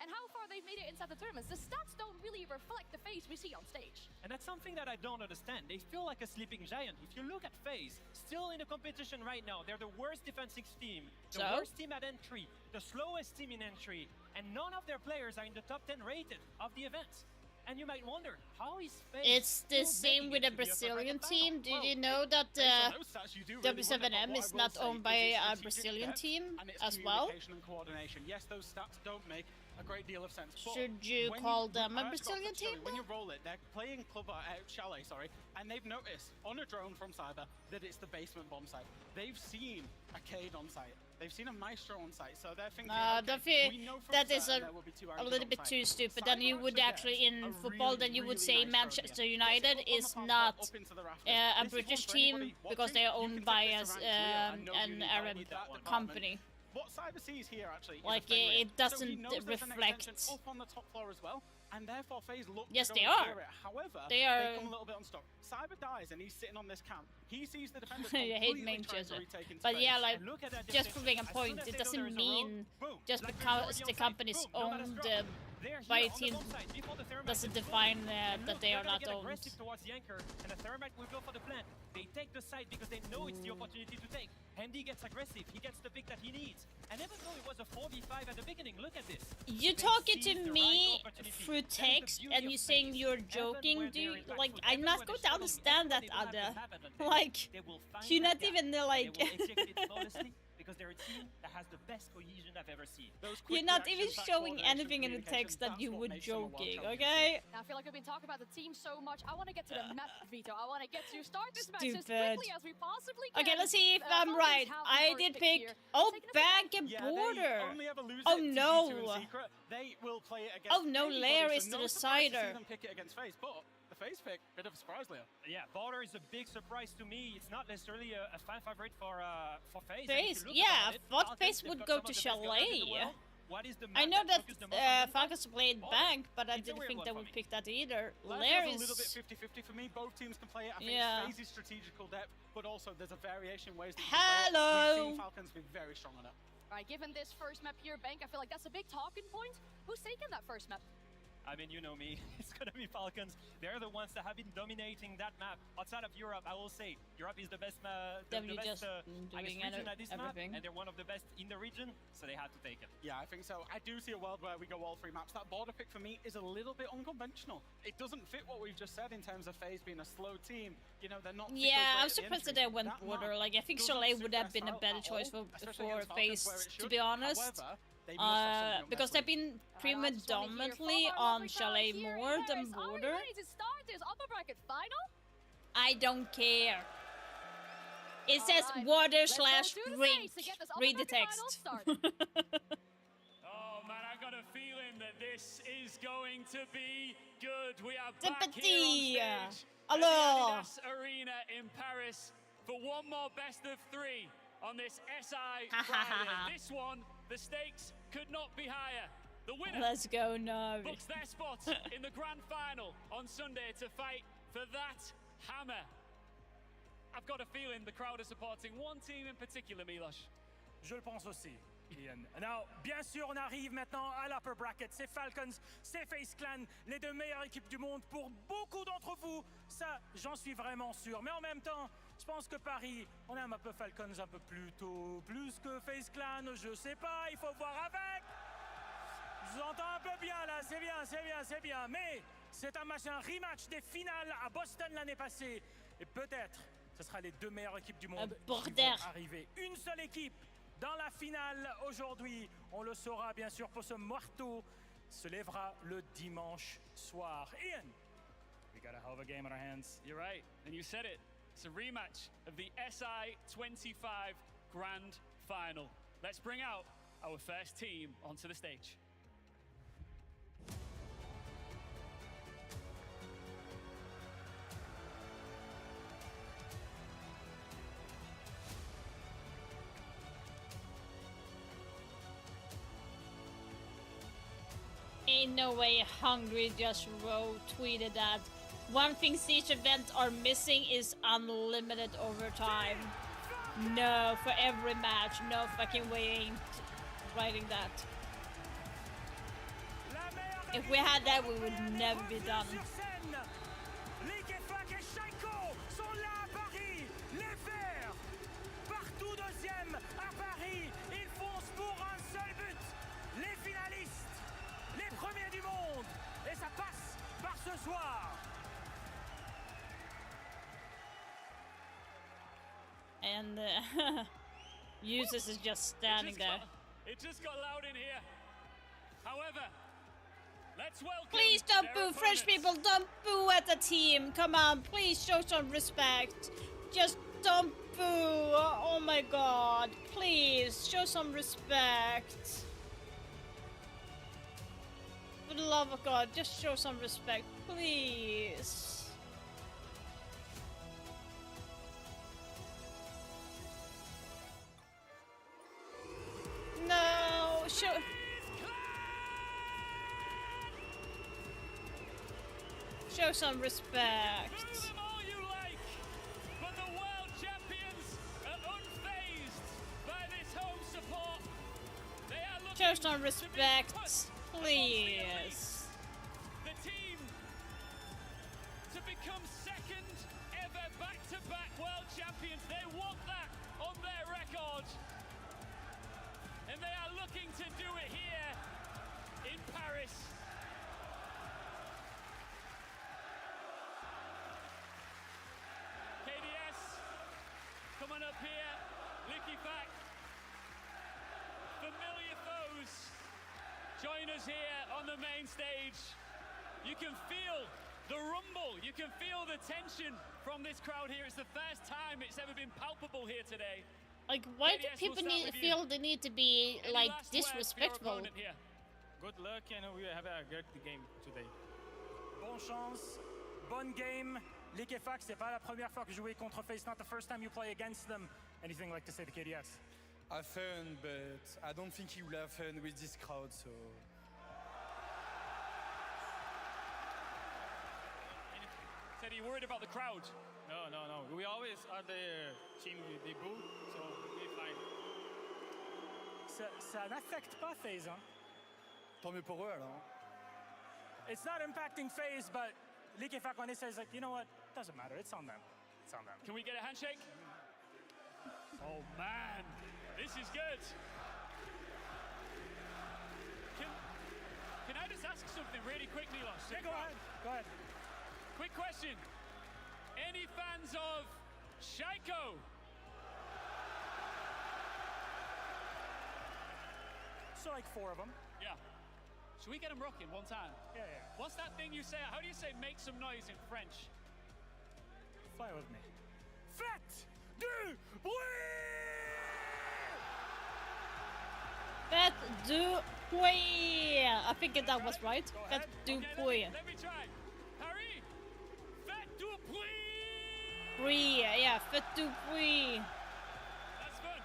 and how far they've made it inside the tournaments, the stats don't really reflect the FaZe we see on stage. And that's something that I don't understand. They feel like a sleeping giant. If you look at FaZe, still in the competition right now, they're the worst defensive team, the So? worst team at entry, the slowest team in entry, and none of their players are in the top 10 rated of the events. And you might wonder, how is FaZe It's the still same making with it the to the upper Brazilian bracket team. final? Did Well, you know that based on those stats, you do really wonder, but W7M what I is will not say owned is by its a strategic Brazilian depth team and its as well? communication and coordination. Yes, those stats don't make a great deal of sense. But Should you when call them when- a I actually got Brazilian to show you, team, When you roll it, they're playing Chalet, and they've noticed on a drone from Cyber that it's the basement bomb site. They've seen a Cade on site. They've seen a Maestro on site, so they're thinking, okay, we know from that is certain there will be two a Arrows little on bit site. too stupid. Cyber Then you would actually, in football, then you would say Manchester United is not a British team because they are owned by an Arab company. What Cyber sees here actually is Like, a thing it rate. So he doesn't knows there's an reflect- extension up on the top floor as well, and therefore FaZe look Yes, to they go and are. clear it. However, They are- come a little bit unstuck. Cyber dies and he's sitting on this camp. He sees the defenders I hate completely Manchester. trying to retake into But FaZe. yeah, like, And look at that just distance. proving a As soon point, as it they know doesn't there's a roll, mean boom, just like because there's the already on company's site. Boom, nobody's owned dropped. They're here by a on the team bomb site before the thermite doesn't is deployed. define And that look, they they're are gonna not get owned. aggressive towards the anchor, and the thermite will go for the plant. They take the site because they know it's the opportunity to take. Handy gets aggressive. He gets the pick that he needs. And even though it was a 4v5 at the beginning, look at this. You They talking seize to the me right opportunity. through That is the text beauty and of you saying FaZe. you're Even joking, when dude? they're Like, impactful, I'm even not when going they're to understand that, struggling, even when they don't have the Ada. map advantage, Like, they will find you're that not gap. even like. They will execute it flawlessly because they're a team that has the best cohesion I've ever seen. You're not even showing anything in the text that you were joking, okay? Now, I feel like we've been talking about the team so much. I want to get to the map, Vito. I want to get to start this match as Stupid. quickly as we possibly can. Okay, let's see if I'm Falcons right. have the I first did pick pick. here. Oh, Taking us Bank and Yeah, Border. they only ever lose Oh it to G2 no. in secret. They will play it against Oh no, anybody, Lair so is the no surprise to see decider. them pick it against FaZe, but the FaZe pick, bit of a surprise, Leo. Yeah, Border is a big surprise to me. It's not necessarily a fan favorite for FaZe. And if FaZe, you look yeah, about it, thought Falcons, FaZe they've would got go some to of the best gunners in the Chalet. world. What is the I map know that that focused the most on them? Falcons played Border. Bank, but I It's a didn't weird think one they for would me. pick that either. Last Lair was a little bit is. 50-50 for me. Both teams can play it. I think Yeah. it's FaZe's strategical depth, but also there's a variation in ways that you Hello. can play it. We've seen Falcons be very strong on it. Right, given this first map here, Bank, I feel like that's a big talking point. Who's taking that first map? I mean, you know me. It's gonna be Falcons. They're the ones that have been dominating that map. Outside of Europe, I will say Europe is the best, the W best just I guess, doing region at this map, everything. and they're one of the best in the region, so they had to take it. Yeah, I think so. I do see a world where we go all three maps. That Border pick for me is a little bit unconventional. It doesn't fit what we've just said in terms of FaZe being a slow team. You know, they're not. Yeah, particularly I'm great at the surprised that entry. they went That Border. map Like, I think doesn't Chalet suit would their have been a style better at choice all, for especially against Falcons, FaZe, where it to should. be honest. However, they must have something up Because their they've been I just wanna hear predominantly from our on lovely crowd Chalet here in more than Paris. Are we Border. ready to start this upper bracket final? I don't care. It says Alright, water let's go slash to the drink. stage to get this upper Read the bracket final text. started. Oh man, I got a feeling that this is going to be good. We are C'est back parti. here on stage at the Alors. Adidas Arena in Paris for one more best of three on this SI Ha, ha, ha, Friday. ha. This one, the stakes could not be higher. The winner Let's go, Navi. books their spot in the grand final on Sunday to fight for that hammer. I've got a feeling the crowd are supporting one team in particular, Milosh. Je le pense aussi, Ian. Now, bien sûr, on arrive maintenant à l'upper bracket. C'est Falcons, c'est FaZe Clan, les deux meilleures équipes du monde pour beaucoup d'entre vous. Ça, j'en suis vraiment sûr. Mais en même temps, je pense que Paris, on aime un peu Falcons un peu plus tôt, plus que FaZe Clan. Je sais pas, il faut voir avec. Je vous entends un peu bien là, c'est bien, c'est bien, c'est bien. Mais c'est un match, un rematch des finales à Boston l'année passée. Et peut-être, ce sera les deux meilleures équipes du monde qui border. vont arriver. Une seule équipe dans la finale aujourd'hui. On le saura bien sûr pour ce marteau. Se lèvera le dimanche soir. Ian. We got a hell of a game on our hands. You're right, and you said it. It's a rematch of the SI 25 Grand Final. Let's bring out our first team onto the stage. Ain't no way Hungry just tweeted that. One thing Siege events are missing is unlimited overtime. No, for every match. No fucking way ain't writing that. If we had that, we would never be done. And Uses is just standing there. It just got loud in here. However, let's welcome. Please don't boo, French people. Don't boo at the team. Come on, please show some respect. Just don't boo. Oh my god. Please show some respect. For the love of God, just show some respect, please. No, show some respect. All you like, but the world champions are unfazed by this home support. They are looking show some respect, please. The team to become second ever back-to-back world champions. They want that on their record. And they are looking to do it here in Paris. KDS coming up here. Licky back. Familiar foes join us here on the main stage. You can feel the rumble. You can feel the tension from this crowd here. It's the first time it's ever been palpable here today. Like, why do people feel the need to be, like, disrespectful? Good luck, and we have a good game today. Bonne chance, bonne game. Liquefax, c'est pas la première fois que je jouais contre FaZe. Not the first time you play against them. Anything like to say to KDS? Have fun, but I don't think he will have fun with this crowd, so... Said he worried about the crowd. No. We always are the team des boo, so we're fine. Ça n'affecte pas FaZe, hein? Tant mieux pour eux, alors. It's not impacting FaZe, but Liquefax when he says, like, you know what? Doesn't matter. It's on them. It's on them. Can we get a handshake? Oh man, this is good. Can I just ask something really quickly, Los? Yeah, go ahead. Go ahead. Quick question. Any fans of Shaiko? So like 4 of them. Yeah. Should we get them rocking one time? Yeah. What's that thing you say? How do you say make some noise in French? Fly with me. Faites du bruit! Faites du bruit! I think that was right. Faites du bruit. Let me try. Harry! Faites du bruit! Bruit, yeah, faites du bruit. That's fun.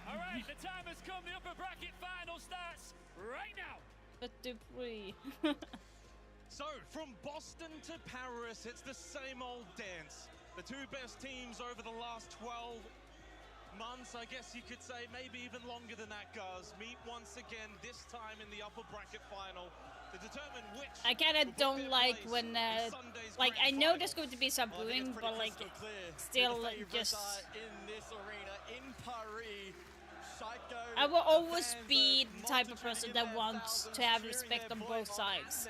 All right, the time has come. The upper bracket final starts right now. Faites du bruit. So, from Boston to Paris, it's the same old dance. The two best teams over the last 12 months, I guess you could say, maybe even longer than that, guys, meet once again, this time in the upper bracket final, to determine which... I kinda don't like when, like, I know there's going to be some booing, but, like, still just... In this arena, in Paris, I will always be the type of person that wants to have respect on both sides.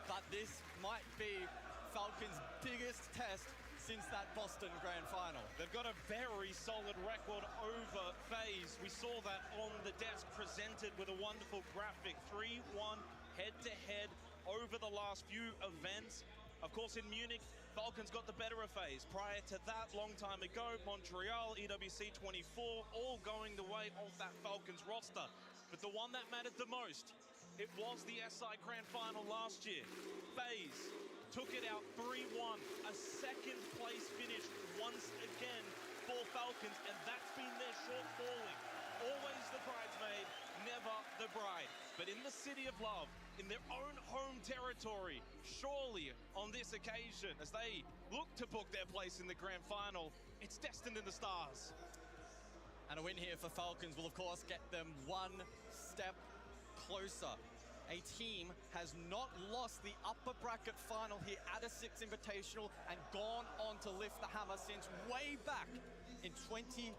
But this might be Falcons' biggest test since that Boston Grand Final. They've got a very solid record over FaZe. We saw that on the desk presented with a wonderful graphic. 3-1 head-to-head over the last few events. Of course, in Munich, Falcons got the better of FaZe. Prior to that, long time ago, Montreal, EWC 24, all going the way of that Falcons roster. But the one that mattered the most, it was the SI Grand Final last year. FaZe took it out 3-1, a second place finish once again for Falcons, and that's been their shortfalling. Always the bridesmaid, never the the bride, but in the city of love, in their own home territory, surely on this occasion, as they look to book their place in the grand final, it's destined in the stars. And a win here for Falcons will, of course, get them one step closer. A team has not lost the upper bracket final here at a Six Invitational and gone on to lift the hammer since way back in 2022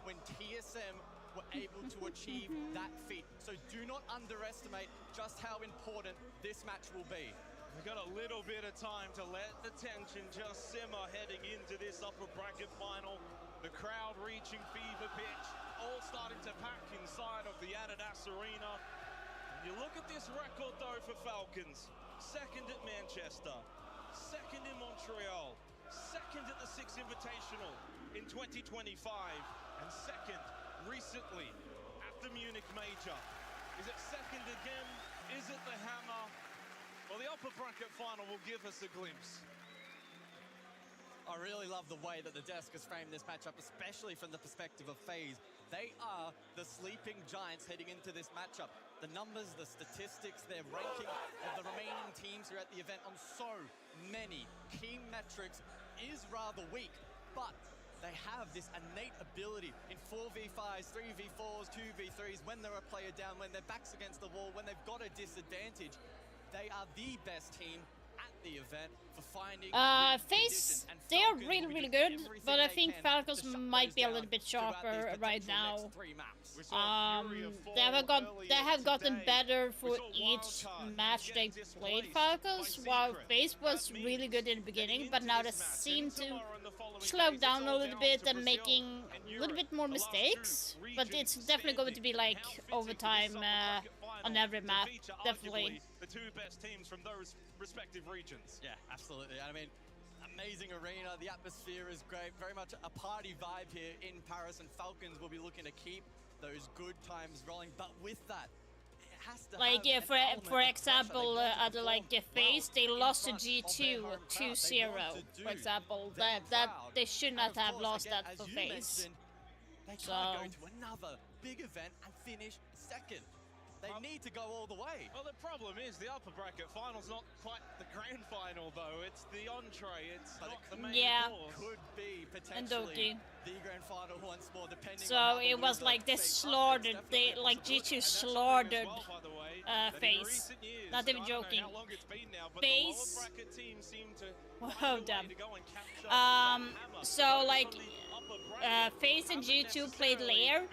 when TSM were able to achieve that feat. So do not underestimate just how important this match will be. We've got a little bit of time to let the tension just simmer heading into this upper bracket final. The crowd reaching fever pitch, all starting to pack inside of the Adidas Arena. You look at this record though for Falcons. Second at Manchester, second in Montreal, second at the Six Invitational in 2025, and second recently at the Munich Major. Is it second again? Is it the hammer? Well, the upper bracket final will give us a glimpse. I really love the way that the desk has framed this matchup, especially from the perspective of FaZe. They are the sleeping giants heading into this matchup. The numbers, the statistics, their ranking of the remaining teams here at the event on so many key metrics is rather weak, but they have this innate ability in 4v5s, 3v4s, 2v3s, when they're a player down, when their back's against the wall, when they've got a disadvantage. They are the best team at the event for finding FaZe, they are really, really good, but I think Falcons might be a little bit sharper right now. They have gotten better for each match they played Falcons, while FaZe was really good in the beginning, but now they seem to slow down a little bit and making a little bit more mistakes. But it's definitely going to be like overtime on every map, definitely. The two best teams from those respective regions. Yeah, absolutely. I mean, amazing arena. The atmosphere is great. Very much a party vibe here in Paris, and Falcons will be looking to keep those good times rolling. But with that, it has to like for example, at like FaZe, they lost to G2 2-0. For example, that they should not have lost that for FaZe. They try to go to another big event and finish second. They need to go all the way. Well, the problem is the upper bracket final's not quite the grand final, though. It's the entree. It's not the main course. Could be potentially the grand final once more, depending so it was like they slaughtered, G2 slaughtered FaZe. Not even joking. FaZe. Oh, damn. So like FaZe and G2 played Lair,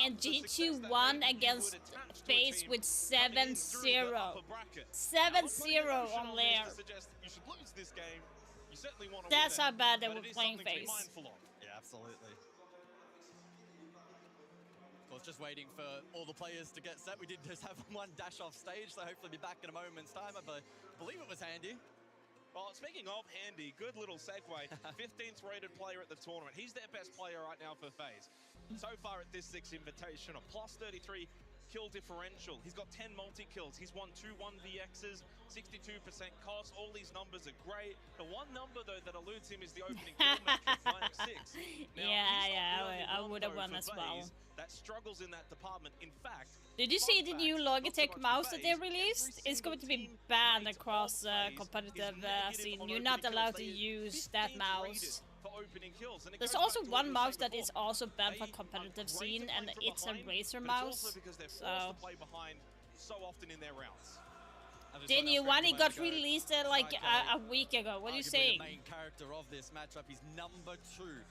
and G2 won against FaZe with 7-0. 7-0 on Lair. That's how bad they were playing FaZe. Yeah, absolutely. I was just waiting for all the players to get set. We did just have one dash off stage, so hopefully be back in a moment's time. I believe it was Handy. Well, speaking of Handy, good little segue. 15th rated player at the tournament. He's their best player right now for FaZe. So far at this Six Invitational, plus 33 kill differential. He's got 10 multi-kills. He's won 2 1vx's, 62% cost. All these numbers are great. The one number, though, that eludes him is the opening kill metric, -6. Now, I would have won as well. That struggles in that department. In fact, did you see the new Logitech mouse that they released? It's going to be banned across competitive scene. You're not allowed to use that mouse. There's also one mouse that is also banned for competitive scene, and it's a Razer mouse. So often in their rounds. The new one, it got released like a week ago. What are you saying? The main character of this matchup is number 2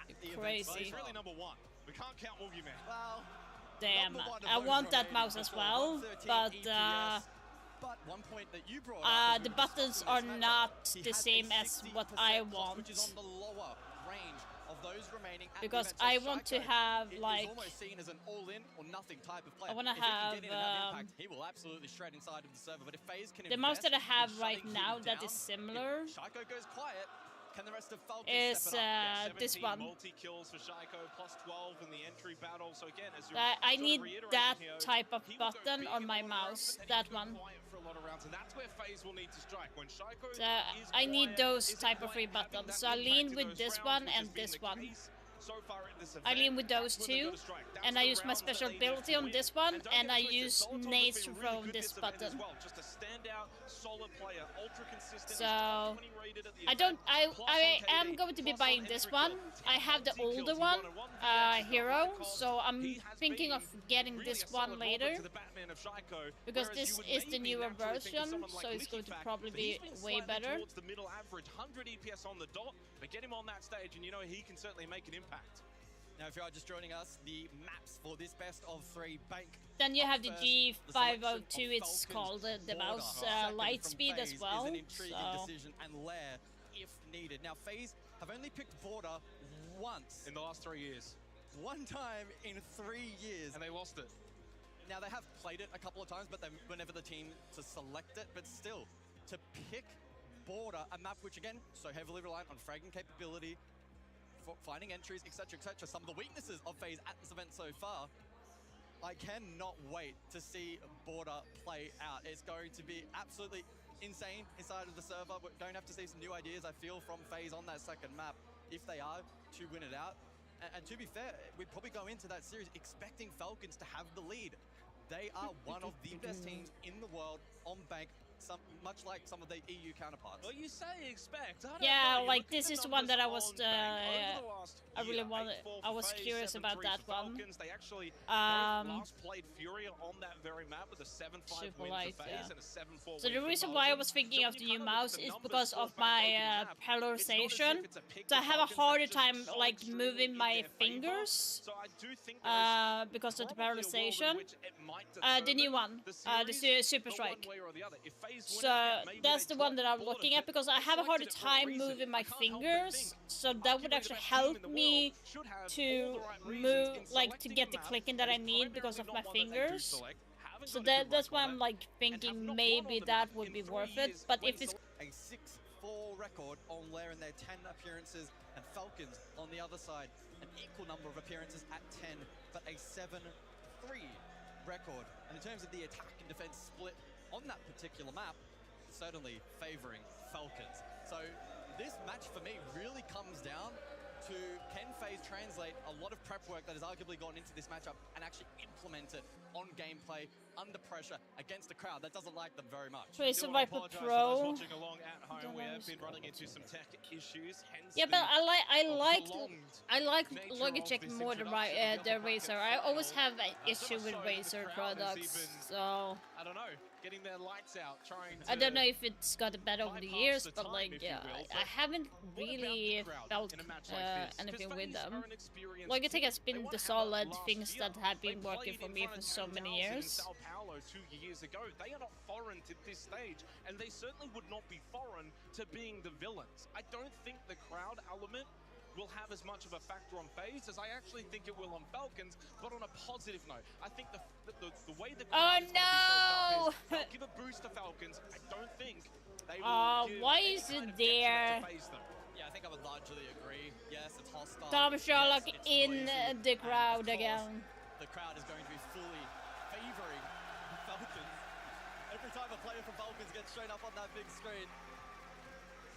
at the Crazy. event. He's really number 1. We can't count Woogie Man. Well, damn, I want that mouse as well, but one point that you brought the buttons are not the same as what I want. Because I want to have like almost seen as an all-in or nothing type of player. I want to have he will absolutely shred inside of the server, but if FaZe can the mouse that I have right now that is similar Shaiko goes quiet. Can the rest of Falcons is this one. Multi-kills for Shaiko, plus 12 in the entry battle. So again, as I need that type of button on my mouse. That one. For a lot of rounds, and that's where FaZe will need to strike. When Shaiko I need those type of free buttons. So I'll lean with this one and this one. so far in this event. I lean with those two, and I use my special ability on this one, and I use nades to throw this button. Just a standout, solid player, ultra consistent. So I am going to be buying this one. I have the older one, hero, so I'm thinking of getting this one later, because this is the newer version, so it's going to probably be way better. Towards the middle average, 100 EPS on the dot, but get him on that stage and you know he can certainly make an impact. Now, if you are just joining us, the maps for this best of 3 bank. Then you have the G502, it's called the mouse light speed as well. Is an intriguing decision and lair if needed. Now, FaZe have only picked Border once in the last 3 years. One time in 3 years, and they lost it. Now they have played it a couple of times, but they were never the team to select it. But still, to pick Border, a map which again so heavily reliant on fragging capability, finding entries, etc., etc. Some of the weaknesses of FaZe at this event so far. I cannot wait to see Border play out. It's going to be absolutely insane inside of the server. We're going to have to see some new ideas, I feel, from FaZe on that second map, if they are to win it out. And to be fair, we'd probably go into that series expecting Falcons to have the lead. They are one of the best teams in the world on bank, much like some of the EU counterparts. Well, you say expect. Yeah, like this is the one that I was, I really wanted. I was curious about that one. They actually last played Furia on that very map with a 7-5 win for FaZe and a 7-4 So the reason why I was thinking of the new mouse is because of my polarization. So I have a harder time like moving my fingers because of the polarization. The new one, the Super Strike. So that's the one that I'm looking at, because I have a harder time moving my fingers, so that would actually help me to move, like to get the clicking that I need because of my fingers. So that's why I'm like thinking maybe that would be worth it, but if it's a 6-4 record on Lair in their 10 appearances, and Falcons on the other side an equal number of appearances at 10, but a 7-3 record. And in terms of the attack and defense split on that particular map, certainly favoring Falcons. So this match for me really comes down to can FaZe translate a lot of prep work that has arguably gone into this matchup and actually implement it on gameplay under pressure against a crowd that doesn't like them very much. Wait, so Viper Pro. Watching along at home, we have been running into some tech issues. Yeah, but I like Logitech more than the Razer. I always have an issue with Razer products, so I don't know, getting their lights out, trying to, I don't know if it's gotten better over the years, but like I haven't really felt anything with them. Logitech has been the solid things that have been working for me for so many years. 2 years ago. They are not foreign to this stage, and they certainly would not be foreign to being the villains. I don't think the crowd element will have as much of a factor on FaZe as I actually think it will on Falcons, but on a positive note. I think the way the crowd is no! They'll give a boost to Falcons. I don't think they will give why is it there? Yeah, I think I would largely agree. Yes, it's hostile. Tom Sherlock in the crowd again. The crowd is going to be fully favoring Falcons. Every time a player from Falcons gets shown up on that big screen,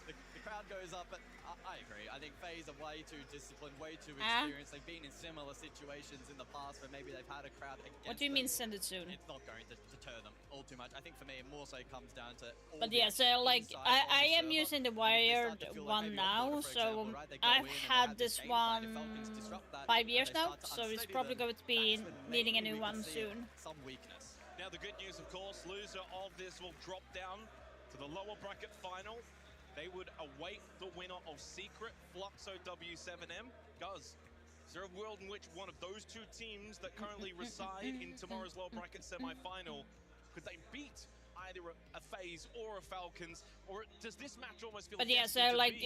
the crowd goes up, but I agree. I think FaZe are way too disciplined, way too experienced. They've been in similar situations in the past where maybe they've had a crowd against What do you mean send it soon? It's not going to deter them all too much. I think for me, it more so comes down to But yeah, so like I am using the wired one now, so I've had this one 5 years now, so it's probably going to be needing a new one soon. Some weakness. Now the good news, of course, loser of this will drop down to the lower bracket final. They would await the winner of Secret, Fluxo W7M. Guys, is there a world in which one of those two teams that currently reside in tomorrow's lower bracket semi-final, could they beat either a FaZe or a Falcons, or does this match almost feel? But yeah, so like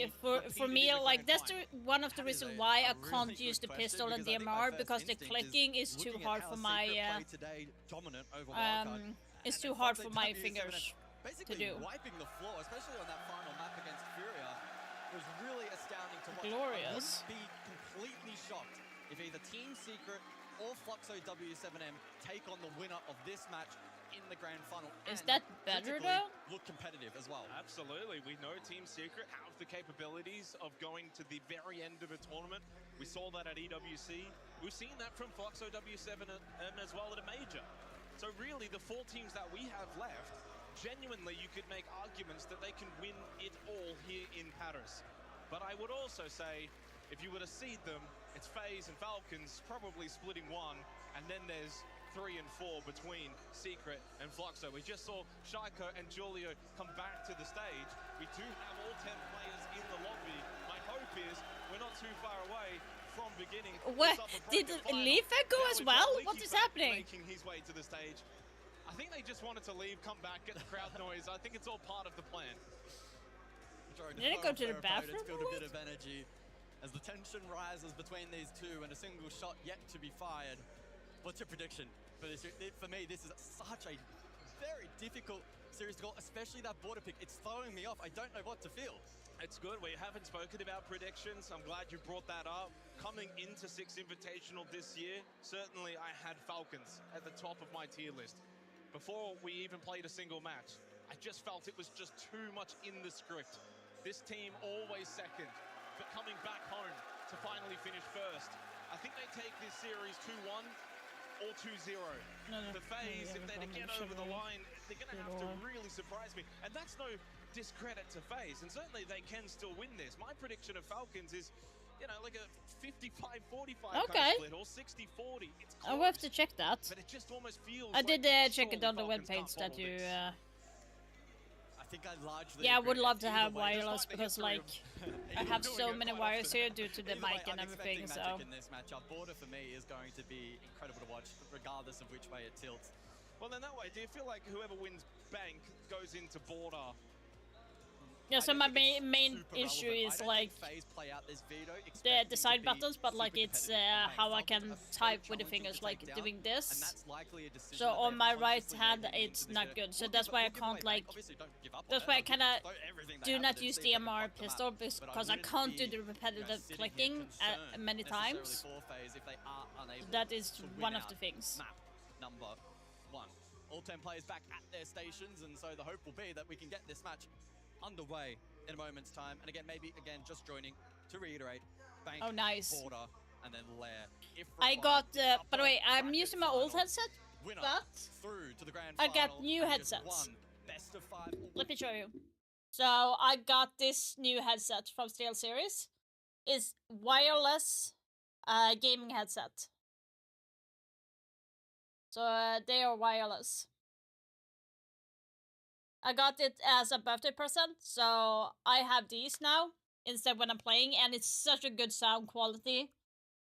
for me, like that's one of the reasons why I can't use the pistol and the MR, because the clicking is too hard for my it's too hard for my fingers to do. Wiping the floor, especially on that final map against Furia, was really astounding to watch. Glorious. I wouldn't be completely shocked if either Team Secret or Fluxo W7M take on the winner of this match in the grand final. Is and that better critically, though? look competitive as well. Absolutely. We know Team Secret have the capabilities of going to the very end of a tournament. We saw that at EWC. We've seen that from Fluxo W7 as well at a major. So really, the 4 teams that we have left, genuinely, you could make arguments that they can win it all here in Paris. But I would also say, if you were to seed them, it's FaZe and Falcons probably splitting 1, and then there's 3 and 4 between Secret and Fluxo. We just saw Shaiko and Julio come back to the stage. We do have all 10 players in the lobby. My hope is we're not too far away from beginning. What? Did Leafa go as well? What is happening? Making his way to the stage. I think they just wanted to leave, come back, get the crowd noise. I think it's all part of the plan. Did it go to the bathroom? Build a bit of energy as the tension rises between these two and a single shot yet to be fired. What's your prediction for this? For me, this is such a very difficult series to call, especially that border pick. It's throwing me off. I don't know what to feel. It's good. We haven't spoken about predictions. I'm glad you brought that up. Coming into 6 Invitational this year, certainly I had Falcons at the top of my tier list. Before we even played a single match, I just felt it was just too much in the script. This team always second, but coming back home to finally finish first. I think they take this series 2-1 or 2-0. The FaZe, if they're to get over the line, they're going to have to really surprise me. And that's no discredit to FaZe, and certainly they can still win this. My prediction of Falcons is, you know, like a 55-45 okay. split or 60-40. It's close, I will have to check that. but it just almost feels I did like check it surely on the Falcons webpage can't that you. I think I largely Yeah, I would agree. love to Either have way, wireless despite the because, history like, of- I have doing so it many quite wires often. here due to the Either way, mic and I'm everything. expecting So magic in this matchup. Border for me is going to be incredible to watch, regardless of which way it tilts. Well, then that way, do you feel like whoever wins Bank goes into Border? yeah, so my main issue is like the side buttons, but like it's how I can type with the fingers, like doing this. So on my right hand, it's not good. So that's why I can't like. That's why I kind of do not use the MR pistol because I can't do the repetitive clicking many times. That is one of the things. Map number 1. All 10 players back at their stations, and so the hope will be that we can get this match underway in a moment's time. And again, maybe just joining to reiterate, Bank, Oh, nice. Border, and then Lair. If I required, got. By the way, I'm using my old headset, winner but through to the grand I final, got new and just headsets. one best of 5. Let me show you. So I got this new headset from Steel Series. It's wireless gaming headset. So they are wireless. I got it as a birthday present, so I have these now instead when I'm playing, and it's such a good sound quality.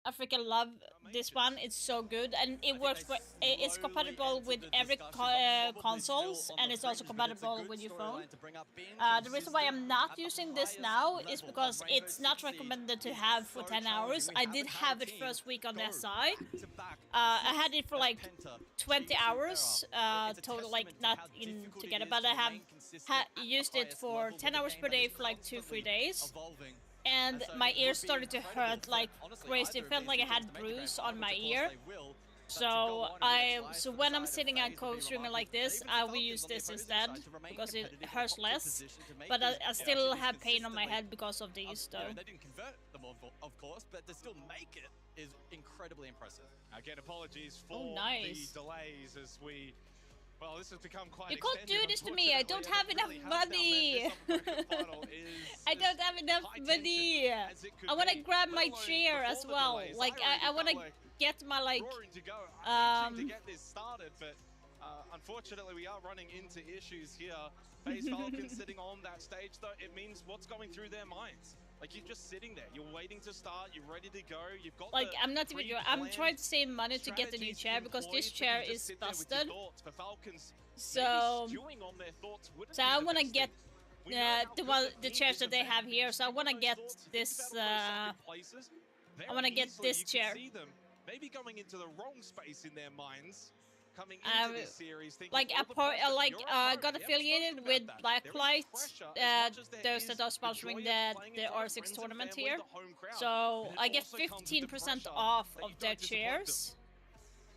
I freaking love this one. It's so good, and it works for. It's compatible with every consoles, and it's also compatible with your phone. The reason why I'm not using this now is because it's not recommended to have for 10 hours. I did have it first week on the SI. I had it for like 20 hours total, like not in together, but I have used it for 10 hours per day for like 2-3 days. And my ear started to hurt like crazy. It felt like I had bruise on my ear. So when I'm sitting and co-streaming like this, I will use this instead because it hurts less. But I still have pain on my head because of these, though. They didn't convert them, of course, but to still make it is incredibly impressive. Again, apologies for nice. the delays as we. Well, this has become quite. You can't do this to me. I don't have enough money. I don't have enough money. I want to grab my chair as well. Like I want to get my like. To get this started, but unfortunately we are running into issues here. FaZe Falcons sitting on that stage, though, it means what's going through their minds. Like, you're just sitting there, you're waiting to start, you're ready to go, you've got like, I'm not even joking. I'm trying to save money to get a new chair because this chair is busted. So I want to get the chairs that they have here. So I want to get this. I want to get this chair. Maybe going into the wrong space in their minds. Coming into this series, like got affiliated with Blacklight, those that are sponsoring the R6 tournament here. So I get 15% off of their chairs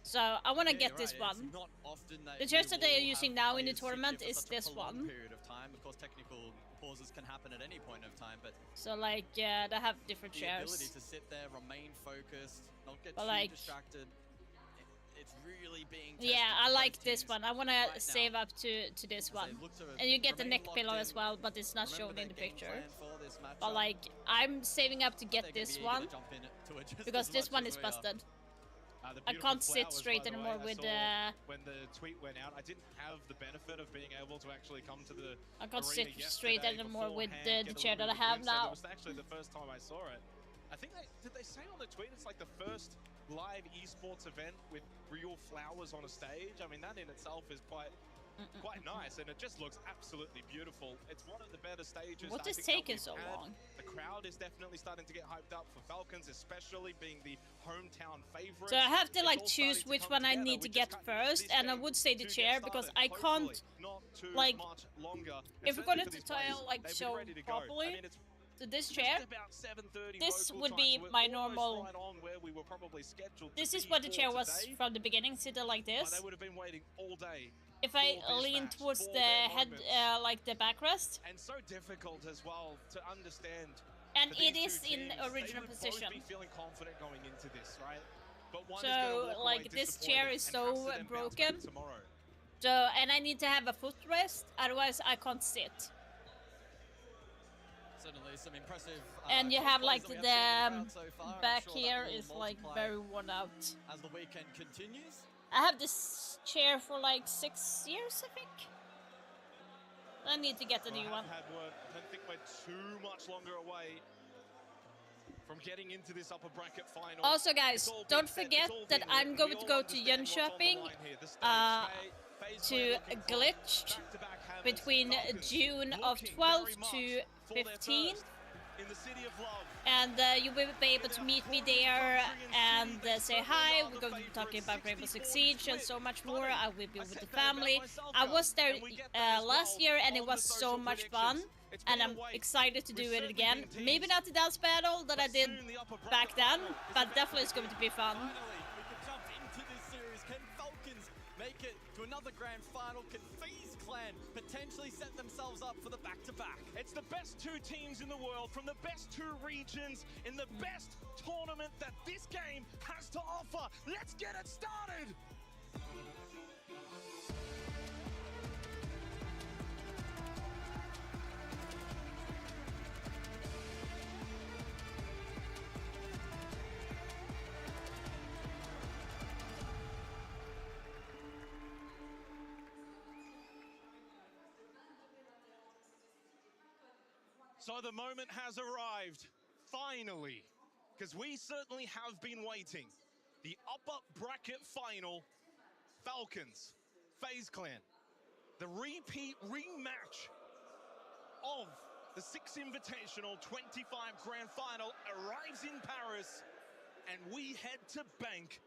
So I want to Yeah, get you're this right. one. It's not often that The chairs that you they are will using have now in the players sit tournament here for is such a this prolonged one. period of time. Of course, technical pauses can happen at any point of time, but So like, yeah, they have different the chairs. ability to sit there, remain focused, not get But too like, distracted. It's really being tested yeah, I for like both this teams one. I want to right now. save up to this As they one. look to And you get the remain neck locked pillow in. as well, but it's not Remember shown their in the game picture. plan for this But matchup. like, I'm saving up to They're get gonna this be eager one to jump into it just because as this much one as is we are. busted. The I beautiful can't sit flowers, straight by the way, anymore I with saw when the tweet went out. I didn't have the benefit of being able to actually come to the I can't arena sit straight yesterday anymore with beforehand, the get a chair little that I bit of a have glimpse, and now. It was actually the first time I saw it. I think did they say on the tweet it's like the first live esports event with real flowers on a stage? I mean, that in itself is quite nice, and it just looks absolutely beautiful. It's one of the better stages. What I is think that taking we've so had. long? The crowd is definitely starting to get hyped up for Falcons, especially being the hometown favorite. So I have to like choose which one I need to get first, and I would say the chair because I can't like if we're going to tile like show properly. So this chair, this would be my normal. This is what the chair was from the beginning, sitting like this. They would have been waiting all day. If I lean towards the head, like the backrest. And so difficult as well to understand. And for it these is two in teams. original They would position. both be feeling confident going into this, right? But one is gonna So walk like away this chair is disappointed and so has to then bounce broken. back tomorrow. So and I need to have a footrest, otherwise I can't sit. Certainly some impressive. And you have like cosplays the that we have seen in the crowd so far, and I'm back sure that here will is like multiply very worn out. as the weekend continues. I have this chair for like 6 years, I think. I need to get a new one. I don't think we're too much longer away from getting into this upper bracket final. Also, guys, don't forget that I'm going to go to Jönköping to Glitch between June of 12th to 15th. In the city of love. And you will be able to meet me there and say hi. We're going to be talking about Rainbow Six Siege and so much more. I will be with the family. I was there last year and it was so much fun. And I'm excited to do it again. Maybe not the dance battle that I did back then, but definitely it's going to be fun. Finally, we can jump into this series. Can Falcons make it to another grand final? Can FaZe Clan potentially set themselves up for the back-to-back? It's the best two teams in the world from the best two regions in the best tournament that this game has to offer. Let's get it started! So the moment has arrived, finally, because we certainly have been waiting. The upper bracket final, Falcons, FaZe Clan. The repeat rematch of the 6 Invitational 25 Grand Final arrives in Paris, and we head to Bank,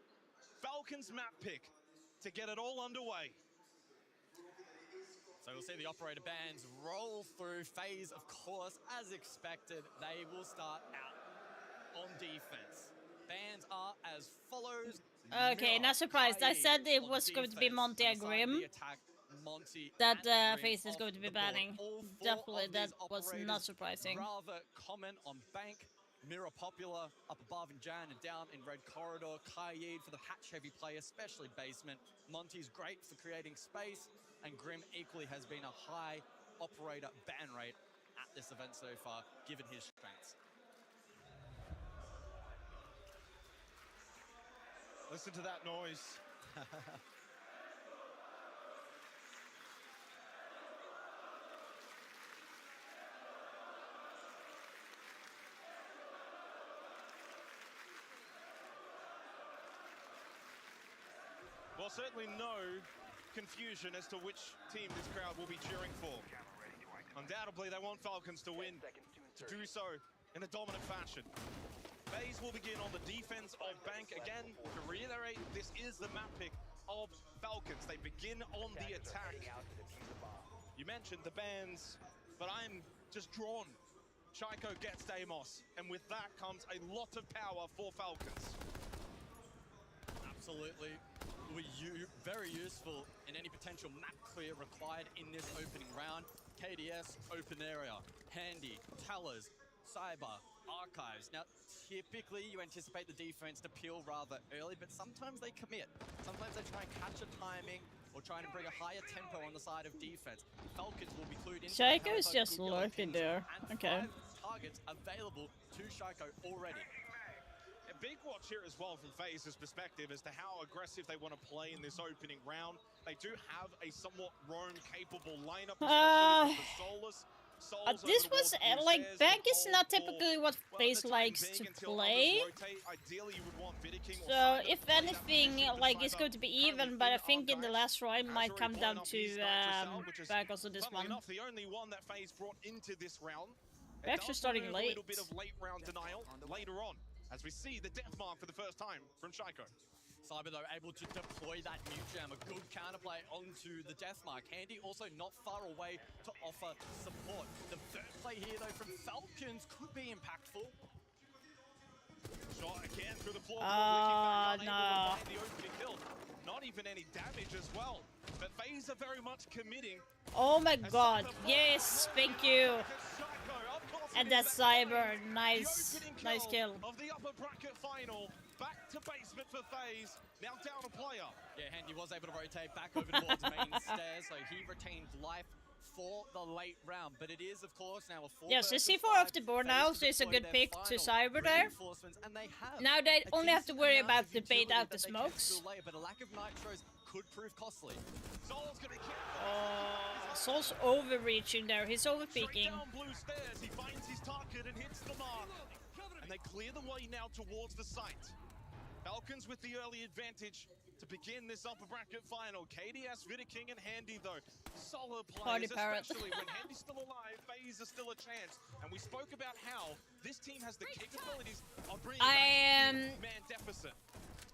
Falcons map pick, to get it all underway. So we'll see the operator bands roll through. FaZe, of course, as expected, they will start out on defense. Bands are as follows. Okay, not surprised. I said it was going to be Monty and Grim. That FaZe is going to be banning. Definitely, that was not surprising. Rather comment on Bank. Mirror popular up above in Jan and down in Red Corridor. Kaid for the hatch-heavy play, especially basement. Monty's great for creating space. And Grim equally has been a high operator ban rate at this event so far, given his strengths. Listen to that noise. Well, certainly no confusion as to which team this crowd will be cheering for. Undoubtedly, they want Falcons to win, to do so in a dominant fashion. FaZe will begin on the defense of Bank. Again, to reiterate, this is the map pick of Falcons. They begin on the attack. You mentioned the bans, but I'm just drawn. Chaiko gets Deimos, and with that comes a lot of power for Falcons. absolutely will be very useful in any potential map clear required in this opening round. KDS, open area, Handy, Tellers, Cyber, Archives. Now, typically you anticipate the defense to peel rather early, but sometimes they commit. Sometimes they try and catch a timing or try and bring a higher tempo on the side of defense. Falcons will be clued into Shaiko is just lurking there. Okay. 5 targets available to Shaiko already. A big watch here as well from FaZe's perspective as to how aggressive they want to play in this opening round. They do have a somewhat roam-capable lineup, especially with the Solus. This was like Bank is not typically what FaZe likes to play. So if anything, like it's going to be even, but I think in the last round might come down to Bank also this one. The only one that FaZe brought into this round. We're actually starting late. A little bit of late round denial later on, as we see the death mark for the first time from Shaiko. Cyber, though, able to deploy that nuke jam, a good counterplay onto the death mark. Handy also not far away to offer support. The third play here, though, from Falcons could be impactful. Shot again through the floor. No. The opening kill. Not even any damage as well. But FaZe are very much committing. Oh my god, yes, thank you. And that Cyber, nice kill. Of the upper bracket final, back to basement for FaZe, now down a player. Yeah, Handy was able to rotate back over towards main stairs, so he retained life for the late round. But it is, of course, now a 4 Yes, the C4 off the board now, so it's a good pick to Cyber there. Now they only have to worry about the bait out the smokes. But a lack of nitros could prove costly. Soul's overreaching there, he's overpeaking. Down blue stairs, he finds his target and hits the mark. And they clear the way now towards the site. Falcons with the early advantage to begin this upper bracket final. KDS, Vidiking, and Handy, though. Solid players, especially when Handy's still alive, FaZe is still a chance. And we spoke about how this team has the capabilities of bringing back man deficit.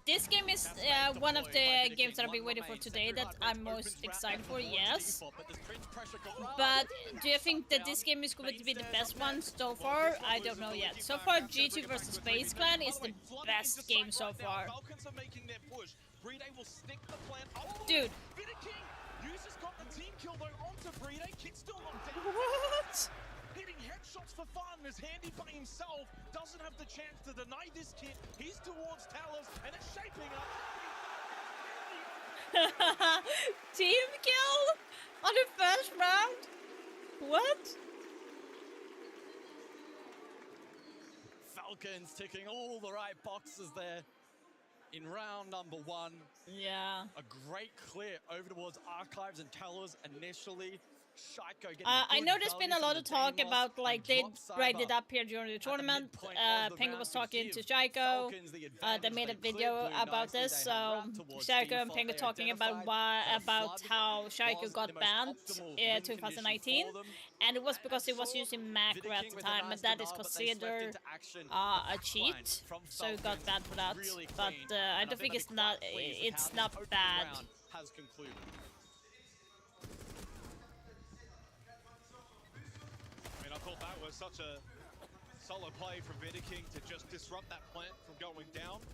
This game is one of the games that I've been waiting for today that I'm most excited for, yes. But do you think that this game is going to be the best one so far? I don't know yet. So far, G2 versus FaZe Clan is the best game so far. Dude. What? Hitting headshots for fun as Handy by himself doesn't have the chance to deny this kid. He's towards Towers and it's shaping up. Team kill on the first round? What? Falcons ticking all the right boxes there in round number 1. Yeah. A great clear over towards Archives and Tellers initially. I know there's been a lot of talk about, like, they dragged it up here during the tournament. Penguin was talking to Shaiko. They made a video about this, so Shaiko and Penguin talking about how Shaiko got banned in 2019, and it was because he was using macro at the time, and that is considered a cheat, so he got banned for that. But I don't think it's not bad. Has concluded. I thought that was such a solid play from Vidiking to just disrupt that plant from going down.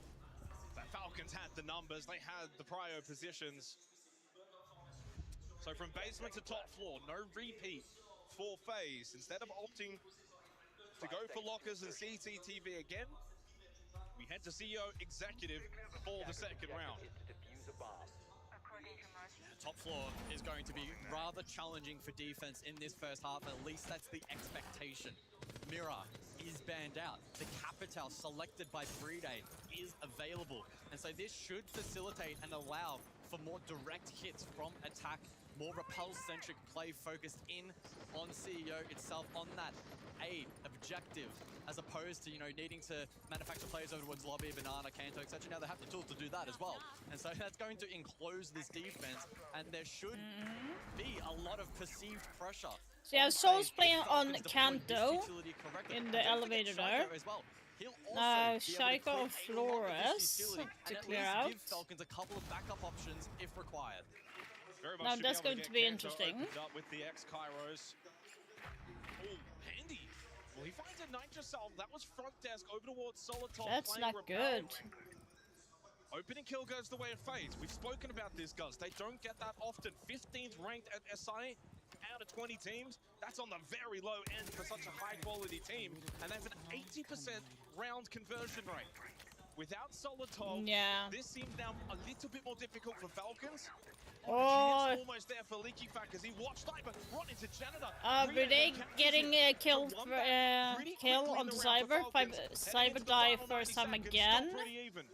But Falcons had the numbers, they had the prio positions. So from basement to top floor, no repeat for FaZe. Instead of opting to go for lockers and CCTV again, we head to CEO Executive for the second round. Top floor is going to be rather challenging for defense in this first half. At least that's the expectation. Mira is banned out. The Capital selected by Bride is available. And so this should facilitate and allow for more direct hits from attack, more repulse-centric play focused in on CEO itself, on that aid objective, as opposed to, needing to manufacture players over towards Lobby, Banana, Kanto, etc. Now they have the tools to do that as well. And so that's going to enclose this defense, and there should be a lot of perceived pressure. So yeah, Soul's playing on Kanto in the elevator there. Now Shaiko on Flores to clear out. Falcons a couple of backup options if required. Now that's going to be interesting. Up with the ex-Kairos. Oh, Handy. Well, he finds a Nitro Salve. That was front desk over towards Solitaire. That's not good. Opening kill goes the way of FaZe. We've spoken about this, guys. They don't get that often. 15th ranked at SI out of 20 teams. That's on the very low end for such a high-quality team. And they have an 80% round conversion rate. Without solid top, this seems now a little bit more difficult for Falcons. Oh, almost there for Leaky Fack as he watched Cyber run into Janitor. Bride getting kill on the Cyber. Cyber die first time again.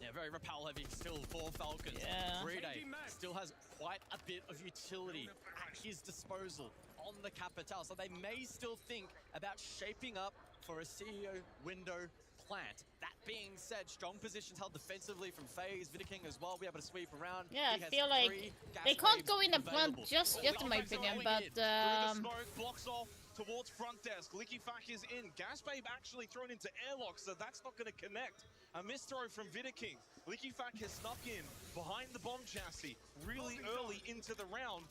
Yeah, very repel heavy still for Falcons. Yeah. Bride still has quite a bit of utility at his disposal on the Capital, so they may still think about shaping up for a CEO window plant. That being said, strong positions held defensively from FaZe. Vidaking as well, be able to sweep around. Yeah, I feel like they can't go in a plant just yet, in my opinion, but blocks off towards front desk. Leaky Fack is in. Gasbabe actually thrown into airlock, so that's not going to connect. A misthrow from Vidaking. Leaky Fack has snuck in behind the bomb chassis really early into the round.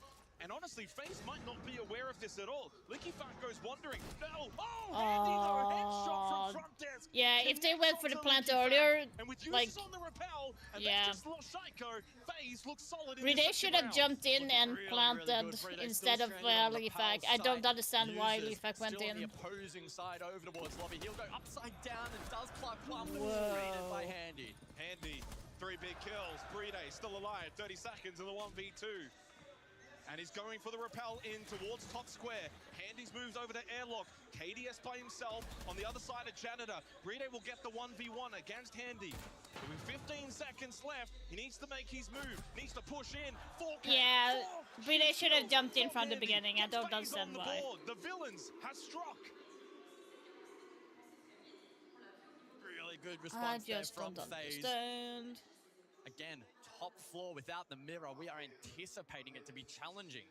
And honestly, FaZe might not be aware of this at all. Leaky Fack goes wandering. No! Oh, Handy though! Headshot from front desk. Yeah, if they went for the plant earlier, and with like, on the repel, and yeah. just lost Psycho. FaZe looks solid in Bride should have jumped in and planted instead of Leaky Fack. I don't understand why Leaky Fack went in. The opposing side over towards lobby. He'll go upside down and does climb greeted by Handy. Handy, 3 big kills. Bride still alive. 30 seconds in the 1v2. And he's going for the repel in towards top square. Handy's moved over to airlock. KDS by himself on the other side of Janitor. Bride will get the 1v1 against Handy. With 15 seconds left, he needs to make his move. Needs to push in. 4K. Yeah, Bride should have jumped in from the beginning. I don't understand why. The villains has struck. Really good response there from FaZe. Understand. Again, top floor without the mirror. We are anticipating it to be challenging.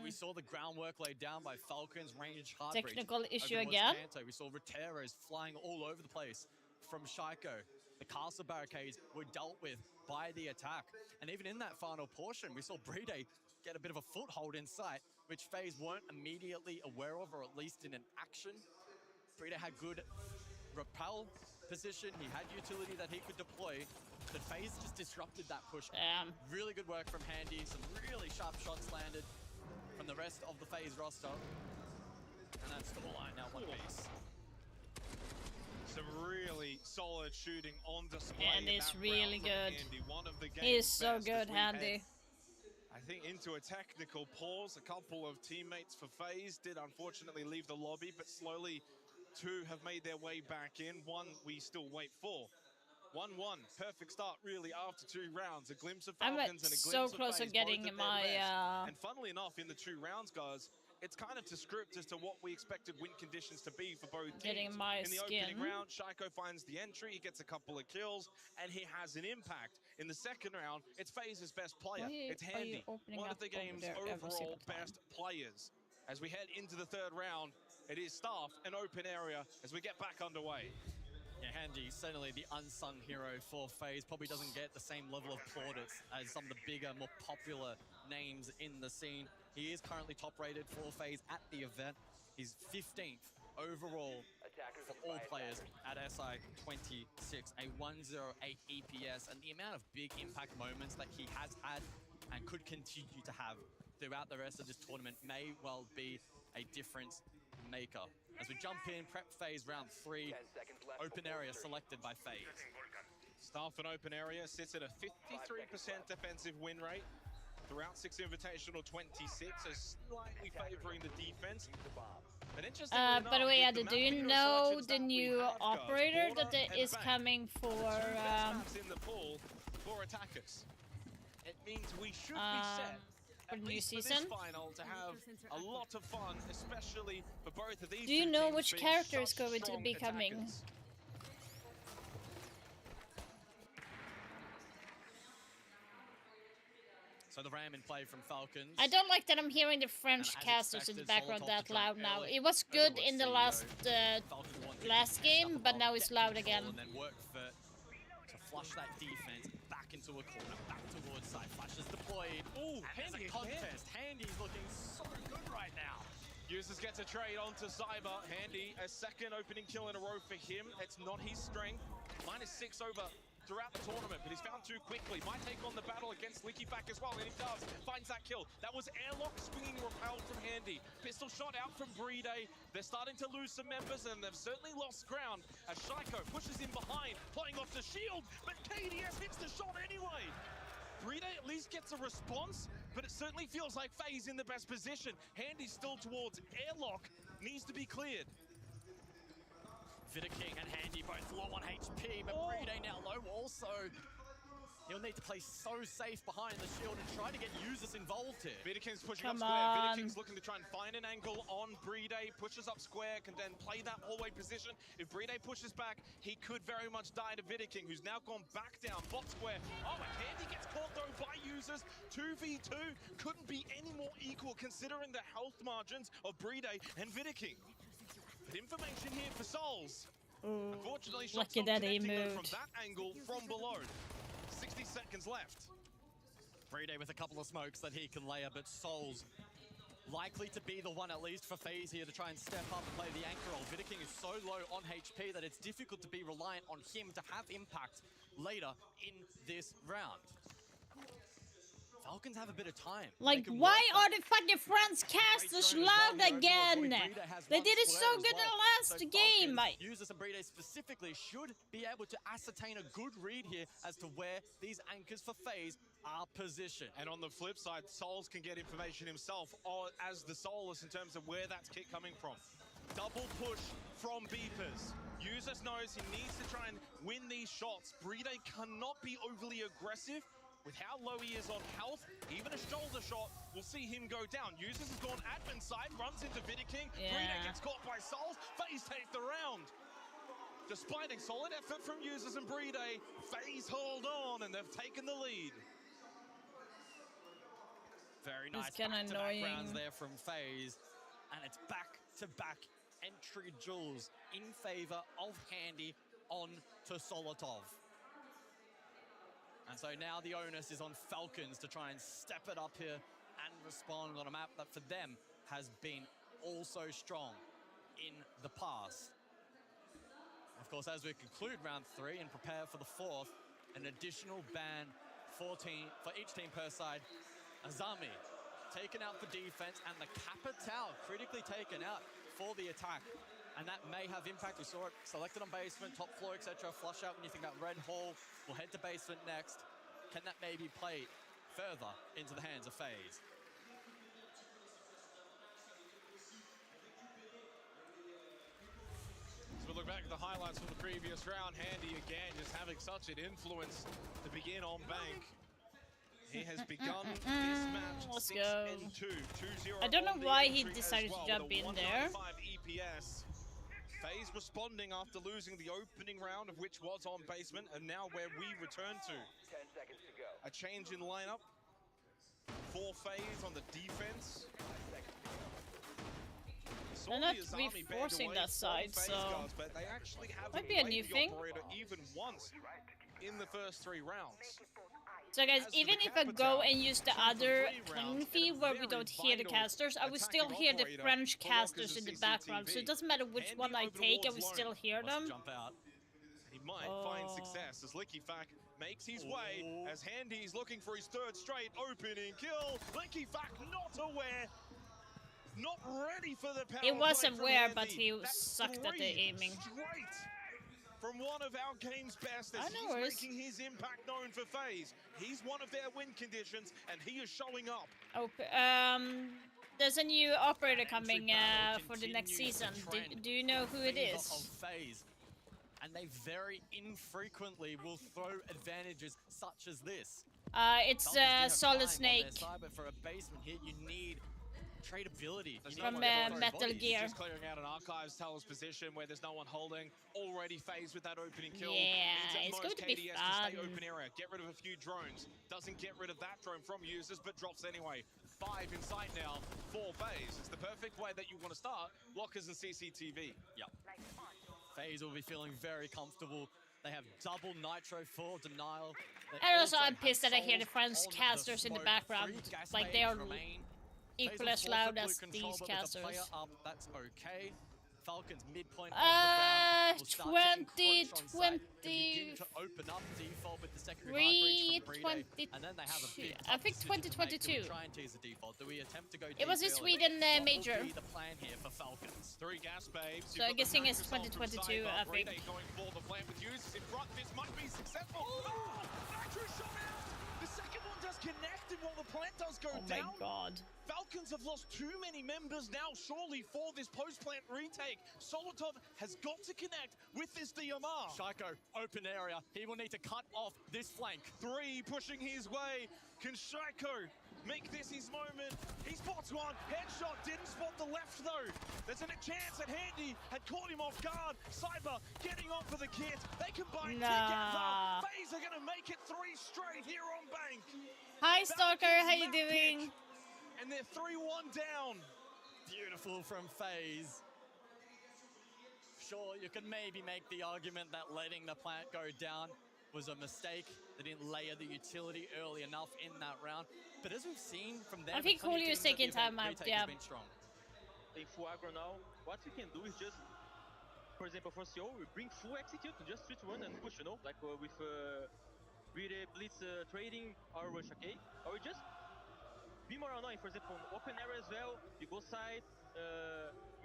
We saw the groundwork laid down by Falcons, range hard Technical breach issue over again. Kanto. We saw Roteros flying all over the place from Shaiko. The castle barricades were dealt with by the attack. And even in that final portion, we saw Bride get a bit of a foothold in sight, which FaZe weren't immediately aware of, or at least in an action. Bride had good repel position. He had utility that he could deploy. But FaZe just disrupted that push. Really good work from Handy. Some really sharp shots landed from the rest of the FaZe roster. And that's the line now, one piece. Some really solid shooting on display. And it's really good. Handy. One of the He is so best good, as we Handy. head, I think into a technical pause. A couple of teammates for FaZe did unfortunately leave the lobby, but slowly 2 have made their way back in. 1 we still wait for. 1-1, perfect start really after 2 rounds. A glimpse of Falcons and a glimpse so of close to FaZe, getting both at my their best. And funnily enough, in the 2 rounds, guys, it's kind of to script as to what we expected win conditions to be for both Getting teams. my in the opening round, Shaiko finds the entry, he gets a couple of kills, and he has an impact. In the second round, it's FaZe's best player. It's Handy, one of the game's overall best players. As we head into the 3rd round, it is Staff, an open area, as we get back underway. Yeah, Handy, certainly the unsung hero for FaZe, probably doesn't get the same level of plaudits as some of the bigger, more popular names in the scene. He is currently top rated for FaZe at the event. He's 15th overall for all players at SI 26, a 108 EPS, and the amount of big impact moments that he has had and could continue to have throughout the rest of this tournament may well be a difference maker. As we jump in, prep phase round 3, open area selected by FaZe. Staff and open area sits at a 53% defensive win rate. Throughout 6 Invitational 26, so slightly favoring the defense. By the way, Ada, do you know the new operator that is coming for in the pool for attackers? It means we should be set for the new for season. this final to have a lot of fun, especially for both of these. Do you two know teams which being character is such going to strong be coming? attackers. So the Ram in play from Falcons. I don't like that I'm hearing the French casters in the background that loud now. It was good in the last game, but now it's loud again. And then work to flush that defense back into a corner, back towards side. Flash is deployed. Ooh, and there's a contest. Handy's looking so good right now. Users gets a trade onto Cyber. Handy, a second opening kill in a row for him. It's not his strength. -6 over throughout the tournament, but he's found too quickly. Might take on the battle against Lickifak as well, and he does. Finds that kill. That was airlock swinging repelled from Handy. Pistol shot out from Brede. They're starting to lose some members, and they've certainly lost ground as Shaiko pushes in behind, playing off the shield, but KDS hits the shot anyway. Brede at least gets a response, but it certainly feels like FaZe in the best position. Handy's still towards airlock, needs to be cleared. Vidaking and Handy both low on HP, but Brede now low also. He'll need to play so safe behind the shield and try to get users involved here. Vidaking's pushing up square. Vidaking's looking to try and find an angle on Brede, pushes up square, can then play that hallway position. If Brede pushes back, he could very much die to Vidaking, who's now gone back down bot square. Oh, and Handy gets caught though by users. 2v2 couldn't be any more equal considering the health margins of Brede and Vidaking. But information here for Souls. Unfortunately, shots not connecting though from that angle from below. 60 seconds left. Brede with a couple of smokes that he can layer, but Souls likely to be the one at least for FaZe here to try and step up and play the anchor role. Vidaking is so low on HP that it's difficult to be reliant on him to have impact later in this round. Falcons have a bit of time. Like, why are the fucking French casters loud again? They did it so good in the last game. Users and Brede specifically should be able to ascertain a good read here as to where these anchors for FaZe are positioned. And on the flip side, Souls can get information himself as the Solus in terms of where that's kick coming from. Double push from Beepers. Users knows he needs to try and win these shots. Brede cannot be overly aggressive. With how low he is on health, even a shoulder shot will see him go down. Users has gone admin side, runs into Vidaking. Brede gets caught by Souls. FaZe take the round. Despite a solid effort from Users and Brede, FaZe hold on and they've taken the lead. Very nice back-to-back rounds there from FaZe. And it's back-to-back entry duels in favor of Handy on to Solotov. And so now the onus is on Falcons to try and step it up here and respond on a map that for them has been also strong in the past. Of course, as we conclude round 3 and prepare for the 4th, an additional ban 14 for each team per side. Azami taken out for defense and the Capital critically taken out for the attack. And that may have impact. We saw it selected on basement, top floor, etc. Flush out when you think about Red Hall. We'll head to basement next. Can that maybe play further into the hands of FaZe? So we look back at the highlights from the previous round. Handy again just having such an influence to begin on Bank. He has begun this match 6-2. 2-0. I don't know why he decided to jump in there. EPS. FaZe responding after losing the opening round, of which was on basement, and now where we return to. 10 seconds to go. A change in lineup for FaZe on the defense. They're not reinforcing that side, so but they actually might be a new thing. Even once in the first 3 rounds. So guys, even if I go and use the other playing field where we don't hear the casters, I will still hear the French casters in the background. So it doesn't matter which one I take, I will still hear them. He might find success as Lickifak makes his way as Handy's looking for his 3rd straight opening kill. Lickifak not aware, not ready for the power. He was aware, but he sucked at the aiming. From one of our game's best as he's making his impact known for FaZe. He's one of their win conditions, and he is showing up. There's a new operator coming for the next season. Do you know who it is? And they very infrequently will throw advantages such as this. It's Solid Snake. But for a basement hit, you need tradability. From Metal Gear. Just clearing out an Archives Teller's position where there's no one holding. Already FaZe with that opening kill. Yeah, it's going to be KDS fun. To stay open area, get rid of a few drones. Doesn't get rid of that drone from Users, but drops anyway. 5 in sight now for FaZe. It's the perfect way that you want to start. Lockers and CCTV. Yep. FaZe will be feeling very comfortable. They have double Nitro for denial. And also I'm pissed that I hear the French casters in the background. Like they are equally as loud as these casters. That's okay. Falcons midpoint of the round will start to encroach on site and begin to open up default with the secondary hard breach from Brede, and then they have a big I think decision to make. Do 2022. we try and tease the default? Do we attempt to go It was a deep early? Sweden major. What will be the plan here for Falcons? 3 gas babes. So I'm guessing it's 2022, I think. Going for the plant with use in front. This might be successful. Oh, Nitro shot out. The second one does connect, and while the plant does go down. Oh my god. Falcons have lost too many members now, surely, for this post-plant retake. Solotov has got to connect with this DMR. Shaiko, open area. He will need to cut off this flank. 3 pushing his way. Can Shaiko make this his moment? He spots one. Headshot. Didn't spot the left, though. There's a chance that Handy had caught him off guard. Cyber getting on for the kit. They combine together. FaZe are going to make it 3 straight here on Bank. Hi, Stalker. How you doing? And they're 3-1 down. Beautiful from FaZe. Sure, you can maybe make the argument that letting the plant go down was a mistake. They didn't layer the utility early enough in that round. But as we've seen from them, I think Julio is taking time out, yeah. Been strong. In full aggro now, what we can do is just, for example, for CO, we bring full execute, just 3-1 and push, you know, like with really blitz trading or rush, okay? Or we just be more annoying. For example, open area as well, you go side,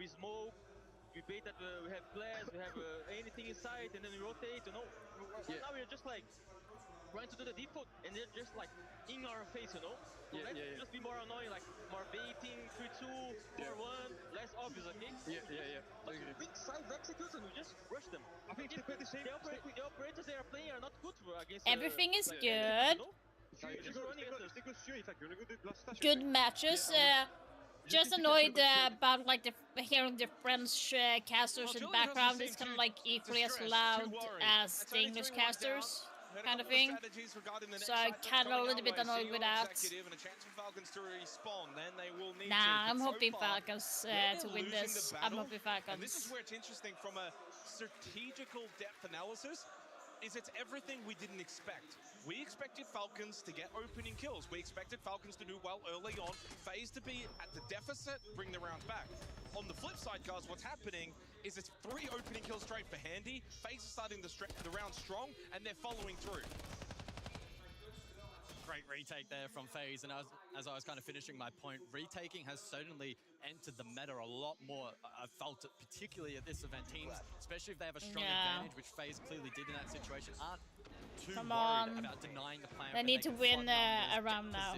we smoke, we bait that we have flares, we have anything inside, and then we rotate, you know? Now we're just like trying to do the default, and they're just like in our face, you know? So let's just be more annoying, like more baiting, 3-2, 4-1, less obvious, okay? Big side executes and we just rush them. I think the operators they are playing are not good against. Everything is good. Good matches. Just annoyed about like hearing the French casters in the background. It's kind of like equally as loud as the English casters, kind of thing. So I'm kind of a little bit annoyed with that. Nah, I'm hoping Falcons to win this. I'm hoping Falcons. This is where it's interesting from a strategical depth analysis. It's everything we didn't expect. We expected Falcons to get opening kills. We expected Falcons to do well early on. FaZe to be at the deficit, bring the round back. On the flip side, guys, what's happening is it's 3 opening kills straight for Handy. FaZe is starting the round strong, and they're following through. Great retake there from FaZe, and as I was kind of finishing my point, retaking has certainly entered the meta a lot more. I've felt it particularly at this event. Teams, especially if they have a strong advantage, which FaZe clearly did in that situation, aren't too worried about denying the plan. They need to win around now.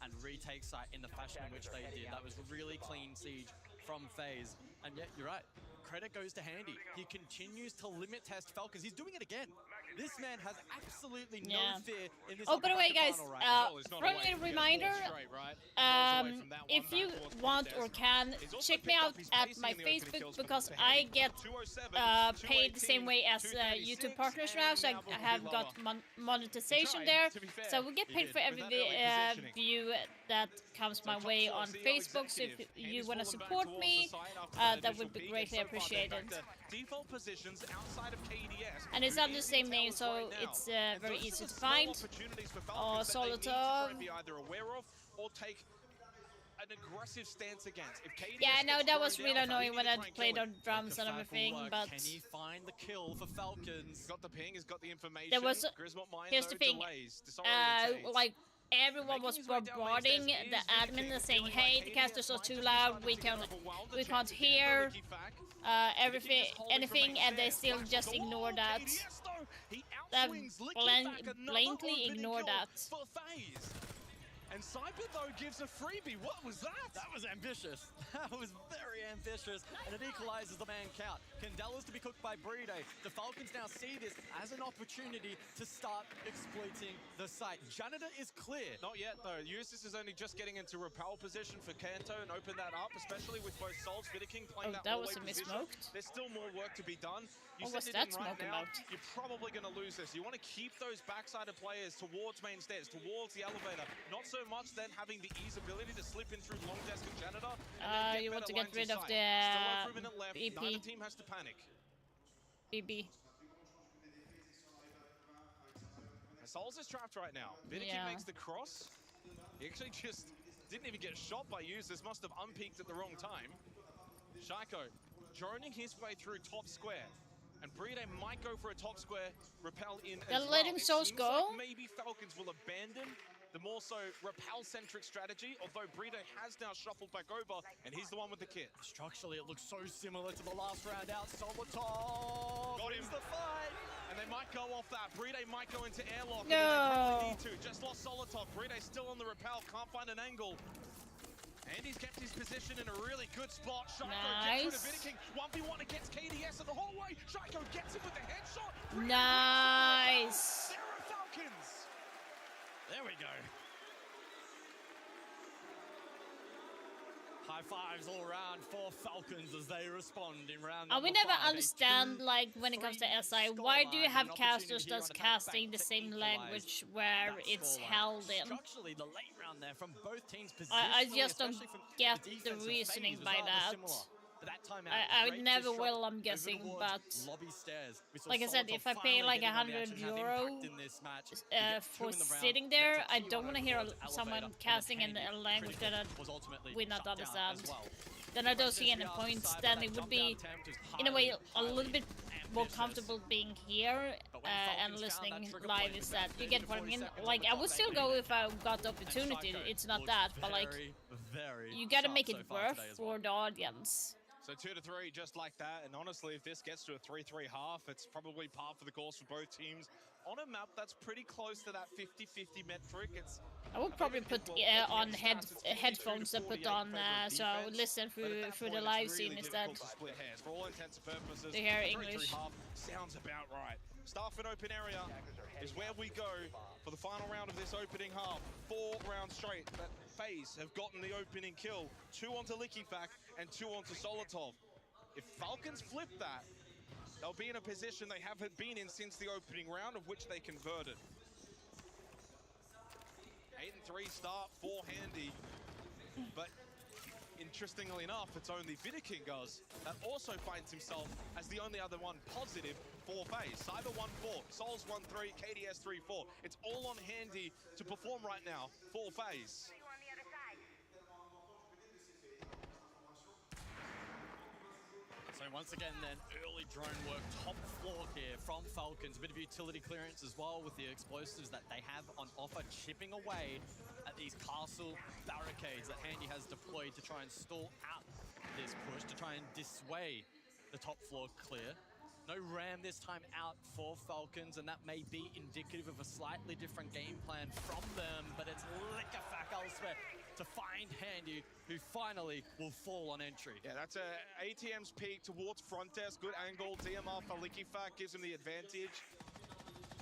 And retake site in the fashion in which they did. That was really clean siege from FaZe. And yet, you're right. Credit goes to Handy. He continues to limit test Falcons. He's doing it again. This man has absolutely no fear in this. Oh, by the way, guys, friendly reminder, if you want or can, check me out at my Facebook, because I get paid the same way as YouTube partners now, so I have got monetization there. So we get paid for every view that comes my way on Facebook. So if you want to support me, that would be greatly appreciated. Default positions outside of KDS. And it's under the same name, so it's very easy to find. Or Solotov. Be either aware of or take an aggressive stance against. If KDS yeah, I know that was really annoying when I played on drums and everything, but can he find the kill for Falcons? Got the ping, has got the information. There was here's the thing. Like everyone was bombarding the admin and saying, "Hey, the casters are too loud. We can't hear anything," and they still just ignore that. Blankly ignore that. And Cyber, though, gives a freebie. What was that? That was ambitious. That was very ambitious. And it equalizes the man count. Candela's to be cooked by Brede. The Falcons now see this as an opportunity to start exploiting the site. Janitor is clear. Not yet, though. Usis is only just getting into repel position for Kanto and open that up, especially with both Souls, Vidaking playing that was a position. There's still more work to be done. What was that smoke about? You're probably going to lose this. You want to keep those backside players towards main stairs, towards the elevator. Not so much then having the ease ability to slip in through long desk and janitor. And you want to get rid of the BP. Neither team has to panic. BB. Souls is trapped right now. Vidaking makes the cross. He actually just didn't even get shot by Usis. Must have unpeaked at the wrong time. Shaiko droning his way through top square. And Bride might go for a top square repel in They're as well. letting It Souls seems go. like maybe Falcons will abandon the more so repel-centric strategy, although Bride has now shuffled back over, and he's the one with the kit. Structurally, it looks so similar to the last round out. Solotov wins the fight. And they might go off that. Bride might go into airlock. No. And they probably need to. Just lost Solotov. Bride still on the repel. Can't find an angle. And he's kept his position in a really good spot. Shaiko gets rid of Vidiking. 1v1 against KDS in the hallway. Shaiko gets him with the headshot. Nice. There are Falcons. There we go. High fives all around for Falcons as they respond in round number We never 5. understand, like, when it comes to SI, why do you have casters that's casting the same language where it's held in? Structurally, the late round there from both teams. I just don't especially from get the the defensive reasoning phase, by was rather that. similar. But that time out, I great never disrupt will, I'm over guessing, towards but lobby stairs. We saw like I said, Solotov if I pay finally like getting on the €100 action, have impact in this match. To get two for in the round, sitting there, led to I T1 don't want to over hear towards someone Elevator, and casting then in a Handy, language that critical, was ultimately we not shut down understand. as well. Then I don't see any Pressure points. outside, Then but it that would jump be, down attempt is in a way, highly, a little bit more ambitious. comfortable being here and listening live. Is that you get what I mean? Like, I would still go if I got the opportunity. It's not that, but like, you gotta make it worth for the audience. So 2-3 just like that, and honestly, if this gets to a 3-3 half, it's probably par for the course for both teams. On a map that's pretty close to that 50-50 metric. I would probably put on headphones I put on so I would listen through the live scene instead. Split hairs. For all intents and purposes, To hear 3-3 English. half sounds about right. Starford open area is where we go for the final round of this opening half. 4 rounds straight that FaZe have gotten the opening kill. 2 onto Lickifak and 2 onto Solotov. If Falcons flip that, they'll be in a position they haven't been in since the opening round, of which they converted. 8-3 start for Handy, but interestingly enough, it's only Vidiking that also finds himself as the only other one positive for FaZe. Cyber 1-4, Souls 1-3, KDS 3-4. It's all on Handy to perform right now for FaZe. So once again then, early drone work, top floor here from Falcons. A bit of utility clearance as well with the explosives that they have on offer, chipping away at these castle barricades that Handy has deployed to try and stall out this push, to try and dissuade the top floor clear. No ram this time out for Falcons, and that may be indicative of a slightly different game plan from them, but it's Lickifak elsewhere to find Handy, who finally will fall on entry. Yeah, that's a ATM's peak towards front desk. Good angle. DMR for Lickifak gives him the advantage.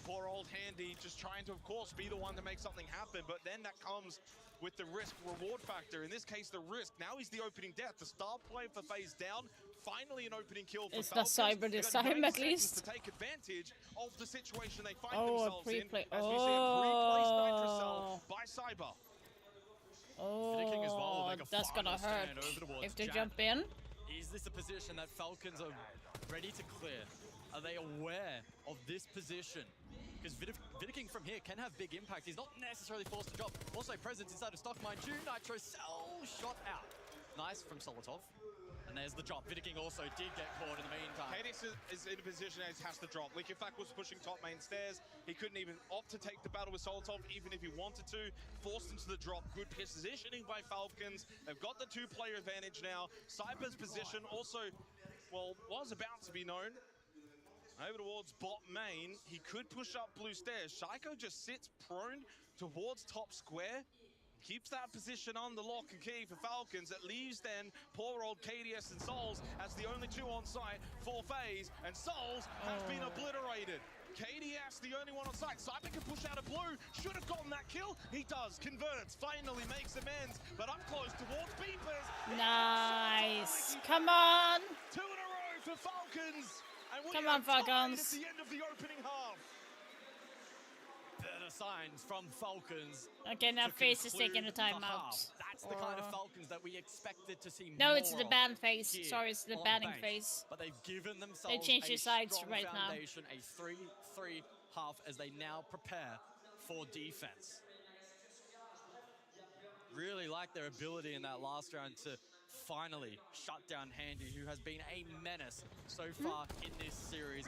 Poor old Handy just trying to, of course, be the one to make something happen, but then that comes with the risk-reward factor. In this case, the risk. Now he's the opening death. The star play for FaZe down. Finally an opening kill for It's not Falcons. Cyber this They've got time, 9 at seconds least. to take advantage of the situation they find Oh, a themselves in. pre-play. As we see a pre-placed Nitrocell Oh. by Cyber. Vidiking as well will make a That's gonna final hurt stand over towards if they Jack. jump in. Is this a position that Falcons are ready to clear? Are they aware of this position? Because Vidiking from here can have big impact. He's not necessarily forced to drop. Also presence inside of stock, mind you. Nitro cell shot out. Nice from Solotov. And there's the drop. Vidiking also did get caught in the meantime. KDS is in a position as has to drop. Lickifak was pushing top main stairs. He couldn't even opt to take the battle with Solotov, even if he wanted to. Forced into the drop. Good positioning by Falcons. They've got the 2-player advantage now. Cyber's position also, well, was about to be known. Over towards bot main. He could push up blue stairs. Shaiko just sits prone towards top square. Keeps that position on the lock and key for Falcons. That leaves then poor old KDS and Souls as the only 2 on site for FaZe. And Souls has been obliterated. KDS the only one on site. Cyber can push out a blue. Should have gotten that kill. He does. Converts. Finally makes amends. But up close towards Beepers. Nice. Come on. 2 in a row for Falcons. And we Come are on, Falcons. tied at the end of the opening half. Better signs from Falcons. Okay, now to FaZe is conclude taking the the timeout. half. That's the kind of Falcons that we expected to see No, more it's the of ban phase. here Sorry, it's the on banning base. phase. But they've given themselves They changed a their sides strong right now. foundation, a 3-3 half as they now prepare for defense. Really like their ability in that last round to finally shut down Handy, who has been a menace so far in this series.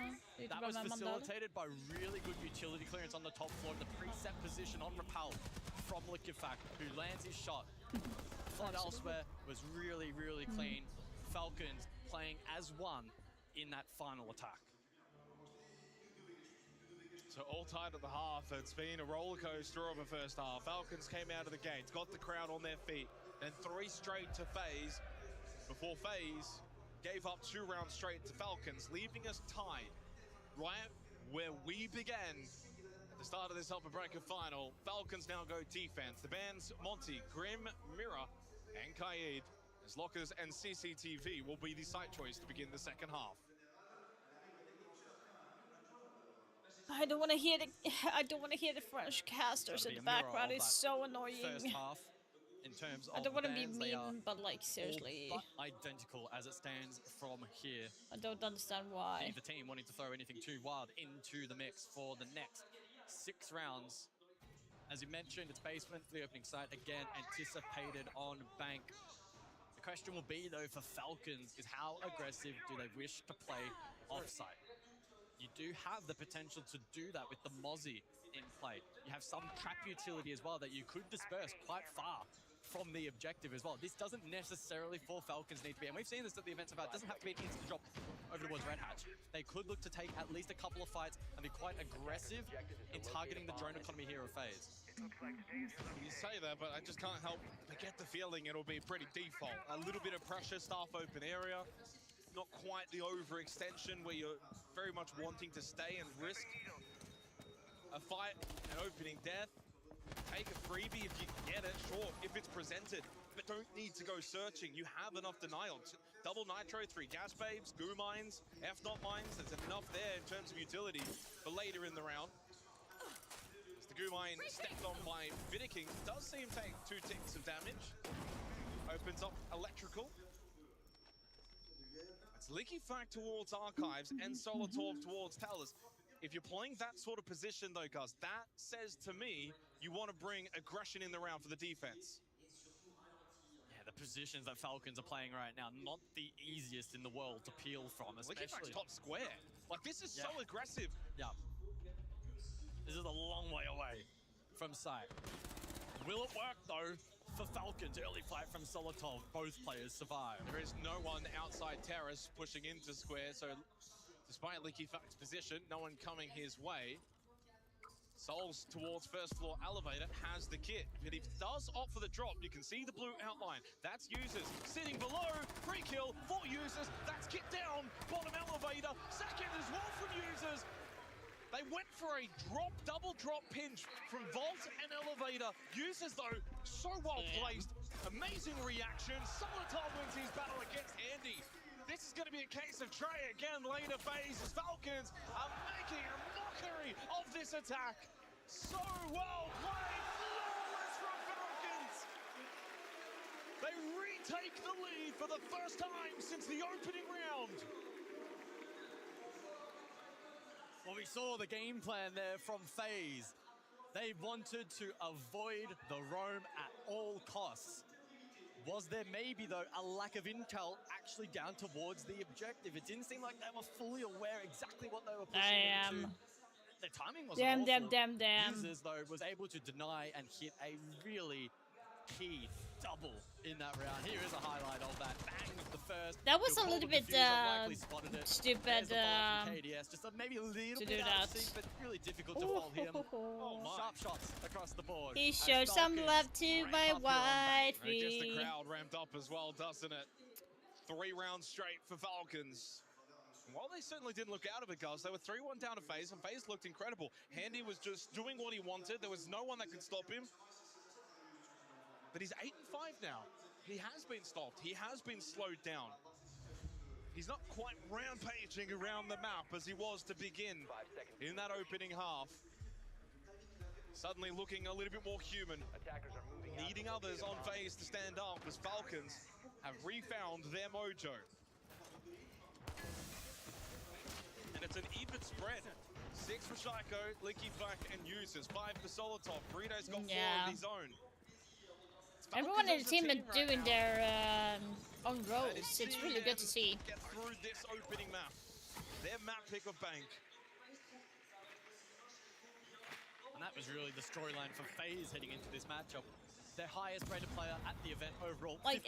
That was facilitated by really good utility clearance on the top floor, the preset position on Repel from Liquefact, who lands his shot. Flood elsewhere was really, really clean. Falcons playing as one in that final attack. So all tied at the half. It's been a roller coaster of a first half. Falcons came out of the gates, got the crowd on their feet, then 3 straight to FaZe, before FaZe gave up 2 rounds straight to Falcons, leaving us tied right where we began at the start of this upper bracket final. Falcons now go defense. The bands Monty, Grim, Mira, and Kaid, as Lockers and CCTV will be the site choice to begin the second half. I don't want to hear the I don't want to hear the French casters in the background. It's so annoying. First half, in terms of I don't want to be bands, mean, but like seriously, all but identical as it stands from here. I don't understand why. Neither team wanting to throw anything too wild into the mix for the next 6 rounds. As you mentioned, it's basement for the opening site. Again, anticipated on Bank. The question will be, though, for Falcons is how aggressive do they wish to play offsite? You do have the potential to do that with the Mozzie in play. You have some trap utility as well that you could disperse quite far from the objective as well. This doesn't necessarily for Falcons need to be, and we've seen this at the events about, it doesn't have to be an instant drop over towards Red Hatch. They could look to take at least a couple of fights and be quite aggressive in targeting the drone economy here of FaZe. You say that, but I just can't help but get the feeling it'll be pretty default. A little bit of pressure, staff open area. Not quite the overextension where you're very much wanting to stay and risk a fight, an opening death. Take a freebie if you can get it, sure, if it's presented, but don't need to go searching. You have enough denial. Double Nitro, 3 gas babes, goo mines, F-not mines. There's enough there in terms of utility for later in the round. As the goo mine stepped on by Vidiking, does seem to take 2 ticks of damage. Opens up electrical. It's Liquefact towards Archives and Solotov towards Tellers. If you're playing that sort of position though, Gus, that says to me you want to bring aggression in the round for the defense. Yeah, the positions that Falcons are playing right now, not the easiest in the world to peel from, especially. Liquefact's top square. Like, this is so aggressive. Yeah. This is a long way away from sight. Will it work though? For Falcons, early fight from Solotov, both players survive. There is no one outside Terrace pushing into square, so despite Liquefact's position, no one coming his way. Souls towards first floor elevator, has the kit, but he does opt for the drop. You can see the blue outline. That's users sitting below, free kill for users. That's kit down, bottom elevator, second as well from users. They went for a drop, double drop pinch from Vault and Elevator. Users, though, so well placed. Amazing reaction. Solotov wins his battle against Andy. This is going to be a case of Trey again later phase as Falcons are making a mockery of this attack. So well played. Flawless from Falcons. They retake the lead for the first time since the opening round. Well, we saw the game plan there from FaZe. They wanted to avoid the roam at all costs. Was there maybe, though, a lack of intel actually down towards the objective? It didn't seem like they were fully aware exactly what they were pushing into. Their timing wasn't awful. Users, though, was able to deny and hit a really key double in that round. Here is a highlight of that. Bang, the first. That was a little bit stupid just maybe a little to bit do out of that. sync, but really difficult to fold him. Sharp shots across the board. He showed some love to my I guess the wifey. crowd ramped up as well, doesn't it? 3 rounds straight for Falcons. While they certainly didn't look out of it, guys, they were 3-1 down to FaZe, and FaZe looked incredible. Handy was just doing what he wanted. There was no one that could stop him. But he's 8-5 now. He has been stopped. He has been slowed down. He's not quite rampaging around the map as he was to begin in that opening half. Suddenly looking a little bit more human. Needing others on FaZe to stand up as Falcons have refound their mojo. And it's an even spread. 6 for Shaiko, Liquefact, and Users. 5 for Solotov. Burrito's got 4 of his own. Everyone in the team is doing their on rolls. It's really good to see. Get through this opening map. Their map pick of Bank. And that was really the storyline for FaZe heading into this matchup. Their highest rated player at the event overall. Like,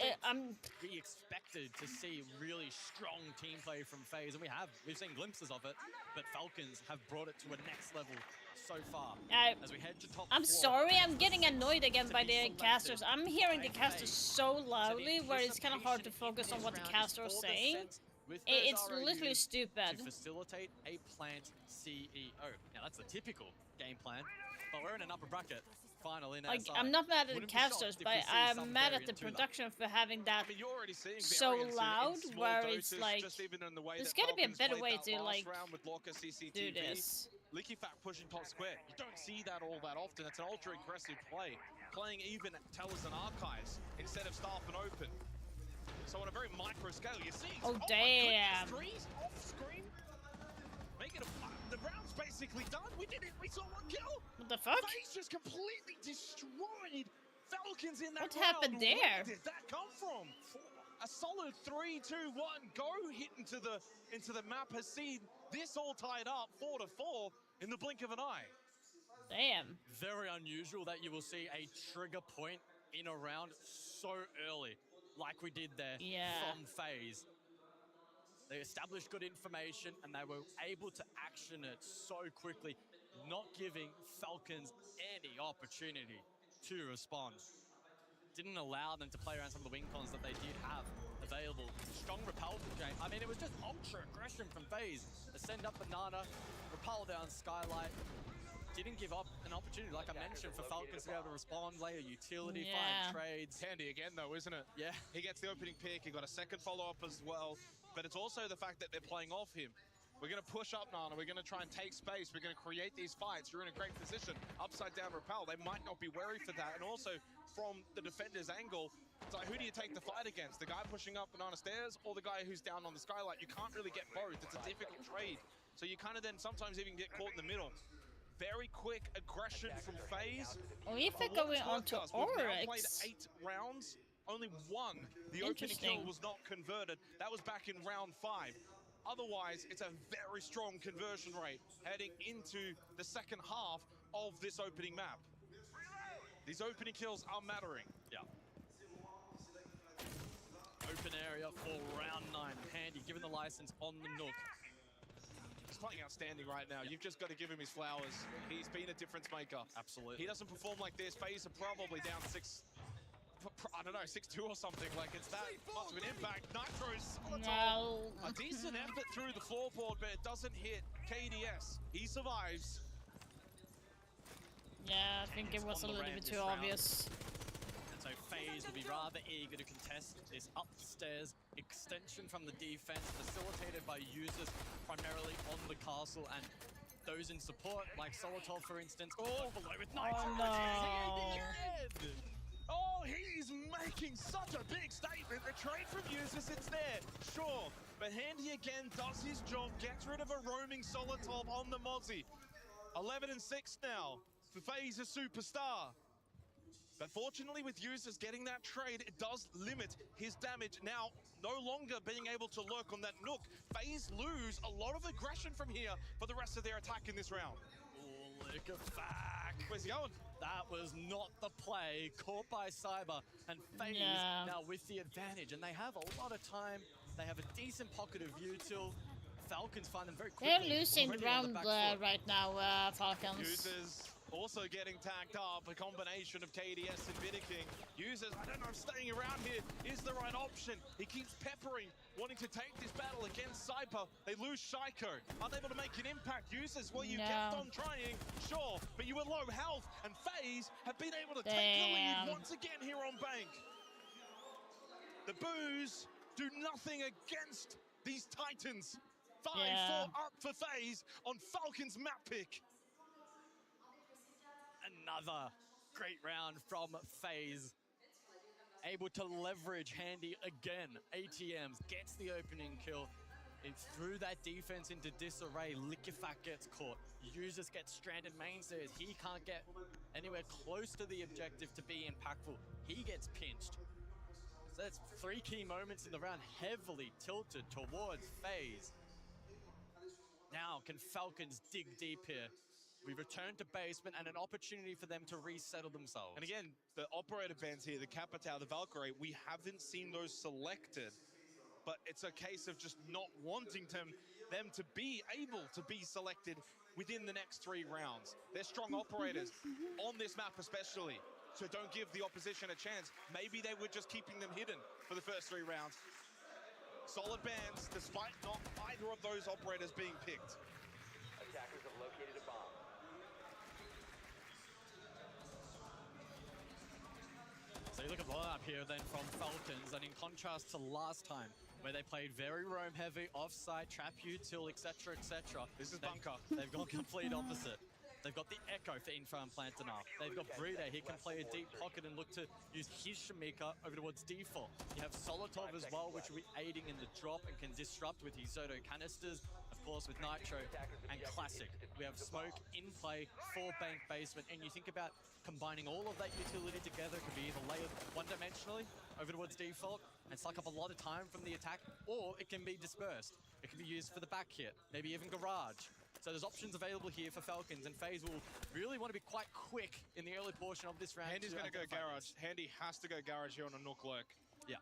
we expected to see really strong team play from FaZe, and we've seen glimpses of it, but Falcons have brought it to a next level so far. As we head to top I'm 4, sorry, I'm getting annoyed again by the casters. I'm hearing the casters so loudly where it's kind of hard to focus on what the caster is saying. It's literally stupid. To facilitate a plant CEO. Now that's the typical game plan, but we're in an upper bracket. Final in Like, SI. I'm not mad at the Wouldn't be shocked casters, if but we see I'm some mad at variant the to that. production for having that You're already seeing so variants loud, in small where doses, it's like, just even in the way there's that gotta be a Falcons better played way that to, last like, round with Locker CCTV. do this. Lickifat pushing top square. You don't see that all that often. It's an ultra aggressive play. Playing even Tellers and Archives instead of Staff and Open. So on a very micro scale, you see. Oh, damn. Threes off screen. Make it the round's basically done. We did it. We saw one kill. What the fuck? FaZe just completely destroyed Falcons in that What round. happened there? Where did that come from? A solid 3-2-1 go hit into the map has seen this all tied up 4-4 in the blink of an eye. Damn. Very unusual that you will see a trigger point in a round so early, like we did there from FaZe. They established good information and they were able to action it so quickly, not giving Falcons any opportunity to respond. Didn't allow them to play around some of the wing cons that they did have available. Strong repel from James. I mean, it was just ultra aggression from FaZe. Ascend up Banana, repel down Skylight. Didn't give up an opportunity, like I mentioned, for Falcons to be able to respond, lay a utility, find trades. Handy again, though, isn't it? Yeah. He gets the opening pick. He got a second follow-up as well. But it's also the fact that they're playing off him. We're going to push up, Nana. We're going to try and take space. We're going to create these fights. You're in a great position. Upside down repel. They might not be wary for that. And also, from the defender's angle, it's like, who do you take the fight against? The guy pushing up Banana Stairs or the guy who's down on the Skylight? You can't really get both. It's a difficult trade. So you kind of then sometimes even get caught in the middle. Very quick aggression from FaZe. Oh, if they're going on to We've now played Oryx. 8 rounds. Only one. The opening kill was not converted. That was back in round 5. Otherwise, it's a very strong conversion rate heading into the second half of this opening map. These opening kills are mattering. Yeah. Open area for round 9. Handy, given the license on the Nook. He's playing outstanding right now. You've just got to give him his flowers. He's been a difference maker. Absolutely. He doesn't perform like this. FaZe are probably down 6, I don't know, 6-2 or something. Like, it's that much of an impact. Nitro's a decent effort through the floorboard, but it doesn't hit KDS. He survives. Yeah, I think it was a little bit too obvious. And so FaZe will be rather eager to contest this upstairs extension from the defense, facilitated by users primarily on the castle and those in support, like Solotov, for instance. Oh, below with Nitro. Oh, no. Oh, he's making such a big statement. The trade from users, it's there, sure. But Handy again does his job, gets rid of a roaming Solotov on the Mozzie. 11-6 now for FaZe, a superstar. But fortunately with users getting that trade, it does limit his damage. Now, no longer being able to lurk on that Nook. FaZe lose a lot of aggression from here for the rest of their attack in this round. Oh, look at back. Where's he going? That was not the play. Caught by Cyber, and FaZe now with the advantage. And they have a lot of time. They have a decent pocket of util. Falcons find them very quickly. They're losing the round right now, Falcons. Users also getting tagged up. A combination of KDS and Vidiking. Users, I don't know if staying around here is the right option. He keeps peppering, wanting to take this battle against Cyber. They lose Shaiko, unable to make an impact. Users, well, you kept on trying, sure, but you were low health, and FaZe have been able to take the lead once again here on Bank. The boos do nothing against these Titans. 5-4 up for FaZe on Falcons map pick. Another great round from FaZe. Able to leverage Handy again. ATMs, gets the opening kill. It threw that defense into disarray. Liquifat gets caught. Users get stranded mainstairs. He can't get anywhere close to the objective to be impactful. He gets pinched. So that's 3 key moments in the round, heavily tilted towards FaZe. Now, can Falcons dig deep here? We return to basement and an opportunity for them to resettle themselves. And again, the operator bands here, the Capitao, the Valkyrie, we haven't seen those selected, but it's a case of just not wanting them to be able to be selected within the next 3 rounds. They're strong operators on this map especially, so don't give the opposition a chance. Maybe they were just keeping them hidden for the first 3 rounds. Solid bans, despite not either of those operators being picked. Attackers have located a bomb. So you look at the lineup here then from Falcons, and in contrast to last time, where they played very roam heavy, offside, trap util, etc., etc. This is bunker. They've gone complete opposite. They've got the Echo for info and Plantanar. They've got Bride. He can play a deep pocket and look to use his Shamika over towards default. You have Solotov as well, which will be aiding in the drop and can disrupt with his Zoto canisters, of course with Nitro and Classic. We have Smoke in play for Bank Basement, and you think about combining all of that utility together. It could be either layered one-dimensionally over towards default and suck up a lot of time from the attack, or it can be dispersed. It can be used for the back hit, maybe even Garage. So there's options available here for Falcons, and FaZe will really want to be quite quick in the early portion of this round. Handy's going to go Garage. Handy has to go Garage here on a Nook Lurk. Yeah.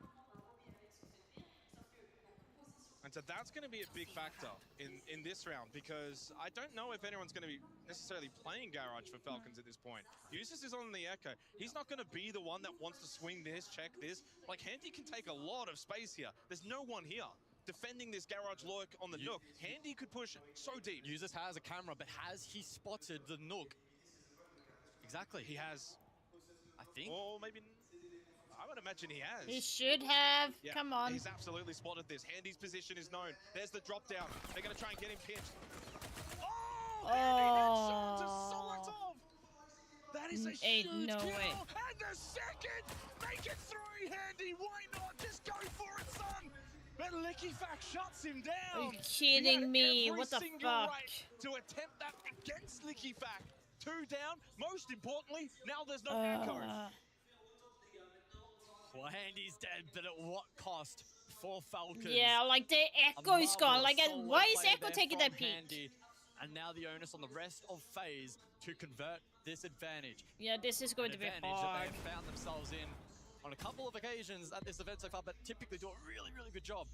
And so that's going to be a big factor in this round, because I don't know if anyone's going to be necessarily playing Garage for Falcons at this point. Usus is on the Echo. He's not going to be the one that wants to swing this, check this. Like, Handy can take a lot of space here. There's no one here defending this Garage Lurk on the Nook. Handy could push so deep. Usus has a camera, but has he spotted the Nook? Exactly. He has. I think. Or maybe, I would imagine he has. He should have. Yeah, Come on. He's absolutely spotted this. Handy's position is known. There's the drop down. They're going to try and get him pinched. Oh! Handy headshot to Solotov! That is a huge no kill. way. And the second! Make it 3, Handy! Why not? Just go for it, son! But Lickyfax shuts him down. Are you kidding me? What the fuck? Right to attempt that against Lickyfax. 2 down. Most importantly, now there's no echo. Well, Handy's dead, but at what cost for Falcons? Yeah, like the Echo is gone. Like, why is Echo taking that peek? Handy, and now the onus on the rest of FaZe to convert this advantage. Yeah, this is going to be That hard. they've found themselves in on a couple of occasions at this event so far, but typically do a really, really good job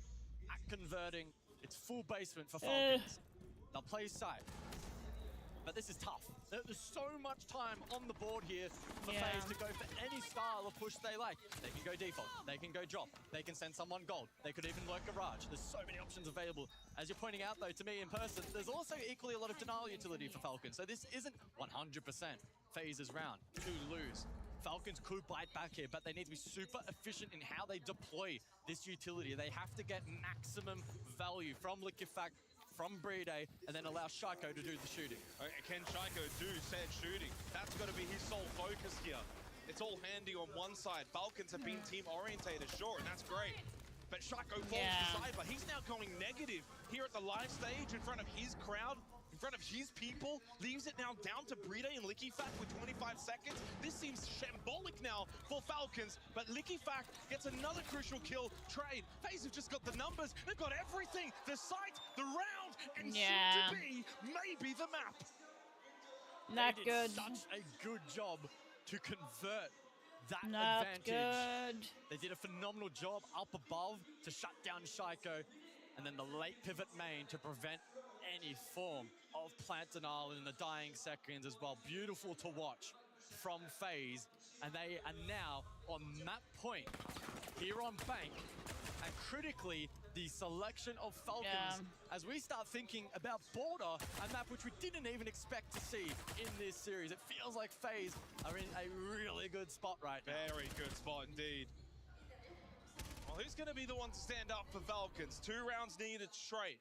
at converting. It's full basement for Falcons. They'll play side, but this is tough. There's so much time on the board here for FaZe to go for any style of push they like. They can go default, they can go drop, they can send someone gold, they could even lurk Garage. There's so many options available. As you're pointing out though, to me in person, there's also equally a lot of denial utility for Falcons. So this isn't 100% FaZe's round to lose. Falcons could bite back here, but they need to be super efficient in how they deploy this utility. They have to get maximum value from Lickyfax, from Bride, and then allow Shaiko to do the shooting. Okay, can Shaiko do said shooting? That's got to be his sole focus here. It's all Handy on one side. Falcons have been team orientated, sure, and that's great. But Shaiko falls to Cyber. He's now going negative here at the live stage in front of his crowd, in front of his people, leaves it now down to Bride and Lickyfax with 25 seconds. This seems shambolic now for Falcons, but Lickyfax gets another crucial kill trade. FaZe have just got the numbers, they've got everything, the site, the round, and soon to be, maybe the map. Not they good. did such a good job to convert that Not advantage. good. They did a phenomenal job up above to shut down Shaiko, and then the late pivot main to prevent any form of plant denial in the dying seconds as well. Beautiful to watch from FaZe, and they are now on map point here on Bank, and critically the selection of Falcons as we start thinking about Border, a map which we didn't even expect to see in this series. It feels like FaZe are in a really good spot right now. Very good spot indeed. Well, who's going to be the one to stand up for Falcons? 2 rounds needed straight.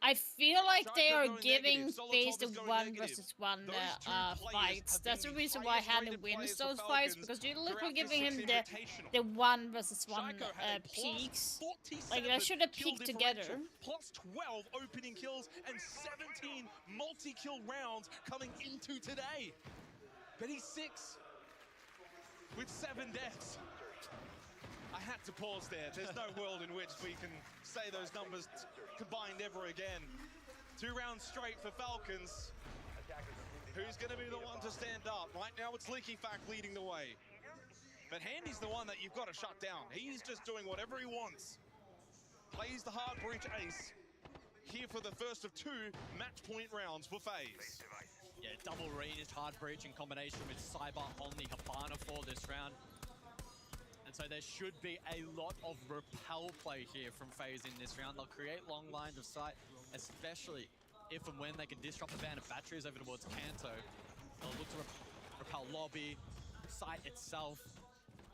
I feel like they are giving negative. FaZe the Solotov is 1 going versus 1 Those two players fights. have That's the been reason why highest Handy rated wins players for those fights, Falcons because you're literally throughout giving this him Invitational. the 1 versus 1 Shaiko had a peaks. +47 Like, they should have kill peaked together. differential, +12 opening kills, and 17 multi-kill rounds coming into today. But he's 6 with 7 deaths. A had to pause there. There's no world in which we can say those numbers combined ever again. 2 rounds straight for Falcons. Who's going to be the one to stand up? Right now it's Leaky Fact leading the way. But Handy's the one that you've got to shut down. He's just doing whatever he wants. Plays the hard breach ace. Here for the first of 2 match point rounds for FaZe. Yeah, double ranged hard breach in combination with Cyber on the Hibana for this round. And so there should be a lot of repel play here from FaZe in this round. They'll create long lines of sight, especially if and when they can disrupt the band of batteries over towards Kanto. They'll look to repel lobby, site itself,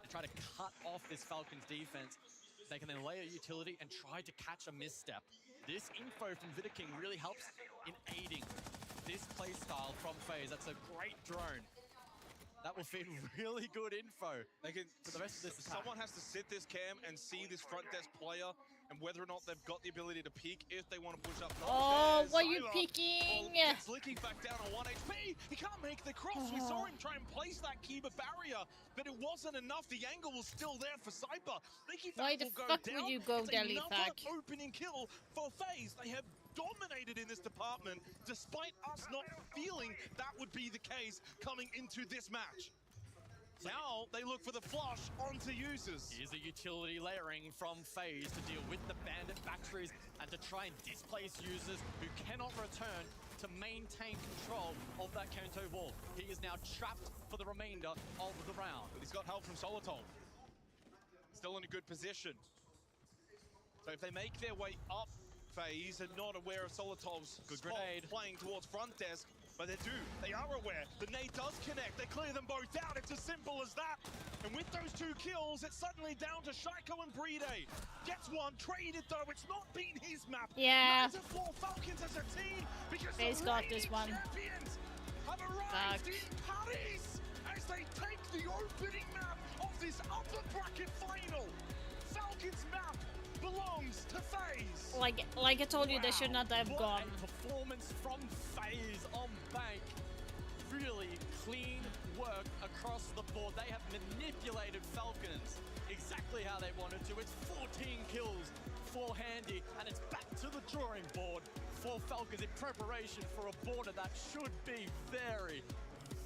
and try to cut off this Falcons defense. They can then lay a utility and try to catch a misstep. This info from Vidaking really helps in aiding this playstyle from FaZe. That's a great drone. That will feed really good info for the rest of this attack. Someone has to sit this cam and see this front desk player and whether or not they've got the ability to peek if they want to push up. Oh, what are you peeking? It's Leaking back down on 1 HP. He can't make the cross. We saw him try and place that Kiba barrier, but it wasn't enough. The angle was still there for Cyber. Why the fuck would you go Deli Fac? Opening kill for FaZe. They have dominated in this department, despite us not feeling that would be the case coming into this match. Now they look for the flush onto users. Here's a utility layering from FaZe to deal with the bandit batteries and to try and displace users who cannot return to maintain control of that Kanto wall. He is now trapped for the remainder of the round. But he's got help from Solitol. Still in a good position. So if they make their way up, FaZe are not aware of Solitol's grenade playing towards front desk, but they are aware. The nade does connect, they clear them both out, it's as simple as that. And with those 2 kills, it's suddenly down to Shaiko and Brede. Gets one, traded though, it's not been his map. Yeah. Four Falcons as a team, because FaZe got this one. champions have arrived in Paris as they take the opening map of this upper bracket final. Falcons map belongs to FaZe. Like I told you, they should not have gone. A performance from FaZe on Bank. Really clean work across the board. They have manipulated Falcons exactly how they wanted to. It's 14 kills for Handy, and it's back to the drawing board for Falcons in preparation for a border that should be very,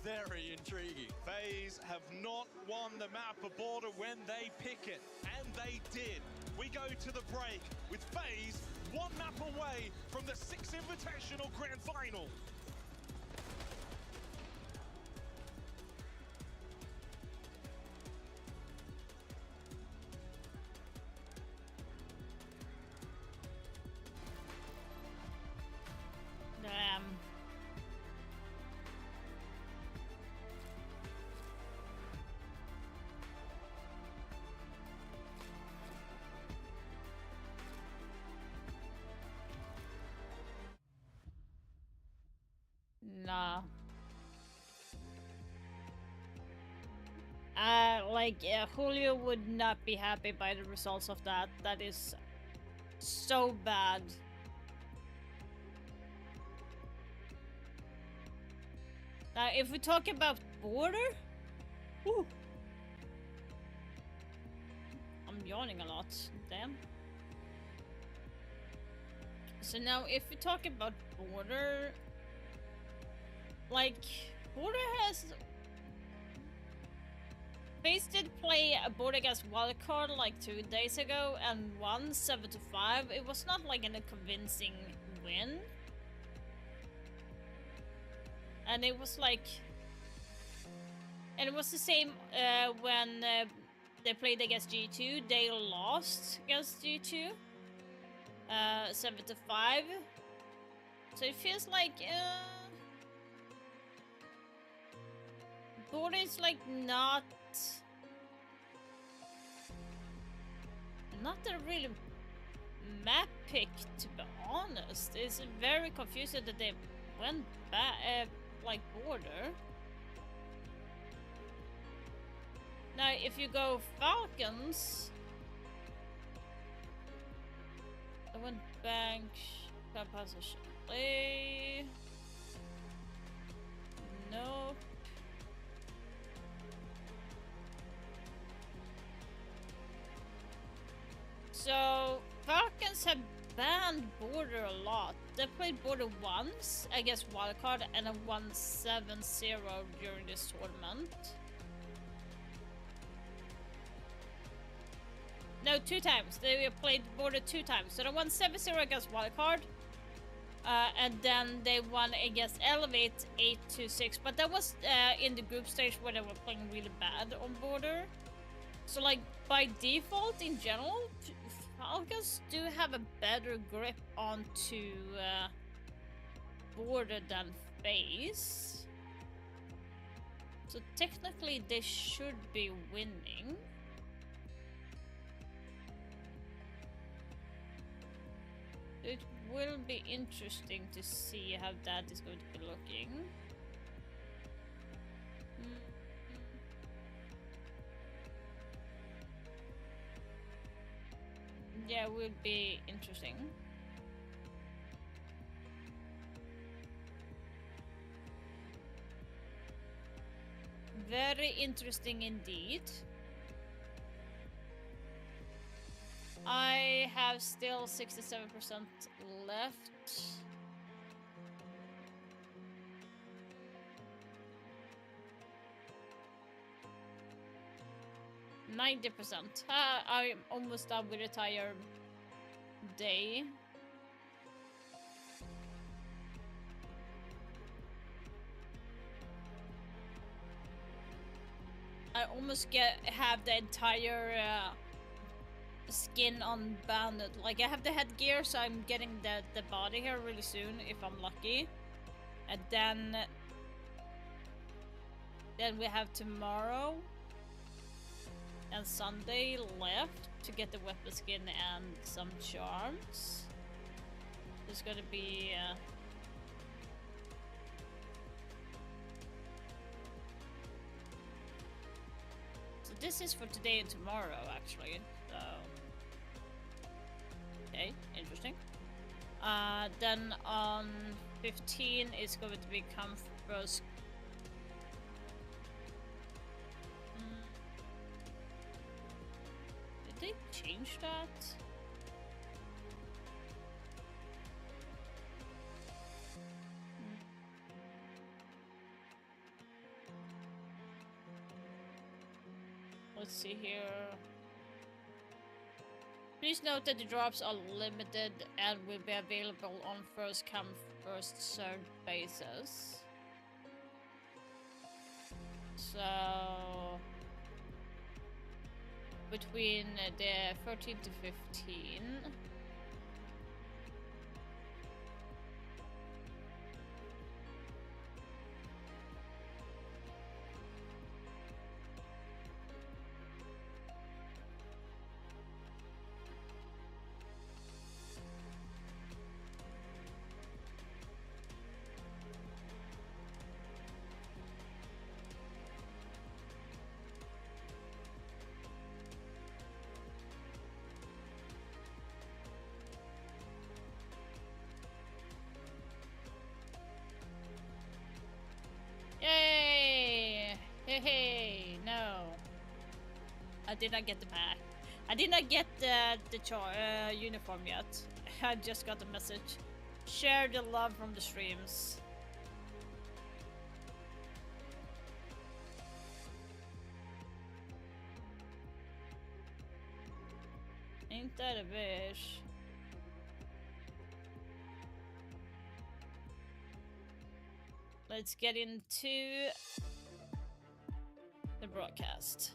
very intriguing. FaZe have not won the map for border when they pick it, and they did. We go to the break with FaZe 1 map away from the 6th Invitational Grand Final. Damn. Nah. Julio would not be happy by the results of that. That is so bad. Now, if we talk about border, whew, I'm yawning a lot. Damn. So now, if we talk about border, like, border has. FaZe did play a border against wildcard like 2 days ago and won 7-5. It was not like a convincing win. And it was like, and it was the same when they played against G2. They lost against G2, 7-5. So it feels like border is like not a really map pick, to be honest. It's very confusing that they went back. Like border. Now, if you go Falcons, I went bank, position play. Nope. So Falcons have banned Border a lot. They played Border once against Wildcard and have won 7-0 during this tournament. No, 2 times. They played Border 2 times. So they won 7-0 against Wildcard. And then they won against Elevate 8-6. But that was in the group stage where they were playing really bad on Border. So like by default in general, Falcons do have a better grip onto Border than FaZe. So technically they should be winning. It will be interesting to see how that is going to be looking. Yeah, it will be interesting. Very interesting indeed. I have still 67% left. %. I'm almost done with the entire day. I almost have the entire skin on Bandit. Like I have the headgear, so I'm getting the body here really soon if I'm lucky. And then we have tomorrow and Sunday left to get the weapon skin and some charms. There's gonna be so this is for today and tomorrow actually. So okay, interesting. Then on 15 is going to become first. Did they change that? Let's see here. Please note that the drops are limited and will be available on first come, first served basis. So between the 13 to 15. Yay! Hey, no. I did not get the pack. I did not get the uniform yet. I just got the message. Share the love from the streams. Ain't that a bitch? Let's get into the broadcast.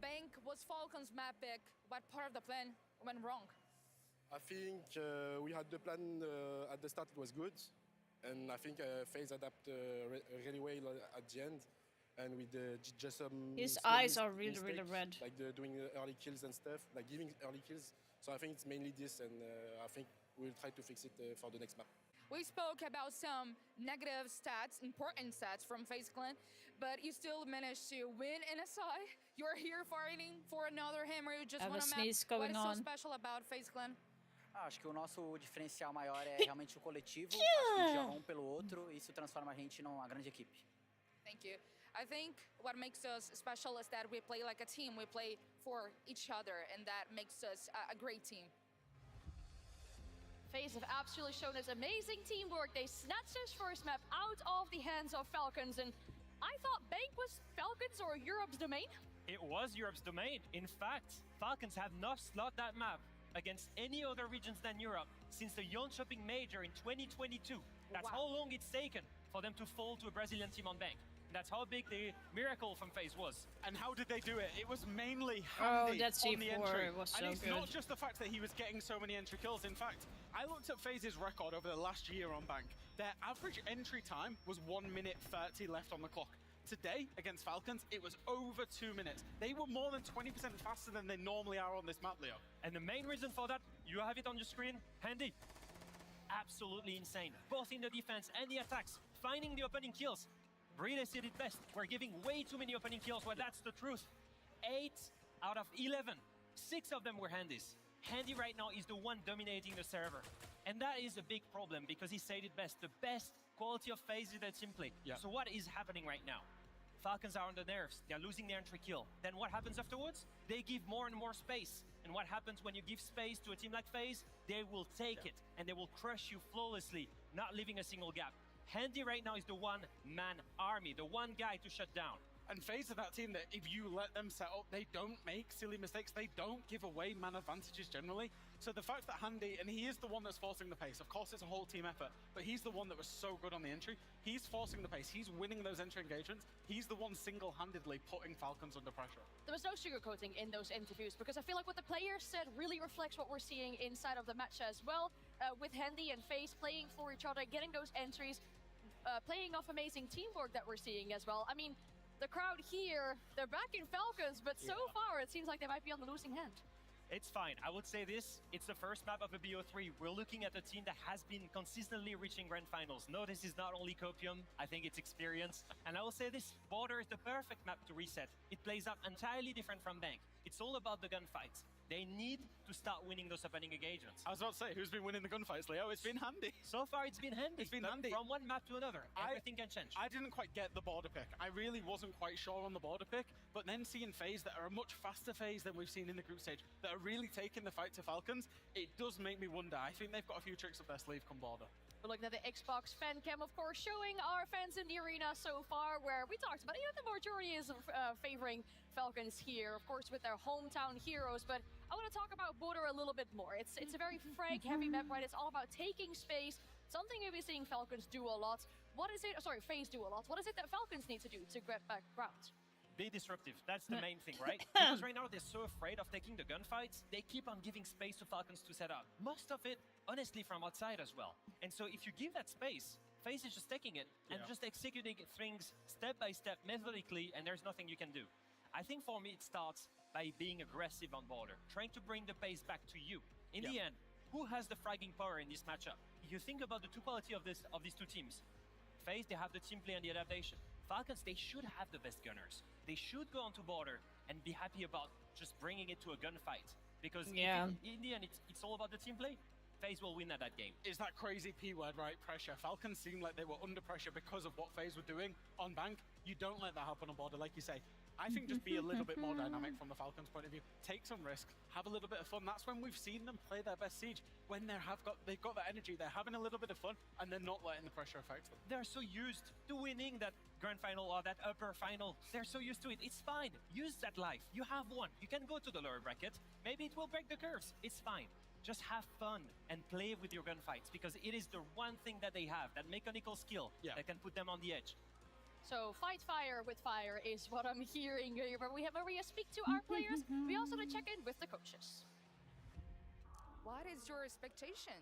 Bank was Falcon's map pick. What part of the plan went wrong? I think we had the plan at the start, it was good. And I think FaZe adapted really well at the end. And with just some his eyes are really, really red. Like doing early kills and stuff, like giving early kills. So I think it's mainly this, and I think we'll try to fix it for the next map. We spoke about some negative stats, important stats from FaZe Clan, but you still managed to win NSI. You're here fighting for another hammer. You just won a map. What is so special about FaZe Clan? Acho que o nosso diferencial maior é realmente o coletivo. Acho que a gente joga pelo outro e isso transforma a gente numa grande equipe. Thank you. I think what makes us special is that we play like a team. We play for each other, and that makes us a great team. FaZe have absolutely shown us amazing teamwork. They snatched this first map out of the hands of Falcons, and I thought Bank was Falcons or Europe's domain. It was Europe's domain. In fact, Falcons have not slot that map against any other regions than Europe since the Jönköping Major in 2022. That's how long it's taken for them to fall to a Brazilian team on Bank. That's how big the miracle from FaZe was. And how did they do it? It was mainly Handy that on the entry. was so and it's good. not just the fact that he was getting so many entry kills. In fact, I looked at FaZe's record over the last year on Bank. Their average entry time was 1 minute 30 left on the clock. Today, against Falcons, it was over 2 minutes. They were more than 20% faster than they normally are on this map, Leo. And the main reason for that, you have it on your screen, Handy. Absolutely insane, both in the defense and the attacks, finding the opening kills. Brille said it best, we're giving way too many opening kills, well that's the truth. 8 out of 11, 6 of them were Handys. Handy right now is the one dominating the server. And that is a big problem because he said it best, the best quality of FaZe is their team play. So what is happening right now? Falcons are on the nerves, they're losing their entry kill. Then what happens afterwards? They give more and more space. And what happens when you give space to a team like FaZe? They will take it and they will crush you flawlessly, not leaving a single gap. Handy right now is the one-man army, the one guy to shut down. And FaZe are that team that if you let them set up, they don't make silly mistakes. They don't give away man advantages generally. So the fact that Handy, and he is the one that's forcing the pace. Of course, it's a whole team effort, but he's the one that was so good on the entry. He's forcing the pace. He's winning those entry engagements. He's the one single-handedly putting Falcons under pressure. There was no sugarcoating in those interviews because I feel like what the players said really reflects what we're seeing inside of the match as well. With Handy and FaZe playing for each other, getting those entries, playing off amazing teamwork that we're seeing as well. I mean, the crowd here, they're backing Falcons, but so far it seems like they might be on the losing end. It's fine. I would say this, it's the first map of a BO3. We're looking at a team that has been consistently reaching grand finals. No, this is not only copium, I think it's experience. And I will say this, Border is the perfect map to reset. It plays out entirely different from Bank. It's all about the gunfights. They need to start winning those opening engagements. I was about to say, who's been winning the gunfights, Leo? It's been Handy. So far, it's been Handy. It's been Handy. From one map to another, everything can change. I didn't quite get the border pick. I really wasn't quite sure on the border pick, but then seeing FaZe that are a much faster FaZe than we've seen in the group stage, that are really taking the fight to Falcons, it does make me wonder. I think they've got a few tricks up their sleeve come border. We're looking at the Xbox fan cam, of course, showing our fans in the arena so far, where we talked about, the majority is favoring Falcons here, of course, with their hometown heroes, but I want to talk about Border a little bit more. It's a very frag-heavy map, right? It's all about taking space, something we've been seeing Falcons do a lot. FaZe do a lot. What is it that Falcons need to do to get back ground? Be disruptive. That's the main thing, right? Because right now they're so afraid of taking the gunfights, they keep on giving space to Falcons to set up. Most of it, honestly, from outside as well. And so if you give that space, FaZe is just taking it and just executing things step by step, methodically, and there's nothing you can do. I think for me it starts by being aggressive on Border, trying to bring the pace back to you. In the end, who has the fragging power in this matchup? If you think about the two quality of these two teams, FaZe, they have the team play and the adaptation. Falcons, they should have the best gunners. They should go onto Border and be happy about just bringing it to a gunfight. Because in the end, it's all about the team play. FaZe will win at that game. It's that crazy P word, right? Pressure. Falcons seemed like they were under pressure because of what FaZe were doing on Bank. You don't let that happen on Border, like you say. I think just be a little bit more dynamic from the Falcons' point of view. Take some risk, have a little bit of fun. That's when we've seen them play their best Siege. When they've got that energy, they're having a little bit of fun, and they're not letting the pressure affect them. They're so used to winning that grand final or that upper final. They're so used to it. It's fine. Use that life. You have one. You can go to the lower bracket. Maybe it will break the curves. It's fine. Just have fun and play with your gunfights because it is the one thing that they have, that mechanical skill that can put them on the edge. So fight fire with fire is what I'm hearing here. But we speak to our players. We also check in with the coaches. What is your expectation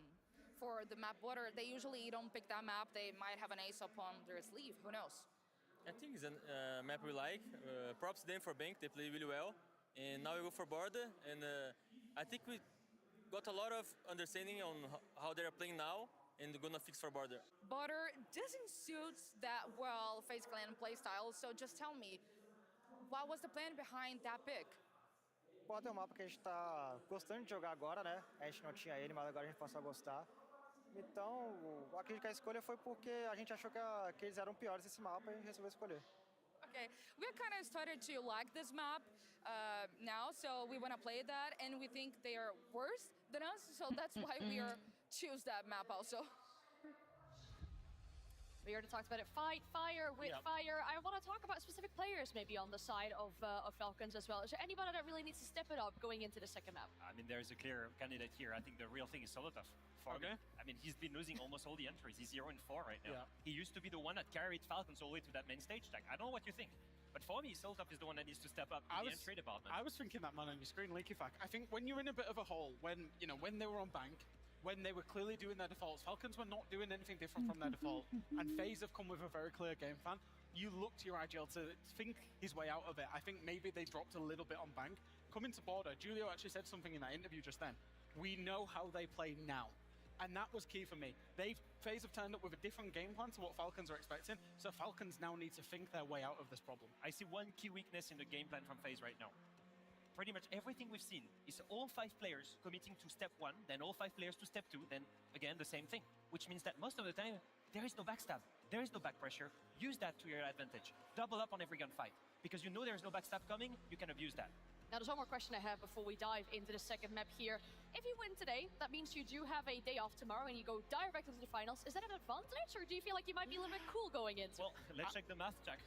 for the map Border? They usually don't pick that map. They might have an ace up on their sleeve. Who knows? I think it's a map we like. Props to them for Bank. They play really well. And now we go for Border. And I think we got a lot of understanding on how they're playing now. And they're gonna fix for Border. Border doesn't suit that well FaZe Clan playstyle, so just tell me, what was the plan behind that pick? Border é um mapa que a gente tá gostando de jogar agora, né? A gente não tinha ele, mas agora a gente passou a gostar. Então, acredito que a escolha foi porque a gente achou que eles eram piores nesse mapa e a gente resolveu escolher. Okay, we're kind of started to like this map now, so we want to play that, and we think they are worse than us, so that's why we are choose that map also. We already talked about it. Fight, fire, with fire. I want to talk about specific players maybe on the side of Falcons as well. Is there anybody that really needs to step it up going into the second map? I mean, there's a clear candidate here. I think the real thing is Solotov. Okay. I mean, he's been losing almost all the entries. He's 0-4 right now. He used to be the one that carried Falcons all the way to that main stage tag. I don't know what you think, but for me, Solotov is the one that needs to step up in the entry department. I was thinking that, man, on your screen, Leaky Fact. I think when you're in a bit of a hole, when they were on bank, when they were clearly doing their defaults, Falcons were not doing anything different from their default, and FaZe have come with a very clear game plan. You look to your IGL to think his way out of it. I think maybe they dropped a little bit on bank. Coming to border, Julio actually said something in that interview just then. We know how they play now. And that was key for me. FaZe have turned up with a different game plan to what Falcons are expecting, so Falcons now need to think their way out of this problem. I see one key weakness in the game plan from FaZe right now. Pretty much everything we've seen is all 5 players committing to step 1, then all 5 players to step 2, then again the same thing. Which means that most of the time, there is no backstab, there is no back pressure. Use that to your advantage. Double up on every gunfight. Because you know there is no backstab coming, you can abuse that. Now, there's one more question I have before we dive into the second map here. If you win today, that means you do have a day off tomorrow and you go directly to the finals. Is that an advantage, or do you feel like you might be a little bit cool going into? Well, let's check the math, Jack.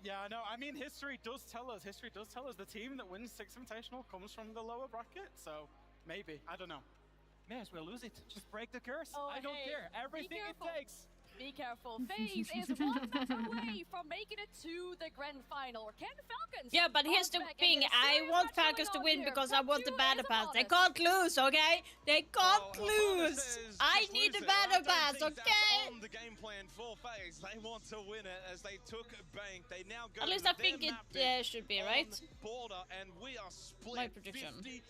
Yeah, I know. I mean, history does tell us. The team that wins 6 Invitational comes from the lower bracket, so maybe. I don't know. May as well lose it. Just break the curse. Oh, I don't care. Everything it takes. Be careful. FaZe is 1 map away from making it to the grand final. Or can Falcons? Yeah, but here's the thing. I want Falcons to win because I want the battle pass. They can't lose, okay? They can't lose. I need the battle pass, okay? On the game plan for FaZe, they want to win it as they took bank. They now go. At least I think it should be, right? Border, and we are split 50-50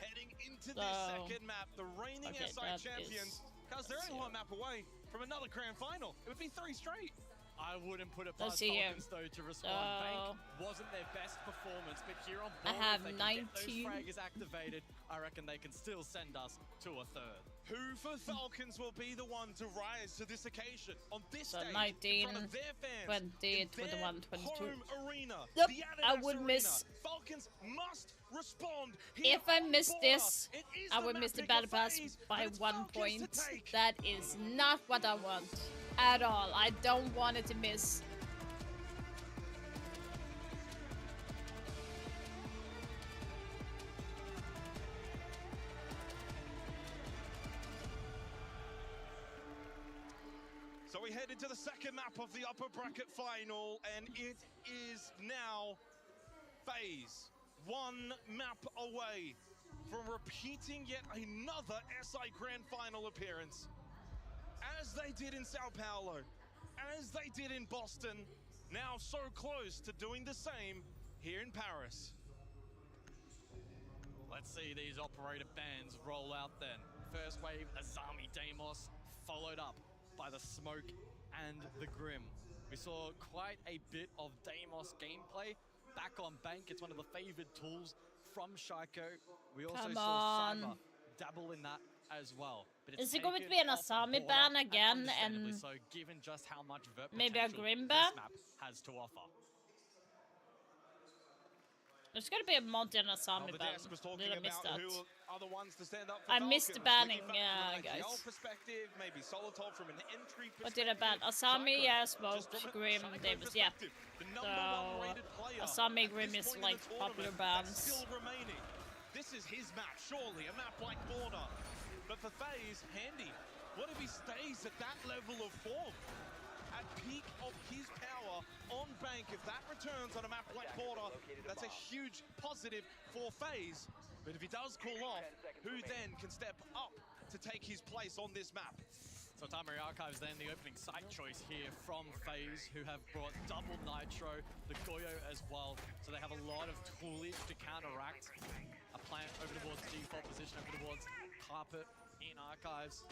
heading into this second map. The reigning SI champions, because they're only 1 map away from another grand final. It would be 3 straight. I wouldn't put it past Falcons though to respond. Bank wasn't their best performance, but here on board, I have if they 19. can get those fraggers activated, I reckon they can still send us to a 3rd. Who for Falcons will be the one to rise to this occasion on this So stage 19, in front of their fans, 20, 21, 22. home arena, Yep, the I Adidas would arena. miss. Falcons must respond. Here If I on miss Border. this, It is I would map miss the pick battle of pass FaZe, by but it's 1 Falcons to point. take. That is not what I want at all. I don't want it to miss. So we head into the second map of the upper bracket final, and it is now FaZe 1 map away from repeating yet another SI Grand Final appearance. As they did in Sao Paulo, as they did in Boston, now so close to doing the same here in Paris. Let's see these operator bands roll out then. First wave, Azami Deimos, followed up by the Smoke and the Grim. We saw quite a bit of Deimos gameplay back on bank. It's one of the favored tools from Shaiko. We also saw Cyber dabble in that as well. But Is it going to be an Asami ban again, and so given just how much maybe a Grim this ban? map has to offer. There's going to be a Monty and Asami The ban. desk was talking Did I miss about that? who are the ones to stand up for I missed the Falcons. banning, Looking yeah, from an guys. IGL perspective, maybe Solotov from an entry What did I ban? Asami, yeah, Smoke, Grim, Davis, yeah. So, Asami, Grim is like popular bands. Still remaining. This is his map, surely, a map like Border. But for FaZe, Handy, what if he stays at that level of form? At peak of his power on bank, if that returns on a map like Border, that's a huge positive for FaZe. But if he does cool off, who then can step up to take his place on this map? So Tamari Archives then the opening site choice here from FaZe, who have brought double Nitro, the Goyo as well. So they have a lot of toolage to counteract a plant over towards default position, over towards carpet in Archives.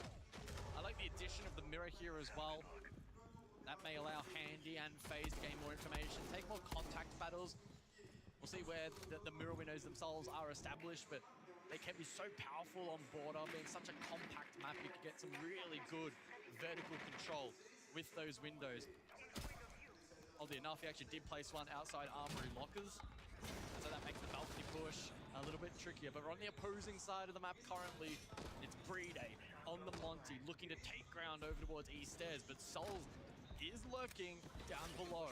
I like the addition of the mirror here as well. That may allow Handy and FaZe to gain more information, take more contact battles. We'll see where the mirror windows themselves are established, but they can be so powerful on Border, being such a compact map. You can get some really good vertical control with those windows. Oddly enough, he actually did place one outside Armory lockers. So that makes the balcony push a little bit trickier. But on the opposing side of the map currently, it's Brede on the Monty, looking to take ground over towards East Stairs. But Souls is lurking down below.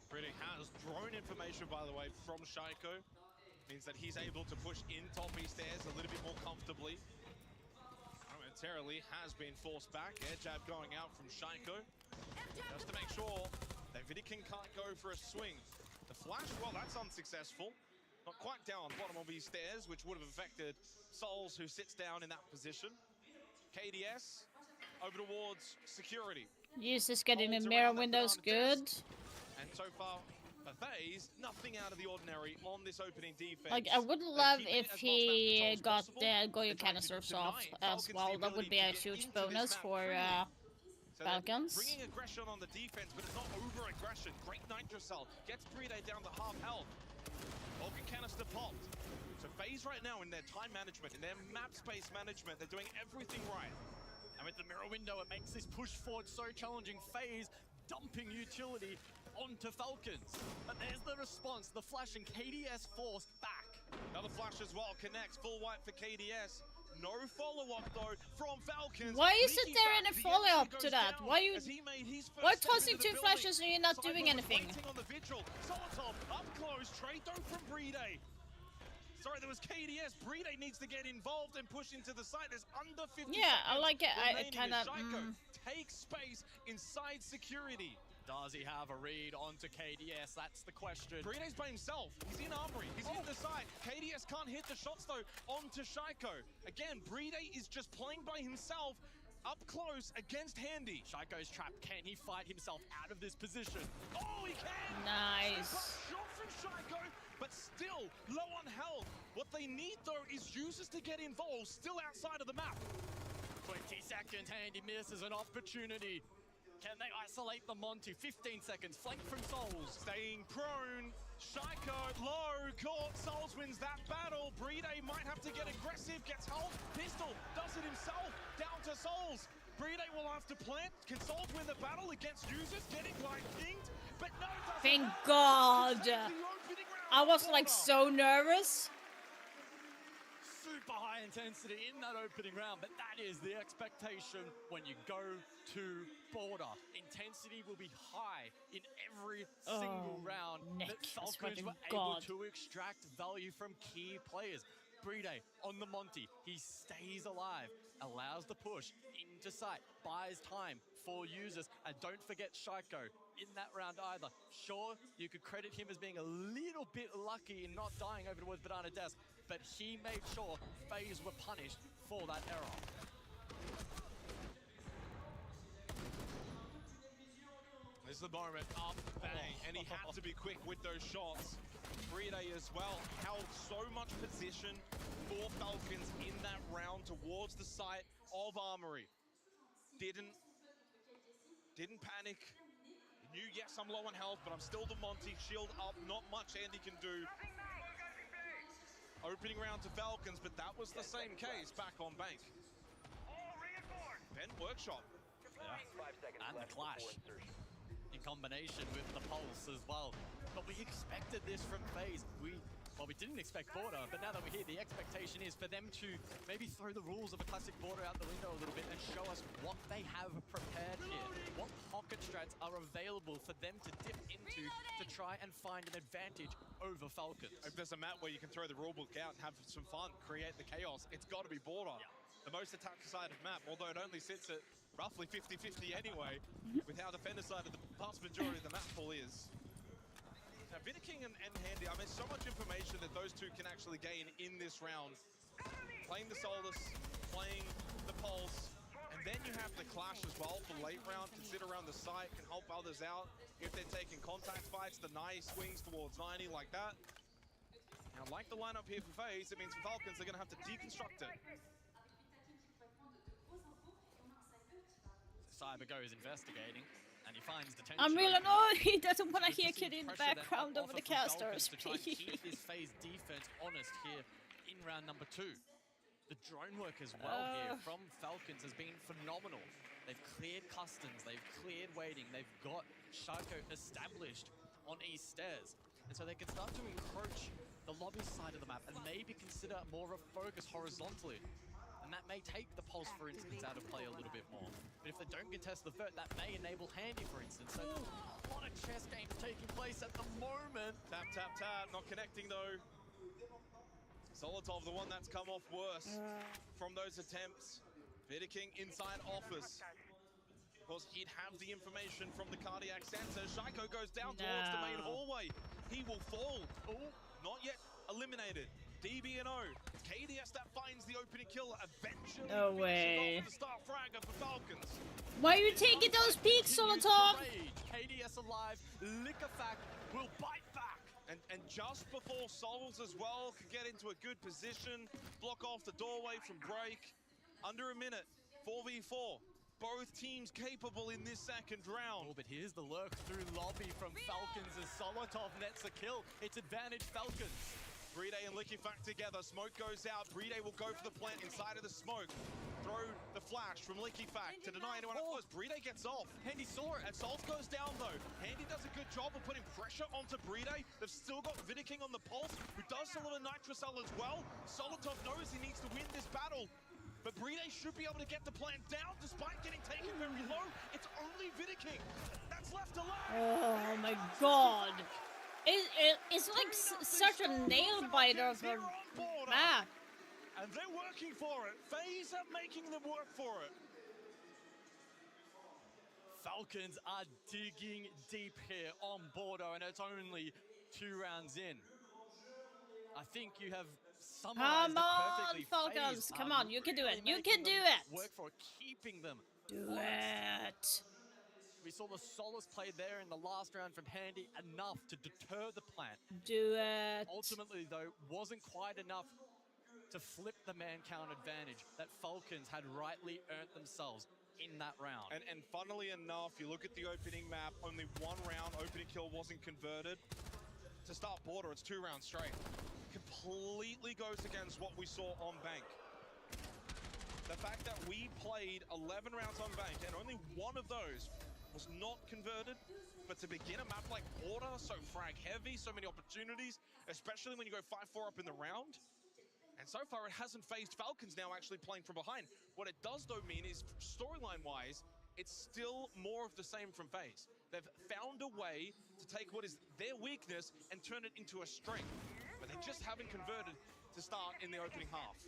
Brede has drone information, by the way, from Shaiko. Means that he's able to push in top East Stairs a little bit more comfortably. Momentarily has been forced back. Air jab going out from Shaiko. Just to make sure that Vidikin can't go for a swing. The flash, well, that's unsuccessful. Not quite down bottom of East Stairs, which would have affected Souls, who sits down in that position. KDS over towards security. Use this getting in mirror windows, good. And so far, for FaZe, nothing out of the ordinary on this opening defense. Like, I would love if he got the Goyo canisters off as well. That would be a huge bonus for Falcons. Bringing aggression on the defense, but it's not over-aggression. Great Nitrocell gets Brede down to half health. Vulcan canister popped. So FaZe right now in their time management, in their map space management, they're doing everything right. And with the mirror window, it makes this push forward so challenging. FaZe dumping utility onto Falcons. But there's the response, the flash, and KDS forced back. Another flash as well, connects, full wipe for KDS. No follow-up though from Falcons. Why isn't there any follow-up to that? Why tossing two flashes and you're not doing anything? On the vigil. Solotov up close, Trado from Brede. Sorry, there was KDS. Brede needs to get involved and push into the site. There's under 50 Yeah, I like it. I remaining kind as of. Shaiko takes space inside security. Does he have a read onto KDS? That's the question. Brede's by himself. He's in Armory. He's in the side. KDS can't hit the shots, though, onto Shaiko. Again, Brede is just playing by himself up close against Handy. Shaiko's trapped. Can he fight himself out of this position? Oh, he can! Nice. Shot from Shaiko, but still low on health. What they need, though, is users to get involved, still outside of the map. 20 seconds. Handy misses an opportunity. Can they isolate the Monty? 15 seconds, flank from Souls. Staying prone, Shaiko low, caught, Souls wins that battle. Brede might have to get aggressive, gets hold, pistol, does it himself, down to Souls. Brede will have to plant, can Souls win the battle against users, getting like pinged, but no, doesn't. Thank God. I was like so nervous. Super high intensity in that opening round, but that is the expectation when you go to border. Intensity will be high in every single round. Nick, that Falcons were able to extract value from key players. Brede on the Monty, he stays alive, allows the push into sight, buys time for users, and don't forget Shaiko in that round either. Sure, you could credit him as being a little bit lucky in not dying over towards Banana Desk, but he made sure FaZe were punished for that error. This is the moment, up, bang, and he had to be quick with those shots. Brede as well held so much position for Falcons in that round towards the site of Armory. Didn't panic. He knew, yes, I'm low on health, but I'm still the Monty. Shield up, not much Andy can do. Opening round to Falcons, but that was the same case back on Bank. Ben Workshop. Yeah. And the clash in combination with the pulse as well. But we expected this from FaZe. Well, we didn't expect border, but now that we're here, the expectation is for them to maybe throw the rules of a classic border out the window a little bit and show us what they have prepared here, what pocket strats are available for them to dip into to try and find an advantage over Falcons. If there's a map where you can throw the rulebook out and have some fun, create the chaos, it's got to be border. Yeah. The most attack-sided map, although it only sits at roughly 50-50 anyway, with how defender-sided the vast majority of the map pool is. Now, Vidiking and Handy, I mean, so much information that those two can actually gain in this round. Playing the Solus, playing the Pulse, and then you have the Clash as well for late round, can sit around the site, can help others out if they're taking contact fights, the nice swings towards 90 like that. Now, like the lineup here for FaZe, it means for Falcons, they're going to have to deconstruct it. Cybergo is investigating, and he finds detention. I'm really annoyed. He doesn't want to hear kid in the background over the casters, to try and keep this FaZe defense honest here in round number 2. The drone work as well here from Falcons has been phenomenal. They've cleared customs, they've cleared waiting, they've got Shaco established on East Stairs. And so they can start to encroach the lobby side of the map and maybe consider more of a focus horizontally. And that may take the Pulse, for instance, out of play a little bit more. But if they don't contest the vert, that may enable Handy, for instance. So a lot of chess games taking place at the moment. Tap, tap, tap, not connecting though. Solotov, the one that's come off worse from those attempts. Vidiking inside office. Of course, he'd have the information from the cardiac sensor. Shaiko goes down towards the main hallway. He will fall. Oh, not yet eliminated. DB&O. KDS that finds the opening kill eventually. No way. The start fragger for Falcons. Why are you taking those peaks, Solotov? KDS alive. Liquefact will bite back. And just before Souls as well could get into a good position, block off the doorway from Break. Under a minute, 4v4. Both teams capable in this second round. Oh, but here's the lurk through lobby from Falcons as Solotov nets a kill. It's advantage Falcons. Bride and Liquefact together. Smoke goes out. Bride will go for the plant inside of the smoke. Throw the flash from Liquefact to deny anyone up close. Bride gets off. Handy saw it. And Salt goes down though. Handy does a good job of putting pressure onto Bride. They've still got Vidiking on the pulse, who does a little Nitrocell as well. Solotov knows he needs to win this battle. But Bride should be able to get the plant down despite getting taken very low. It's only Vidiking that's left alive. Oh my god. It's like such a nail biter of a map. And they're working for it. FaZe are making them work for it. Falcons are digging deep here on Bordeaux, and it's only 2 rounds in. I think you have summarized it perfectly. Falcons, FaZe come on, you can do it. You can do it. Work for keeping them. Do it. We saw the Solace play there in the last round from Handy, enough to deter the plant. Do it. Ultimately, though, wasn't quite enough to flip the man count advantage that Falcons had rightly earned themselves in that round. And funnily enough, you look at the opening map, only 1 round opening kill wasn't converted. To start Border, it's 2 rounds straight. Completely goes against what we saw on Bank. The fact that we played 11 rounds on Bank and only 1 of those was not converted, but to begin a map like Border, so frag heavy, so many opportunities, especially when you go 5-4 up in the round. And so far it hasn't phased Falcons now actually playing from behind. What it does though mean is storyline-wise, it's still more of the same from FaZe. They've found a way to take what is their weakness and turn it into a strength, but they just haven't converted to start in the opening half.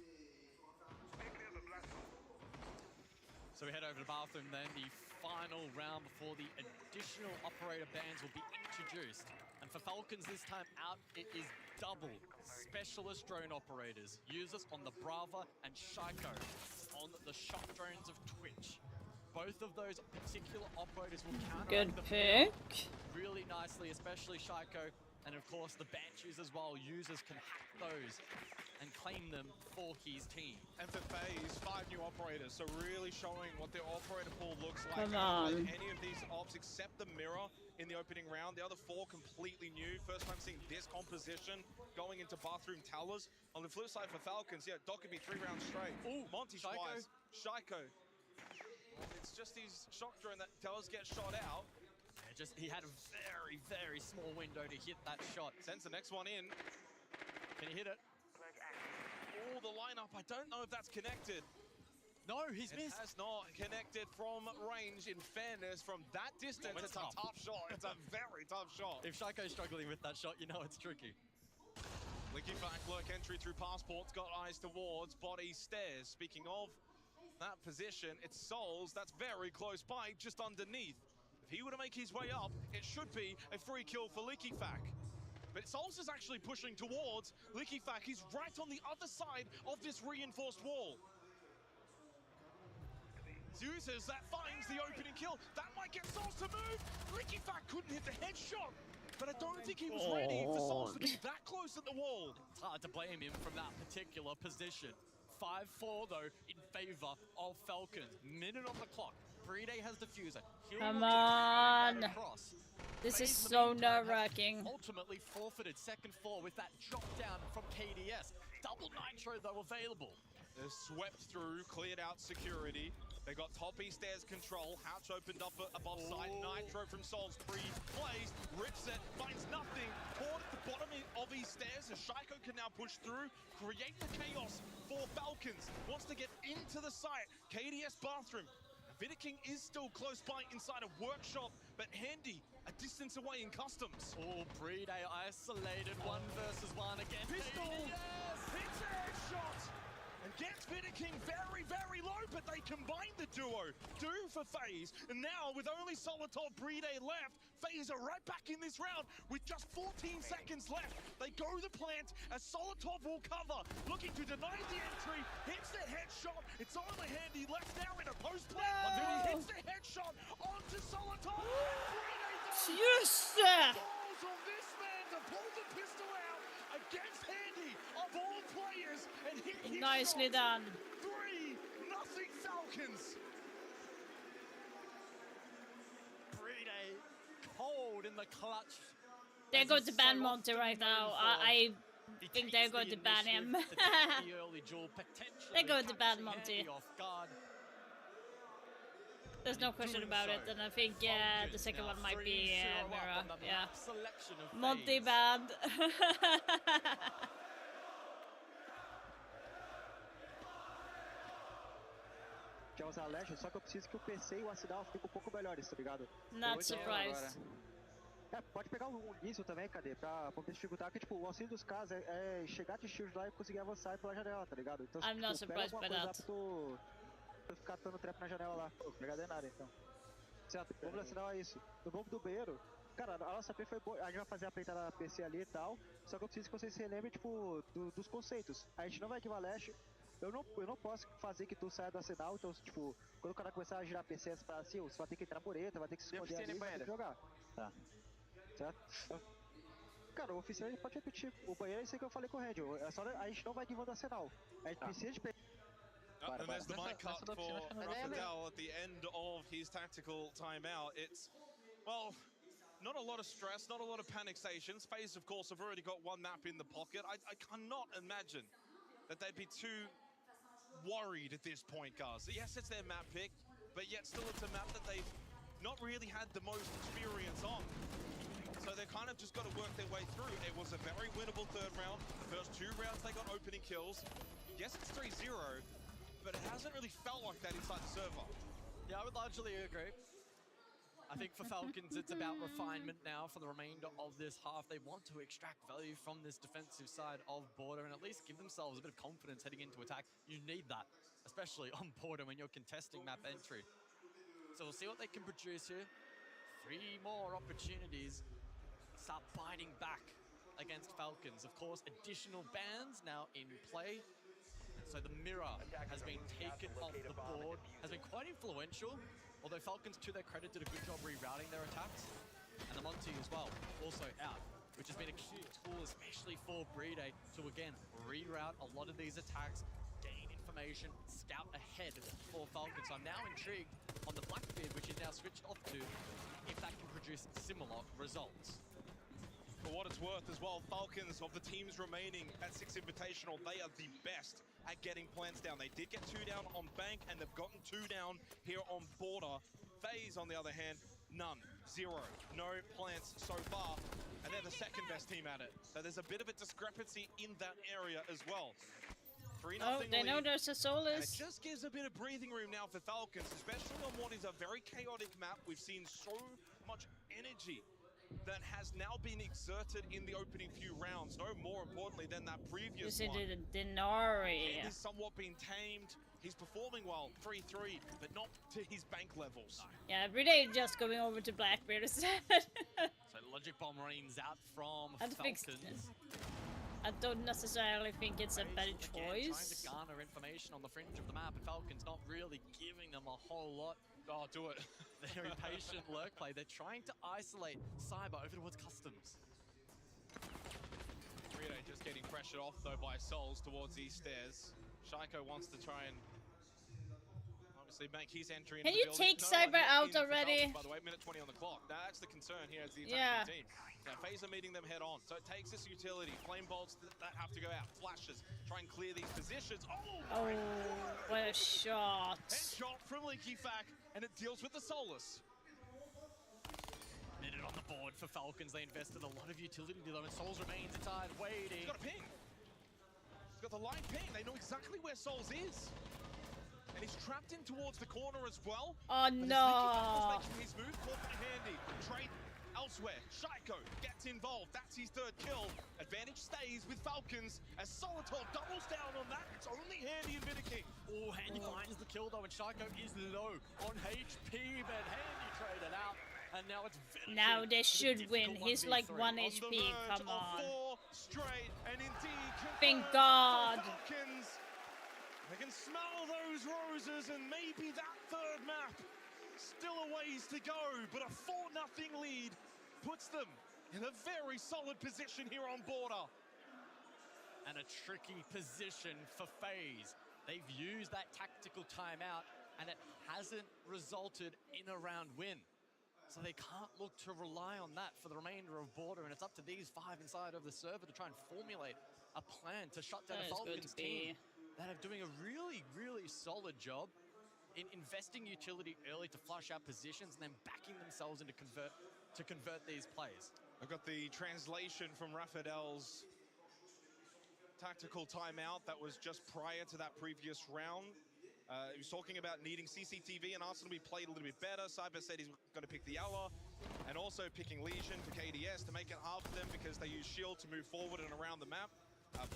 So we head over to bathroom then. The final round before the additional operator bans will be introduced. And for Falcons this time out, it is double specialist drone operators. Users on the Brava and Shaiko on the shot drones of Twitch. Both of those particular operators will counteract Good the pick. really nicely, especially Shaiko. And of course the Banshees as well. Users can hack those and claim them for his team. And for FaZe, 5 new operators, so really showing what their operator pool looks like. Come on. Any of these ops except the Mirror in the opening round. The other 4 completely new. First time seeing this composition going into bathroom towers. On the flip side for Falcons, yeah, Doc could be 3 rounds straight. Ooh, Monty twice. Shaiko. It's just his shot drone that does get shot out. He had a very, very small window to hit that shot. Sends the next one in. Can he hit it? Oh, the lineup, I don't know if that's connected. No, he's missed. It has not connected from range. In fairness, from that distance, it's a tough shot. It's a very tough shot. If Shaiko's struggling with that shot, you know it's tricky. Liquefact lurk entry through passports, got eyes towards body stairs. Speaking of that position, it's Souls that's very close by, just underneath. If he were to make his way up, it should be a free kill for Liquefact. But Souls is actually pushing towards Liquefact. He's right on the other side of this reinforced wall. Zeus's that finds the opening kill. That might get Souls to move. Liquefact couldn't hit the headshot. But I don't think he was ready for Souls to be that close at the wall. It's hard to blame him from that particular position. 5-4 though in favor of Falcons. Minute on the clock. Bride has diffuser. Come on. This is so nerve-wracking. Ultimately forfeited second 4 with that drop down from KDS. Double nitro though available. They've swept through, cleared out security. They got top east stairs control. Hatch opened up above site. Nitro from Souls plays, rips it, finds nothing. Board at the bottom of east stairs as Shaiko can now push through, create the chaos for Falcons. Wants to get into the site. KDS bathroom. Vidiking is still close by inside a workshop, but Handy a distance away in customs. Oh, Brede isolated 1 versus 1 again. Pistol hits a headshot and gets Vidiking very, very low, but they combine the duo. Do for FaZe, and now with only Solitov Brede left, FaZe are right back in this round with just 14 seconds left. They go the plant as Solitov will cover, looking to deny the entry, hits the headshot. It's only Handy left now in a post plant. No. Hits the headshot onto Solitov. Just balls on this man to pull the pistol out against Handy of all players and hit his nicely shot. done. 3-0 Falcons. Brede cold in the clutch. They're going to ban Monty right now. I think they're going to ban him. The early duel, They're going to ban catching Monty. Handy off guard. There's no question about it, and I think the second one might be Mira. Yeah. Monty banned. Quer usar Lash, só que eu preciso que o PC e o Acidal fiquem um pouco melhores, tá ligado? Not surprised. Pode pegar um Diesel também, cadê? Pra poder dificultar, que tipo, o auxílio dos caras é chegar de shield lá e conseguir avançar pela janela, tá ligado? Então, I'm not pega surprised alguma by coisa lá that. pra tu ficar dando trap na janela lá. Pô, pegar de nada, então. Certo, o bombo da Acidal é isso. No bombo do banheiro, cara, a nossa P foi boa. A gente vai fazer a pleitada da PC ali e tal, só que eu preciso que vocês se relembrem, tipo, dos conceitos. A gente não vai equivar Lash. Eu não posso fazer que tu saia do arsenal, então, tipo, quando o cara começar a girar PCs pra assim, você vai ter que entrar mureta, vai ter que se esconder ali e vai ter que jogar. Tá. Certo? Cara, o oficial ele pode repetir. O banheiro é isso que eu falei com o Red. É só a gente não vai guivando o arsenal. A gente precisa de And there's the mic cut for Rafael at the end of his tactical timeout. It's, well, not a lot of stress, not a lot of panic stations. FaZe, of course, have already got one map in the pocket. I cannot imagine that they'd be too worried at this point, guys. Yes, it's their map pick, but yet still it's a map that they've not really had the most experience on. So they've kind of just got to work their way through. It was a very winnable third round. The first 2 rounds they got opening kills. Yes, it's 3-0, but it hasn't really felt like that inside the server. Yeah, I would largely agree. I think for Falcons, it's about refinement now for the remainder of this half. They want to extract value from this defensive side of Border and at least give themselves a bit of confidence heading into attack. You need that, especially on Border when you're contesting map entry. So we'll see what they can produce here. 3 more opportunities. Start biting back against Falcons. Of course, additional bans now in play. So the mirror has been taken off the board, has been quite influential. Although Falcons, to their credit, did a good job rerouting their attacks. And the Monty as well, also out, which has been a key tool, especially for Brede, to again, reroute a lot of these attacks, gain information, scout ahead for Falcons. So I'm now intrigued on the Blackbeard, which is now switched off to, if that can produce similar results. For what it's worth as well, Falcons, of the teams remaining at 6 Invitational, they are the best at getting plants down. They did get 2 down on Bank, and they've gotten 2 down here on Border. FaZe, on the other hand, none. 0. No plants so far, and they're the second best team at it. So there's a bit of a discrepancy in that area as well. 3-0 Oh, they know there's a Solus. It just gives a bit of breathing room now for Falcons, especially on what is a very chaotic map. We've seen so much energy that has now been exerted in the opening few rounds. No more importantly than that previous one. The Denari. It is somewhat being tamed. He's performing well, 3-3, but not to his Bank levels. Yeah, Brede just going over to Blackbeard instead. So Logic Bomb rains out from I Falcons. I don't necessarily think it's a better Again, choice. trying to garner information on the fringe of the map, and Falcons not really giving them a whole lot. Oh, do it. Very patient lurk play. They're trying to isolate Cyber over towards Customs. Brede just getting pressured off though by Souls towards these stairs. Shaiko wants to try and obviously make his entry Can into you the building. take No one Cyber yet out in for already? Falcons, by the way, minute 20 on the clock. That's the concern here as the attacking team. Now, FaZe are meeting them head on, so it takes this utility. Flame bolts that have to go out. Flashes, try and clear these positions. Oh, what a shot. Headshot from Leaky Fack, and it deals with the Solus. Minute on the board for Falcons. They invested a lot of utility to them, and Souls remains inside, waiting. He's got a ping. He's got the line ping. They know exactly where Souls is. And he's trapped in towards the corner as well. Oh, no. Making his move, caught by Handy. Trade elsewhere. Shaiko gets involved. That's his third kill. Advantage stays with Falcons as Solitov doubles down on that. It's only Handy and Vidiking. Oh, Handy finds the kill though, and Shaiko is low on HP, but Handy traded out. And now it's Vidiking. Now they should win. He's like 1 HP. Come on. 4 straight, and indeed, Thank God. Falcons. They can smell those roses, and maybe that third map still a ways to go, but a 4-0 lead puts them in a very solid position here on border. And a tricky position for FaZe. They've used that tactical timeout, and it hasn't resulted in a round win. So they can't look to rely on that for the remainder of border, and it's up to these 5 inside of the server to try and formulate a plan to shut down a Falcons team that are doing a really, really solid job in investing utility early to flush out positions and then backing themselves into convert these plays. I've got the translation from Rafadel's tactical timeout that was just prior to that previous round. He was talking about needing CCTV and Arsenal to be played a little bit better. Cyber said he's going to pick the Ella and also picking Legion for KDS to make it hard for them because they use Shield to move forward and around the map.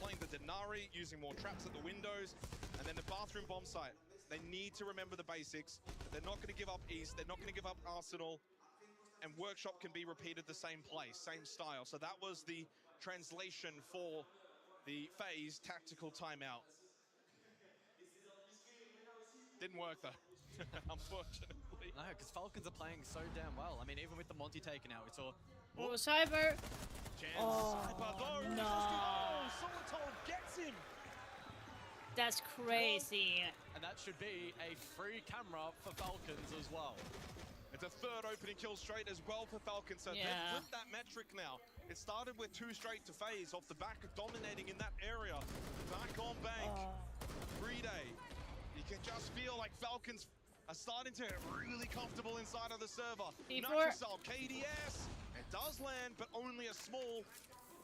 Playing the Denari, using more traps at the windows, and then the bathroom bomb site. They need to remember the basics. They're not going to give up East. They're not going to give up Arsenal. And Workshop can be repeated the same place, same style. So that was the translation for the FaZe tactical timeout. Didn't work though, unfortunately. No, because Falcons are playing so damn well. I mean, even with the Monty taken out, we saw... Oh, Cyber. Oh, no. Solitov gets him. That's crazy. And that should be a free camera for Falcons as well. It's a third opening kill straight as well for Falcons. So they've flipped that metric now. It started with 2 straight to FaZe off the back of dominating in that area. Back on bank. 3-day. You can just feel like Falcons are starting to get really comfortable inside of the server. Nitrocell, KDS. It does land, but only a small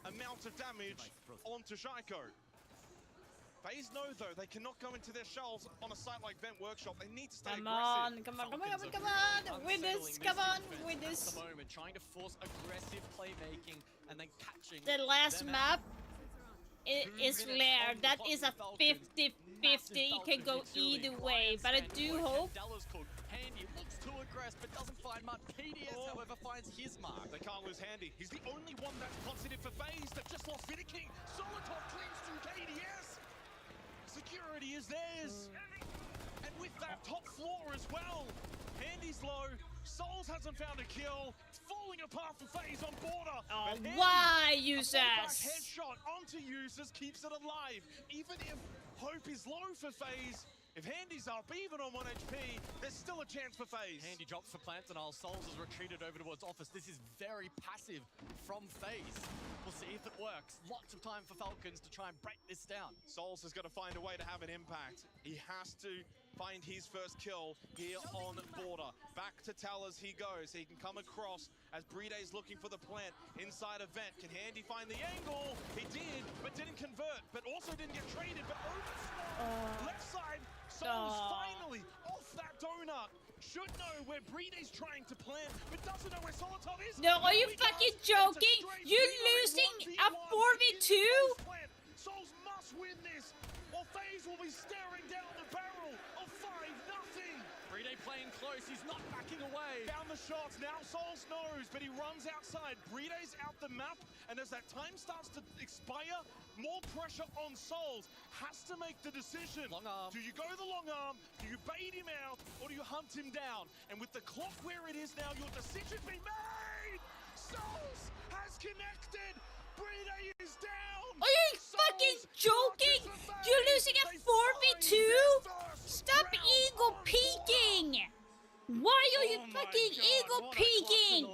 amount of damage onto Shaiko. FaZe know, though, they cannot go into their shells on a site like Vent Workshop. They need to stay aggressive. Come on. Win this. Come on, win this. At the moment, trying to force aggressive playmaking and then catching the last map is Lair. That is a 50-50. It can go either way, but I do hope. Handy looks too aggressive, but doesn't find much. KDS, however, finds his mark. They can't lose Handy. He's the only one that's positive for FaZe. They've just lost Vidiking. Solitov cleans to KDS. Security is theirs. And with that top floor as well. Handy's low. Souls hasn't found a kill. It's falling apart for FaZe on border. Oh, why, users? Headshot onto users keeps it alive. Even if hope is low for FaZe, if Handy's up, even on 1 HP, there's still a chance for FaZe. Handy drops for plants and Souls has retreated over towards Office. This is very passive from FaZe. We'll see if it works. Lots of time for Falcons to try and break this down. Souls has got to find a way to have an impact. He has to find his first kill here on border. Back to Talers he goes. He can come across as Breeday's looking for the plant inside a vent. Can Handy find the angle? He did, but didn't convert, but also didn't get traded, but over left side. Souls finally off that donut. Should know where Breeday's trying to plant, but doesn't know where Solitov is. No, are you fucking joking? You're losing a 4v2? Souls must win this, or FaZe will be staring down the barrel of 5-0. Breeday playing close, he's not backing away. Down the shots, now Souls knows, but he runs outside. Breeday's out the map, and as that time starts to expire, more pressure on Souls. Has to make the decision. Long arm. Do you go the long arm, do you bait him out, or do you hunt him down? And with the clock where it is now, your decision be made! Souls has connected! Breeday is down! Are you fucking joking? You're losing a 4v2? Stop ego peeking! Why are you fucking ego peeking?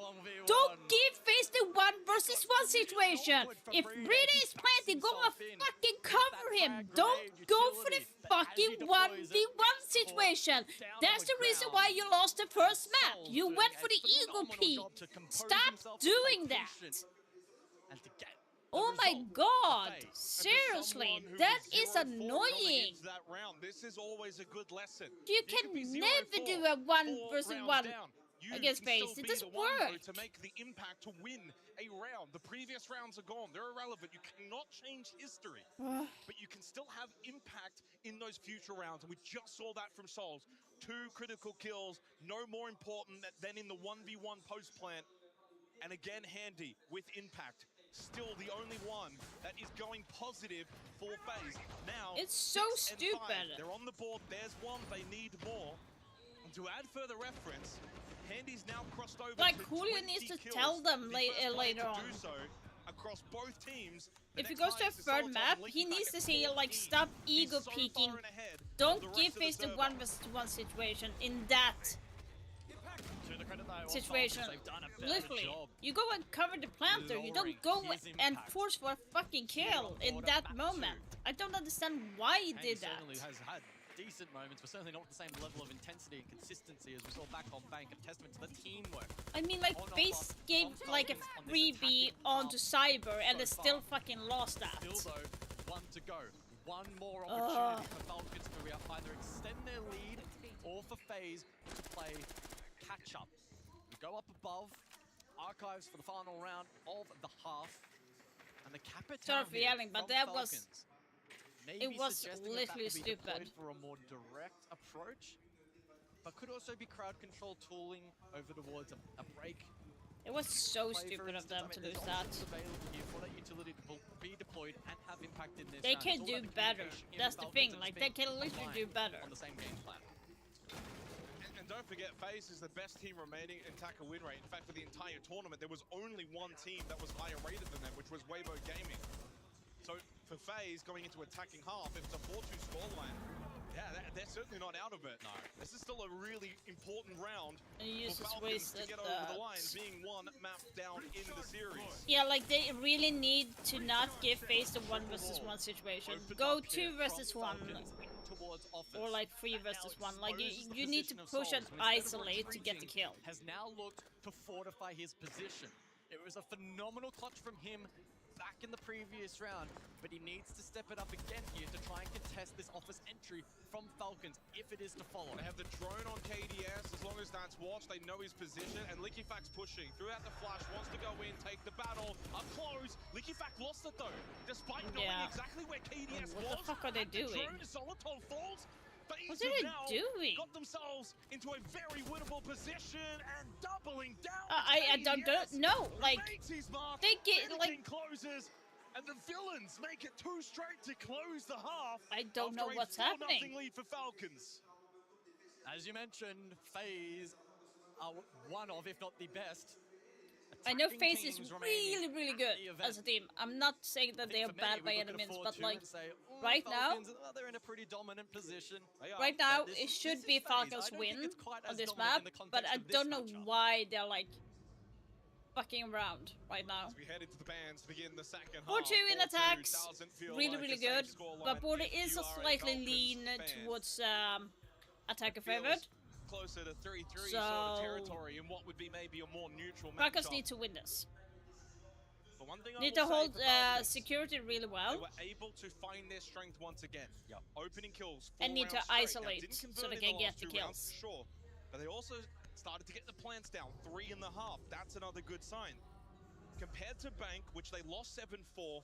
Don't give FaZe the 1v1 situation. If Brady is planted, go and fucking cover him. Don't go for the fucking 1v1 situation. That's the reason why you lost the first map. You went for the ego peek. Stop doing that. Oh my god, seriously, that is annoying. That round. This is always a good lesson. You can never do a 1v1 against FaZe. It doesn't work. To make the impact to win a round. The previous rounds are gone. They're irrelevant. You cannot change history. But you can still have impact in those future rounds. And we just saw that from Souls. 2 critical kills, no more important than in the 1v1 post plant. And again, Handy with impact. Still the only one that is going positive for FaZe. Now, it's so stupid. They're on the board. There's one. They need more. And to add further reference, Handy's now crossed over. Like, Julio needs to tell them later on. Do so across both teams. If he goes to a third map, he needs to say, like, stop ego peeking. Don't give FaZe the 1v1 situation in that situation. Literally, you go and cover the planter. You don't go and force for a fucking kill in that moment. I don't understand why he did that. Certainly has had decent moments, but certainly not the same level of intensity and consistency as we saw back on Bank. A testament to the teamwork. I mean, like, FaZe gave like a freebie onto Cyber and they still fucking lost that. Still though, one to go. One more opportunity for Falcons to either extend their lead or for FaZe to play catch up. We go up above. Archives for the final round of the half. And the Capitan Sorry for yelling, but that was... It was literally stupid. For a more direct approach, but could also be crowd control tooling over towards a break. It was so stupid of them to lose that. For that utility to be deployed and have impact in this. They can do better. That's the thing. Like, they can literally do better. On the same game plan. And don't forget, FaZe is the best team remaining in attacker win rate. In fact, for the entire tournament, there was only one team that was higher rated than them, which was Weibo Gaming. So for FaZe going into attacking half, if it's a 4-2 scoreline, yeah, they're certainly not out of it. No. This is still a really important round for Falcons to get over the line, being one map down in the series. Yeah, like, they really need to not give FaZe the 1v1 situation. Go 2 versus 1. Or like 3 versus 1. Like, you need to push and isolate to get the kill. Has now looked to fortify his position. It was a phenomenal clutch from him back in the previous round, but he needs to step it up again here to try and contest this office entry from Falcons if it is to follow. They have the drone on KDS. As long as that's watched, they know his position. And LickyFac's pushing. Threw out the flash, wants to go in, take the battle. Up close. LickyFac lost it though, despite knowing exactly where KDS was. What the fuck are they doing? The drone, Solitol falls. What are they doing? Got themselves into a very winnable position and doubling down. I don't know. Like, they get like closes, and the villains make it 2 straight to close the half. I don't know what's happening. Lead for Falcons. As you mentioned, FaZe are one of, if not the best. I know FaZe is really, really good as a team. I'm not saying that they are bad by any means, but like, right now, they're in a pretty dominant position. Right now, it should be Falcons win on this map, but I don't know why they're like fucking around right now. As we head into the bands to begin the second 4-2 in attacks, really, really good, but Border is a slightly lean towards attacker favored. Closer to 3-3 sort of territory in what would be maybe a more neutral matchup. Falcons need to win this. But one thing need to hold security really well. They were able to find their strength once again. Opening kills. And need to isolate so they can get the kills. Sure, but they also started to get the plants down. 3.5. That's another good sign. Compared to Bank, which they lost 7-4.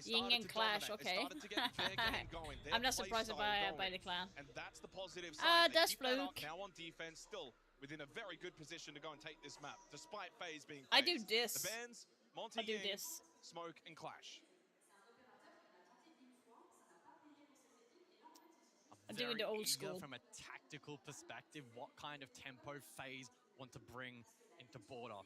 Ying and Clash, okay. I'm not surprised by the clan. And that's the positive side. That's Fluke. Now on defense, still within a very good position to go and take this map, despite FaZe being I do this. The bands, Monty I do Ying, this. Smoke, and Clash. I'm doing the old school. From a tactical perspective, what kind of tempo FaZe want to bring into Border.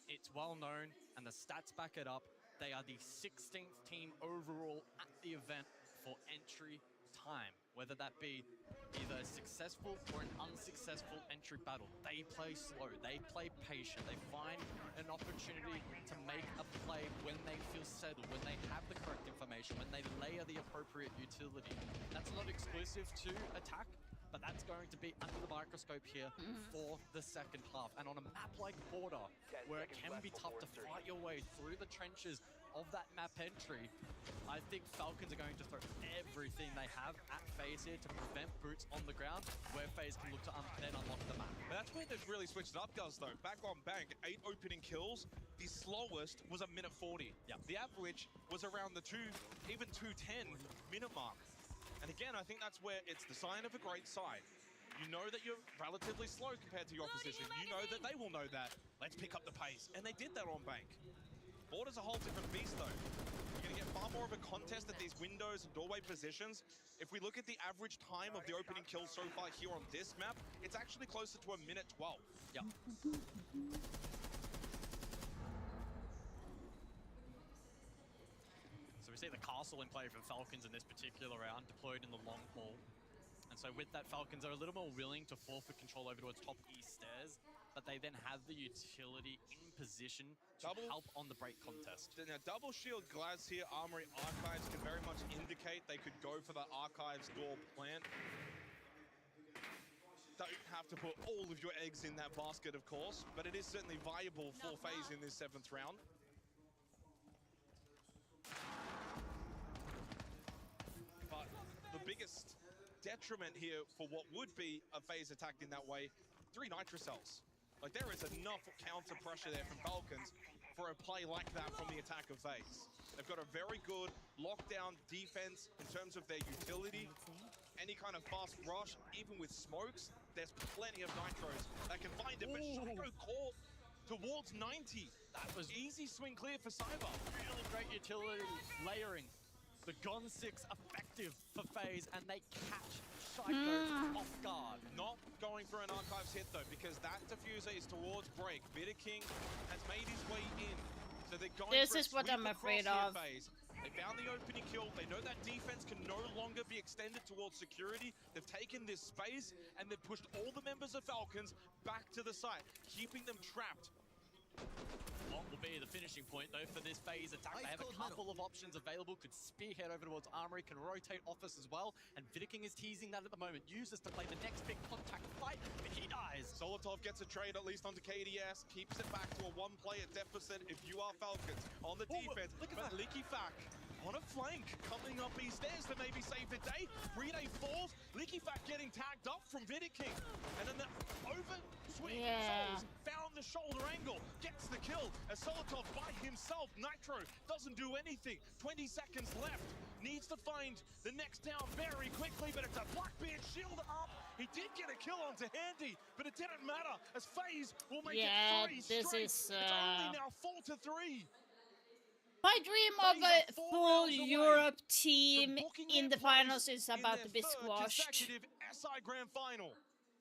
It's well known, and the stats back it up. They are the 16th team overall at the event for entry time. whether that be either a successful or an unsuccessful entry battle. They play slow, they play patient, they find an opportunity to make a play when they feel settled, when they have the correct information, when they layer the appropriate utility. That's not exclusive to attack, but that's going to be under the microscope here for the second half. And on a map like Border, where it can be tough to fight your way through the trenches of that map entry, I think Falcons are going to throw everything they have at FaZe here to prevent Boots on the ground, where FaZe can look to then unlock the map. But that's where they've really switched it up, Gus, though. Back on Bank, 8 opening kills. The slowest was a minute 40. Yeah. The average was around the even 2:10 minute mark. And again, I think that's where it's the sign of a great side. You know that you're relatively slow compared to your opposition. You know that they will know that. Let's pick up the pace. And they did that on Bank. Border's a whole different beast, though. You're going to get far more of a contest at these windows and doorway positions. If we look at the average time of the opening kill so far here on this map, it's actually closer to a minute 12. Yeah. So we see the castle in play from Falcons in this particular round, deployed in the long haul. And so with that, Falcons are a little more willing to forfeit control over towards top east stairs, but they then have the utility in position to help on the break contest. Now, double shield glass here, Armory Archives can very much indicate they could go for the Archives door plant. Don't have to put all of your eggs in that basket, of course, but it is certainly viable for FaZe in this 7th round. But the biggest detriment here for what would be a FaZe attack in that way, 3 Nitro cells. Like, there is enough counter pressure there from Falcons for a play like that from the attack of FaZe. They've got a very good lockdown defense in terms of their utility. Any kind of fast rush, even with smokes, there's plenty of Nitros that can find it, but Shaco caught towards 90. That was easy swing clear for Cyber. Really great utility layering. The Gon 6 effective for FaZe, and they catch Shaco off guard. Not going for an Archives hit, though, because that diffuser is towards break. Bitter King has made his way in, so they're going This for a is what sweep I'm across afraid here, of. FaZe. They found the opening kill. They know that defense can no longer be extended towards security. They've taken this space, and they've pushed all the members of Falcons back to the site, keeping them trapped. What will be the finishing point, though, for this FaZe attack? They have a couple of options available. Could spearhead over towards Armory, can rotate Office as well. And Vidiking is teasing that at the moment. Uses to play the next big contact fight, but he dies. Solotov gets a trade at least onto KDS, keeps it back to a 1-player deficit if you are Falcons. On the defense, look at but that. Licky Fak on a flank, coming up these stairs to maybe save the day. 3-day falls, Licky Fak getting tagged up from Vidiking. And then the overswing Souls found the shoulder angle, gets the kill. As Solotov by himself, Nitro doesn't do anything. 20 seconds left, needs to find the next down very quickly, but it's a Blackbeard shield up. He did get a kill onto Handy, but it didn't matter as FaZe will make it 3 straight. It's only now 4-3. My dream of a full Europe team in the finals is about to be squashed. Consecutive SI Grand Final.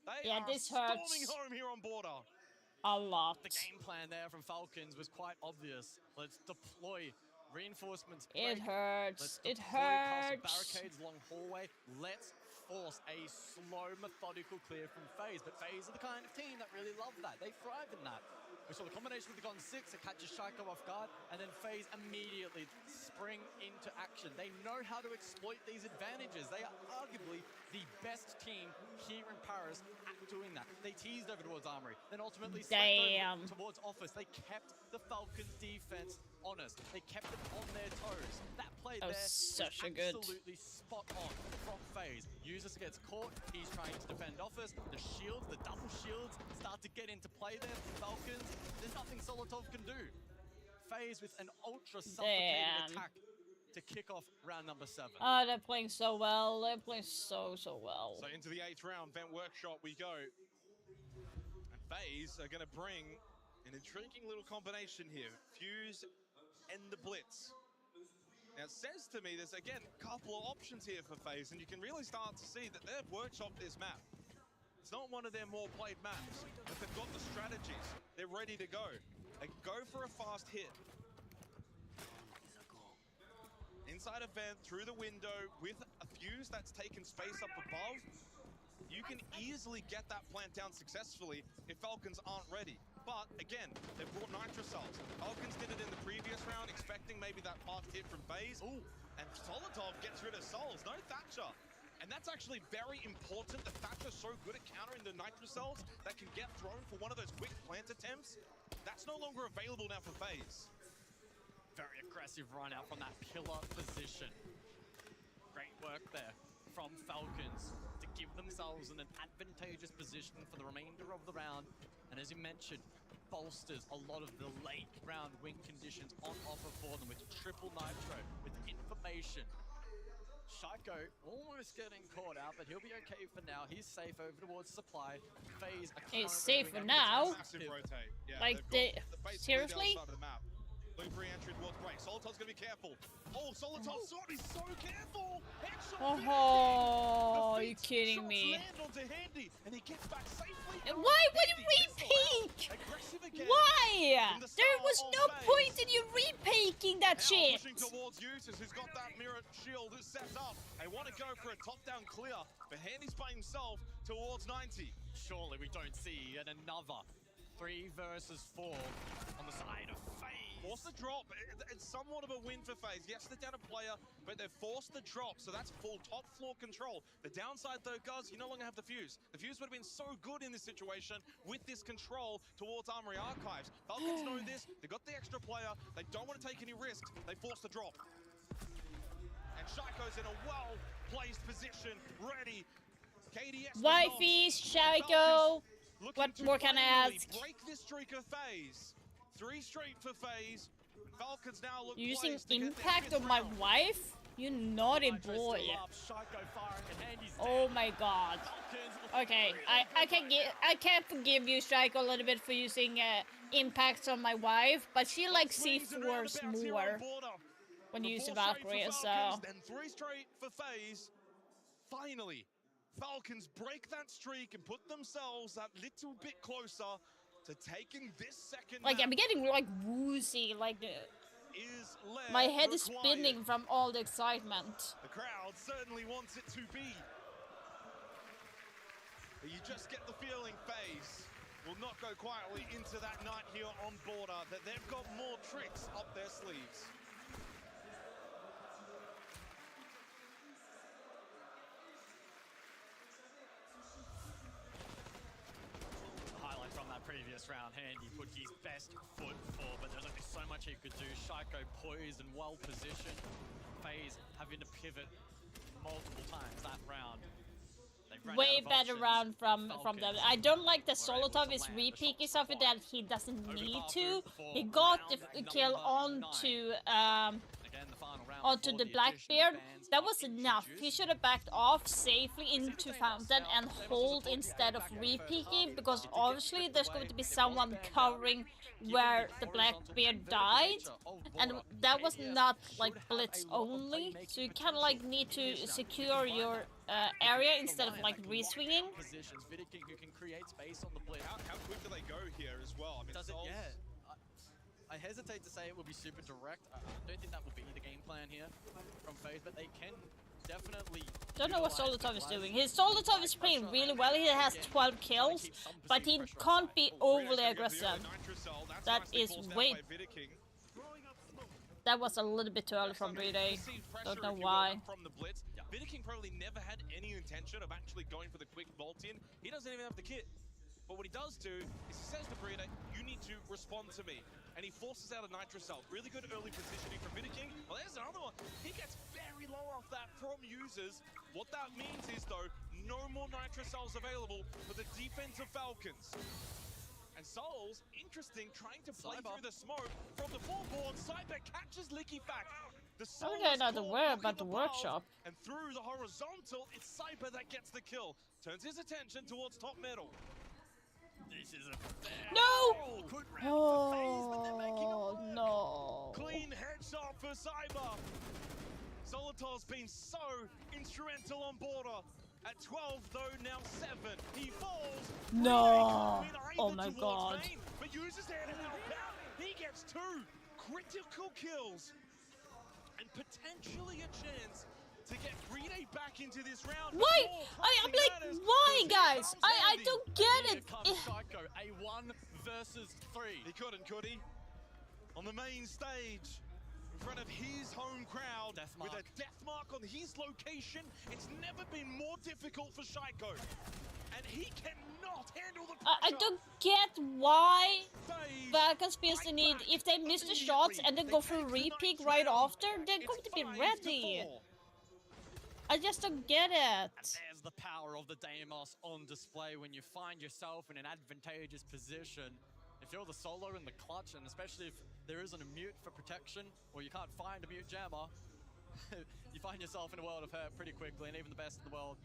They Yeah, are this storming hurts home here on Border. a lot. The game plan there from Falcons was quite obvious. Let's deploy reinforcements. It break. hurts. Let's It deploy castle hurts. barricades along hallway. Let's force a slow, methodical clear from FaZe. But FaZe are the kind of team that really love that. They thrive in that. We saw the combination with the Gon 6 that catches Shaco off guard, and then FaZe immediately spring into action. They know how to exploit these advantages. They are arguably the best team here in Paris at doing that. They teased over towards Armory, then ultimately swept over towards Office. They kept the Falcons' defense honest. They kept them on their toes. That play there was absolutely spot on from FaZe. Users gets caught. He's trying to defend Office. The shields, the double shields, start to get into play there for Falcons. There's nothing Solotov can do. FaZe with an ultra suffocating attack to kick off round number 7. Oh, they're playing so well. They're playing so well. So into the 8th round, Vent Workshop we go. And FaZe are going to bring an intriguing little combination here. Fuse and the Blitz. Now it says to me there's again a couple of options here for FaZe, and you can really start to see that they've workshopped this map. It's not one of their more played maps, but they've got the strategies. They're ready to go. They go for a fast hit. Inside a vent, through the window, with a few fuse that's taken space up above, you can easily get that plant down successfully if Falcons aren't ready. But again, they've brought Nitro Cells. Falcons did it in the previous round, expecting maybe that fast hit from FaZe. Ooh, and Solotov gets rid of Souls, no Thatcher. And that's actually very important. The Thatcher's so good at countering the Nitro Cells that can get thrown for one of those quick plant attempts. That's no longer available now for FaZe. Very aggressive run out from that pillar position. Great work there from Falcons to give themselves in an advantageous position for the remainder of the round. And as you mentioned, bolsters a lot of the late round win conditions on offer for them with triple Nitro, with information. Shaiko almost getting caught out, but he'll be okay for now. He's safe over towards supply. FaZe He's safe for now. Massive rotate. Yeah, like, seriously? Loop re-entry towards break. Solotov's gonna be careful. Oh, Solotov's sword is so careful! Headshot Oh, are you kidding me? Onto Handy, and he gets back safely. Why would you re-peek? Why? There was no point in you re-peeking that shit. Pushing towards Usis, who's got that mirror shield set up. They want to go for a top-down clear, but Handy's by himself towards 90. Surely we don't see yet another 3 versus 4 on the side of FaZe. Force the drop. It's somewhat of a win for FaZe. Yes, they're down a player, but they've forced the drop, so that's full top floor control. The downside, though, Guz, you no longer have the fuse. The fuse would have been so good in this situation with this control towards Armory Archives. Falcons know this. They got the extra player. They don't want to take any risks. They force the drop. And Shaiko's in a well-placed position, ready. KDS. Wifey's Shaiko. What more can I ask? Break this streak of FaZe. 3 straight for FaZe. Falcons now look using impact on my wife? You naughty boy. Oh my god. Okay, I can forgive you, Strike, a little bit for using impacts on my wife, but she likes C4s more when using Valkyrie, so. Then 3 straight for FaZe. Finally, Falcons break that streak and put themselves that little bit closer to taking this second. Like, I'm getting like woozy, like my head is spinning from all the excitement. The crowd certainly wants it to be. But you just get the feeling FaZe will not go quietly into that night here on Border, that they've got more tricks up their sleeves. Previous round, Handy put his best foot forward, but there's only so much he could do. Shaiko poised and well positioned. FaZe having to pivot multiple times that round. Way better round from them. I don't like that Solotov is re-peeking something that he doesn't need to. He got the kill onto the Blackbeard. That was enough. He should have backed off safely into Fountain and hold instead of re-peeking, because obviously there's going to be someone covering where the Blackbeard died, and that was not like blitz only, so you kind of like need to secure your area instead of like re-swinging. Positions. Vidiking, who can create space on the blitz. How quick do they go here as well? I mean, does it yet? I hesitate to say it will be super direct. I don't think that will be the game plan here from FaZe, but they can definitely... Don't know what Solotov is doing. His Solotov is playing really well. He has 12 kills, but he can't be overly aggressive. That is way... That was a little bit too early from 3-Day. Don't know why. Vidiking probably never had any intention of actually going for the quick bolt in. He doesn't even have the kit. But what he does do is he says to Breeder, you need to respond to me. And he forces out a Nitro Cell. Really good early positioning from Vidiking. Well, there's another one. He gets very low off that from users. What that means is, though, no more Nitro Cells available for the defensive Falcons. And Souls, interesting, trying to play through the smoke from the full board. Cyber catches Licky back. The I don't know about the workshop. And through the horizontal, it's Cyber that gets the kill. Turns his attention towards top middle. This is a no! Oh, no. Clean headshot for Cyber. Solotov's been so instrumental on Border. At 12, though, now 7. He falls. No. Oh my god. Main, but uses there to help out. He gets 2 critical kills. And potentially a chance to get Bride back into this round. Why? I'm like, why, guys? I don't get it. Psycho, a 1 versus 3. He couldn't, could he? On the main stage, in front of his home crowd, with a death mark on his location, it's never been more difficult for Shaiko. And he cannot handle the pressure. I don't get why Falcons feels the need, if they miss the shots and then go for a repick right after, they're going to be ready. I just don't get it. And there's the power of the Deimos on display when you find yourself in an advantageous position. If you're the solo in the clutch, and especially if there isn't a mute for protection, or you can't find a mute jammer, you find yourself in a world of hurt pretty quickly, and even the best in the world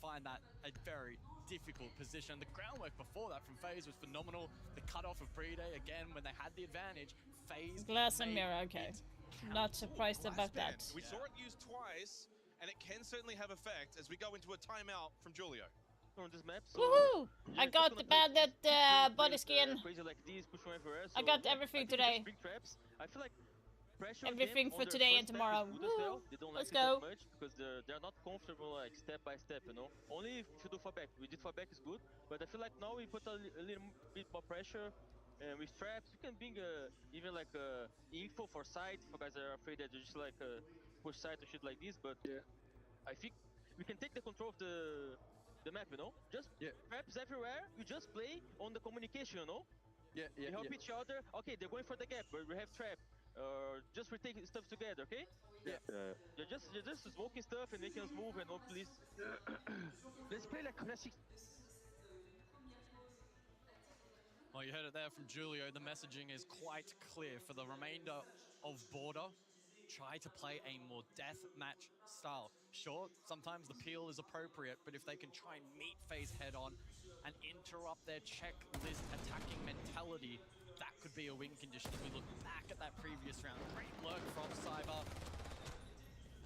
find that a very difficult position. The groundwork before that from FaZe was phenomenal. The cutoff of Bride, again, when they had the advantage, FaZe... Glass and mirror, okay. Not surprised about that. We saw it used twice, and it can certainly have effect as we go into a timeout from Julio. On this map, so woohoo! I got the bandit body skin. Like these, push everywhere, so I got everything today. Big traps. I feel like pressure everything for today and tomorrow. Well. They don't Let's like go. it that much because they're not comfortable like step by step, you know. Only if you do fallback. We did fallback is good, but I feel like now we put a little bit more pressure with traps. You can bring even like info for side for guys that are afraid that you just like push side or shit like this. But I think we can take the control of the map, you know. Just traps everywhere. You just play on the communication, you know. We help each other. Okay, they're going for the gap, but we have trap. Just we take stuff together, okay? You're just smoking stuff and making us move and please. Let's play like classic. Well, you heard it there from Julio. The messaging is quite clear for the remainder of Border. Try to play a more deathmatch style. Sure, sometimes the peel is appropriate, but if they can try and meet FaZe head on and interrupt their checklist attacking mentality, that could be a win condition. If we look back at that previous round, great lurk from Cyber,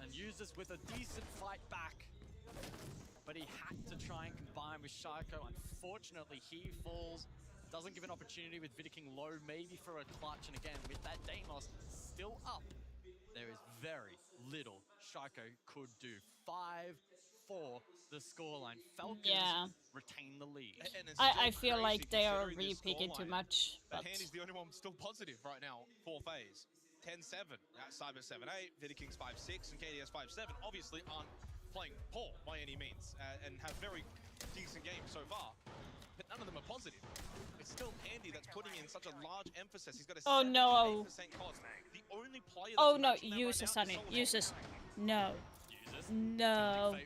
and used this with a decent fight back. But he had to try and combine with Shaiko. Unfortunately, he falls. Doesn't give an opportunity with Vidiking low, maybe for a clutch. And again, with that Deimos still up, there is very little Shaiko could do. 5-4 the scoreline. Falcons retain the lead. I feel like they are re-picking too much. But Handy's the only one still positive right now for FaZe. 10-7. Cyber 7-8, Vidiking's 5-6, and KDS 5-7 obviously aren't playing poor by any means and have very decent games so far. But none of them are positive. It's still Handy that's putting in such a large emphasis. He's got a 78% cost. The only player no, uses Sunny. Uses. No. No.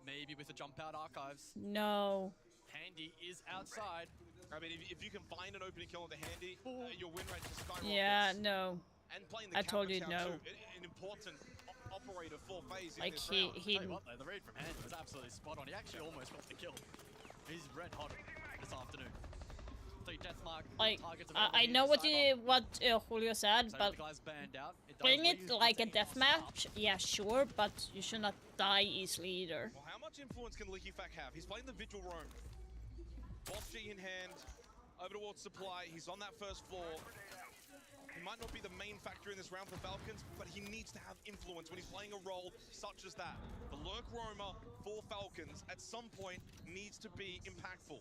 Maybe with the jump out archives. No. Handy is outside. I mean, if you can find an opening kill on the Handy, your win rate just skyrockets. Yeah, no. And playing the I told you no. Too, an important operator for FaZe like in this round. he what, though, the read from Handy was absolutely spot on. He actually almost got the kill. He's red hot this afternoon. Like, I know what Julio said, but playing it like a deathmatch, yeah, sure, but you should not die easily either. Well, how much influence can Liquifac have? He's playing the Vigil roam. Boss G in hand, over towards supply. He's on that first floor. He might not be the main factor in this round for Falcons, but he needs to have influence when he's playing a role such as that. The Lurk Roamer for Falcons at some point needs to be impactful.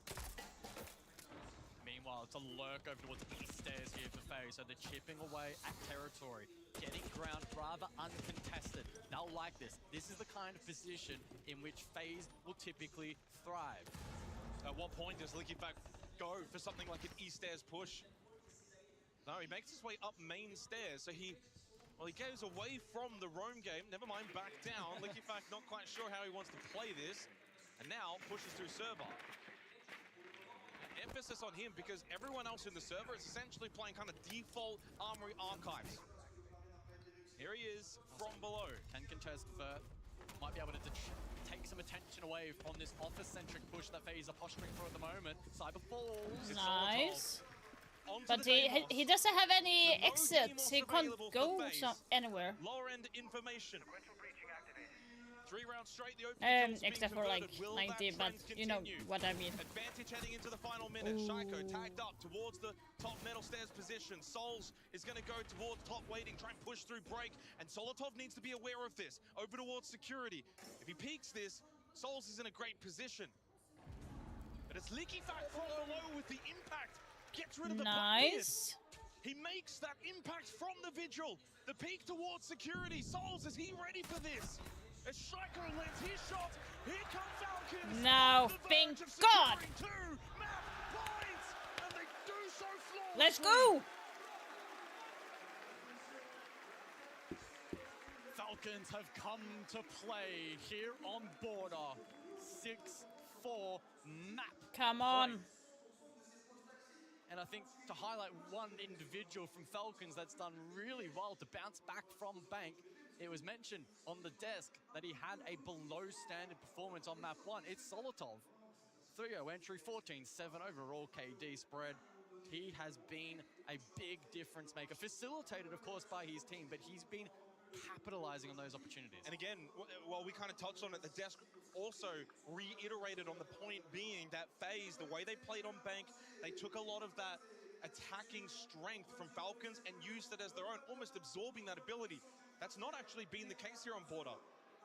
Meanwhile, it's a lurk over towards the stairs here for FaZe, so they're chipping away at territory, getting ground rather uncontested. They'll like this. This is the kind of position in which FaZe will typically thrive. At what point does Liquifac go for something like an E-stairs push? No, he makes his way up main stairs, so he goes away from the roam game, never mind back down. Liquifac not quite sure how he wants to play this, and now pushes through server. Emphasis on him because everyone else in the server is essentially playing kind of default Armory archives. Here he is from below. Can contest Vert. Might be able to take some attention away from this office-centric push that FaZe are posturing for at the moment. Cyber falls. Nice. But he doesn't have any exits. He can't go anywhere. Lower end information. 3 rounds straight, the opening kills Except for like 90, but you know what I mean. Advantage heading into the final minute. Shaiko tagged up towards the top metal stairs position. Souls is going to go towards top waiting, try and push through break, and Solotov needs to be aware of this. Over towards security. If he peeks this, Souls is in a great position. But it's Leaky Fact from below with the impact. Gets rid of the nice. He makes that impact from the Vigil. The peek towards security. Souls, is he ready for this? As Shaiko lands his shot, here come Falcons. Now, thank God. Map points, and they do so flawlessly. Let's go. Falcons have come to play here on Border. 6-4 map. Come on. Play. And I think to highlight one individual from Falcons that's done really well to bounce back from Bank, it was mentioned on the desk that he had a below standard performance on map 1. It's Solotov. 3-0 entry, 14-7 overall KD spread. He has been a big difference maker, facilitated of course by his team, but he's been capitalizing on those opportunities. And again, well, we kind of touched on it, the desk also reiterated on the point being that FaZe, the way they played on Bank, they took a lot of that attacking strength from Falcons and used it as their own, almost absorbing that ability. That's not actually been the case here on Border.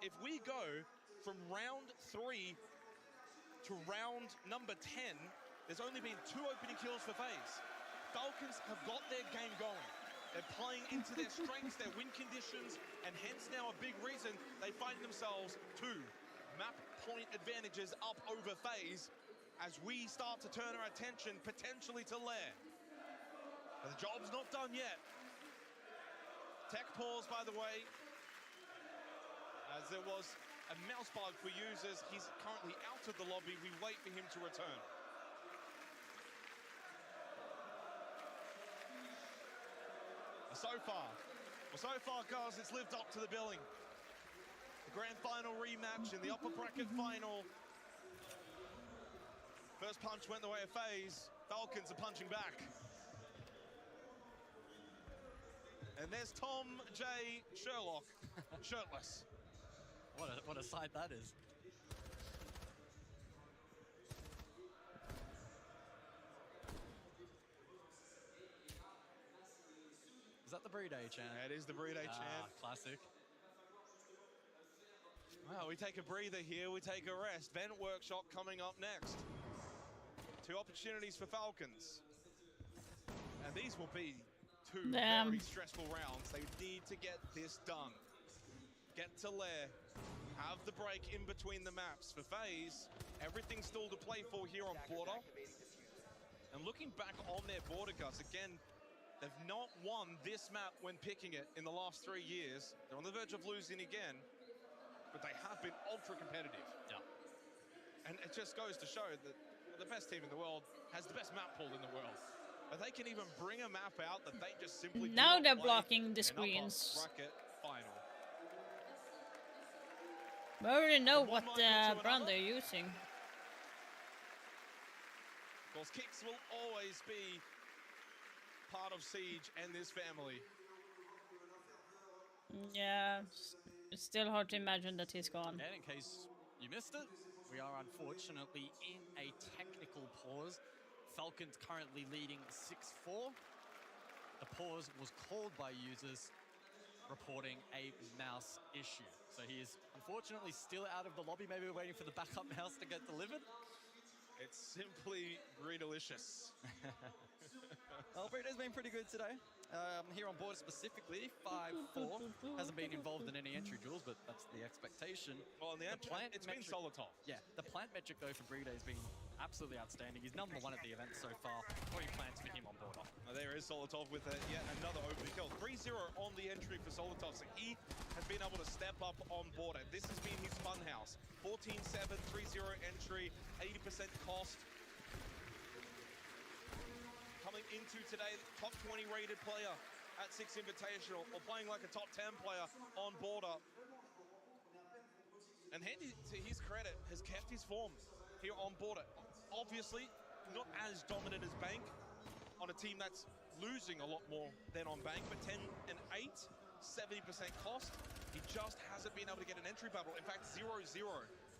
If we go from round 3 to round number 10, there's only been 2 opening kills for FaZe. Falcons have got their game going. They're playing into their strengths, their win conditions, and hence now a big reason they find themselves 2 map point advantages up over FaZe as we start to turn our attention potentially to Lair. But the job's not done yet. Tech pause, by the way, as there was a mouse bug for users. He's currently out of the lobby. We wait for him to return. So far, guys, it's lived up to the billing. The grand final rematch in the upper bracket final. First punch went the way of FaZe. Falcons are punching back. And there's Tom J. Sherlock, shirtless. What a sight that is. Is that the Breed A chant? It is the Breed A chant. Classic. Well, we take a breather here, we take a rest. Vent Workshop coming up next. 2 opportunities for Falcons. And these will be 2 very stressful rounds. They need to get this done. Get to Lair. Have the break in between the maps. For FaZe, everything's still to play for here on Border. And looking back on their Border guys, again, they've not won this map when picking it in the last 3 years. They're on the verge of losing again, but they have been ultra competitive. Yeah. And it just goes to show that the best team in the world has the best map pool in the world. But they can even bring a map out that they just simply now they're blocking the in upper screens. bracket final. We already know what brand they're using. Of course, Kicks will always be part of Siege and this family. Yeah, it's still hard to imagine that he's gone. And in case you missed it, we are unfortunately in a technical pause. Falcons currently leading 6-4. The pause was called by users reporting a mouse issue. So he is unfortunately still out of the lobby. Maybe we're waiting for the backup mouse to get delivered. It's simply delicious. Well, Brito's been pretty good today. Here on Border specifically, 5-4. Hasn't been involved in any entry duels, but that's the expectation. Well, in the plant, it's been Solotov. Yeah, the plant metric though for Brito has been absolutely outstanding. He's #1 at the event so far. 3 plants for him on Border. There is Solotov with yet another opening kill. 3-0 on the entry for Solotov, so he has been able to step up on Border. This has been his fun house. 14-7, 3-0 entry, 80% cost. Coming into today, top 20 rated player at 6 Invitational, or playing like a top 10 player on Border. And Handy, to his credit, has kept his form here on Border. Obviously, not as dominant as Bank on a team that's losing a lot more than on Bank, but 10-8 70% cost. He just hasn't been able to get an entry battle. In fact, 0-0.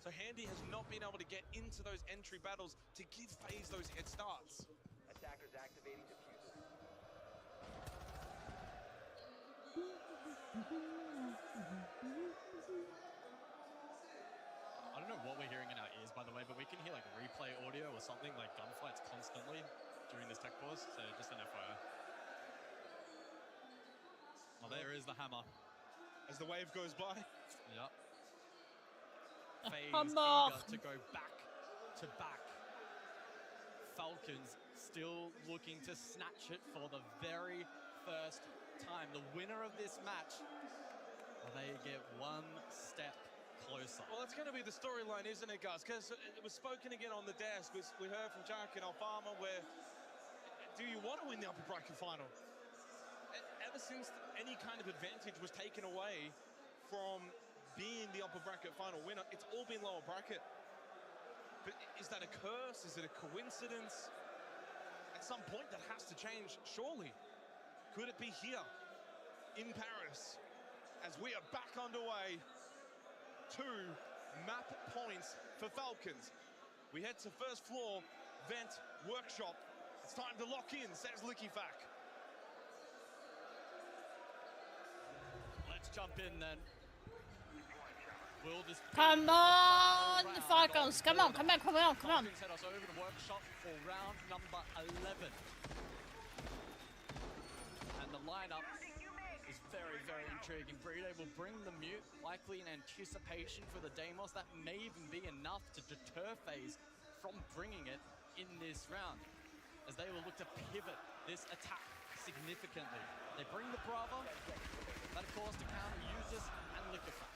So Handy has not been able to get into those entry battles to give FaZe those head starts. Attackers activating diffusers. I don't know what we're hearing in our ears, by the way, but we can hear like replay audio or something, like gunfights constantly during this tech pause, so just an FYI. Oh, there is the hammer. As the wave goes by. Yep. FaZe eager to go back to back. Falcons still looking to snatch it for the very first time. The winner of this match, they get one step closer. Well, that's going to be the storyline, isn't it, guys? Because it was spoken again on the desk. We heard from Jarek and Alfama where, do you want to win the upper bracket final? Ever since any kind of advantage was taken away from being the upper bracket final winner, it's all been lower bracket. But is that a curse? Is it a coincidence? At some point that has to change, surely. Could it be here in Paris as we are back underway? 2 map points for Falcons. We head to first floor, vent, workshop. It's time to lock in, says Lickifak. Let's jump in then. Will this come on, Falcons! Come on, come on, come on, come on! Falcons head us over to workshop for round number 11. And the lineup is very, very intriguing. Brede will bring the mute, likely in anticipation for the Deimos. That may even be enough to deter FaZe from bringing it in this round, as they will look to pivot this attack significantly. They bring the Brava, that of course to counter users and Liquify.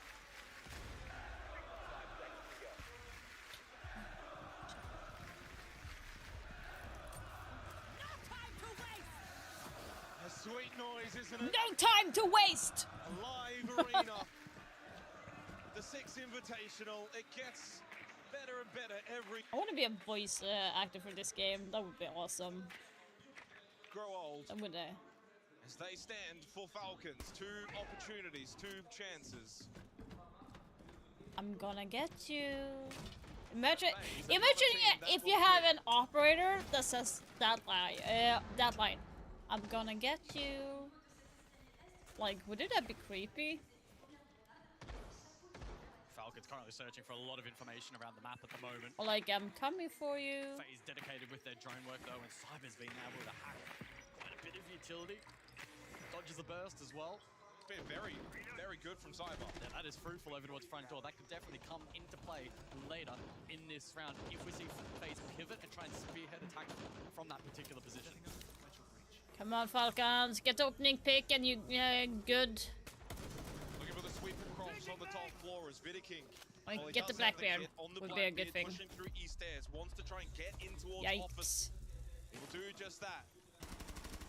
A sweet noise, isn't it? No time to waste! A live arena. The 6th Invitational, it gets better and better every... I want to be a voice actor for this game. That would be awesome. Grow old. I would. As they stand for Falcons, 2 opportunities, 2 chances. I'm gonna get you. Imagine if you have an operator that says that line. I'm gonna get you. Like, wouldn't that be creepy? Falcons currently searching for a lot of information around the map at the moment. Or like, I'm coming for you. FaZe dedicated with their drone work though, and Cyber's been able to hack quite a bit of utility. Dodges the burst as well. It's been very, very good from Cyber. Yeah, that is fruitful over towards front door. That could definitely come into play later in this round if we see FaZe pivot and try and spearhead attack from that particular position. Come on, Falcons, get the opening pick and you good. Looking for the sweep across on the top floor as Vidiking. Like, get the Blackbeard would be a good thing. Pushing through east stairs, wants to try and get in towards office. He will do just that.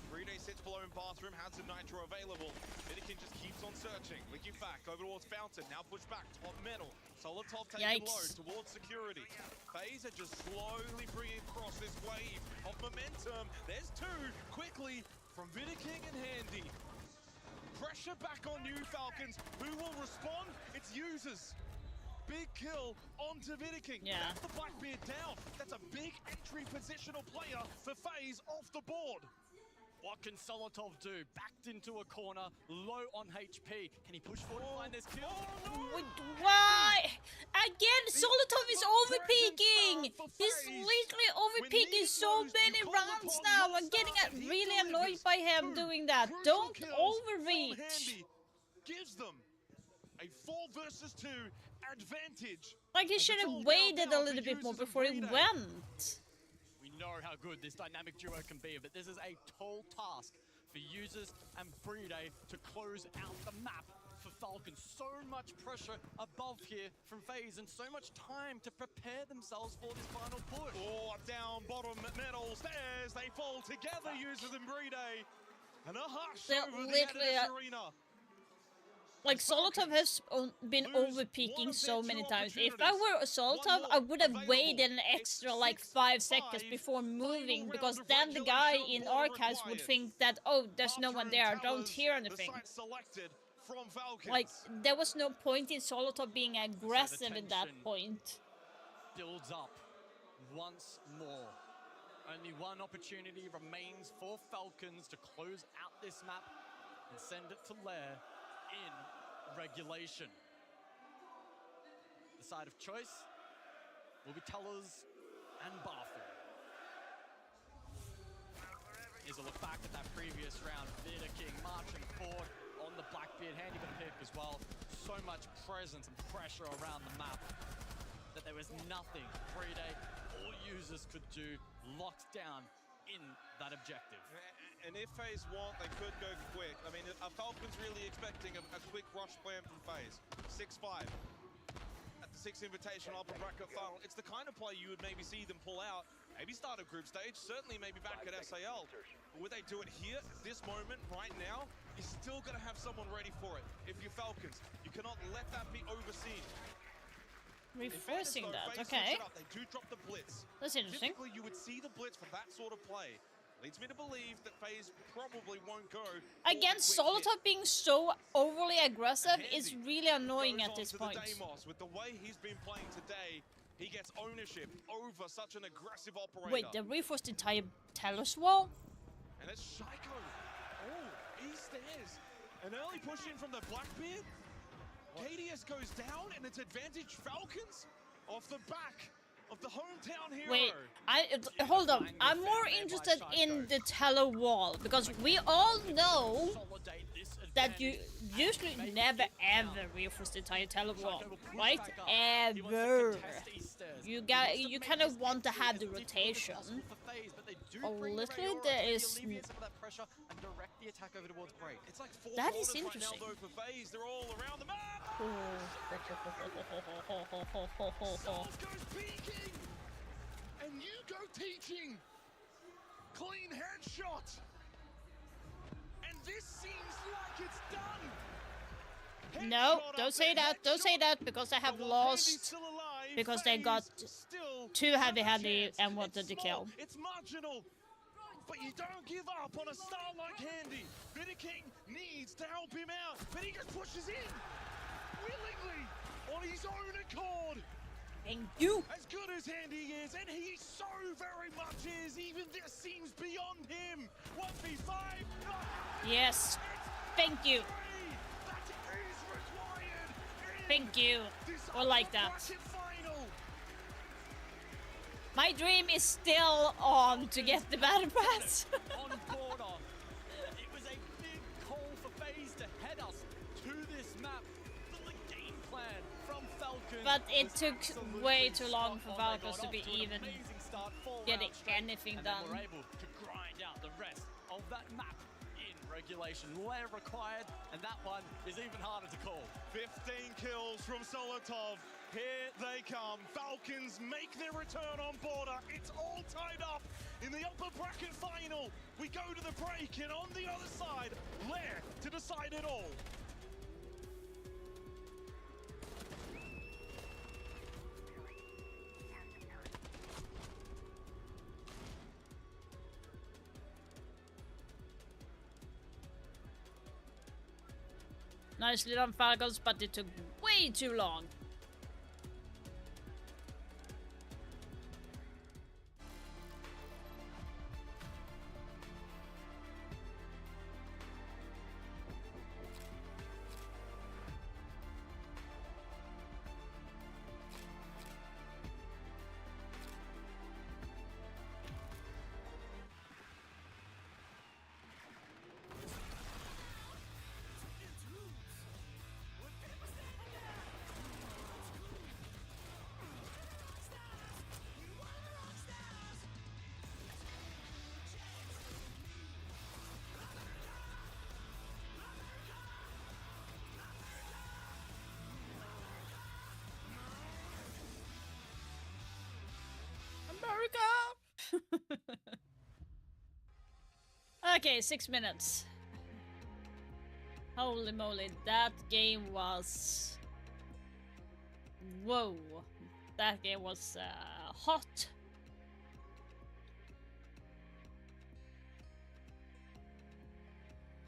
3 Day sits below in bathroom, has a Nitro available. Vidiking just keeps on searching. Licking back over towards Fountain, now push back, top metal. Solar top taking low towards security. FaZe are just slowly bringing across this wave of momentum. There's 2 quickly from Vidiking and Handy. Pressure back on you, Falcons. Who will respond? It's users. Big kill onto Vidiking. Yeah. That's the Blackbeard down. That's a big entry positional player for FaZe off the board. What can Solotov do? Backed into a corner, low on HP. Can he push forward and find this kill? Why? Again, Solotov is overpeaking! He's literally overpeaking so many rounds now. I'm getting really annoyed by him doing that. Don't overreach. Gives them a 4 versus 2 advantage. Like, he should have waited a little bit more before he went. We know how good this dynamic duo can be, but this is a tall task for users and Brede to close out the map for Falcons. So much pressure above here from FaZe and so much time to prepare themselves for this final push. Oh, down bottom metal stairs, they fall together, users and Brede. And a hush over the Adidas arena. Like, Solotov has been overpeaking so many times. If I were a Solotov, I would have waited an extra, like, 5 seconds before moving, because then the guy in Archives would think that, oh, there's no one there, I don't hear anything. Selected from Falcons. Like, there was no point in Solotov being aggressive at that point. Builds up once more. Only one opportunity remains for Falcons to close out this map and send it to Lair in regulation. The side of choice will be Tellers and Barthel. Here's a look back at that previous round. Vida King marching forward on the Blackbeard, handy bit of pick as well. So much presence and pressure around the map that there was nothing Friday or users could do, locked down in that objective. And if FaZe want, they could go quick. I mean, are Falcons really expecting a quick rush plan from FaZe? 6-5 at the 6th Invitational upper bracket final. It's the kind of play you would maybe see them pull out. Maybe start a group stage, certainly maybe back at SAL. But would they do it here, at this moment, right now? You're still going to have someone ready for it. If you're Falcons, you cannot let that be overseen. Reinforcing that, FaZe okay. They do drop the blitz. That's interesting. Typically, you would see the blitz for that sort of play. Leads me to believe that FaZe probably won't go. Again, Solotov being so overly aggressive is really annoying at this point. With the way he's been playing today, he gets ownership over such an aggressive operator. Wait, they reinforced the entire Talos wall? And it's Shaiko. Oh, he stares. An early push in from the Blackbeard. KDS goes down, and it's advantage Falcons off the back of the hometown hero. Wait, hold on. I'm more interested in the Tello wall, because we all know that you usually never ever reinforce the entire Tello wall, right? Ever. You kind of want to have the rotation. Literally, there is. That is interesting. They're all around the map. And you go teaching. Clean headshot. And this seems like it's done. No, don't say that. Don't say that, because I have lost. Because they got too heavy-handed and wanted to kill. It's marginal. But you don't give up on a star like Handy. Vida King needs to help him out, but he just pushes in willingly on his own accord. Thank you. As good as Handy is, and he so very much is, even this seems beyond him. 1v5. Yes. Thank you. Thank you. I like that. My dream is still on to get the battle pass. On board on. It was a big call for FaZe to head us to this map. The game plan from Falcons. But it took way too long for Falcons to be even getting anything done. We're able to grind out the rest of that map in regulation. Lair required, and that one is even harder to call. 15 kills from Solotov. Here they come. Falcons make their return on border. It's all tied up in the upper bracket final. We go to the break, and on the other side, Lair to decide it all. Nicely done, Falcons, but it took way too long. Okay, 6 minutes. Holy moly, that game was... Whoa. That game was hot.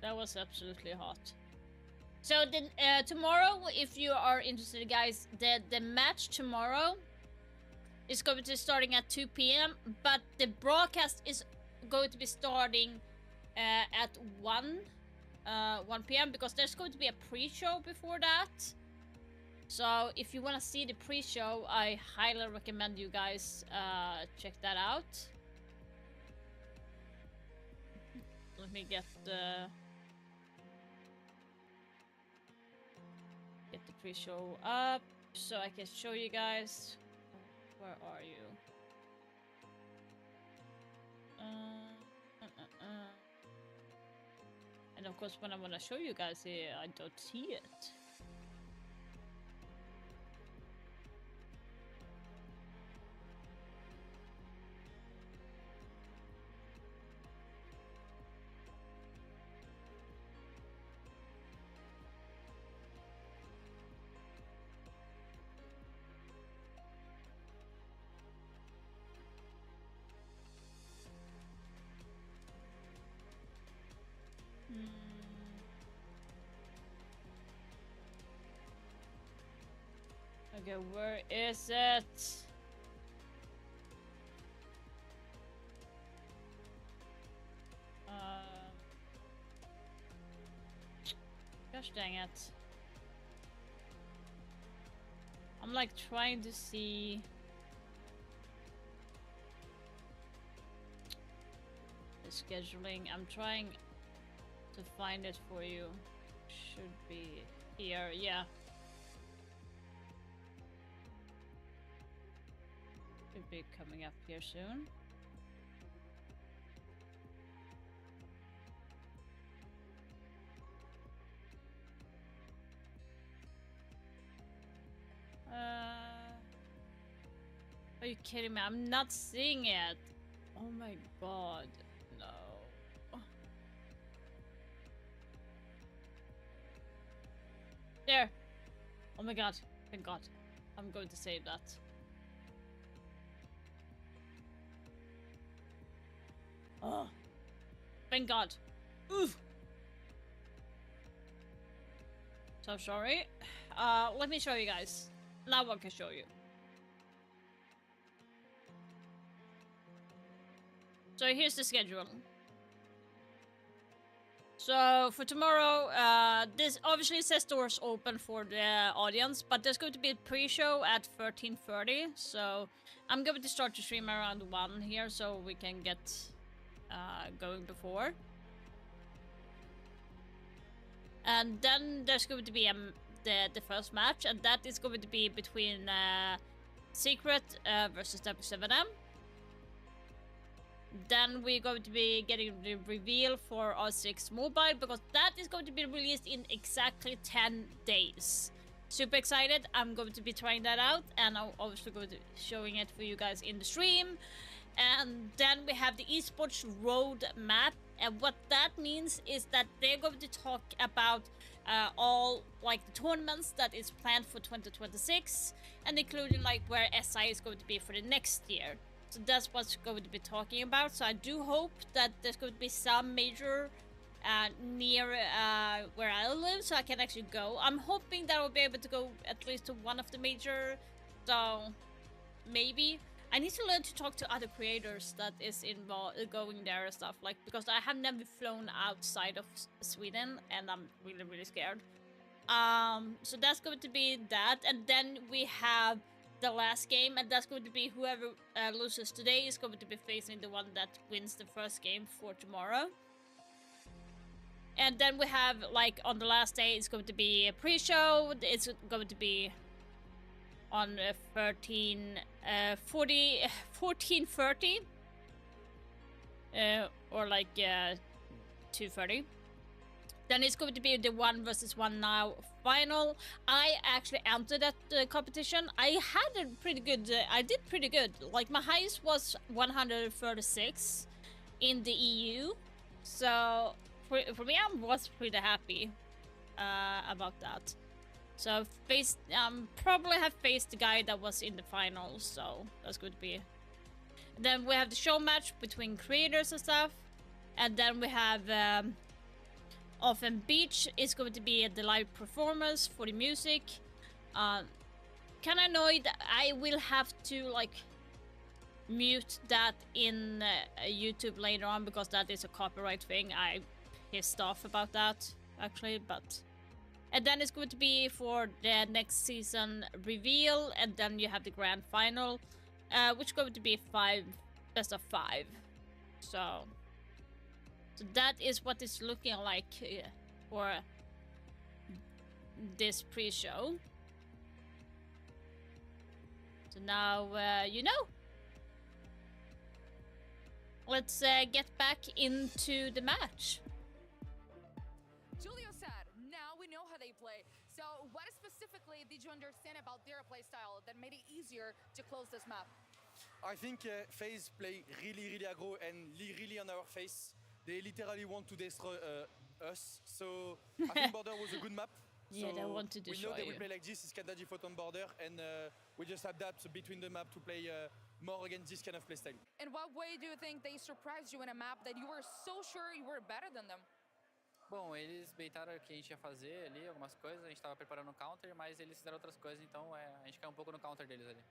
That was absolutely hot. So then tomorrow, if you are interested, guys, the match tomorrow is going to be starting at 2 p.m. But the broadcast is going to be starting at 1 p.m. because there's going to be a pre-show before that. So if you want to see the pre-show, I highly recommend you guys check that out. Let me get the pre-show up so I can show you guys. Where are you? And of course, when I want to show you guys here, I don't see it. Okay, where is it? Gosh dang it. I'm like trying to see the scheduling. I'm trying to find it for you. Should be here, yeah. Should be coming up here soon. Are you kidding me? I'm not seeing it. Oh my god, no. There. Oh my god. Thank god. I'm going to save that. Oh. Thank god. Oof. So sorry. Let me show you guys. Now I can show you. So here's the schedule. So for tomorrow, this obviously says doors open for the audience, but there's going to be a pre-show at 13:30. So I'm going to start to stream around 1 here, so we can get going before. And then there's going to be the first match, and that is going to be between Secret versus W7M. Then we're going to be getting the reveal for R6 Mobile, because that is going to be released in exactly 10 days. Super excited. I'm going to be trying that out, and I'm obviously going to be showing it for you guys in the stream. And then we have the esports roadmap, and what that means is that they're going to talk about all like the tournaments that is planned for 2026, and including like where SI is going to be for the next year. So that's what's going to be talking about. So I do hope that there's going to be some major near where I live, so I can actually go. I'm hoping that I'll be able to go at least to one of the major. So maybe I need to learn to talk to other creators that is involved going there and stuff, like, because I have never flown outside of Sweden and I'm really scared. So that's going to be that, and then we have the last game, and that's going to be whoever loses today is going to be facing the one that wins the first game for tomorrow. And then we have, like, on the last day, it's going to be a pre-show. It's going to be on 14:30 or like 2:30. Then it's going to be the 1 versus 1 now final. I actually entered that competition. I had a pretty good, I did pretty good. Like, my highest was 136 in the EU. So for me, I was pretty happy about that. So probably have faced the guy that was in the finals, so that's good to be. Then we have the show match between creators and stuff, and then we have of Beach is going to be the live performance for the music. Kinda annoyed. I will have to like mute that in YouTube later on because that is a copyright thing. I'm pissed off about that actually, but and then it's going to be for the next season reveal, and then you have the grand final, which is going to be best of 5. So that is what it's looking like for this pre-show. So now you know. Let's get back into the match. Julio said, now we know how they play. So what specifically did you understand about their play style that made it easier to close this map? I think FaZe play really aggro and really on our face. They literally want to destroy us. So I think Border was a good map. Yeah, so they want to destroy we know they you. will play like this. It's kind of default on Border, and we just adapt between the map to play more against this kind of playstyle. In what way do you think they surprised you in a map that you were so sure you were better than them? Bom, eles beitaram o que a gente ia fazer ali, algumas coisas, a gente estava preparando o counter, mas eles fizeram outras coisas, então a gente caiu um pouco no counter deles ali.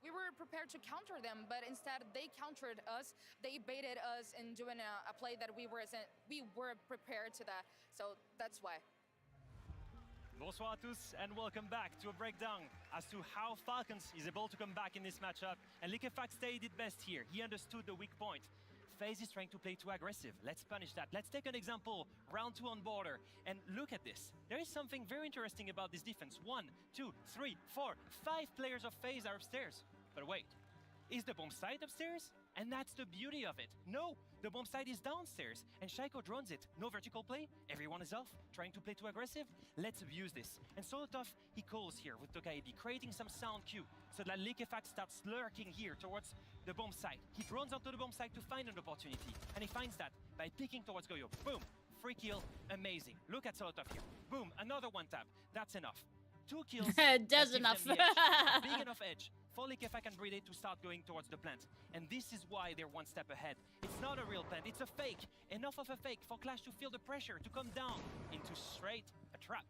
We were prepared to counter them, but instead they countered us. They baited us in doing a play that we were prepared to that. So that's why. Bonsoir à tous and welcome back to a breakdown as to how Falcons is able to come back in this matchup. And Liquefact stayed it best here. He understood the weak point. FaZe is trying to play too aggressive. Let's punish that. Let's take an example. Round 2 on Border. And look at this. There is something very interesting about this defense. 1, 2, 3, 4, 5 players of FaZe are upstairs. But wait, is the bomb site upstairs? And that's the beauty of it. No, the bomb site is downstairs, and Shaiko drones it. No vertical play, everyone is off, trying to play too aggressive. Let's abuse this. And Solotov, he calls here with Tokaebi, creating some sound cue, so that Liquefact starts lurking here towards the bomb site. He drones onto the bomb site to find an opportunity, and he finds that by picking towards Goyo. Boom, free kill, amazing. Look at Solotov here. Boom, another one tap, that's enough. 2 kills, That's enough. big enough edge for Liquefact and Bride to start going towards the plant. And this is why they're one step ahead. It's not a real plant, it's a fake. Enough of a fake for Clash to feel the pressure to come down into straight a trap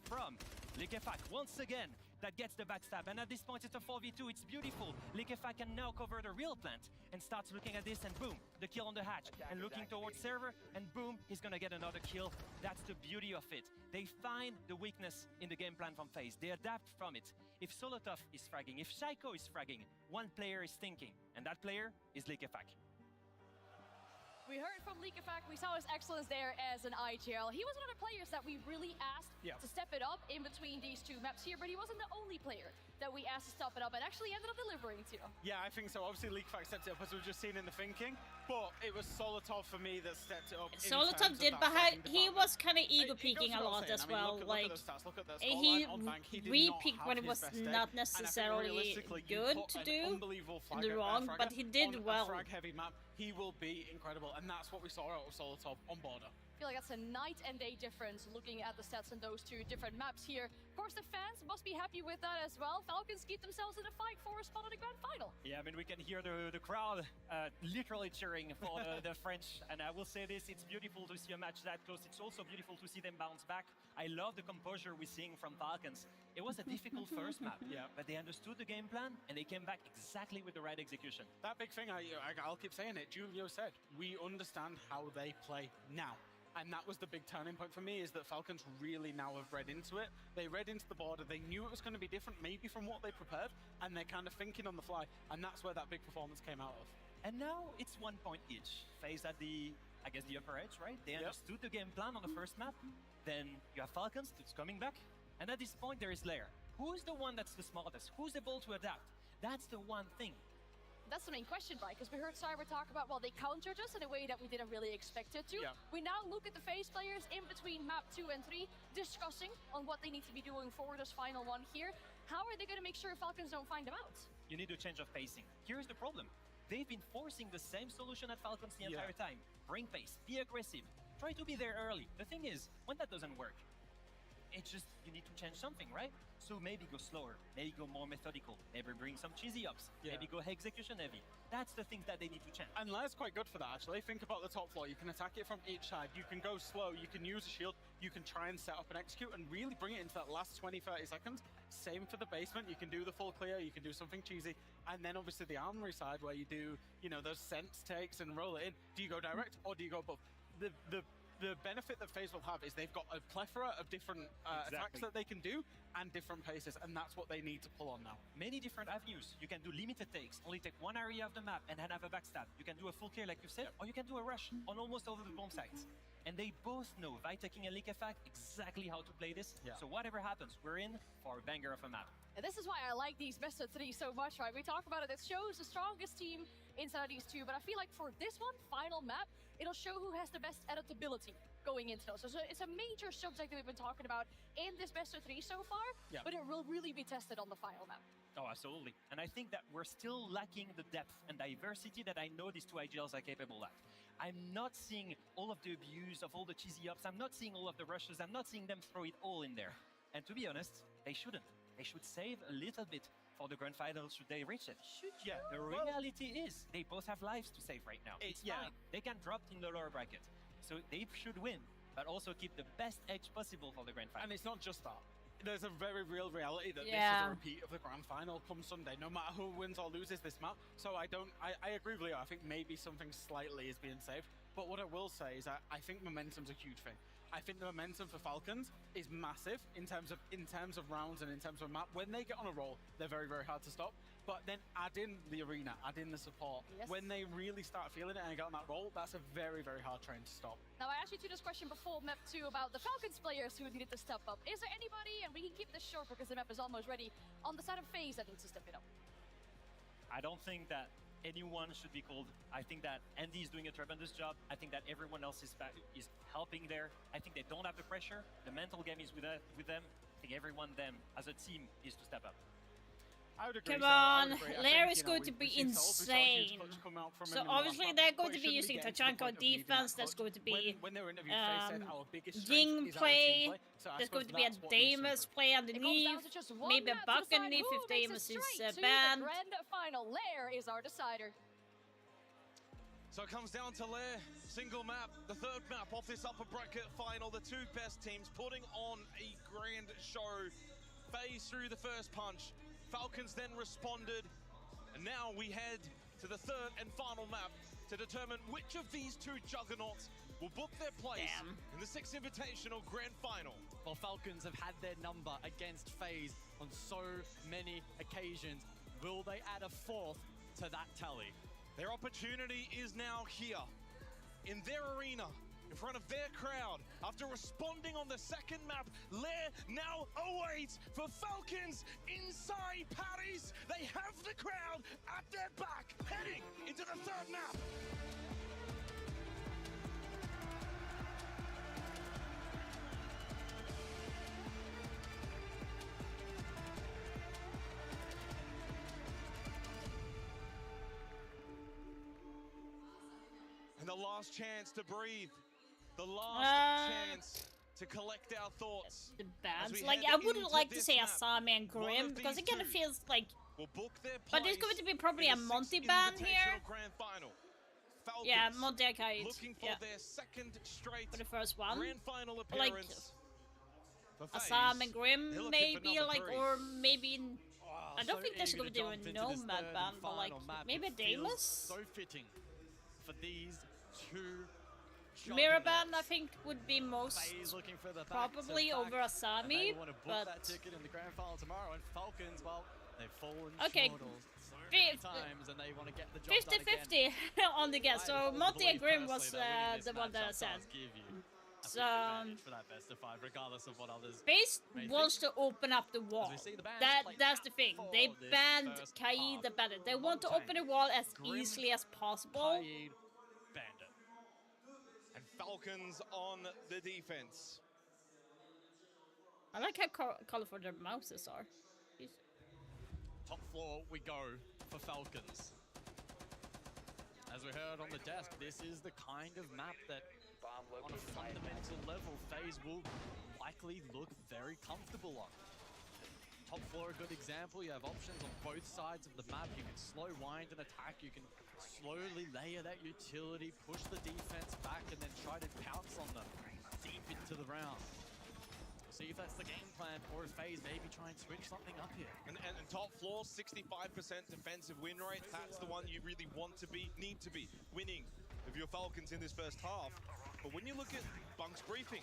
from Liquefact once again. That gets the backstab, and at this point it's a 4v2, it's beautiful. Liquefact can now cover the real plant and starts looking at this, and boom, the kill on the hatch, and looking towards server, and boom, he's gonna get another kill. That's the beauty of it. They find the weakness in the game plan from FaZe. They adapt from it. If Solotov is fragging, if Shaiko is fragging, one player is thinking, and that player is Liquefact. We heard from Liquefact, we saw his excellence there as an IGL. He was one of the players that we really asked to step it up in between these 2 maps here, but he wasn't the only player that we asked to step it up and actually ended up delivering to. Yeah, I think so. Obviously, Liquefact stepped it up as we've just seen in the thinking, but it was Solotov for me that stepped it up. Solotov did, but he was kind of ego peeking a lot as well. Like, he re-peeked when it was not necessarily good to do in the wrong, but he did well. Frag-heavy map, he will be incredible, and that's what we saw out of Solotov on Border. I feel like that's a night and day difference looking at the stats in those 2 different maps here. Of course, the fans must be happy with that as well. Falcons keep themselves in a fight for a spot in the grand final. Yeah, I mean, we can hear the crowd literally cheering for the French. And I will say this, it's beautiful to see a match that close. It's also beautiful to see them bounce back. I love the composure we're seeing from Falcons. It was a difficult first map, but they understood the game plan and they came back exactly with the right execution. That big thing, I'll keep saying it, Julio said, we understand how they play now. And that was the big turning point for me, is that Falcons really now have read into it. They read into the Border, they knew it was going to be different maybe from what they prepared, and they're kind of thinking on the fly, and that's where that big performance came out of. And now it's 1 point each. FaZe at the upper edge, right? They understood the game plan on the first map. Then you have Falcons that's coming back. And at this point there is Lair. Who's the one that's the smartest? Who's able to adapt? That's the one thing. That's the main question, right? Because we heard Cyber talk about, well, they countered us in a way that we didn't really expect it to. We now look at the FaZe players in between map 2 and 3, discussing on what they need to be doing for this final one here. How are they going to make sure Falcons don't find them out? You need a change of pacing. Here's the problem. They've been forcing the same solution at Falcons the entire time. Bring pace, be aggressive, try to be there early. The thing is, when that doesn't work, It's just, you need to change something, right? So maybe go slower, maybe go more methodical, maybe bring some cheesy ups, maybe go execution heavy. That's the things that they need to change. And Lair's quite good for that, actually. Think about the top floor. You can attack it from each side. You can go slow. You can use a shield. You can try and set up and execute and really bring it into that last 20, 30 seconds. Same for the basement. You can do the full clear. You can do something cheesy. And then obviously the armory side where you do, you know, those sense takes and roll it in. Do you go direct or do you go above? The benefit that FaZe will have is they've got a plethora of different attacks that they can do and different paces, and that's what they need to pull on now. Many different avenues. You can do limited takes, only take one area of the map and then have a backstab. You can do a full clear like you said, or you can do a rush on almost all of the bomb sites. And they both know, Vitaking and Liquefact, exactly how to play this. So whatever happens, we're in for a banger of a map. And this is why I like these best of three so much, right? We talk about it, it shows the strongest team inside of these two, but I feel like for this one, final map, it'll show who has the best adaptability going into those. So it's a major subject that we've been talking about in this best of three so far, but it will really be tested on the final map. Oh, absolutely. And I think that we're still lacking the depth and diversity that I know these two IGLs are capable at. I'm not seeing all of the abuse of all the cheesy ups. I'm not seeing all of the rushes. I'm not seeing them throw it all in there. And to be honest, they shouldn't. They should save a little bit for the grand finals should they reach it. The reality is they both have lives to save right now. It's fine. They can drop in the lower bracket. So they should win, but also keep the best edge possible for the grand final. And it's not just that. There's a very real reality that this is a repeat of the grand final come Sunday, no matter who wins or loses this map. So I agree with Leo. I think maybe something slightly is being saved. But what I will say is I think momentum's a huge thing. I think the momentum for Falcons is massive in terms of rounds and in terms of map. When they get on a roll, they're very, very hard to stop. But then add in the arena, add in the support. When they really start feeling it and get on that roll, that's a very, very hard train to stop. Now, I asked you this question before map 2 about the Falcons players who needed to step up. Is there anybody, and we can keep this short because the map is almost ready, on the side of FaZe that needs to step it up? I don't think that anyone should be called. I think that Andy is doing a tremendous job. I think that everyone else is helping there. I think they don't have the pressure. The mental game is with them. I think everyone as a team is to step up. I would agree. Come on, Lair is going to be insane. So obviously they're going to be using Tachanka on defense. There's going to be Ying play. There's going to be a Damus play underneath. Maybe a Buck underneath if Damus is banned. Grand final, Lair is our decider. So it comes down to Lair, single map, the third map off this upper bracket final. The two best teams putting on a grand show. FaZe through the first punch. Falcons then responded, and now we head to the third and final map to determine which of these two juggernauts will book their place in the 6th Invitational Grand Final. Well, Falcons have had their number against FaZe on so many occasions. Will they add a fourth to that tally? Their opportunity is now here, in their arena, in front of their crowd. After responding on the second map, Lair now awaits for Falcons inside Paris. They have the crowd at their back, heading into the third map. And the last chance to breathe. The last chance to collect our thoughts. The bands, like I wouldn't like to say Asami and Grim because it kind of feels like. But there's going to be probably a Monty band here. Yeah, Monty Akaid. Yeah. For the first one. Like Asami and Grim, maybe like, or maybe. I don't think there's going to be a Nomad band, but like maybe a Damus. So fitting for these two. Miraban, I think, would be most probably over Asami, but that ticket in the grand final tomorrow. And Falcons, well, they've fallen short so many times, and they want to get the job done 50-50 on the guess. So Monty and Grim was the one that I said. So for that best of 5, regardless of what others. FaZe wants to open up the wall. That's the thing. They banned Kaid the Bandit. They want to open the wall as easily as possible. Falcons on the defense. I like how colorful their mouses are. Top floor we go for Falcons. As we heard on the desk, this is the kind of map that on a fundamental level FaZe will likely look very comfortable on. Top floor, a good example. You have options on both sides of the map. You can slow wind and attack. You can slowly layer that utility, push the defense back, and then try to pounce on them deep into the round. See if that's the game plan, or if FaZe maybe try and switch something up here. And top floor, 65% defensive win rate. That's the one you really want to be, need to be winning of your Falcons in this first half. But when you look at Bunk's briefing,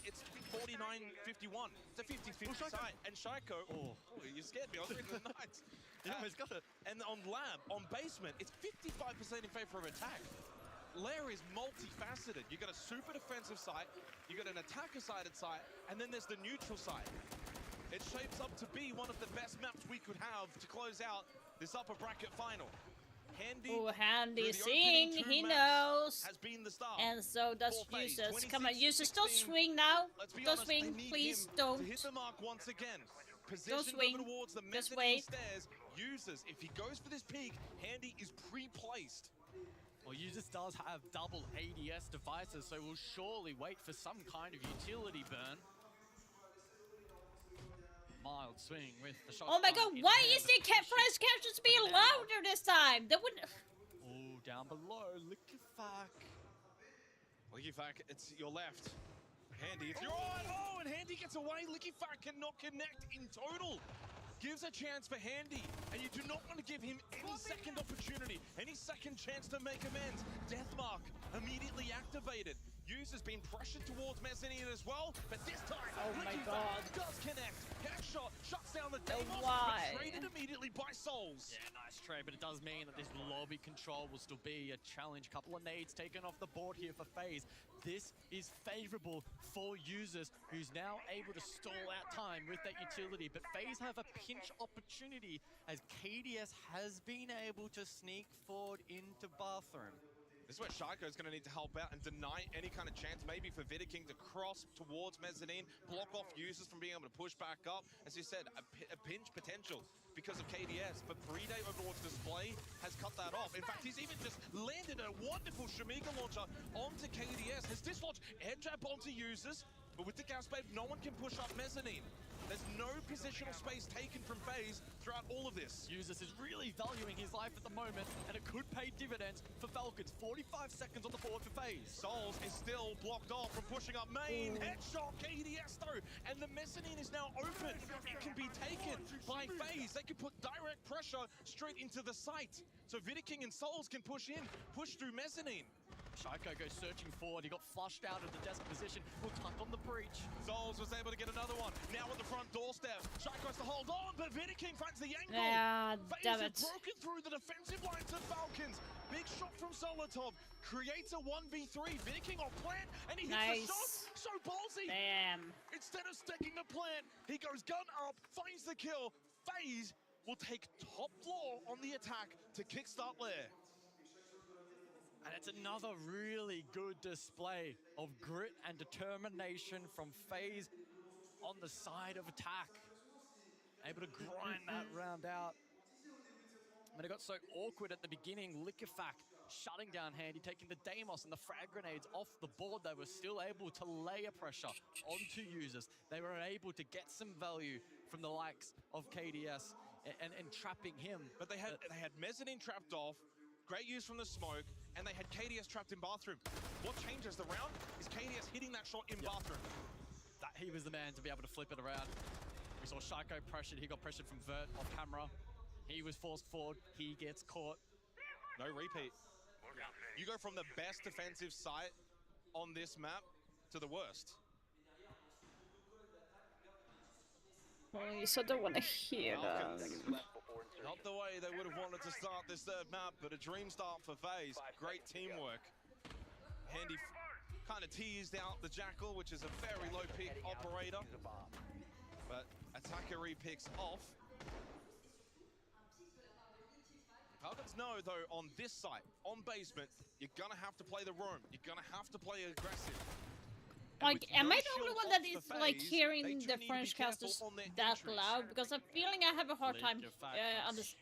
it's 49-51. It's a 50-50 side. And Shaiko, oh, you scared me. I was reading the Knights. You almost got it. And on Lab, on basement, it's 55% in favor of attack. Lair is multifaceted. You got a super defensive site, you got an attacker-sided site, and then there's the neutral site. It shapes up to be one of the best maps we could have to close out this upper bracket final. Handy, Handy seeing, he knows. has been the star. And so does Users. Come on, Users, don't swing now. Don't swing, please don't. To hit the mark once again. Don't swing. Towards the Just wait. stairs. Users, if he goes for this peak, Handy is pre-placed. Well, Users does have double ADS devices, so we'll surely wait for some kind of utility burn. Mild swing with the shot. Oh my god, why is the press captions being louder this time? That would. Oh, down below, Liquefac. Liquefac, it's your left. Handy, it's your right. Oh, and Handy gets away. Liquefac cannot connect in total. Gives a chance for Handy, and you do not want to give him any second opportunity, any second chance to make amends. Deathmark immediately activated. Users been pressured towards Mezzanine as well, but this time, oh my god, does connect. Headshot shuts down the Deimos, why? traded immediately by Souls. Yeah, nice trade, but it does mean that this lobby control will still be a challenge. Couple of nades taken off the board here for FaZe. This is favorable for Users, who's now able to stall out time with that utility, but FaZe have a pinch opportunity as KDS has been able to sneak forward into Bathroom. This is where Shaiko is going to need to help out and deny any kind of chance, maybe for Vidaking to cross towards Mezzanine, block off Users from being able to push back up. As you said, a pinch potential because of KDS, but Pride Overwatch Display has cut that off. In fact, he's even just landed a wonderful Shamiga launcher onto KDS, has dislodged air jab onto Users, but with the gas babe, no one can push up Mezzanine. There's no positional space taken from FaZe throughout all of this. Users is really valuing his life at the moment, and it could pay dividends for Falcons. 45 seconds on the board for FaZe. Souls is still blocked off from pushing up main. Headshot KDS though, and the Mezzanine is now open. It can be taken by FaZe. They can put direct pressure straight into the site. So Vidaking and Souls can push in, push through Mezzanine. Shaiko goes searching forward. He got flushed out of the desk position. Will tuck on the breach. Souls was able to get another one. Now at the front doorstep. Shaiko has to hold on, but Vidaking finds the angle. Yeah, damn it. FaZe have broken through the defensive lines of Falcons. Big shot from Solotov. Creates a 1v3. Vidaking on plant, and he hits the shot. So ballsy. Damn. Instead of stacking the plant, he goes gun up, finds the kill. FaZe will take top floor on the attack to kickstart Lair. And it's another really good display of grit and determination from FaZe on the side of attack. Able to grind that round out. But it got so awkward at the beginning. Liquefac shutting down Handy, taking the Deimos and the frag grenades off the board. They were still able to layer pressure onto Users. They were able to get some value from the likes of KDS and trapping him. But they had Mezzanine trapped off. Great use from the smoke, and they had KDS trapped in Bathroom. What changes the round is KDS hitting that shot in Bathroom. That he was the man to be able to flip it around. We saw Shaiko pressured. He got pressured from Vert off camera. He was forced forward. He gets caught. No repeat. You go from the best defensive site on this map to the worst. Please, I don't want to hear that. Not the way they would have wanted to start this third map, but a dream start for FaZe. Great teamwork. Handy kind of teased out the Jackal, which is a very low peak operator. But attacker repicks off. Falcons know, though, on this site, on basement, you're going to have to play the roam. You're going to have to play aggressive. Like, am I the only one that is like hearing the French casters that loud? Because I'm feeling I have a hard time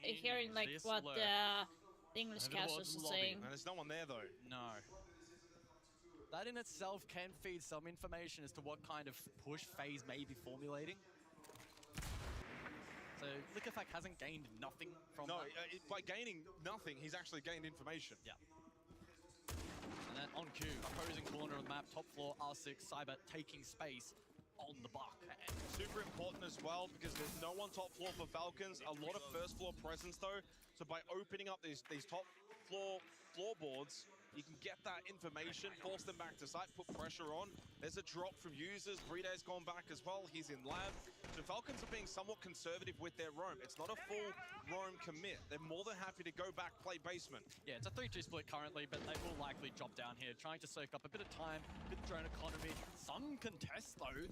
hearing like what the English casters are saying. And there's no one there though. No. That in itself can feed some information as to what kind of push FaZe may be formulating. So Liquefact hasn't gained nothing from that. By gaining nothing, he's actually gained information. Yeah. And then on cue, opposing corner of the map, top floor, R6, Cyber taking space on the buck. And super important as well, because there's no one top floor for Falcons. A lot of first floor presence though. So by opening up these top floorboards, you can get that information, force them back to site, put pressure on. There's a drop from users. Breeday's gone back as well. He's in lab. So Falcons are being somewhat conservative with their roam. It's not a full roam commit. They're more than happy to go back, play basement. Yeah, it's a 3-2 split currently, but they will likely drop down here, trying to soak up a bit of time, a bit of drone economy. Some contest though.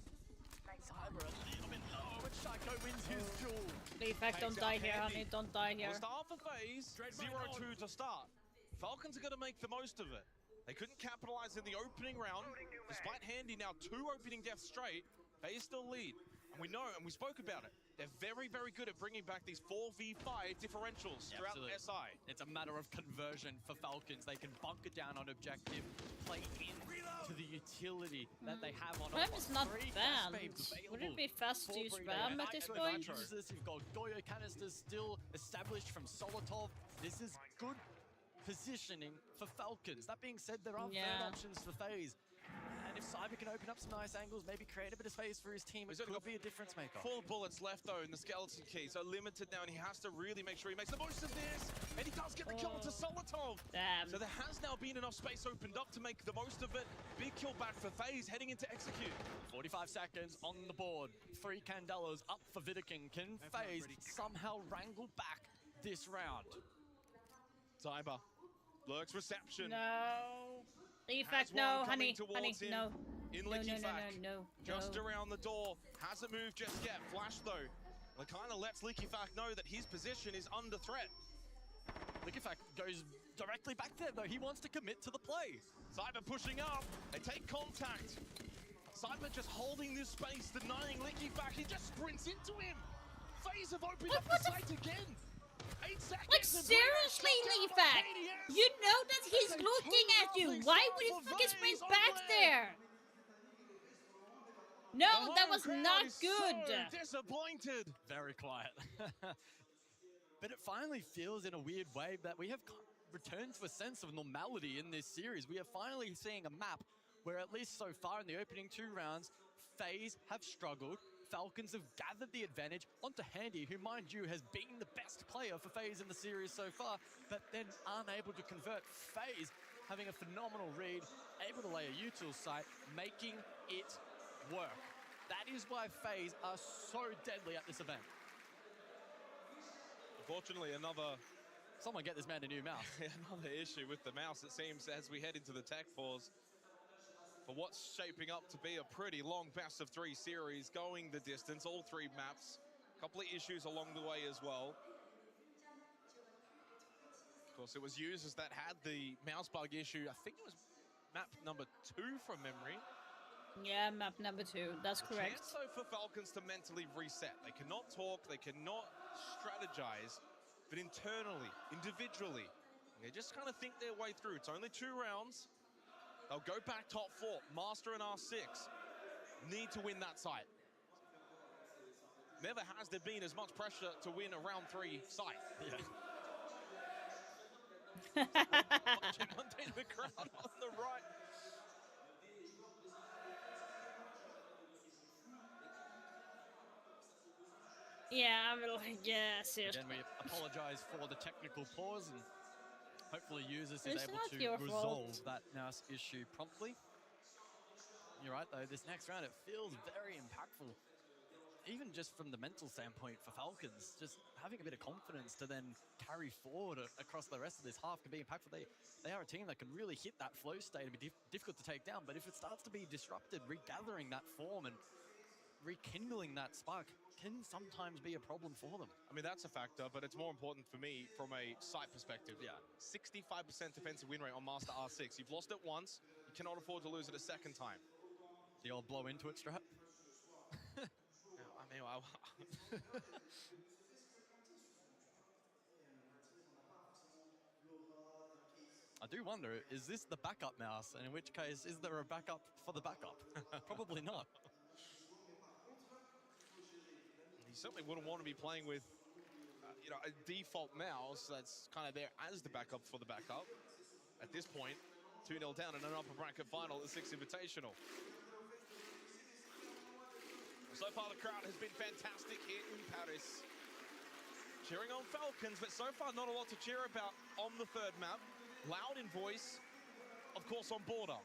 Cyber a little bit low, but Shaiko wins his duel. Leafback, don't die here, honey. Don't die here. Well, start for FaZe, 0-2 to start. Falcons are going to make the most of it. They couldn't capitalize in the opening round. Despite Handy now 2 opening deaths straight, FaZe still lead. And we know, and we spoke about it, they're very, very good at bringing back these 4v5 differentials throughout the SI. It's a matter of conversion for Falcons. They can bunker down on objective, play into the utility that they have on Spam is not banned. Would it be fast to use spam at this point? You've got Goyo canisters still established from Solotov. This is good positioning for Falcons. That being said, there are third options for FaZe. And if Cyber can open up some nice angles, maybe create a bit of space for his team, it could be a difference maker. 4 bullets left though in the skeleton key, so limited now, and he has to really make sure he makes the most of this. And he does get the kill onto Solotov. Damn. So there has now been enough space opened up to make the most of it. Big kill back for FaZe heading into execute. 45 seconds on the board. 3 Candelas up for Vidiking. Can FaZe somehow wrangle back this round? Cyber. Lurk's reception. No. Leafback, no, honey, no. In No, no. Just around the door. Hasn't moved just yet. Flash though. It kind of lets Liquefact know that his position is under threat. Liquefact goes directly back there though. He wants to commit to the play. Cyber pushing up. They take contact. Cyber just holding this space, denying Liquefact. He just sprints into him. FaZe have opened up the site again. 8 seconds. Like seriously, Leafback, you know that he's looking at you. Why would he fucking sprint back there? No, that was not good. So disappointed. Very quiet. But it finally feels in a weird way that we have returned to a sense of normality in this series. We are finally seeing a map where, at least so far in the opening 2 rounds, FaZe have struggled. Falcons have gathered the advantage onto Handy, who, mind you, has been the best player for FaZe in the series so far, but then unable to convert. FaZe having a phenomenal read, able to lay a util site, making it work. That is why FaZe are so deadly at this event. Unfortunately, someone get this man a new mouse. Another issue with the mouse, it seems, as we head into the tech pause. For what's shaping up to be a pretty long best of 3 series, going the distance, all 3 maps. A couple of issues along the way as well. Of course, it was users that had the mouse bug issue. I think it was map number 2 from memory. Yeah, map number 2. That's correct. Chance though for Falcons to mentally reset. They cannot talk, they cannot strategize, but internally, individually, they just kind of think their way through. It's only 2 rounds. They'll go back top 4. Master and R6 need to win that site. Never has there been as much pressure to win a round 3 site. Yeah. Watching Monday in the crowd on the right. Yeah, I'm like, yeah, seriously. Again, we apologize for the technical pause, and hopefully users is It's able not to your resolve fault. that mouse issue promptly. You're right though, this next round, it feels very impactful. Even just from the mental standpoint for Falcons, just having a bit of confidence to then carry forward across the rest of this half can be impactful. They are a team that can really hit that flow state and be difficult to take down, but if it starts to be disrupted, regathering that form and rekindling that spark can sometimes be a problem for them. I mean, that's a factor, but it's more important for me from a site perspective. Yeah, 65% defensive win rate on Master R6. You've lost it once, you cannot afford to lose it a second time. The old blow into it strat. I mean, do wonder, is this the backup mouse? And in which case, is there a backup for the backup? Probably not. He certainly wouldn't want to be playing with, you know, a default mouse that's kind of there as the backup for the backup. At this point, 2-0 down in an upper bracket final at the Six Invitational. So far, the crowd has been fantastic here in Paris. Cheering on Falcons, but so far not a lot to cheer about on the third map. Loud in voice, of course, on Border.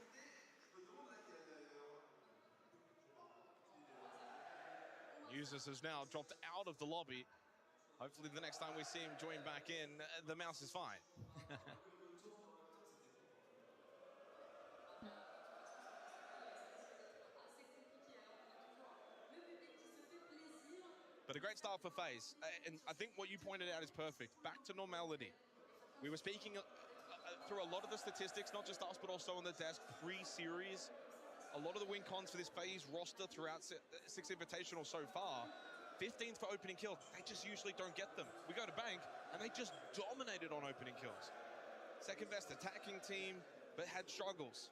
Users has now dropped out of the lobby. Hopefully the next time we see him join back in, the mouse is fine. But a great start for FaZe. And I think what you pointed out is perfect. Back to normality. We were speaking through a lot of the statistics, not just us, but also on the desk pre-series. A lot of the win cons for this FaZe roster throughout Six Invitational so far, 15s for opening kills. They just usually don't get them. We go to Bank, and they just dominated on opening kills. Second best attacking team, but had struggles.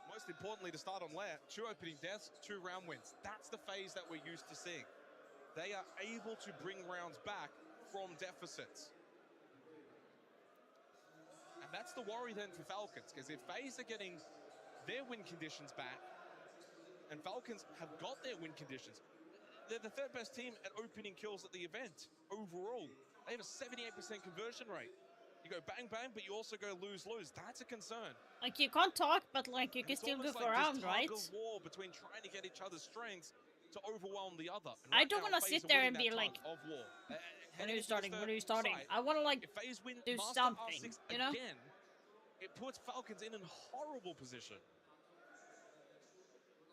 Most importantly, to start on Lair, 2 opening deaths, 2 round wins. That's the FaZe that we're used to seeing. They are able to bring rounds back from deficits. And that's the worry then for Falcons, because if FaZe are getting their win conditions back, and Falcons have got their win conditions, they're the third best team at opening kills at the event overall. They have a 78% conversion rate. You go bang bang, but you also go lose lose. That's a concern. Like, you can't talk, but like you can still goof around, right? It's almost like this tug of war between trying to get each other's strengths to overwhelm the other. And I right don't now, want to FaZe sit are there winning and be that like, tug of war. when are you Heading into starting? this When are you third starting? site, I want to like if FaZe win do Master something, R6 you know? again, it puts Falcons in a horrible position.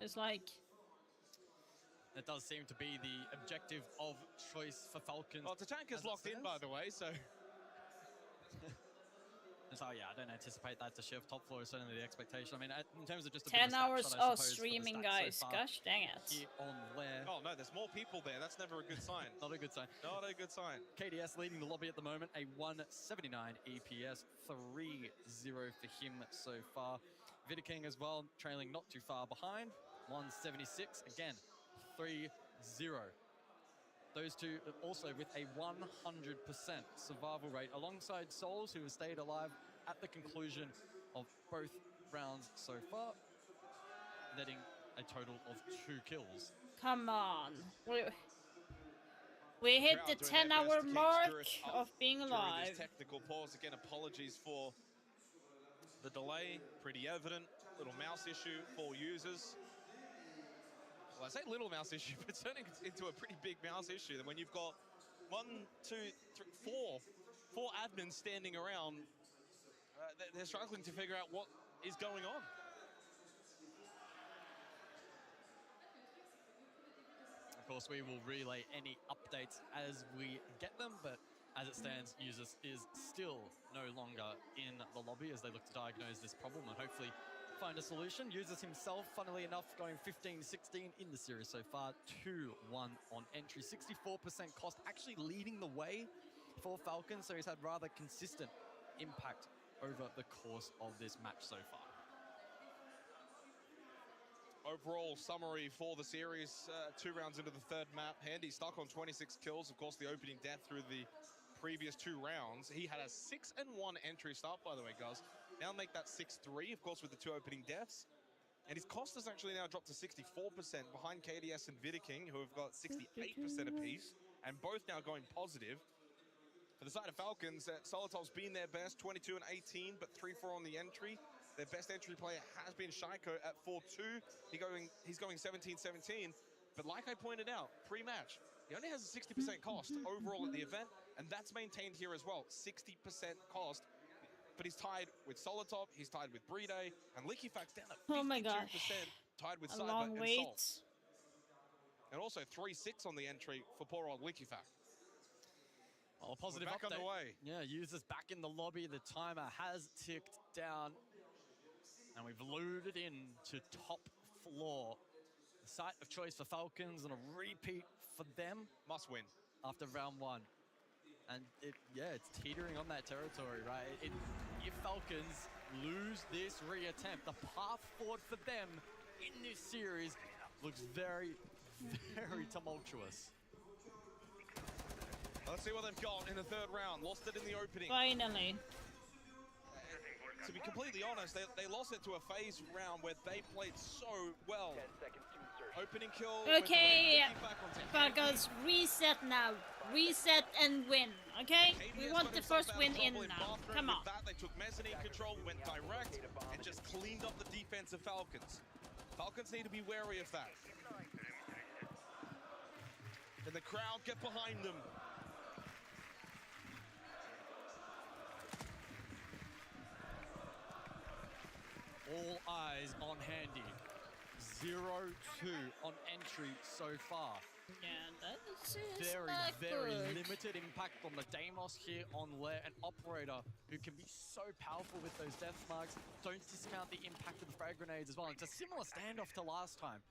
It's like, That does seem to be the objective of choice for Falcons. Well, Tatanka's locked in, by the way, so... So yeah, I don't anticipate that to shift. Top floor is certainly the expectation. I mean, in terms of just a 10 bit of a hours snapshot, I of suppose, streaming, for the guys. stats so far Gosh dang it. here on Lair. Oh, no, there's more people there. That's never a good sign. Not a good sign. Not a good sign. KDS leading the lobby at the moment, a 179 EPS, 3-0 for him so far. Vidaking as well, trailing not too far behind, 176, again, 3-0. Those two also with a 100% survival rate, alongside Souls, who have stayed alive at the conclusion of both rounds so far, netting a total of 2 kills. Come on. We hit the 10-hour mark of being alive. This technical pause. Again, apologies for the delay. Pretty evident. Little mouse issue for users. Well, I say little mouse issue, but turning into a pretty big mouse issue. When you've got 1, 2, 3, 4 admins standing around, they're struggling to figure out what is going on. Of course, we will relay any updates as we get them, but as it stands, Users is still no longer in the lobby as they look to diagnose this problem and hopefully find a solution. Users himself, funnily enough, going 15-16 in the series so far, 2-1 on entry, 64% cost, actually leading the way for Falcons, so he's had rather consistent impact over the course of this match so far. Overall summary for the series, 2 rounds into the third map. Handy stuck on 26 kills, of course the opening death through the previous 2 rounds. He had a 6-1 entry start, by the way, guys. Now make that 6-3, of course, with the 2 opening deaths. And his cost has actually now dropped to 64% behind KDS and Vidaking, who have got 68% apiece, and both now going positive. For the side of Falcons, Solotov's been their best, 22 and 18, but 3-4 on the entry. Their best entry player has been Shaiko at 4-2. He's going 17-17. But like I pointed out, pre-match, he only has a 60% cost overall at the event, and that's maintained here as well, 60% cost. But he's tied with Solotop, he's tied with Brede, and Liquifax down at 52%, oh my gosh. tied with A Cyber long and wait. Sol. And also 3-6 on the entry for poor old Liquifax. Well, a positive We're back update. on the way. Yeah, Users back in the lobby. The timer has ticked down. And we've loaded in to top floor. The site of choice for Falcons and a repeat for them. Must win. After round 1. And it's teetering on that territory, right? If Falcons lose this reattempt, the path forward for them in this series looks very, very tumultuous. Let's see what they've got in the third round. Lost it in the opening. Finally. To be completely honest, they lost it to a phase round where they played so well. Opening kill. Okay, Falcons, reset now. Reset and win, okay? We want the first win in now. Come on. They took mezzanine control, went direct, and just cleaned up the defense of Falcons. Falcons need to be wary of that. And the crowd get behind them. All eyes on Handy. 0-2 on entry so far. Yeah, that is very good. limited impact on the Deimos here on Lair, an operator who can be so powerful with those death marks. Don't discount the impact of the frag grenades as well. It's a similar standoff to last time.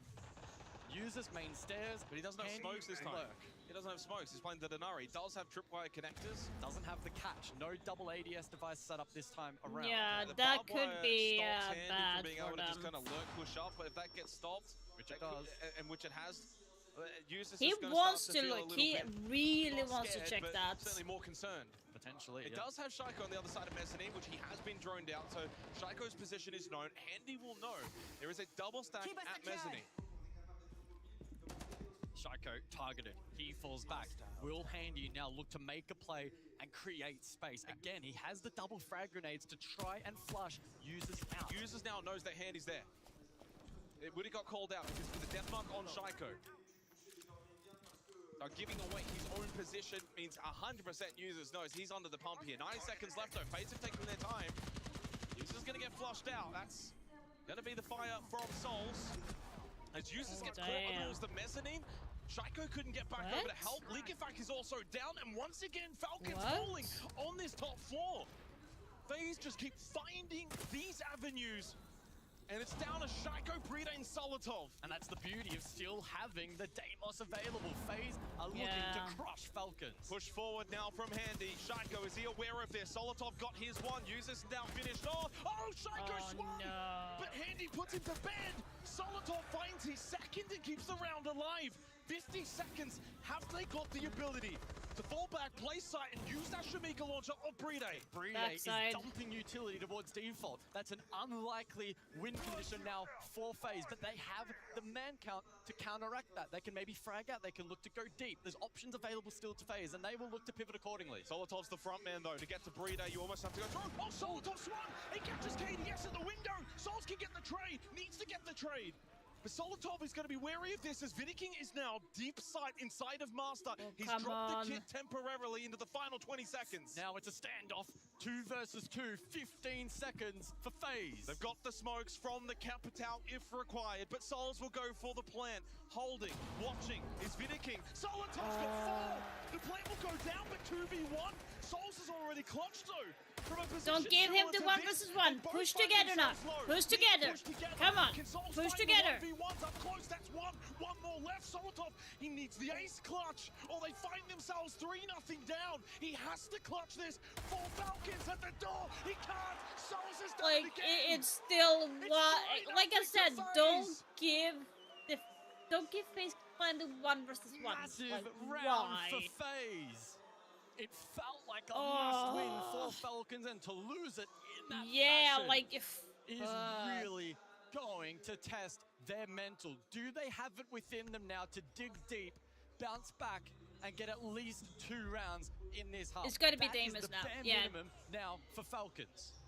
Uses main stairs, but he doesn't have smokes this time. He doesn't have smokes. He's playing the Denari. He does have tripwire connectors. Doesn't have the catch. No double ADS device set up this time around. Yeah, the that could be bad from being able to just kind of lurk, push up. But if that gets stopped, which it does, and which it has, he wants to look. He really wants to check that. Certainly more concerned. Potentially, It does have Shaiko on the other side of Mezzanine, which he has been droned out. So Shaiko's position is known. Handy will know. There is a double stack at Mezzanine. Shaiko targeted. He falls back. Will Handy now look to make a play and create space? Again, he has the double frag grenades to try and flush users out. Users now knows that Handy's there. It would have got called out because with the death mark on Shaiko. Now giving away his own position means 100% users knows he's under the pump here. 90 seconds left though. FaZe have taken their time. Users gonna get flushed out. That's gonna be the fire from Souls. As users get caught towards the Mezzanine, Shaiko couldn't get back over to help. Liquefac is also down, and once again, Falcons falling on this top floor. FaZe just keep finding these avenues, and it's down to Shaiko, Brita, and Solotov. And that's the beauty of still having the Deimos available. FaZe are looking to crush Falcons. Push forward now from Handy. Shaiko, is he aware of this? Solotov got his one. Users now finished off. Oh, Shaiko swung! No. But Handy puts him to bed. Solotov finds his second and keeps the round alive. 50 seconds. Have they got the ability to fall back, play sight, and use that Shamika launcher on Bride? Bride is dumping utility towards default. That's an unlikely win condition now for FaZe, but they have the man count to counteract that. They can maybe frag out, they can look to go deep. There's options available still to FaZe, and they will look to pivot accordingly. Solotov's the front man, though. To get to Bride, you almost have to go through. Oh, Solotov swung! He catches KDS at the window! Sols can get the trade, needs to get the trade. But Solotov is going to be wary of this as Vidiking is now deep sight inside of Master. He's dropped the kit temporarily into the final 20 seconds. Now it's a standoff. 2 versus 2, 15 seconds for FaZe. They've got the smokes from the Capital if required, but Sols will go for the plant. Holding, watching, is Vidiking. Solotov's got 4! The plant will go down, but 2v1. Sols is already clutched though. Don't give him the 1 versus 1. Push together now. Push together. Come on. Push together. Up close. That's one more left. Solotov, he needs the ace clutch, or they find themselves 3-0 down. He has to clutch this. 4 Falcons at the door. He can't. Sols is done like again. it's still like I said. Don't give FaZe Clan the 1 versus 1. Massive like, round why? for FaZe. It felt like a must win for Falcons, and to lose it in that fashion like if is really going to test their mental. Do they have it within them now to dig deep, bounce back, and get at least 2 rounds in this half? It's got to be That is Deimos the now. bare minimum now for Falcons.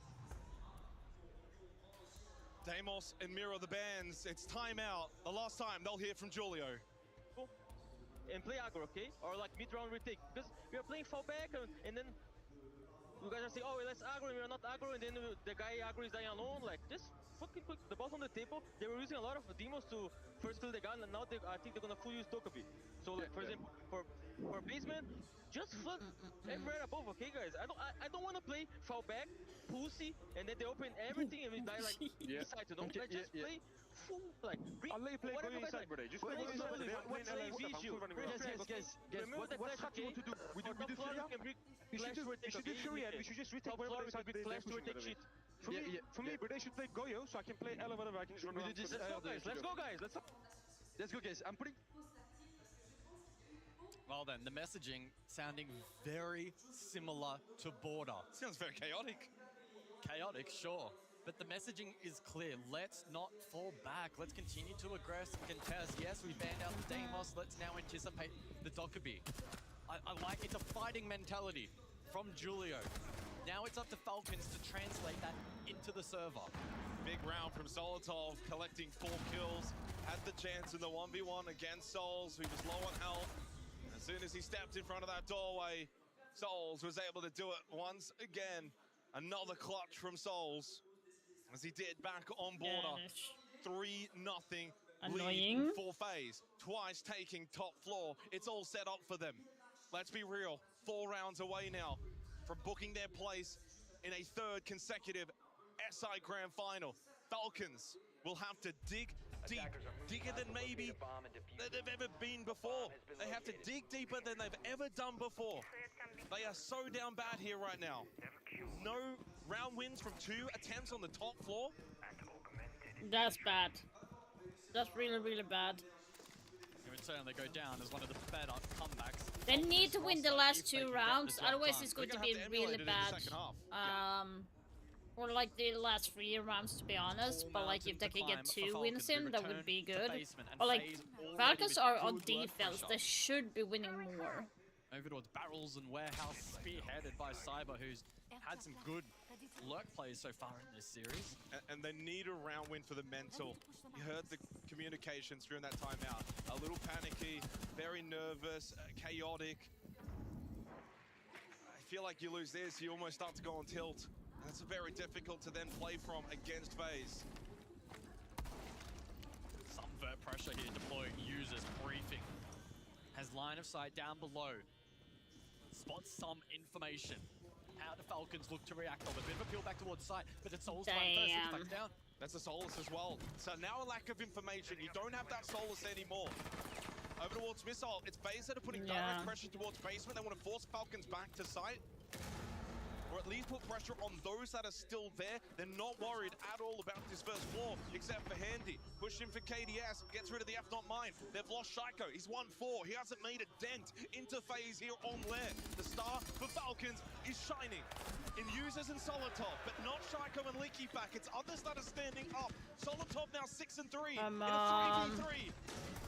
Deimos and Miro the bands. It's timeout. The last time they'll hear from Julio. And play aggro, okay? Or like mid-round retake. Because we are playing fallback and then you guys are saying, oh, let's aggro, and we are not aggro, and then the guy aggro is dying alone. Like, just fucking put the ball on the table. They were using a lot of demos to first kill the gun, and now I think they're gonna full use Tokabi. So, like, for example, for for basement, just flood everywhere above, okay, guys? I don't want to play fall back, pussy, and then they open everything and we die like inside, you know? Okay, Like, just play full, like, bring I'll let you play whatever going you guys inside, like. brother. Just play Play going inside. slowly, play visual, play flag, okay? Remember the What clash, strat you okay? want to do? We do On top floor, Furia? we can bring You should clash do, to retake, you should do okay? Fury and we should just retake Top wherever floor, we inside can bring clash to retake shit. For me, but they should play Goyo so I can play L whatever. I can just run around. Let's go, guys. Let's go, guys. Let's go, guys. I'm putting. Well then, the messaging sounding very similar to Border. Sounds very chaotic. Chaotic, sure. But the messaging is clear. Let's not fall back. Let's continue to aggress and contest. Yes, we banned out the Deimos. Let's now anticipate the Dokkaebi. I like it's a fighting mentality from Julio. Now it's up to Falcons to translate that into the server. Big round from Solotov, collecting 4 kills. Had the chance in the 1v1 against Souls, who was low on health. As soon as he stepped in front of that doorway, Souls was able to do it once again. Another clutch from Souls, as he did back on Border. 3-0 Annoying. lead for FaZe. Twice taking top floor. It's all set up for them. Let's be real, 4 rounds away now from booking their place in a 3rd consecutive SI Grand Final. Falcons will have to dig deep, deeper than maybe they've ever been before. They have to dig deeper than they've ever done before. They are so down bad here right now. No round wins from 2 attempts on the top floor. That's bad. That's really, really bad. It would certainly go down as one of the better comebacks. They need to win the last 2 rounds, job otherwise done. it's going They're to gonna be have to emulate really it in the bad. second half. Or like the last 3 rounds, to be honest. But like if they can get 2 wins in, that would be good. But like Falcons are on defense, they should be winning more. Over towards Barrels and Warehouse, spearheaded by Cyber, who's had some good lurk plays so far in this series. And they need a round win for the mental. You heard the communications during that timeout. A little panicky, very nervous, chaotic. I feel like you lose this, you almost start to go on tilt. And it's very difficult to then play from against FaZe. Some vert pressure here deploying users, briefing. Has line of sight down below. Spots some information. How do Falcons look to react on? A bit of a peel back towards sight, but it's Souls first down. That's a Solus as well. So now a lack of information. You don't have that Solus anymore. Over towards Missile. It's FaZe that are putting direct pressure towards basement. They want to force Falcons back to sight. Or at least put pressure on those that are still there. They're not worried at all about this first floor, except for Handy. Pushing for KDS, gets rid of the F not mine. They've lost Shaiko, he's 1-4. He hasn't made a dent into FaZe here on Lair. The star for Falcons is shining in users and Solotov, but not Shaiko and Leaky back. It's others that are standing up. Solotov now 6-3 in a 3v3.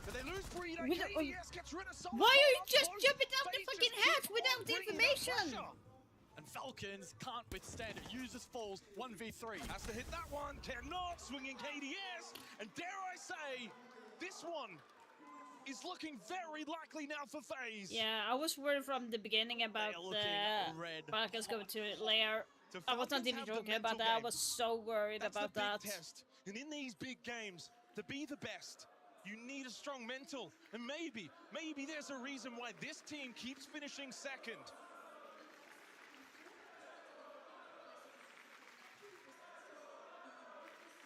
But they lose Breeder. KDS gets rid of Solotov. Why are you just jumping out the fucking hatch without information? And Falcons can't withstand it. Users falls 1v3. Has to hit that one. Cannot. Swinging KDS. And dare I say, this one is looking very likely now for FaZe. Yeah, I was worried from the beginning about the Falcons going to Lair. I was not even joking about that. I was so worried about that. Test. And in these big games, to be the best, you need a strong mental. And maybe there's a reason why this team keeps finishing second.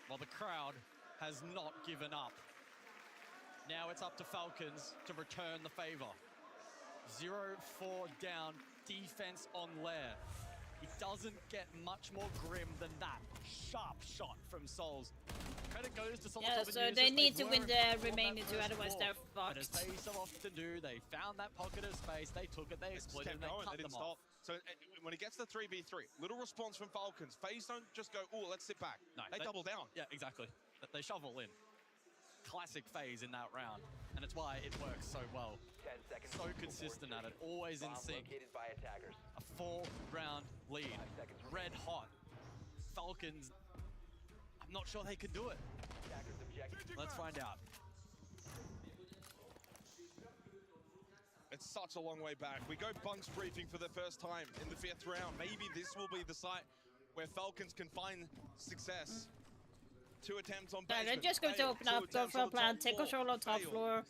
Well, the crowd has not given up. Now it's up to Falcons to return the favor. 0-4 down, defense on Lair. It doesn't get much more grim than that. Sharp shot from Souls. Credit goes to Solotov. Yeah, so they need to win the remaining 2, otherwise they're fucked. But as they so often do, they found that pocket of space, they took it, they exploited it, they cut them off. So when it gets to 3v3, little response from Falcons. FaZe don't just go, oh, let's sit back. No, they double down. Yeah, exactly. They shovel in. Classic FaZe in that round. And it's why it works so well. 10 seconds. So consistent at it, always in sync. By attackers. A 4-round lead. Red hot. Falcons, I'm not sure they can do it. Let's find out. It's such a long way back. We go bunks briefing for the first time in the 5th round. Maybe this will be the site where Falcons can find success. 2 attempts on basement. They're just going to open up, go for a plan, take control on top floor.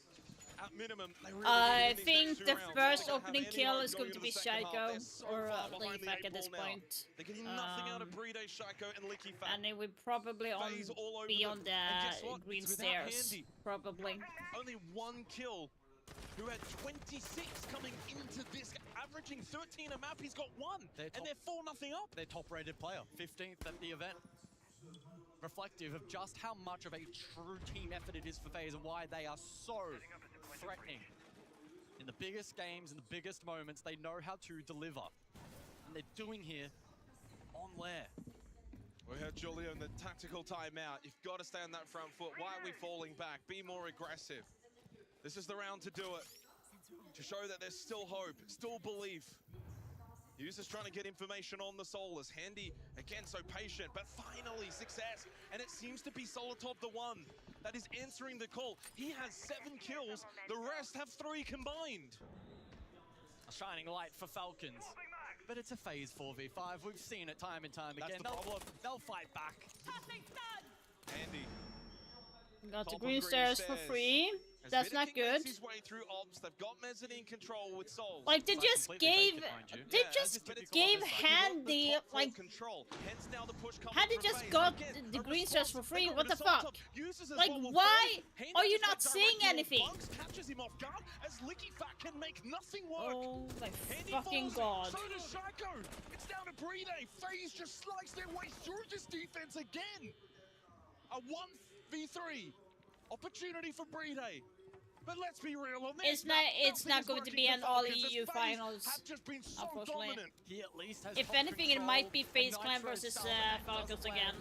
at minimum, they really I need these think next two the rounds. first They don't have opening any kill hope is going to into be the second half. Shaiko They're so or far behind the Leafak eight at this ball now. point. They're getting nothing out of Bride, Shaiko, and Licky Fat. And it will probably FaZe all over be them. on And the guess what? green It's without stairs. Handy. Probably. Only one kill. Who had 26 coming into this, averaging 13 a map. He's got one, and they're 4-0 up. Their top-rated player, 15th at the event. Reflective of just how much of a true team effort it is for FaZe and why they are so threatening. In the biggest games, in the biggest moments, they know how to deliver. And they're doing here on Lair. We heard Julio in the tactical timeout. You've got to stay on that front foot. Why are we falling back? Be more aggressive. This is the round to do it. To show that there's still hope, still belief. Users trying to get information on the Solus. Handy, again, so patient, but finally success. And it seems to be Solotov the one that is answering the call. He has 7 kills, the rest have 3 combined. A shining light for Falcons. But it's a FaZe 4v5. We've seen it time and time again. That's the problem. They'll fight back. Handy. Got the Top of green stairs for free. As That's not Vidic good. makes his way through ops, they've got mezzanine control with Soul. Like they just gave Handy like Handy just got the green stairs for free. What the fuck? Like why are you not saying anything? Catches him off guard as Licky Fat can make nothing work. Oh my Handy fucking falls, god. So does Shaiko. It's down to Bride. FaZe just slice their way through this defense again. A 1v3 opportunity for Bride. But let's be real on this. It's not going to be an all EU finals, unfortunately. He at least has If anything, it might be FaZe Clan versus Falcons again.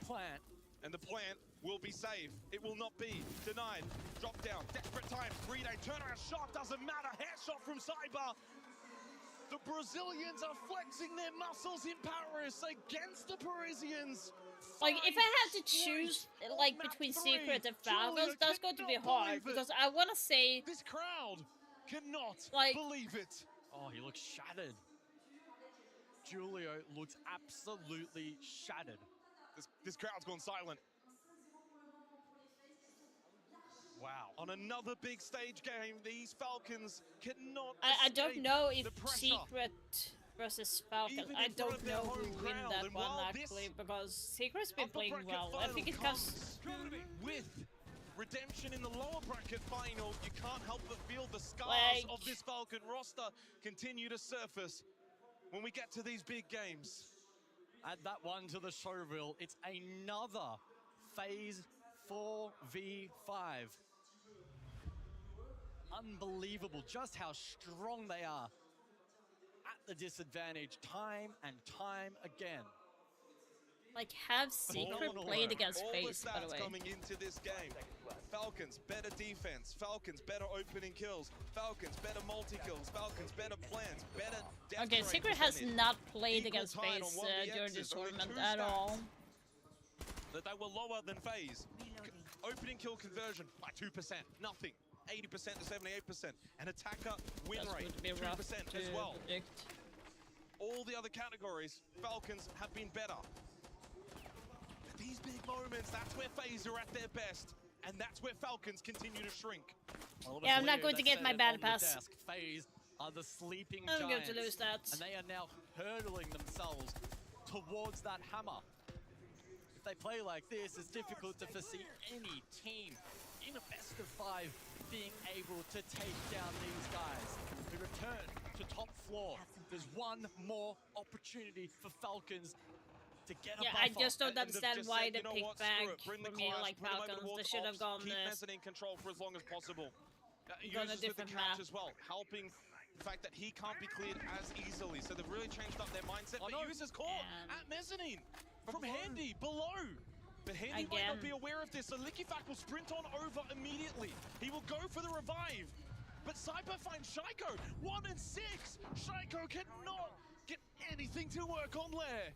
Plant. And the plant will be saved. It will not be denied. Drop down, desperate time. Bride, turnaround shot, doesn't matter. Headshot from Cyber. The Brazilians are flexing their muscles in Paris against the Parisians. Like, if I had to choose, like, between Secret and Falcons, that's going to be hard, because I want to say... This crowd cannot believe it. Oh, he looks shattered. Julio looks absolutely shattered. This crowd's gone silent. Wow. On another big stage game, these Falcons cannot I don't know if the pressure. Secret versus Falcons, Even I in front don't of their know who home win crowd, that and one while actually, this because Secret's been upper playing bracket well. I final think it comes... with redemption in the lower bracket final. You can't help but feel the scars of this Falcon roster continue to surface when we get to these big games. Add that one to the show reel. It's another FaZe 4v5. Unbelievable just how strong they are at the disadvantage time and time again. Like, have Secret played against FaZe, by the All the way. stats coming into this game. Falcons, better defense. Falcons, better opening kills. Falcons, better multi-kills. Falcons, better plans. Better death Okay, rate Secret has percentage. not played Equal against tied FaZe on 1v during this X's, only tournament 2 at all. That they were lower than FaZe. Opening kill conversion by 2%. Nothing. 80% to 78%. And attacker win That's rate, going to be rough 2% to as well. predict. All the other categories, Falcons have been better. But these big moments, that's where FaZe are at their best. And that's where Falcons continue to shrink. Yeah, I'm not going to get my bad pass. FaZe are the sleeping I'm going giants. to lose that. And they are now hurdling themselves towards that hammer. If they play like this, it's difficult to foresee any team in a best of 5 being able to take down these guys. We return to top floor. There's one more opportunity for Falcons to get a Yeah, buffer. I just don't understand why they you know picked what, back screw it. Bring the for me class, like put 'em over Falcons. They towards should have ops, gone keep mezzanine control for as long as possible. gone a Users with the different catch map. as well, helping the fact that he can't be cleared as easily. So they've really changed up their mindset. But users caught at mezzanine from Handy below. But Handy might not be aware of this, so Lickyfack will sprint on over immediately. He will go for the revive. But Cyber finds Shaiko. 1 and 6. Shaiko cannot get anything to work on Lair.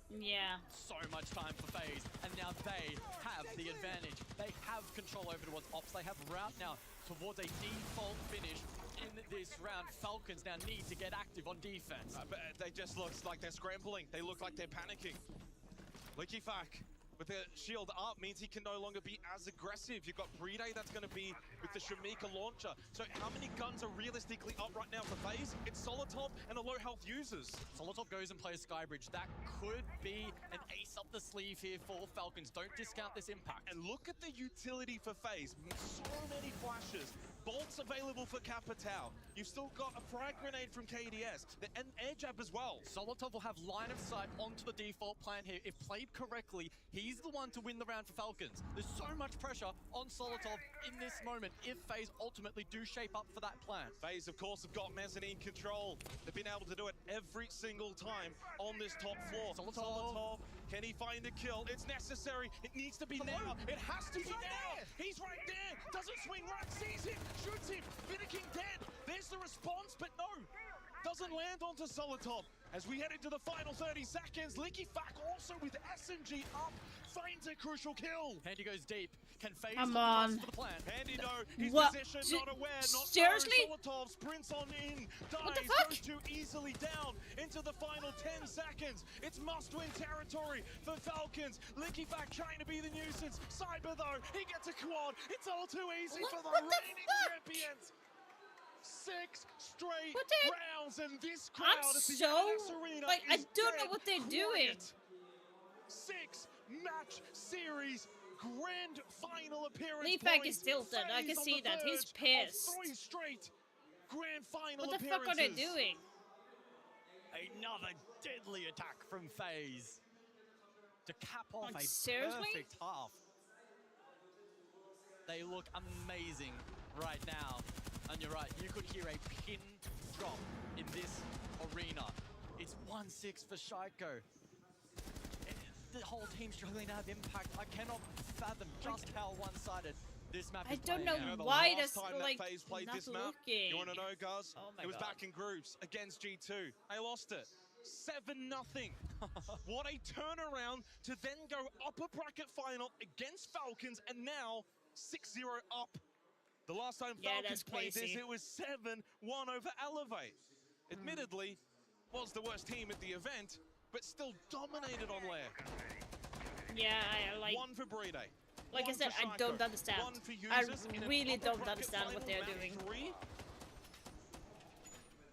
Yeah. So much time for FaZe, and now they have the advantage. They have control over towards ops. They have route now towards a default finish in this round. Falcons now need to get active on defense. But they just look like they're scrambling. They look like they're panicking. Lickyfack with the shield up means he can no longer be as aggressive. You've got Bride that's going to be with the Shamika launcher. So how many guns are realistically up right now for FaZe? It's Solotov and a low health users. Solotov goes and plays Skybridge. That could be an ace up the sleeve here for Falcons. Don't discount this impact. And look at the utility for FaZe. So many flashes. Bolts available for Capitao. You've still got a frag grenade from KDS and air jab as well. Solotov will have line of sight onto the default plan here. If played correctly, he's the one to win the round for Falcons. There's so much pressure on Solotov in this moment if FaZe ultimately do shape up for that plan. FaZe, of course, have got mezzanine control. They've been able to do it every single time on this top floor. Solotov, can he find a kill? It's necessary. It needs to be now. It has to be now. He's right there. Doesn't swing right. Sees him. Shoots him. Vidiking dead. There's the response, but no. Doesn't land onto Solotov. As we head into the final 30 seconds, Likifac also with SMG up finds a crucial kill. Handy goes deep. Can FaZe Come on. for the plan? Handy though, his What? position not aware, not Seriously? Solotov sprints on in, What the dies, fuck? goes too easily down into the final 10 seconds. It's must-win territory for Falcons. Likifac trying to be the nuisance. Cyber though, he gets a quad. It's all too easy for the reigning champions. 6 straight rounds, and this crowd I'm at the so Alex Arena like I is don't know dead what they're doing. quiet. 6-match series grand final appearance. Likifac is tilted. I can see that. He's pissed. 3 straight grand final What the appearances. fuck are they doing? Another deadly attack from FaZe to cap off Like, a seriously? perfect half. They look amazing right now. And you're right, you could hear a pin drop in this arena. It's 1-6 for Shaiko. The whole team struggling to have impact. I cannot fathom just how one-sided this map I is don't playing know out. why last that's time like that FaZe played not this map, looking. you want to know, Guz? Oh my it was God. back in groups against G2. They lost it. 7-0. What a turnaround to then go upper bracket final against Falcons, and now 6-0 up. The last time Yeah, Falcons that's played this, crazy. it was 7-1 over Elevate. Admittedly, was the worst team at the event, but still dominated on Lair. Yeah, I like. 1 for Bride. Like I 1 said, for I Shaiko, don't understand. 1 for I users in an really upper don't bracket understand what final they're match doing. 3.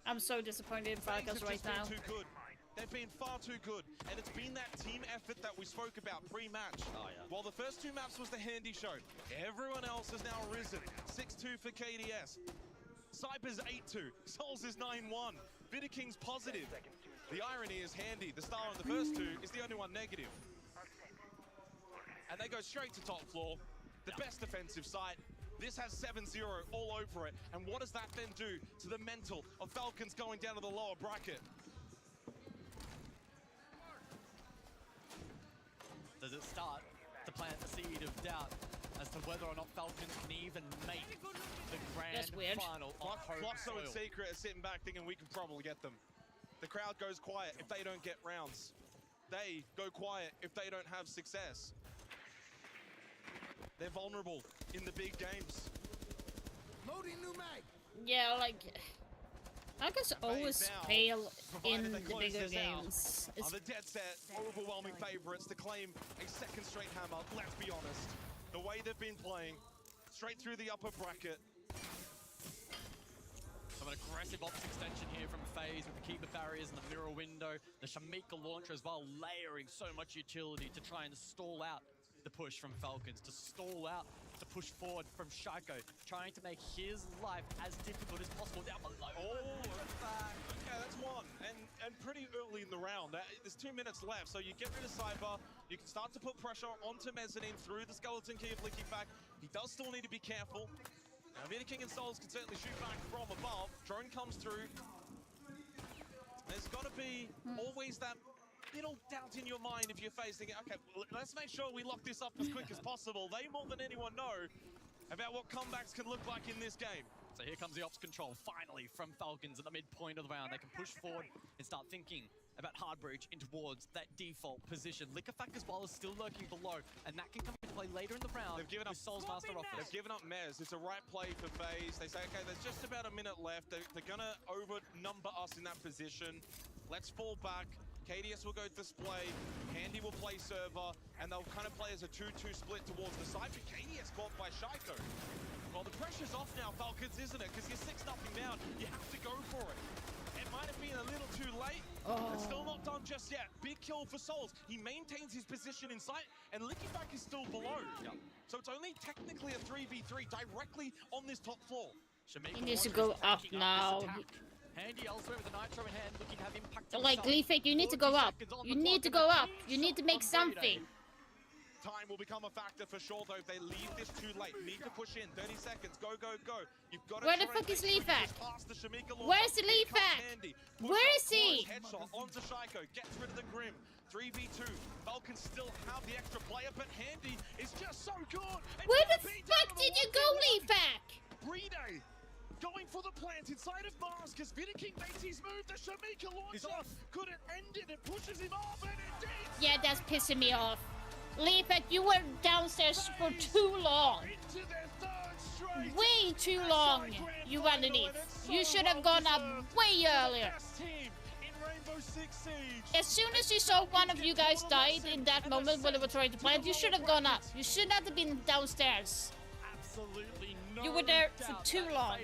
I'm so disappointed in FaZe Falcons have right just been now. too good. They've been far too good, and it's been that team effort that we spoke about pre-match. Oh, yeah. While the first 2 maps was the handy show, everyone else has now risen. 6-2 for KDS. Cyber's 8-2. Souls is 9-1. Vidiking's positive. The irony is Handy, the star on the first 2, is the only one negative. And they go straight to top floor. The best defensive site. This has 7-0 all over it. And what does that then do to the mental of Falcons going down to the lower bracket? Does it start to plant the seed of doubt as to whether or not Falcons can even make the That's grand weird. final on home Floxo and soil? Secret are sitting back thinking we can probably get them. The crowd goes quiet if they don't get rounds. They go quiet if they don't have success. They're vulnerable in the big games. Loading new mag. Yeah, like Falcons always now, fail provided in they the close bigger this out, games. Are the dead set overwhelming favorites to claim a second straight hammer? Let's be honest. The way they've been playing, straight through the upper bracket. Some an aggressive ops extension here from FaZe with the keeper barriers and the mirror window. The Shamika launcher as well, layering so much utility to try and stall out the push from Falcons, to stall out the push forward from Shaiko, trying to make his life as difficult as possible down below. Yeah, that's 1, and pretty early in the round. There's 2 minutes left, so you get rid of Cyber. You can start to put pressure onto Mezzanine through the skeleton key of Likifac. He does still need to be careful. Now, Vidiking and Souls can certainly shoot back from above. Drone comes through. There's got to be always that little doubt in your mind if you're facing it. Okay, let's make sure we lock this up as quick as possible. They more than anyone know about what comebacks can look like in this game. So here comes the ops control, finally, from Falcons at the midpoint of the round. They can push forward and start thinking about hard breach in towards that default position. Likifac as well is still lurking below, and that can come into play later in the round. They've given up Souls Master off. They've given up Mez. It's a right play for FaZe. They say, okay, there's just about a minute left. They're gonna overnumber us in that position. Let's fall back. KDS will go display, Handy will play server, and they'll kind of play as a 2-2 split towards the side, but KDS caught by Shaiko. Well, the pressure's off now, Falcons, isn't it? Because you're 6-0 down, you have to go for it. It might have been a little too late. It's still not done just yet. Big kill for Souls. He maintains his position in sight, and Lickyback is still below. So it's only technically a 3v3 directly on this top floor. He needs to go up now. Handy elsewhere with the Nitro in hand, looking to have impact. Like, Leafake, you need to go up. You need to go up. You need to make something. Time will become a factor for sure, though. If they leave this too late, need to push in. 30 seconds. Go, go, go. You've got to. Where the fuck is Leafak? Where's the Leafak? Where is he? Headshot onto Shaiko. Gets rid of the Grim. 3v2. Falcons still have the extra player, but Handy is just so good. Where the fuck did you go, Leafak? Brede going for the plant inside of Mars because Vidiking makes his move. The Shamika launcher couldn't end it. It pushes him off, and it did. Yeah, that's pissing me off. Leafak, you were downstairs for too long. Way too long, you underneath. You should have gone up way earlier. As soon as you saw one of you guys died in that moment when they were trying to plant, you should have gone up. You should not have been downstairs. Absolutely no. You were there for too long.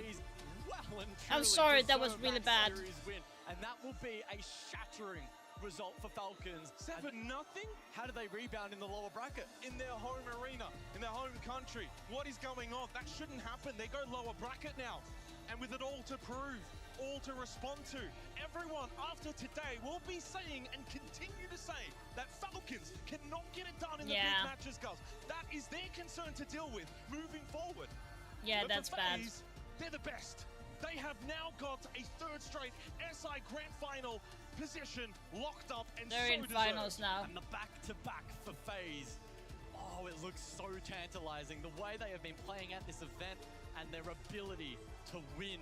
I'm sorry, that was really bad. And that will be a shattering result for Falcons. 7-0? How do they rebound in the lower bracket? In their home arena, in their home country. What is going on? That shouldn't happen. They go lower bracket now. And with it all to prove, all to respond to, everyone after today will be saying and continue to say that Falcons cannot get it done in the big matches, guys. That is their concern to deal with moving forward. Yeah, but that's for bad. FaZe, they're the best. They have now got a third straight SI Grand Final position locked up, and they're in finals now. And the back-to-back for FaZe. Oh, it looks so tantalizing. The way they have been playing at this event and their ability to win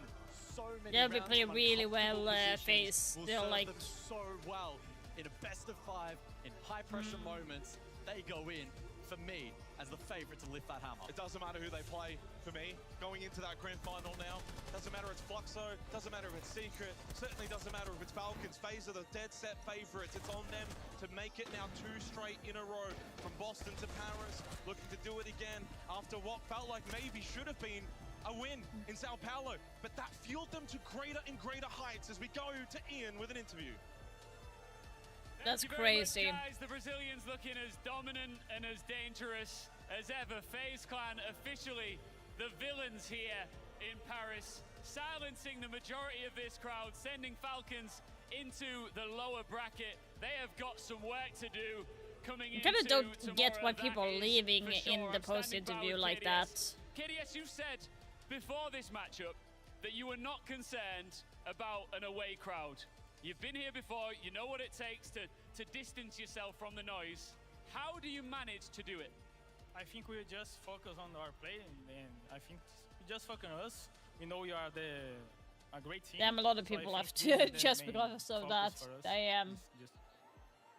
so many They'll be rounds playing from really well, uncomfortable FaZe. positions will They'll serve like them so well in a best-of-5 in high-pressure moments. They go in, for me, as the favorite to lift that hammer. It doesn't matter who they play for me. Going into that grand final now, doesn't matter if it's Fluxo, doesn't matter if it's Secret, certainly doesn't matter if it's Falcons. FaZe are the dead set favorites. It's on them to make it now 2 straight in a row from Boston to Paris, looking to do it again after what felt like maybe should have been a win in Sao Paulo, but that fueled them to greater and greater heights as we go to Ian with an interview. That's Thank you very crazy. much, guys. The Brazilians looking as dominant and as dangerous as ever. FaZe Clan officially the villains here in Paris, silencing the majority of this crowd, sending Falcons into the lower bracket. They have got some work to do coming in. I kind of don't get why people are leaving in the post-interview like that. KDS, you said before this matchup that you were not concerned about an away crowd. You've been here before, you know what it takes to distance yourself from the noise. How do you manage to do it? I think we just focus on our play, and I think we just focus on us. We know we are a great team. Damn, a lot of so I people think left this is the just main because of focus that. for us. I am.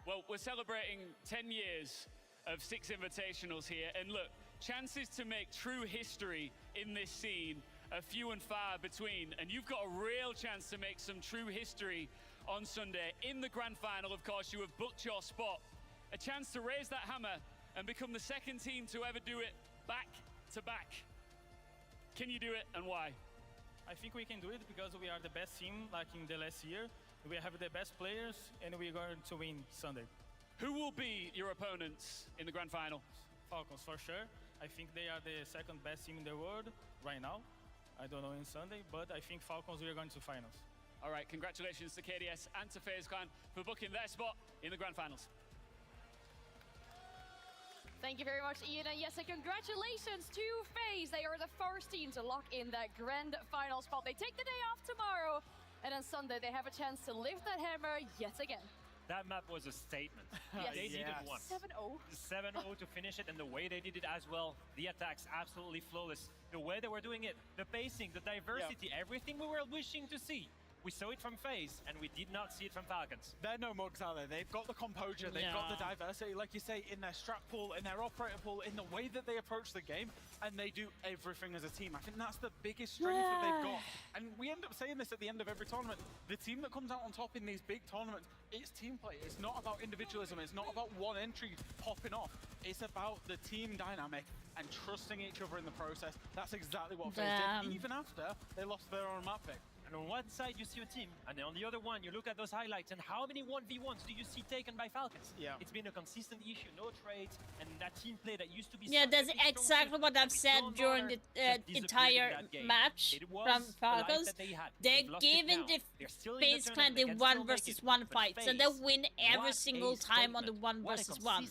Well, we're celebrating 10 years of 6 invitationals here, and look, chances to make true history in this scene are few and far between, and you've got a real chance to make some true history on Sunday. In the grand final, of course, you have booked your spot. A chance to raise that hammer and become the second team to ever do it back to back. Can you do it, and why? I think we can do it because we are the best team like in the last year. We have the best players, and we're going to win Sunday. Who will be your opponents in the grand final? Falcons, for sure. I think they are the second best team in the world right now. I don't know in Sunday, but I think Falcons we are going to finals. All right, congratulations to KDS and to FaZe Clan for booking their spot in the grand finals. Thank you very much, Ian. And yes, and congratulations to FaZe. They are the first team to lock in that grand final spot. They take the day off tomorrow, and on Sunday they have a chance to lift that hammer yet again. That map was a statement. Yes. They needed one. 7-0. 7-0 to finish it, and the way they did it as well. The attacks absolutely flawless. The way they were doing it, the pacing, the diversity, everything we were wishing to see. We saw it from FaZe, and we did not see it from Falcons. They're no mugs, are they? They've got the composure, they've got the diversity, like you say, in their strat pool, in their operator pool, in the way that they approach the game, and they do everything as a team. I think that's the biggest strength that they've got. And we end up saying this at the end of every tournament. The team that comes out on top in these big tournaments, it's team play. It's not about individualism. It's not about one entry popping off. It's about the team dynamic and trusting each other in the process. That's exactly what FaZe did, even after they lost their own map pick. And on one side you see a team, and then on the other one you look at those highlights, and how many 1v1s do you see taken by Falcons? Yeah. It's been a consistent issue, no trades, and that team play that used to be... Yeah, that's exactly what I've said during the entire match from Falcons. They're giving the FaZe clan the 1 versus 1 fights, and they win every single time on the 1 versus 1.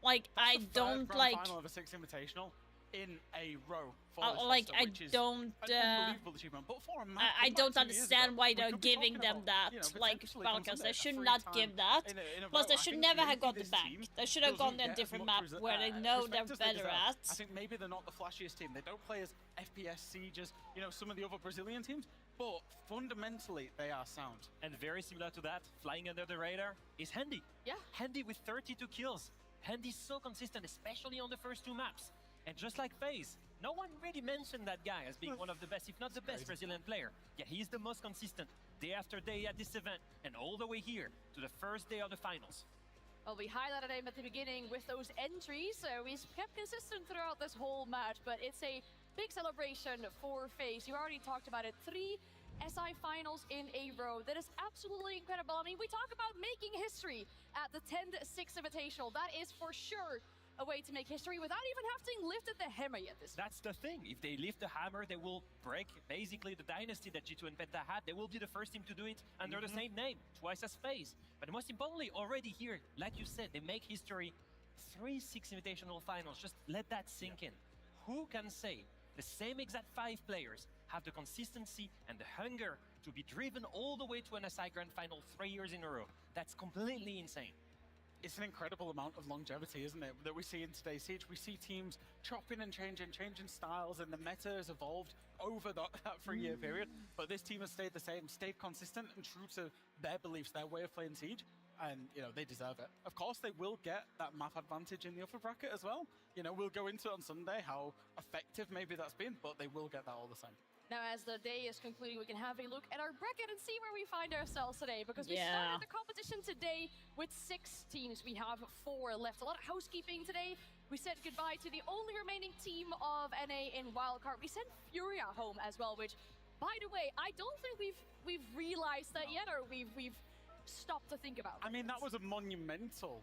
Like, I don't like... Final of a 6 invitational in a row. Like, I don't I don't understand why they're giving them that, like, Falcons. They should not give that. Plus, they should never have got the back. They should have gone to a different map where they know they're better at. I think maybe they're not the flashiest team. They don't play as FPS Siege as, you know, some of the other Brazilian teams, but fundamentally, they are sound. And very similar to that, flying under the radar, is Handy. Yeah. Handy with 32 kills. Handy's so consistent, especially on the first 2 maps. And just like FaZe, no one really mentioned that guy as being one of the best, if not the best Brazilian player. Yeah, he's the most consistent day after day at this event, and all the way here to the first day of the finals. Well, we highlighted him at the beginning with those entries, so he's kept consistent throughout this whole match, but it's a big celebration for FaZe. You already talked about it, 3 SI finals in a row. That is absolutely incredible. I mean, we talk about making history at the 10-6 Invitational. That is for sure a way to make history without even having lifted the hammer yet this week. That's the thing. If they lift the hammer, they will break basically the dynasty that G2 and Penta had. They will be the first team to do it under the same name, twice as FaZe. But most importantly, already here, like you said, they make history. 3-6 Invitational finals. Just let that sink in. Who can say the same exact 5 players have the consistency and the hunger to be driven all the way to an SI Grand Final 3 years in a row? That's completely insane. It's an incredible amount of longevity, isn't it, that we see in today's Siege. We see teams chopping and changing styles, and the meta has evolved over that 3-year period. But this team has stayed the same, stayed consistent and true to their beliefs, their way of playing Siege, and, you know, they deserve it. Of course, they will get that map advantage in the upper bracket as well. You know, we'll go into it on Sunday, how effective maybe that's been, but they will get that all the same. Now, as the day is concluding, we can have a look at our bracket and see where we find ourselves today, because we started the competition today with 6 teams. We have 4 left. A lot of housekeeping today. We said goodbye to the only remaining team of NA in Wildcard. We sent Furia home as well, which, by the way, I don't think we've realized that yet, or we've stopped to think about. I mean, that was a monumental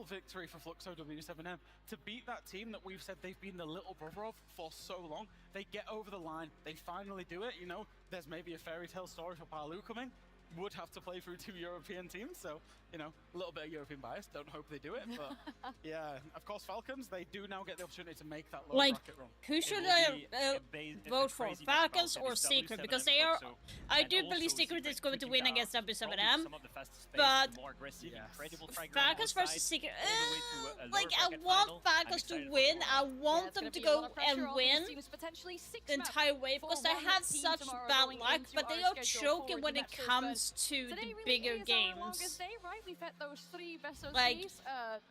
victory for Fluxo W7M to beat that team that we've said they've been the little brother of for so long. They get over the line, they finally do it. You know, there's maybe a fairy tale story for Palu coming. Would have to play through 2 European teams, so, you know, a little bit of European bias. Don't hope they do it, but yeah. Of course, Falcons, they do now get the opportunity to make that low bracket run. Who should I vote for, Falcons or Secret? Because they are... I do believe Secret is going to win against W7M, but Falcons versus Secret... like, I want Falcons to win. I want them to go and win the entire way, because they have such bad luck, but they are choking when it comes to the bigger games. Longest day, right? We've had those 3 best of like,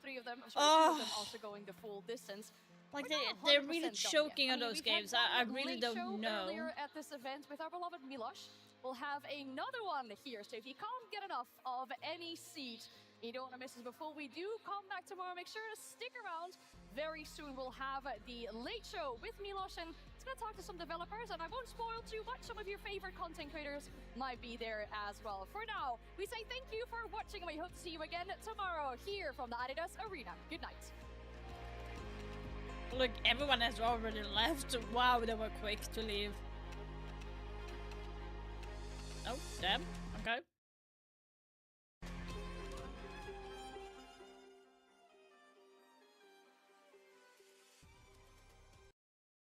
3 of them, sorry, 2 of them also going the full distance. Like, they're really choking on those games. I really don't know. Earlier at this event with our beloved Milosh, we'll have another one here. So if you can't get enough of any Siege, you don't want to miss us before we do come back tomorrow, make sure to stick around. Very soon we'll have the late show with Milosh, and it's going to talk to some developers, and I won't spoil too much. Some of your favorite content creators might be there as well. For now, we say thank you for watching, and we hope to see you again tomorrow here from the Adidas Arena. Good night. Look, everyone has already left. Wow, they were quick to leave. Oh, damn. Okay.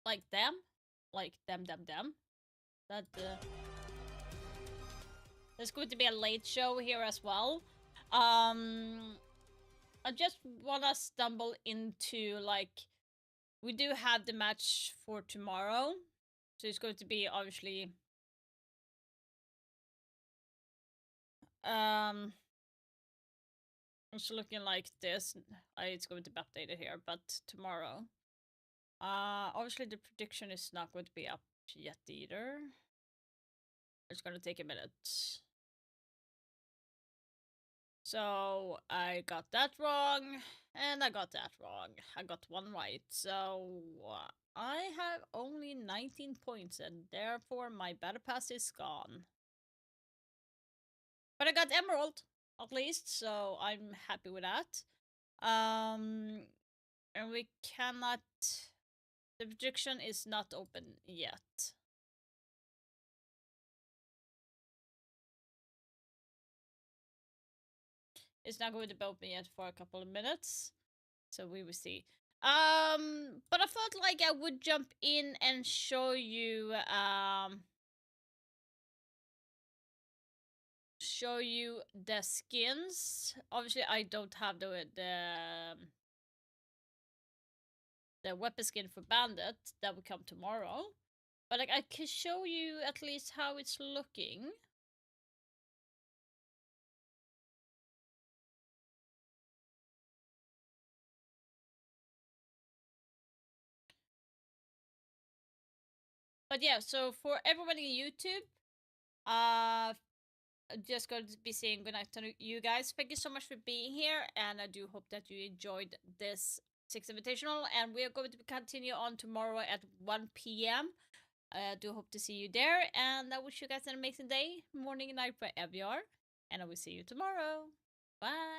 Like them? Like them. That, there's going to be a late show here as well. I just wanna stumble into, like, we do have the match for tomorrow. So it's going to be, obviously, It's looking like this. It's going to be updated here, but tomorrow. Obviously the prediction is not going to be up yet either. It's gonna take a minute. So I got that wrong, and I got that wrong. I got one right, so I have only 19 points, and therefore my battle pass is gone. But I got Emerald, at least, so I'm happy with that. And we cannot... The prediction is not open yet. It's not going to be open yet for a couple of minutes, so we will see. But I felt like I would jump in and show you the skins. Obviously I don't have the weapon skin for Bandit. That will come tomorrow, but like I can show you at least how it's looking. But yeah, so for everybody on YouTube, just going to be saying goodnight to you guys. Thank you so much for being here, and I do hope that you enjoyed this 6th Invitational, and we are going to continue on tomorrow at 1 p.m. I do hope to see you there, and I wish you guys an amazing day, morning, and night, wherever you are, and I will see you tomorrow. Bye!